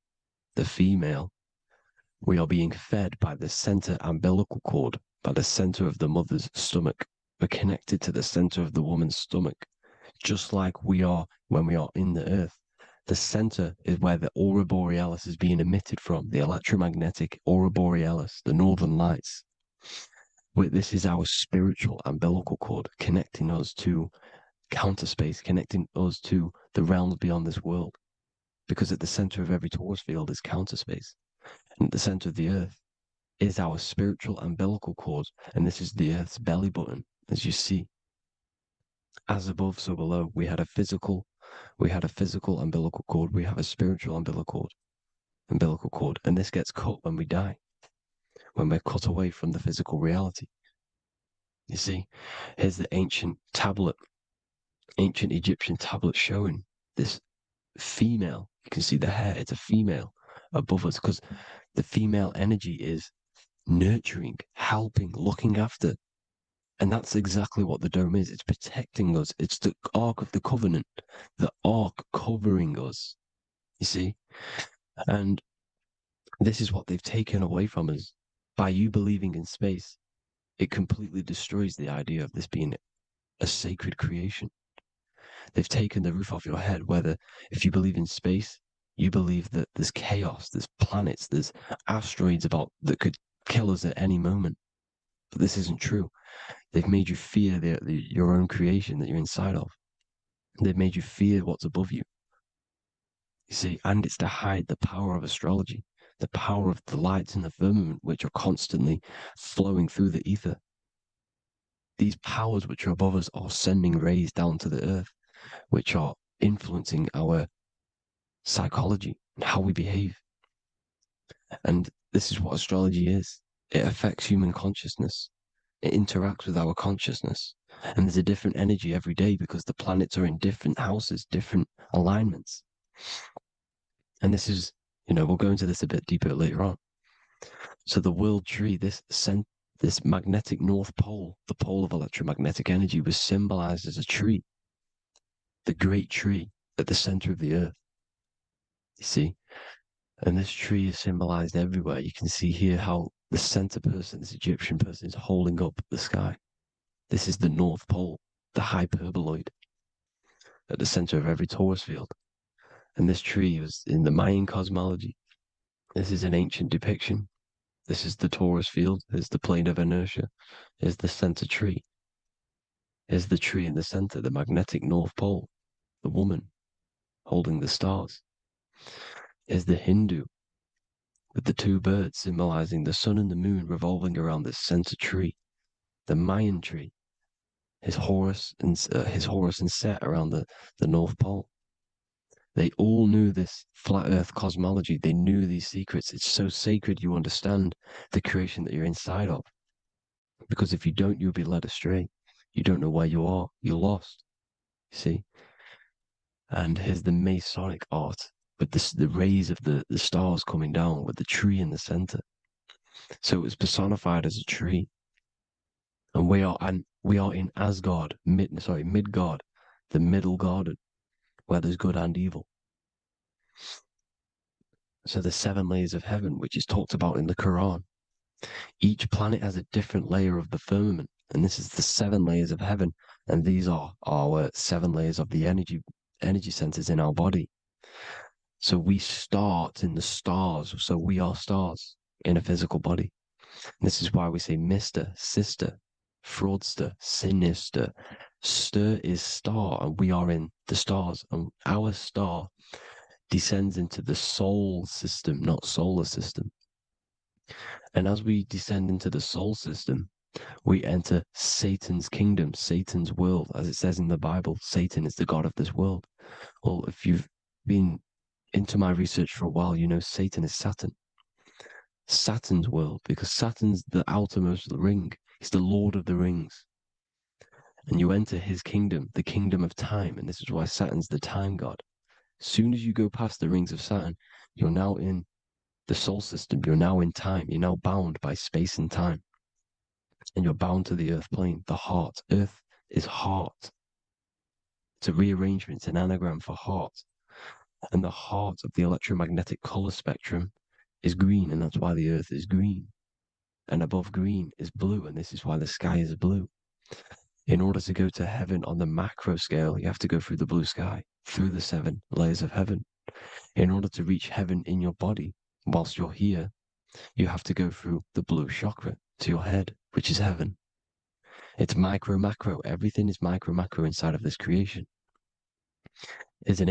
the female, we are being fed by the center umbilical cord, by the center of the mother's stomach. We're connected to the center of the woman's stomach, just like we are when we are in the earth. The center is where the aurora borealis is being emitted from, the electromagnetic aurora borealis, the northern lights. This is our spiritual umbilical cord, connecting us to counter space, connecting us to the realms beyond this world. Because at the center of every torus field is counter space. And at the center of the earth is our spiritual umbilical cord. And this is the earth's belly button, as you see. As above, so below. We had a physical umbilical cord. We have a spiritual umbilical cord. And this gets cut when we die, when we're cut away from the physical reality. You see, here's the ancient Egyptian tablet showing this female. You can see the hair, it's a female above us because the female energy is nurturing, helping, looking after. And that's exactly what the dome is. It's protecting us. It's the Ark of the Covenant, the Ark covering us, you see? And this is what they've taken away from us. By you believing in space, it completely destroys the idea of this being a sacred creation. They've taken the roof off your head, whether if you believe in space, you believe that there's chaos, there's planets, there's asteroids that could kill us at any moment. But this isn't true. They've made you fear your own creation that you're inside of. They've made you fear what's above you. You see, and it's to hide the power of astrology, the power of the lights in the firmament, which are constantly flowing through the ether. These powers which are above us are sending rays down to the earth, which are influencing our psychology and how we behave. And this is what astrology is. It affects human consciousness. It interacts with our consciousness. And there's a different energy every day because the planets are in different houses, different alignments. And this is, we'll go into this a bit deeper later on. So the world tree, this magnetic north pole, the pole of electromagnetic energy, was symbolized as a tree, the great tree at the center of the earth. You see? And this tree is symbolized everywhere. You can see here how the center person, this Egyptian person, is holding up the sky. This is the North Pole, the hyperboloid, at the center of every torus field. And this tree was in the Mayan cosmology. This is an ancient depiction. This is the torus field. There's the plane of inertia. Here's the center tree. Here's the tree in the center, the magnetic North Pole, the woman holding the stars. Here's the Hindu with the two birds symbolizing the sun and the moon revolving around this center tree. The Mayan tree, his Horus and Set around the North Pole. They all knew this flat earth cosmology. They knew these secrets. It's so sacred you understand the creation that you're inside of. Because if you don't, you'll be led astray. You don't know where you are. You're lost. You see? And here's the Masonic art with the rays of the stars coming down with the tree in the center. So it was personified as a tree. And we are in Asgard, Midgard, the middle garden, where there's good and evil. So the 7 layers of heaven, which is talked about in the Quran. Each planet has a different layer of the firmament, and this is the 7 layers of heaven, and these are our 7 layers of the energy centers in our body. So we start in the stars, so we are stars in a physical body. And this is why we say Mr., Sister, Fraudster, Sinister. Stir is star, and we are in the stars, and our star descends into the soul system, not solar system. And as we descend into the soul system, We enter Satan's kingdom, Satan's world. As it says in the Bible, Satan is the God of this world. Well, if you've been into my research for a while, you know Satan is Saturn. Saturn's world, because Saturn's the outermost ring. He's the Lord of the rings. And you enter his kingdom, the kingdom of time. And this is why Saturn's the time god. As soon as you go past the rings of Saturn, you're now in the soul system. You're now in time. You're now bound by space and time. And you're bound to the earth plane, the heart. Earth is heart. It's a rearrangement, it's an anagram for heart. And the heart of the electromagnetic color spectrum is green, and that's why the earth is green. And above green is blue, and this is why the sky is blue. In order to go to heaven on the macro scale, you have to go through the blue sky, through the 7 layers of heaven. In order to reach heaven in your body, whilst you're here, you have to go through the blue chakra to your head, which is heaven. It's micro, macro. Everything is micro, macro inside of this creation. It's an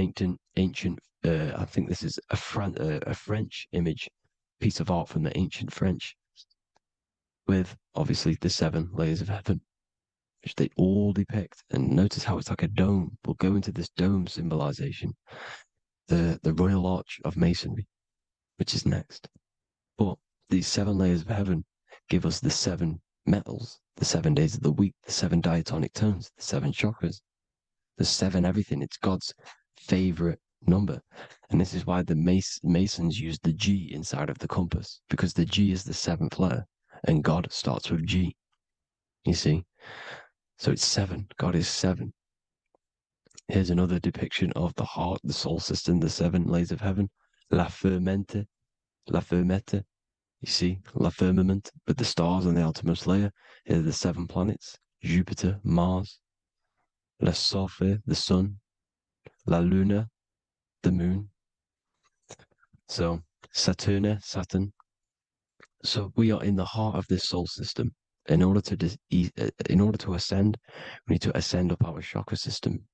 ancient, I think this is a French image, piece of art from the ancient French, with obviously the 7 layers of heaven, which they all depict. And notice how it's like a dome. We'll go into this dome symbolization, the Royal Arch of Masonry, which is next. But these 7 layers of heaven give us the 7 metals, the 7 days of the week, the 7 diatonic tones, the 7 chakras, the 7 everything. It's God's favorite number. And this is why the Masons use the G inside of the compass, because the G is the 7th letter, and God starts with G. You see? So it's 7. God is 7. Here's another depiction of the heart, the soul system, the 7 layers of heaven. La fermente, la fermette. You see, la firmament, with the stars on the outermost layer. Here are the 7 planets: Jupiter, Mars, la Sophie, the sun, la luna, the moon. So Saturn. So we are in the heart of this soul system. In order to ascend, we need to ascend up our chakra system,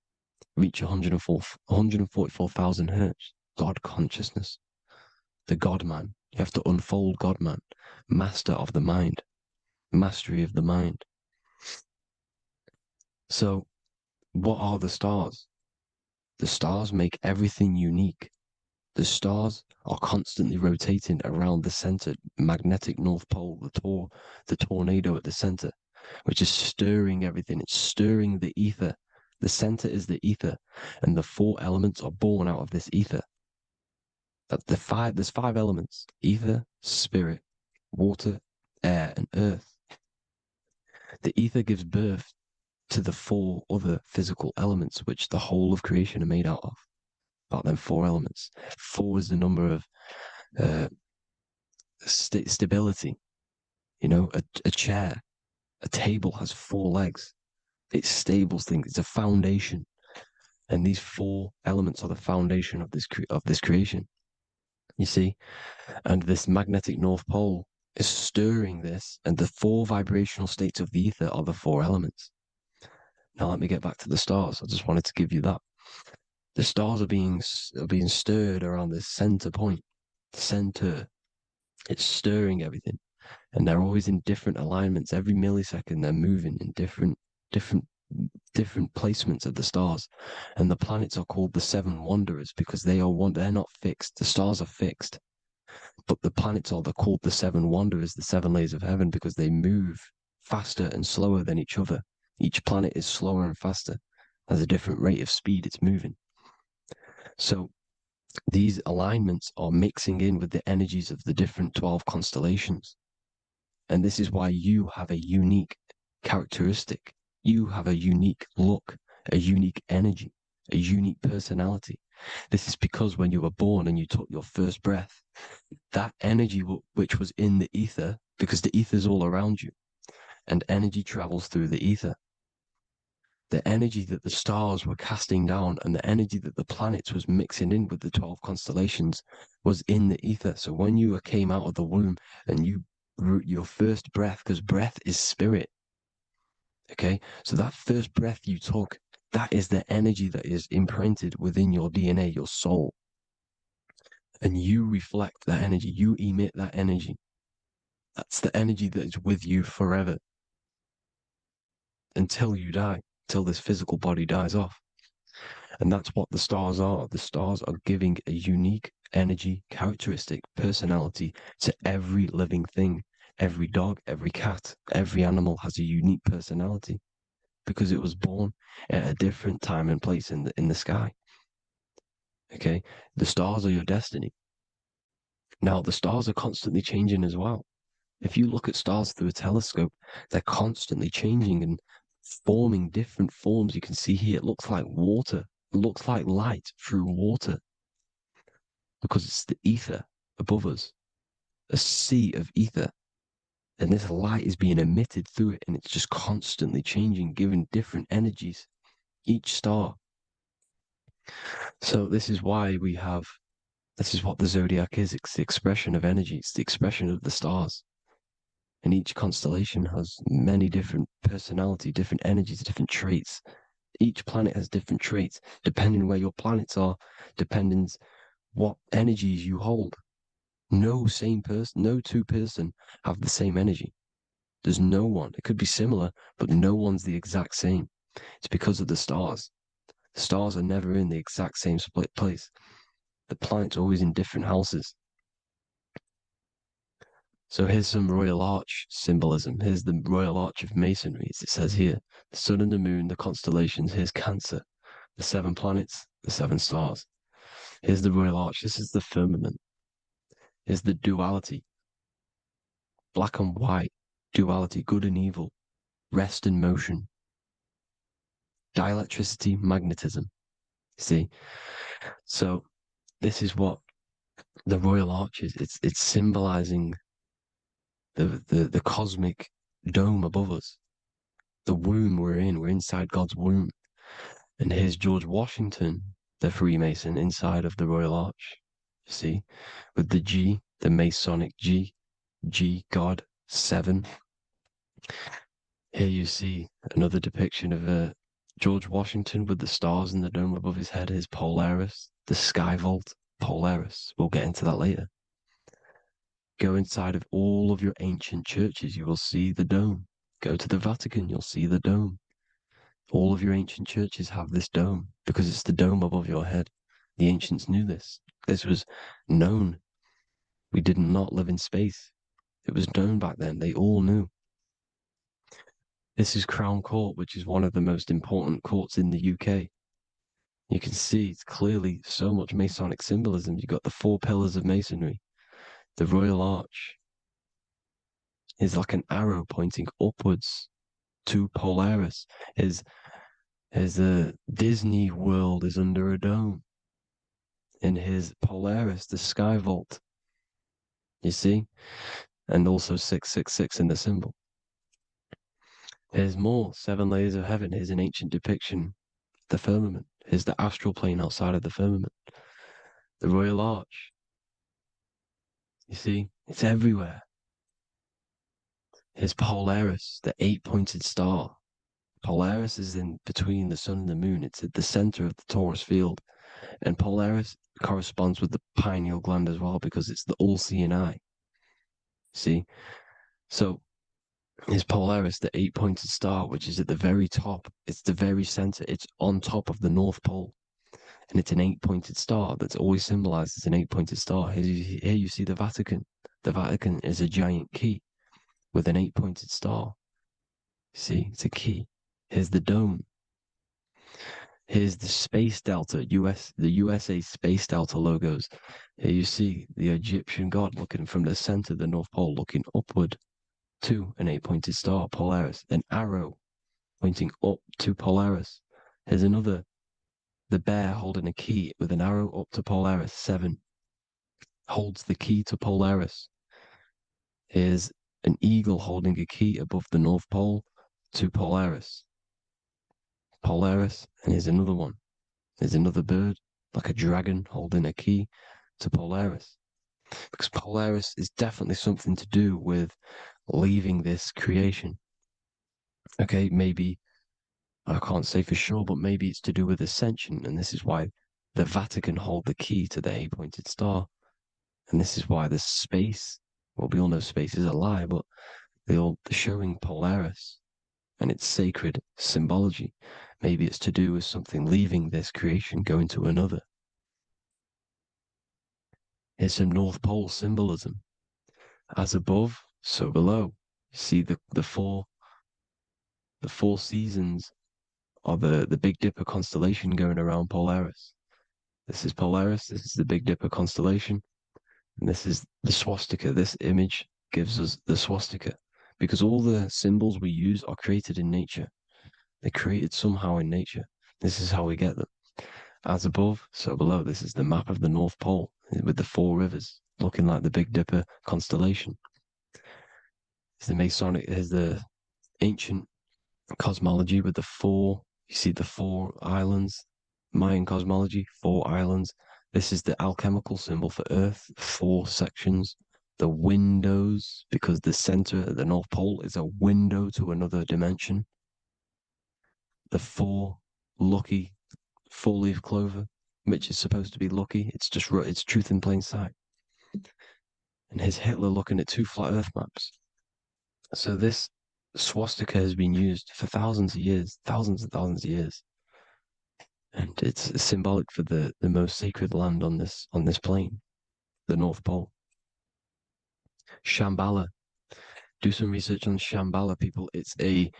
reach 144,000 hertz, God consciousness, the God man. You have to unfold God man, master of the mind, mastery of the mind. So what are the stars? The stars make everything unique. The stars are constantly rotating around the center, magnetic North Pole, the tornado at the center, which is stirring everything. It's stirring the ether. The center is the ether, and the 4 elements are born out of this ether. There's 5 elements: ether, spirit, water, air, and earth. The ether gives birth to the 4 other physical elements, which the whole of creation are made out of. About them 4 elements. 4 is the number of stability. You know, a chair, a table has 4 legs. It stables things. It's a foundation, and these 4 elements are the foundation of this creation. You see, and this magnetic North Pole is stirring this, and the 4 vibrational states of the ether are the 4 elements. Now let me get back to the stars. I just wanted to give you that. The stars are being stirred around this center point. Center. It's stirring everything. And they're always in different alignments. Every millisecond they're moving in different placements of the stars. And the planets are called the 7 wanderers because they're not fixed. The stars are fixed. But the planets they're called the 7 wanderers, the 7 layers of heaven, because they move faster and slower than each other. Each planet is slower and faster. Has a different rate of speed it's moving. So these alignments are mixing in with the energies of the different 12 constellations. And this is why you have a unique characteristic. You have a unique look, a unique energy, a unique personality. This is because when you were born and you took your first breath, that energy which was in the ether, because the ether is all around you, and energy travels through the ether. The energy that the stars were casting down and the energy that the planets was mixing in with the 12 constellations was in the ether. So when you came out of the womb and you your first breath, because breath is spirit. Okay, so that first breath you took, that is the energy that is imprinted within your DNA, your soul. And you reflect that energy, you emit that energy. That's the energy that is with you forever. until you die, till this physical body dies off. And that's what the stars are. The stars are giving a unique energy, characteristic, personality to every living thing. Every dog, every cat, every animal has a unique personality because it was born at a different time and place in the sky. Okay, the stars are your destiny. Now, the stars are constantly changing as well. If you look at stars through a telescope, they're constantly changing and forming different forms. You can see here, it looks like water. It looks like light through water because it's the ether above us, a sea of ether. And this light is being emitted through it, and it's just constantly changing, giving different energies, each star. So this is why this is what the zodiac is. It's the expression of energy. It's the expression of the stars. And each constellation has many different personality, different energies, different traits. Each planet has different traits, depending where your planets are, depending what energies you hold. No two person have the same energy. There's no one. It could be similar, but no one's the exact same. It's because of the stars. The stars are never in the exact same split place. The planets are always in different houses. So here's some Royal Arch symbolism. Here's the Royal Arch of Masonry, as it says here. The sun and the moon, the constellations. Here's Cancer, the 7 planets, the 7 stars. Here's the Royal Arch. This is the firmament. Here's the duality. Black and white, duality, good and evil, rest and motion. Dielectricity, magnetism. See? So this is what the Royal Arch is. It's symbolizing the cosmic dome above us. The womb we're in. We're inside God's womb. And here's George Washington, the Freemason, inside of the Royal Arch. You see? With the G, the Masonic G, God, 7. Here you see another depiction of George Washington with the stars in the dome above his head, his Polaris, the sky vault, Polaris. We'll get into that later. Go inside of all of your ancient churches, you will see the dome. Go to the Vatican, you'll see the dome. All of your ancient churches have this dome because it's the dome above your head. The ancients knew this. This was known. We did not live in space. It was known back then. They all knew. This is Crown Court, which is one of the most important courts in the UK. You can see it's clearly so much Masonic symbolism. You've got the 4 pillars of Masonry. The Royal Arch is like an arrow pointing upwards to Polaris. As the Disney World is under a dome. In his Polaris, the sky vault. You see? And also 666 in the symbol. Here's more 7 layers of heaven. Here's an ancient depiction. The firmament. Here's the astral plane outside of the firmament. The Royal Arch. You see, it's everywhere. Here's Polaris, the 8-pointed star. Polaris is in between the sun and the moon. It's at the center of the Taurus field. And Polaris corresponds with the pineal gland as well because it's the all-seeing eye. See? So, is Polaris, the 8-pointed star, which is at the very top. It's the very center. It's on top of the North Pole. And it's an 8-pointed star that's always symbolized as an 8-pointed star. Here you see the Vatican. The Vatican is a giant key with an 8-pointed star. See, it's a key. Here's the dome. Here's the Space Delta, the USA Space Delta logos. Here you see the Egyptian god looking from the center of the North Pole, looking upward to an 8-pointed star, Polaris. An arrow pointing up to Polaris. Here's another, the bear holding a key with an arrow up to Polaris, 7. Holds the key to Polaris. Here's an eagle holding a key above the North Pole to Polaris. Polaris, and here's another one. There's another bird, like a dragon, holding a key to Polaris. Because Polaris is definitely something to do with leaving this creation. Okay, maybe, I can't say for sure, but maybe it's to do with ascension, and this is why the Vatican hold the key to the 8-pointed star. And this is why the space, well, we all know space is a lie, but they're showing Polaris and it's sacred symbology. Maybe it's to do with something leaving this creation, going to another. It's some North Pole symbolism. As above, so below. You see the four seasons of the Big Dipper constellation going around Polaris. This is Polaris, this is the Big Dipper constellation, and this is the swastika. This image gives us the swastika, because all the symbols we use are created in nature. They're created somehow in nature. This is how we get them. As above, so below. This is the map of the North Pole with the 4 rivers, looking like the Big Dipper constellation. It's the Masonic, is the ancient cosmology with the 4, you see the 4 islands, Mayan cosmology, 4 islands. This is the alchemical symbol for Earth, 4 sections. The windows, because the center at the North Pole is a window to another dimension. The 4 lucky 4-leaf clover, which is supposed to be lucky. It's just, it's truth in plain sight. And here's Hitler looking at 2 flat Earth maps. So this swastika has been used for thousands of years, thousands and thousands of years. And it's symbolic for the most sacred land on this plane, the North Pole. Shambhala. Do some research on Shambhala, people. It's a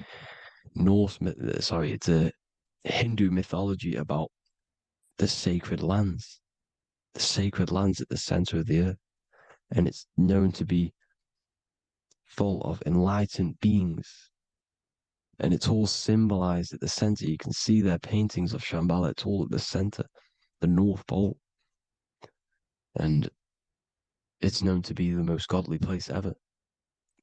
it's a Hindu mythology about the sacred lands at the center of the earth. And it's known to be full of enlightened beings. And it's all symbolized at the center. You can see their paintings of Shambhala. It's all at the center, the North Pole. And it's known to be the most godly place ever,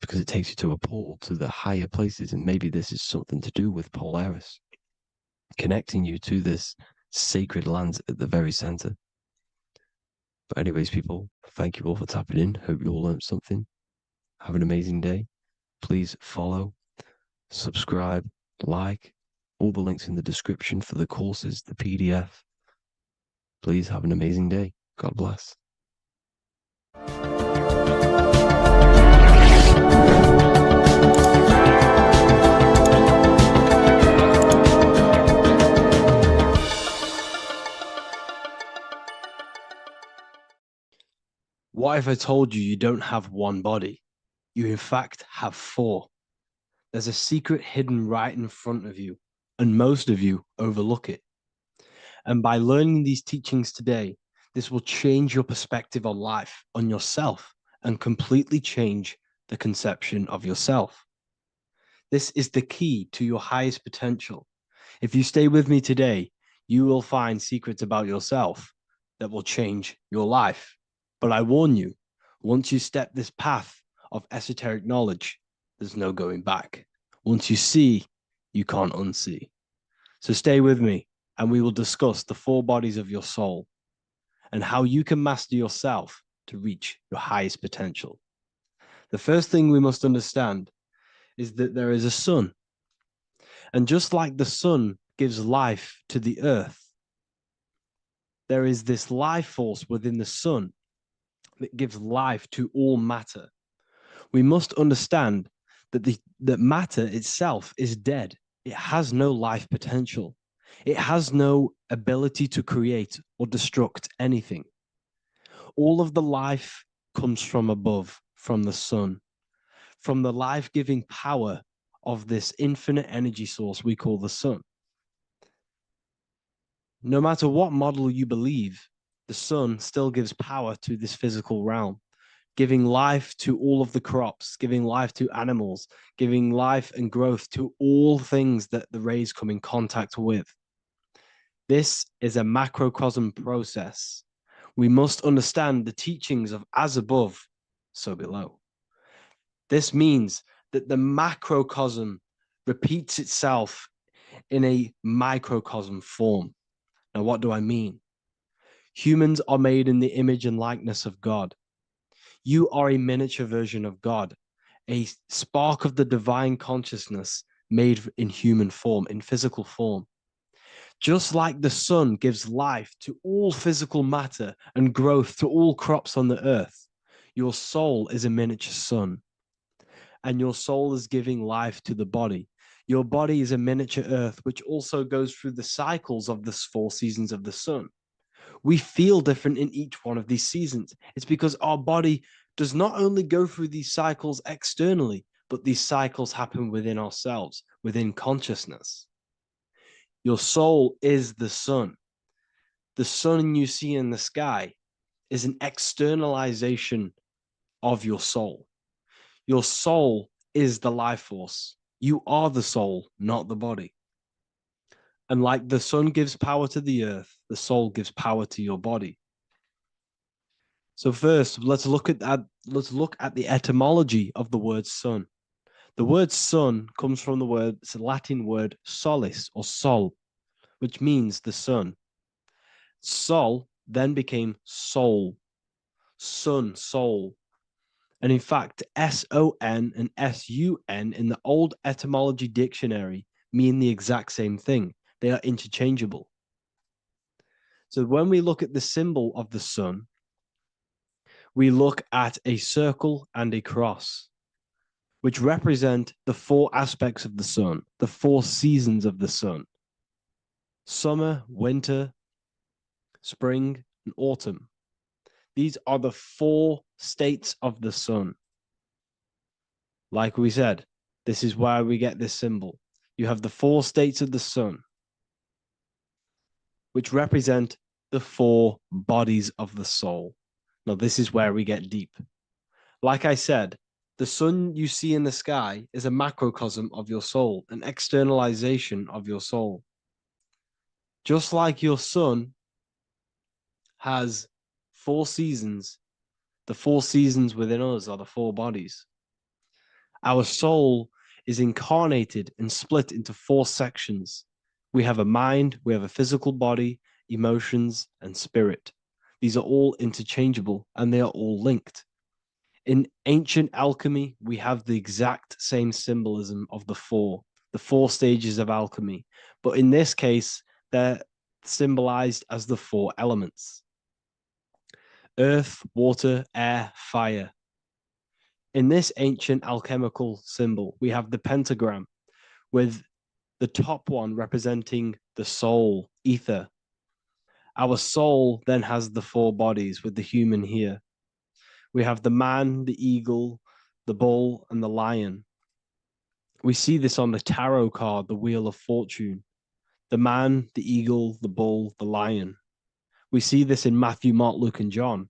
because it takes you to a portal to the higher places. And maybe this is something to do with Polaris, connecting you to this sacred land at the very center. But anyways, people, thank you all for tapping in. Hope you all learned something. Have an amazing day. Please follow, subscribe, like, all the links in the description for the courses, the PDF. Please have an amazing day. God bless. What if I told you you don't have one body? You in fact have 4. There's a secret hidden right in front of you, and most of you overlook it. And by learning these teachings today, this will change your perspective on life, on yourself, and completely change the conception of yourself. This is the key to your highest potential. If you stay with me today, you will find secrets about yourself that will change your life. But I warn you, once you step this path of esoteric knowledge, there's no going back. Once you see, you can't unsee. So stay with me, and we will discuss the 4 bodies of your soul and how you can master yourself to reach your highest potential. The first thing we must understand is that there is a sun. And just like the sun gives life to the earth, there is this life force within the sun that gives life to all matter. We must understand that matter itself is dead. It has no life potential. It has no ability to create or destruct anything. All of the life comes from above, from the sun, from the life-giving power of this infinite energy source we call the sun. No matter what model you believe, the sun still gives power to this physical realm, giving life to all of the crops, giving life to animals, giving life and growth to all things that the rays come in contact with. This is a macrocosm process. We must understand the teachings of as above, so below. This means that the macrocosm repeats itself in a microcosm form. Now, what do I mean? Humans are made in the image and likeness of God. You are a miniature version of God, a spark of the divine consciousness made in human form, in physical form. Just like the sun gives life to all physical matter and growth to all crops on the earth, your soul is a miniature sun. And your soul is giving life to the body. Your body is a miniature earth, which also goes through the cycles of the 4 seasons of the sun. We feel different in each one of these seasons. It's because our body does not only go through these cycles externally, but these cycles happen within ourselves, within consciousness. Your soul is the sun. The sun you see in the sky is an externalization of your soul. Your soul is the life force. You are the soul, not the body. And like the sun gives power to the earth, the soul gives power to your body. So first, let's look at the etymology of the word sun. The word sun comes from it's a Latin word solis or sol, which means the sun. Sol then became soul, sun, soul. And in fact, S-O-N and S-U-N in the old etymology dictionary mean the exact same thing. They are interchangeable. So when we look at the symbol of the sun, we look at a circle and a cross, which represent the 4 aspects of the sun, the 4 seasons of the sun: summer, winter, spring, and autumn. These are the 4 states of the sun. Like we said, this is where we get this symbol. You have the 4 states of the sun, which represent the 4 bodies of the soul. Now, this is where we get deep. Like I said, the sun you see in the sky is a macrocosm of your soul, an externalization of your soul. Just like your sun has 4 seasons, the 4 seasons within us are the 4 bodies. Our soul is incarnated and split into 4 sections. We have a mind, we have a physical body, emotions, and spirit. These are all interchangeable and they are all linked. In ancient alchemy, we have the exact same symbolism of the 4 stages of alchemy. But in this case, they're symbolized as the 4 elements: earth, water, air, fire. In this ancient alchemical symbol, we have the pentagram with the top one representing the soul, ether. Our soul then has the 4 bodies with the human here. We have the man, the eagle, the bull, and the lion. We see this on the tarot card, the Wheel of Fortune. The man, the eagle, the bull, the lion. We see this in Matthew, Mark, Luke, and John.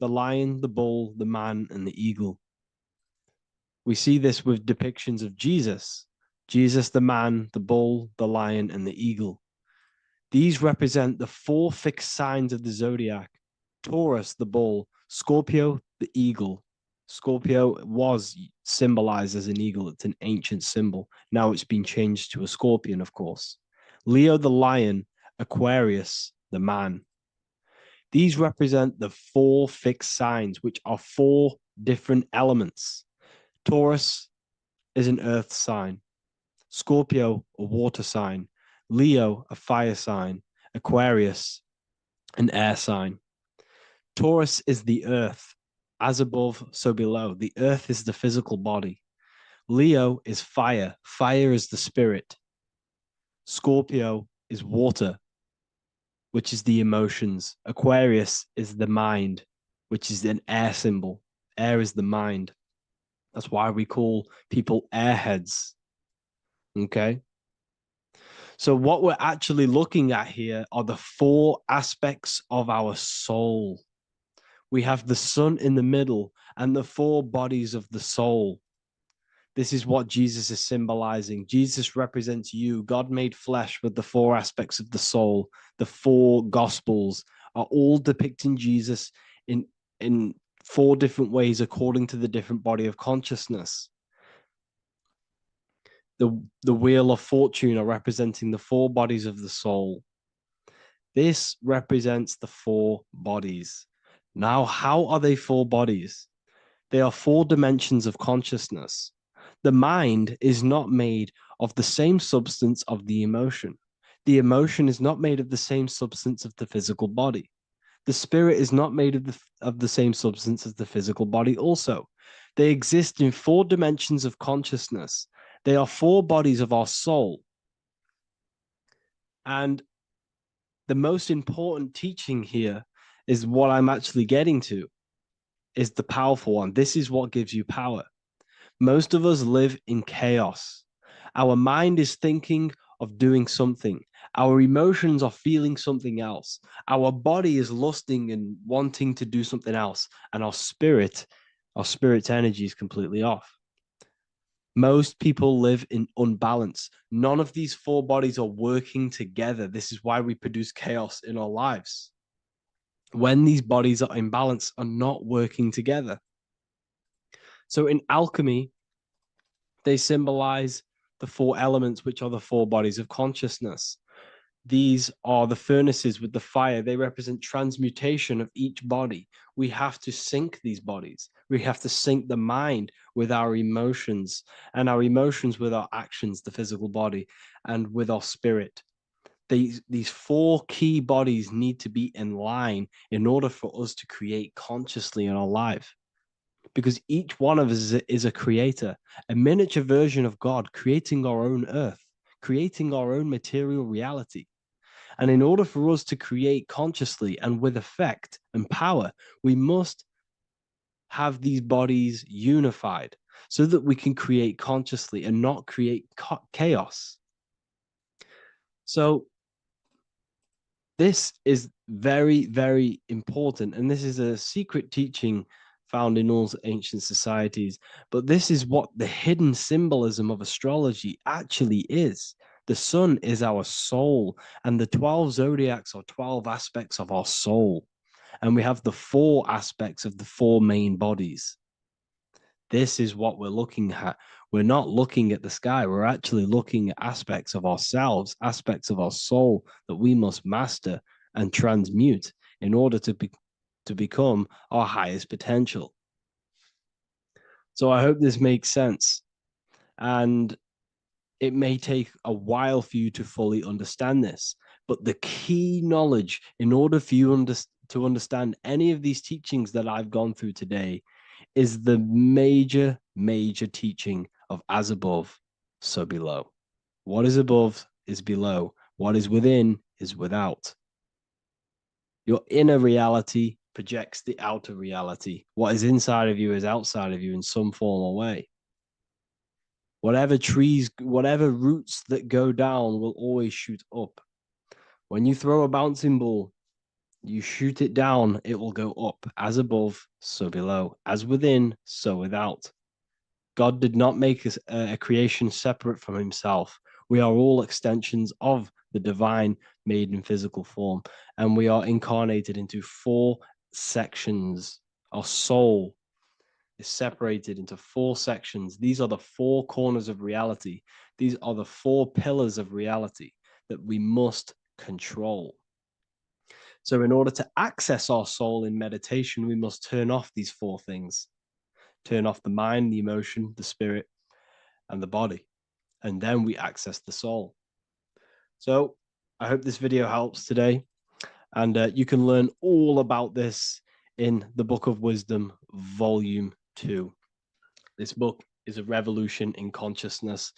The lion, the bull, the man, and the eagle. We see this with depictions of Jesus. Jesus, the man, the bull, the lion, and the eagle. These represent the 4 fixed signs of the zodiac: Taurus, the bull; Scorpio, the eagle. Scorpio was symbolized as an eagle. It's an ancient symbol. Now it's been changed to a scorpion, of course. Leo, the lion; Aquarius, the man. These represent the 4 fixed signs, which are 4 different elements. Taurus is an earth sign. Scorpio, a water sign. Leo, a fire sign. Aquarius, an air sign. Taurus is the earth. As above, so below. The earth is the physical body. Leo is fire. Fire is the spirit. Scorpio is water, which is the emotions. Aquarius is the mind, which is an air symbol. Air is the mind. That's why we call people airheads. Okay? So what we're actually looking at here are the 4 aspects of our soul. We have the sun in the middle and the 4 bodies of the soul. This is what Jesus is symbolizing. Jesus represents you. God made flesh with the 4 aspects of the soul. The 4 gospels are all depicting Jesus in 4 different ways according to the different body of consciousness. The Wheel of Fortune are representing the 4 bodies of the soul. This represents the 4 bodies. Now, how are they 4 bodies? They are 4 dimensions of consciousness. The mind is not made of the same substance of the emotion. The emotion is not made of the same substance of the physical body. The spirit is not made of the same substance as the physical body also. They exist in 4 dimensions of consciousness. They are four bodies of our soul. And the most important teaching here is what I'm actually getting to, is the powerful one. This is what gives you power. Most of us live in chaos. Our mind is thinking of doing something. Our emotions are feeling something else. Our body is lusting and wanting to do something else. And our spirit's energy is completely off. Most people live in unbalance. None of these four bodies are working together. This is why we produce chaos in our lives. When these bodies are in balance, are not working together. So in alchemy, they symbolize the four elements, which are the four bodies of consciousness. These are the furnaces with the fire. They represent transmutation of each body. We have to sync these bodies. We have to sync the mind with our emotions, and our emotions with our actions, the physical body, and with our spirit. These four key bodies need to be in line in order for us to create consciously in our life. Because each one of us is a creator, a miniature version of God, creating our own earth, creating our own material reality. And in order for us to create consciously and with effect and power, we must have these bodies unified so that we can create consciously and not create chaos. So this is very, very important. And this is a secret teaching found in all ancient societies. But this is what the hidden symbolism of astrology actually is. The sun is our soul, and the 12 zodiacs are 12 aspects of our soul. And we have the 4 aspects of the 4 main bodies. This is what we're looking at. We're not looking at the sky. We're actually looking at aspects of ourselves, aspects of our soul that we must master and transmute in order to become our highest potential. So I hope this makes sense. And it may take a while for you to fully understand this, but the key knowledge in order for you to understand any of these teachings that I've gone through today is the major teaching of as above, so below. What is above is below. What is within is without. Your inner reality projects the outer reality. What is inside of you is outside of you in some form or way. Whatever roots that go down will always shoot up. When you throw a bouncing ball, you shoot it down, it will go up. As above, so below. As within, so without. God did not make a creation separate from himself. We are all extensions of the divine made in physical form. And we are incarnated into 4 sections. Our soul is separated into 4 sections. These are the 4 corners of reality. These are the 4 pillars of reality that we must control. So in order to access our soul in meditation, we must turn off these 4 things. Turn off the mind, the emotion, the spirit, and the body. And then we access the soul. So I hope this video helps today. And you can learn all about this in the Book of Wisdom, Volume 2. This book is a revolution in consciousness.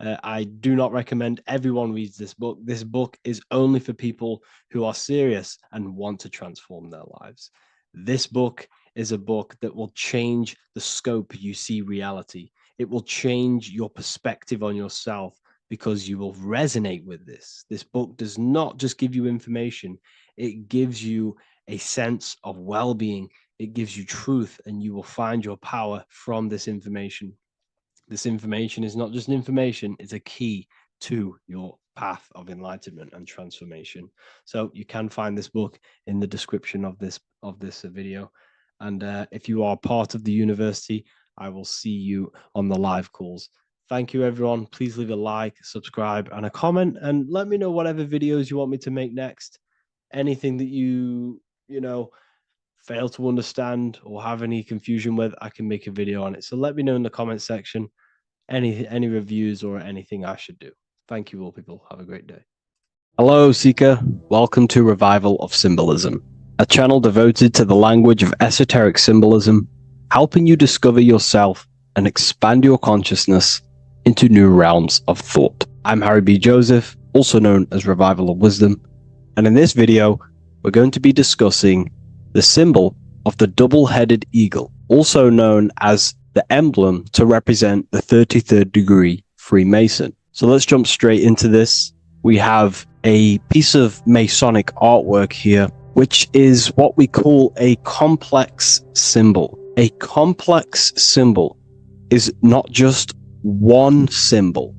I do not recommend everyone reads this book. This book is only for people who are serious and want to transform their lives. This book is a book that will change the scope you see reality. It will change your perspective on yourself because you will resonate with this. This book does not just give you information. It gives you a sense of well-being. It gives you truth, and you will find your power from this information. This information is not just information, it's a key to your path of enlightenment and transformation. So you can find this book in the description of this video. And if you are part of the university, I will see you on the live calls. Thank you, everyone. Please leave a like, subscribe, and a comment, and let me know whatever videos you want me to make next. Anything that you fail to understand or have any confusion with, I can make a video on it. So let me know in the comment section any reviews or anything I should do. Thank you all, people. Have a great day. Hello, Seeker. Welcome to Revival of Symbolism, a channel devoted to the language of esoteric symbolism, helping you discover yourself and expand your consciousness into new realms of thought. I'm Harry B. Joseph, also known as Revival of Wisdom, and in this video, we're going to be discussing the symbol of the double-headed eagle, also known as the emblem to represent the 33rd degree Freemason. So let's jump straight into this. We have a piece of Masonic artwork here, which is what we call a complex symbol. A complex symbol is not just one symbol,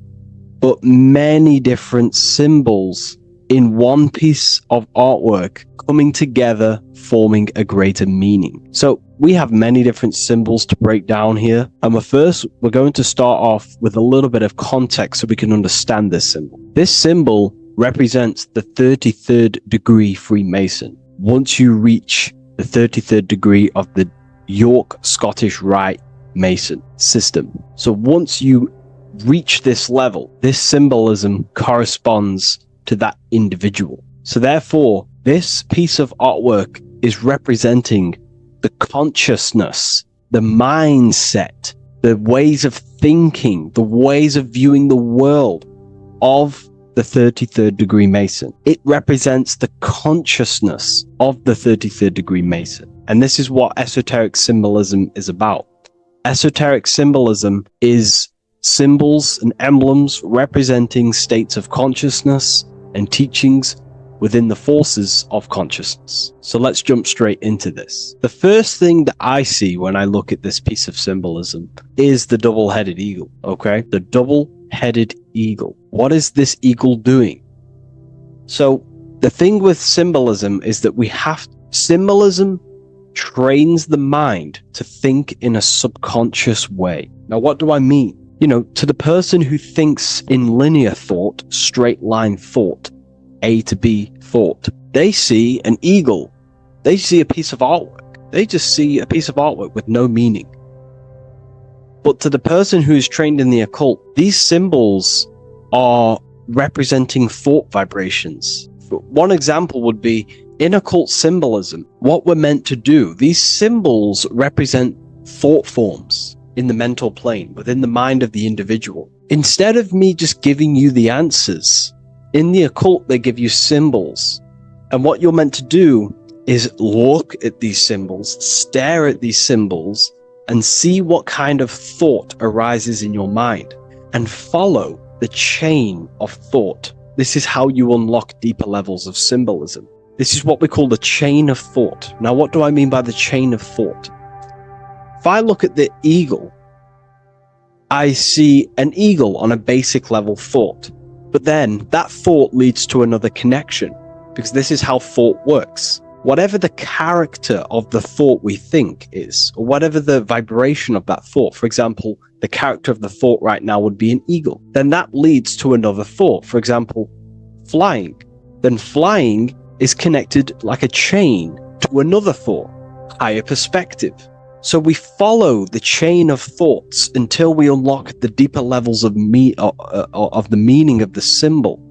but many different symbols in one piece of artwork coming together, forming a greater meaning. So we have many different symbols to break down here. And we're going to start off with a little bit of context so we can understand this symbol. This symbol represents the 33rd degree Freemason. Once you reach the 33rd degree of the York Scottish Rite Mason system. So once you reach this level, this symbolism corresponds to that individual. So therefore, this piece of artwork is representing the consciousness, the mindset, the ways of thinking, the ways of viewing the world of the 33rd degree Mason. It represents the consciousness of the 33rd degree Mason. And this is what esoteric symbolism is about. Esoteric symbolism is symbols and emblems representing states of consciousness and teachings within the forces of consciousness. So let's jump straight into this. The first thing that I see when I look at this piece of symbolism is the double-headed eagle, okay? The double-headed eagle. What is this eagle doing? So the thing with symbolism is that symbolism trains the mind to think in a subconscious way. Now, what do I mean? To the person who thinks in linear thought, straight line thought, A to B thought, they see an eagle. They see a piece of artwork. They just see a piece of artwork with no meaning. But to the person who is trained in the occult, these symbols are representing thought vibrations. One example would be in occult symbolism, what we're meant to do. These symbols represent thought forms in the mental plane, within the mind of the individual. Instead of me just giving you the answers, in the occult, they give you symbols. And what you're meant to do is look at these symbols, stare at these symbols, and see what kind of thought arises in your mind, and follow the chain of thought. This is how you unlock deeper levels of symbolism. This is what we call the chain of thought. Now, what do I mean by the chain of thought? If I look at the eagle, I see an eagle on a basic level thought. But then that thought leads to another connection, because this is how thought works. Whatever the character of the thought we think is, or whatever the vibration of that thought, for example, the character of the thought right now would be an eagle, then that leads to another thought. For example, flying. Then flying is connected like a chain to another thought, higher perspective. So we follow the chain of thoughts until we unlock the deeper levels of the meaning of the symbol.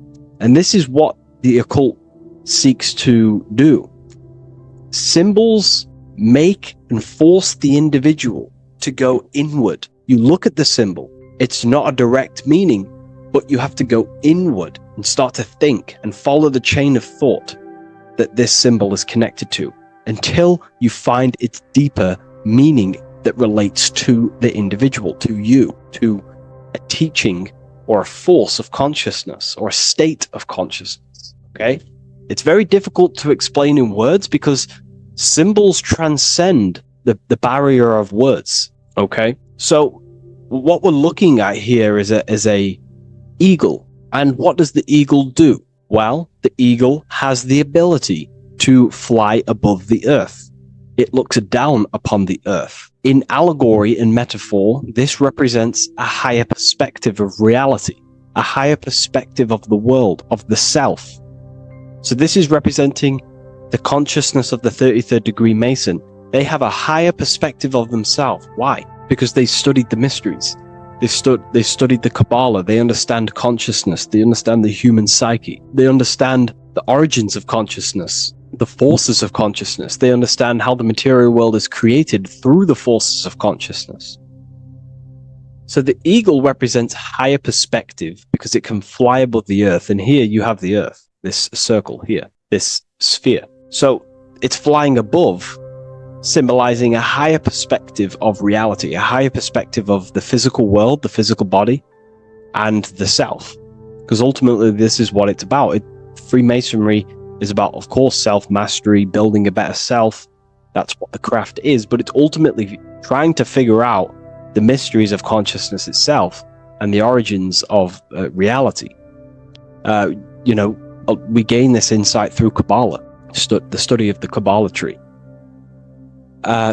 And this is what the occult seeks to do. Symbols make and force the individual to go inward. You look at the symbol, it's not a direct meaning, but you have to go inward and start to think and follow the chain of thought that this symbol is connected to until you find its deeper meaning that relates to the individual, to you, to a teaching or a force of consciousness or a state of consciousness. Okay? It's very difficult to explain in words because symbols transcend the barrier of words. Okay? So what we're looking at here is a eagle. And what does the eagle do? Well, the eagle has the ability to fly above the earth. It looks down upon the earth. In allegory and metaphor, this represents a higher perspective of reality, a higher perspective of the world, of the self. So this is representing the consciousness of the 33rd degree Mason. They have a higher perspective of themselves. Why? Because they studied the mysteries. They studied the Kabbalah. They understand consciousness. They understand the human psyche. They understand the origins of consciousness, the forces of consciousness. They understand how the material world is created through the forces of consciousness. So the eagle represents higher perspective because it can fly above the earth. And here you have the earth, this circle here, this sphere. So it's flying above, symbolizing a higher perspective of reality, a higher perspective of the physical world, the physical body, and the self. Because ultimately, this is what it's about. Freemasonry is about, of course, self-mastery, building a better self. That's what the craft is. But it's ultimately trying to figure out the mysteries of consciousness itself and the origins of reality. We gain this insight through Kabbalah, the study of the Kabbalah tree.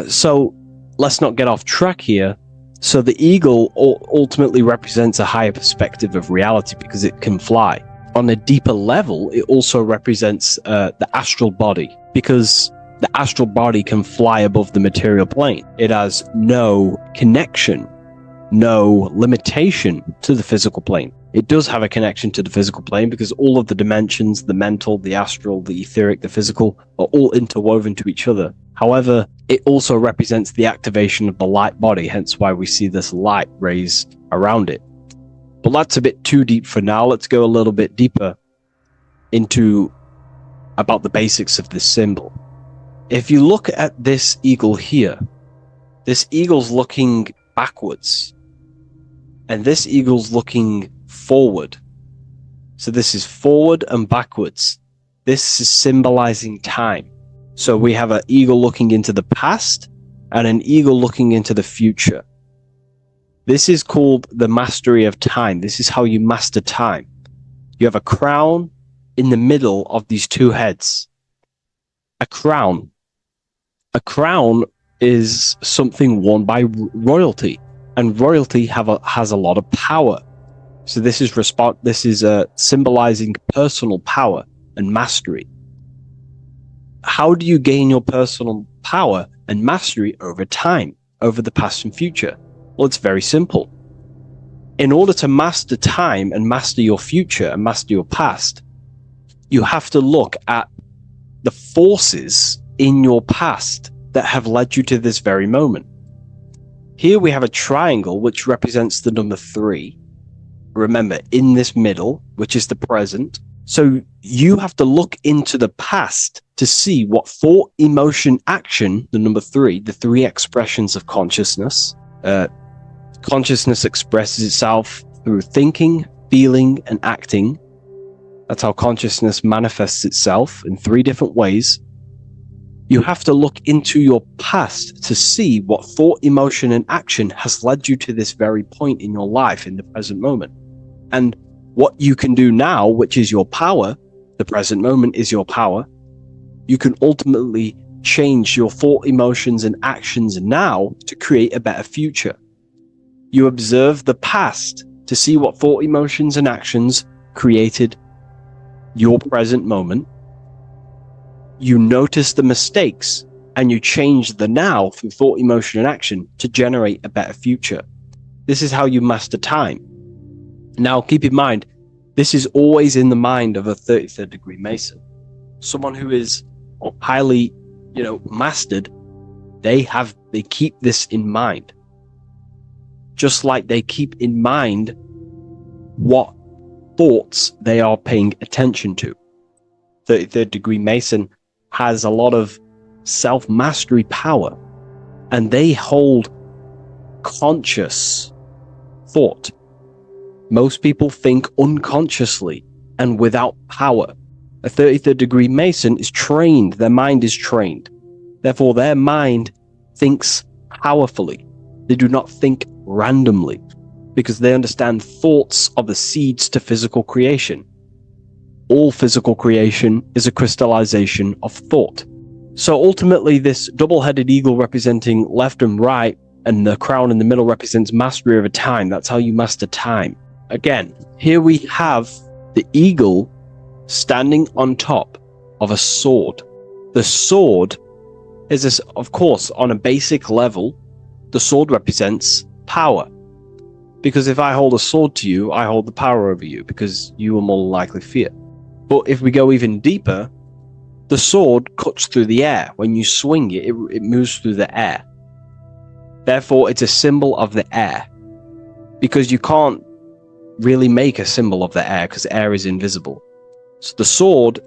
So let's not get off track here. So the eagle ultimately represents a higher perspective of reality because it can fly. On a deeper level, it also represents the astral body, because the astral body can fly above the material plane. It has no connection, no limitation to the physical plane. It does have a connection to the physical plane because all of the dimensions, the mental, the astral, the etheric, the physical, are all interwoven to each other. However, it also represents the activation of the light body, hence why we see this light rays around it. But that's a bit too deep for now. Let's go a little bit deeper into about the basics of this symbol. If you look at this eagle here, this eagle's looking backwards, and this eagle's looking forward. So this is forward and backwards. This is symbolizing time. So we have an eagle looking into the past and an eagle looking into the future. This is called the mastery of time. This is how you master time. You have a crown in the middle of these two heads. A crown is something worn by royalty, and royalty has a lot of power. So this is symbolizing personal power and mastery. How do you gain your personal power and mastery over time, over the past and future? Well, it's very simple. In order to master time and master your future and master your past, you have to look at the forces in your past that have led you to this very moment. Here we have a triangle which represents the number 3. Remember, in this middle, which is the present. So you have to look into the past to see what thought, emotion, action, the number 3, the 3 expressions of consciousness. Consciousness expresses itself through thinking, feeling, and acting. That's how consciousness manifests itself in 3 different ways. You have to look into your past to see what thought, emotion, and action has led you to this very point in your life in the present moment. And what you can do now, which is your power, the present moment is your power, you can ultimately change your thought, emotions, and actions now to create a better future. You observe the past to see what thought, emotions, and actions created your present moment. You notice the mistakes and you change the now through thought, emotion, and action to generate a better future. This is how you master time. Now, keep in mind, this is always in the mind of a 33rd degree Mason. Someone who is highly, mastered, they keep this in mind. Just like they keep in mind what thoughts they are paying attention to. 33rd degree Mason has a lot of self-mastery power, and they hold conscious thought. Most people think unconsciously and without power. A 33rd degree Mason is trained, their mind is trained. Therefore, their mind thinks powerfully. They do not think randomly because they understand thoughts are the seeds to physical creation. All physical creation is a crystallization of thought. So ultimately, this double-headed eagle representing left and right, and the crown in the middle represents mastery over time. That's how you master time. Again, here we have the eagle standing on top of a sword. The sword is, of course, on a basic level, the sword represents power. Because if I hold a sword to you, I hold the power over you because you will more likely fear. But if we go even deeper, the sword cuts through the air. When you swing it, it moves through the air. Therefore, it's a symbol of the air. because you can't really make a symbol of the air because air is invisible. So the sword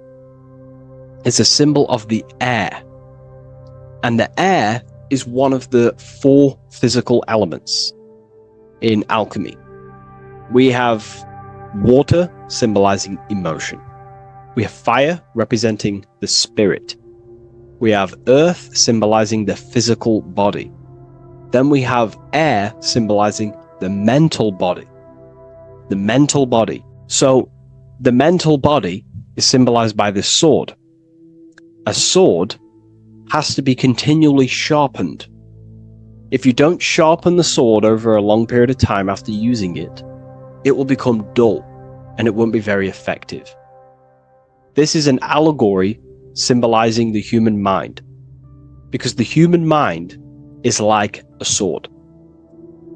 is a symbol of the air. And the air is one of the 4 physical elements in alchemy. We have water symbolizing emotion. We have fire representing the spirit. We have earth symbolizing the physical body. Then we have air symbolizing the mental body. The mental body. So the mental body is symbolized by this sword. A sword has to be continually sharpened. If you don't sharpen the sword over a long period of time after using it, it will become dull and it won't be very effective. This is an allegory symbolizing the human mind, because the human mind is like a sword.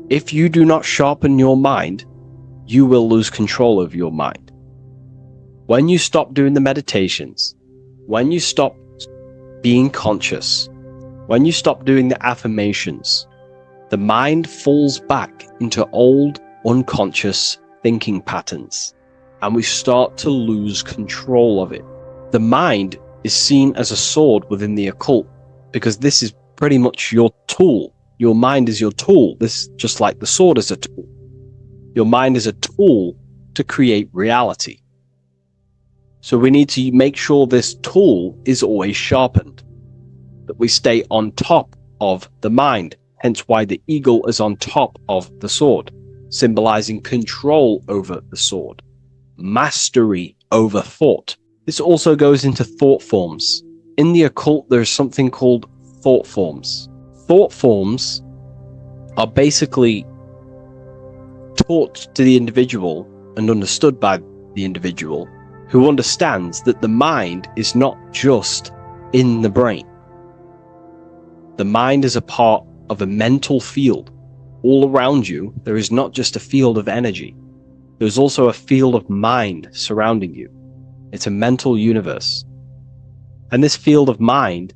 If you do not sharpen your mind, you will lose control of your mind. When you stop doing the meditations, when you stop being conscious, when you stop doing the affirmations, the mind falls back into old, unconscious thinking patterns, and we start to lose control of it. The mind is seen as a sword within the occult, because this is pretty much your tool. Your mind is your tool. This, just like the sword is a tool. Your mind is a tool to create reality. So we need to make sure this tool is always sharpened, that we stay on top of the mind, hence why the eagle is on top of the sword, symbolizing control over the sword, mastery over thought. This also goes into thought forms. In the occult, there's something called thought forms. Thought forms are basically taught to the individual and understood by the individual, who understands that the mind is not just in the brain. The mind is a part of a mental field. All around you, there is not just a field of energy. There's also a field of mind surrounding you. It's a mental universe. And this field of mind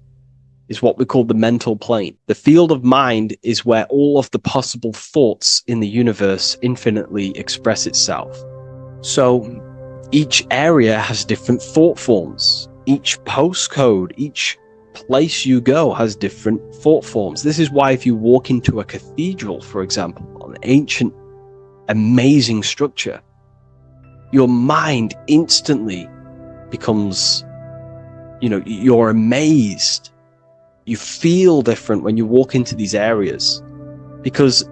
is what we call the mental plane. The field of mind is where all of the possible thoughts in the universe infinitely express itself. So each area has different thought forms. Each postcode, each place you go has different thought forms. This is why if you walk into a cathedral, for example, an ancient, amazing structure, your mind instantly becomes, you're amazed. You feel different when you walk into these areas, because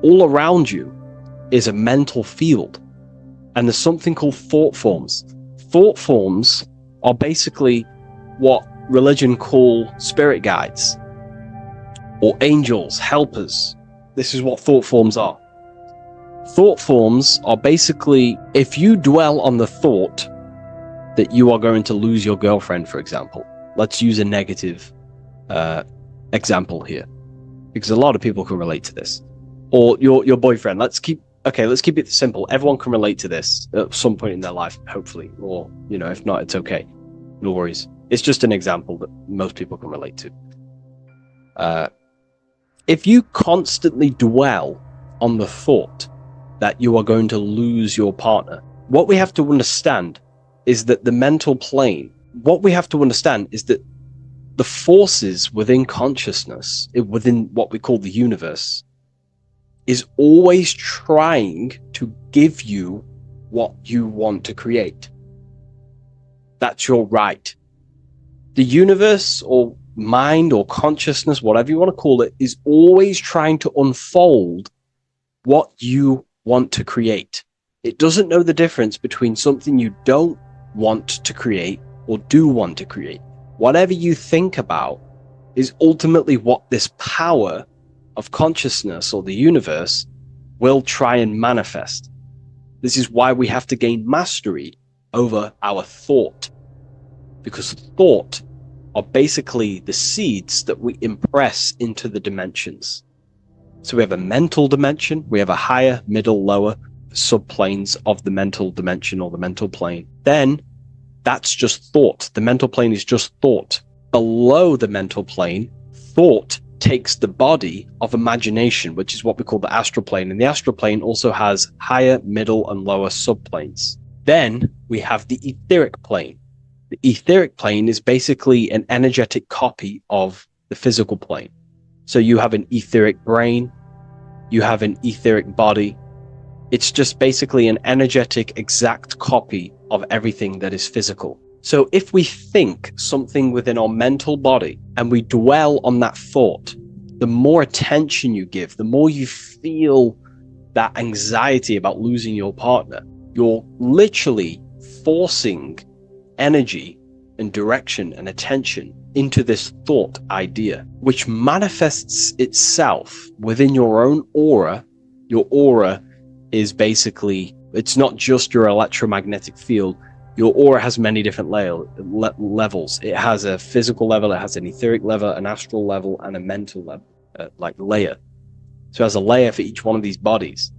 all around you is a mental field. And there's something called thought forms. Thought forms are basically what religion call spirit guides or angels, helpers. This is what thought forms are. Thought forms are basically, if you dwell on the thought that you are going to lose your girlfriend, for example, let's use a negative example here, because a lot of people can relate to this, or your boyfriend. Let's keep it simple. Everyone can relate to this at some point in their life, hopefully, or if not, it's okay, no worries. It's just an example that most people can relate to. If you constantly dwell on the thought that you are going to lose your partner, what we have to understand is that the mental plane, what we have to understand is that the forces within consciousness, within what we call the universe, is always trying to give you what you want to create. That's your right. The universe, or mind, or consciousness, whatever you want to call it, is always trying to unfold what you want to create. It doesn't know the difference between something you don't want to create or do want to create. Whatever you think about is ultimately what this power of consciousness or the universe will try and manifest. This is why we have to gain mastery over our thought, because thought are basically the seeds that we impress into the dimensions. So we have a mental dimension, we have a higher, middle, lower subplanes of the mental dimension or the mental plane. Then that's just thought. The mental plane is just thought. Below the mental plane, thought takes the body of imagination, which is what we call the astral plane. And the astral plane also has higher, middle, and lower subplanes. Then we have the etheric plane. The etheric plane is basically an energetic copy of the physical plane. So you have an etheric brain, you have an etheric body. It's just basically an energetic, exact copy of everything that is physical. So if we think something within our mental body and we dwell on that thought, the more attention you give, the more you feel that anxiety about losing your partner, you're literally forcing energy and direction and attention into this thought idea, which manifests itself within your own aura. Your aura is basically, it's not just your electromagnetic field. Your aura has many different levels. It has a physical level, it has an etheric level, an astral level, and a mental level, like layer. So it has a layer for each one of these bodies.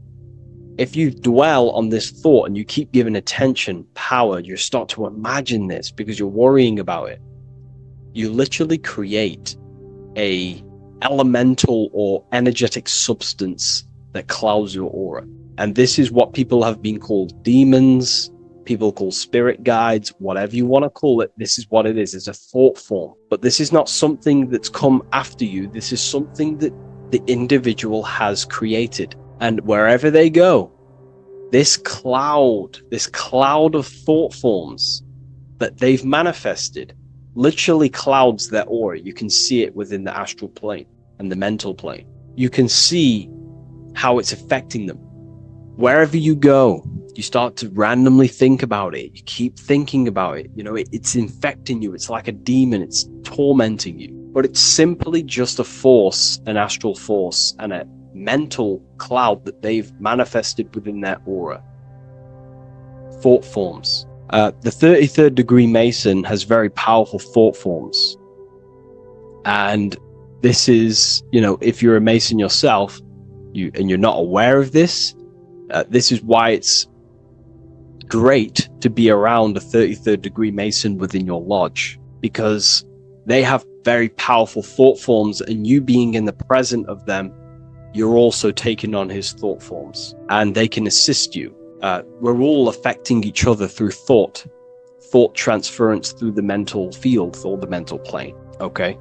If you dwell on this thought and you keep giving attention, power, you start to imagine this because you're worrying about it. You literally create a elemental or energetic substance that clouds your aura. And this is what people have been called demons, people call spirit guides, whatever you want to call it. This is what it is. It's a thought form. But this is not something that's come after you. This is something that the individual has created. And wherever they go, this cloud of thought forms that they've manifested literally clouds their aura. You can see it within the astral plane and the mental plane. You can see how it's affecting them. Wherever you go, you start to randomly think about it. You keep thinking about it. You know, it's infecting you. It's like a demon. It's tormenting you. But it's simply just a force, an astral force, and a mental cloud that they've manifested within their aura. Thought forms. The 33rd degree Mason has very powerful thought forms. And this is, you know, if you're a Mason yourself, and you're not aware of this, this is why it's great to be around a 33rd degree Mason within your lodge, because they have very powerful thought forms, and you being in the present of them, you're also taking on his thought forms, and they can assist you. We're all affecting each other through thought transference through the mental field or the mental plane. Okay.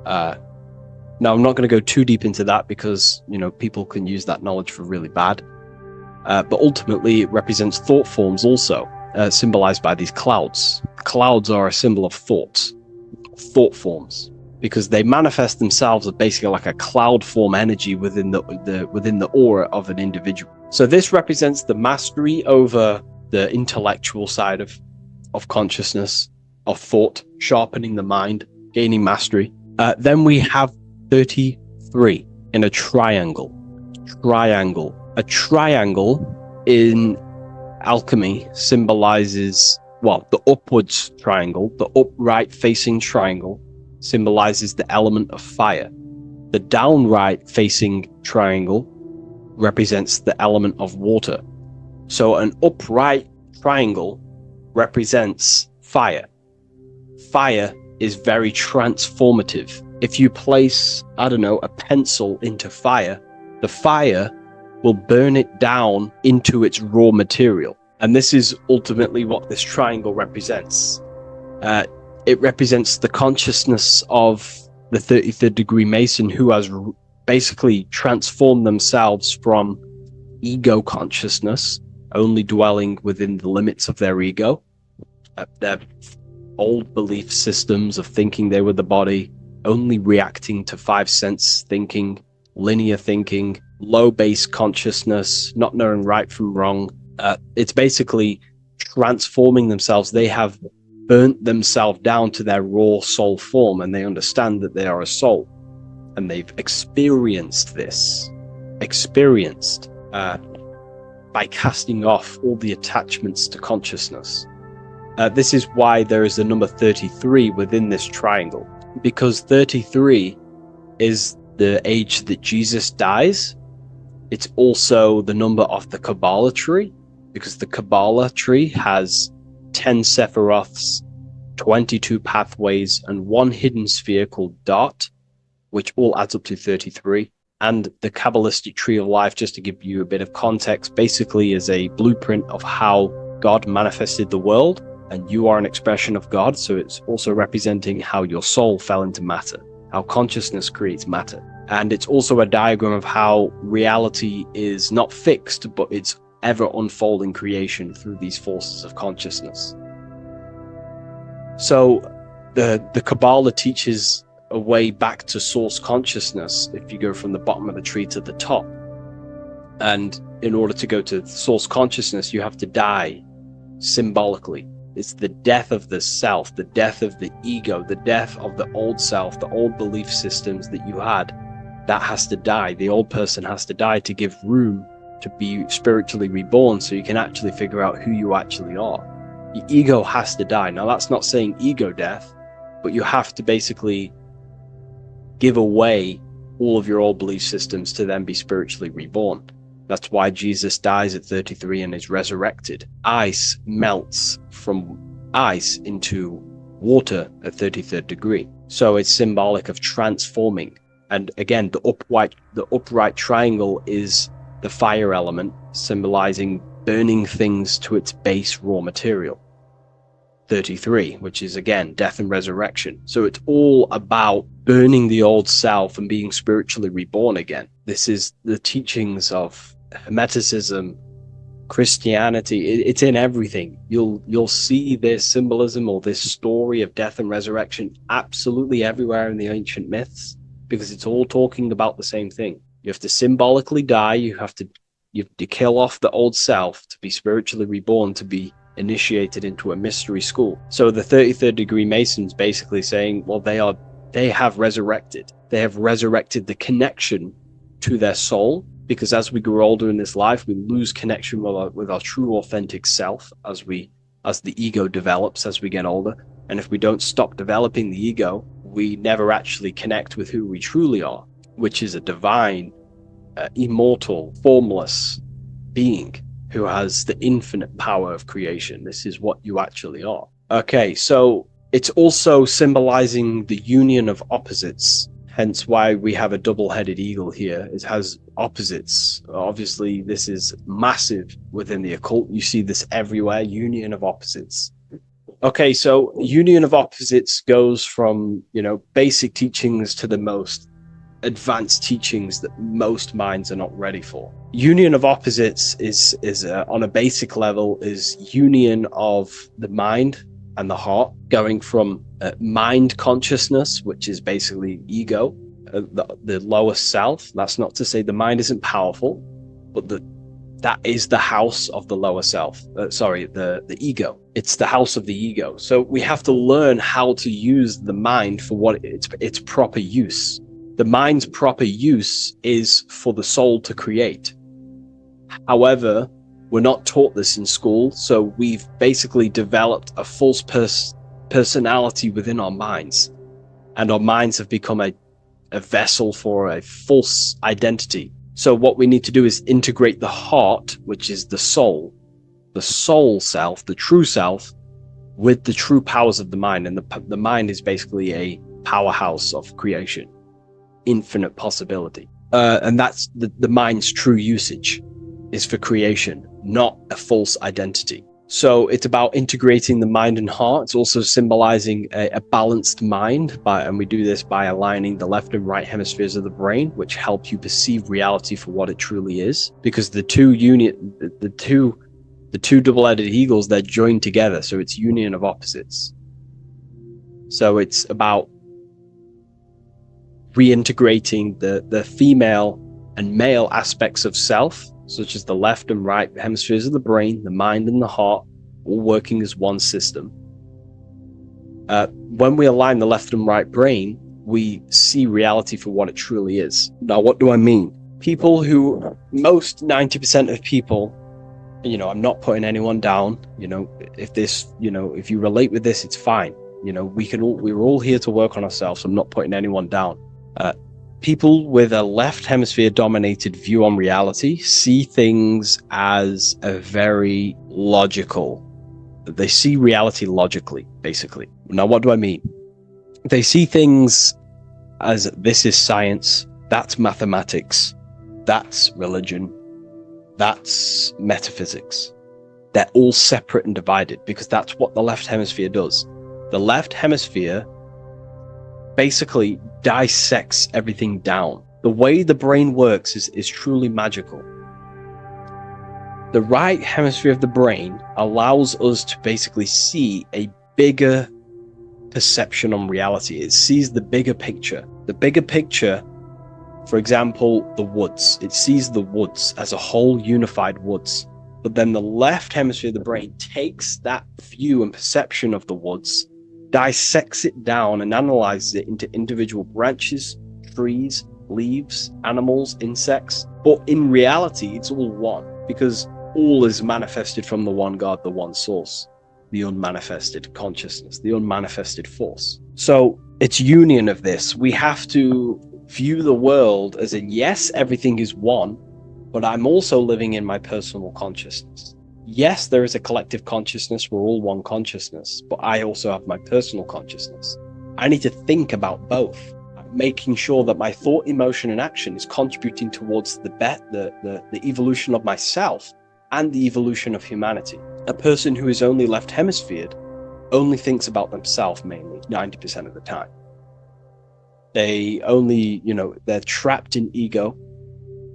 Now I'm not going to go too deep into that because, you know, people can use that knowledge for really bad. But ultimately it represents thought forms also, symbolized by these clouds. Clouds are a symbol of thought forms, because they manifest themselves as basically like a cloud form energy within the aura of an individual. So this represents the mastery over the intellectual side of consciousness, of thought, sharpening the mind, gaining mastery. Then we have 33 in a triangle. A triangle in alchemy symbolizes, well, the upwards triangle, the upright facing triangle symbolizes the element of fire. The downright facing triangle represents the element of water. So an upright triangle represents fire. Fire is very transformative. If you place, I don't know, a pencil into fire, the fire will burn it down into its raw material. And this is ultimately what this triangle represents. It represents the consciousness of the 33rd degree Mason, who has basically transformed themselves from ego consciousness, only dwelling within the limits of their ego, their old belief systems of thinking they were the body, only reacting to five sense thinking, linear thinking, low base consciousness, not knowing right from wrong. It's basically transforming themselves. They have burnt themselves down to their raw soul form, and they understand that they are a soul, and they've experienced this, by casting off all the attachments to consciousness. This is why there is the number 33 within this triangle, because 33 is the age that Jesus dies. It's also the number of the Kabbalah tree, because the Kabbalah tree has 10 Sephiroths, 22 pathways, and one hidden sphere called Dot. which all adds up to 33. And the Kabbalistic tree of life, just to give you a bit of context, basically is a blueprint of how God manifested the world, and you are an expression of God. So it's also representing how your soul fell into matter, how consciousness creates matter. And it's also a diagram of how reality is not fixed, but it's ever unfolding creation through these forces of consciousness. So the Kabbalah teaches a way back to source consciousness if you go from the bottom of the tree to the top. And in order to go to source consciousness, you have to die symbolically. It's the death of the self, the death of the ego, the death of the old self, the old belief systems that you had. That has to die. The old person has to die to give room to be spiritually reborn, so you can actually figure out who you actually are. Your ego has to die. Now, that's not saying ego death, but you have to basically give away all of your old belief systems to then be spiritually reborn. That's why Jesus dies at 33 and is resurrected. Ice melts from ice into water at 33rd degree. So it's symbolic of transforming. And again, the upright triangle is the fire element, symbolizing burning things to its base raw material. 33, which is again death and resurrection. So it's all about burning the old self and being spiritually reborn again. This is the teachings of Hermeticism, Christianity. It's in everything. You'll see this symbolism or this story of death and resurrection absolutely everywhere in the ancient myths, because it's all talking about the same thing. You have to symbolically die. You have to kill off the old self to be spiritually reborn, to be initiated into a mystery school. So the 33rd degree Masons basically saying, well, they have resurrected. They have resurrected the connection to their soul, because as we grow older in this life, we lose connection with our true authentic self as the ego develops as we get older. And if we don't stop developing the ego, we never actually connect with who we truly are, which is a divine, immortal, formless being who has the infinite power of creation. This is what you actually are. Okay, so it's also symbolizing the union of opposites, hence why we have a double-headed eagle here. It has opposites. Obviously, this is massive within the occult. You see this everywhere, union of opposites. Okay, so union of opposites goes from, basic teachings to the most advanced teachings that most minds are not ready for. Union of opposites is on a basic level, is union of the mind and the heart, going from mind consciousness, which is basically ego, the lower self. That's not to say the mind isn't powerful, but that is the house of the lower self. The ego. It's the house of the ego. So we have to learn how to use the mind for what its proper use. The mind's proper use is for the soul to create. However, we're not taught this in school, so we've basically developed a false personality within our minds, and our minds have become a vessel for a false identity. So what we need to do is integrate the heart, which is the soul self, the true self, with the true powers of the mind. And the mind is basically a powerhouse of creation, infinite possibility. And that's the mind's true usage is for creation, not a false identity. So it's about integrating the mind and heart. It's also symbolizing a balanced mind, and we do this by aligning the left and right hemispheres of the brain, which help you perceive reality for what it truly is. Because the two double-headed eagles, they're joined together, so it's union of opposites. So it's about reintegrating the female and male aspects of self, such as the left and right hemispheres of the brain, the mind and the heart, all working as one system. When we align the left and right brain, we see reality for what it truly is. Now, what do I mean? 90% of people, I'm not putting anyone down, if you relate with this, it's fine. We're all here to work on ourselves. I'm not putting anyone down. People with a left hemisphere dominated view on reality see things as a very logical. They see reality logically, basically. Now, what do I mean? They see things as this is science, that's mathematics, that's religion, that's metaphysics. They're all separate and divided because that's what the left hemisphere does. The left hemisphere basically dissects everything down. The way the brain works is truly magical. The right hemisphere of the brain allows us to basically see a bigger perception on reality. It sees the bigger picture. The bigger picture, for example, the woods. It sees the woods as a whole unified woods. But then the left hemisphere of the brain takes that view and perception of the woods, dissects it down and analyzes it into individual branches, trees, leaves, animals, insects. But in reality, it's all one, because all is manifested from the one God, the one source, the unmanifested consciousness, the unmanifested force. So it's union of this. We have to view the world as in, yes, everything is one, but I'm also living in my personal consciousness. Yes, there is a collective consciousness. We're all one consciousness, but I also have my personal consciousness. I need to think about both, making sure that my thought, emotion, and action is contributing towards the evolution of myself and the evolution of humanity. A person who is only left hemisphered only thinks about themselves mainly, 90% of the time. They only, they're trapped in ego,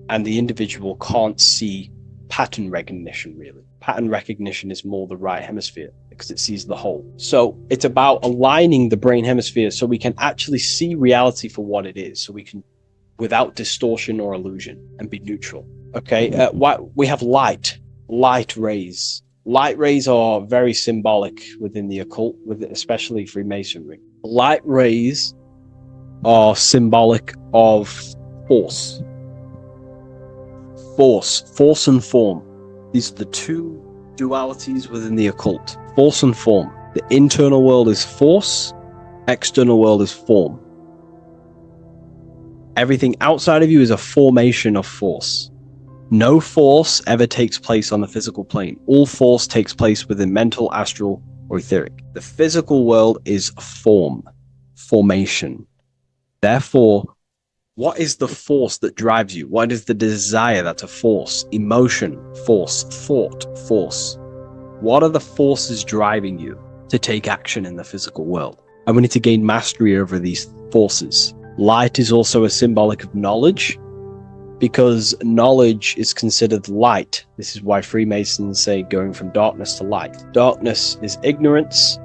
and the individual can't see pattern recognition, really. Pattern recognition is more the right hemisphere because it sees the whole. So it's about aligning the brain hemisphere so we can actually see reality for what it is, so we can, without distortion or illusion, and be neutral. Okay, we have light rays. Light rays are very symbolic within the occult, especially Freemasonry. Light rays are symbolic of force and form. These are the two dualities within the occult: force and form. The internal world is force, external world is form. Everything outside of you is a formation of force. No force ever takes place on the physical plane. All force takes place within mental, astral, or etheric. The physical world is formation. Therefore, what is the force that drives you? What is the desire that's a force? Emotion, force, thought, force. What are the forces driving you to take action in the physical world? And we need to gain mastery over these forces. Light is also a symbolic of knowledge, because knowledge is considered light. This is why Freemasons say going from darkness to light. Darkness is ignorance.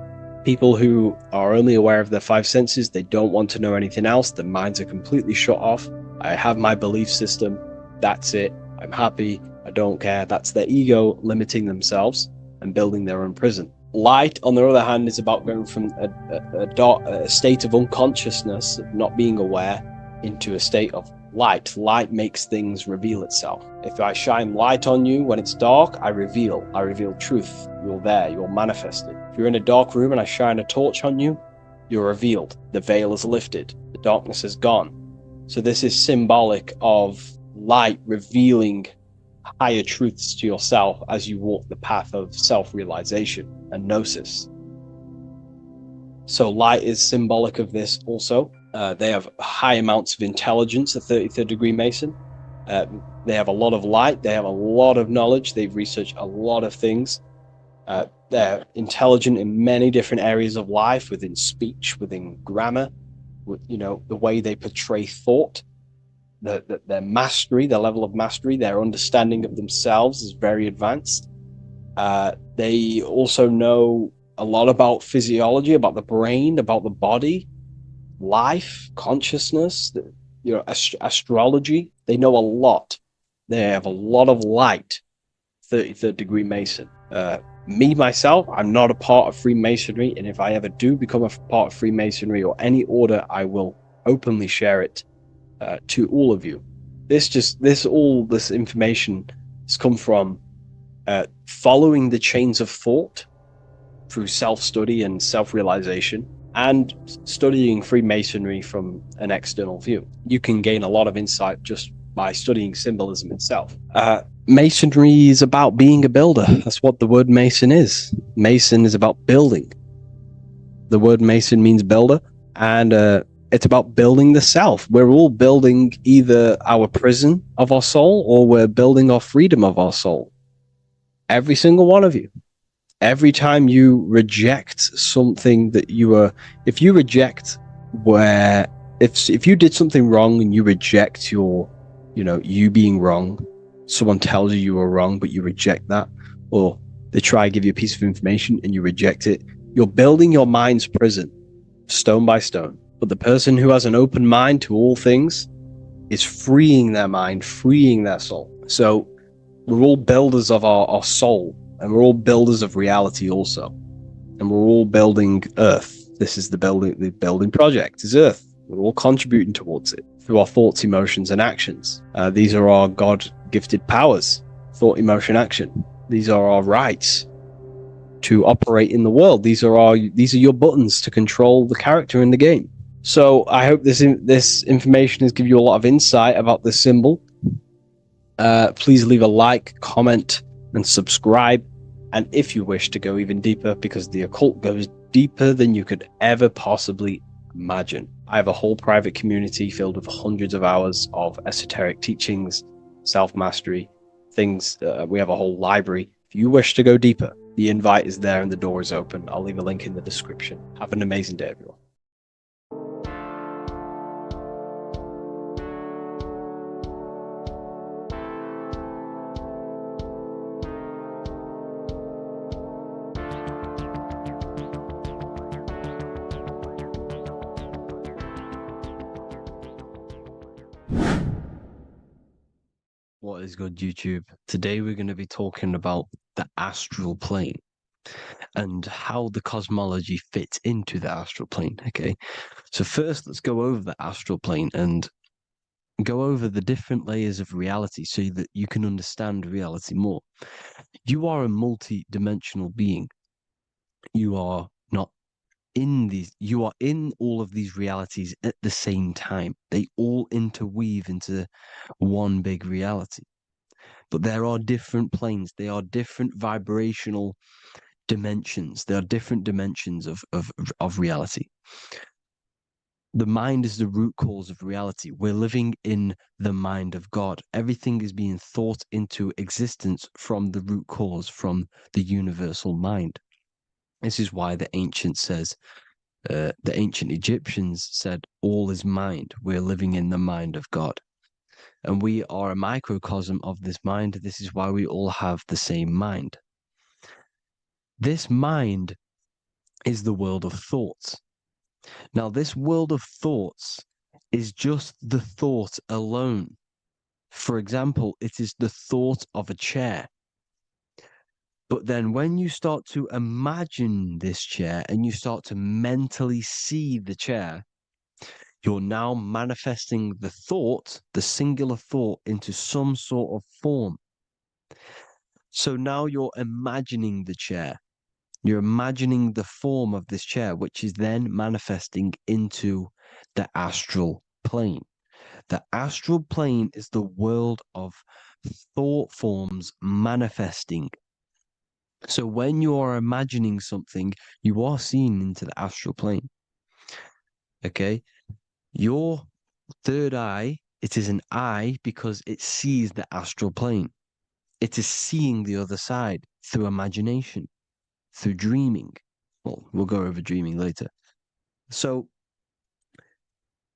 People who are only aware of their five senses, they don't want to know anything else. Their minds are completely shut off. I have my belief system. That's it. I'm happy. I don't care. That's their ego limiting themselves and building their own prison. Light, on the other hand, is about going from a state of unconsciousness, of not being aware, into a state of light. Light makes things reveal itself. If I shine light on you when it's dark, I reveal truth. You're there, you're manifested. If you're in a dark room and I shine a torch on you, you're revealed. The veil is lifted. The darkness is gone. So this is symbolic of light revealing higher truths to yourself as you walk the path of self-realization and gnosis. So light is symbolic of this also. They have high amounts of intelligence, a 33rd degree Mason. They have a lot of light. They have a lot of knowledge. They've researched a lot of things. They're intelligent in many different areas of life, within speech, within grammar, the way they portray thought, their mastery, their level of mastery, their understanding of themselves is very advanced. They also know a lot about physiology, about the brain, about the body, life, consciousness, astrology. They know a lot. They have a lot of light. 33rd degree Mason. Me, myself, I'm not a part of Freemasonry, and if I ever do become a part of Freemasonry or any order, I will openly share it to all of you. This information has come from following the chains of thought through self-study and self-realization, and studying Freemasonry from an external view. You can gain a lot of insight just by studying symbolism itself. Masonry is about being a builder. That's what the word Mason is. Mason is about building. The word Mason means builder, and It's about building the self. We're all building either our prison of our soul or we're building our freedom of our soul. Every single one of you. Every time you reject something that you were, if you reject where, if you did something wrong and you reject your, you being wrong, someone tells you were wrong, but you reject that, or they try to give you a piece of information and you reject it, you're building your mind's prison, stone by stone. But the person who has an open mind to all things is freeing their mind, freeing their soul. So we're all builders of our soul, and we're all builders of reality also. And we're all building Earth. This is the building project is Earth. We're all contributing towards it through our thoughts, emotions, and actions. These are our God-gifted powers, thought, emotion, action. These are our rights to operate in the world. These are your buttons to control the character in the game. So I hope this information has given you a lot of insight about this symbol. Please leave a like, comment, and subscribe. And if you wish to go even deeper, because the occult goes deeper than you could ever possibly imagine, I have a whole private community filled with hundreds of hours of esoteric teachings, self-mastery, things. We have a whole library. If you wish to go deeper, the invite is there and the door is open. I'll leave a link in the description. Have an amazing day, everyone. What is good, YouTube? Today we're going to be talking about the astral plane and how the cosmology fits into the astral plane. Okay, so first let's go over the astral plane and go over the different layers of reality so that you can understand reality more. You are a multi-dimensional being. You are not in these, you are in all of these realities at the same time. They all interweave into one big reality. But there are different planes. They are different vibrational dimensions. There are different dimensions of reality. The mind is the root cause of reality. We're living in the mind of God. Everything is being thought into existence from the root cause, from the universal mind. This is why the ancient Egyptians said, all is mind. We're living in the mind of God. And we are a microcosm of this mind. This is why we all have the same mind. This mind is the world of thoughts. Now, this world of thoughts is just the thought alone. For example, it is the thought of a chair. But then when you start to imagine this chair and you start to mentally see the chair, you're now manifesting the thought, the singular thought, into some sort of form. So now you're imagining the chair. You're imagining the form of this chair, which is then manifesting into the astral plane. The astral plane is the world of thought forms manifesting. So when you are imagining something, you are seeing into the astral plane. Okay? Your third eye, it is an eye because it sees the astral plane. It is seeing the other side through imagination, through dreaming. Well, we'll go over dreaming later. So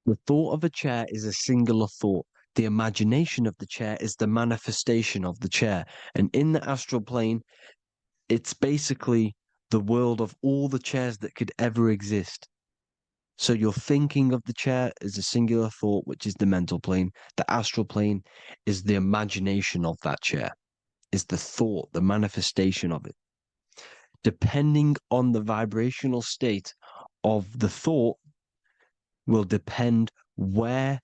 the thought of a chair is a singular thought. The imagination of the chair is the manifestation of the chair. And in the astral plane, it's basically the world of all the chairs that could ever exist. So you're thinking of the chair as a singular thought, which is the mental plane. The astral plane is the imagination of that chair, is the thought, the manifestation of it. Depending on the vibrational state of the thought will depend what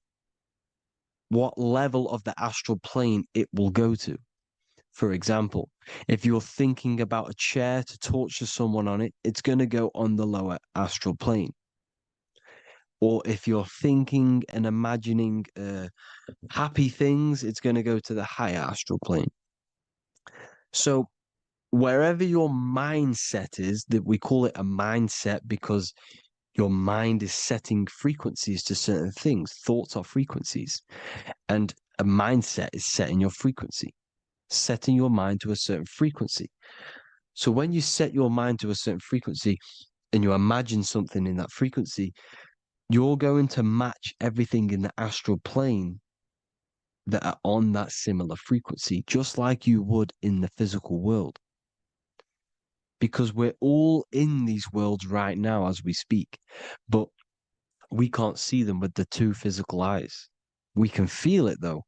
level of the astral plane it will go to. For example, if you're thinking about a chair to torture someone on it, it's going to go on the lower astral plane. Or if you're thinking and imagining happy things, it's going to go to the higher astral plane. So wherever your mindset is, that we call it a mindset because Your mind is setting frequencies to certain things. Thoughts are frequencies. And a mindset is setting your frequency, setting your mind to a certain frequency. So when you set your mind to a certain frequency and you imagine something in that frequency, you're going to match everything in the astral plane that are on that similar frequency, just like you would in the physical world. Because we're all in these worlds right now as we speak, but we can't see them with the two physical eyes. We can feel it though.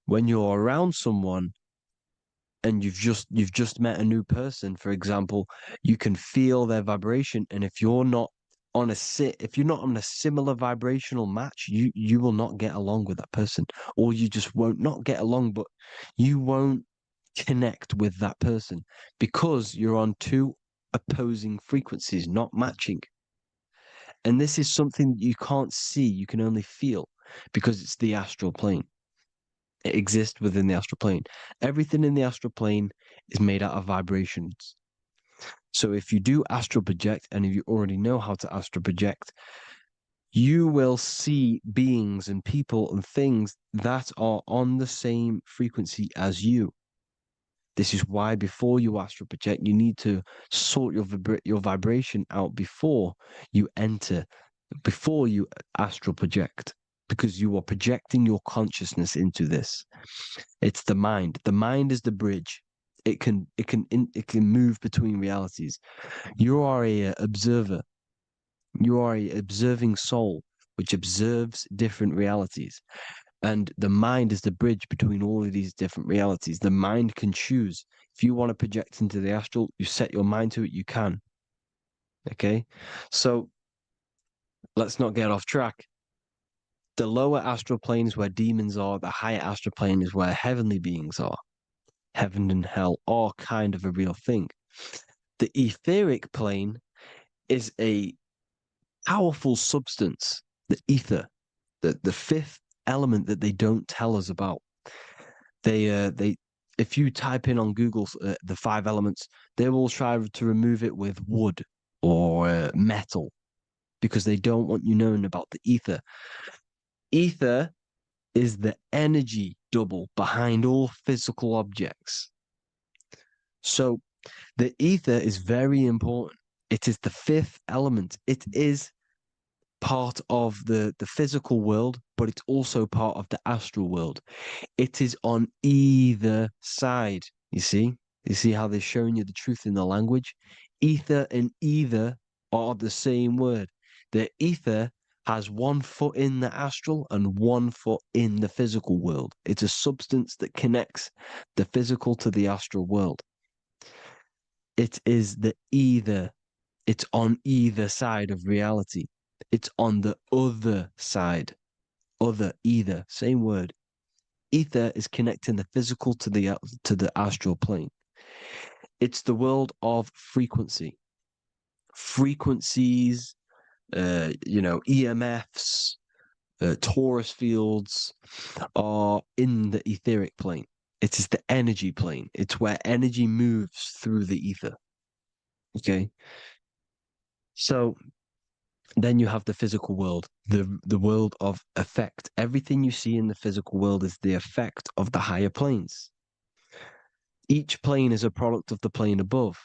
When you're around someone and you've just met a new person, for example, you can feel their vibration. And if you're not on a similar vibrational match, you will not get along with that person, or you just won't not get along, but you won't connect with that person because you're on two opposing frequencies, not matching. And this is something you can't see, you can only feel, because it's the astral plane. It exists within the astral plane. Everything in the astral plane is made out of vibrations. So if you do astral project, and if you already know how to astral project, you will see beings and people and things that are on the same frequency as you. This is why before you astral project, you need to sort your vibration out before you astral project, because you are projecting your consciousness into this. It's the mind. The mind is the bridge. It can move between realities. You are a observer. You are a observing soul which observes different realities. And the mind is the bridge between all of these different realities. The mind can choose. If you want to project into the astral, you set your mind to it, you can. Okay? So let's not get off track. The lower astral plane is where demons are. The higher astral plane is where heavenly beings are. Heaven and hell are kind of a real thing. The etheric plane is a powerful substance, the ether, the fifth element that they don't tell us about. If you type in on Google the 5 elements, they will try to remove it with wood or metal, because they don't want you knowing about the ether. Ether is the energy double behind all physical objects. So the ether is very important. It is the 5th element. It is part of the physical world, but it's also part of the astral world. It is on either side. You see how they're showing you the truth in the language? Ether and either are the same word. The ether has 1 foot in the astral and 1 foot in the physical world. It's a substance that connects the physical to the astral world. It is the either. It's on either side of reality. It's on the other side. Other, either, same word. Ether is connecting the physical to the astral plane. It's the world of frequency. Frequencies, EMFs, torus fields are in the etheric plane. It is the energy plane. It's where energy moves through the ether. Okay? So then you have the physical world, the world of effect. Everything you see in the physical world is the effect of the higher planes. Each plane is a product of the plane above.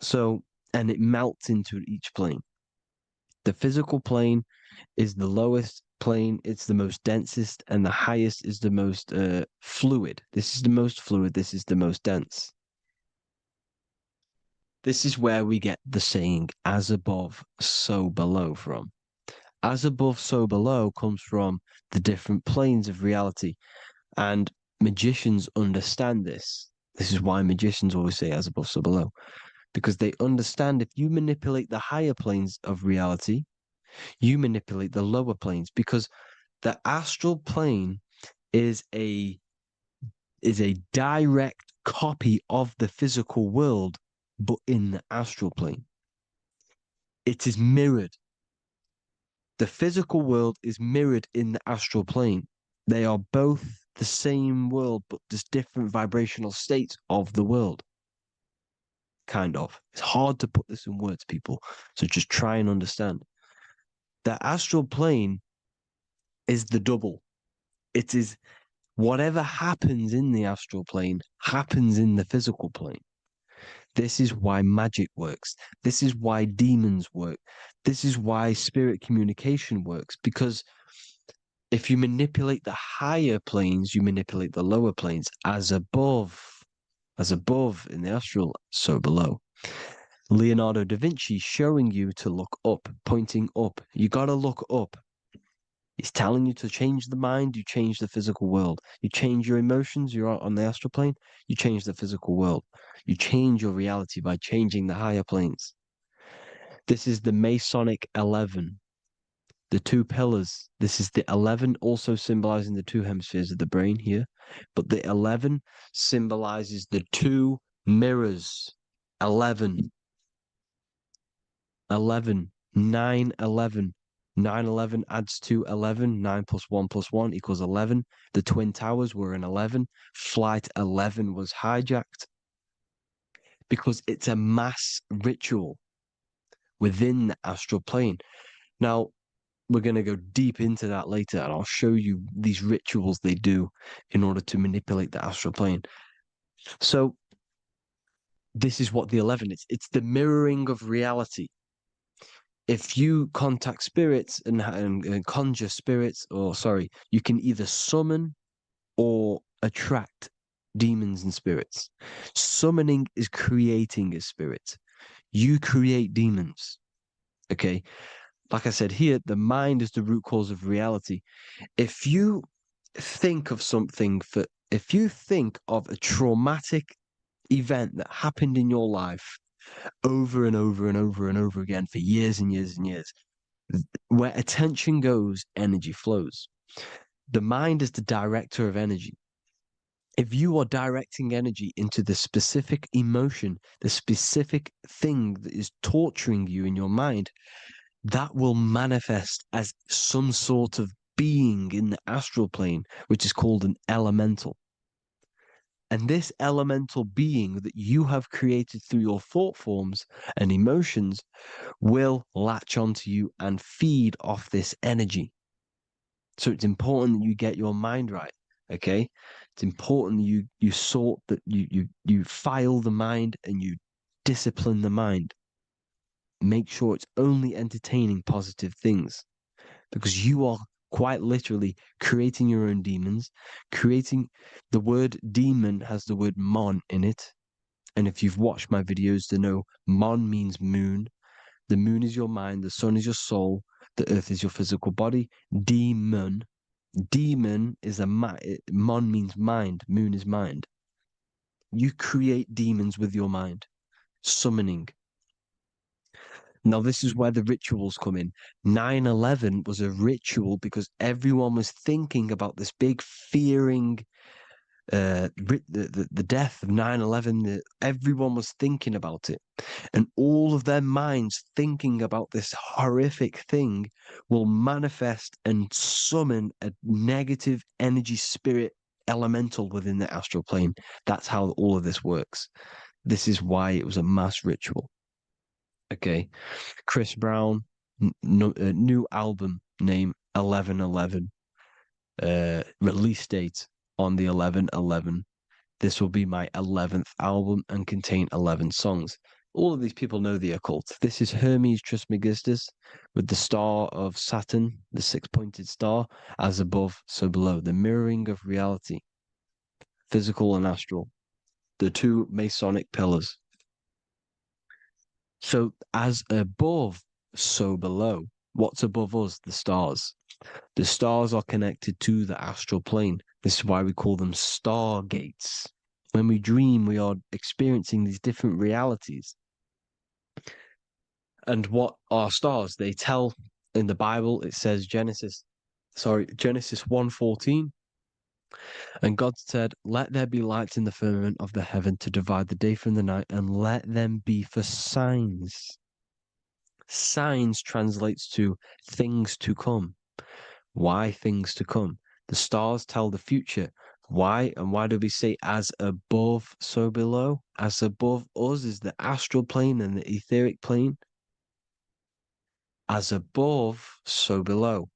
So, and it melts into each plane. The physical plane is the lowest plane, it's the most densest, and the highest is the most fluid. This is the most fluid, this is the most dense. This is where we get the saying, as above, so below from. As above, so below comes from the different planes of reality. And magicians understand this. This is why magicians always say as above, so below. Because they understand if you manipulate the higher planes of reality, you manipulate the lower planes. Because the astral plane is a direct copy of the physical world, but in the astral plane. It is mirrored. The physical world is mirrored in the astral plane. They are both the same world, but just different vibrational states of the world. kind of. It's hard to put this in words, people. So just try and understand. The astral plane is the double. It is whatever happens in the astral plane happens in the physical plane. This is why magic works. This is why demons work. This is why spirit communication works. Because if you manipulate the higher planes, you manipulate the lower planes. As above in the astral, so below. Leonardo da Vinci showing you to look up, pointing up. You got to look up. He's telling you to change the mind, you change the physical world. You change your emotions, you're out on the astral plane, you change the physical world. You change your reality by changing the higher planes. This is the Masonic 11, the two pillars. This is the 11, also symbolizing the two hemispheres of the brain here. But the 11 symbolizes the two mirrors. 11, 11, 9, 11. 9, 11 adds to 11. 9 plus 1 plus 1 equals 11. The Twin Towers were an 11. Flight 11 was hijacked because it's a mass ritual within the astral plane. Now, we're going to go deep into that later, and I'll show you these rituals they do in order to manipulate the astral plane. So, this is what the 11 is. It's the mirroring of reality. If you contact spirits and conjure spirits, you can either summon or attract demons and spirits. Summoning is creating a spirit. You create demons. Okay? Like I said here, the mind is the root cause of reality. If you think of if you think of a traumatic event that happened in your life over and over and over and over again for years and years and years, where attention goes, energy flows. The mind is the director of energy. If you are directing energy into the specific emotion, the specific thing that is torturing you in your mind, that will manifest as some sort of being in the astral plane, which is called an elemental. And this elemental being that you have created through your thought forms and emotions will latch onto you and feed off this energy. So it's important that you get your mind right, okay? It's important that you sort that you file the mind and you discipline the mind. Make sure it's only entertaining positive things, because you are quite literally creating your own demons. The word demon has the word mon in it. And if you've watched my videos to know, mon means moon. The moon is your mind. The sun is your soul. The earth is your physical body. Demon is mon means mind. Moon is mind. You create demons with your mind. Summoning. Now, this is where the rituals come in. 9/11 was a ritual because everyone was thinking about this big fearing, the death of 9/11. Everyone was thinking about it. And all of their minds thinking about this horrific thing will manifest and summon a negative energy spirit elemental within the astral plane. That's how all of this works. This is why it was a mass ritual. Okay, Chris Brown, new album name 11/11, release date on the 11/11. This will be my 11th album and contain 11 songs. All of these people know the occult. This is Hermes Trismegistus with the star of Saturn, the six-pointed star, as above, so below. The mirroring of reality, physical and astral, the two Masonic pillars. So as above, so below. What's above us? The stars. The stars are connected to the astral plane. This is why we call them stargates. When we dream, we are experiencing these different realities. And what are stars? They tell in the Bible, it says Genesis 1:14. And God said, "Let there be lights in the firmament of the heaven to divide the day from the night, and let them be for signs." Signs translates to things to come. Why things to come? The stars tell the future. Why? And why do we say as above, so below? As above us is the astral plane and the etheric plane. As above, so below.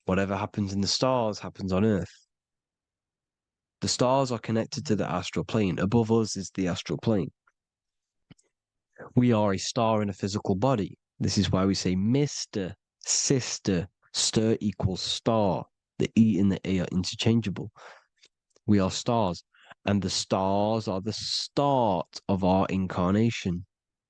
Whatever happens in the stars happens on Earth. The stars are connected to the astral plane. Above us is the astral plane. We are a star in a physical body. This is why we say Mr., sister, stir equals star. The E and the A are interchangeable. We are stars, and the stars are the start of our incarnation.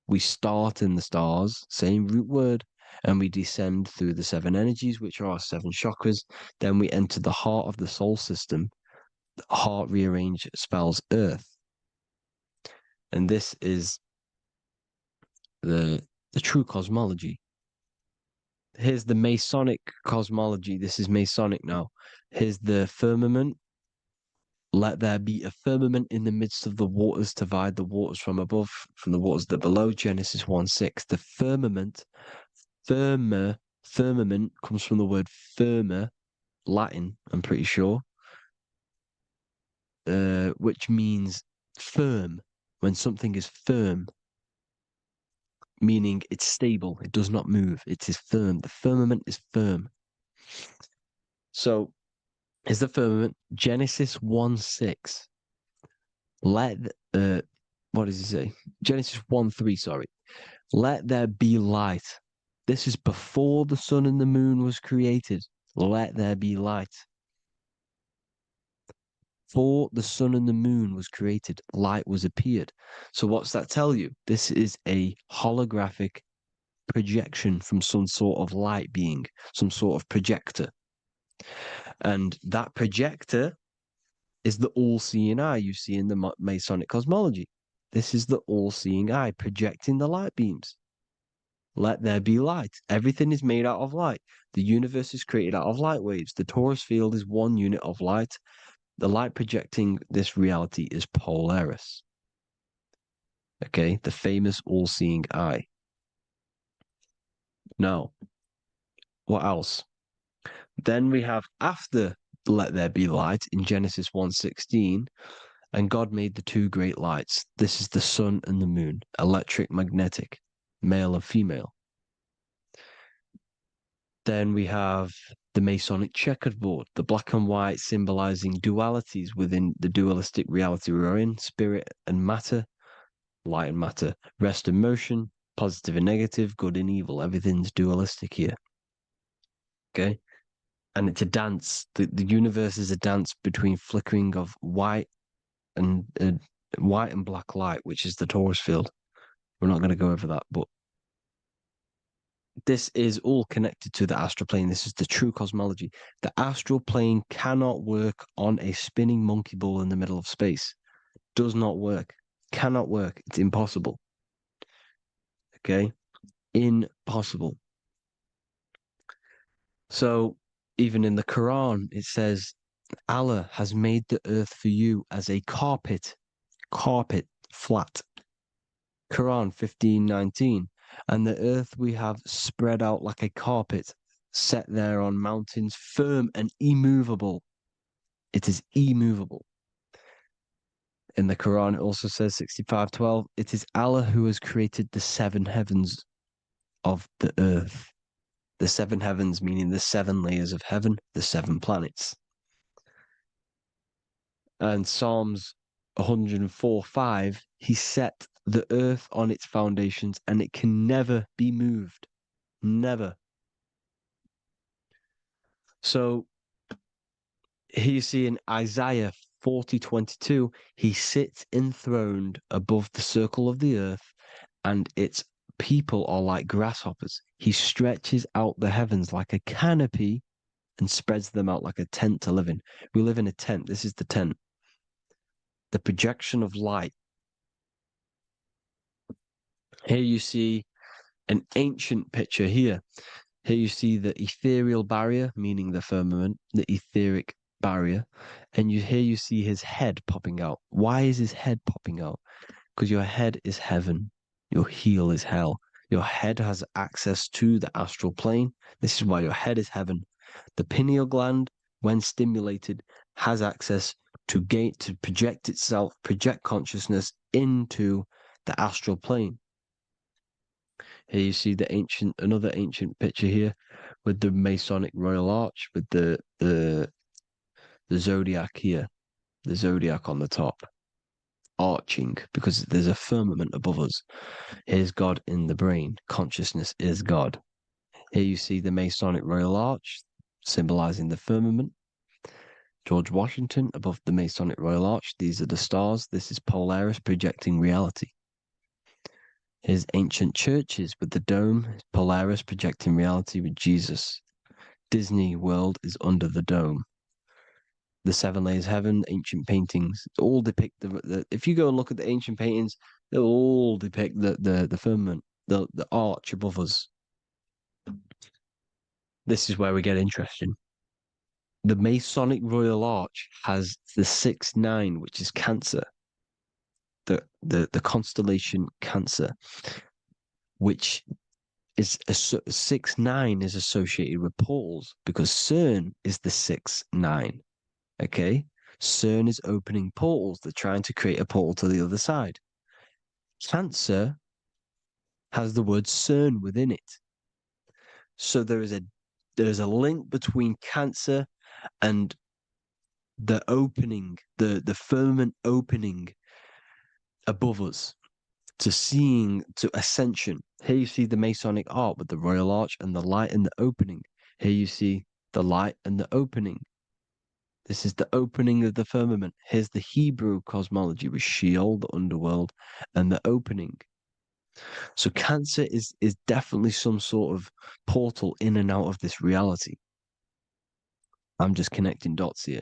We start in the stars, same root word, and we descend through the 7 energies, which are our 7 chakras. Then we enter the heart of the soul system. The heart rearranged spells earth. And this is the true cosmology. Here's the Masonic cosmology. This is Masonic now. Here's the firmament. Let there be a firmament in the midst of the waters to divide the waters from above, from the waters that below. Genesis 1:6. The firmament, firmament comes from the word firma, Latin, I'm pretty sure, which means firm. When something is firm, meaning it's stable, it does not move, it is firm. The firmament is firm. So, is the firmament Genesis 1:6. What does it say? Genesis 1:3, sorry. Let there be light. This is before the sun and the moon was created. Let there be light. Before the sun and the moon was created, light was appeared. So what's that tell you? This is a holographic projection from some sort of light being, some sort of projector. And that projector is the all-seeing eye you see in the Masonic cosmology. This is the all-seeing eye projecting the light beams. Let there be light. Everything is made out of light. The universe is created out of light waves. The torus field is 1 unit of light. The light projecting this reality is Polaris. Okay, the famous all-seeing eye. Now, what else? Then we have after let there be light in Genesis 1:16, and God made the 2 great lights. This is the sun and the moon, electric, magnetic, male and female. Then we have the Masonic checkerboard, the black and white symbolizing dualities within the dualistic reality we're in, spirit and matter, light and matter, rest and motion, positive and negative, good and evil. Everything's dualistic here. Okay? And it's a dance. The universe is a dance between flickering of white and black light, which is the torus field. We're not going to go over that, but this is all connected to the astral plane. This is the true cosmology. The astral plane cannot work on a spinning monkey ball in the middle of space. Does not work. Cannot work. It's impossible. Okay? Impossible. So, even in the Quran, it says, Allah has made the earth for you as a carpet, flat. Quran 15:19. And the earth we have spread out like a carpet, set there on mountains, firm and immovable. It is immovable. In the Quran, it also says 65:12, it is Allah who has created the 7 heavens of the earth. The 7 heavens, meaning the 7 layers of heaven, the 7 planets. And Psalms 104:5, he set the earth on its foundations and it can never be moved. Never. So here you see in Isaiah 40:22, he sits enthroned above the circle of the earth and its people are like grasshoppers. He stretches out the heavens like a canopy and spreads them out like a tent to live in. We live in a tent. This is the tent. The projection of light. Here you see an ancient picture here. Here you see the ethereal barrier, meaning the firmament, the etheric barrier. And here you see his head popping out. Why is his head popping out? Because your head is heaven. Your heel is hell. Your head has access to the astral plane. This is why your head is heaven. The pineal gland, when stimulated, has access to project consciousness into the astral plane. Here you see another ancient picture here with the Masonic Royal Arch with the zodiac here, the zodiac on the top, arching because there's a firmament above us. Here's God in the brain. Consciousness is God. Here you see the Masonic Royal Arch symbolizing the firmament. George Washington above the Masonic Royal Arch. These are the stars. This is Polaris projecting reality. Here's ancient churches with the dome. Polaris projecting reality with Jesus. Disney World is under the dome. The seven layers of heaven, ancient paintings, all depict if you go and look at the ancient paintings, they'll all depict the firmament, the arch above us. This is where we get interesting. The Masonic Royal Arch has the 6-9, which is Cancer. The constellation Cancer, which is 6-9 is associated with portals because CERN is the 6-9. Okay, CERN is opening portals. They're trying to create a portal to the other side. Cancer has the word CERN within it, so there is a link between Cancer and the opening, the firmament opening above us to ascension. Here you see the Masonic art with the Royal Arch and the light and the opening. Here you see the light and the opening. This is the opening of the firmament. Here's the Hebrew cosmology with Sheol, the underworld, and the opening. So Cancer is definitely some sort of portal in and out of this reality. I'm just connecting dots here.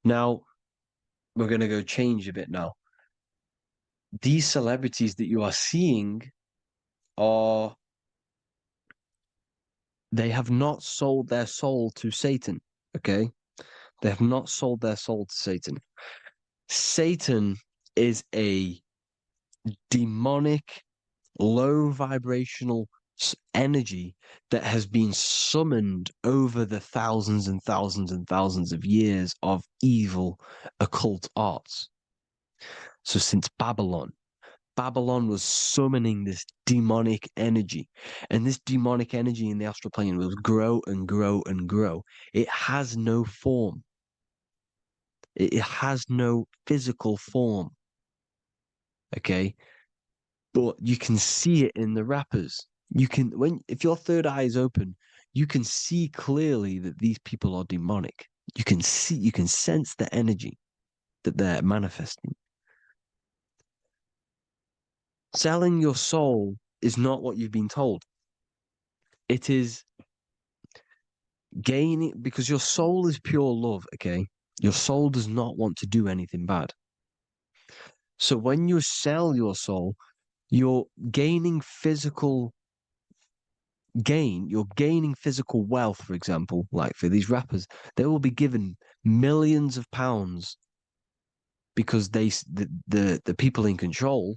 Now, we're going to go change a bit now. These celebrities that you are seeing they have not sold their soul to Satan, okay? They have not sold their soul to Satan. Satan is a demonic, low vibrational energy that has been summoned over the thousands and thousands and thousands of years of evil occult arts. So since Babylon was summoning this demonic energy, and this demonic energy in the astral plane will grow and grow and grow. It has no form. It has no physical form. Okay, but you can see it in the rappers. If your third eye is open, you can see clearly that these people are demonic. You can sense the energy that they're manifesting. Selling your soul is not what you've been told. It is gaining, because your soul is pure love, okay? Your soul does not want to do anything bad. So when you sell your soul, you're gaining physical gain. You're gaining physical wealth, for example, like for these rappers, they will be given millions of pounds because the people in control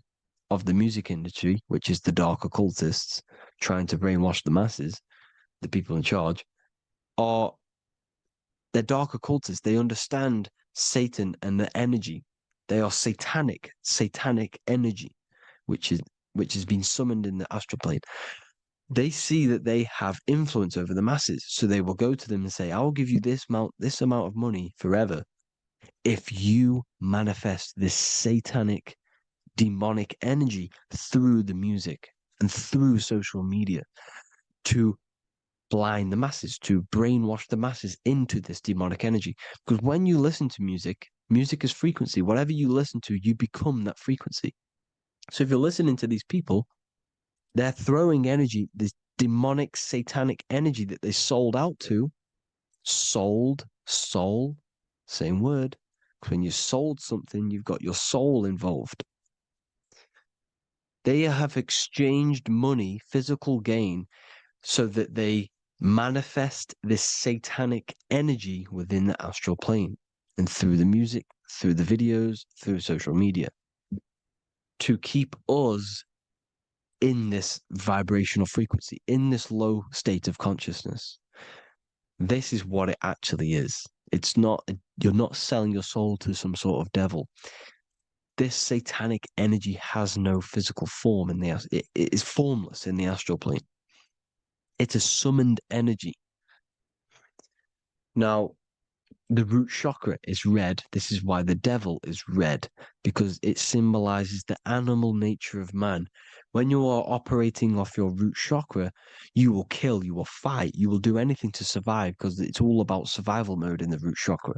of the music industry, which is the dark occultists trying to brainwash the masses, the people in charge, they're dark occultists. They understand Satan and the energy. They are satanic energy, which has been summoned in the astral plane. They see that they have influence over the masses, so they will go to them and say, "I'll give you this amount of money forever if you manifest this satanic, demonic energy through the music and through social media to blind the masses, to brainwash the masses into this demonic energy." Because when you listen to music, music is frequency. Whatever you listen to, you become that frequency. So if you're listening to these people, they're throwing energy, this demonic, satanic energy that they sold out to. Soul, same word. When you sold something, you've got your soul involved. They have exchanged money, physical gain, so that they manifest this satanic energy within the astral plane and through the music, through the videos, through social media, to keep us in this vibrational frequency, in this low state of consciousness. This is what it actually is. It's not a You're not selling your soul to some sort of devil. This satanic energy has no physical form it is formless in the astral plane. It's a summoned energy. Now, the root chakra is red. This is why the devil is red, because it symbolizes the animal nature of man. When you are operating off your root chakra, you will kill, you will fight, you will do anything to survive, because it's all about survival mode in the root chakra.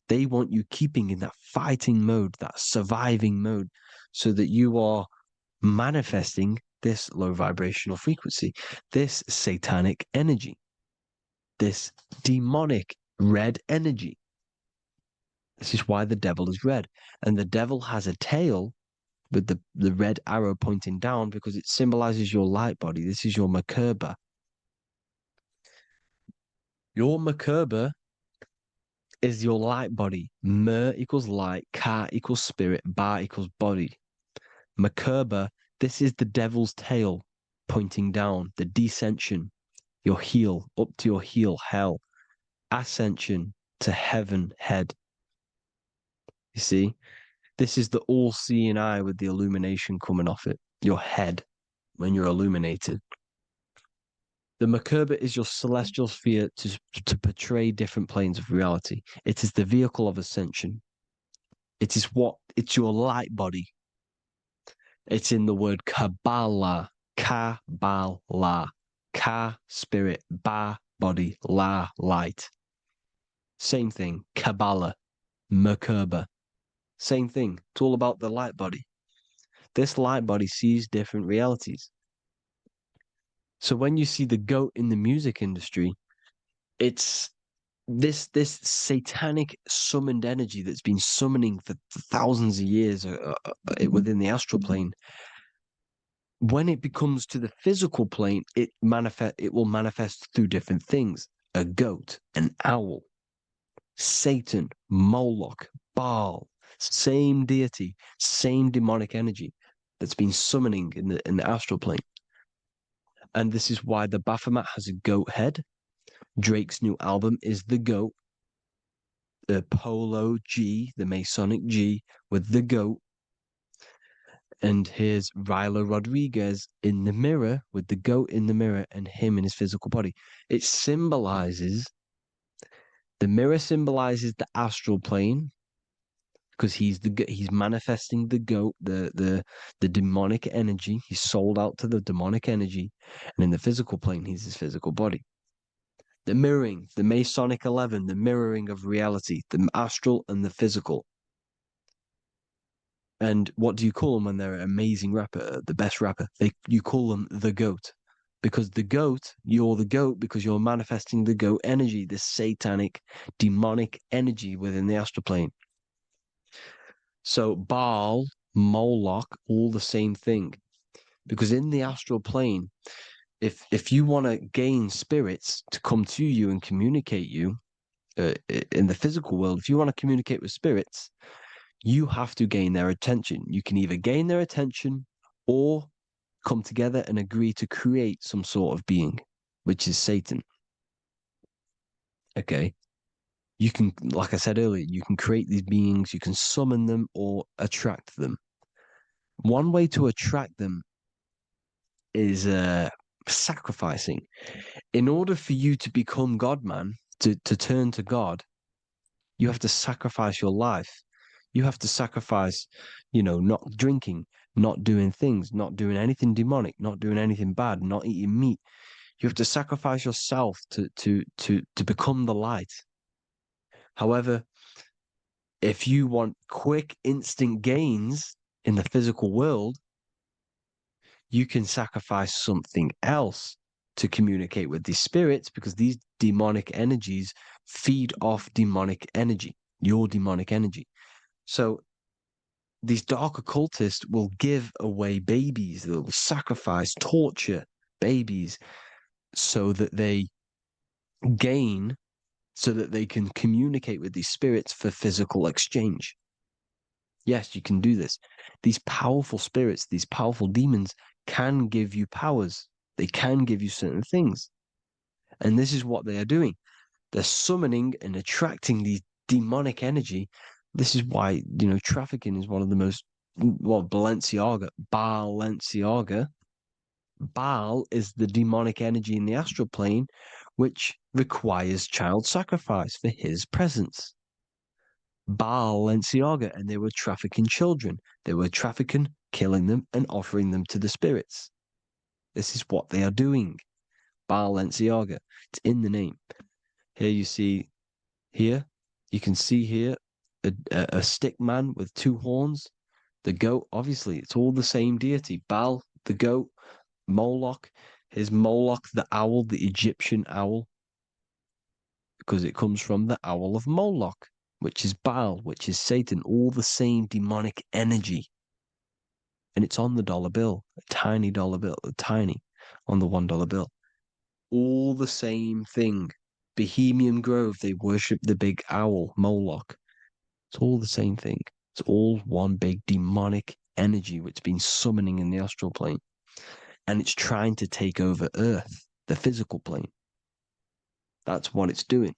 They want you keeping in that fighting mode, that surviving mode, so that you are manifesting this low vibrational frequency, this satanic energy, this demonic red energy. This is why the devil is red. And the devil has a tail with the red arrow pointing down because it symbolizes your light body. This is your Merkaba. Your Merkaba is your light body. Mer equals light, Ka equals spirit, Ba equals body. Merkaba, this is the devil's tail pointing down, the descension, your heel, up to your heel, hell, ascension to heaven, head. You see, this is the all-seeing eye with the illumination coming off it, your head, when you're illuminated. The Merkaba is your celestial sphere to portray different planes of reality. It is the vehicle of ascension. It's your light body. It's in the word Kabbalah, Kabbalah, Ka, spirit, Ba, body, La, light. Same thing, Kabbalah, Merkaba. Same thing. It's all about the light body. This light body sees different realities. So when you see the goat in the music industry, it's this satanic summoned energy that's been summoning for thousands of years within the astral plane. When it becomes to the physical plane, it will manifest through different things. A goat, an owl, Satan, Moloch, Baal, same deity, same demonic energy that's been summoning in the astral plane. And this is why the Baphomet has a goat head. Drake's new album is the goat. The Polo G, the Masonic G, with the goat. And here's Ryla Rodriguez in the mirror with the goat in the mirror and him in his physical body. It symbolizes, the mirror symbolizes the astral plane because he's manifesting the goat, the demonic energy. He's sold out to the demonic energy. And in the physical plane, he's his physical body. The mirroring, the Masonic 11, the mirroring of reality, the astral and the physical. And what do you call them when they're an amazing rapper, the best rapper? You call them the goat. Because the goat, you're the goat because you're manifesting the goat energy, this satanic, demonic energy within the astral plane. So Baal, Moloch, all the same thing. Because in the astral plane, if you want to gain spirits to come to you and communicate you in the physical world, if you want to communicate with spirits, you have to gain their attention. You can either gain their attention or come together and agree to create some sort of being, which is Satan. Okay. You can, like I said earlier, you can create these beings, you can summon them or attract them. One way to attract them is sacrificing. In order for you to become God, man, to turn to God, you have to sacrifice your life. You have to sacrifice, not drinking, not doing things, not doing anything demonic, not doing anything bad, not eating meat. You have to sacrifice yourself to become the light. However, if you want quick, instant gains in the physical world, you can sacrifice something else to communicate with these spirits because these demonic energies feed off demonic energy, your demonic energy. So these dark occultists will give away babies, they'll sacrifice, torture babies so that they gain, so that they can communicate with these spirits for physical exchange. Yes, you can do this. These powerful spirits, these powerful demons can give you powers. They can give you certain things. And this is what they are doing. They're summoning and attracting these demonic energy. This is why, trafficking is one of the most, Balenciaga. Baal is the demonic energy in the astral plane, which requires child sacrifice for his presence. Balenciaga, and they were trafficking children. They were trafficking, killing them, and offering them to the spirits. This is what they are doing. Balenciaga. It's in the name. Here you can see here a stick man with two horns. The goat, obviously, it's all the same deity. Baal, the goat. Moloch, Moloch, the owl, the Egyptian owl, because it comes from the owl of Moloch, which is Baal, which is Satan, all the same demonic energy. And it's on the dollar bill, a tiny dollar bill, on the $1 bill. All the same thing. Bohemian Grove, they worship the big owl, Moloch. It's all the same thing. It's all one big demonic energy which has been summoning in the astral plane. And it's trying to take over Earth, the physical plane. That's what it's doing.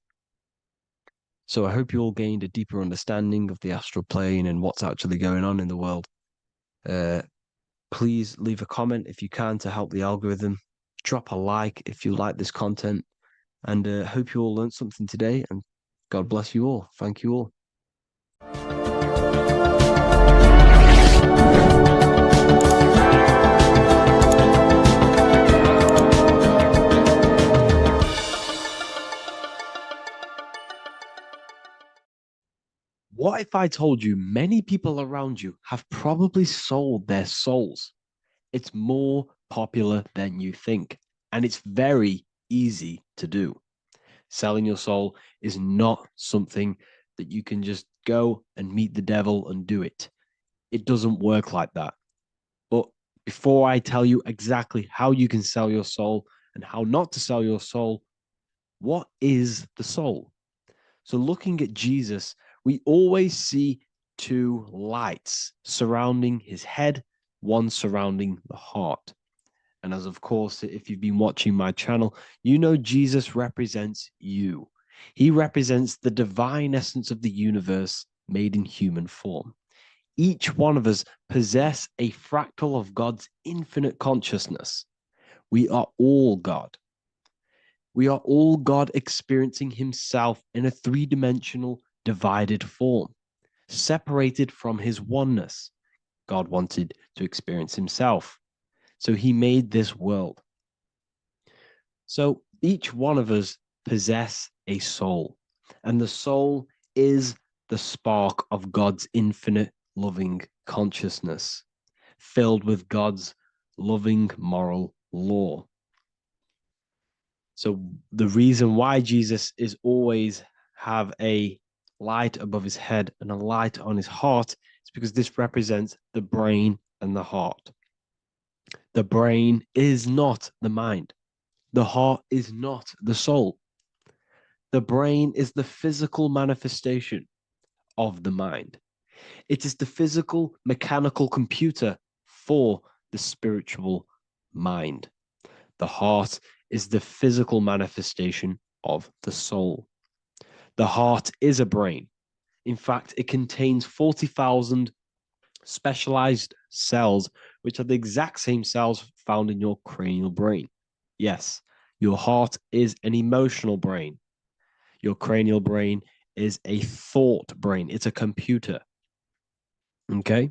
So I hope you all gained a deeper understanding of the astral plane and what's actually going on in the world. Please leave a comment if you can to help the algorithm. Drop a like if you like this content. And hope you all learned something today. And God bless you all. Thank you all. What if I told you many people around you have probably sold their souls? It's more popular than you think, and it's very easy to do. Selling your soul is not something that you can just go and meet the devil and do it. It doesn't work like that. But before I tell you exactly how you can sell your soul and how not to sell your soul, what is the soul? So looking at Jesus, we always see two lights surrounding his head, one surrounding the heart. And as of course, if you've been watching my channel, you know Jesus represents you. He represents the divine essence of the universe made in human form. Each one of us possess a fractal of God's infinite consciousness. We are all God. We are all God experiencing himself in a three-dimensional divided form, separated from his oneness. God wanted to experience himself. So he made this world. So each one of us possess a soul, and the soul is the spark of God's infinite loving consciousness, filled with God's loving moral law. So the reason why Jesus is always have a light above his head and a light on his heart is because this represents the brain and the heart. The brain is not the mind. The heart is not the soul. The brain is the physical manifestation of the mind. It is the physical mechanical computer for the spiritual mind. The heart is the physical manifestation of the soul. The heart is a brain. In fact, it contains 40,000 specialized cells, which are the exact same cells found in your cranial brain. Yes, your heart is an emotional brain. Your cranial brain is a thought brain. It's a computer. Okay?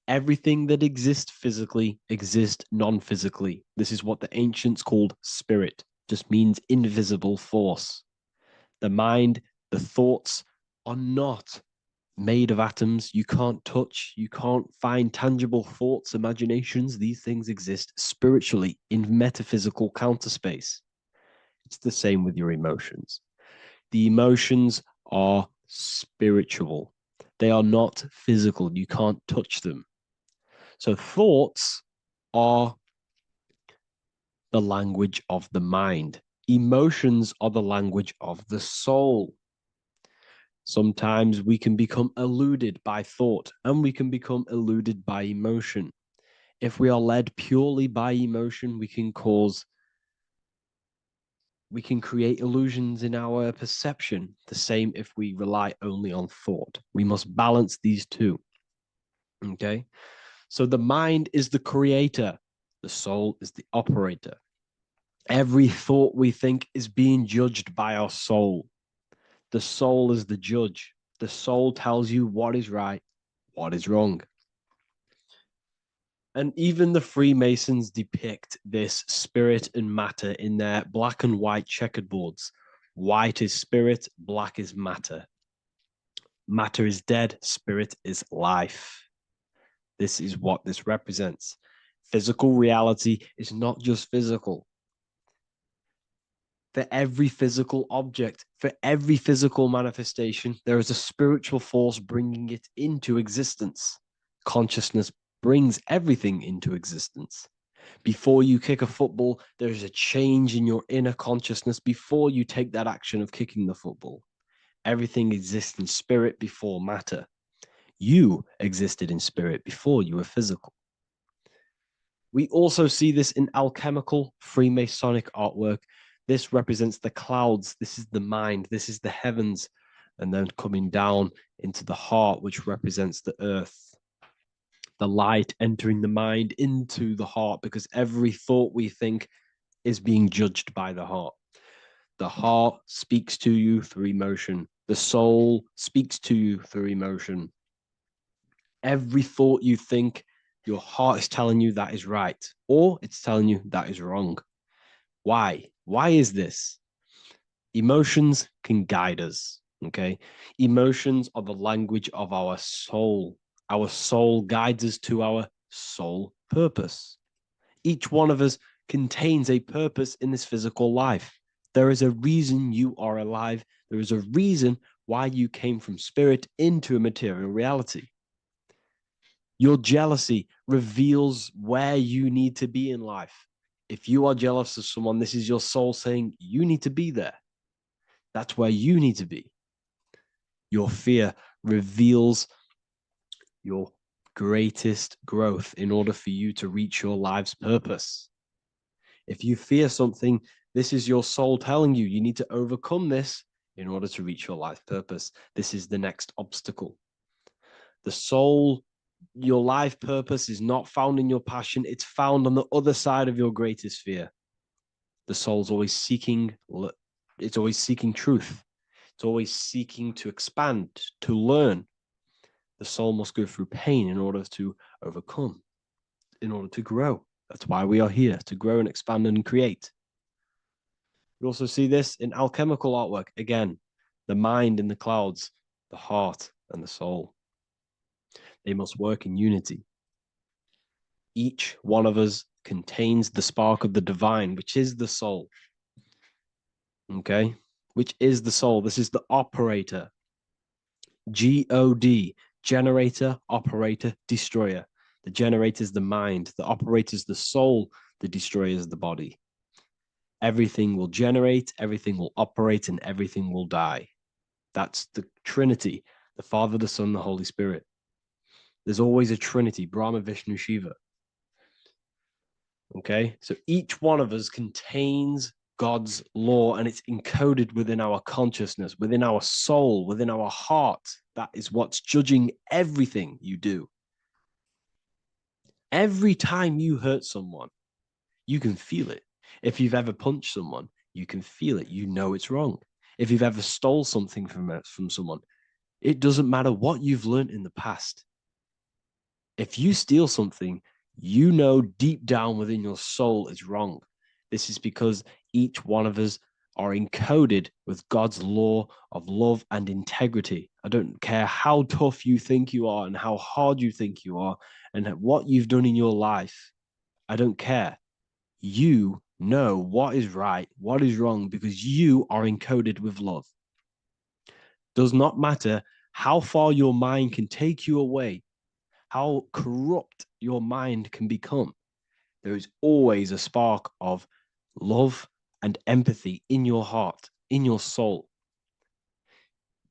Everything that exists physically exists non-physically. This is what the ancients called spirit. Just means invisible force. The mind, the thoughts are not made of atoms. You can't touch, you can't find tangible thoughts, imaginations. These things exist spiritually in metaphysical counterspace. It's the same with your emotions. The emotions are spiritual. They are not physical. You can't touch them. So thoughts are the language of the mind. Emotions are the language of the soul. Sometimes we can become eluded by thought and we can become eluded by emotion. If we are led purely by emotion, we can cause We can create illusions in our perception. The same if we rely only on thought. We must balance these two. Okay? So the mind is the creator. The soul is the operator. Every thought we think is being judged by our soul. The soul is the judge. The soul tells you what is right, what is wrong. And even the Freemasons depict this spirit and matter in their black and white checkerboards. White is spirit, black is matter. Matter is dead, spirit is life. This is what this represents. Physical reality is not just physical. For every physical object, for every physical manifestation, there is a spiritual force bringing it into existence. Consciousness brings everything into existence. Before you kick a football, there is a change in your inner consciousness before you take that action of kicking the football. Everything exists in spirit before matter. You existed in spirit before you were physical. We also see this in alchemical Freemasonic artwork. This represents the clouds. This is the mind. This is the heavens. And then coming down into the heart, which represents the earth. The light entering the mind into the heart, because every thought we think is being judged by the heart. The heart speaks to you through emotion. The soul speaks to you through emotion. Every thought you think, your heart is telling you that is right, or it's telling you that is wrong. Why? Why is this? Emotions can guide us, okay? Emotions are the language of our soul. Our soul guides us to our soul purpose. Each one of us contains a purpose in this physical life. There is a reason you are alive. There is a reason why you came from spirit into a material reality. Your jealousy reveals where you need to be in life. If you are jealous of someone, this is your soul saying you need to be there. That's where you need to be. Your fear reveals your greatest growth in order for you to reach your life's purpose. If you fear something, this is your soul telling you you need to overcome this in order to reach your life purpose. This is the next obstacle. The soul, your life purpose is not found in your passion. It's found on the other side of your greatest fear. The soul's always seeking, it's always seeking truth. It's always seeking to expand, to learn. The soul must go through pain in order to overcome, in order to grow. That's why we are here, to grow and expand and create. We also see this in alchemical artwork. Again, the mind in the clouds, the heart and the soul. They must work in unity. Each one of us contains the spark of the divine, which is the soul. Okay? Which is the soul. This is the operator. G-O-D, generator, operator, destroyer. The generator is the mind. The operator is the soul. The destroyer is the body. Everything will generate, everything will operate, and everything will die. That's the Trinity, the Father, the Son, the Holy Spirit. There's always a Trinity, Brahma, Vishnu, Shiva. Okay, so each one of us contains God's law, and it's encoded within our consciousness, within our soul, within our heart. That is what's judging everything you do. Every time you hurt someone, you can feel it. If you've ever punched someone, you can feel it. You know it's wrong. If you've ever stole something from someone, it doesn't matter what you've learned in the past. If you steal something, you know deep down within your soul it's wrong. This is because each one of us are encoded with God's law of love and integrity. I don't care how tough you think you are and how hard you think you are and what you've done in your life. I don't care. You know what is right, what is wrong, because you are encoded with love. Does not matter how far your mind can take you away, how corrupt your mind can become. There is always a spark of love and empathy in your heart, in your soul.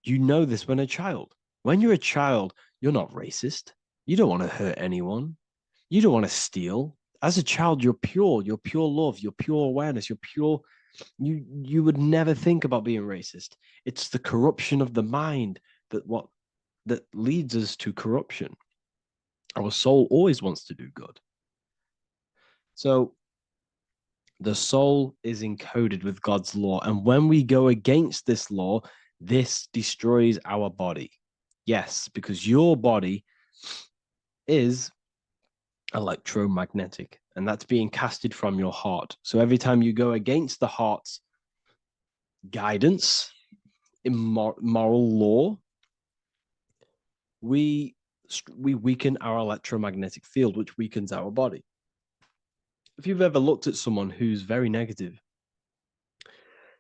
You know this when a child. When you're a child, you're not racist. You don't want to hurt anyone. You don't want to steal. As a child, you're pure love, you're pure awareness, you're pure You would never think about being racist. It's the corruption of the mind that leads us to corruption. Our soul always wants to do good. So the soul is encoded with God's law. And when we go against this law, this destroys our body. Yes, because your body is electromagnetic, and that's being casted from your heart. So every time you go against the heart's guidance in moral law, we weaken our electromagnetic field, which weakens our body. If you've ever looked at someone who's very negative,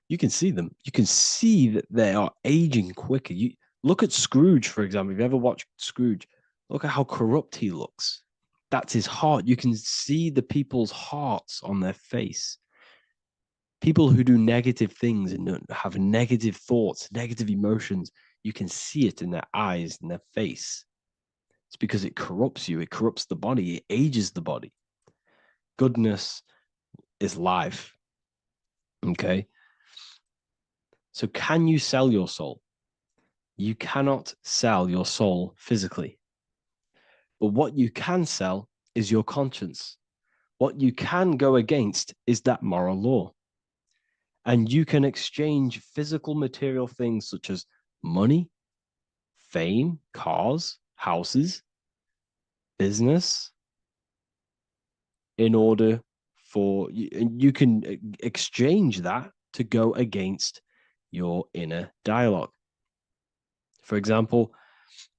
you can see them. You can see that they are aging quicker. You look at Scrooge, for example. If you ever watched Scrooge, look at how corrupt he looks. That's his heart. You can see the people's hearts on their face. People who do negative things and have negative thoughts, negative emotions, you can see it in their eyes and their face. It's because it corrupts you. It corrupts the body. It ages the body. Goodness is life. Okay? So can you sell your soul? You cannot sell your soul physically. But what you can sell is your conscience. What you can go against is that moral law. And you can exchange physical material things such as money, fame, cars, houses, business, in order for you can exchange that to go against your inner dialogue. For example,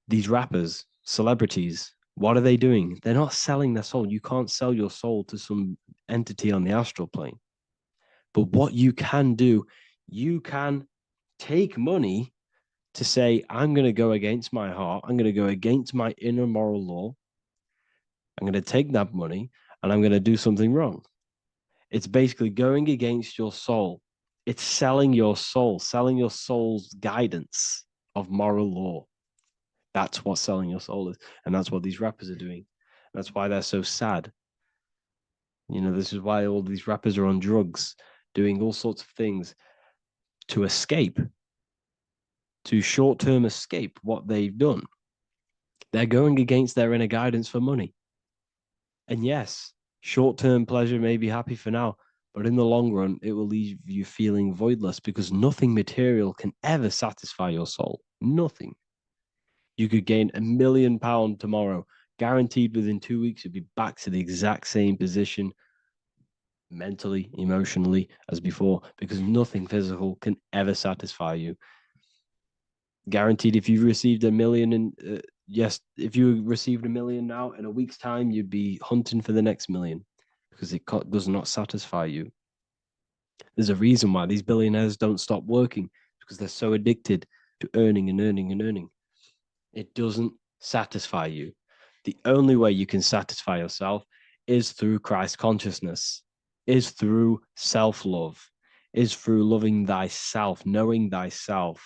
these rappers, celebrities, what are they doing? They're not selling their soul. You can't sell your soul to some entity on the astral plane. But what you can do, you can take money to say, I'm going to go against my heart. I'm going to go against my inner moral law. I'm going to take that money and I'm going to do something wrong. It's basically going against your soul. It's selling your soul's guidance of moral law. That's what selling your soul is. And that's what these rappers are doing. That's why they're so sad. You know, this is why all these rappers are on drugs, doing all sorts of things to escape, to short-term escape what they've done. They're going against their inner guidance for money. And yes, short-term pleasure may be happy for now, but in the long run, it will leave you feeling voidless because nothing material can ever satisfy your soul. Nothing. You could gain £1 million tomorrow, guaranteed within 2 weeks, you'd be back to the exact same position mentally, emotionally as before, because nothing physical can ever satisfy you. Guaranteed, if you received $1 million if you received $1 million now, in a week's time, you'd be hunting for the next million because it does not satisfy you. There's a reason why these billionaires don't stop working, because they're so addicted to earning and earning and earning. It doesn't satisfy you. The only way you can satisfy yourself is through Christ consciousness, is through self-love, is through loving thyself, knowing thyself,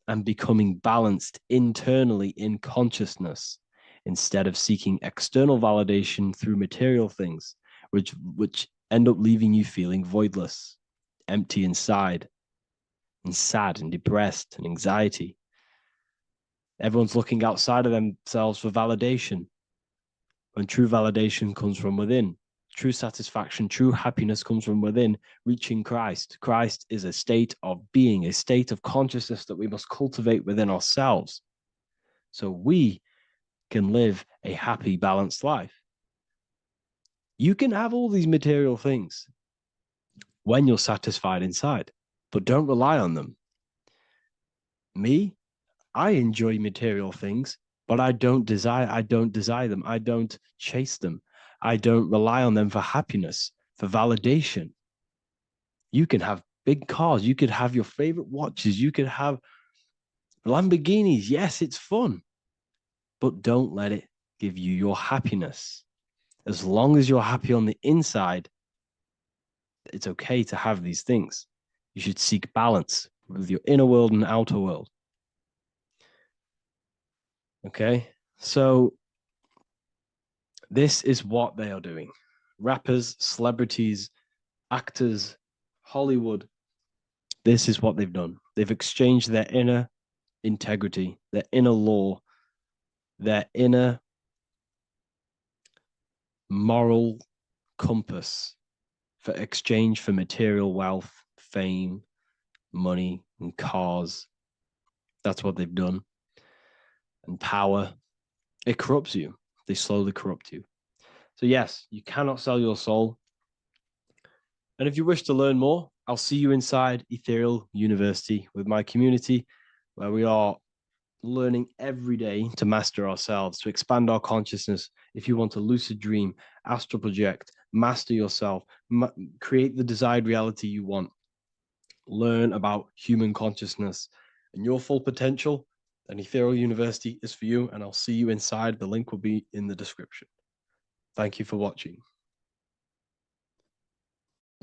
and becoming balanced internally in consciousness instead of seeking external validation through material things, which end up leaving you feeling voidless, empty inside, and sad and depressed and anxiety. Everyone's looking outside of themselves for validation, when true validation comes from within. True satisfaction, true happiness comes from within, reaching Christ. Christ is a state of being, a state of consciousness that we must cultivate within ourselves so we can live a happy, balanced life. You can have all these material things when you're satisfied inside, but don't rely on them. Me, I enjoy material things, but I don't desire them. I don't chase them. I don't rely on them for happiness, for validation. You can have big cars. You could have your favorite watches. You could have Lamborghinis. Yes, it's fun, but don't let it give you your happiness. As long as you're happy on the inside, it's okay to have these things. You should seek balance with your inner world and outer world. Okay, so this is what they are doing. Rappers, celebrities, actors, Hollywood. This is what they've done. They've exchanged their inner integrity, their inner law, their inner moral compass for exchange for material wealth, fame, money, and cars. That's what they've done. And power, it corrupts you. They slowly corrupt you. So yes, you cannot sell your soul. And if you wish to learn more, I'll see you inside Ethereal University with my community, where we are learning every day to master ourselves, to expand our consciousness. If you want to lucid dream, astral project, master yourself, create the desired reality you want, learn about human consciousness and your full potential, then Ethereal University is for you, and I'll see you inside. The link will be in the description. Thank you for watching.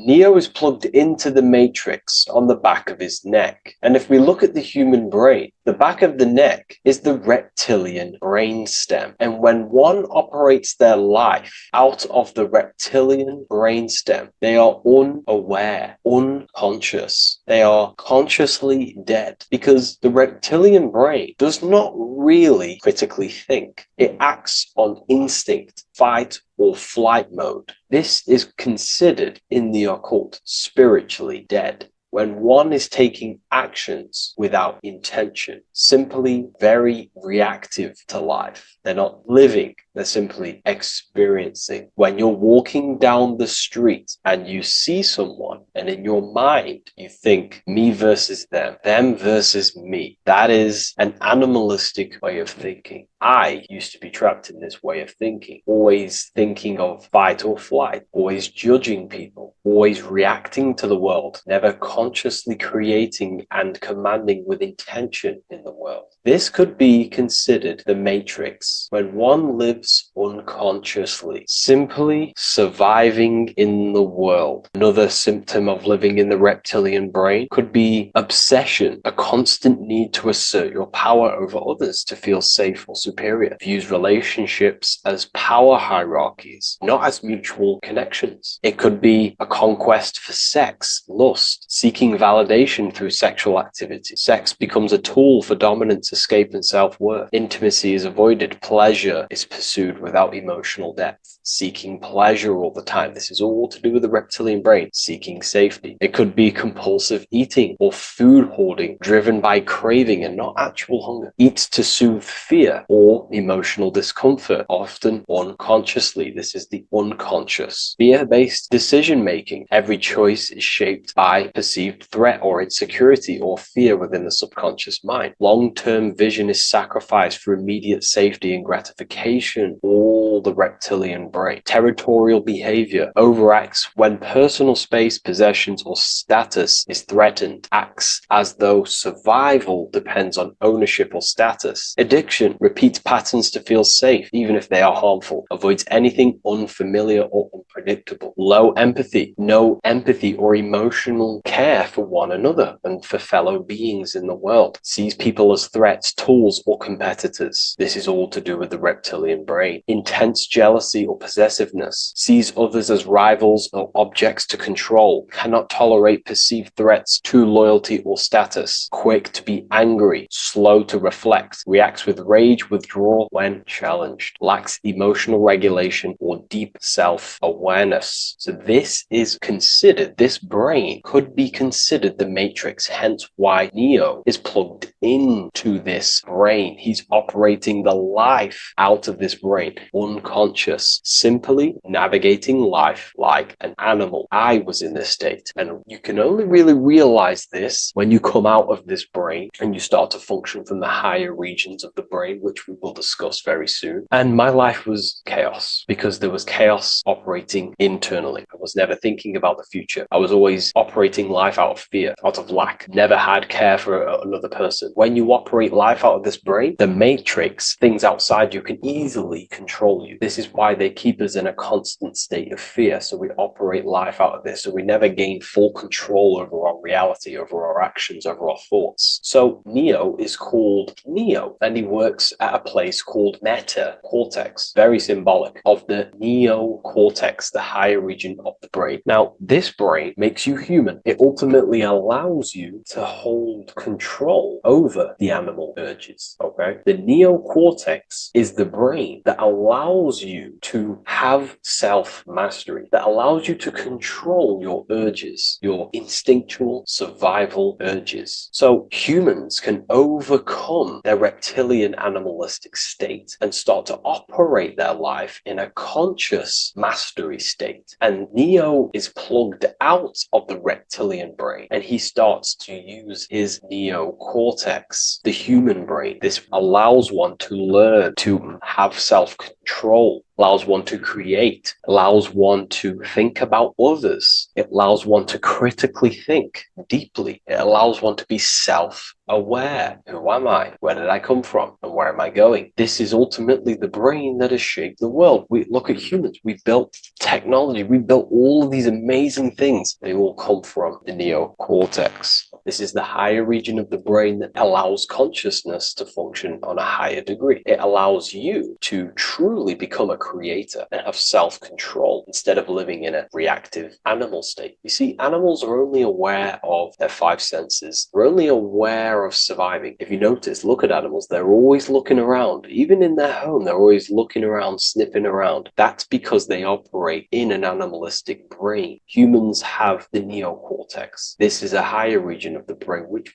Neo is plugged into the matrix on the back of his neck. And if we look at the human brain, the back of the neck is the reptilian brain stem. And when one operates their life out of the reptilian brain stem, they are unaware, unconscious. They are consciously dead, because the reptilian brain does not really critically think. It acts on instinct, fight or flight mode. This is considered in the occult spiritually dead. When one is taking actions without intention, simply very reactive to life. They're not living, they're simply experiencing. When you're walking down the street and you see someone, and in your mind you think me versus them versus me, that is an animalistic way of thinking. I used to be trapped in this way of thinking, always thinking of fight or flight, always judging people, always reacting to the world, never consciously creating and commanding with intention in the world. This could be considered the matrix, when one lives unconsciously, simply surviving in the world. Another symptom of living in the reptilian brain could be obsession, a constant need to assert your power over others to feel safe or superior. Views relationships as power hierarchies, not as mutual connections. It could be a conquest for sex, lust, seeking validation through sexual activity. Sex becomes a tool for dominance, escape, and self-worth. Intimacy is avoided. Pleasure is pursued without emotional depth. Seeking pleasure all the time. This is all to do with the reptilian brain. Seeking safety. It could be compulsive eating or food hoarding, driven by craving and not actual hunger. Eats to soothe fear or emotional discomfort, often unconsciously. This is the unconscious. Fear-based decision making. Every choice is shaped by perceived threat or insecurity or fear within the subconscious mind. Long-term vision is sacrificed for immediate safety and gratification. All the reptilian brain. Territorial behavior overacts when personal space, possessions, or status is threatened. Acts as though survival depends on ownership or status. Addiction repeats patterns to feel safe, even if they are harmful. Avoids anything unfamiliar or unpredictable. Low empathy. No empathy or emotional care for one another and for fellow beings in the world. Sees people as threats, tools, or competitors. This is all to do with the reptilian brain. Intense jealousy or possessiveness. Sees others as rivals or objects to control. Cannot tolerate perceived threats to loyalty or status. Quick to be angry. Slow to reflect. Reacts with rage, withdrawal when challenged. Lacks emotional regulation or deep self-awareness. So this is considered, this brain could be considered the matrix, hence why Neo is plugged into this brain. He's operating the life out of this brain, unconscious, simply navigating life like an animal. I was in this state, and you can only really realize this when you come out of this brain and you start to function from the higher regions of the brain, which we will discuss very soon. And my life was chaos, because there was chaos operating internally. I was never thinking about the future. I was always operating life out of fear, out of lack. Never had care for another person. When you operate life out of this brain, the matrix, things outside you, can easily control control you. This is why they keep us in a constant state of fear. So we operate life out of this. So we never gain full control over our reality, over our actions, over our thoughts. So Neo is called Neo, and he works at a place called meta cortex, very symbolic of the neocortex, the higher region of the brain. Now, this brain makes you human. It ultimately allows you to hold control over the animal urges. Okay, the neocortex is the brain that allows you to have self-mastery, that allows you to control your urges, your instinctual survival urges. So humans can overcome their reptilian animalistic state and start to operate their life in a conscious mastery state. And Neo is plugged out of the reptilian brain, and he starts to use his neocortex, the human brain. This allows one to learn to have self-control, allows one to create, allows one to think about others. It allows one to critically think deeply. It allows one to be self-aware. Who am I? Where did I come from? And where am I going? This is ultimately the brain that has shaped the world. We look at humans. We built technology. We built all of these amazing things. They all come from the neocortex. This is the higher region of the brain that allows consciousness to function on a higher degree. It allows you to truly become a creator and have self-control instead of living in a reactive animal state. You see, animals are only aware of their five senses. They're only aware of surviving. If you notice, look at animals, they're always looking around. Even in their home, they're always looking around, sniffing around. That's because they operate in an animalistic brain. Humans have the neocortex. This is a higher region of the brain, which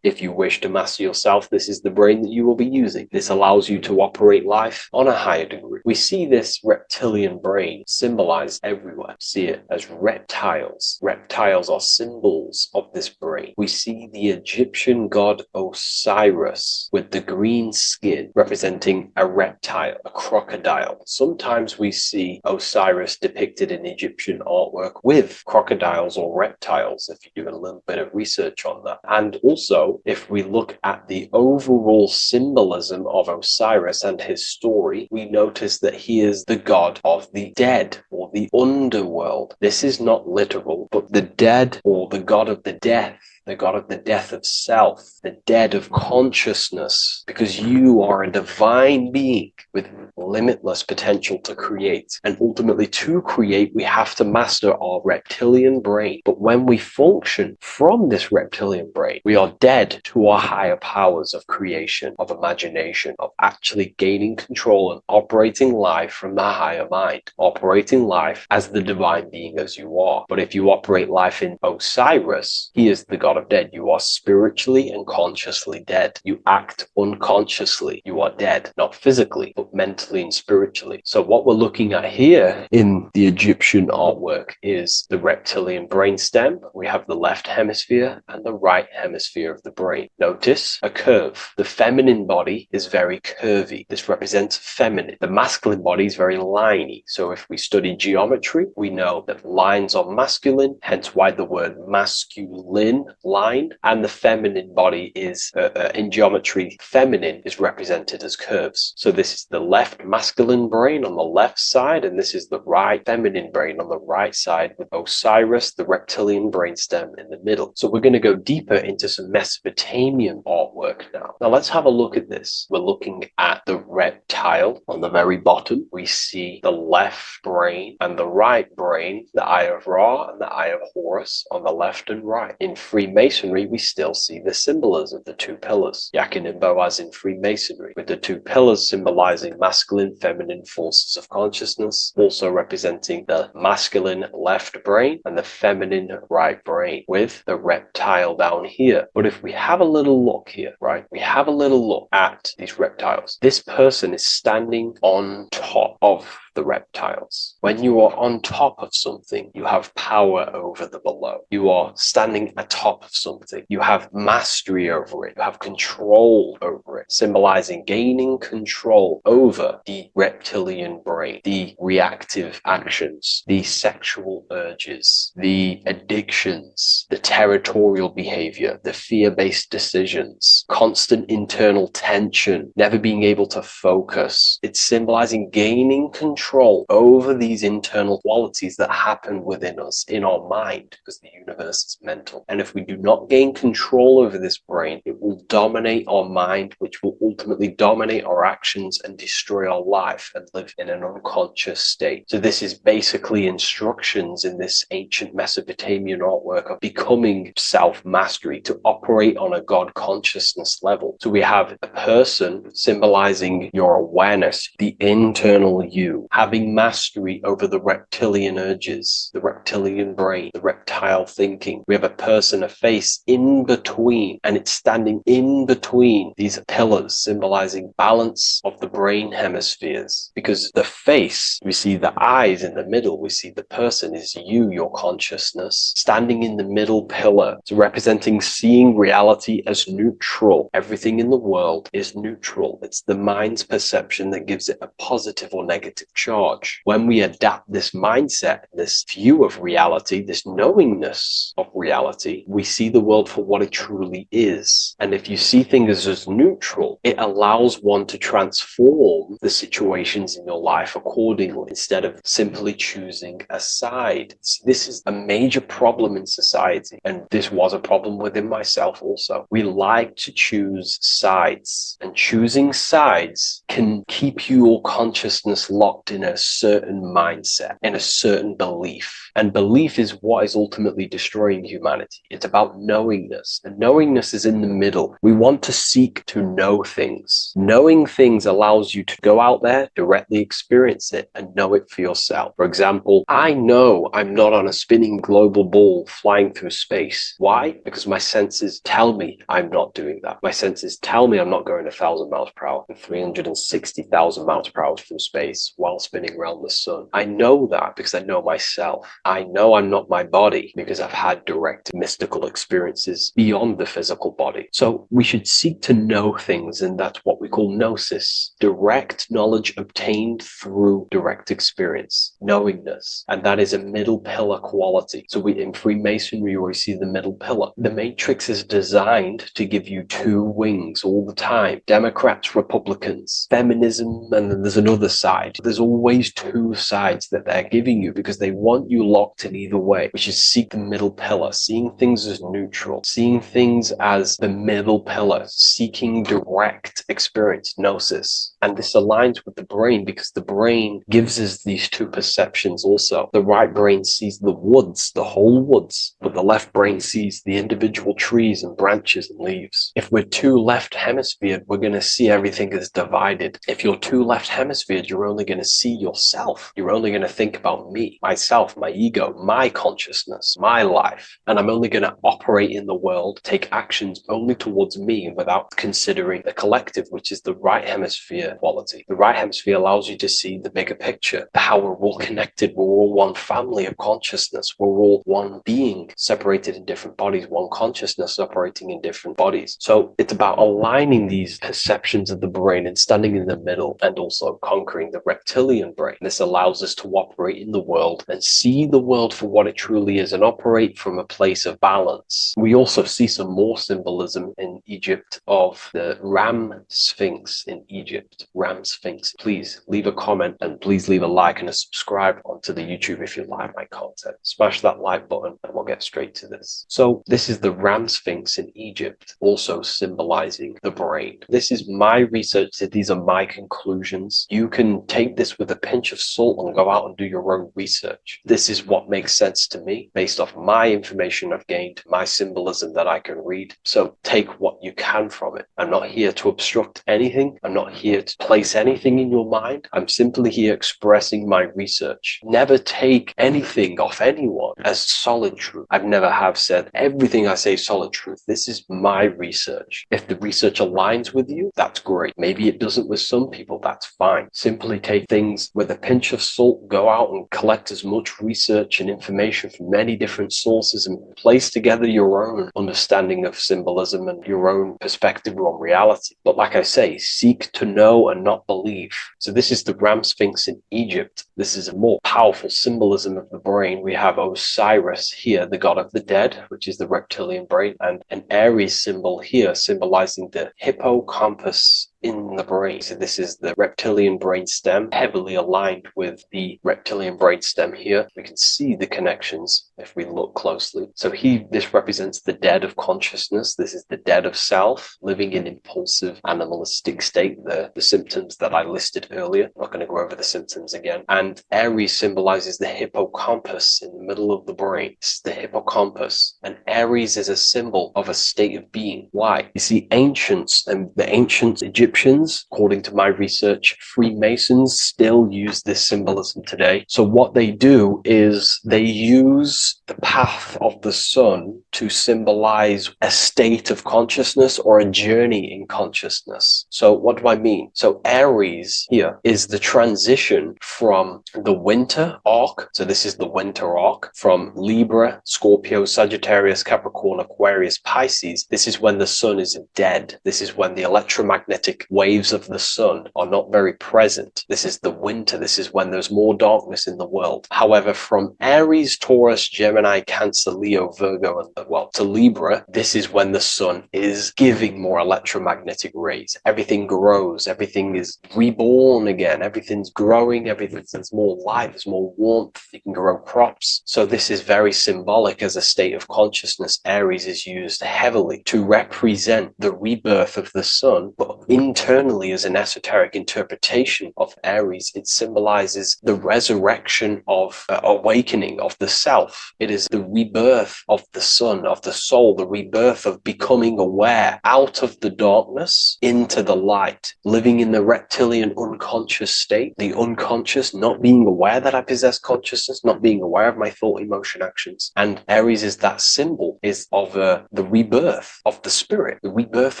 if you wish to master yourself, this is the brain that you will be using. This allows you to operate life on a higher degree. We see this reptilian brain symbolized everywhere. See it as reptiles. Reptiles are symbols of this brain. We see the Egyptian god Osiris with the green skin representing a reptile, a crocodile. Sometimes we see Osiris depicted in Egyptian artwork with crocodiles or reptiles, if you do a little bit of research on that. And also, if we look at the overall symbolism of Osiris and his story, we notice that he is the god of the dead or the underworld. This is not literal, but the dead or the god of the death, the god of the death of self, the dead of consciousness, because you are a divine being with limitless potential to create. And ultimately, to create, we have to master our reptilian brain. But when we function from this reptilian brain, we are dead to our higher powers of creation, of imagination, of actually gaining control and operating life from the higher mind, operating life as the divine being as you are. But if you operate life in Osiris, he is the god of dead. You are spiritually and consciously dead. You act unconsciously. You are dead, not physically, but mentally and spiritually. So what we're looking at here in the Egyptian artwork is the reptilian brainstem. We have the left hemisphere and the right hemisphere of the brain. Notice a curve. The feminine body is very curvy. This represents feminine. The masculine body is very liney. So if we study geometry, we know that lines are masculine, hence why the word masculine, line, and the feminine body is, in geometry, feminine is represented as curves. So this is the left masculine brain on the left side, and this is the right feminine brain on the right side, with Osiris, the reptilian brainstem, in the middle. So we're going to go deeper into some Mesopotamian artwork now. Now let's have a look at this. We're looking at the reptile on the very bottom. We see the left brain and the right brain, the Eye of Ra and the Eye of Horus on the left and right. In Freemasonry, we still see the symbolism of the two pillars. Yakin and Boaz in Freemasonry, with the two pillars symbolizing masculine, feminine forces of consciousness, also representing the masculine left brain and the feminine right brain, with the reptile down here. But if we have a little look here, right, we have a little look at these reptiles. This person is standing on top of the reptiles. When you are on top of something, you have power over the below. You are standing atop of something. You have mastery over it. You have control over it, symbolizing gaining control over the reptilian brain, the reactive actions, the sexual urges, the addictions, the territorial behavior, the fear-based decisions, constant internal tension, never being able to focus. It's symbolizing gaining control over these internal qualities that happen within us in our mind, because the universe is mental. And if we do not gain control over this brain, it will dominate our mind, which will ultimately dominate our actions and destroy our life and live in an unconscious state. So this is basically instructions in this ancient Mesopotamian artwork of becoming self-mastery, to operate on a God consciousness level. So we have a person symbolizing your awareness, the internal you, having mastery over the reptilian urges, the reptilian brain, the reptile thinking. We have a person, a face in between, and it's standing in between these pillars symbolizing balance of the brain hemispheres. Because the face, we see the eyes in the middle, we see the person is you, your consciousness, standing in the middle pillar. So representing seeing reality as neutral. Everything in the world is neutral. It's the mind's perception that gives it a positive or negative charge. When we adapt this mindset, this view of reality, this knowingness of reality, we see the world for what it truly is. And if you see things as neutral, it allows one to transform the situations in your life accordingly, instead of simply choosing a side. This is a major problem in society, and this was a problem within myself also. We like to choose sides, and choosing sides can keep your consciousness locked in a certain mindset, in a certain belief. And belief is what is ultimately destroying humanity. It's about knowingness, and knowingness is in the middle. We want to seek to know things. Knowing things allows you to go out there, directly experience it, and know it for yourself. For example, I know I'm not on a spinning global ball flying through space. Why? Because my senses tell me I'm not doing that. My senses tell me I'm not going 1,000 miles per hour and 360,000 miles per hour through space while spinning around the sun. I know that because I know myself. I know I'm not my body because I've had direct mystical experiences beyond the physical body. So we should seek to know things, and that's what we call gnosis, direct knowledge obtained through direct experience, knowingness. And that is a middle pillar quality. So in Freemasonry, we see the middle pillar. The matrix is designed to give you two wings all the time. Democrats, Republicans, feminism, and then there's another side. There's always two sides that they're giving you because they want you locked in either way, which is seek the middle pillar, seeing things as neutral, seeing things as the middle pillar, seeking direct experience, gnosis. And this aligns with the brain because the brain gives us these two perceptions also. The right brain sees the woods, the whole woods, but the left brain sees the individual trees and branches and leaves. If we're too left hemisphered, we're going to see everything as divided. If you're too left hemisphered, you're only going to see yourself. You're only going to think about me, myself, my ego, my consciousness, my life. And I'm only going to operate in the world, take actions only towards me without considering the collective, which is the right hemisphere quality. The right hemisphere allows you to see the bigger picture, how we're all connected, we're all one family of consciousness, we're all one being separated in different bodies, one consciousness operating in different bodies. So it's about aligning these perceptions of the brain and standing in the middle, and also conquering the reptilian brain. This allows us to operate in the world and see the world for what it truly is and operate from a place of balance. We also see some more symbolism in Egypt of the ram sphinx in Egypt. Ram sphinx. Please leave a comment, and please leave a like and a subscribe onto the YouTube if you like my content. Smash that like button and we'll get straight to this. So this is the ram sphinx in Egypt, also symbolizing the brain. This is my research. These are my conclusions. You can take this with a pinch of salt and go out and do your own research. This is what makes sense to me based off my information I've gained, my symbolism that I can read. So take what you can from it. I'm not here to obstruct anything. I'm not here to place anything in your mind. I'm simply here expressing my research. Never take anything off anyone as solid truth. I've never have said everything I say is solid truth. This is my research. If the research aligns with you, that's great. Maybe it doesn't with some people, that's fine. Simply take things with a pinch of salt, go out and collect as much research and information from many different sources and place together your own understanding of symbolism and your own perspective on reality. But like I say, seek to know and not believe. So this is the ram sphinx in Egypt. This is a more powerful symbolism of the brain. We have Osiris here, the god of the dead, which is the reptilian brain, and an Aries symbol here symbolizing the hippocampus in the brain. So this is the reptilian brain stem, heavily aligned with the reptilian brain stem here. We can see the connections if we look closely. So this represents the dead of consciousness. This is the dead of self, living in impulsive animalistic state, the symptoms that I listed earlier. I'm not going to go over the symptoms again. And Aries symbolizes the hippocampus in the middle of the brain. It's the hippocampus. And Aries is a symbol of a state of being. Why? You see, ancients and the ancient Egyptians, according to my research, Freemasons still use this symbolism today. So what they do is they use the path of the sun to symbolize a state of consciousness or a journey in consciousness. So what do I mean? So Aries here is the transition from the winter arc. So this is the winter arc from Libra, Scorpio, Sagittarius, Capricorn, Aquarius, Pisces. This is when the sun is dead. This is when the electromagnetic waves of the sun are not very present. This is the winter. This is when there's more darkness in the world. However, from Aries, Taurus, Gemini, Cancer, Leo, Virgo, and to Libra, this is when the sun is giving more electromagnetic rays. Everything grows. Everything is reborn again. Everything's growing. There's more light. There's more warmth. You can grow crops. So this is very symbolic as a state of consciousness. Aries is used heavily to represent the rebirth of the sun, but internally as an esoteric interpretation of Aries, it symbolizes the resurrection of awakening of the self. It is the rebirth of the sun, of the soul, the rebirth of becoming aware out of the darkness into the light, living in the reptilian unconscious state, the unconscious, not being aware that I possess consciousness, not being aware of my thought, emotion, actions. And Aries is that symbol, is of the rebirth of the spirit, the rebirth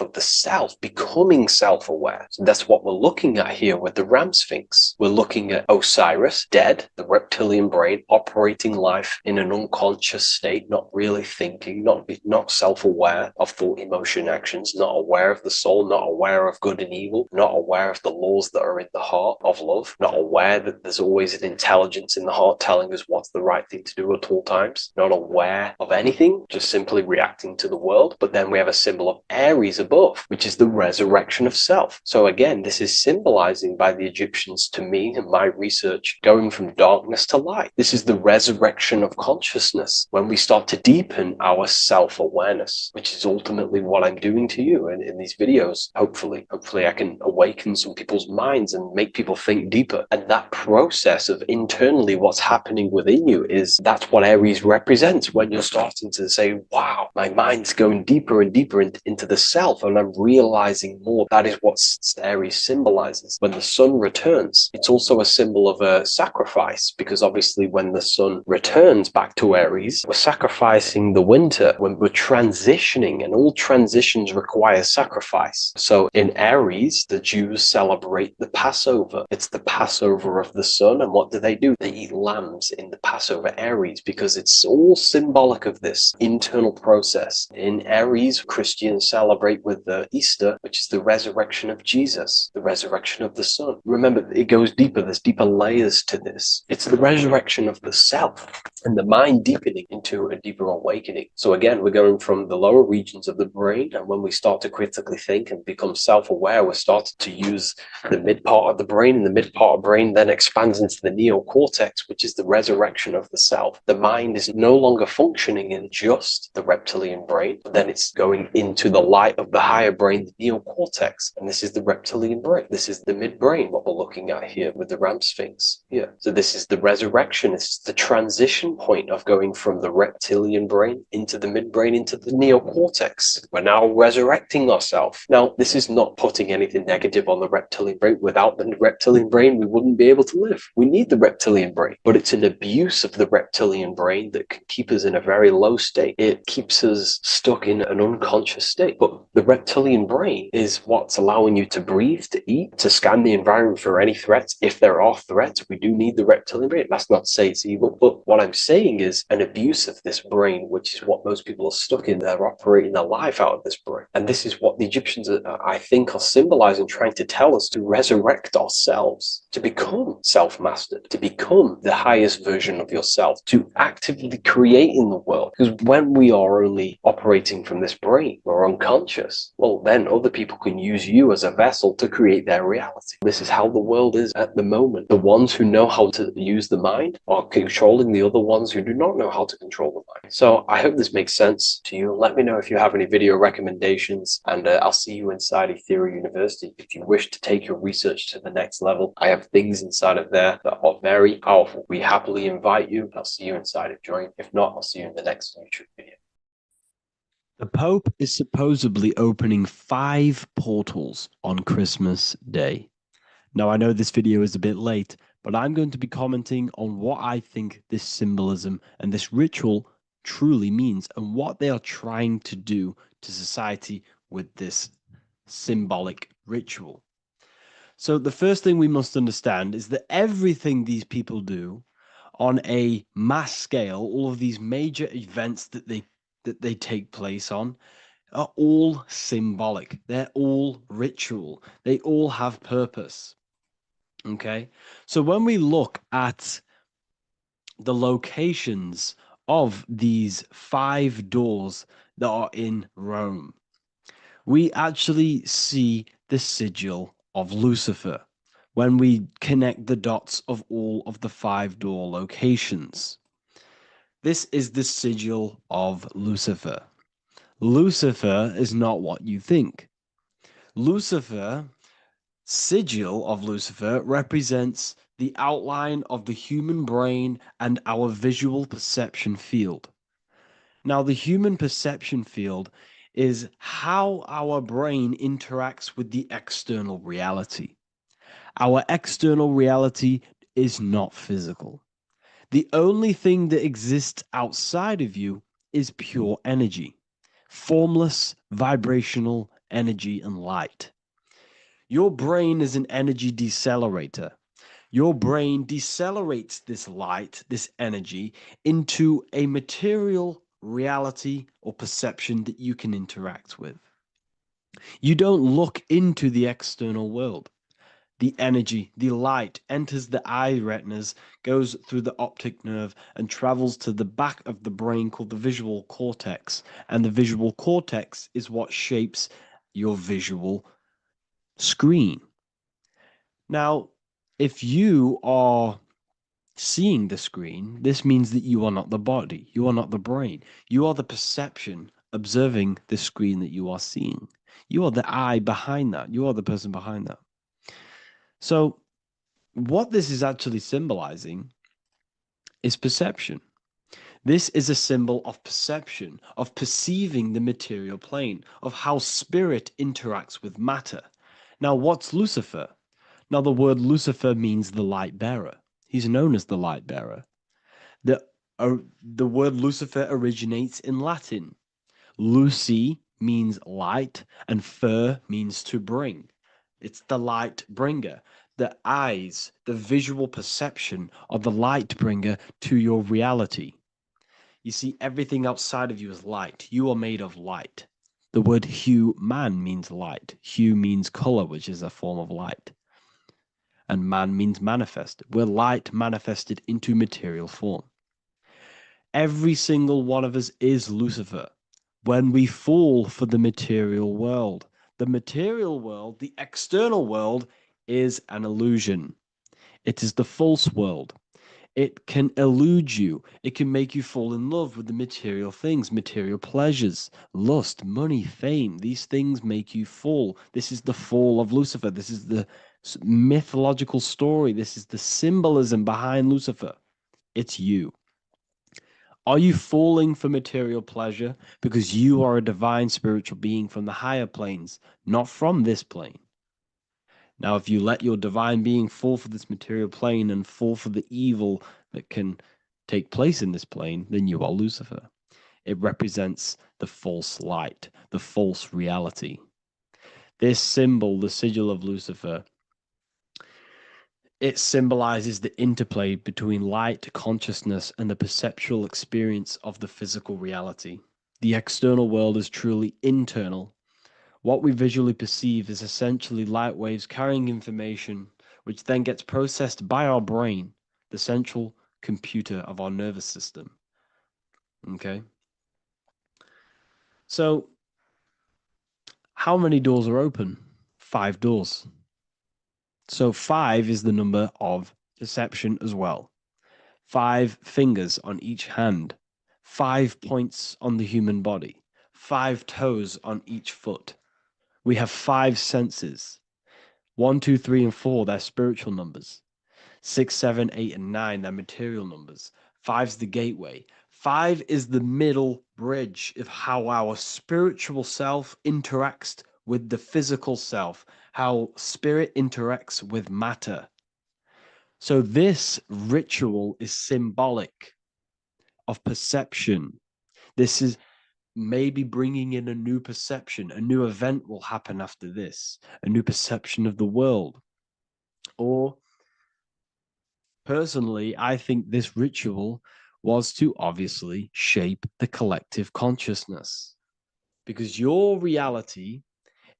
of the self, becoming self-aware. So that's what we're looking at here with the Ram Sphinx. We're looking at Osiris, dead, the reptilian brain, operating life in an unconscious state, not really thinking, not self-aware of thought, emotion, actions, not aware of the soul, not aware of good and evil, not aware of the laws that are in the heart of love, not aware that there's always an intelligence in the heart telling us what's the right thing to do at all times, not aware of anything, just simply reacting to the world. But then we have a symbol of Aries above, which is the resurrection of self. So again, this is symbolizing by the Egyptians, to me and my research, going from darkness to light. This is the resurrection of consciousness when we start to deepen our self-awareness, which is ultimately what I'm doing to you in these videos. Hopefully I can awaken some people's minds and make people think deeper. And that process of internally what's happening within you that's what Aries represents, when you're starting to say, wow, my mind's going deeper and deeper into the self, and I'm realizing more. That is what Aries symbolizes. When the sun returns, it's also a symbol of a sacrifice, because obviously when the sun returns back to Aries, we're sacrificing the winter, when we're transitioning, and all transitions require sacrifice. So in Aries, the Jews celebrate the Passover. It's the Passover of the sun, and what do? They eat lambs in the Passover Aries, because it's all symbolic of this internal process. In Aries, Christians celebrate with the Easter, which is the resurrection of Jesus, the resurrection of the sun. Remember, it goes deeper. There's deeper layers to this. It's the resurrection of the self and the mind deepening into a deeper awakening. So again, we're going from the lower regions of the brain, and when we start to critically think and become self-aware, we're starting to use the mid part of the brain, and the mid part of the brain then expands into the neocortex, which is the resurrection of the self. The mind is no longer functioning in just the reptilian brain, but then it's going into the light of the higher brain, the neocortex, and this is the reptilian brain. This is the midbrain, what we're looking at here with the Ram Sphinx. Yeah. So this is the resurrection. It's the transition point of going from the reptilian brain into the midbrain, into the neocortex. We're now resurrecting ourselves. Now, this is not putting anything negative on the reptilian brain. Without the reptilian brain, we wouldn't be able to live. We need the reptilian brain, but it's an abuse of the reptilian brain that can keep us in a very low state. It keeps us stuck in an unconscious state. But the reptilian brain is what's allowing you to breathe, to eat, to scan the environment for any threats. If there are threats, we do need the reptilian brain. That's not to say it's evil, but what I'm saying is an abuse of this brain, which is what most people are stuck in. They're operating their life out of this brain. And this is what the Egyptians, I think, are symbolizing, trying to tell us, to resurrect ourselves, to become self-mastered, to become the highest version of yourself, to actively create in the world. Because when we are only operating from this brain, we're unconscious, well, then other people can use you as a vessel to create their reality. This is how the world is at the moment. The ones who know how to use the mind are controlling the other ones who do not know how to control the mind. So I hope this makes sense to you. Let me know if you have any video recommendations, and I'll see you inside Ethereal University. If you wish to take your research to the next level, I have things inside of there that are very powerful. We happily invite you. I'll see you inside of Join. If not, I'll see you in the next YouTube video. The Pope is supposedly opening 5 portals on Christmas Day. Now, I know this video is a bit late, but I'm going to be commenting on what I think this symbolism and this ritual truly means and what they are trying to do to society with this symbolic ritual. So the first thing we must understand is that everything these people do on a mass scale, all of these major events that they take place on, are all symbolic. They're all ritual. They all have purpose. Okay? So when we look at the locations of these 5 doors that are in Rome, we actually see the sigil of Lucifer when we connect the dots of all of the 5 door locations. This is the sigil of Lucifer. Lucifer is not what you think. Lucifer, sigil of Lucifer, represents the outline of the human brain and our visual perception field. Now, the human perception field is how our brain interacts with the external reality. Our external reality is not physical. The only thing that exists outside of you is pure energy, formless, vibrational energy and light. Your brain is an energy decelerator. Your brain decelerates this light, this energy, into a material reality or perception that you can interact with. You don't look into the external world. The energy, the light, enters the eye retinas, goes through the optic nerve, and travels to the back of the brain called the visual cortex. And the visual cortex is what shapes your visual screen. Now, if you are seeing the screen, this means that you are not the body, you are not the brain, you are the perception observing the screen that you are seeing. You are the eye behind that, you are the person behind that. So, what this is actually symbolizing is perception. This is a symbol of perception, of perceiving the material plane, of how spirit interacts with matter. Now, what's Lucifer? Now, the word Lucifer means the light bearer. He's known as the light bearer. The word Lucifer originates in Latin. Luci means light, and fer means to bring. It's the light bringer. The eyes, the visual perception of the light bringer to your reality. You see, everything outside of you is light. You are made of light. The word hue man means light. Hue means color, which is a form of light. And man means manifest. We're light manifested into material form. Every single one of us is Lucifer. When we fall for the material world, the external world, is an illusion. It is the false world. It can elude you. It can make you fall in love with the material things, material pleasures, lust, money, fame. These things make you fall. This is the fall of Lucifer. This is the mythological story. This is the symbolism behind Lucifer. It's you. Are you falling for material pleasure because you are a divine spiritual being from the higher planes, not from this plane? Now, if you let your divine being fall for this material plane and fall for the evil that can take place in this plane, then you are Lucifer. It represents the false light, the false reality. This symbol, the sigil of Lucifer, it symbolizes the interplay between light, consciousness, and the perceptual experience of the physical reality. The external world is truly internal. What we visually perceive is essentially light waves carrying information, which then gets processed by our brain, the central computer of our nervous system. Okay? So, how many doors are open? 5 doors. So 5 is the number of perception as well. 5 fingers on each hand, 5 points on the human body, 5 toes on each foot. We have 5 senses. 1, 2, 3, and 4, they're spiritual numbers. 6, 7, 8, and 9, they're material numbers. 5's the gateway. 5 is the middle bridge of how our spiritual self interacts with the physical self, how spirit interacts with matter. So this ritual is symbolic of perception. This is maybe bringing in a new perception. A new event will happen after this, a new perception of the world. Or personally, I think this ritual was to obviously shape the collective consciousness, because your reality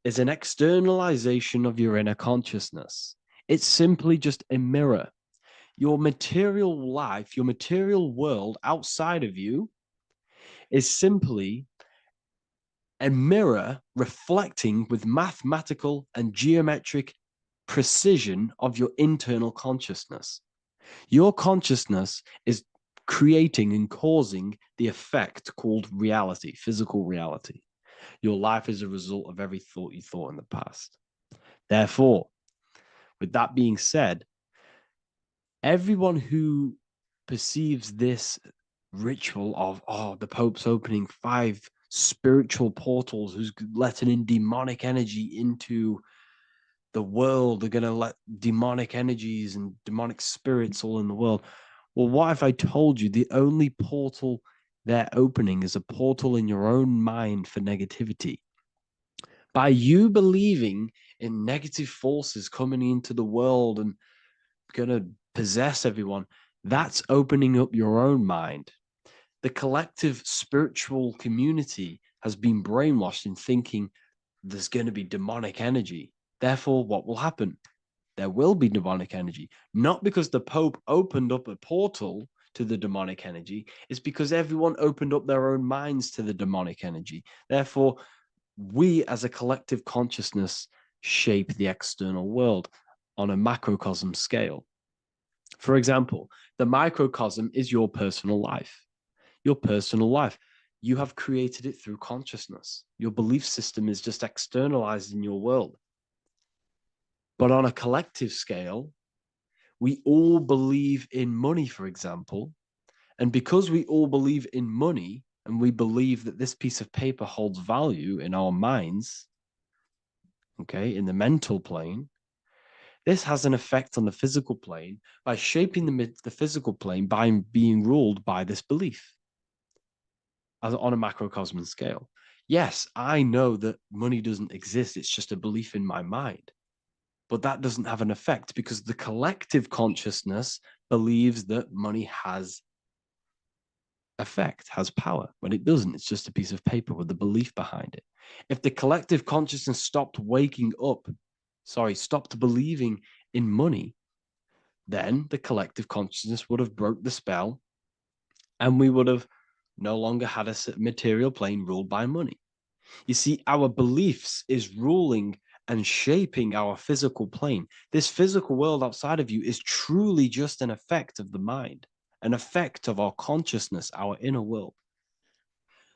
is an externalization of your inner consciousness. It's simply just a mirror. Your material life, your material world outside of you is simply a mirror reflecting with mathematical and geometric precision of your internal consciousness. Your consciousness is creating and causing the effect called reality, physical reality. Your life is a result of every thought you thought in the past. Therefore, with that being said, everyone who perceives this ritual of, the Pope's opening 5 spiritual portals, who's letting in demonic energy into the world, they're going to let demonic energies and demonic spirits all in the world. Well, what if I told you the only portal they're opening is a portal in your own mind for negativity? By you believing in negative forces coming into the world and going to possess everyone, that's opening up your own mind. The collective spiritual community has been brainwashed in thinking there's going to be demonic energy. Therefore, what will happen? There will be demonic energy. Not because the Pope opened up a portal to the demonic energy, it's because everyone opened up their own minds to the demonic energy. Therefore, we as a collective consciousness shape the external world on a macrocosm scale. For example, the microcosm is your personal life. Your personal life. You have created it through consciousness. Your belief system is just externalized in your world. But on a collective scale, we all believe in money, for example. And because we all believe in money and we believe that this piece of paper holds value in our minds, okay, in the mental plane, this has an effect on the physical plane by shaping the physical plane by being ruled by this belief on a macrocosm scale. Yes, I know that money doesn't exist. It's just a belief in my mind. But that doesn't have an effect because the collective consciousness believes that money has effect, has power. When it doesn't, it's just a piece of paper with the belief behind it. If the collective consciousness stopped believing in money, then the collective consciousness would have broke the spell and we would have no longer had a material plane ruled by money. You see, our beliefs is ruling and shaping our physical plane. This physical world outside of you is truly just an effect of the mind, an effect of our consciousness, our inner world.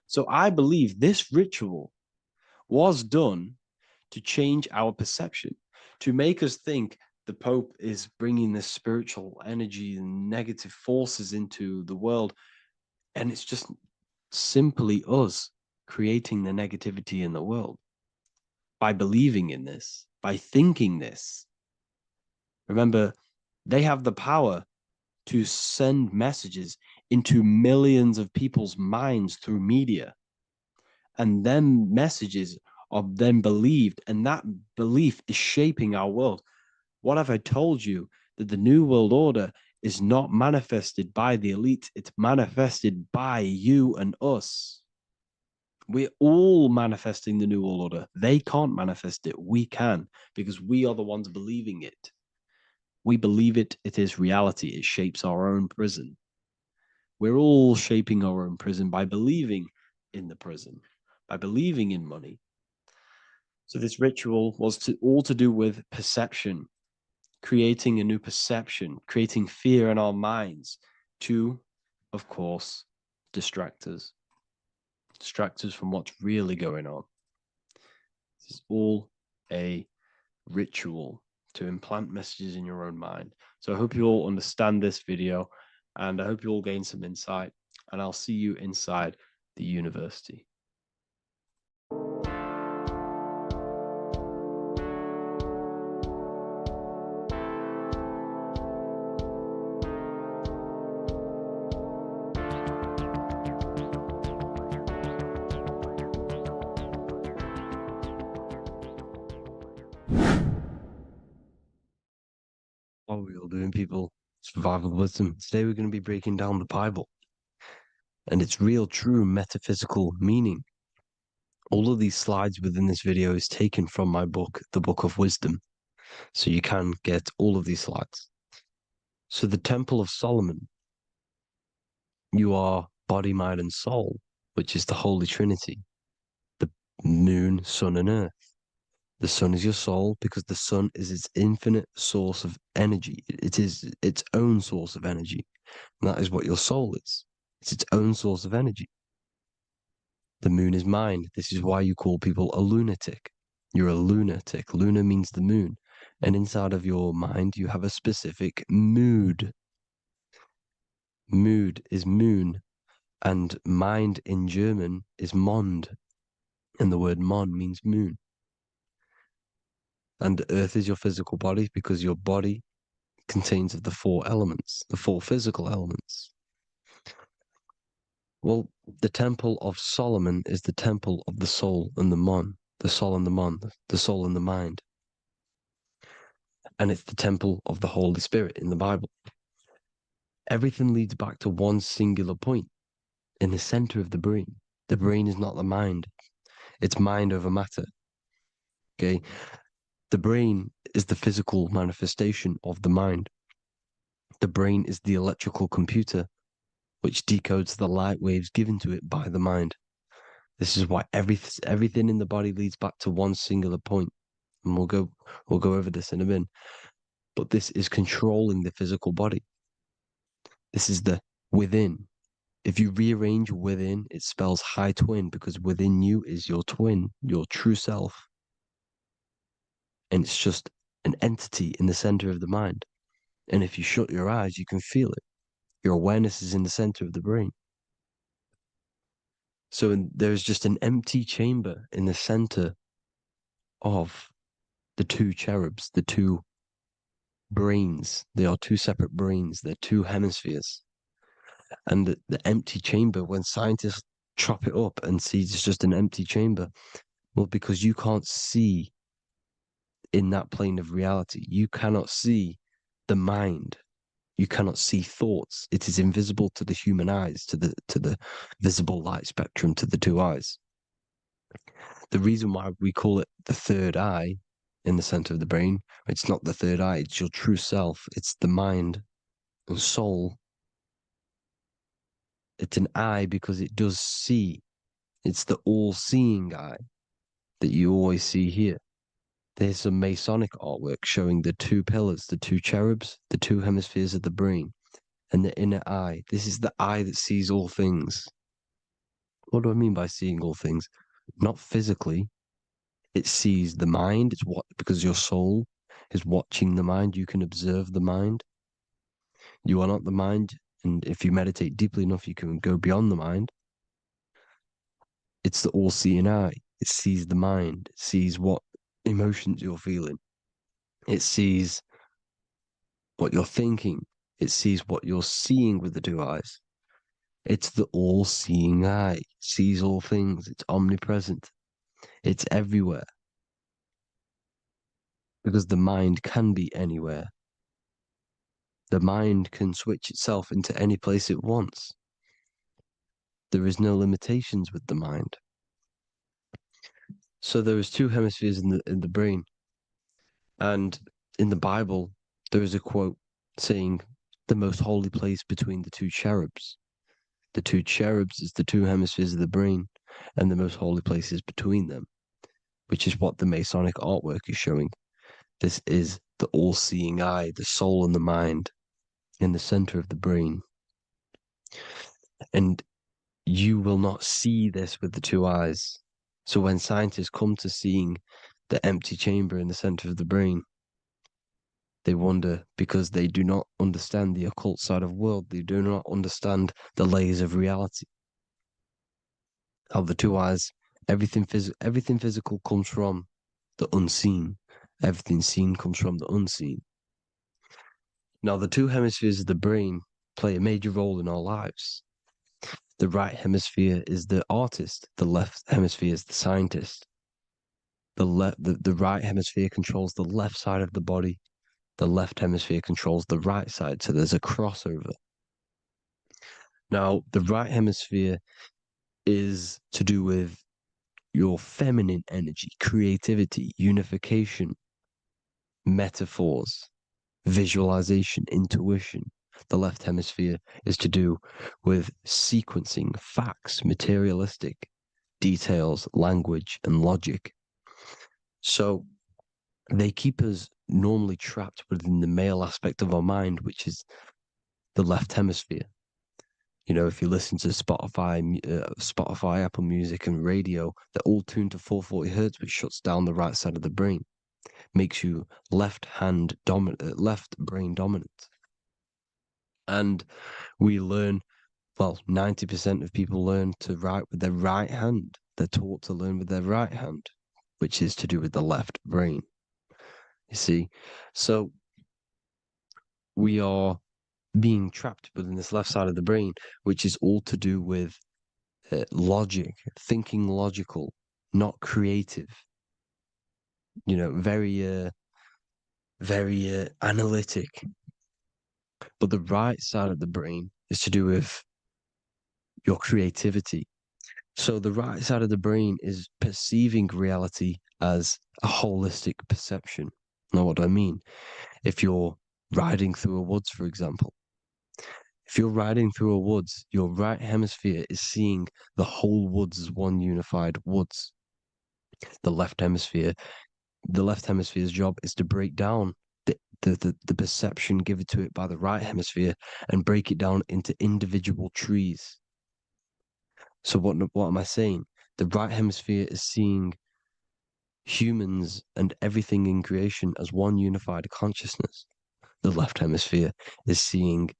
So I believe this ritual was done to change our perception, to make us think the Pope is bringing this spiritual energy and negative forces into the world. And it's just simply us creating the negativity in the world by believing in this, by thinking this. Remember, they have the power to send messages into millions of people's minds through media. And then messages are then believed, and that belief is shaping our world. What have I told you? That the New World Order is not manifested by the elite, it's manifested by you and us. We're all manifesting the New World Order. They can't manifest it. We can, because we are the ones believing it. We believe it. It is reality. It shapes our own prison. We're all shaping our own prison by believing in the prison, by believing in money. So this ritual was all to do with perception, creating a new perception, creating fear in our minds to, of course, distract us from what's really going on. This is all a ritual to implant messages in your own mind. So I hope you all understand this video, and I hope you all gain some insight, and I'll see you inside the university. What are we all doing, people? Survival wisdom. Today we're going to be breaking down the Bible and its real, true metaphysical meaning. All of these slides within this video is taken from my book, The Book of Wisdom. So you can get all of these slides. So the Temple of Solomon, you are body, mind, and soul, which is the Holy Trinity. The moon, sun, and earth. The sun is your soul because the sun is its infinite source of energy. It is its own source of energy. And that is what your soul is. It's its own source of energy. The moon is mind. This is why you call people a lunatic. You're a lunatic. Luna means the moon. And inside of your mind, you have a specific mood. Mood is moon. And mind in German is Mond. And the word Mon means moon. And earth is your physical body because your body contains of the four elements, the four physical elements. Well, the Temple of Solomon is the temple of the soul and the mon, the soul and the mon, the soul and the mind. And it's the temple of the Holy Spirit in the Bible. Everything leads back to one singular point in the center of the brain. The brain is not the mind. It's mind over matter. Okay? The brain is the physical manifestation of the mind. The brain is the electrical computer which decodes the light waves given to it by the mind. This is why everything in the body leads back to one singular point. And we'll go over this in a minute. But this is controlling the physical body. This is the within. If you rearrange within, it spells high twin because within you is your twin, your true self. And it's just an entity in the center of the mind. And if you shut your eyes, you can feel it. Your awareness is in the center of the brain. So there's just an empty chamber in the center of the two cherubs, the two brains. They are two separate brains. They're two hemispheres. And the empty chamber, when scientists chop it up and see it's just an empty chamber, well, because you can't see in that plane of reality. You cannot see the mind. You cannot see thoughts. It is invisible to the human eyes, to the visible light spectrum, to the two eyes. The reason why we call it the third eye in the center of the brain, it's not the third eye, it's your true self. It's the mind and soul. It's an eye because it does see. It's the all-seeing eye that you always see here. There's some Masonic artwork showing the two pillars, the two cherubs, the two hemispheres of the brain, and the inner eye. This is the eye that sees all things. What do I mean by seeing all things? Not physically. It sees the mind. It's what, because your soul is watching the mind. You can observe the mind. You are not the mind. And if you meditate deeply enough, you can go beyond the mind. It's the all-seeing eye. It sees the mind. It sees what emotions you're feeling. It sees what you're thinking. It sees what you're seeing with the two eyes. It's the all-seeing eye. It sees all things. It's omnipresent. It's everywhere. Because the mind can be anywhere. The mind can switch itself into any place it wants. There is no limitations with the mind. So there is two hemispheres in the brain. And in the Bible, there is a quote saying the most holy place between the two cherubs. The two cherubs is the two hemispheres of the brain, and the most holy place is between them, which is what the Masonic artwork is showing. This is the all-seeing eye, the soul and the mind in the center of the brain. And you will not see this with the two eyes. So when scientists come to seeing the empty chamber in the center of the brain, they wonder because they do not understand the occult side of the world. They do not understand the layers of reality. How the two eyes, everything physical comes from the unseen. Everything seen comes from the unseen. Now, the two hemispheres of the brain play a major role in our lives. The right hemisphere is the artist. The left hemisphere is the scientist. The right hemisphere controls the left side of the body. The left hemisphere controls the right side. So there's a crossover. Now, the right hemisphere is to do with your feminine energy, creativity, unification, metaphors, visualization, intuition. The left hemisphere is to do with sequencing, facts, materialistic details, language, and logic. So they keep us normally trapped within the male aspect of our mind, which is the left hemisphere. You know, if you listen to Spotify, Apple Music, and radio, they're all tuned to 440 hertz, which shuts down the right side of the brain, makes you left brain dominant. And we learn, well, 90% of people learn to write with their right hand. They're taught to learn with their right hand, which is to do with the left brain. You see, so we are being trapped within this left side of the brain, which is all to do with logic, thinking logical, not creative. You know, very analytic. But the right side of the brain is to do with your creativity. So the right side of the brain is perceiving reality as a holistic perception. Now, what do I mean? If you're riding through a woods, for example, if you're riding through a woods, your right hemisphere is seeing the whole woods as one unified woods. The left hemisphere's job is to break down the perception given to it by the right hemisphere and break it down into individual trees. So what am I saying? The right hemisphere is seeing humans and everything in creation as one unified consciousness. The left hemisphere is seeing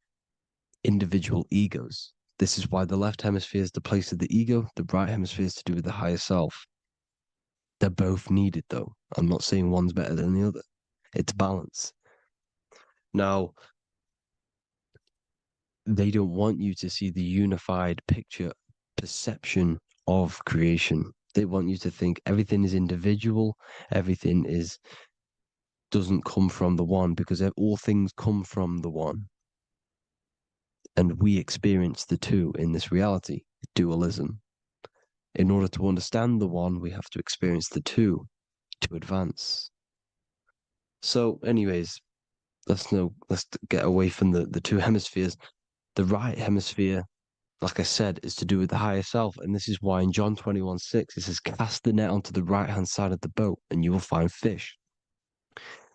individual egos. This is why the left hemisphere is the place of the ego, the right hemisphere is to do with the higher self. They're both needed, though. I'm not saying one's better than the other. It's balance. Now, they don't want you to see the unified picture, perception of creation. They want you to think everything is individual, everything doesn't come from the one, because all things come from the one. And we experience the two in this reality, dualism. In order to understand the one, we have to experience the two to advance. So anyways, let's get away from the two hemispheres. The right hemisphere, like I said, is to do with the higher self. And this is why in John 21:6, it says, cast the net onto the right-hand side of the boat and you will find fish.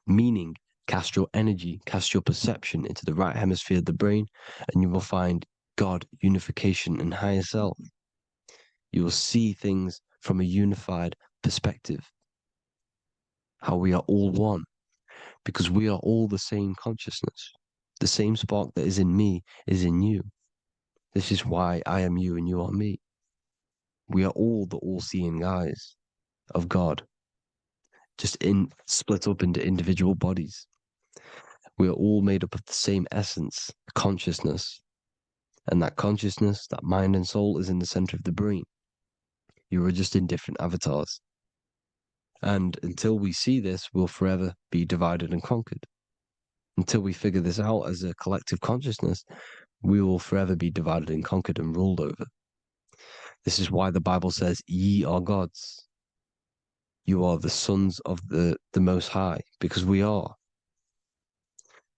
Meaning, cast your energy, cast your perception into the right hemisphere of the brain, and you will find God, unification, and higher self. You will see things from a unified perspective. How we are all one, because we are all the same consciousness. The same spark that is in me is in you. This is why I am you and you are me. We are all the all-seeing eyes of God, just split up into individual bodies. We are all made up of the same essence, consciousness. And that consciousness, that mind and soul, is in the center of the brain. You are just in different avatars. And until we see this, we'll forever be divided and conquered. Until we figure this out as a collective consciousness, we will forever be divided and conquered and ruled over. This is why the Bible says, ye are gods. You are the sons of the Most High, because we are.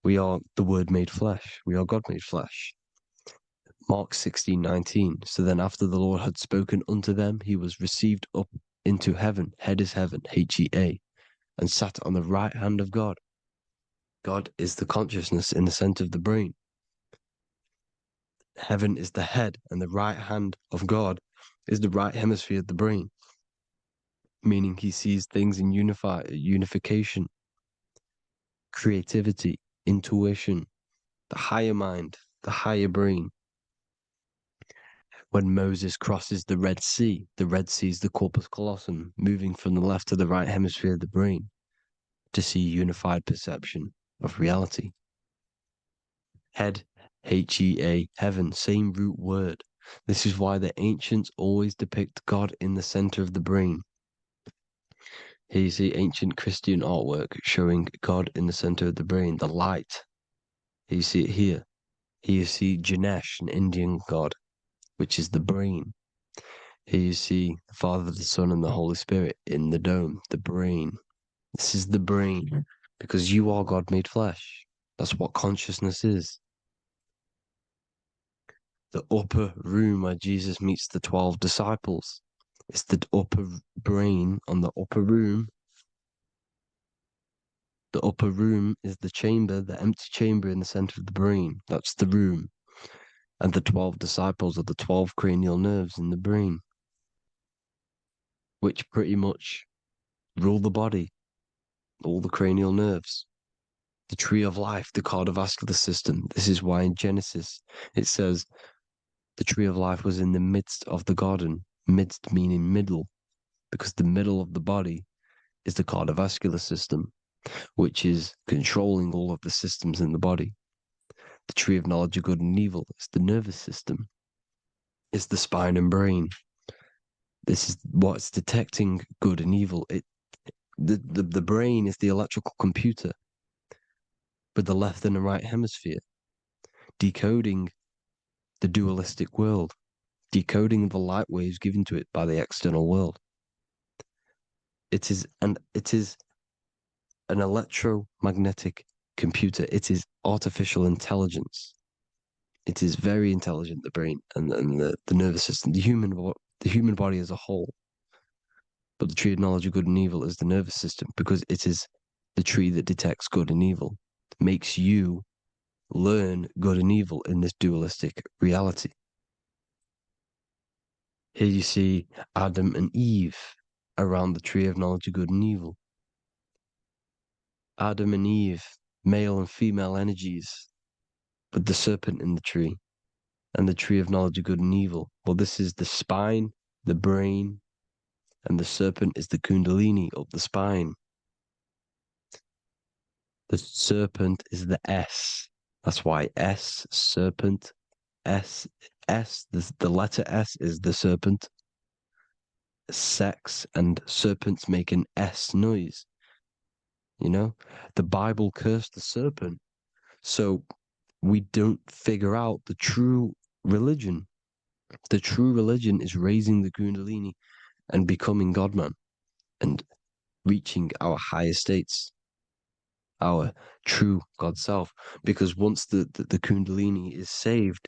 We are the Word made flesh. We are God made flesh. Mark 16:19. So then after the Lord had spoken unto them, he was received up into heaven. Head is heaven, H-E-A, and sat on the right hand of God. God is the consciousness in the center of the brain. Heaven is the head, and the right hand of God is the right hemisphere of the brain, meaning he sees things in unification, creativity, intuition, the higher mind, the higher brain. When Moses crosses the Red Sea is the corpus callosum, moving from the left to the right hemisphere of the brain to see unified perception of reality. Head, H-E-A, heaven, same root word. This is why the ancients always depict God in the center of the brain. Here you see ancient Christian artwork showing God in the center of the brain, the light. Here you see it here. Here you see Ganesh, an Indian god, which is the brain. Here you see the Father, the Son, and the Holy Spirit in the dome, the brain. This is the brain, because you are God made flesh. That's what consciousness is. The upper room where Jesus meets the 12 disciples. It's the upper brain on the upper room. The upper room is the chamber, the empty chamber in the center of the brain. That's the room. And the 12 disciples are the 12 cranial nerves in the brain, which pretty much rule the body, all the cranial nerves. The tree of life, the cardiovascular system. This is why in Genesis it says the tree of life was in the midst of the garden. Midst meaning middle, because the middle of the body is the cardiovascular system, which is controlling all of the systems in the body. The tree of knowledge of good and evil is the nervous system. It's the spine and brain. This is what's detecting good and evil. The brain is the electrical computer with the left and the right hemisphere, decoding the dualistic world, decoding the light waves given to it by the external world. It is an electromagnetic computer. It is artificial intelligence. It is very intelligent, the brain and the nervous system, the human body as a whole. But the tree of knowledge of good and evil is the nervous system, because it is the tree that detects good and evil, makes you learn good and evil in this dualistic reality. Here you see Adam and Eve around the tree of knowledge of good and evil. Adam and Eve, male and female energies, with the serpent in the tree, and the tree of knowledge of good and evil. Well, this is the spine, the brain, and the serpent is the kundalini up the spine. The serpent is the S. That's why S, serpent, the letter S is the serpent. Sex and serpents make an S noise. You know, the Bible cursed the serpent. So we don't figure out the true religion. The true religion is raising the kundalini and becoming God-man and reaching our higher states, our true God self. Because once the kundalini is saved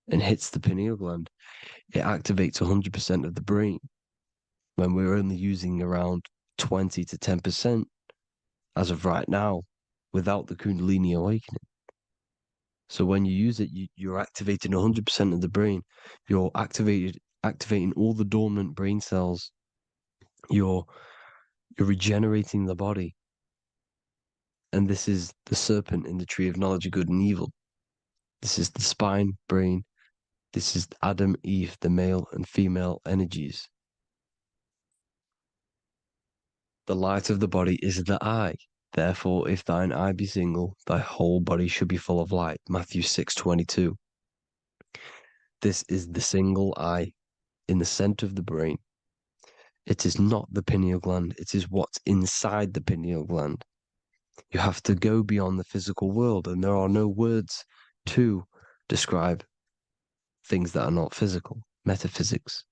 and hits the pineal gland, it activates 100% of the brain, when we're only using around 20 to 10% as of right now without the kundalini awakening. So when you use it, you're activating 100% of the brain. You're activating all the dormant brain cells. You're regenerating the body. And this is the serpent in the tree of knowledge of good and evil. This is the spine, brain. This is Adam, Eve, the male and female energies. The light of the body is the eye. Therefore, if thine eye be single, thy whole body should be full of light. Matthew 6:22. This is the single eye in the center of the brain. It is not the pineal gland. It is what's inside the pineal gland. You have to go beyond the physical world, and there are no words to describe things that are not physical, metaphysics.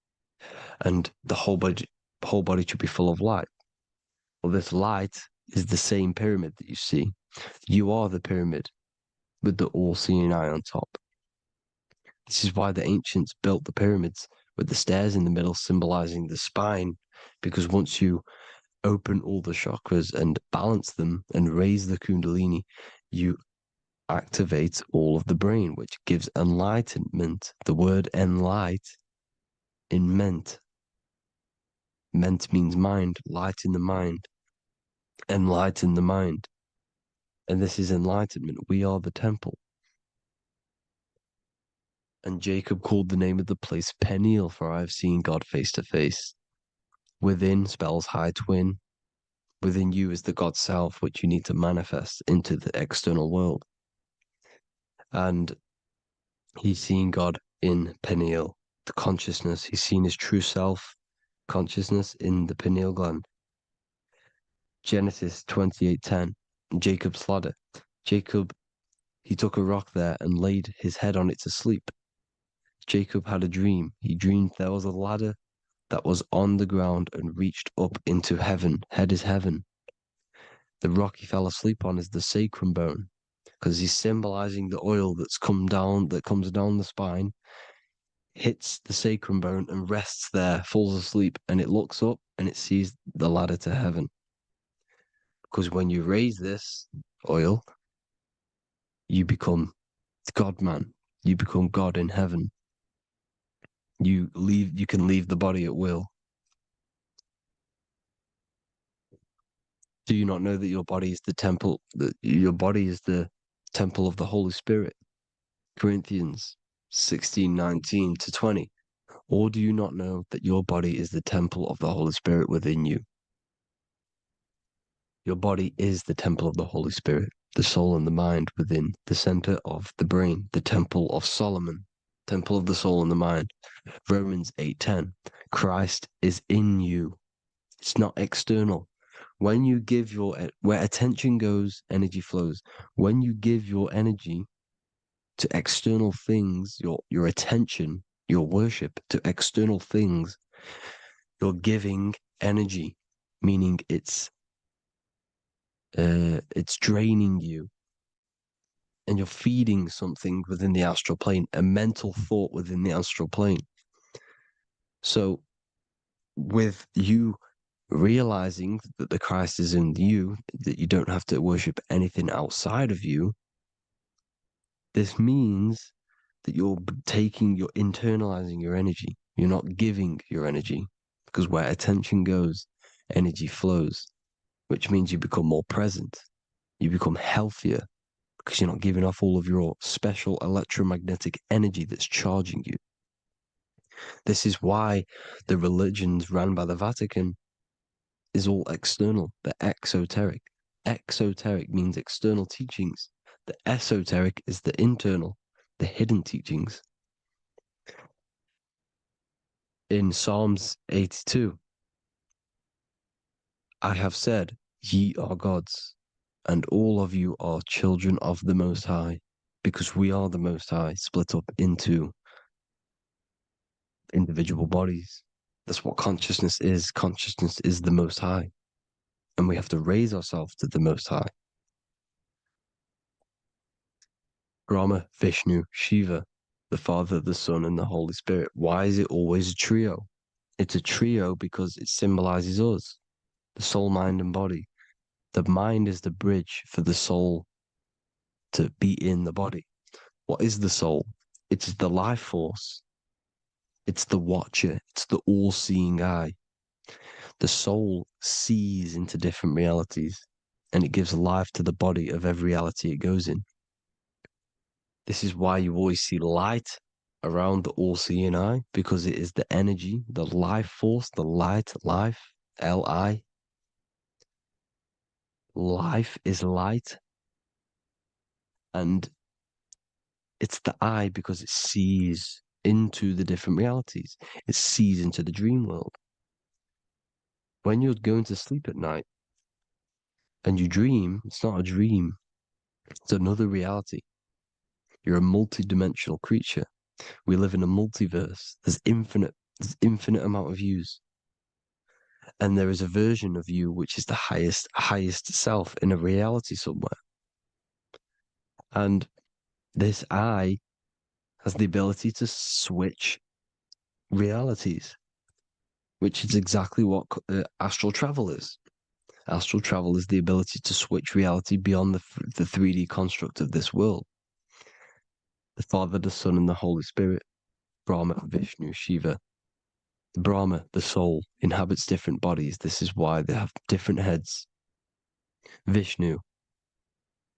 And the whole body should be full of light. Well, this light is the same pyramid that you see. You are the pyramid with the all-seeing eye on top. This is why the ancients built the pyramids with the stairs in the middle, symbolizing the spine because once you open all the chakras and balance them and raise the kundalini, you activate all of the brain, which gives enlightenment. The word enlight in ment. Ment means mind, light in the mind. Enlighten the mind. And this is enlightenment. We are the temple. And Jacob called the name of the place Peniel, for I have seen God face to face. Within spells high twin. Within you is the God self, which you need to manifest into the external world. And he's seen God in Peniel, the consciousness. He's seen his true self consciousness in the pineal gland. Genesis 28:10, Jacob's ladder. Jacob, he took a rock there and laid his head on it to sleep. Jacob had a dream. He dreamed there was a ladder that was on the ground and reached up into heaven. Head is heaven. The rock he fell asleep on is the sacrum bone, because he's symbolizing the oil that comes down the spine, hits the sacrum bone and rests there, falls asleep, and it looks up and it sees the ladder to heaven. Because when you raise this oil, you become God man. You become God in heaven. You can leave the body at will. Do you not know that your body is the temple, that your body is the temple of the Holy Spirit? Corinthians 16:19-20. Or do you not know that your body is the temple of the Holy Spirit within you? Your body is the temple of the Holy Spirit, the soul and the mind within, the center of the brain, the temple of Solomon, temple of the soul and the mind. Romans 8:10. Christ is in you. It's not external. When you give where attention goes, energy flows. When you give your energy to external things, your attention, your worship to external things, you're giving energy, meaning it's draining you, and you're feeding something within the astral plane, a mental thought within the astral plane. So with you realizing that the Christ is in you, that you don't have to worship anything outside of you, this means that you're internalizing your energy. You're not giving your energy, because where attention goes, energy flows, which means you become more present. You become healthier because you're not giving off all of your special electromagnetic energy that's charging you. This is why the religions ran by the Vatican is all external. They're exoteric. Exoteric means external teachings. The esoteric is the internal, the hidden teachings. In Psalms 82, I have said, ye are gods, and all of you are children of the Most High, because we are the Most High, split up into individual bodies. That's what consciousness is. Consciousness is the Most High, and we have to raise ourselves to the Most High. Brahma, Vishnu, Shiva, the Father, the Son, and the Holy Spirit. Why is it always a trio? It's a trio because it symbolizes us, the soul, mind, and body. The mind is the bridge for the soul to be in the body. What is the soul? It's the life force. It's the watcher. It's the all-seeing eye. The soul sees into different realities, and it gives life to the body of every reality it goes in. This is why you always see light around the all-seeing eye, because it is the energy, the life force, the light, life, L-I. Life is light. And it's the eye because it sees into the different realities. It sees into the dream world. When you're going to sleep at night and you dream, it's not a dream. It's another reality. You're a multi-dimensional creature. We live in a multiverse. There's infinite amount of yous. And there is a version of you which is the highest self in a reality somewhere. And this eye has the ability to switch realities, which is exactly what astral travel is. Astral travel is the ability to switch reality beyond the 3D construct of this world. The Father, the Son, and the Holy Spirit, Brahma, Vishnu, Shiva. Brahma, the soul, inhabits different bodies. This is why they have different heads. Vishnu,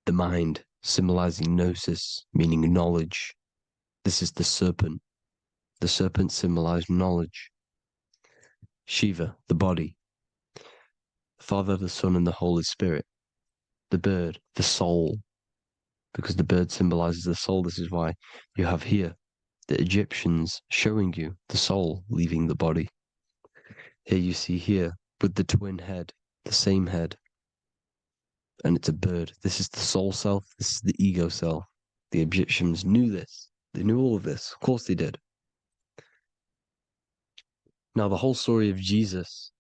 the mind, symbolizing gnosis, meaning knowledge. This is the serpent. The serpent symbolized knowledge. Shiva, the body. Father, the Son, and the Holy Spirit. The bird, the soul, because the bird symbolizes the soul. This is why you have here the Egyptians showing you the soul leaving the body. Here you see here with the twin head, the same head, and it's a bird. This is the soul self. This is the ego self. The Egyptians knew this. They knew all of this. Of course they did. Now, the whole story of Jesus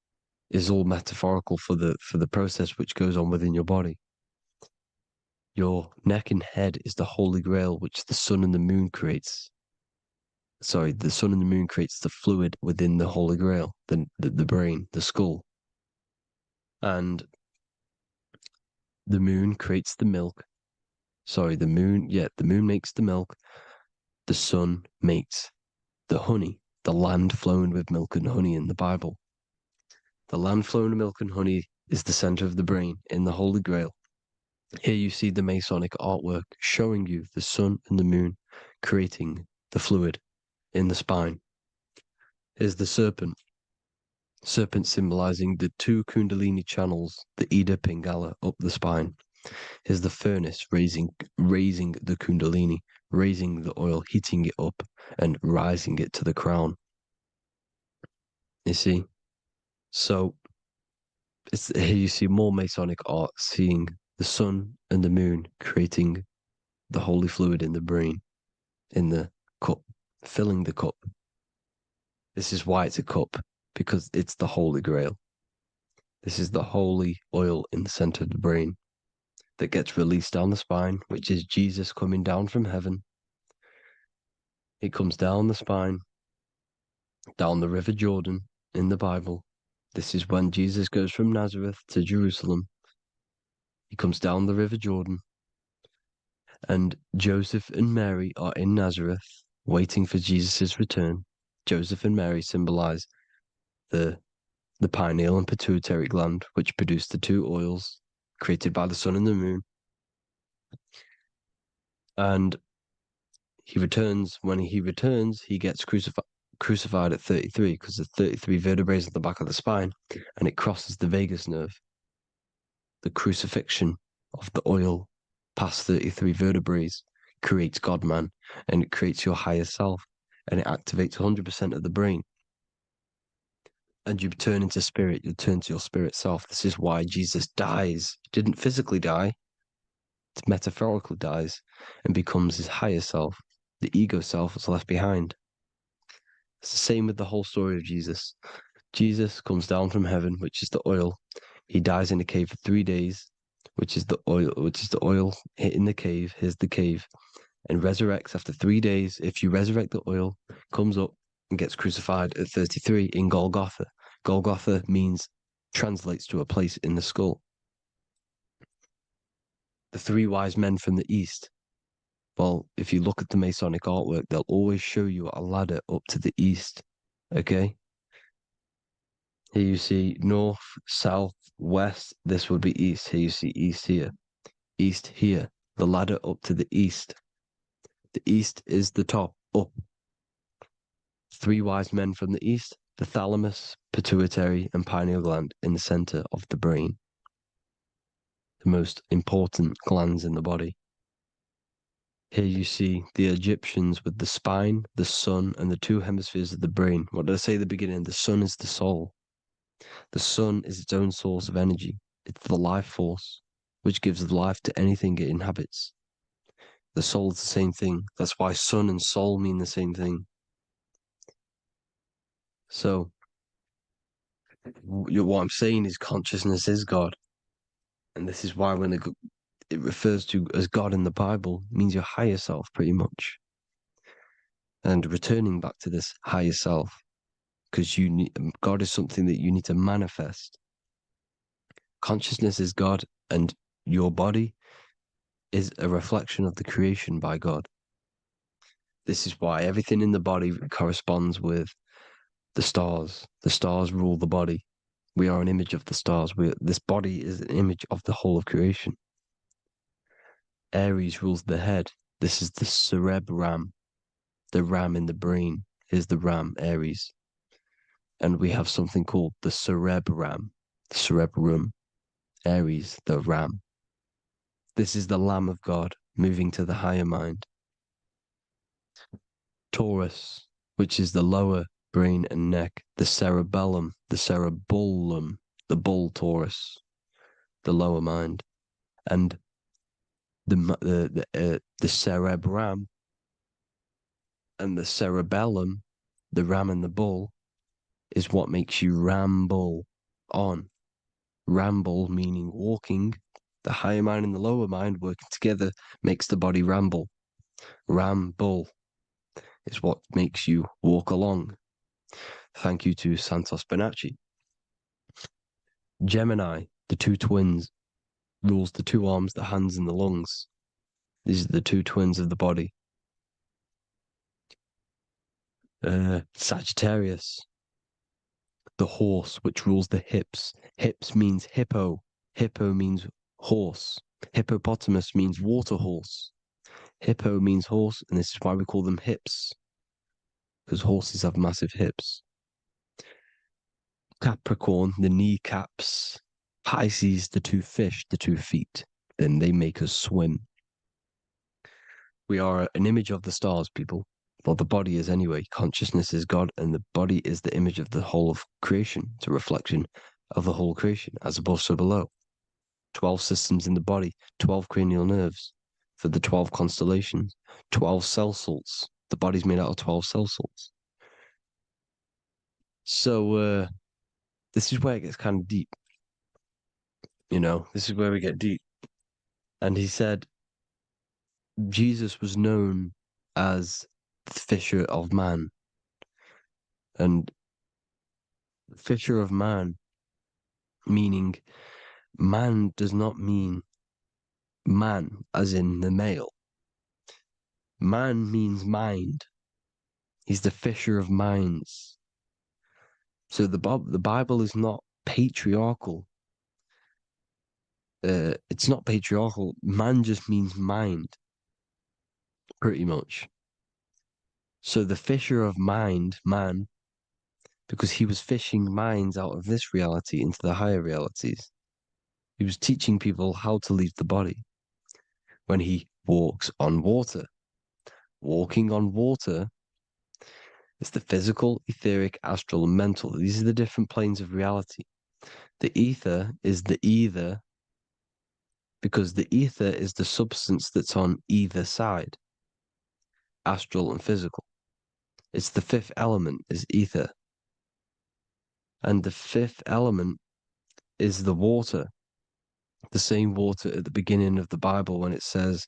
is all metaphorical for the process which goes on within your body. Your neck and head is the Holy Grail, which the sun and the moon creates. Sorry, the sun and the moon creates the fluid within the Holy Grail, the brain, the skull. And the moon creates the milk. Sorry, the moon makes the milk. The sun makes the honey, the land flowing with milk and honey in the Bible. The land flowing with milk and honey is the center of the brain in the Holy Grail. Here you see the Masonic artwork showing you the sun and the moon creating the fluid in the spine. Here's the serpent. Serpent symbolizing the two Kundalini channels, the Ida Pingala up the spine. Here's the furnace raising the Kundalini, raising the oil, heating it up and rising it to the crown. You see? So here you see more Masonic art, seeing the sun and the moon creating the holy fluid in the brain, in the cup, filling the cup. This is why it's a cup, because it's the Holy Grail. This is the holy oil in the center of the brain that gets released down the spine, which is Jesus coming down from heaven. It comes down the spine, down the River Jordan in the Bible. This is when Jesus goes from Nazareth to Jerusalem. He comes down the River Jordan, and Joseph and Mary are in Nazareth waiting for Jesus' return. Joseph and Mary symbolize the pineal and pituitary gland, which produce the two oils created by the sun and the moon. And he returns. When he returns, he gets crucified at 33, because the 33 vertebrae at the back of the spine, and it crosses the vagus nerve. The crucifixion of the oil past 33 vertebrae creates God-man, and it creates your higher self, and it activates 100% of the brain. And you turn into spirit, you turn to your spirit self. This is why Jesus dies. He didn't physically die, it metaphorically dies, and becomes his higher self. The ego self is left behind. It's the same with the whole story of Jesus. Jesus comes down from heaven, which is the oil. He dies in a cave for 3 days, which is the oil hitting the cave. Here's the cave, and resurrects after 3 days. If you resurrect the oil, comes up and gets crucified at 33 in Golgotha. Golgotha translates to a place in the skull. The three wise men from the east. Well, if you look at the Masonic artwork, they'll always show you a ladder up to the east. Okay? Here you see north, south, west. This would be east. Here you see east here. East here. The ladder up to the east. The east is the top, up. Three wise men from the east. The thalamus, pituitary, and pineal gland in the center of the brain. The most important glands in the body. Here you see the Egyptians with the spine, the sun, and the two hemispheres of the brain. What did I say at the beginning? The sun is the soul. The sun is its own source of energy. It's the life force, which gives life to anything it inhabits. The soul is the same thing. That's why sun and soul mean the same thing. So, what I'm saying is consciousness is God. And this is why when it refers to as God in the Bible, means your higher self, pretty much. And returning back to this higher self, because God is something that you need to manifest. Consciousness is God, and your body is a reflection of the creation by God. This is why everything in the body corresponds with the stars. The stars rule the body. We are an image of the stars. This body is an image of the whole of creation. Aries rules the head. This is the cerebrum. The ram in the brain is the ram, Aries. And we have something called the cerebrum. The cerebrum. Aries, the ram. This is the Lamb of God moving to the higher mind. Taurus, which is the lower brain and neck, the cerebellum, the bull Taurus, the lower mind, and the cerebrum and the cerebellum, the ram and the bull, is what makes you ramble on. Ramble meaning walking. The higher mind and the lower mind working together makes the body ramble. Ramble is what makes you walk along. Thank you to Santos Bonacci. Gemini, the two twins, rules the two arms, the hands, and the lungs. These are the two twins of the body. Sagittarius, the horse, which rules the hips. Hips means hippo. Hippo means horse. Hippopotamus means water horse. Hippo means horse, and this is why we call them hips, because horses have massive hips. Capricorn, the kneecaps. Pisces, the two fish, the 2 feet. Then they make us swim. We are an image of the stars, people. Well, the body is anyway. Consciousness is God, and the body is the image of the whole of creation. It's a reflection of the whole creation, as above, so below. 12 systems in the body, 12 cranial nerves for the 12 constellations, 12 cell salts. The body's made out of 12 cell salts. So this is where it gets kind of deep. You know, this is where we get deep. And he said Jesus was known as the fisher of man. And fisher of man, meaning man does not mean man as in the male. Man means mind. He's the fisher of minds. So the Bible is not patriarchal. It's not patriarchal. Man just means mind, pretty much. So the fisher of mind, man, because he was fishing minds out of this reality into the higher realities. He was teaching people how to leave the body when he walks on water. Walking on water is the physical, etheric, astral, and mental. These are the different planes of reality. The ether is the either, because the ether is the substance that's on either side, astral and physical. It's the fifth element, is ether. And the fifth element is the water. The same water at the beginning of the Bible when it says,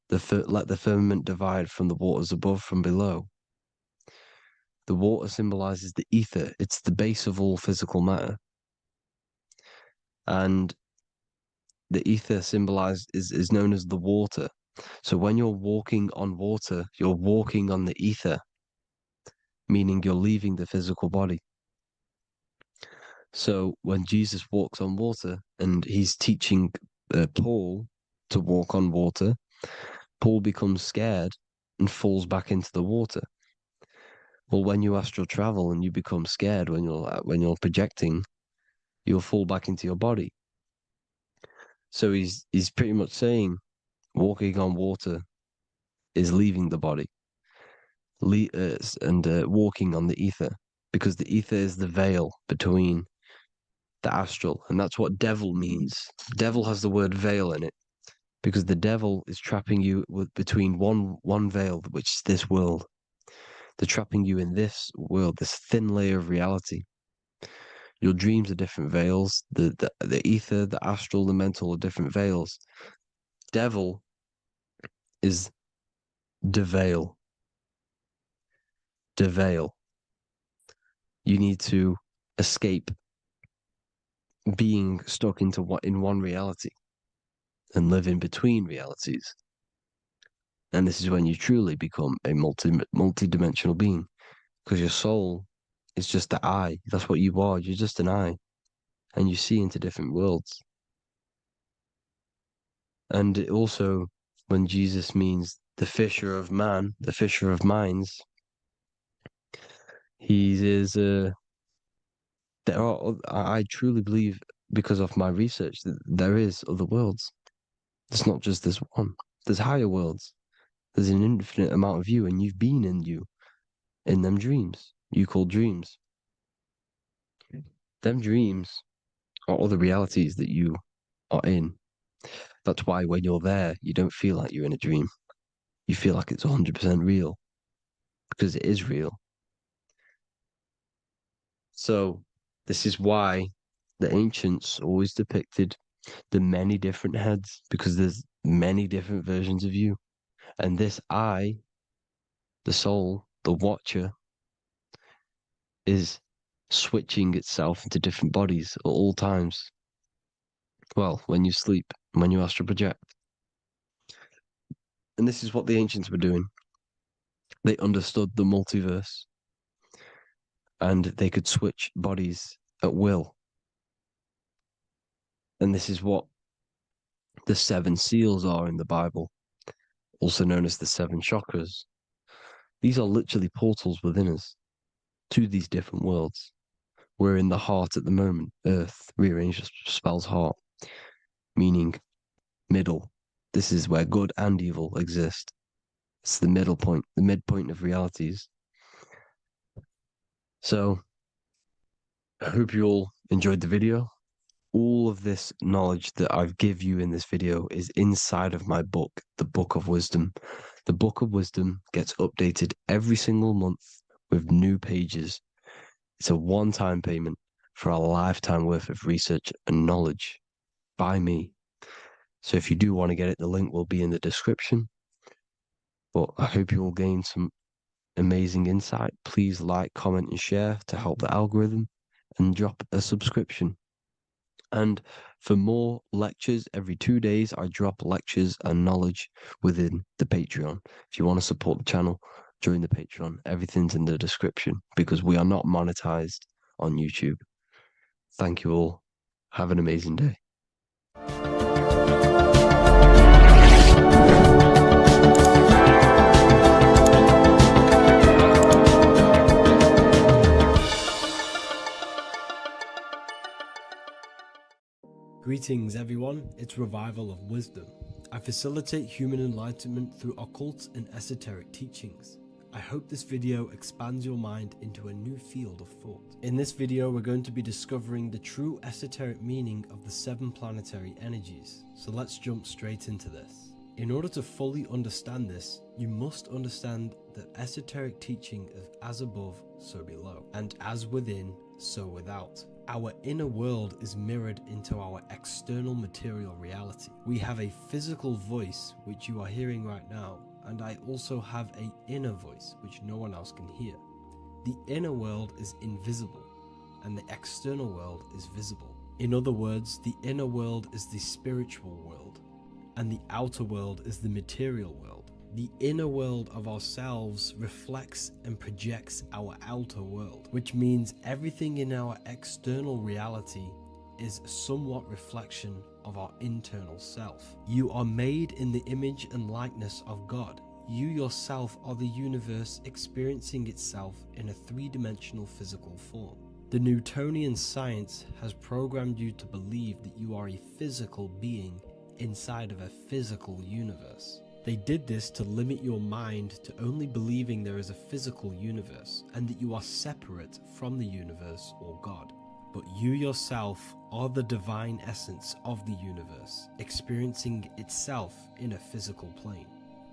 let the firmament divide from the waters above from below. The water symbolizes the ether. It's the base of all physical matter. And the ether symbolized is known as the water. So when you're walking on water, you're walking on the ether, meaning you're leaving the physical body. So when Jesus walks on water and he's teaching Paul to walk on water, Paul becomes scared and falls back into the water. Well, when you astral travel and you become scared when you're projecting, you'll fall back into your body. So he's pretty much saying walking on water is leaving the body, and walking on the ether, because the ether is the veil between the astral, and that's what devil means. Devil has the word veil in it, because the devil is trapping you between one veil, which is this world. They're trapping you in this world, this thin layer of reality. Your dreams are different veils. The ether, the astral, the mental are different veils. Devil is the veil. The veil. You need to escape being stuck into in one reality and live in between realities. And this is when you truly become a multi-dimensional being, because your soul is just the eye. That's what you are. You're just an eye, and you see into different worlds. And it also, when Jesus means the fisher of man, the fisher of minds, he is there are, I truly believe, because of my research, that there is other worlds. It's not just this one. There's higher worlds. There's an infinite amount of you, and you've been in you, in them dreams you call dreams. Them dreams are other realities that you are in. That's why when you're there, you don't feel like you're in a dream. You feel like it's 100% real, because it is real. So this is why the ancients always depicted the many different heads, because there's many different versions of you. And this I, the soul, the watcher, is switching itself into different bodies at all times. Well, when you sleep, when you astral project. And this is what the ancients were doing. They understood the multiverse, and they could switch bodies at will. And this is what the 7 seals are in the Bible, also known as the 7 chakras. These are literally portals within us to these different worlds. We're in the heart at the moment. Earth rearranged spells heart, meaning middle. This is where good and evil exist. It's the middle point, the midpoint of realities. So I hope you all enjoyed the video. All of this knowledge that I've give you in this video is inside of my book, the Book of Wisdom. The Book of Wisdom gets updated every single month with new pages. It's a one-time payment for a lifetime worth of research and knowledge by me. So if you do want to get it, the link will be in the description. But I hope you will gain some amazing insight. Please like, comment, and share to help the algorithm, and drop a subscription. And for more lectures, every 2 days, I drop lectures and knowledge within the Patreon. If you want to support the channel, join the Patreon. Everything's in the description, because we are not monetized on YouTube. Thank you all. Have an amazing day. Greetings everyone, it's Revival of Wisdom. I facilitate human enlightenment through occult and esoteric teachings. I hope this video expands your mind into a new field of thought. In this video, we're going to be discovering the true esoteric meaning of the 7 planetary energies. So let's jump straight into this. In order to fully understand this, you must understand the esoteric teaching of as above, so below, and as within, so without. Our inner world is mirrored into our external material reality. We have a physical voice, which you are hearing right now, and I also have an inner voice, which no one else can hear. The inner world is invisible, and the external world is visible. In other words, the inner world is the spiritual world, and the outer world is the material world. The inner world of ourselves reflects and projects our outer world, which means everything in our external reality is somewhat reflection of our internal self. You are made in the image and likeness of God. You yourself are the universe experiencing itself in a 3-dimensional physical form. The Newtonian science has programmed you to believe that you are a physical being inside of a physical universe. They did this to limit your mind to only believing there is a physical universe and that you are separate from the universe or God. But you yourself are the divine essence of the universe, experiencing itself in a physical plane,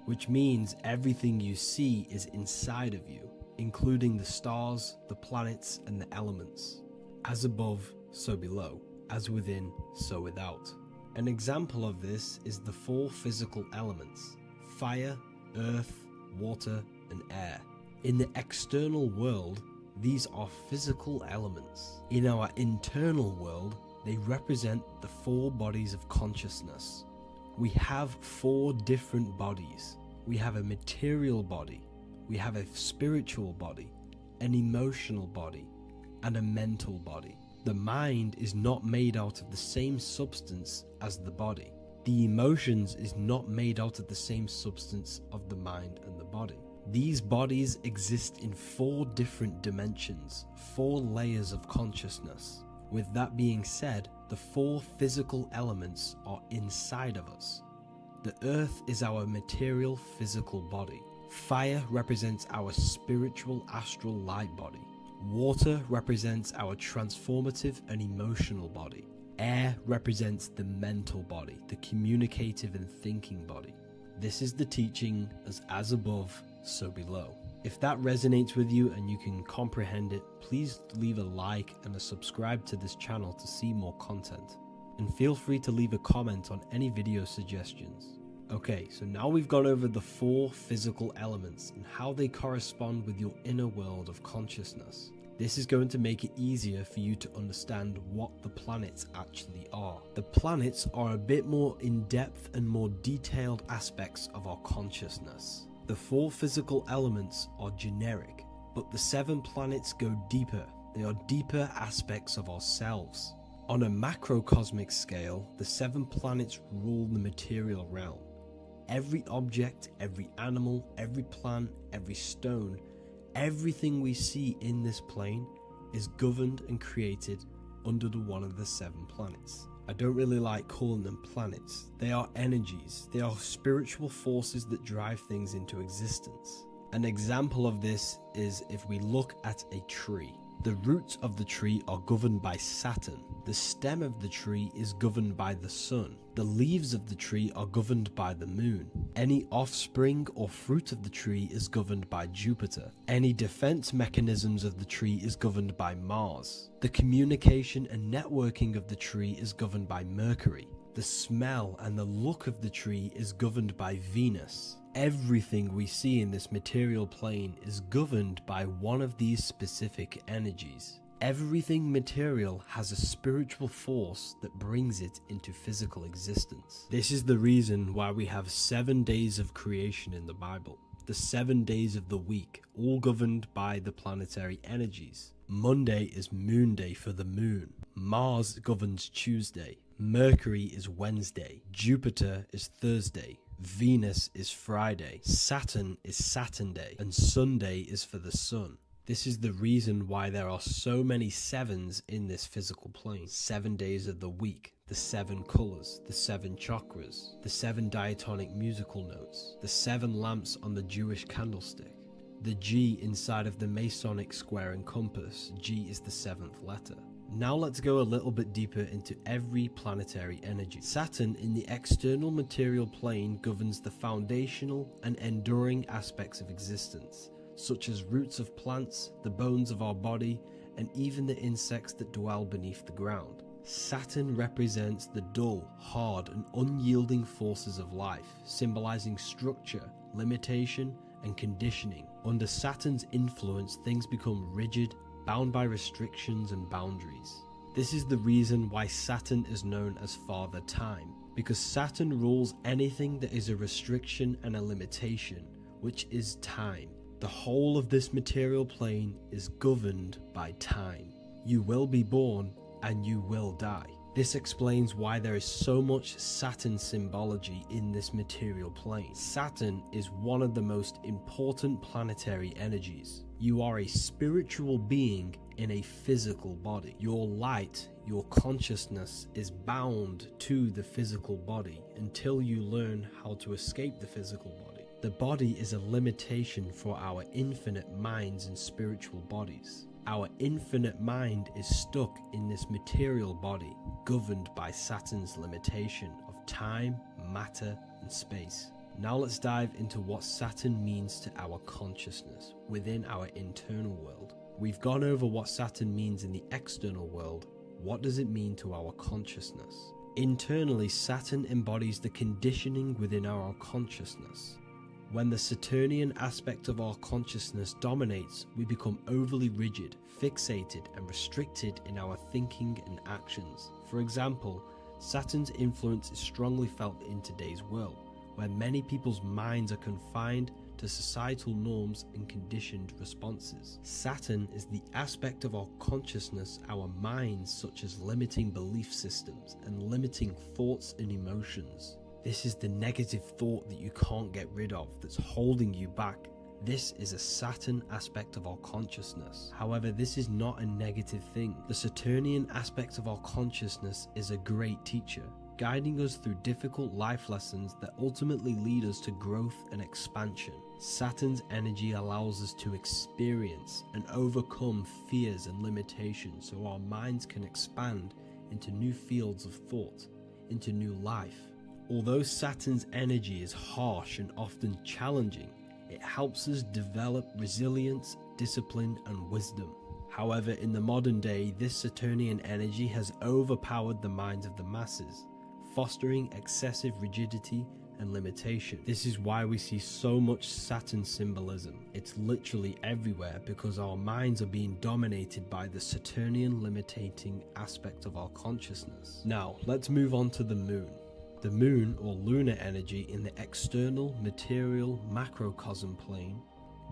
which means everything you see is inside of you, including the stars, the planets, and the elements. As above, so below. As within, so without. An example of this is the 4 physical elements: fire, earth, water, and air. In the external world, These are physical elements. In our internal world, they represent the 4 bodies of consciousness. We have 4 different bodies. We have a material body, we have a spiritual body, an emotional body, and a mental body. The mind is not made out of the same substance as the body. The emotions is not made out of the same substance of the mind and the body. These bodies exist in 4 different dimensions, 4 layers of consciousness. With that being said, the 4 physical elements are inside of us. The earth is our material physical body. Fire represents our spiritual astral light body. Water represents our transformative and emotional body. Air represents the mental body, the communicative and thinking body. This is the teaching as above, so below. If that resonates with you and you can comprehend it, please leave a like and a subscribe to this channel to see more content. And feel free to leave a comment on any video suggestions. Okay, so now we've gone over the 4 physical elements and how they correspond with your inner world of consciousness. This is going to make it easier for you to understand what the planets actually are. The planets are a bit more in-depth and more detailed aspects of our consciousness. The 4 physical elements are generic, but the 7 planets go deeper. They are deeper aspects of ourselves. On a macrocosmic scale, the 7 planets rule the material realm. Every object, every animal, every plant, every stone, everything we see in this plane is governed and created under one of the 7 planets. I don't really like calling them planets. They are energies. They are spiritual forces that drive things into existence. An example of this is if we look at a tree. The roots of the tree are governed by Saturn. The stem of the tree is governed by the sun. The leaves of the tree are governed by the moon. Any offspring or fruit of the tree is governed by Jupiter. Any defense mechanisms of the tree is governed by Mars. The communication and networking of the tree is governed by Mercury. The smell and the look of the tree is governed by Venus. Everything we see in this material plane is governed by one of these specific energies. Everything material has a spiritual force that brings it into physical existence. This is the reason why we have 7 days of creation in the Bible. The 7 days of the week, all governed by the planetary energies. Monday is moon day for the moon. Mars governs Tuesday. Mercury is Wednesday. Jupiter is Thursday. Venus is Friday. Saturn is Saturn day. And Sunday is for the sun. This is the reason why there are so many 7s in this physical plane. 7 days of the week, the 7 colors, the 7 chakras, the 7 diatonic musical notes, the 7 lamps on the Jewish candlestick, the G inside of the Masonic square and compass. G is the 7th letter. Now let's go a little bit deeper into every planetary energy. Saturn in the external material plane governs the foundational and enduring aspects of existence, such as roots of plants, the bones of our body, and even the insects that dwell beneath the ground. Saturn represents the dull, hard, and unyielding forces of life, symbolizing structure, limitation, and conditioning. Under Saturn's influence, things become rigid, bound by restrictions and boundaries. This is the reason why Saturn is known as Father Time, because Saturn rules anything that is a restriction and a limitation, which is time. The whole of this material plane is governed by time. You will be born and you will die. This explains why there is so much Saturn symbology in this material plane. Saturn is one of the most important planetary energies. You are a spiritual being in a physical body. Your light, your consciousness is bound to the physical body until you learn how to escape the physical body. The body is a limitation for our infinite minds and spiritual bodies. Our infinite mind is stuck in this material body, governed by Saturn's limitation of time, matter, and space. Now let's dive into what Saturn means to our consciousness within our internal world. We've gone over what Saturn means in the external world. What does it mean to our consciousness? Internally, Saturn embodies the conditioning within our consciousness. When the Saturnian aspect of our consciousness dominates, we become overly rigid, fixated, and restricted in our thinking and actions. For example, Saturn's influence is strongly felt in today's world, where many people's minds are confined to societal norms and conditioned responses. Saturn is the aspect of our consciousness, our minds, such as limiting belief systems and limiting thoughts and emotions. This is the negative thought that you can't get rid of, that's holding you back. This is a Saturn aspect of our consciousness. However, this is not a negative thing. The Saturnian aspect of our consciousness is a great teacher, guiding us through difficult life lessons that ultimately lead us to growth and expansion. Saturn's energy allows us to experience and overcome fears and limitations so our minds can expand into new fields of thought, into new life. Although Saturn's energy is harsh and often challenging, it helps us develop resilience, discipline, and wisdom. However, in the modern day, this Saturnian energy has overpowered the minds of the masses, fostering excessive rigidity and limitation. This is why we see so much Saturn symbolism. It's literally everywhere because our minds are being dominated by the Saturnian limiting aspect of our consciousness. Now, let's move on to the moon. The moon, or lunar energy, in the external material macrocosm plane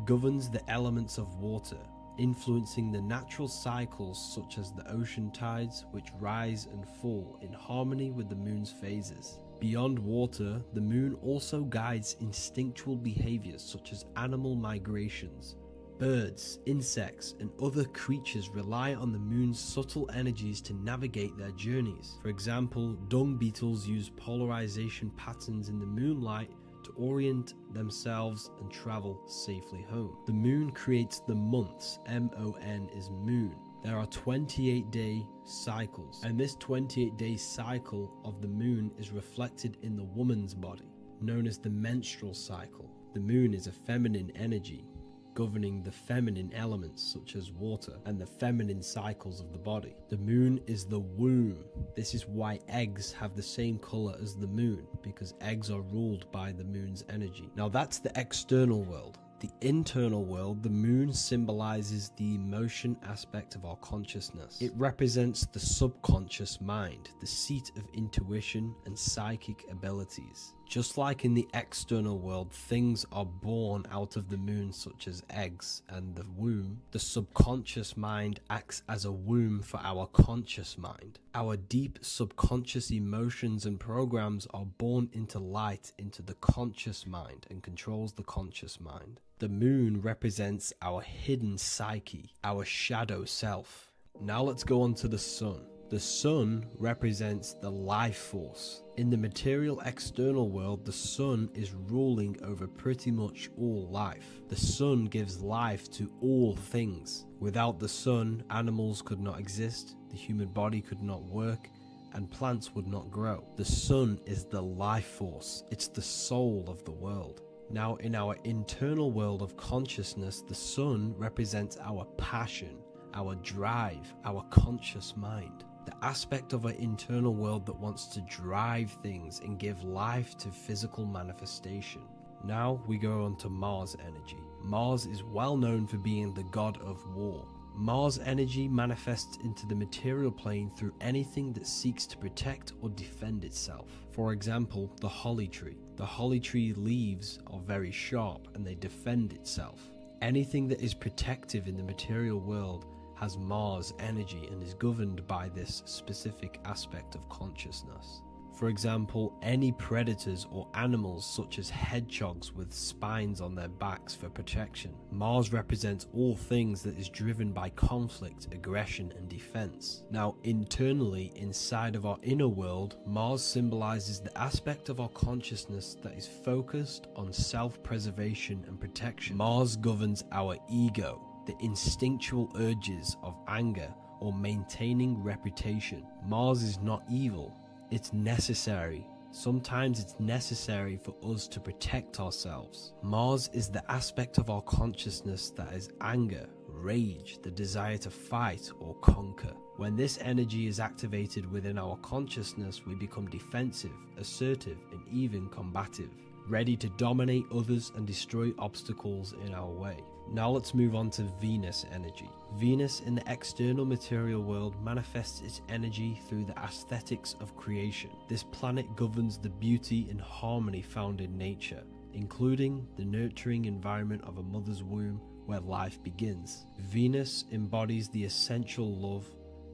governs the elements of water, influencing the natural cycles such as the ocean tides, which rise and fall in harmony with the moon's phases. Beyond water, the moon also guides instinctual behaviors such as animal migrations. Birds, insects, and other creatures rely on the moon's subtle energies to navigate their journeys. For example, dung beetles use polarization patterns in the moonlight to orient themselves and travel safely home. The moon creates the months. M-O-N is moon. There are 28-day cycles, and this 28-day cycle of the moon is reflected in the woman's body, known as the menstrual cycle. The moon is a feminine energy, governing the feminine elements such as water and the feminine cycles of the body. The moon is the womb. This is why eggs have the same color as the moon, because eggs are ruled by the moon's energy. Now that's the external world. The internal world, the moon symbolizes the emotion aspect of our consciousness. It represents the subconscious mind, the seat of intuition and psychic abilities. Just like in the external world, things are born out of the moon, such as eggs and the womb. The subconscious mind acts as a womb for our conscious mind. Our deep subconscious emotions and programs are born into light into the conscious mind and controls the conscious mind. The moon represents our hidden psyche, our shadow self. Now let's go on to the sun. The sun represents the life force. In the material external world, the sun is ruling over pretty much all life. The sun gives life to all things. Without the sun, animals could not exist, the human body could not work, and plants would not grow. The sun is the life force. It's the soul of the world. Now, in our internal world of consciousness, the sun represents our passion, our drive, our conscious mind. The aspect of our internal world that wants to drive things and give life to physical manifestation. Now we go on to Mars energy. Mars is well known for being the god of war. Mars energy manifests into the material plane through anything that seeks to protect or defend itself. For example, the holly tree. The holly tree leaves are very sharp and they defend itself. Anything that is protective in the material world has Mars energy and is governed by this specific aspect of consciousness. For example, any predators or animals such as hedgehogs with spines on their backs for protection. Mars represents all things that is driven by conflict, aggression, and defense. Now, internally, inside of our inner world, Mars symbolizes the aspect of our consciousness that is focused on self-preservation and protection. Mars governs our ego, the instinctual urges of anger or maintaining reputation. Mars is not evil, it's necessary. Sometimes it's necessary for us to protect ourselves. Mars is the aspect of our consciousness that is anger, rage, the desire to fight or conquer. When this energy is activated within our consciousness, we become defensive, assertive, and even combative. ready to dominate others and destroy obstacles in our way. Now let's move on to Venus energy. Venus in the external material world manifests its energy through the aesthetics of creation. This planet governs the beauty and harmony found in nature, including the nurturing environment of a mother's womb where life begins. Venus embodies the essential love,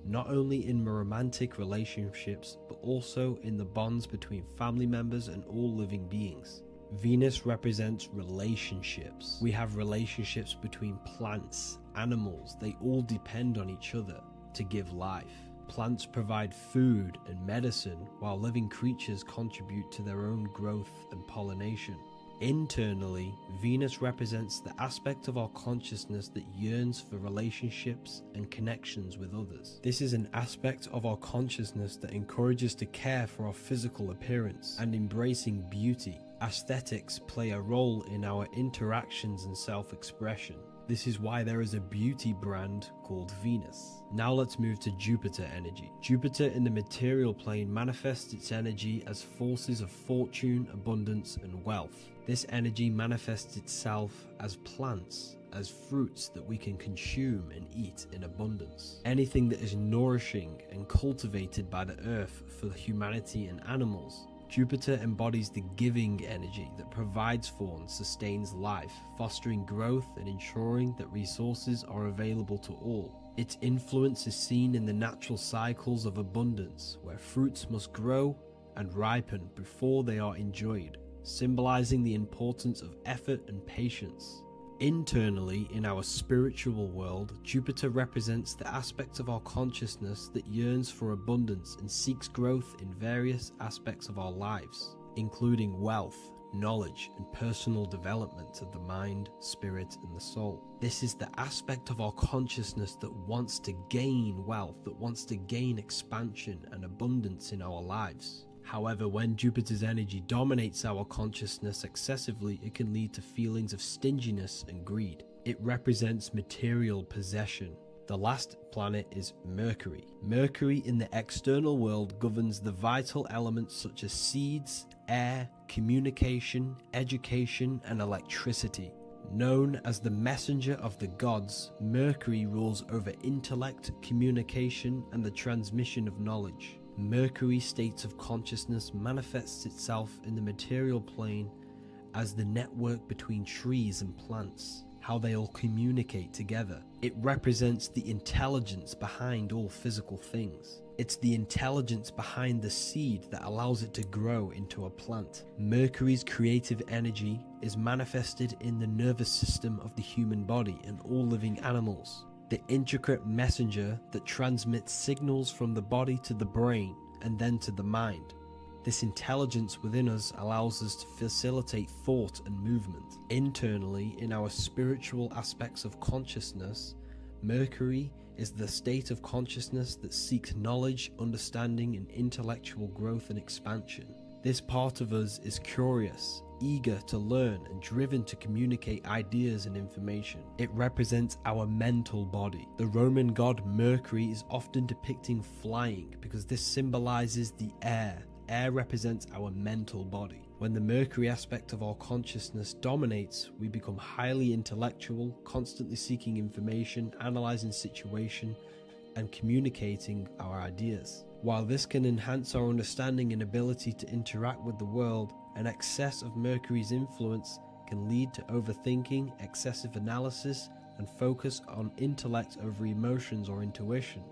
not only in romantic relationships, but also in the bonds between family members and all living beings. Venus represents relationships. We have relationships between plants, animals, they all depend on each other to give life. Plants provide food and medicine, while living creatures contribute to their own growth and pollination. Internally, Venus represents the aspect of our consciousness that yearns for relationships and connections with others. This is an aspect of our consciousness that encourages to care for our physical appearance and embracing beauty. Aesthetics play a role in our interactions and self-expression. This is why there is a beauty brand called Venus. Now let's move to Jupiter energy. Jupiter in the material plane manifests its energy as forces of fortune, abundance, and wealth. This energy manifests itself as plants, as fruits that we can consume and eat in abundance. Anything that is nourishing and cultivated by the earth for humanity and animals. Jupiter embodies the giving energy that provides for and sustains life, fostering growth and ensuring that resources are available to all. Its influence is seen in the natural cycles of abundance, where fruits must grow and ripen before they are enjoyed, symbolizing the importance of effort and patience. Internally, in our spiritual world, Jupiter represents the aspect of our consciousness that yearns for abundance and seeks growth in various aspects of our lives, including wealth, knowledge, and personal development of the mind, spirit, and the soul. This is the aspect of our consciousness that wants to gain wealth, that wants to gain expansion and abundance in our lives. However, when Jupiter's energy dominates our consciousness excessively, it can lead to feelings of stinginess and greed. It represents material possession. The last planet is Mercury. Mercury in the external world governs the vital elements such as seeds, air, communication, education, and electricity. Known as the messenger of the gods, Mercury rules over intellect, communication, and the transmission of knowledge. Mercury's states of consciousness manifests itself in the material plane as the network between trees and plants, how they all communicate together. It represents the intelligence behind all physical things. It's the intelligence behind the seed that allows it to grow into a plant. Mercury's creative energy is manifested in the nervous system of the human body and all living animals. The intricate messenger that transmits signals from the body to the brain and then to the mind. This intelligence within us allows us to facilitate thought and movement. Internally, in our spiritual aspects of consciousness, Mercury is the state of consciousness that seeks knowledge, understanding, and intellectual growth and expansion. This part of us is curious, eager to learn, and driven to communicate ideas and information. It represents our mental body. The Roman god Mercury is often depicting flying because this symbolizes the air. Air represents our mental body. When the Mercury aspect of our consciousness dominates, we become highly intellectual, constantly seeking information, analyzing situation, and communicating our ideas. While this can enhance our understanding and ability to interact with the world, an excess of Mercury's influence can lead to overthinking, excessive analysis, and focus on intellect over emotions or intuition.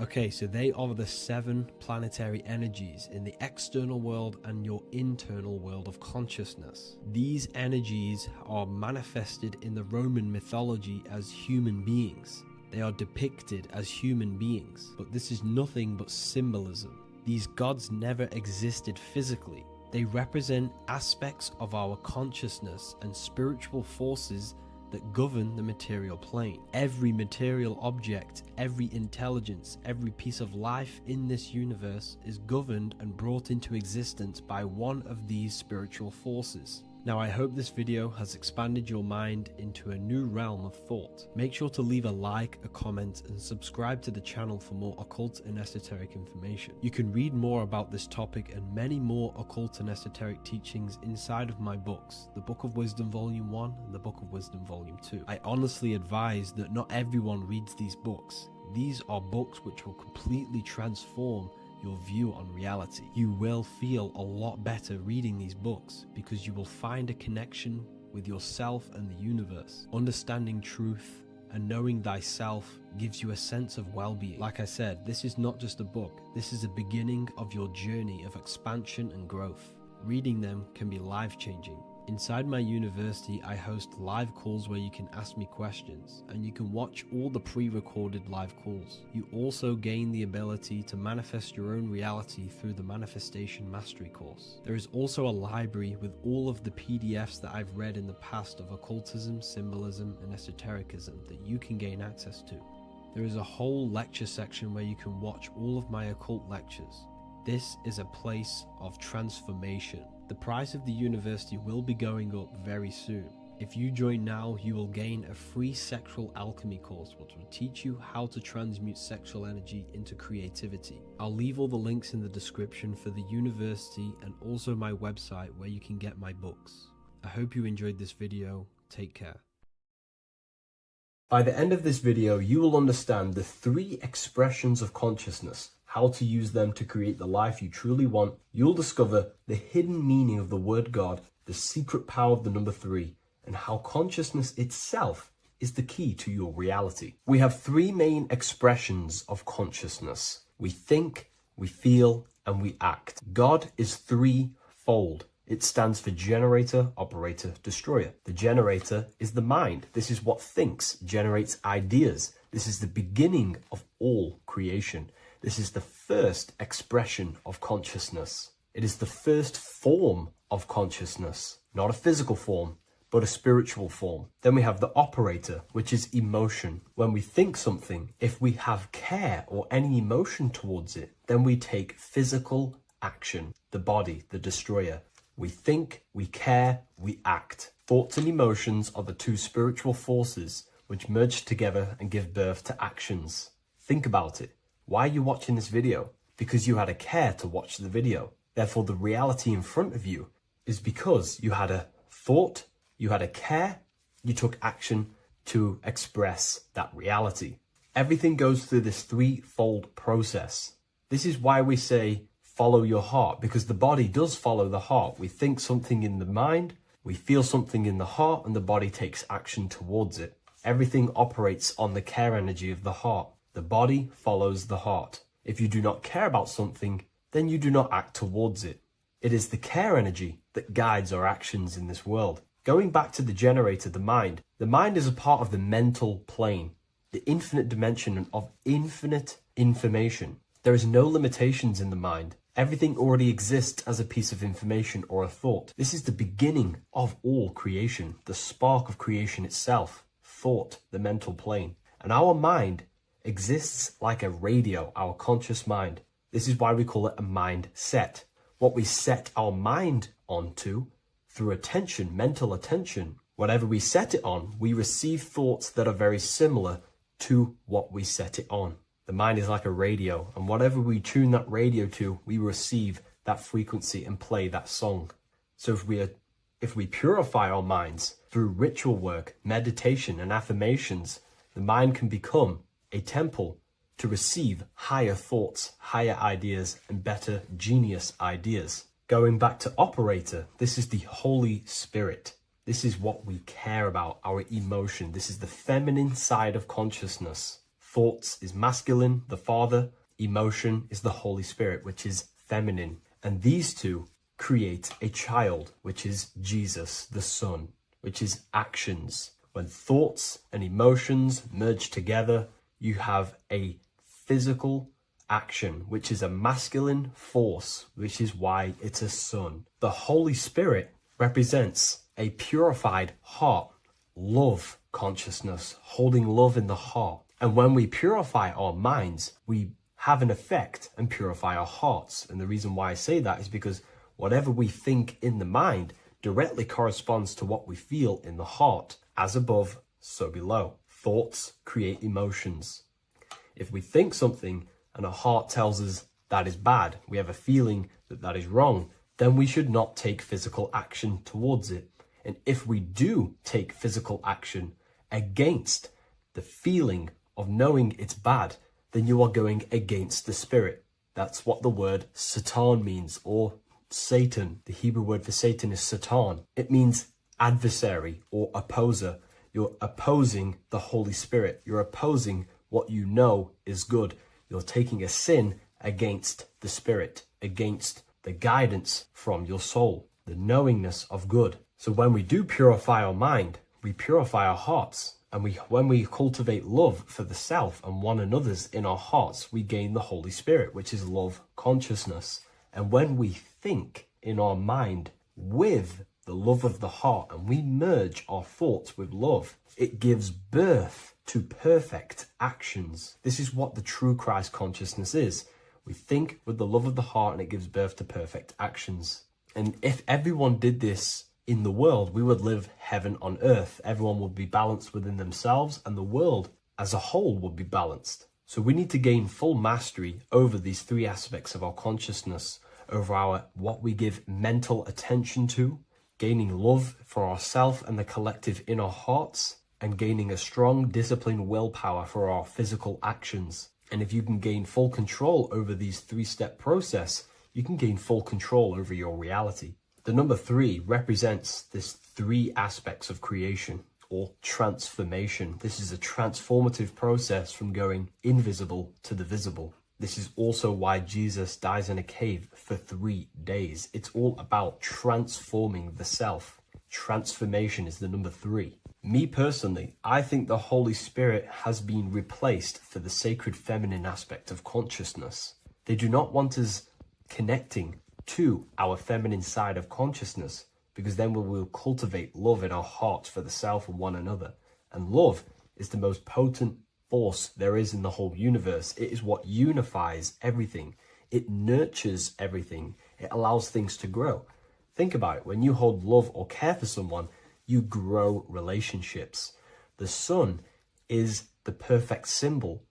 Okay, so they are the 7 planetary energies in the external world and your internal world of consciousness. These energies are manifested in the Roman mythology as human beings. They are depicted as human beings, but this is nothing but symbolism. These gods never existed physically. They represent aspects of our consciousness and spiritual forces that govern the material plane. Every material object, every intelligence, every piece of life in this universe is governed and brought into existence by one of these spiritual forces. Now I hope this video has expanded your mind into a new realm of thought. Make sure to leave a like, a comment, and subscribe to the channel for more occult and esoteric information. You can read more about this topic and many more occult and esoteric teachings inside of my books, the Book of Wisdom Volume 1 and the Book of Wisdom Volume 2. I honestly advise that not everyone reads these books. These are books which will completely transform your view on reality. You will feel a lot better reading these books because you will find a connection with yourself and the universe. Understanding truth and knowing thyself gives you a sense of well-being. Like I said, this is not just a book. This is a beginning of your journey of expansion and growth. Reading them can be life-changing. Inside my university, I host live calls where you can ask me questions, and you can watch all the pre-recorded live calls. You also gain the ability to manifest your own reality through the Manifestation Mastery course. There is also a library with all of the PDFs that I've read in the past of occultism, symbolism, and esotericism that you can gain access to. There is a whole lecture section where you can watch all of my occult lectures. This is a place of transformation. The price of the university will be going up very soon. If you join now, you will gain a free sexual alchemy course which will teach you how to transmute sexual energy into creativity. I'll leave all the links in the description for the university and also my website where you can get my books. I hope you enjoyed this video. Take care. By the end of this video, you will understand the 3 expressions of consciousness, how to use them to create the life you truly want. You'll discover the hidden meaning of the word God, the secret power of the number 3, and how consciousness itself is the key to your reality. We have 3 main expressions of consciousness. We think, we feel, and we act. God is 3-fold. It stands for generator, operator, destroyer. The generator is the mind. This is what thinks, generates ideas. This is the beginning of all creation. This is the first expression of consciousness. It is the first form of consciousness, not a physical form, but a spiritual form. Then we have the operator, which is emotion. When we think something, if we have care or any emotion towards it, then we take physical action. The body, the destroyer. We think, we care, we act. Thoughts and emotions are the 2 spiritual forces which merge together and give birth to actions. Think about it. Why are you watching this video? Because you had a care to watch the video. Therefore, the reality in front of you is because you had a thought, you had a care, you took action to express that reality. Everything goes through this 3-fold process. This is why we say, follow your heart, because the body does follow the heart. We think something in the mind, we feel something in the heart, and the body takes action towards it. Everything operates on the care energy of the heart. The body follows the heart. If you do not care about something, then you do not act towards it. It is the care energy that guides our actions in this world. Going back to the generator, the mind is a part of the mental plane, the infinite dimension of infinite information. There is no limitations in the mind. Everything already exists as a piece of information or a thought. This is the beginning of all creation, the spark of creation itself, thought, the mental plane. And our mind exists like a radio, our conscious mind. This is why we call it a mindset. What we set our mind onto through attention, mental attention, whatever we set it on, we receive thoughts that are very similar to what we set it on. The mind is like a radio, and whatever we tune that radio to, we receive that frequency and play that song. So if we purify our minds through ritual work, meditation, and affirmations, the mind can become a temple to receive higher thoughts, higher ideas, and better genius ideas. Going back to operator, this is the Holy Spirit. This is what we care about, our emotion. This is the feminine side of consciousness. Thoughts is masculine, the Father. Emotion is the Holy Spirit, which is feminine. And these 2 create a child, which is Jesus, the Son, which is actions. When thoughts and emotions merge together, you have a physical action, which is a masculine force, which is why it's a son. The Holy Spirit represents a purified heart, love consciousness, holding love in the heart. And when we purify our minds, we have an effect and purify our hearts. And the reason why I say that is because whatever we think in the mind directly corresponds to what we feel in the heart. As above, so below. Thoughts create emotions. If we think something and our heart tells us that is bad, we have a feeling that that is wrong, then we should not take physical action towards it. And if we do take physical action against the feeling of knowing it's bad, then you are going against the spirit. That's what the word Satan means, or Satan. The Hebrew word for Satan is Satan. It means adversary or opposer. You're opposing the Holy Spirit. You're opposing what you know is good. You're taking a sin against the Spirit, against the guidance from your soul, the knowingness of good. So when we do purify our mind, we purify our hearts. And when we cultivate love for the self and one another's in our hearts, we gain the Holy Spirit, which is love consciousness. And when we think in our mind with the love of the heart and we merge our thoughts with love, it gives birth to perfect actions. This is what the true Christ consciousness is. We think with the love of the heart and it gives birth to perfect actions. And if everyone did this in the world, we would live heaven on earth. Everyone would be balanced within themselves and the world as a whole would be balanced. So we need to gain full mastery over these three aspects of our consciousness, over what we give mental attention to, gaining love for ourselves and the collective in our hearts, and gaining a strong disciplined willpower for our physical actions. And if you can gain full control over these three-step process, you can gain full control over your reality. The number 3 represents this 3 aspects of creation or transformation. This is a transformative process from going invisible to the visible. This is also why Jesus dies in a cave for 3 days. It's all about transforming the self. Transformation is the number 3. Me personally, I think the Holy Spirit has been replaced for the sacred feminine aspect of consciousness. They do not want us connecting to our feminine side of consciousness, because then we will cultivate love in our hearts for the self and one another. And love is the most potent force there is in the whole universe. It is what unifies everything. It nurtures everything. It allows things to grow. Think about it. When you hold love or care for someone, you grow relationships. The sun is the perfect symbol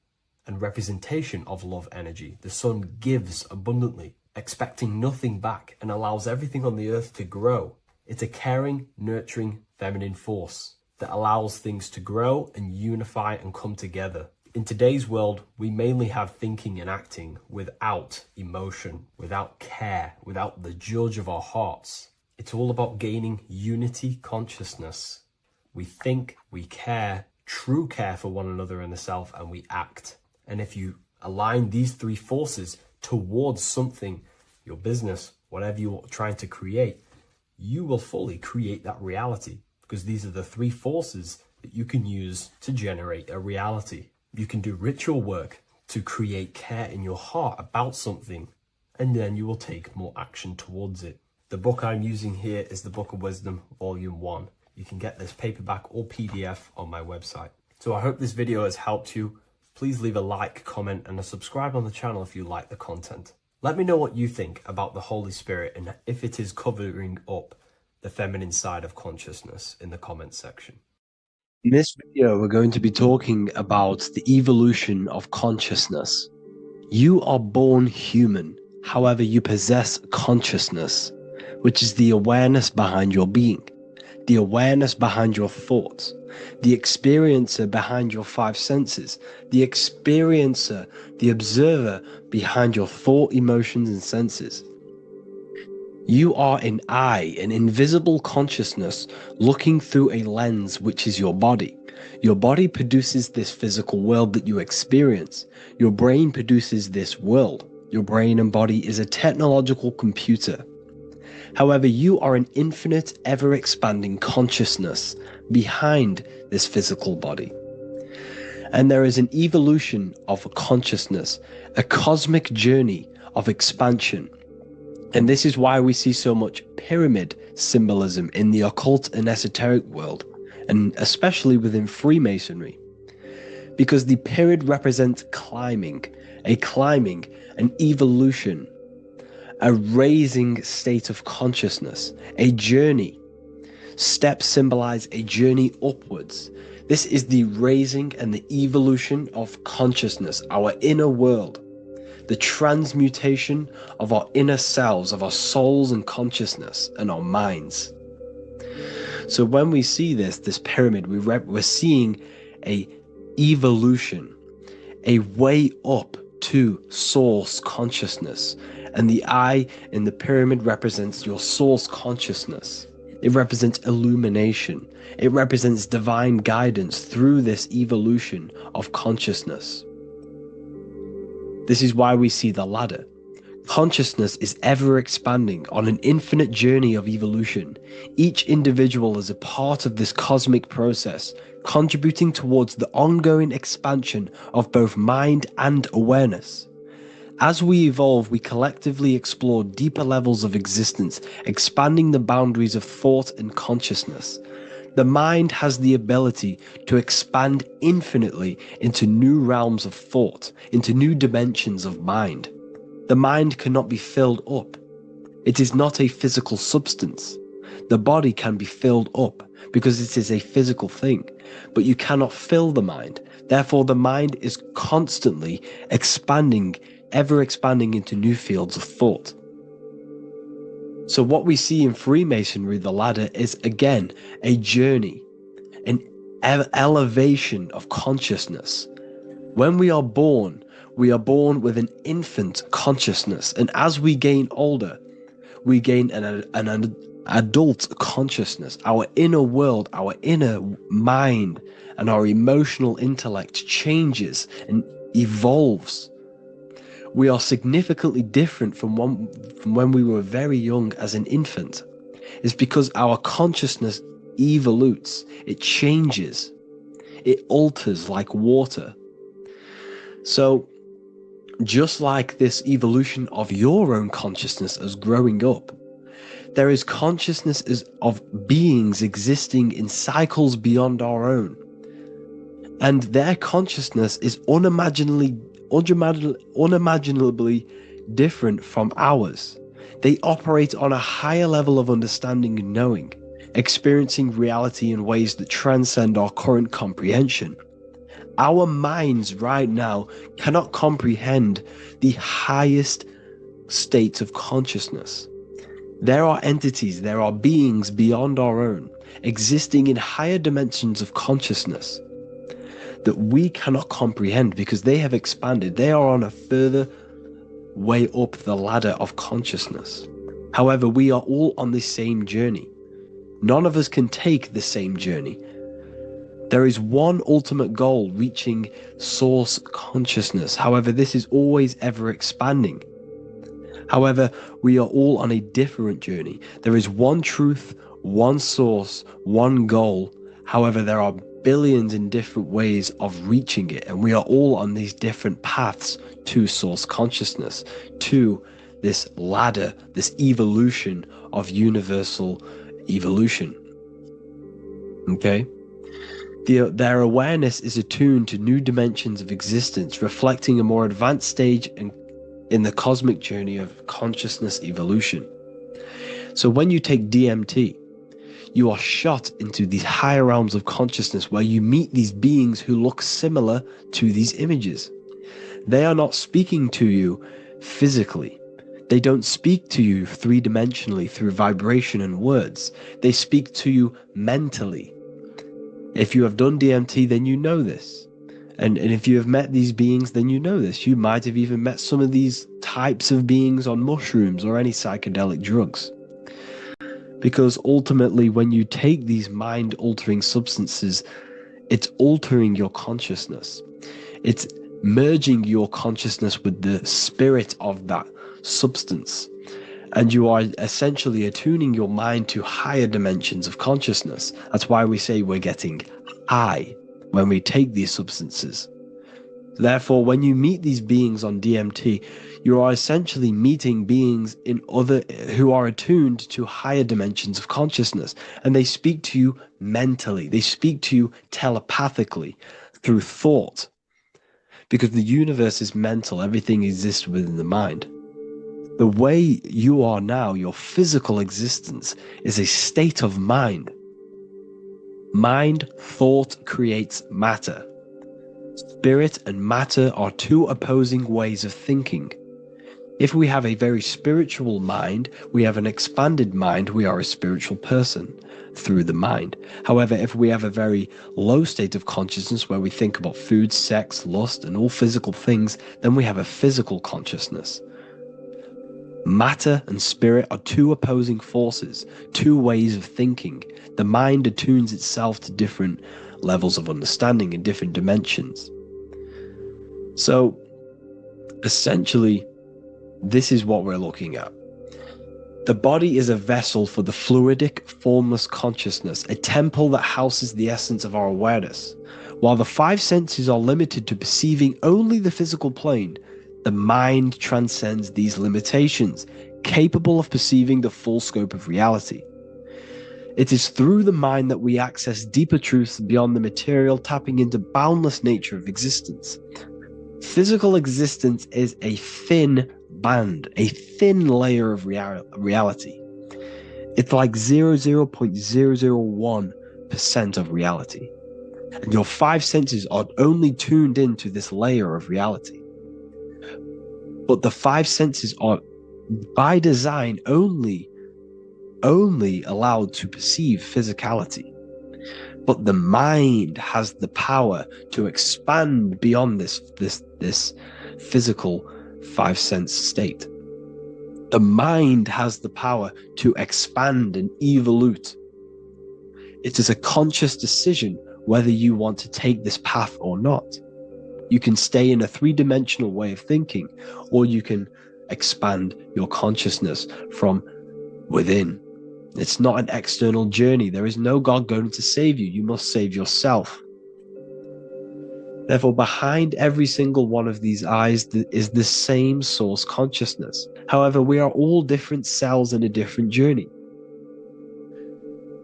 and representation of love energy. The sun gives abundantly, expecting nothing back, and allows everything on the earth to grow. It's a caring, nurturing, feminine force that allows things to grow and unify and come together. In today's world, we mainly have thinking and acting without emotion, without care, without the judge of our hearts. It's all about gaining unity consciousness. We think, we care, true care for one another and the self, and we act. And if you align these 3 forces towards something, your business, whatever you're trying to create, you will fully create that reality, because these are the 3 forces that you can use to generate a reality. You can do ritual work to create care in your heart about something, and then you will take more action towards it. The book I'm using here is the Book of Wisdom, Volume 1. You can get this paperback or PDF on my website. So I hope this video has helped you. Please leave a like, comment, and a subscribe on the channel if you like the content. Let me know what you think about the Holy Spirit and if it is covering up the feminine side of consciousness in the comments section. In this video, we're going to be talking about the evolution of consciousness. You are born human, however, you possess consciousness, which is the awareness behind your being, the awareness behind your thoughts, the experiencer behind your 5 senses, the experiencer, the observer behind your thought, emotions, and senses. You are an eye, an invisible consciousness looking through a lens, which is your body. Your body produces this physical world that you experience. Your brain produces this world. Your brain and body is a technological computer. However, you are an infinite, ever-expanding consciousness behind this physical body. And there is an evolution of consciousness, a cosmic journey of expansion. And this is why we see so much pyramid symbolism in the occult and esoteric world, and especially within Freemasonry. Because the pyramid represents climbing, an evolution, a raising state of consciousness, a journey Steps symbolize a journey upwards. This is the raising and the evolution of consciousness, our inner world, the transmutation of our inner selves, of our souls and consciousness and our minds. So when we see this pyramid, we're seeing a evolution, a way up to source consciousness. And the eye in the pyramid represents your source consciousness. It represents illumination. It represents divine guidance through this evolution of consciousness. This is why we see the ladder. Consciousness is ever expanding on an infinite journey of evolution. Each individual is a part of this cosmic process, contributing towards the ongoing expansion of both mind and awareness. As we evolve, we collectively explore deeper levels of existence, expanding the boundaries of thought and consciousness. The mind has the ability to expand infinitely into new realms of thought, into new dimensions of mind. The mind cannot be filled up. It is not a physical substance. The body can be filled up because it is a physical thing, but you cannot fill the mind. Therefore, the mind is constantly expanding, ever expanding into new fields of thought. So what we see in Freemasonry, the ladder, is again a journey, an elevation of consciousness. When we are born with an infant consciousness, and as we gain older, we gain an adult consciousness. Our inner world, our inner mind, and our emotional intellect changes and evolves. We are significantly different from when we were very young as an infant. It's because our consciousness evolutes, it changes, it alters like water. So just like this evolution of your own consciousness as growing up, there is consciousness of beings existing in cycles beyond our own. And their consciousness is unimaginably different from ours. They operate on a higher level of understanding and knowing, experiencing reality in ways that transcend our current comprehension. Our minds right now cannot comprehend the highest states of consciousness. There are entities, there are beings beyond our own, existing in higher dimensions of consciousness that we cannot comprehend because they have expanded. They are on a further way up the ladder of consciousness. However, we are all on the same journey. None of us can take the same journey. There is one ultimate goal, reaching source consciousness. However, this is always ever expanding. However, we are all on a different journey. There is one truth, one source, one goal. However, there are billions in different ways of reaching it, and we are all on these different paths to source consciousness, to this ladder, this evolution of universal evolution. Okay? Their awareness is attuned to new dimensions of existence, reflecting a more advanced stage in the cosmic journey of consciousness evolution. So when you take DMT, you are shot into these higher realms of consciousness where you meet these beings who look similar to these images. They are not speaking to you physically. They don't speak to you three-dimensionally through vibration and words. They speak to you mentally. If you have done DMT, then you know this. And if you have met these beings, then you know this. You might have even met some of these types of beings on mushrooms or any psychedelic drugs. Because ultimately, when you take these mind-altering substances, it's altering your consciousness. It's merging your consciousness with the spirit of that substance. And you are essentially attuning your mind to higher dimensions of consciousness. That's why we say we're getting high when we take these substances. Therefore, when you meet these beings on DMT, you are essentially meeting beings who are attuned to higher dimensions of consciousness, and they speak to you mentally. They speak to you telepathically through thought, because the universe is mental. Everything exists within the mind. The way you are now, your physical existence, is a state of mind. Mind, thought creates matter. Spirit and matter are two opposing ways of thinking. If we have a very spiritual mind, we have an expanded mind, we are a spiritual person through the mind. However, if we have a very low state of consciousness where we think about food, sex, lust, and all physical things, then we have a physical consciousness. Matter and spirit are two opposing forces, two ways of thinking. The mind attunes itself to different levels of understanding in different dimensions. So, essentially, this is what we're looking at. The body is a vessel for the fluidic, formless consciousness, a temple that houses the essence of our awareness. While the five senses are limited to perceiving only the physical plane, the mind transcends these limitations, capable of perceiving the full scope of reality. It is through the mind that we access deeper truths beyond the material, tapping into boundless nature of existence. Physical existence is a thin band, a thin layer of reality. It's like 0.001% of reality. And your five senses are only tuned into this layer of reality. But the five senses are, by design, only allowed to perceive physicality. But the mind has the power to expand beyond this physical five sense state. The mind has the power to expand and evolute. It is a conscious decision whether you want to take this path or not. You can stay in a three-dimensional way of thinking, or you can expand your consciousness from within. It's not an external journey. There is no God going to save you. You must save yourself. Therefore, behind every single one of these eyes is the same source consciousness. However, we are all different cells in a different journey.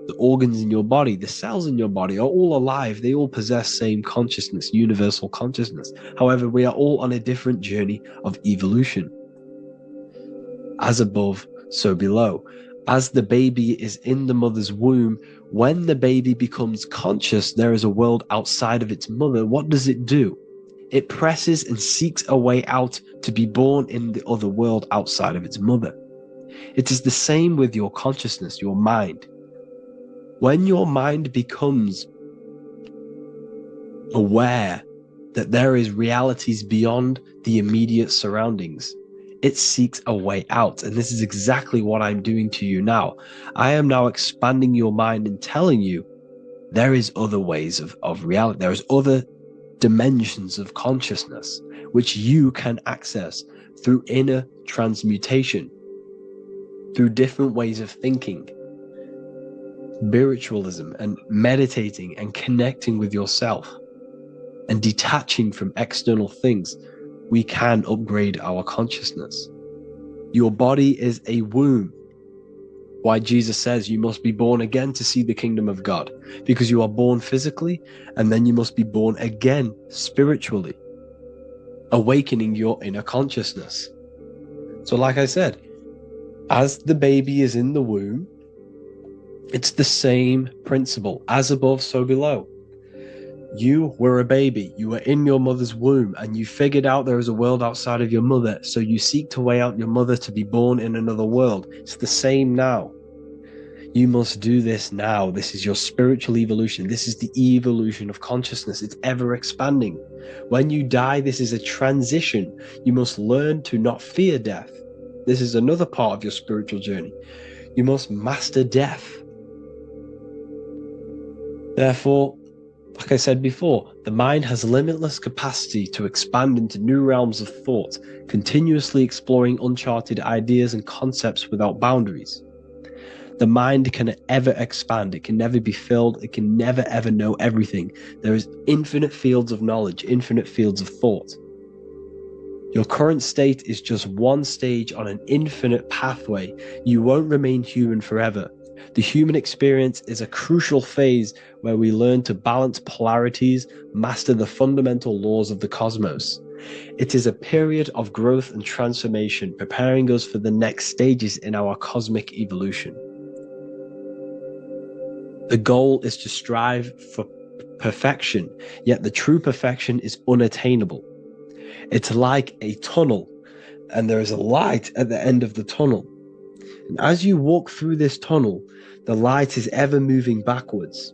The organs in your body, the cells in your body are all alive. They all possess same consciousness, universal consciousness. However, we are all on a different journey of evolution. As above, so below. As the baby is in the mother's womb, when the baby becomes conscious, there is a world outside of its mother. What does it do? It presses and seeks a way out to be born in the other world outside of its mother. It is the same with your consciousness, your mind. When your mind becomes aware that there is realities beyond the immediate surroundings, it seeks a way out. And this is exactly what I'm doing to you now. I am now expanding your mind and telling you there is other ways of reality. There is other dimensions of consciousness which you can access through inner transmutation, through different ways of thinking, spiritualism, and meditating and connecting with yourself and detaching from external things. We can upgrade our consciousness. Your body is a womb. Why Jesus says you must be born again to see the kingdom of God, because you are born physically and then you must be born again spiritually, awakening your inner consciousness. So like I said, as the baby is in the womb, it's the same principle. As above, so below. You were a baby, you were in your mother's womb, and you figured out there is a world outside of your mother, so you seek to weigh out your mother to be born in another world. It's the same now. You must do this now. This is your spiritual evolution. This is the evolution of consciousness. It's ever expanding. When you die, this is a transition. You must learn to not fear death. This is another part of your spiritual journey. You must master death. Therefore, like I said before, the mind has limitless capacity to expand into new realms of thought, continuously exploring uncharted ideas and concepts without boundaries. The mind can ever expand. It can never be filled. It can never ever know everything. There is infinite fields of knowledge, infinite fields of thought. Your current state is just one stage on an infinite pathway. You won't remain human forever. The human experience is a crucial phase where we learn to balance polarities, master the fundamental laws of the cosmos. It is a period of growth and transformation, preparing us for the next stages in our cosmic evolution. The goal is to strive for perfection, yet the true perfection is unattainable. It's like a tunnel, and there is a light at the end of the tunnel. And as you walk through this tunnel, the light is ever moving backwards.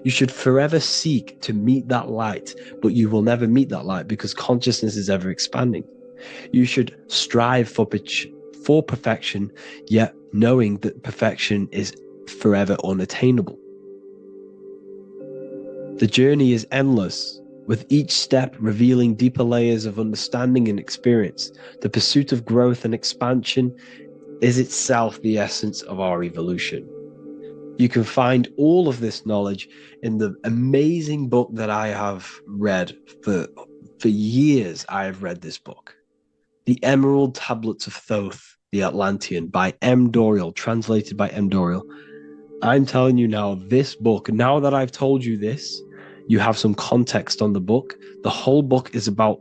You should forever seek to meet that light, but you will never meet that light because consciousness is ever expanding. You should strive for perfection, yet knowing that perfection is forever unattainable. The journey is endless, with each step revealing deeper layers of understanding and experience. The pursuit of growth and expansion is itself the essence of our evolution. You can find all of this knowledge in the amazing book that I have read for years. I have read this book, The Emerald Tablets of Thoth, the Atlantean, by M. Dorial, translated by M. Dorial. I'm telling you now, this book, now that I've told you this, you have some context on the book. The whole book is about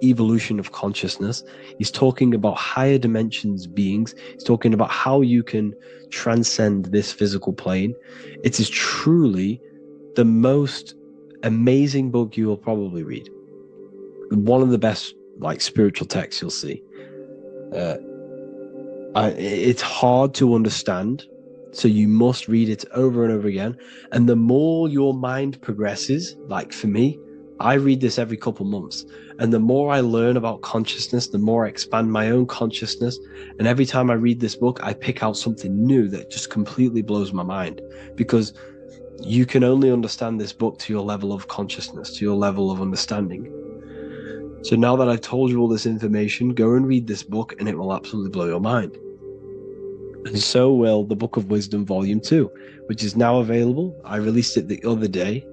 evolution of consciousness. He's talking about higher dimensions beings. He's talking about how you can transcend this physical plane. It is truly the most amazing book you will probably read. One of the best spiritual texts you'll see. It's hard to understand, so you must read it over and over again. And the more your mind progresses, like for me, I read this every couple months. And the more I learn about consciousness, the more I expand my own consciousness. And every time I read this book, I pick out something new that just completely blows my mind, because you can only understand this book to your level of consciousness, to your level of understanding. So now that I've told you all this information, go and read this book and it will absolutely blow your mind. And so will the Book of Wisdom Volume 2, which is now available. I released it the other day.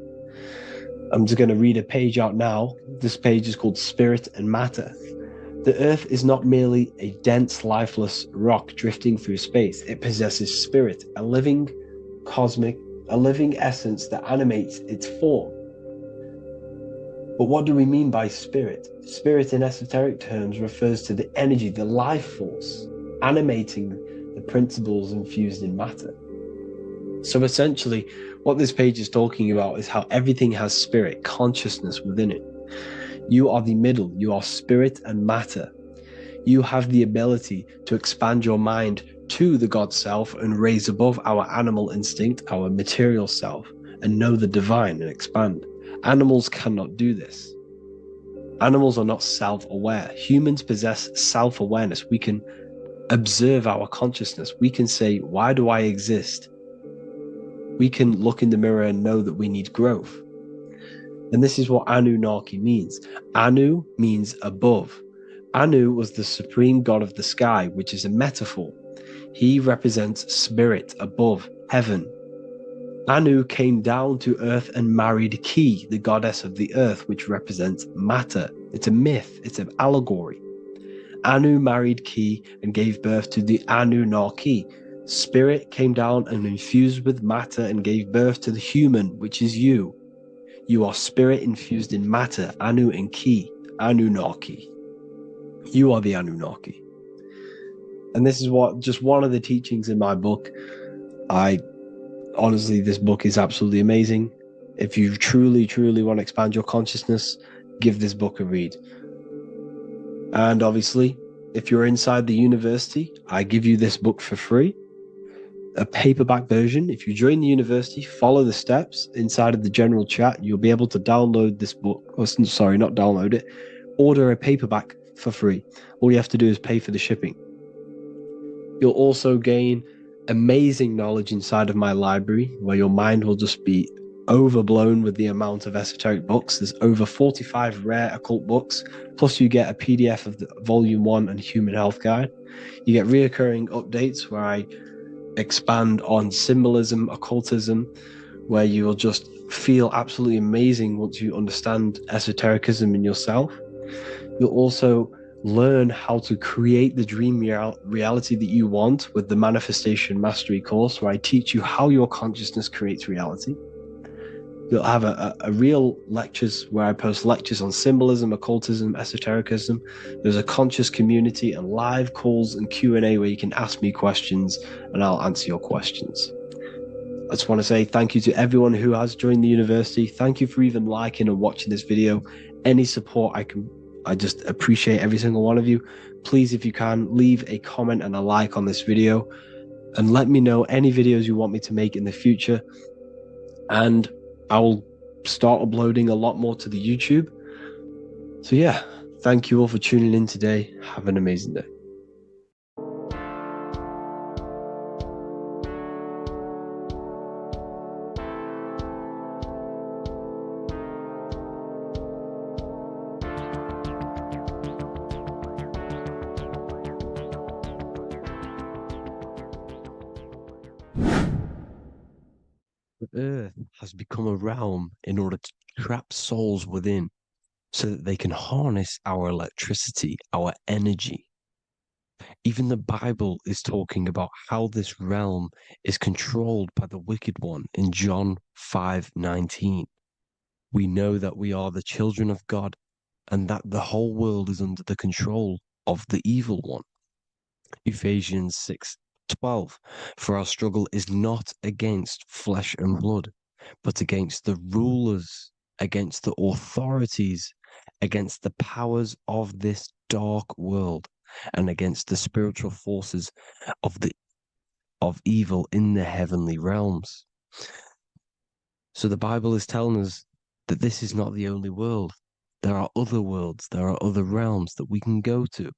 I'm just going to read a page out now. This page is called Spirit and Matter. The Earth is not merely a dense, lifeless rock drifting through space. It possesses spirit, a living essence that animates its form. But what do we mean by spirit? Spirit in esoteric terms refers to the energy, the life force, animating the principles infused in matter. So essentially, what this page is talking about is how everything has spirit, consciousness within it. You are the middle, you are spirit and matter. You have the ability to expand your mind to the God self and raise above our animal instinct, our material self, and know the divine and expand. Animals cannot do this. Animals are not self-aware. Humans possess self-awareness. We can observe our consciousness. We can say, why do I exist? We can look in the mirror and know that we need growth. And this is what Anunnaki means. Anu means above. Anu was the supreme god of the sky, which is a metaphor. He represents spirit above, heaven. Anu came down to earth and married Ki, the goddess of the earth, which represents matter. It's a myth, it's an allegory. Anu married Ki and gave birth to the Anunnaki. Spirit came down and infused with matter and gave birth to the human, which is you. You are spirit infused in matter, Anu and Ki, Anunnaki. You are the Anunnaki. And this is just one of the teachings in my book. Honestly, this book is absolutely amazing. If you truly, truly want to expand your consciousness, give this book a read. And obviously, if you're inside the university, I give you this book for free. A paperback version. If you join the university, follow the steps inside of the general chat, you'll be able to download this book. Not download it. Order a paperback for free. All you have to do is pay for the shipping. You'll also gain amazing knowledge inside of my library, where your mind will just be overblown with the amount of esoteric books. There's over 45 rare occult books, plus you get a PDF of the Volume 1 and Human Health Guide. You get reoccurring updates where I expand on symbolism, occultism, where you will just feel absolutely amazing once you understand esotericism in yourself. You'll also learn how to create the dream reality that you want with the Manifestation Mastery course, where I teach you how your consciousness creates reality. You'll have a real lectures where I post lectures on symbolism, occultism, esotericism. There's a conscious community and live calls and Q&A where you can ask me questions and I'll answer your questions. I just want to say thank you to everyone who has joined the university. Thank you for even liking and watching this video. Any support I just appreciate every single one of you. Please, if you can, leave a comment and a like on this video and let me know any videos you want me to make in the future. And I will start uploading a lot more to the YouTube. So yeah, thank you all for tuning in today. Have an amazing day. The earth has become a realm in order to trap souls within so that they can harness our electricity, our energy. Even the Bible is talking about how this realm is controlled by the wicked one in John 5:19. We know that we are the children of God and that the whole world is under the control of the evil one. Ephesians 6:12. For our struggle is not against flesh and blood, but against the rulers, against the authorities, against the powers of this dark world, and against the spiritual forces of evil in the heavenly realms. So the Bible is telling us that this is not the only world. There are other worlds, there are other realms that we can go to,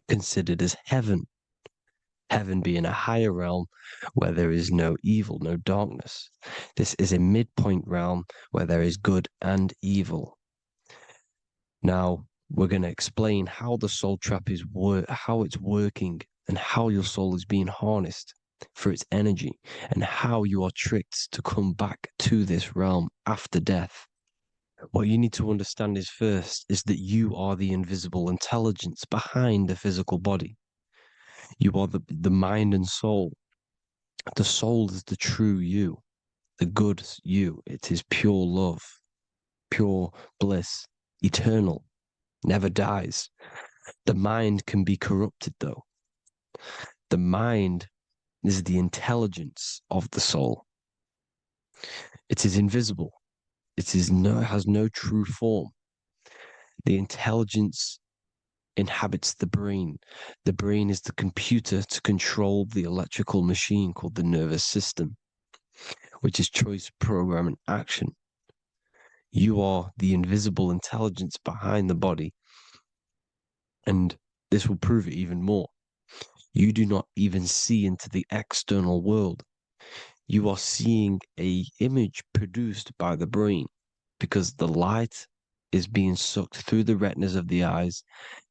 considered as heaven. Heaven being a higher realm where there is no evil, no darkness. This is a midpoint realm where there is good and evil. Now, we're going to explain how the soul trap is how it's working and how your soul is being harnessed for its energy and how you are tricked to come back to this realm after death. What you need to understand is first is that you are the invisible intelligence behind the physical body. You are the mind and soul. The soul is the true you, the good you. It is pure love, pure bliss, eternal, never dies. The mind can be corrupted, though. The mind is the intelligence of the soul. It is invisible. It has no true form. The intelligence inhabits the brain. The brain is the computer to control the electrical machine called the nervous system, which is choice, program, and action. You are the invisible intelligence behind the body, and this will prove it even more. You do not even see into the external world. You are seeing an image produced by the brain because the light is being sucked through the retinas of the eyes.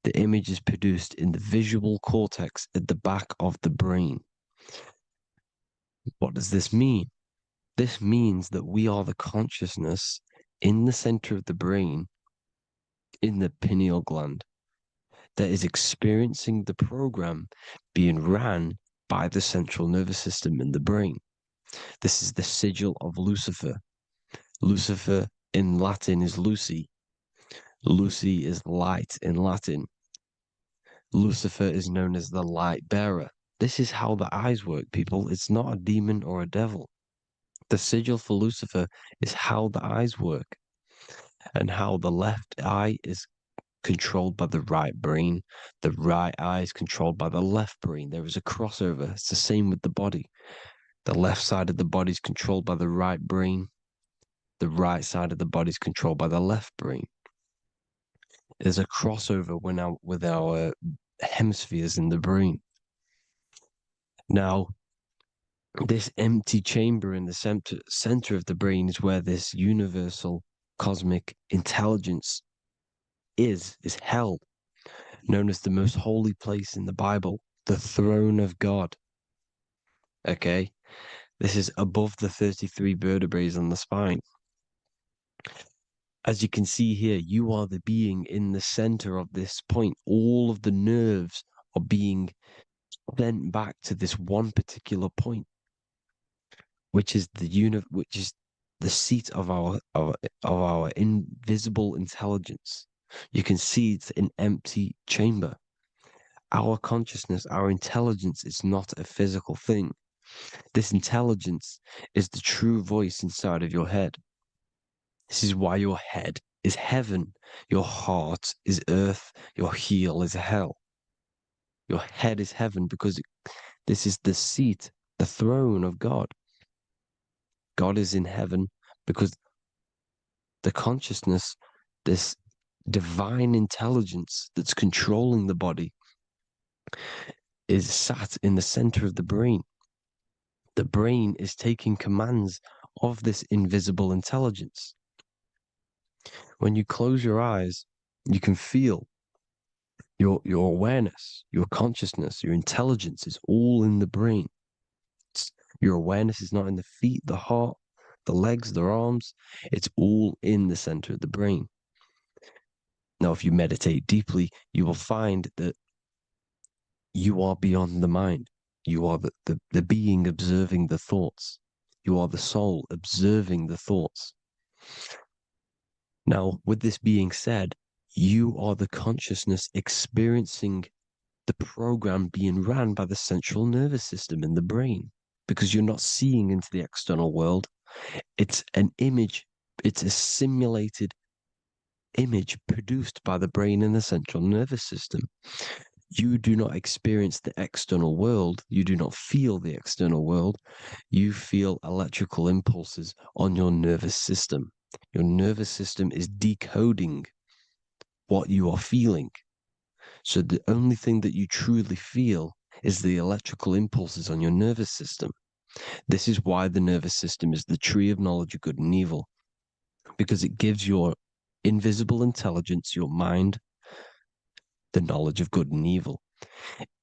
The image is produced in the visual cortex at the back of the brain. What does this mean? This means that we are the consciousness in the center of the brain, in the pineal gland, that is experiencing the program being ran by the central nervous system in the brain. This is the sigil of Lucifer. Lucifer in Latin is Lucy. Lucy is light in Latin. Lucifer is known as the light bearer. This is how the eyes work, people. It's not a demon or a devil. The sigil for Lucifer is how the eyes work and how the left eye is controlled by the right brain. The right eye is controlled by the left brain. There is a crossover. It's the same with the body. The left side of the body is controlled by the right brain. The right side of the body is controlled by the left brain. There's a crossover with our hemispheres in the brain. Now, this empty chamber in the center of the brain is where this universal cosmic intelligence is held, known as the most holy place in the Bible, the throne of God. Okay, this is above the 33 vertebrae on the spine. As you can see here, you are the being in the center of this point. All of the nerves are being sent back to this one particular point, which is the seat of our invisible intelligence. You can see it's an empty chamber. Our consciousness, our intelligence is not a physical thing. This intelligence is the true voice inside of your head. This is why your head is heaven, your heart is earth, your heel is hell. Your head is heaven because this is the seat, the throne of God. God is in heaven because the consciousness, this divine intelligence that's controlling the body, is sat in the center of the brain. The brain is taking commands of this invisible intelligence. When you close your eyes, you can feel your awareness, your consciousness, your intelligence is all in the brain. Your awareness is not in the feet, the heart, the legs, the arms. It's all in the center of the brain. Now, if you meditate deeply, you will find that you are beyond the mind. You are the being observing the thoughts. You are the soul observing the thoughts. Now, with this being said, you are the consciousness experiencing the program being ran by the central nervous system in the brain, because you're not seeing into the external world. It's an image, it's a simulated image produced by the brain and the central nervous system. You do not experience the external world. You do not feel the external world. You feel electrical impulses on your nervous system. Your nervous system is decoding what you are feeling. So the only thing that you truly feel is the electrical impulses on your nervous system. This is why the nervous system is the tree of knowledge of good and evil, because it gives your invisible intelligence, your mind, the knowledge of good and evil.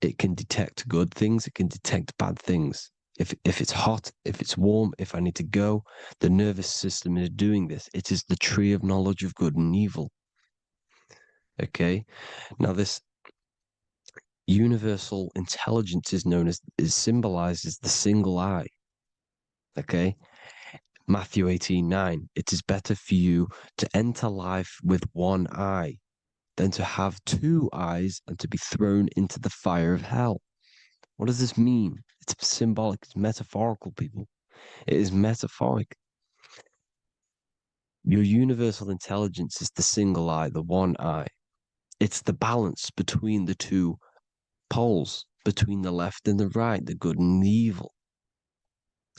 It can detect good things, it can detect bad things. If it's hot, if it's warm, if I need to go, the nervous system is doing this. It is the tree of knowledge of good and evil. Okay? Now this universal intelligence is symbolized as the single eye. Okay? Matthew 18:9. It is better for you to enter life with one eye than to have two eyes and to be thrown into the fire of hell. What does this mean? It's symbolic, it's metaphorical, people. It is metaphoric. Your universal intelligence is the single eye, the one eye. It's the balance between the two poles, between the left and the right, the good and the evil.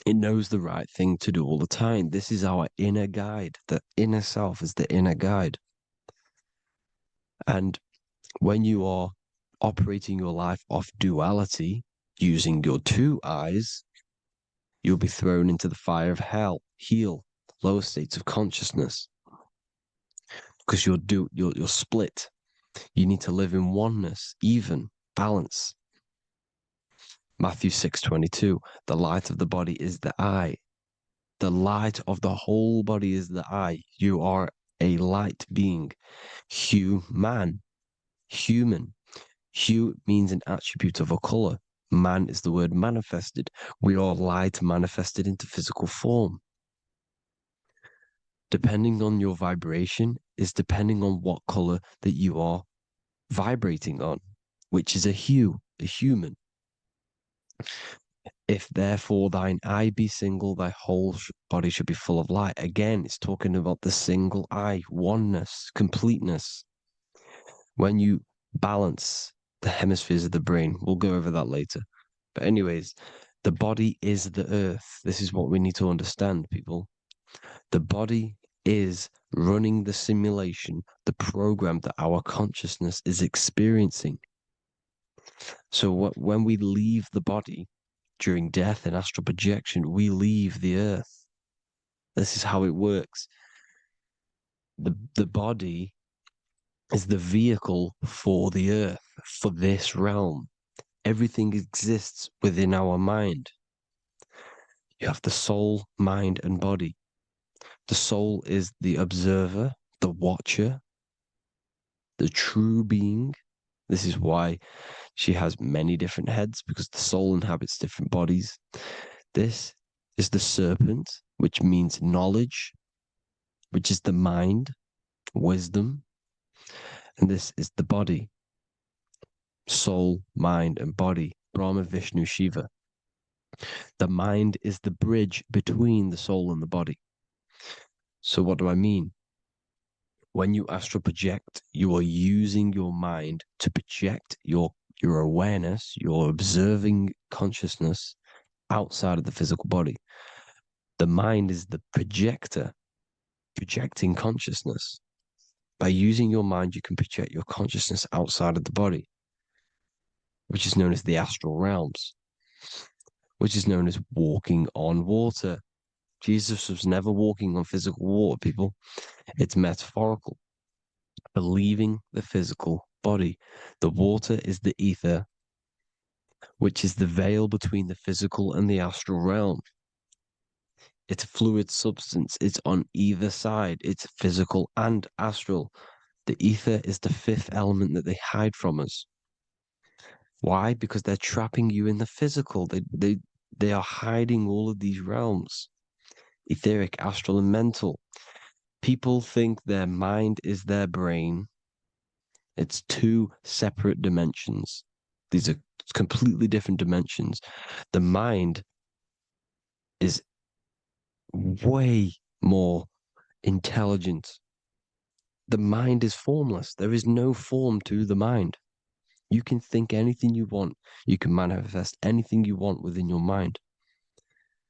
It knows the right thing to do all the time. This is our inner guide. The inner self is the inner guide. And when you are operating your life off duality, using your two eyes, you'll be thrown into the fire of hell, lower states of consciousness, because you're split. You need to live in oneness, even, balance. Matthew 6:22, the light of the body is the eye. The light of the whole body is the eye. You are a light being. Human. Hue means an attribute of a color. Man is the word manifested. We are light manifested into physical form. Depending on your vibration is depending on what color that you are vibrating on, which is a hue, a human. If therefore thine eye be single, thy whole body should be full of light. Again, it's talking about the single eye, oneness, completeness. When you balance the hemispheres of the brain, we'll go over that later. But anyways, the body is the earth. This is what we need to understand, people. The body is running the simulation, the program that our consciousness is experiencing. So when we leave the body during death and astral projection, we leave the earth. This is how it works. The body is the vehicle for the earth, for this realm. Everything exists within our mind. You have the soul, mind, and body. The soul is the observer, the watcher, the true being. This is why she has many different heads, because the soul inhabits different bodies. This is the serpent, which means knowledge, which is the mind, wisdom. And this is the body, soul, mind, and body, Brahma, Vishnu, Shiva. The mind is the bridge between the soul and the body. So what do I mean? When you astral project, you are using your mind to project your awareness, your observing consciousness outside of the physical body. The mind is the projector, projecting consciousness. By using your mind, you can project your consciousness outside of the body, which is known as the astral realms, which is known as walking on water. Jesus was never walking on physical water, people. It's metaphorical. Believing the physical body. The water is the ether, which is the veil between the physical and the astral realm. It's a fluid substance. It's on either side. It's physical and astral. The ether is the fifth element that they hide from us. Why? Because they're trapping you in the physical. They are hiding all of these realms. Etheric, astral, and mental. People think their mind is their brain. It's two separate dimensions. These are completely different dimensions. The mind is way more intelligent. The mind is formless. There is no form to the mind. You can think anything you want. You can manifest anything you want within your mind.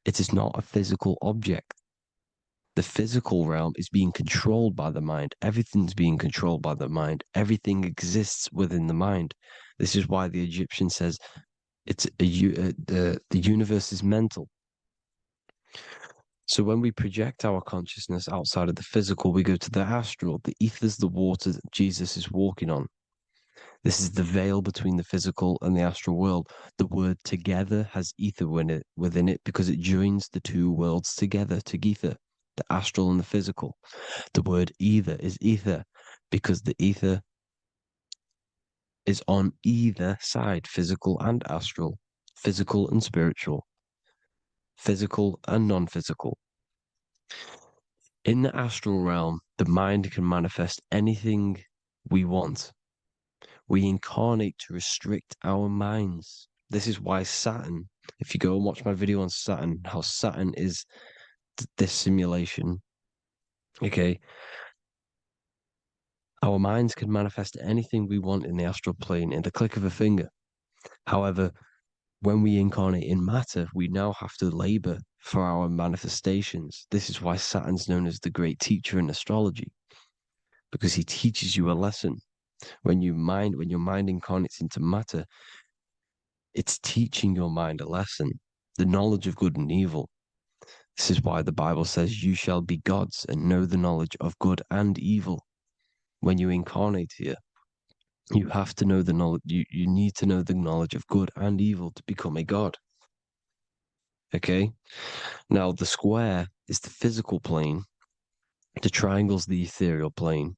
It is not a physical object. The physical realm is being controlled by the mind. Everything's being controlled by the mind. Everything exists within the mind. This is why the Egyptian says the universe is mental. So when we project our consciousness outside of the physical, we go to the astral. The ether is the water that Jesus is walking on. This is the veil between the physical and the astral world. The word together has ether within it because it joins the two worlds together, together, the astral and the physical. The word either is ether because the ether is on either side, physical and astral, physical and spiritual, physical and non-physical. In the astral realm, the mind can manifest anything we want. We incarnate to restrict our minds. This is why Saturn, if you go and watch my video on Saturn, how Saturn is this simulation, okay? Our minds can manifest anything we want in the astral plane in the click of a finger. However, when we incarnate in matter, we now have to labor for our manifestations. This is why Saturn's known as the great teacher in astrology, because he teaches you a lesson. When your mind incarnates into matter, it's teaching your mind a lesson, the knowledge of good and evil. This is why the Bible says you shall be gods and know the knowledge of good and evil. When you incarnate here, you have to know the knowledge, you need to know the knowledge of good and evil to become a god. Okay? Now, the square is the physical plane, the triangle's the ethereal plane,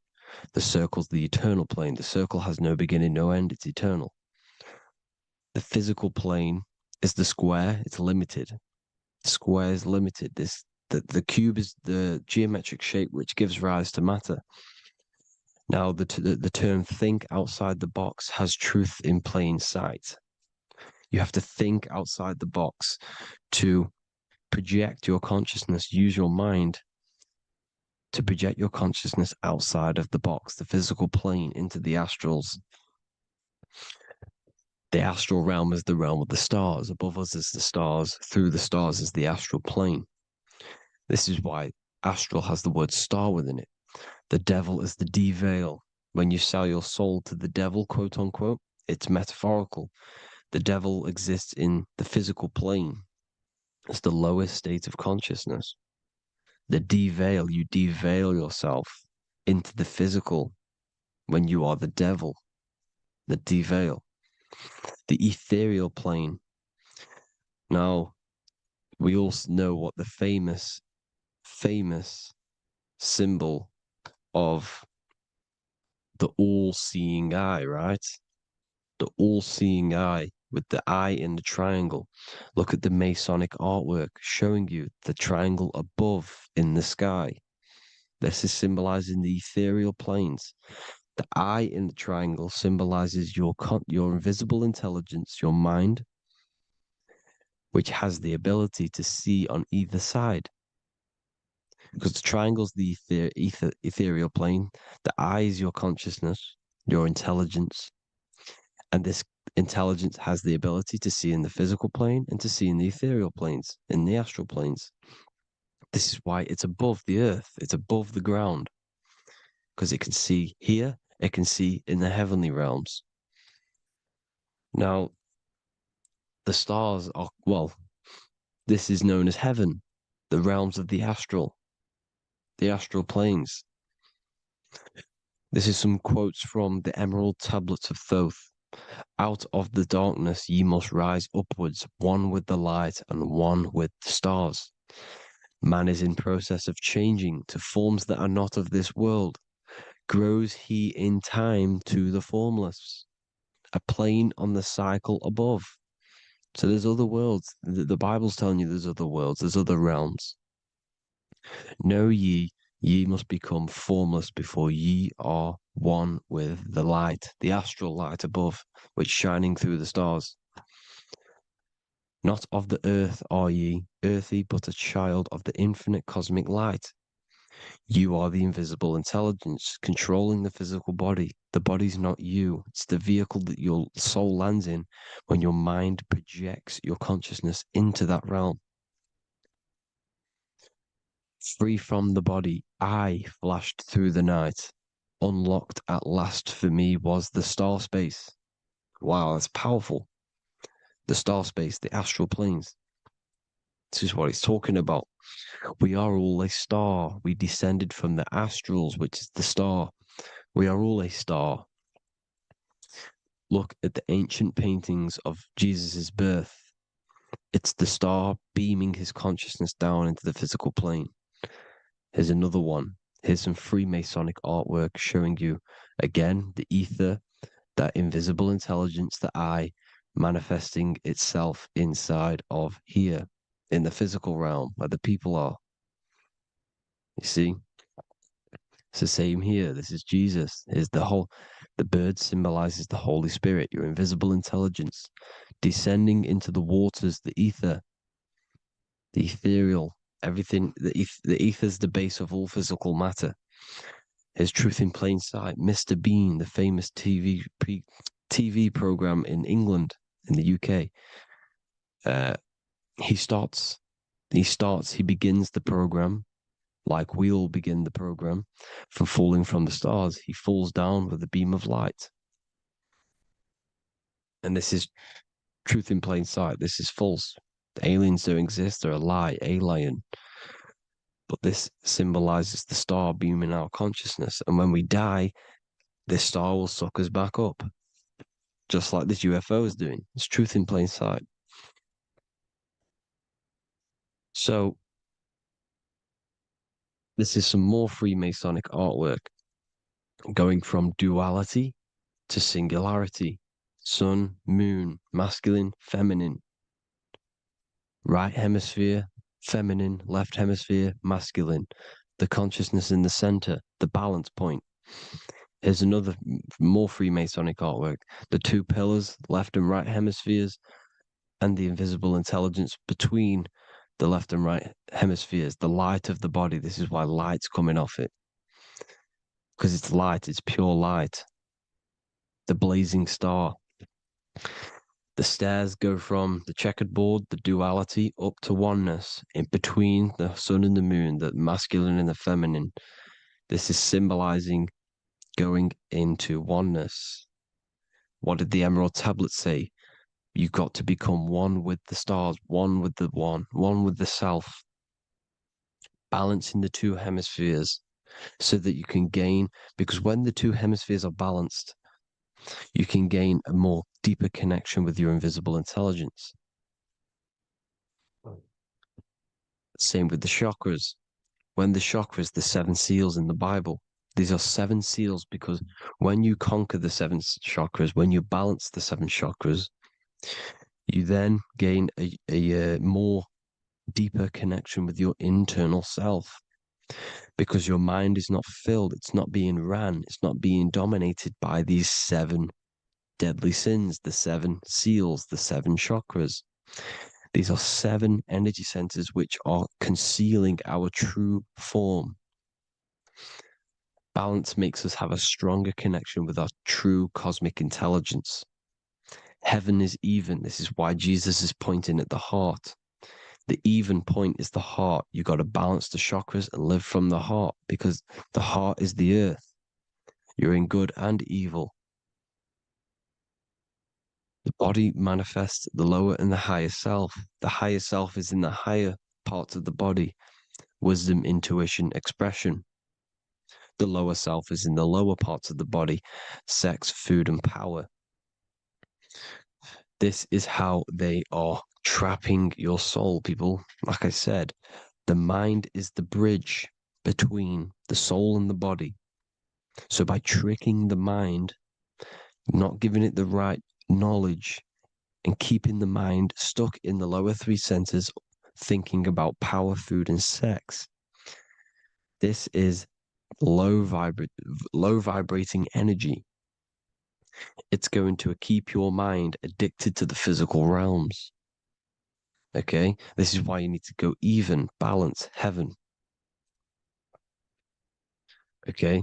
the circle's the eternal plane. The circle has no beginning, no end, it's eternal. The physical plane is the square, it's limited. The square is limited. The cube is the geometric shape which gives rise to matter. Now, the term think outside the box has truth in plain sight. You have to think outside the box to project your consciousness, use your mind to project your consciousness outside of the box, the physical plane, into the astrals. The astral realm is the realm of the stars. Above us is the stars. Through the stars is the astral plane. This is why astral has the word star within it. The devil is the deveil. When you sell your soul to the devil, quote unquote, it's metaphorical. The devil exists in the physical plane. It's the lowest state of consciousness. The deveil, you deveil yourself into the physical when you are the devil. The deveil. The ethereal plane. Now, we all know what the famous symbol of the all-seeing eye, right? The all-seeing eye with the eye in the triangle. Look at the Masonic artwork showing you the triangle above in the sky. This is symbolizing the ethereal planes. The eye in the triangle symbolizes your invisible intelligence, your mind. which has the ability to see on either side. Because the triangle's the ethereal plane, the eye is your consciousness, your intelligence, and this intelligence has the ability to see in the physical plane and to see in the ethereal planes, in the astral planes. This is why it's above the earth, it's above the ground, because it can see here, it can see in the heavenly realms. Now, the stars are, well, this is known as heaven, the realms of the astral planes. This is some quotes from the Emerald Tablets of Thoth. Out of the darkness ye must rise upwards, one with the light and one with the stars. Man is in process of changing to forms that are not of this world. Grows he in time to the formless, a plane on the cycle above. So there's other worlds. The Bible's telling you there's other worlds, there's other realms. Know ye must become formless before ye are one with the light, the astral light above, which shining through the stars. Not of the earth are ye, earthy, but a child of the infinite cosmic light. You are the invisible intelligence controlling the physical body. The body's not you. It's the vehicle that your soul lands in when your mind projects your consciousness into that realm. Free from the body, I flashed through the night. Unlocked at last for me was the star space. Wow, that's powerful. The star space, the astral planes. This is what it's talking about. We are all a star. We descended from the astrals, which is the star. We are all a star. Look at the ancient paintings of Jesus' birth. It's the star beaming his consciousness down into the physical plane. Here's another one. Here's some Freemasonic artwork showing you, again, the ether, that invisible intelligence, the I, manifesting itself inside of here, in the physical realm, where the people are. You see? It's the same here. This is Jesus. Here's the bird symbolizes the Holy Spirit, your invisible intelligence, descending into the waters, the ether, the ethereal, everything. The ether's the base of all physical matter. Here's Truth in Plain Sight. Mr. Bean, the famous TV program in England, in the UK. He begins the program like we all begin the program from falling from the stars. He falls down with a beam of light. And this is Truth in Plain Sight. This is false. The aliens don't exist. They're a lie, alien. But this symbolizes the star beaming our consciousness. And when we die, this star will suck us back up. Just like this UFO is doing. It's Truth in Plain Sight. So, this is some more Freemasonic artwork. Going from duality to singularity. Sun, moon, masculine, feminine. Right hemisphere, feminine, left hemisphere, masculine. The consciousness in the center, the balance point. Here's another more Freemasonic artwork. The two pillars, left and right hemispheres, and the invisible intelligence between the left and right hemispheres, the light of the body. This is why light's coming off it. Because it's light, it's pure light. The blazing star. The stairs go from the checkered board, the duality, up to oneness, in between the sun and the moon, the masculine and the feminine. This is symbolizing going into oneness. What did the Emerald Tablet say? You've got to become one with the stars, one with the one with the self. Balancing the two hemispheres so that you can gain, because when the two hemispheres are balanced, you can gain a more deeper connection with your invisible intelligence. Same with the chakras. When the chakras, the 7 seals in the Bible, these are 7 seals because when you conquer the 7 chakras, when you balance the 7 chakras, you then gain a more deeper connection with your internal self because your mind is not filled, it's not being ran, it's not being dominated by these 7 deadly sins, the 7 seals, the 7 chakras. These are 7 energy centers which are concealing our true form. Balance makes us have a stronger connection with our true cosmic intelligence. Heaven is even. This is why Jesus is pointing at the heart. The even point is the heart. You got to balance the chakras and live from the heart, because the heart is the earth. You're in good and evil. The body manifests the lower and the higher self. The higher self is in the higher parts of the body. Wisdom, intuition, expression. The lower self is in the lower parts of the body. Sex, food, and power. This is how they are trapping your soul, people. Like I said, the mind is the bridge between the soul and the body. So by tricking the mind, not giving it the right knowledge, and keeping the mind stuck in the lower 3 centers, thinking about power, food, and sex, this is low vibrating energy. It's going to keep your mind addicted to the physical realms. Okay, this is why you need to go even, balance, heaven. Okay,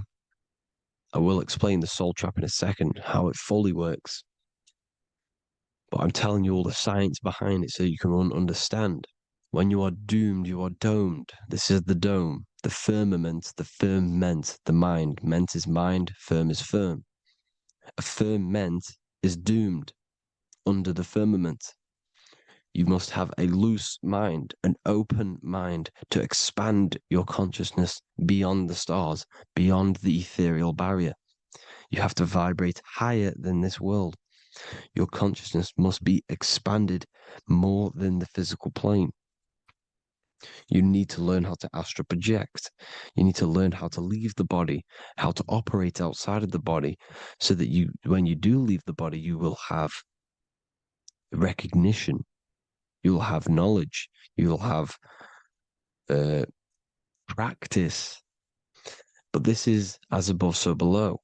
I will explain the soul trap in a second, how it fully works. But I'm telling you all the science behind it so you can understand. When you are doomed, you are domed. This is the dome, the firmament, the firmament, the mind. Ment is mind, firm is firm. A firmament is doomed under the firmament. You must have a loose mind, an open mind to expand your consciousness beyond the stars, beyond the ethereal barrier. You have to vibrate higher than this world. Your consciousness must be expanded more than the physical plane. You need to learn how to astral project. You need to learn how to leave the body, how to operate outside of the body, so that you, when you do leave the body, you will have recognition. You'll have knowledge. You'll have practice. But this is as above, so below.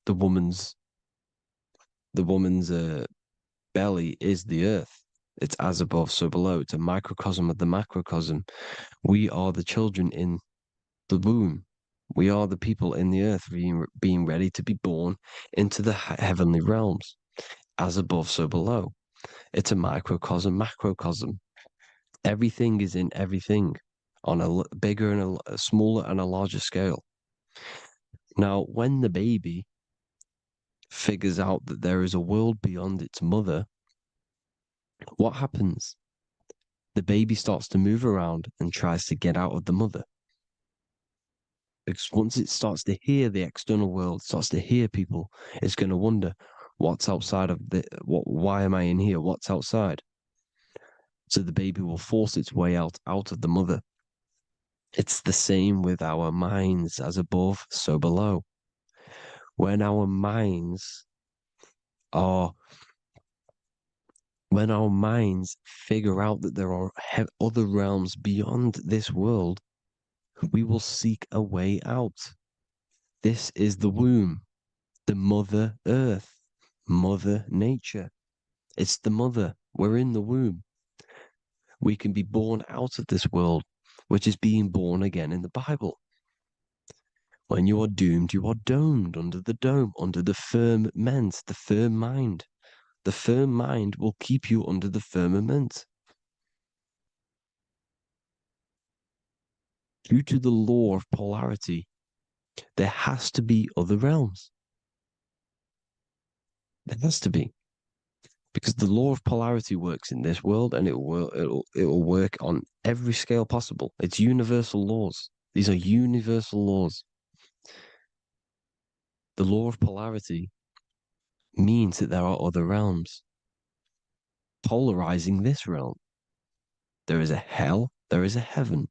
The woman's belly is the earth. It's as above, so below. It's a microcosm of the macrocosm. We are the children in the womb. We are the people in the earth being ready to be born into the heavenly realms. As above, so below. It's a microcosm, macrocosm. Everything is in everything on a bigger and a smaller and a larger scale. Now, when the baby figures out that there is a world beyond its mother, what happens? The baby starts to move around and tries to get out of the mother. Because once it starts to hear the external world, starts to hear people, it's going to wonder, what's outside of why am I in here? What's outside? So the baby will force its way out of the mother. It's the same with our minds, as above, so below. When our minds figure out that there are other realms beyond this world, we will seek a way out. This is the womb, the mother earth, mother nature. It's the mother. We're in the womb. We can be born out of this world, which is being born again in the Bible. When you are doomed, you are domed under the dome, under the firmament, the firm mind. The firm mind will keep you under the firmament. Due to the law of polarity, there has to be other realms. There has to be. Because the law of polarity works in this world, and it will work on every scale possible. It's universal laws. These are universal laws. The law of polarity means that there are other realms polarizing this realm. There is a hell, there is a heaven.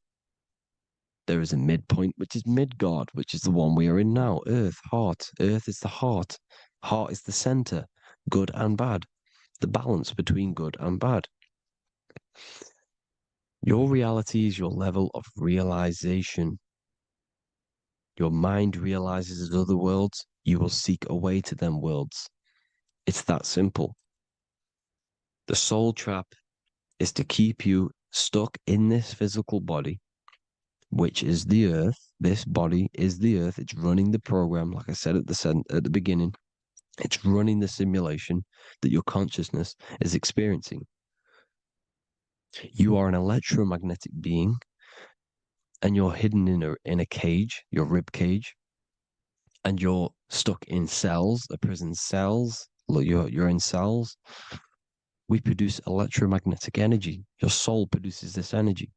There is a midpoint, which is Midgard, which is the one we are in now. Earth, heart. Earth is the heart. Heart is the center, good and bad. The balance between good and bad. Your reality is your level of realization. Your mind realizes other worlds, you will seek a way to them worlds. It's that simple. The soul trap is to keep you stuck in this physical body, which is the earth. This body is the earth. It's running the program, like I said at the beginning. It's running the simulation that your consciousness is experiencing. You are an electromagnetic being, and you're hidden in a cage, your rib cage, and you're stuck in cells, a prison cells. Look, you're in cells. We produce electromagnetic energy. Your soul produces this energy.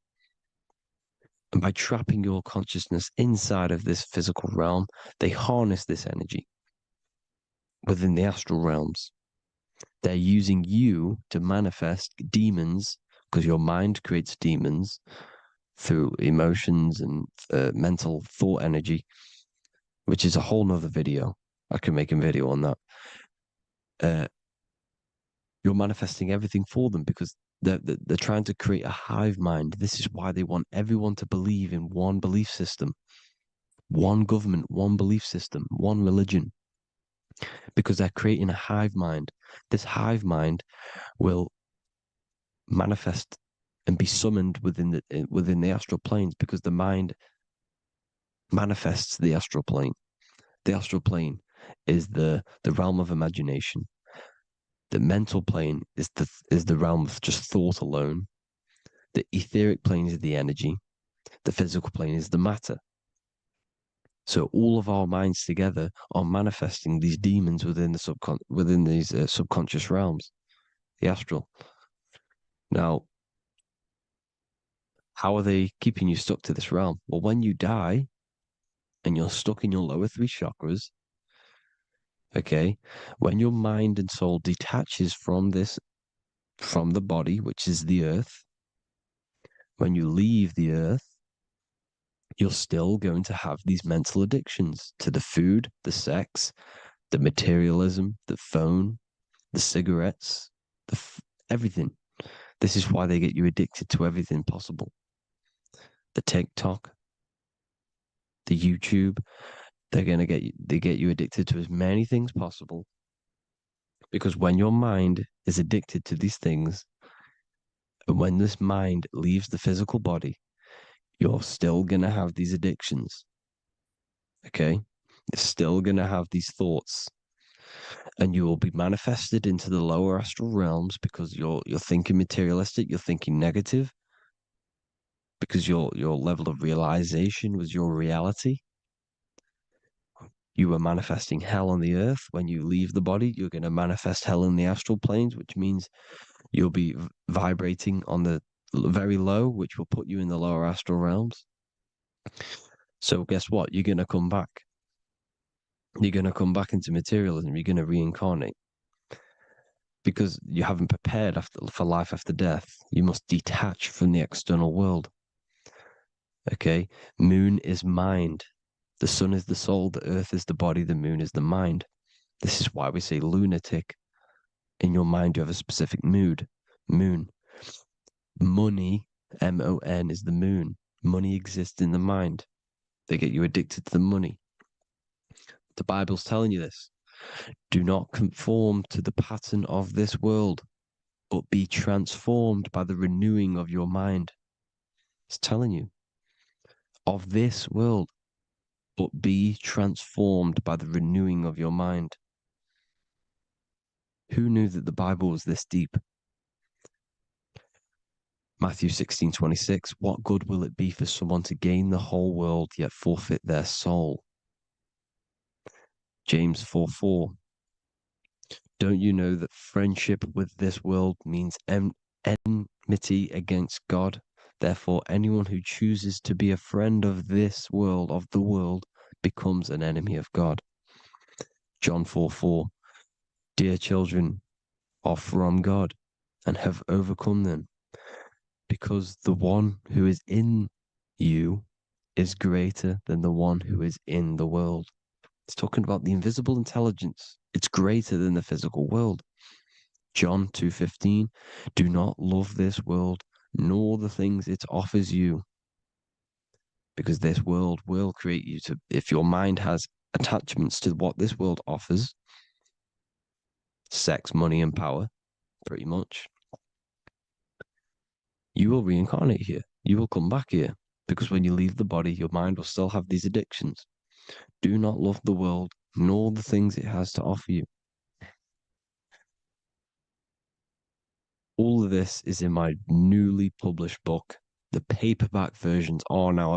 And by trapping your consciousness inside of this physical realm, they harness this energy within the astral realms. They're using you to manifest demons, because your mind creates demons through emotions and mental thought energy, which is a whole nother video. I can make a video on that. You're manifesting everything for them because they're trying to create a hive mind. This is why they want everyone to believe in one belief system, one government, one belief system, one religion, because they're creating a hive mind. This hive mind will manifest and be summoned within the astral planes, because the mind manifests the astral plane. The astral plane is the realm of imagination. The mental plane is the realm of just thought alone. The etheric plane is the energy. The physical plane is the matter. So all of our minds together are manifesting these demons within these subconscious realms, the astral. Now, how are they keeping you stuck to this realm? Well, when you die and you're stuck in your lower three chakras, okay, when your mind and soul detaches from the body, which is the earth, when you leave the earth, you're still going to have these mental addictions to the food, the sex, the materialism, the phone, the cigarettes, everything. This is why they get you addicted to everything possible. The TikTok, the YouTube, they get you addicted to as many things possible. Because when your mind is addicted to these things, and when this mind leaves the physical body, you're still going to have these addictions. Okay? You're still going to have these thoughts. And you will be manifested into the lower astral realms because you're thinking materialistic, you're thinking negative, because your level of realization was your reality. You were manifesting hell on the earth. When you leave the body, you're going to manifest hell in the astral planes, which means you'll be vibrating on the very low, which will put you in the lower astral realms. So guess what? You're going to come back. You're going to come back into materialism. You're going to reincarnate. Because you haven't prepared for life after death. You must detach from the external world. Okay? Moon is mind. The sun is the soul. The earth is the body. The moon is the mind. This is why we say lunatic. In your mind, you have a specific mood. Moon. Money, M-O-N, is the moon. Money exists in the mind. They get you addicted to the money. The Bible's telling you this. Do not conform to the pattern of this world, but be transformed by the renewing of your mind. It's telling you. Of this world, but be transformed by the renewing of your mind. Who knew that the Bible was this deep? Matthew 16:26, what good will it be for someone to gain the whole world yet forfeit their soul? James 4:4, don't you know that friendship with this world means enmity against God? Therefore, anyone who chooses to be a friend of this world, of the world, becomes an enemy of God. John 4:4, dear children are from God and have overcome them, because the one who is in you is greater than the one who is in the world. It's talking about the invisible intelligence. It's greater than the physical world. John 2:15, do not love this world, nor the things it offers you. Because this world will create you to, if your mind has attachments to what this world offers, sex, money, and power, pretty much, you will reincarnate here. You will come back here. Because when you leave the body, your mind will still have these addictions. Do not love the world, nor the things it has to offer you. All of this is in my newly published book. The paperback versions are now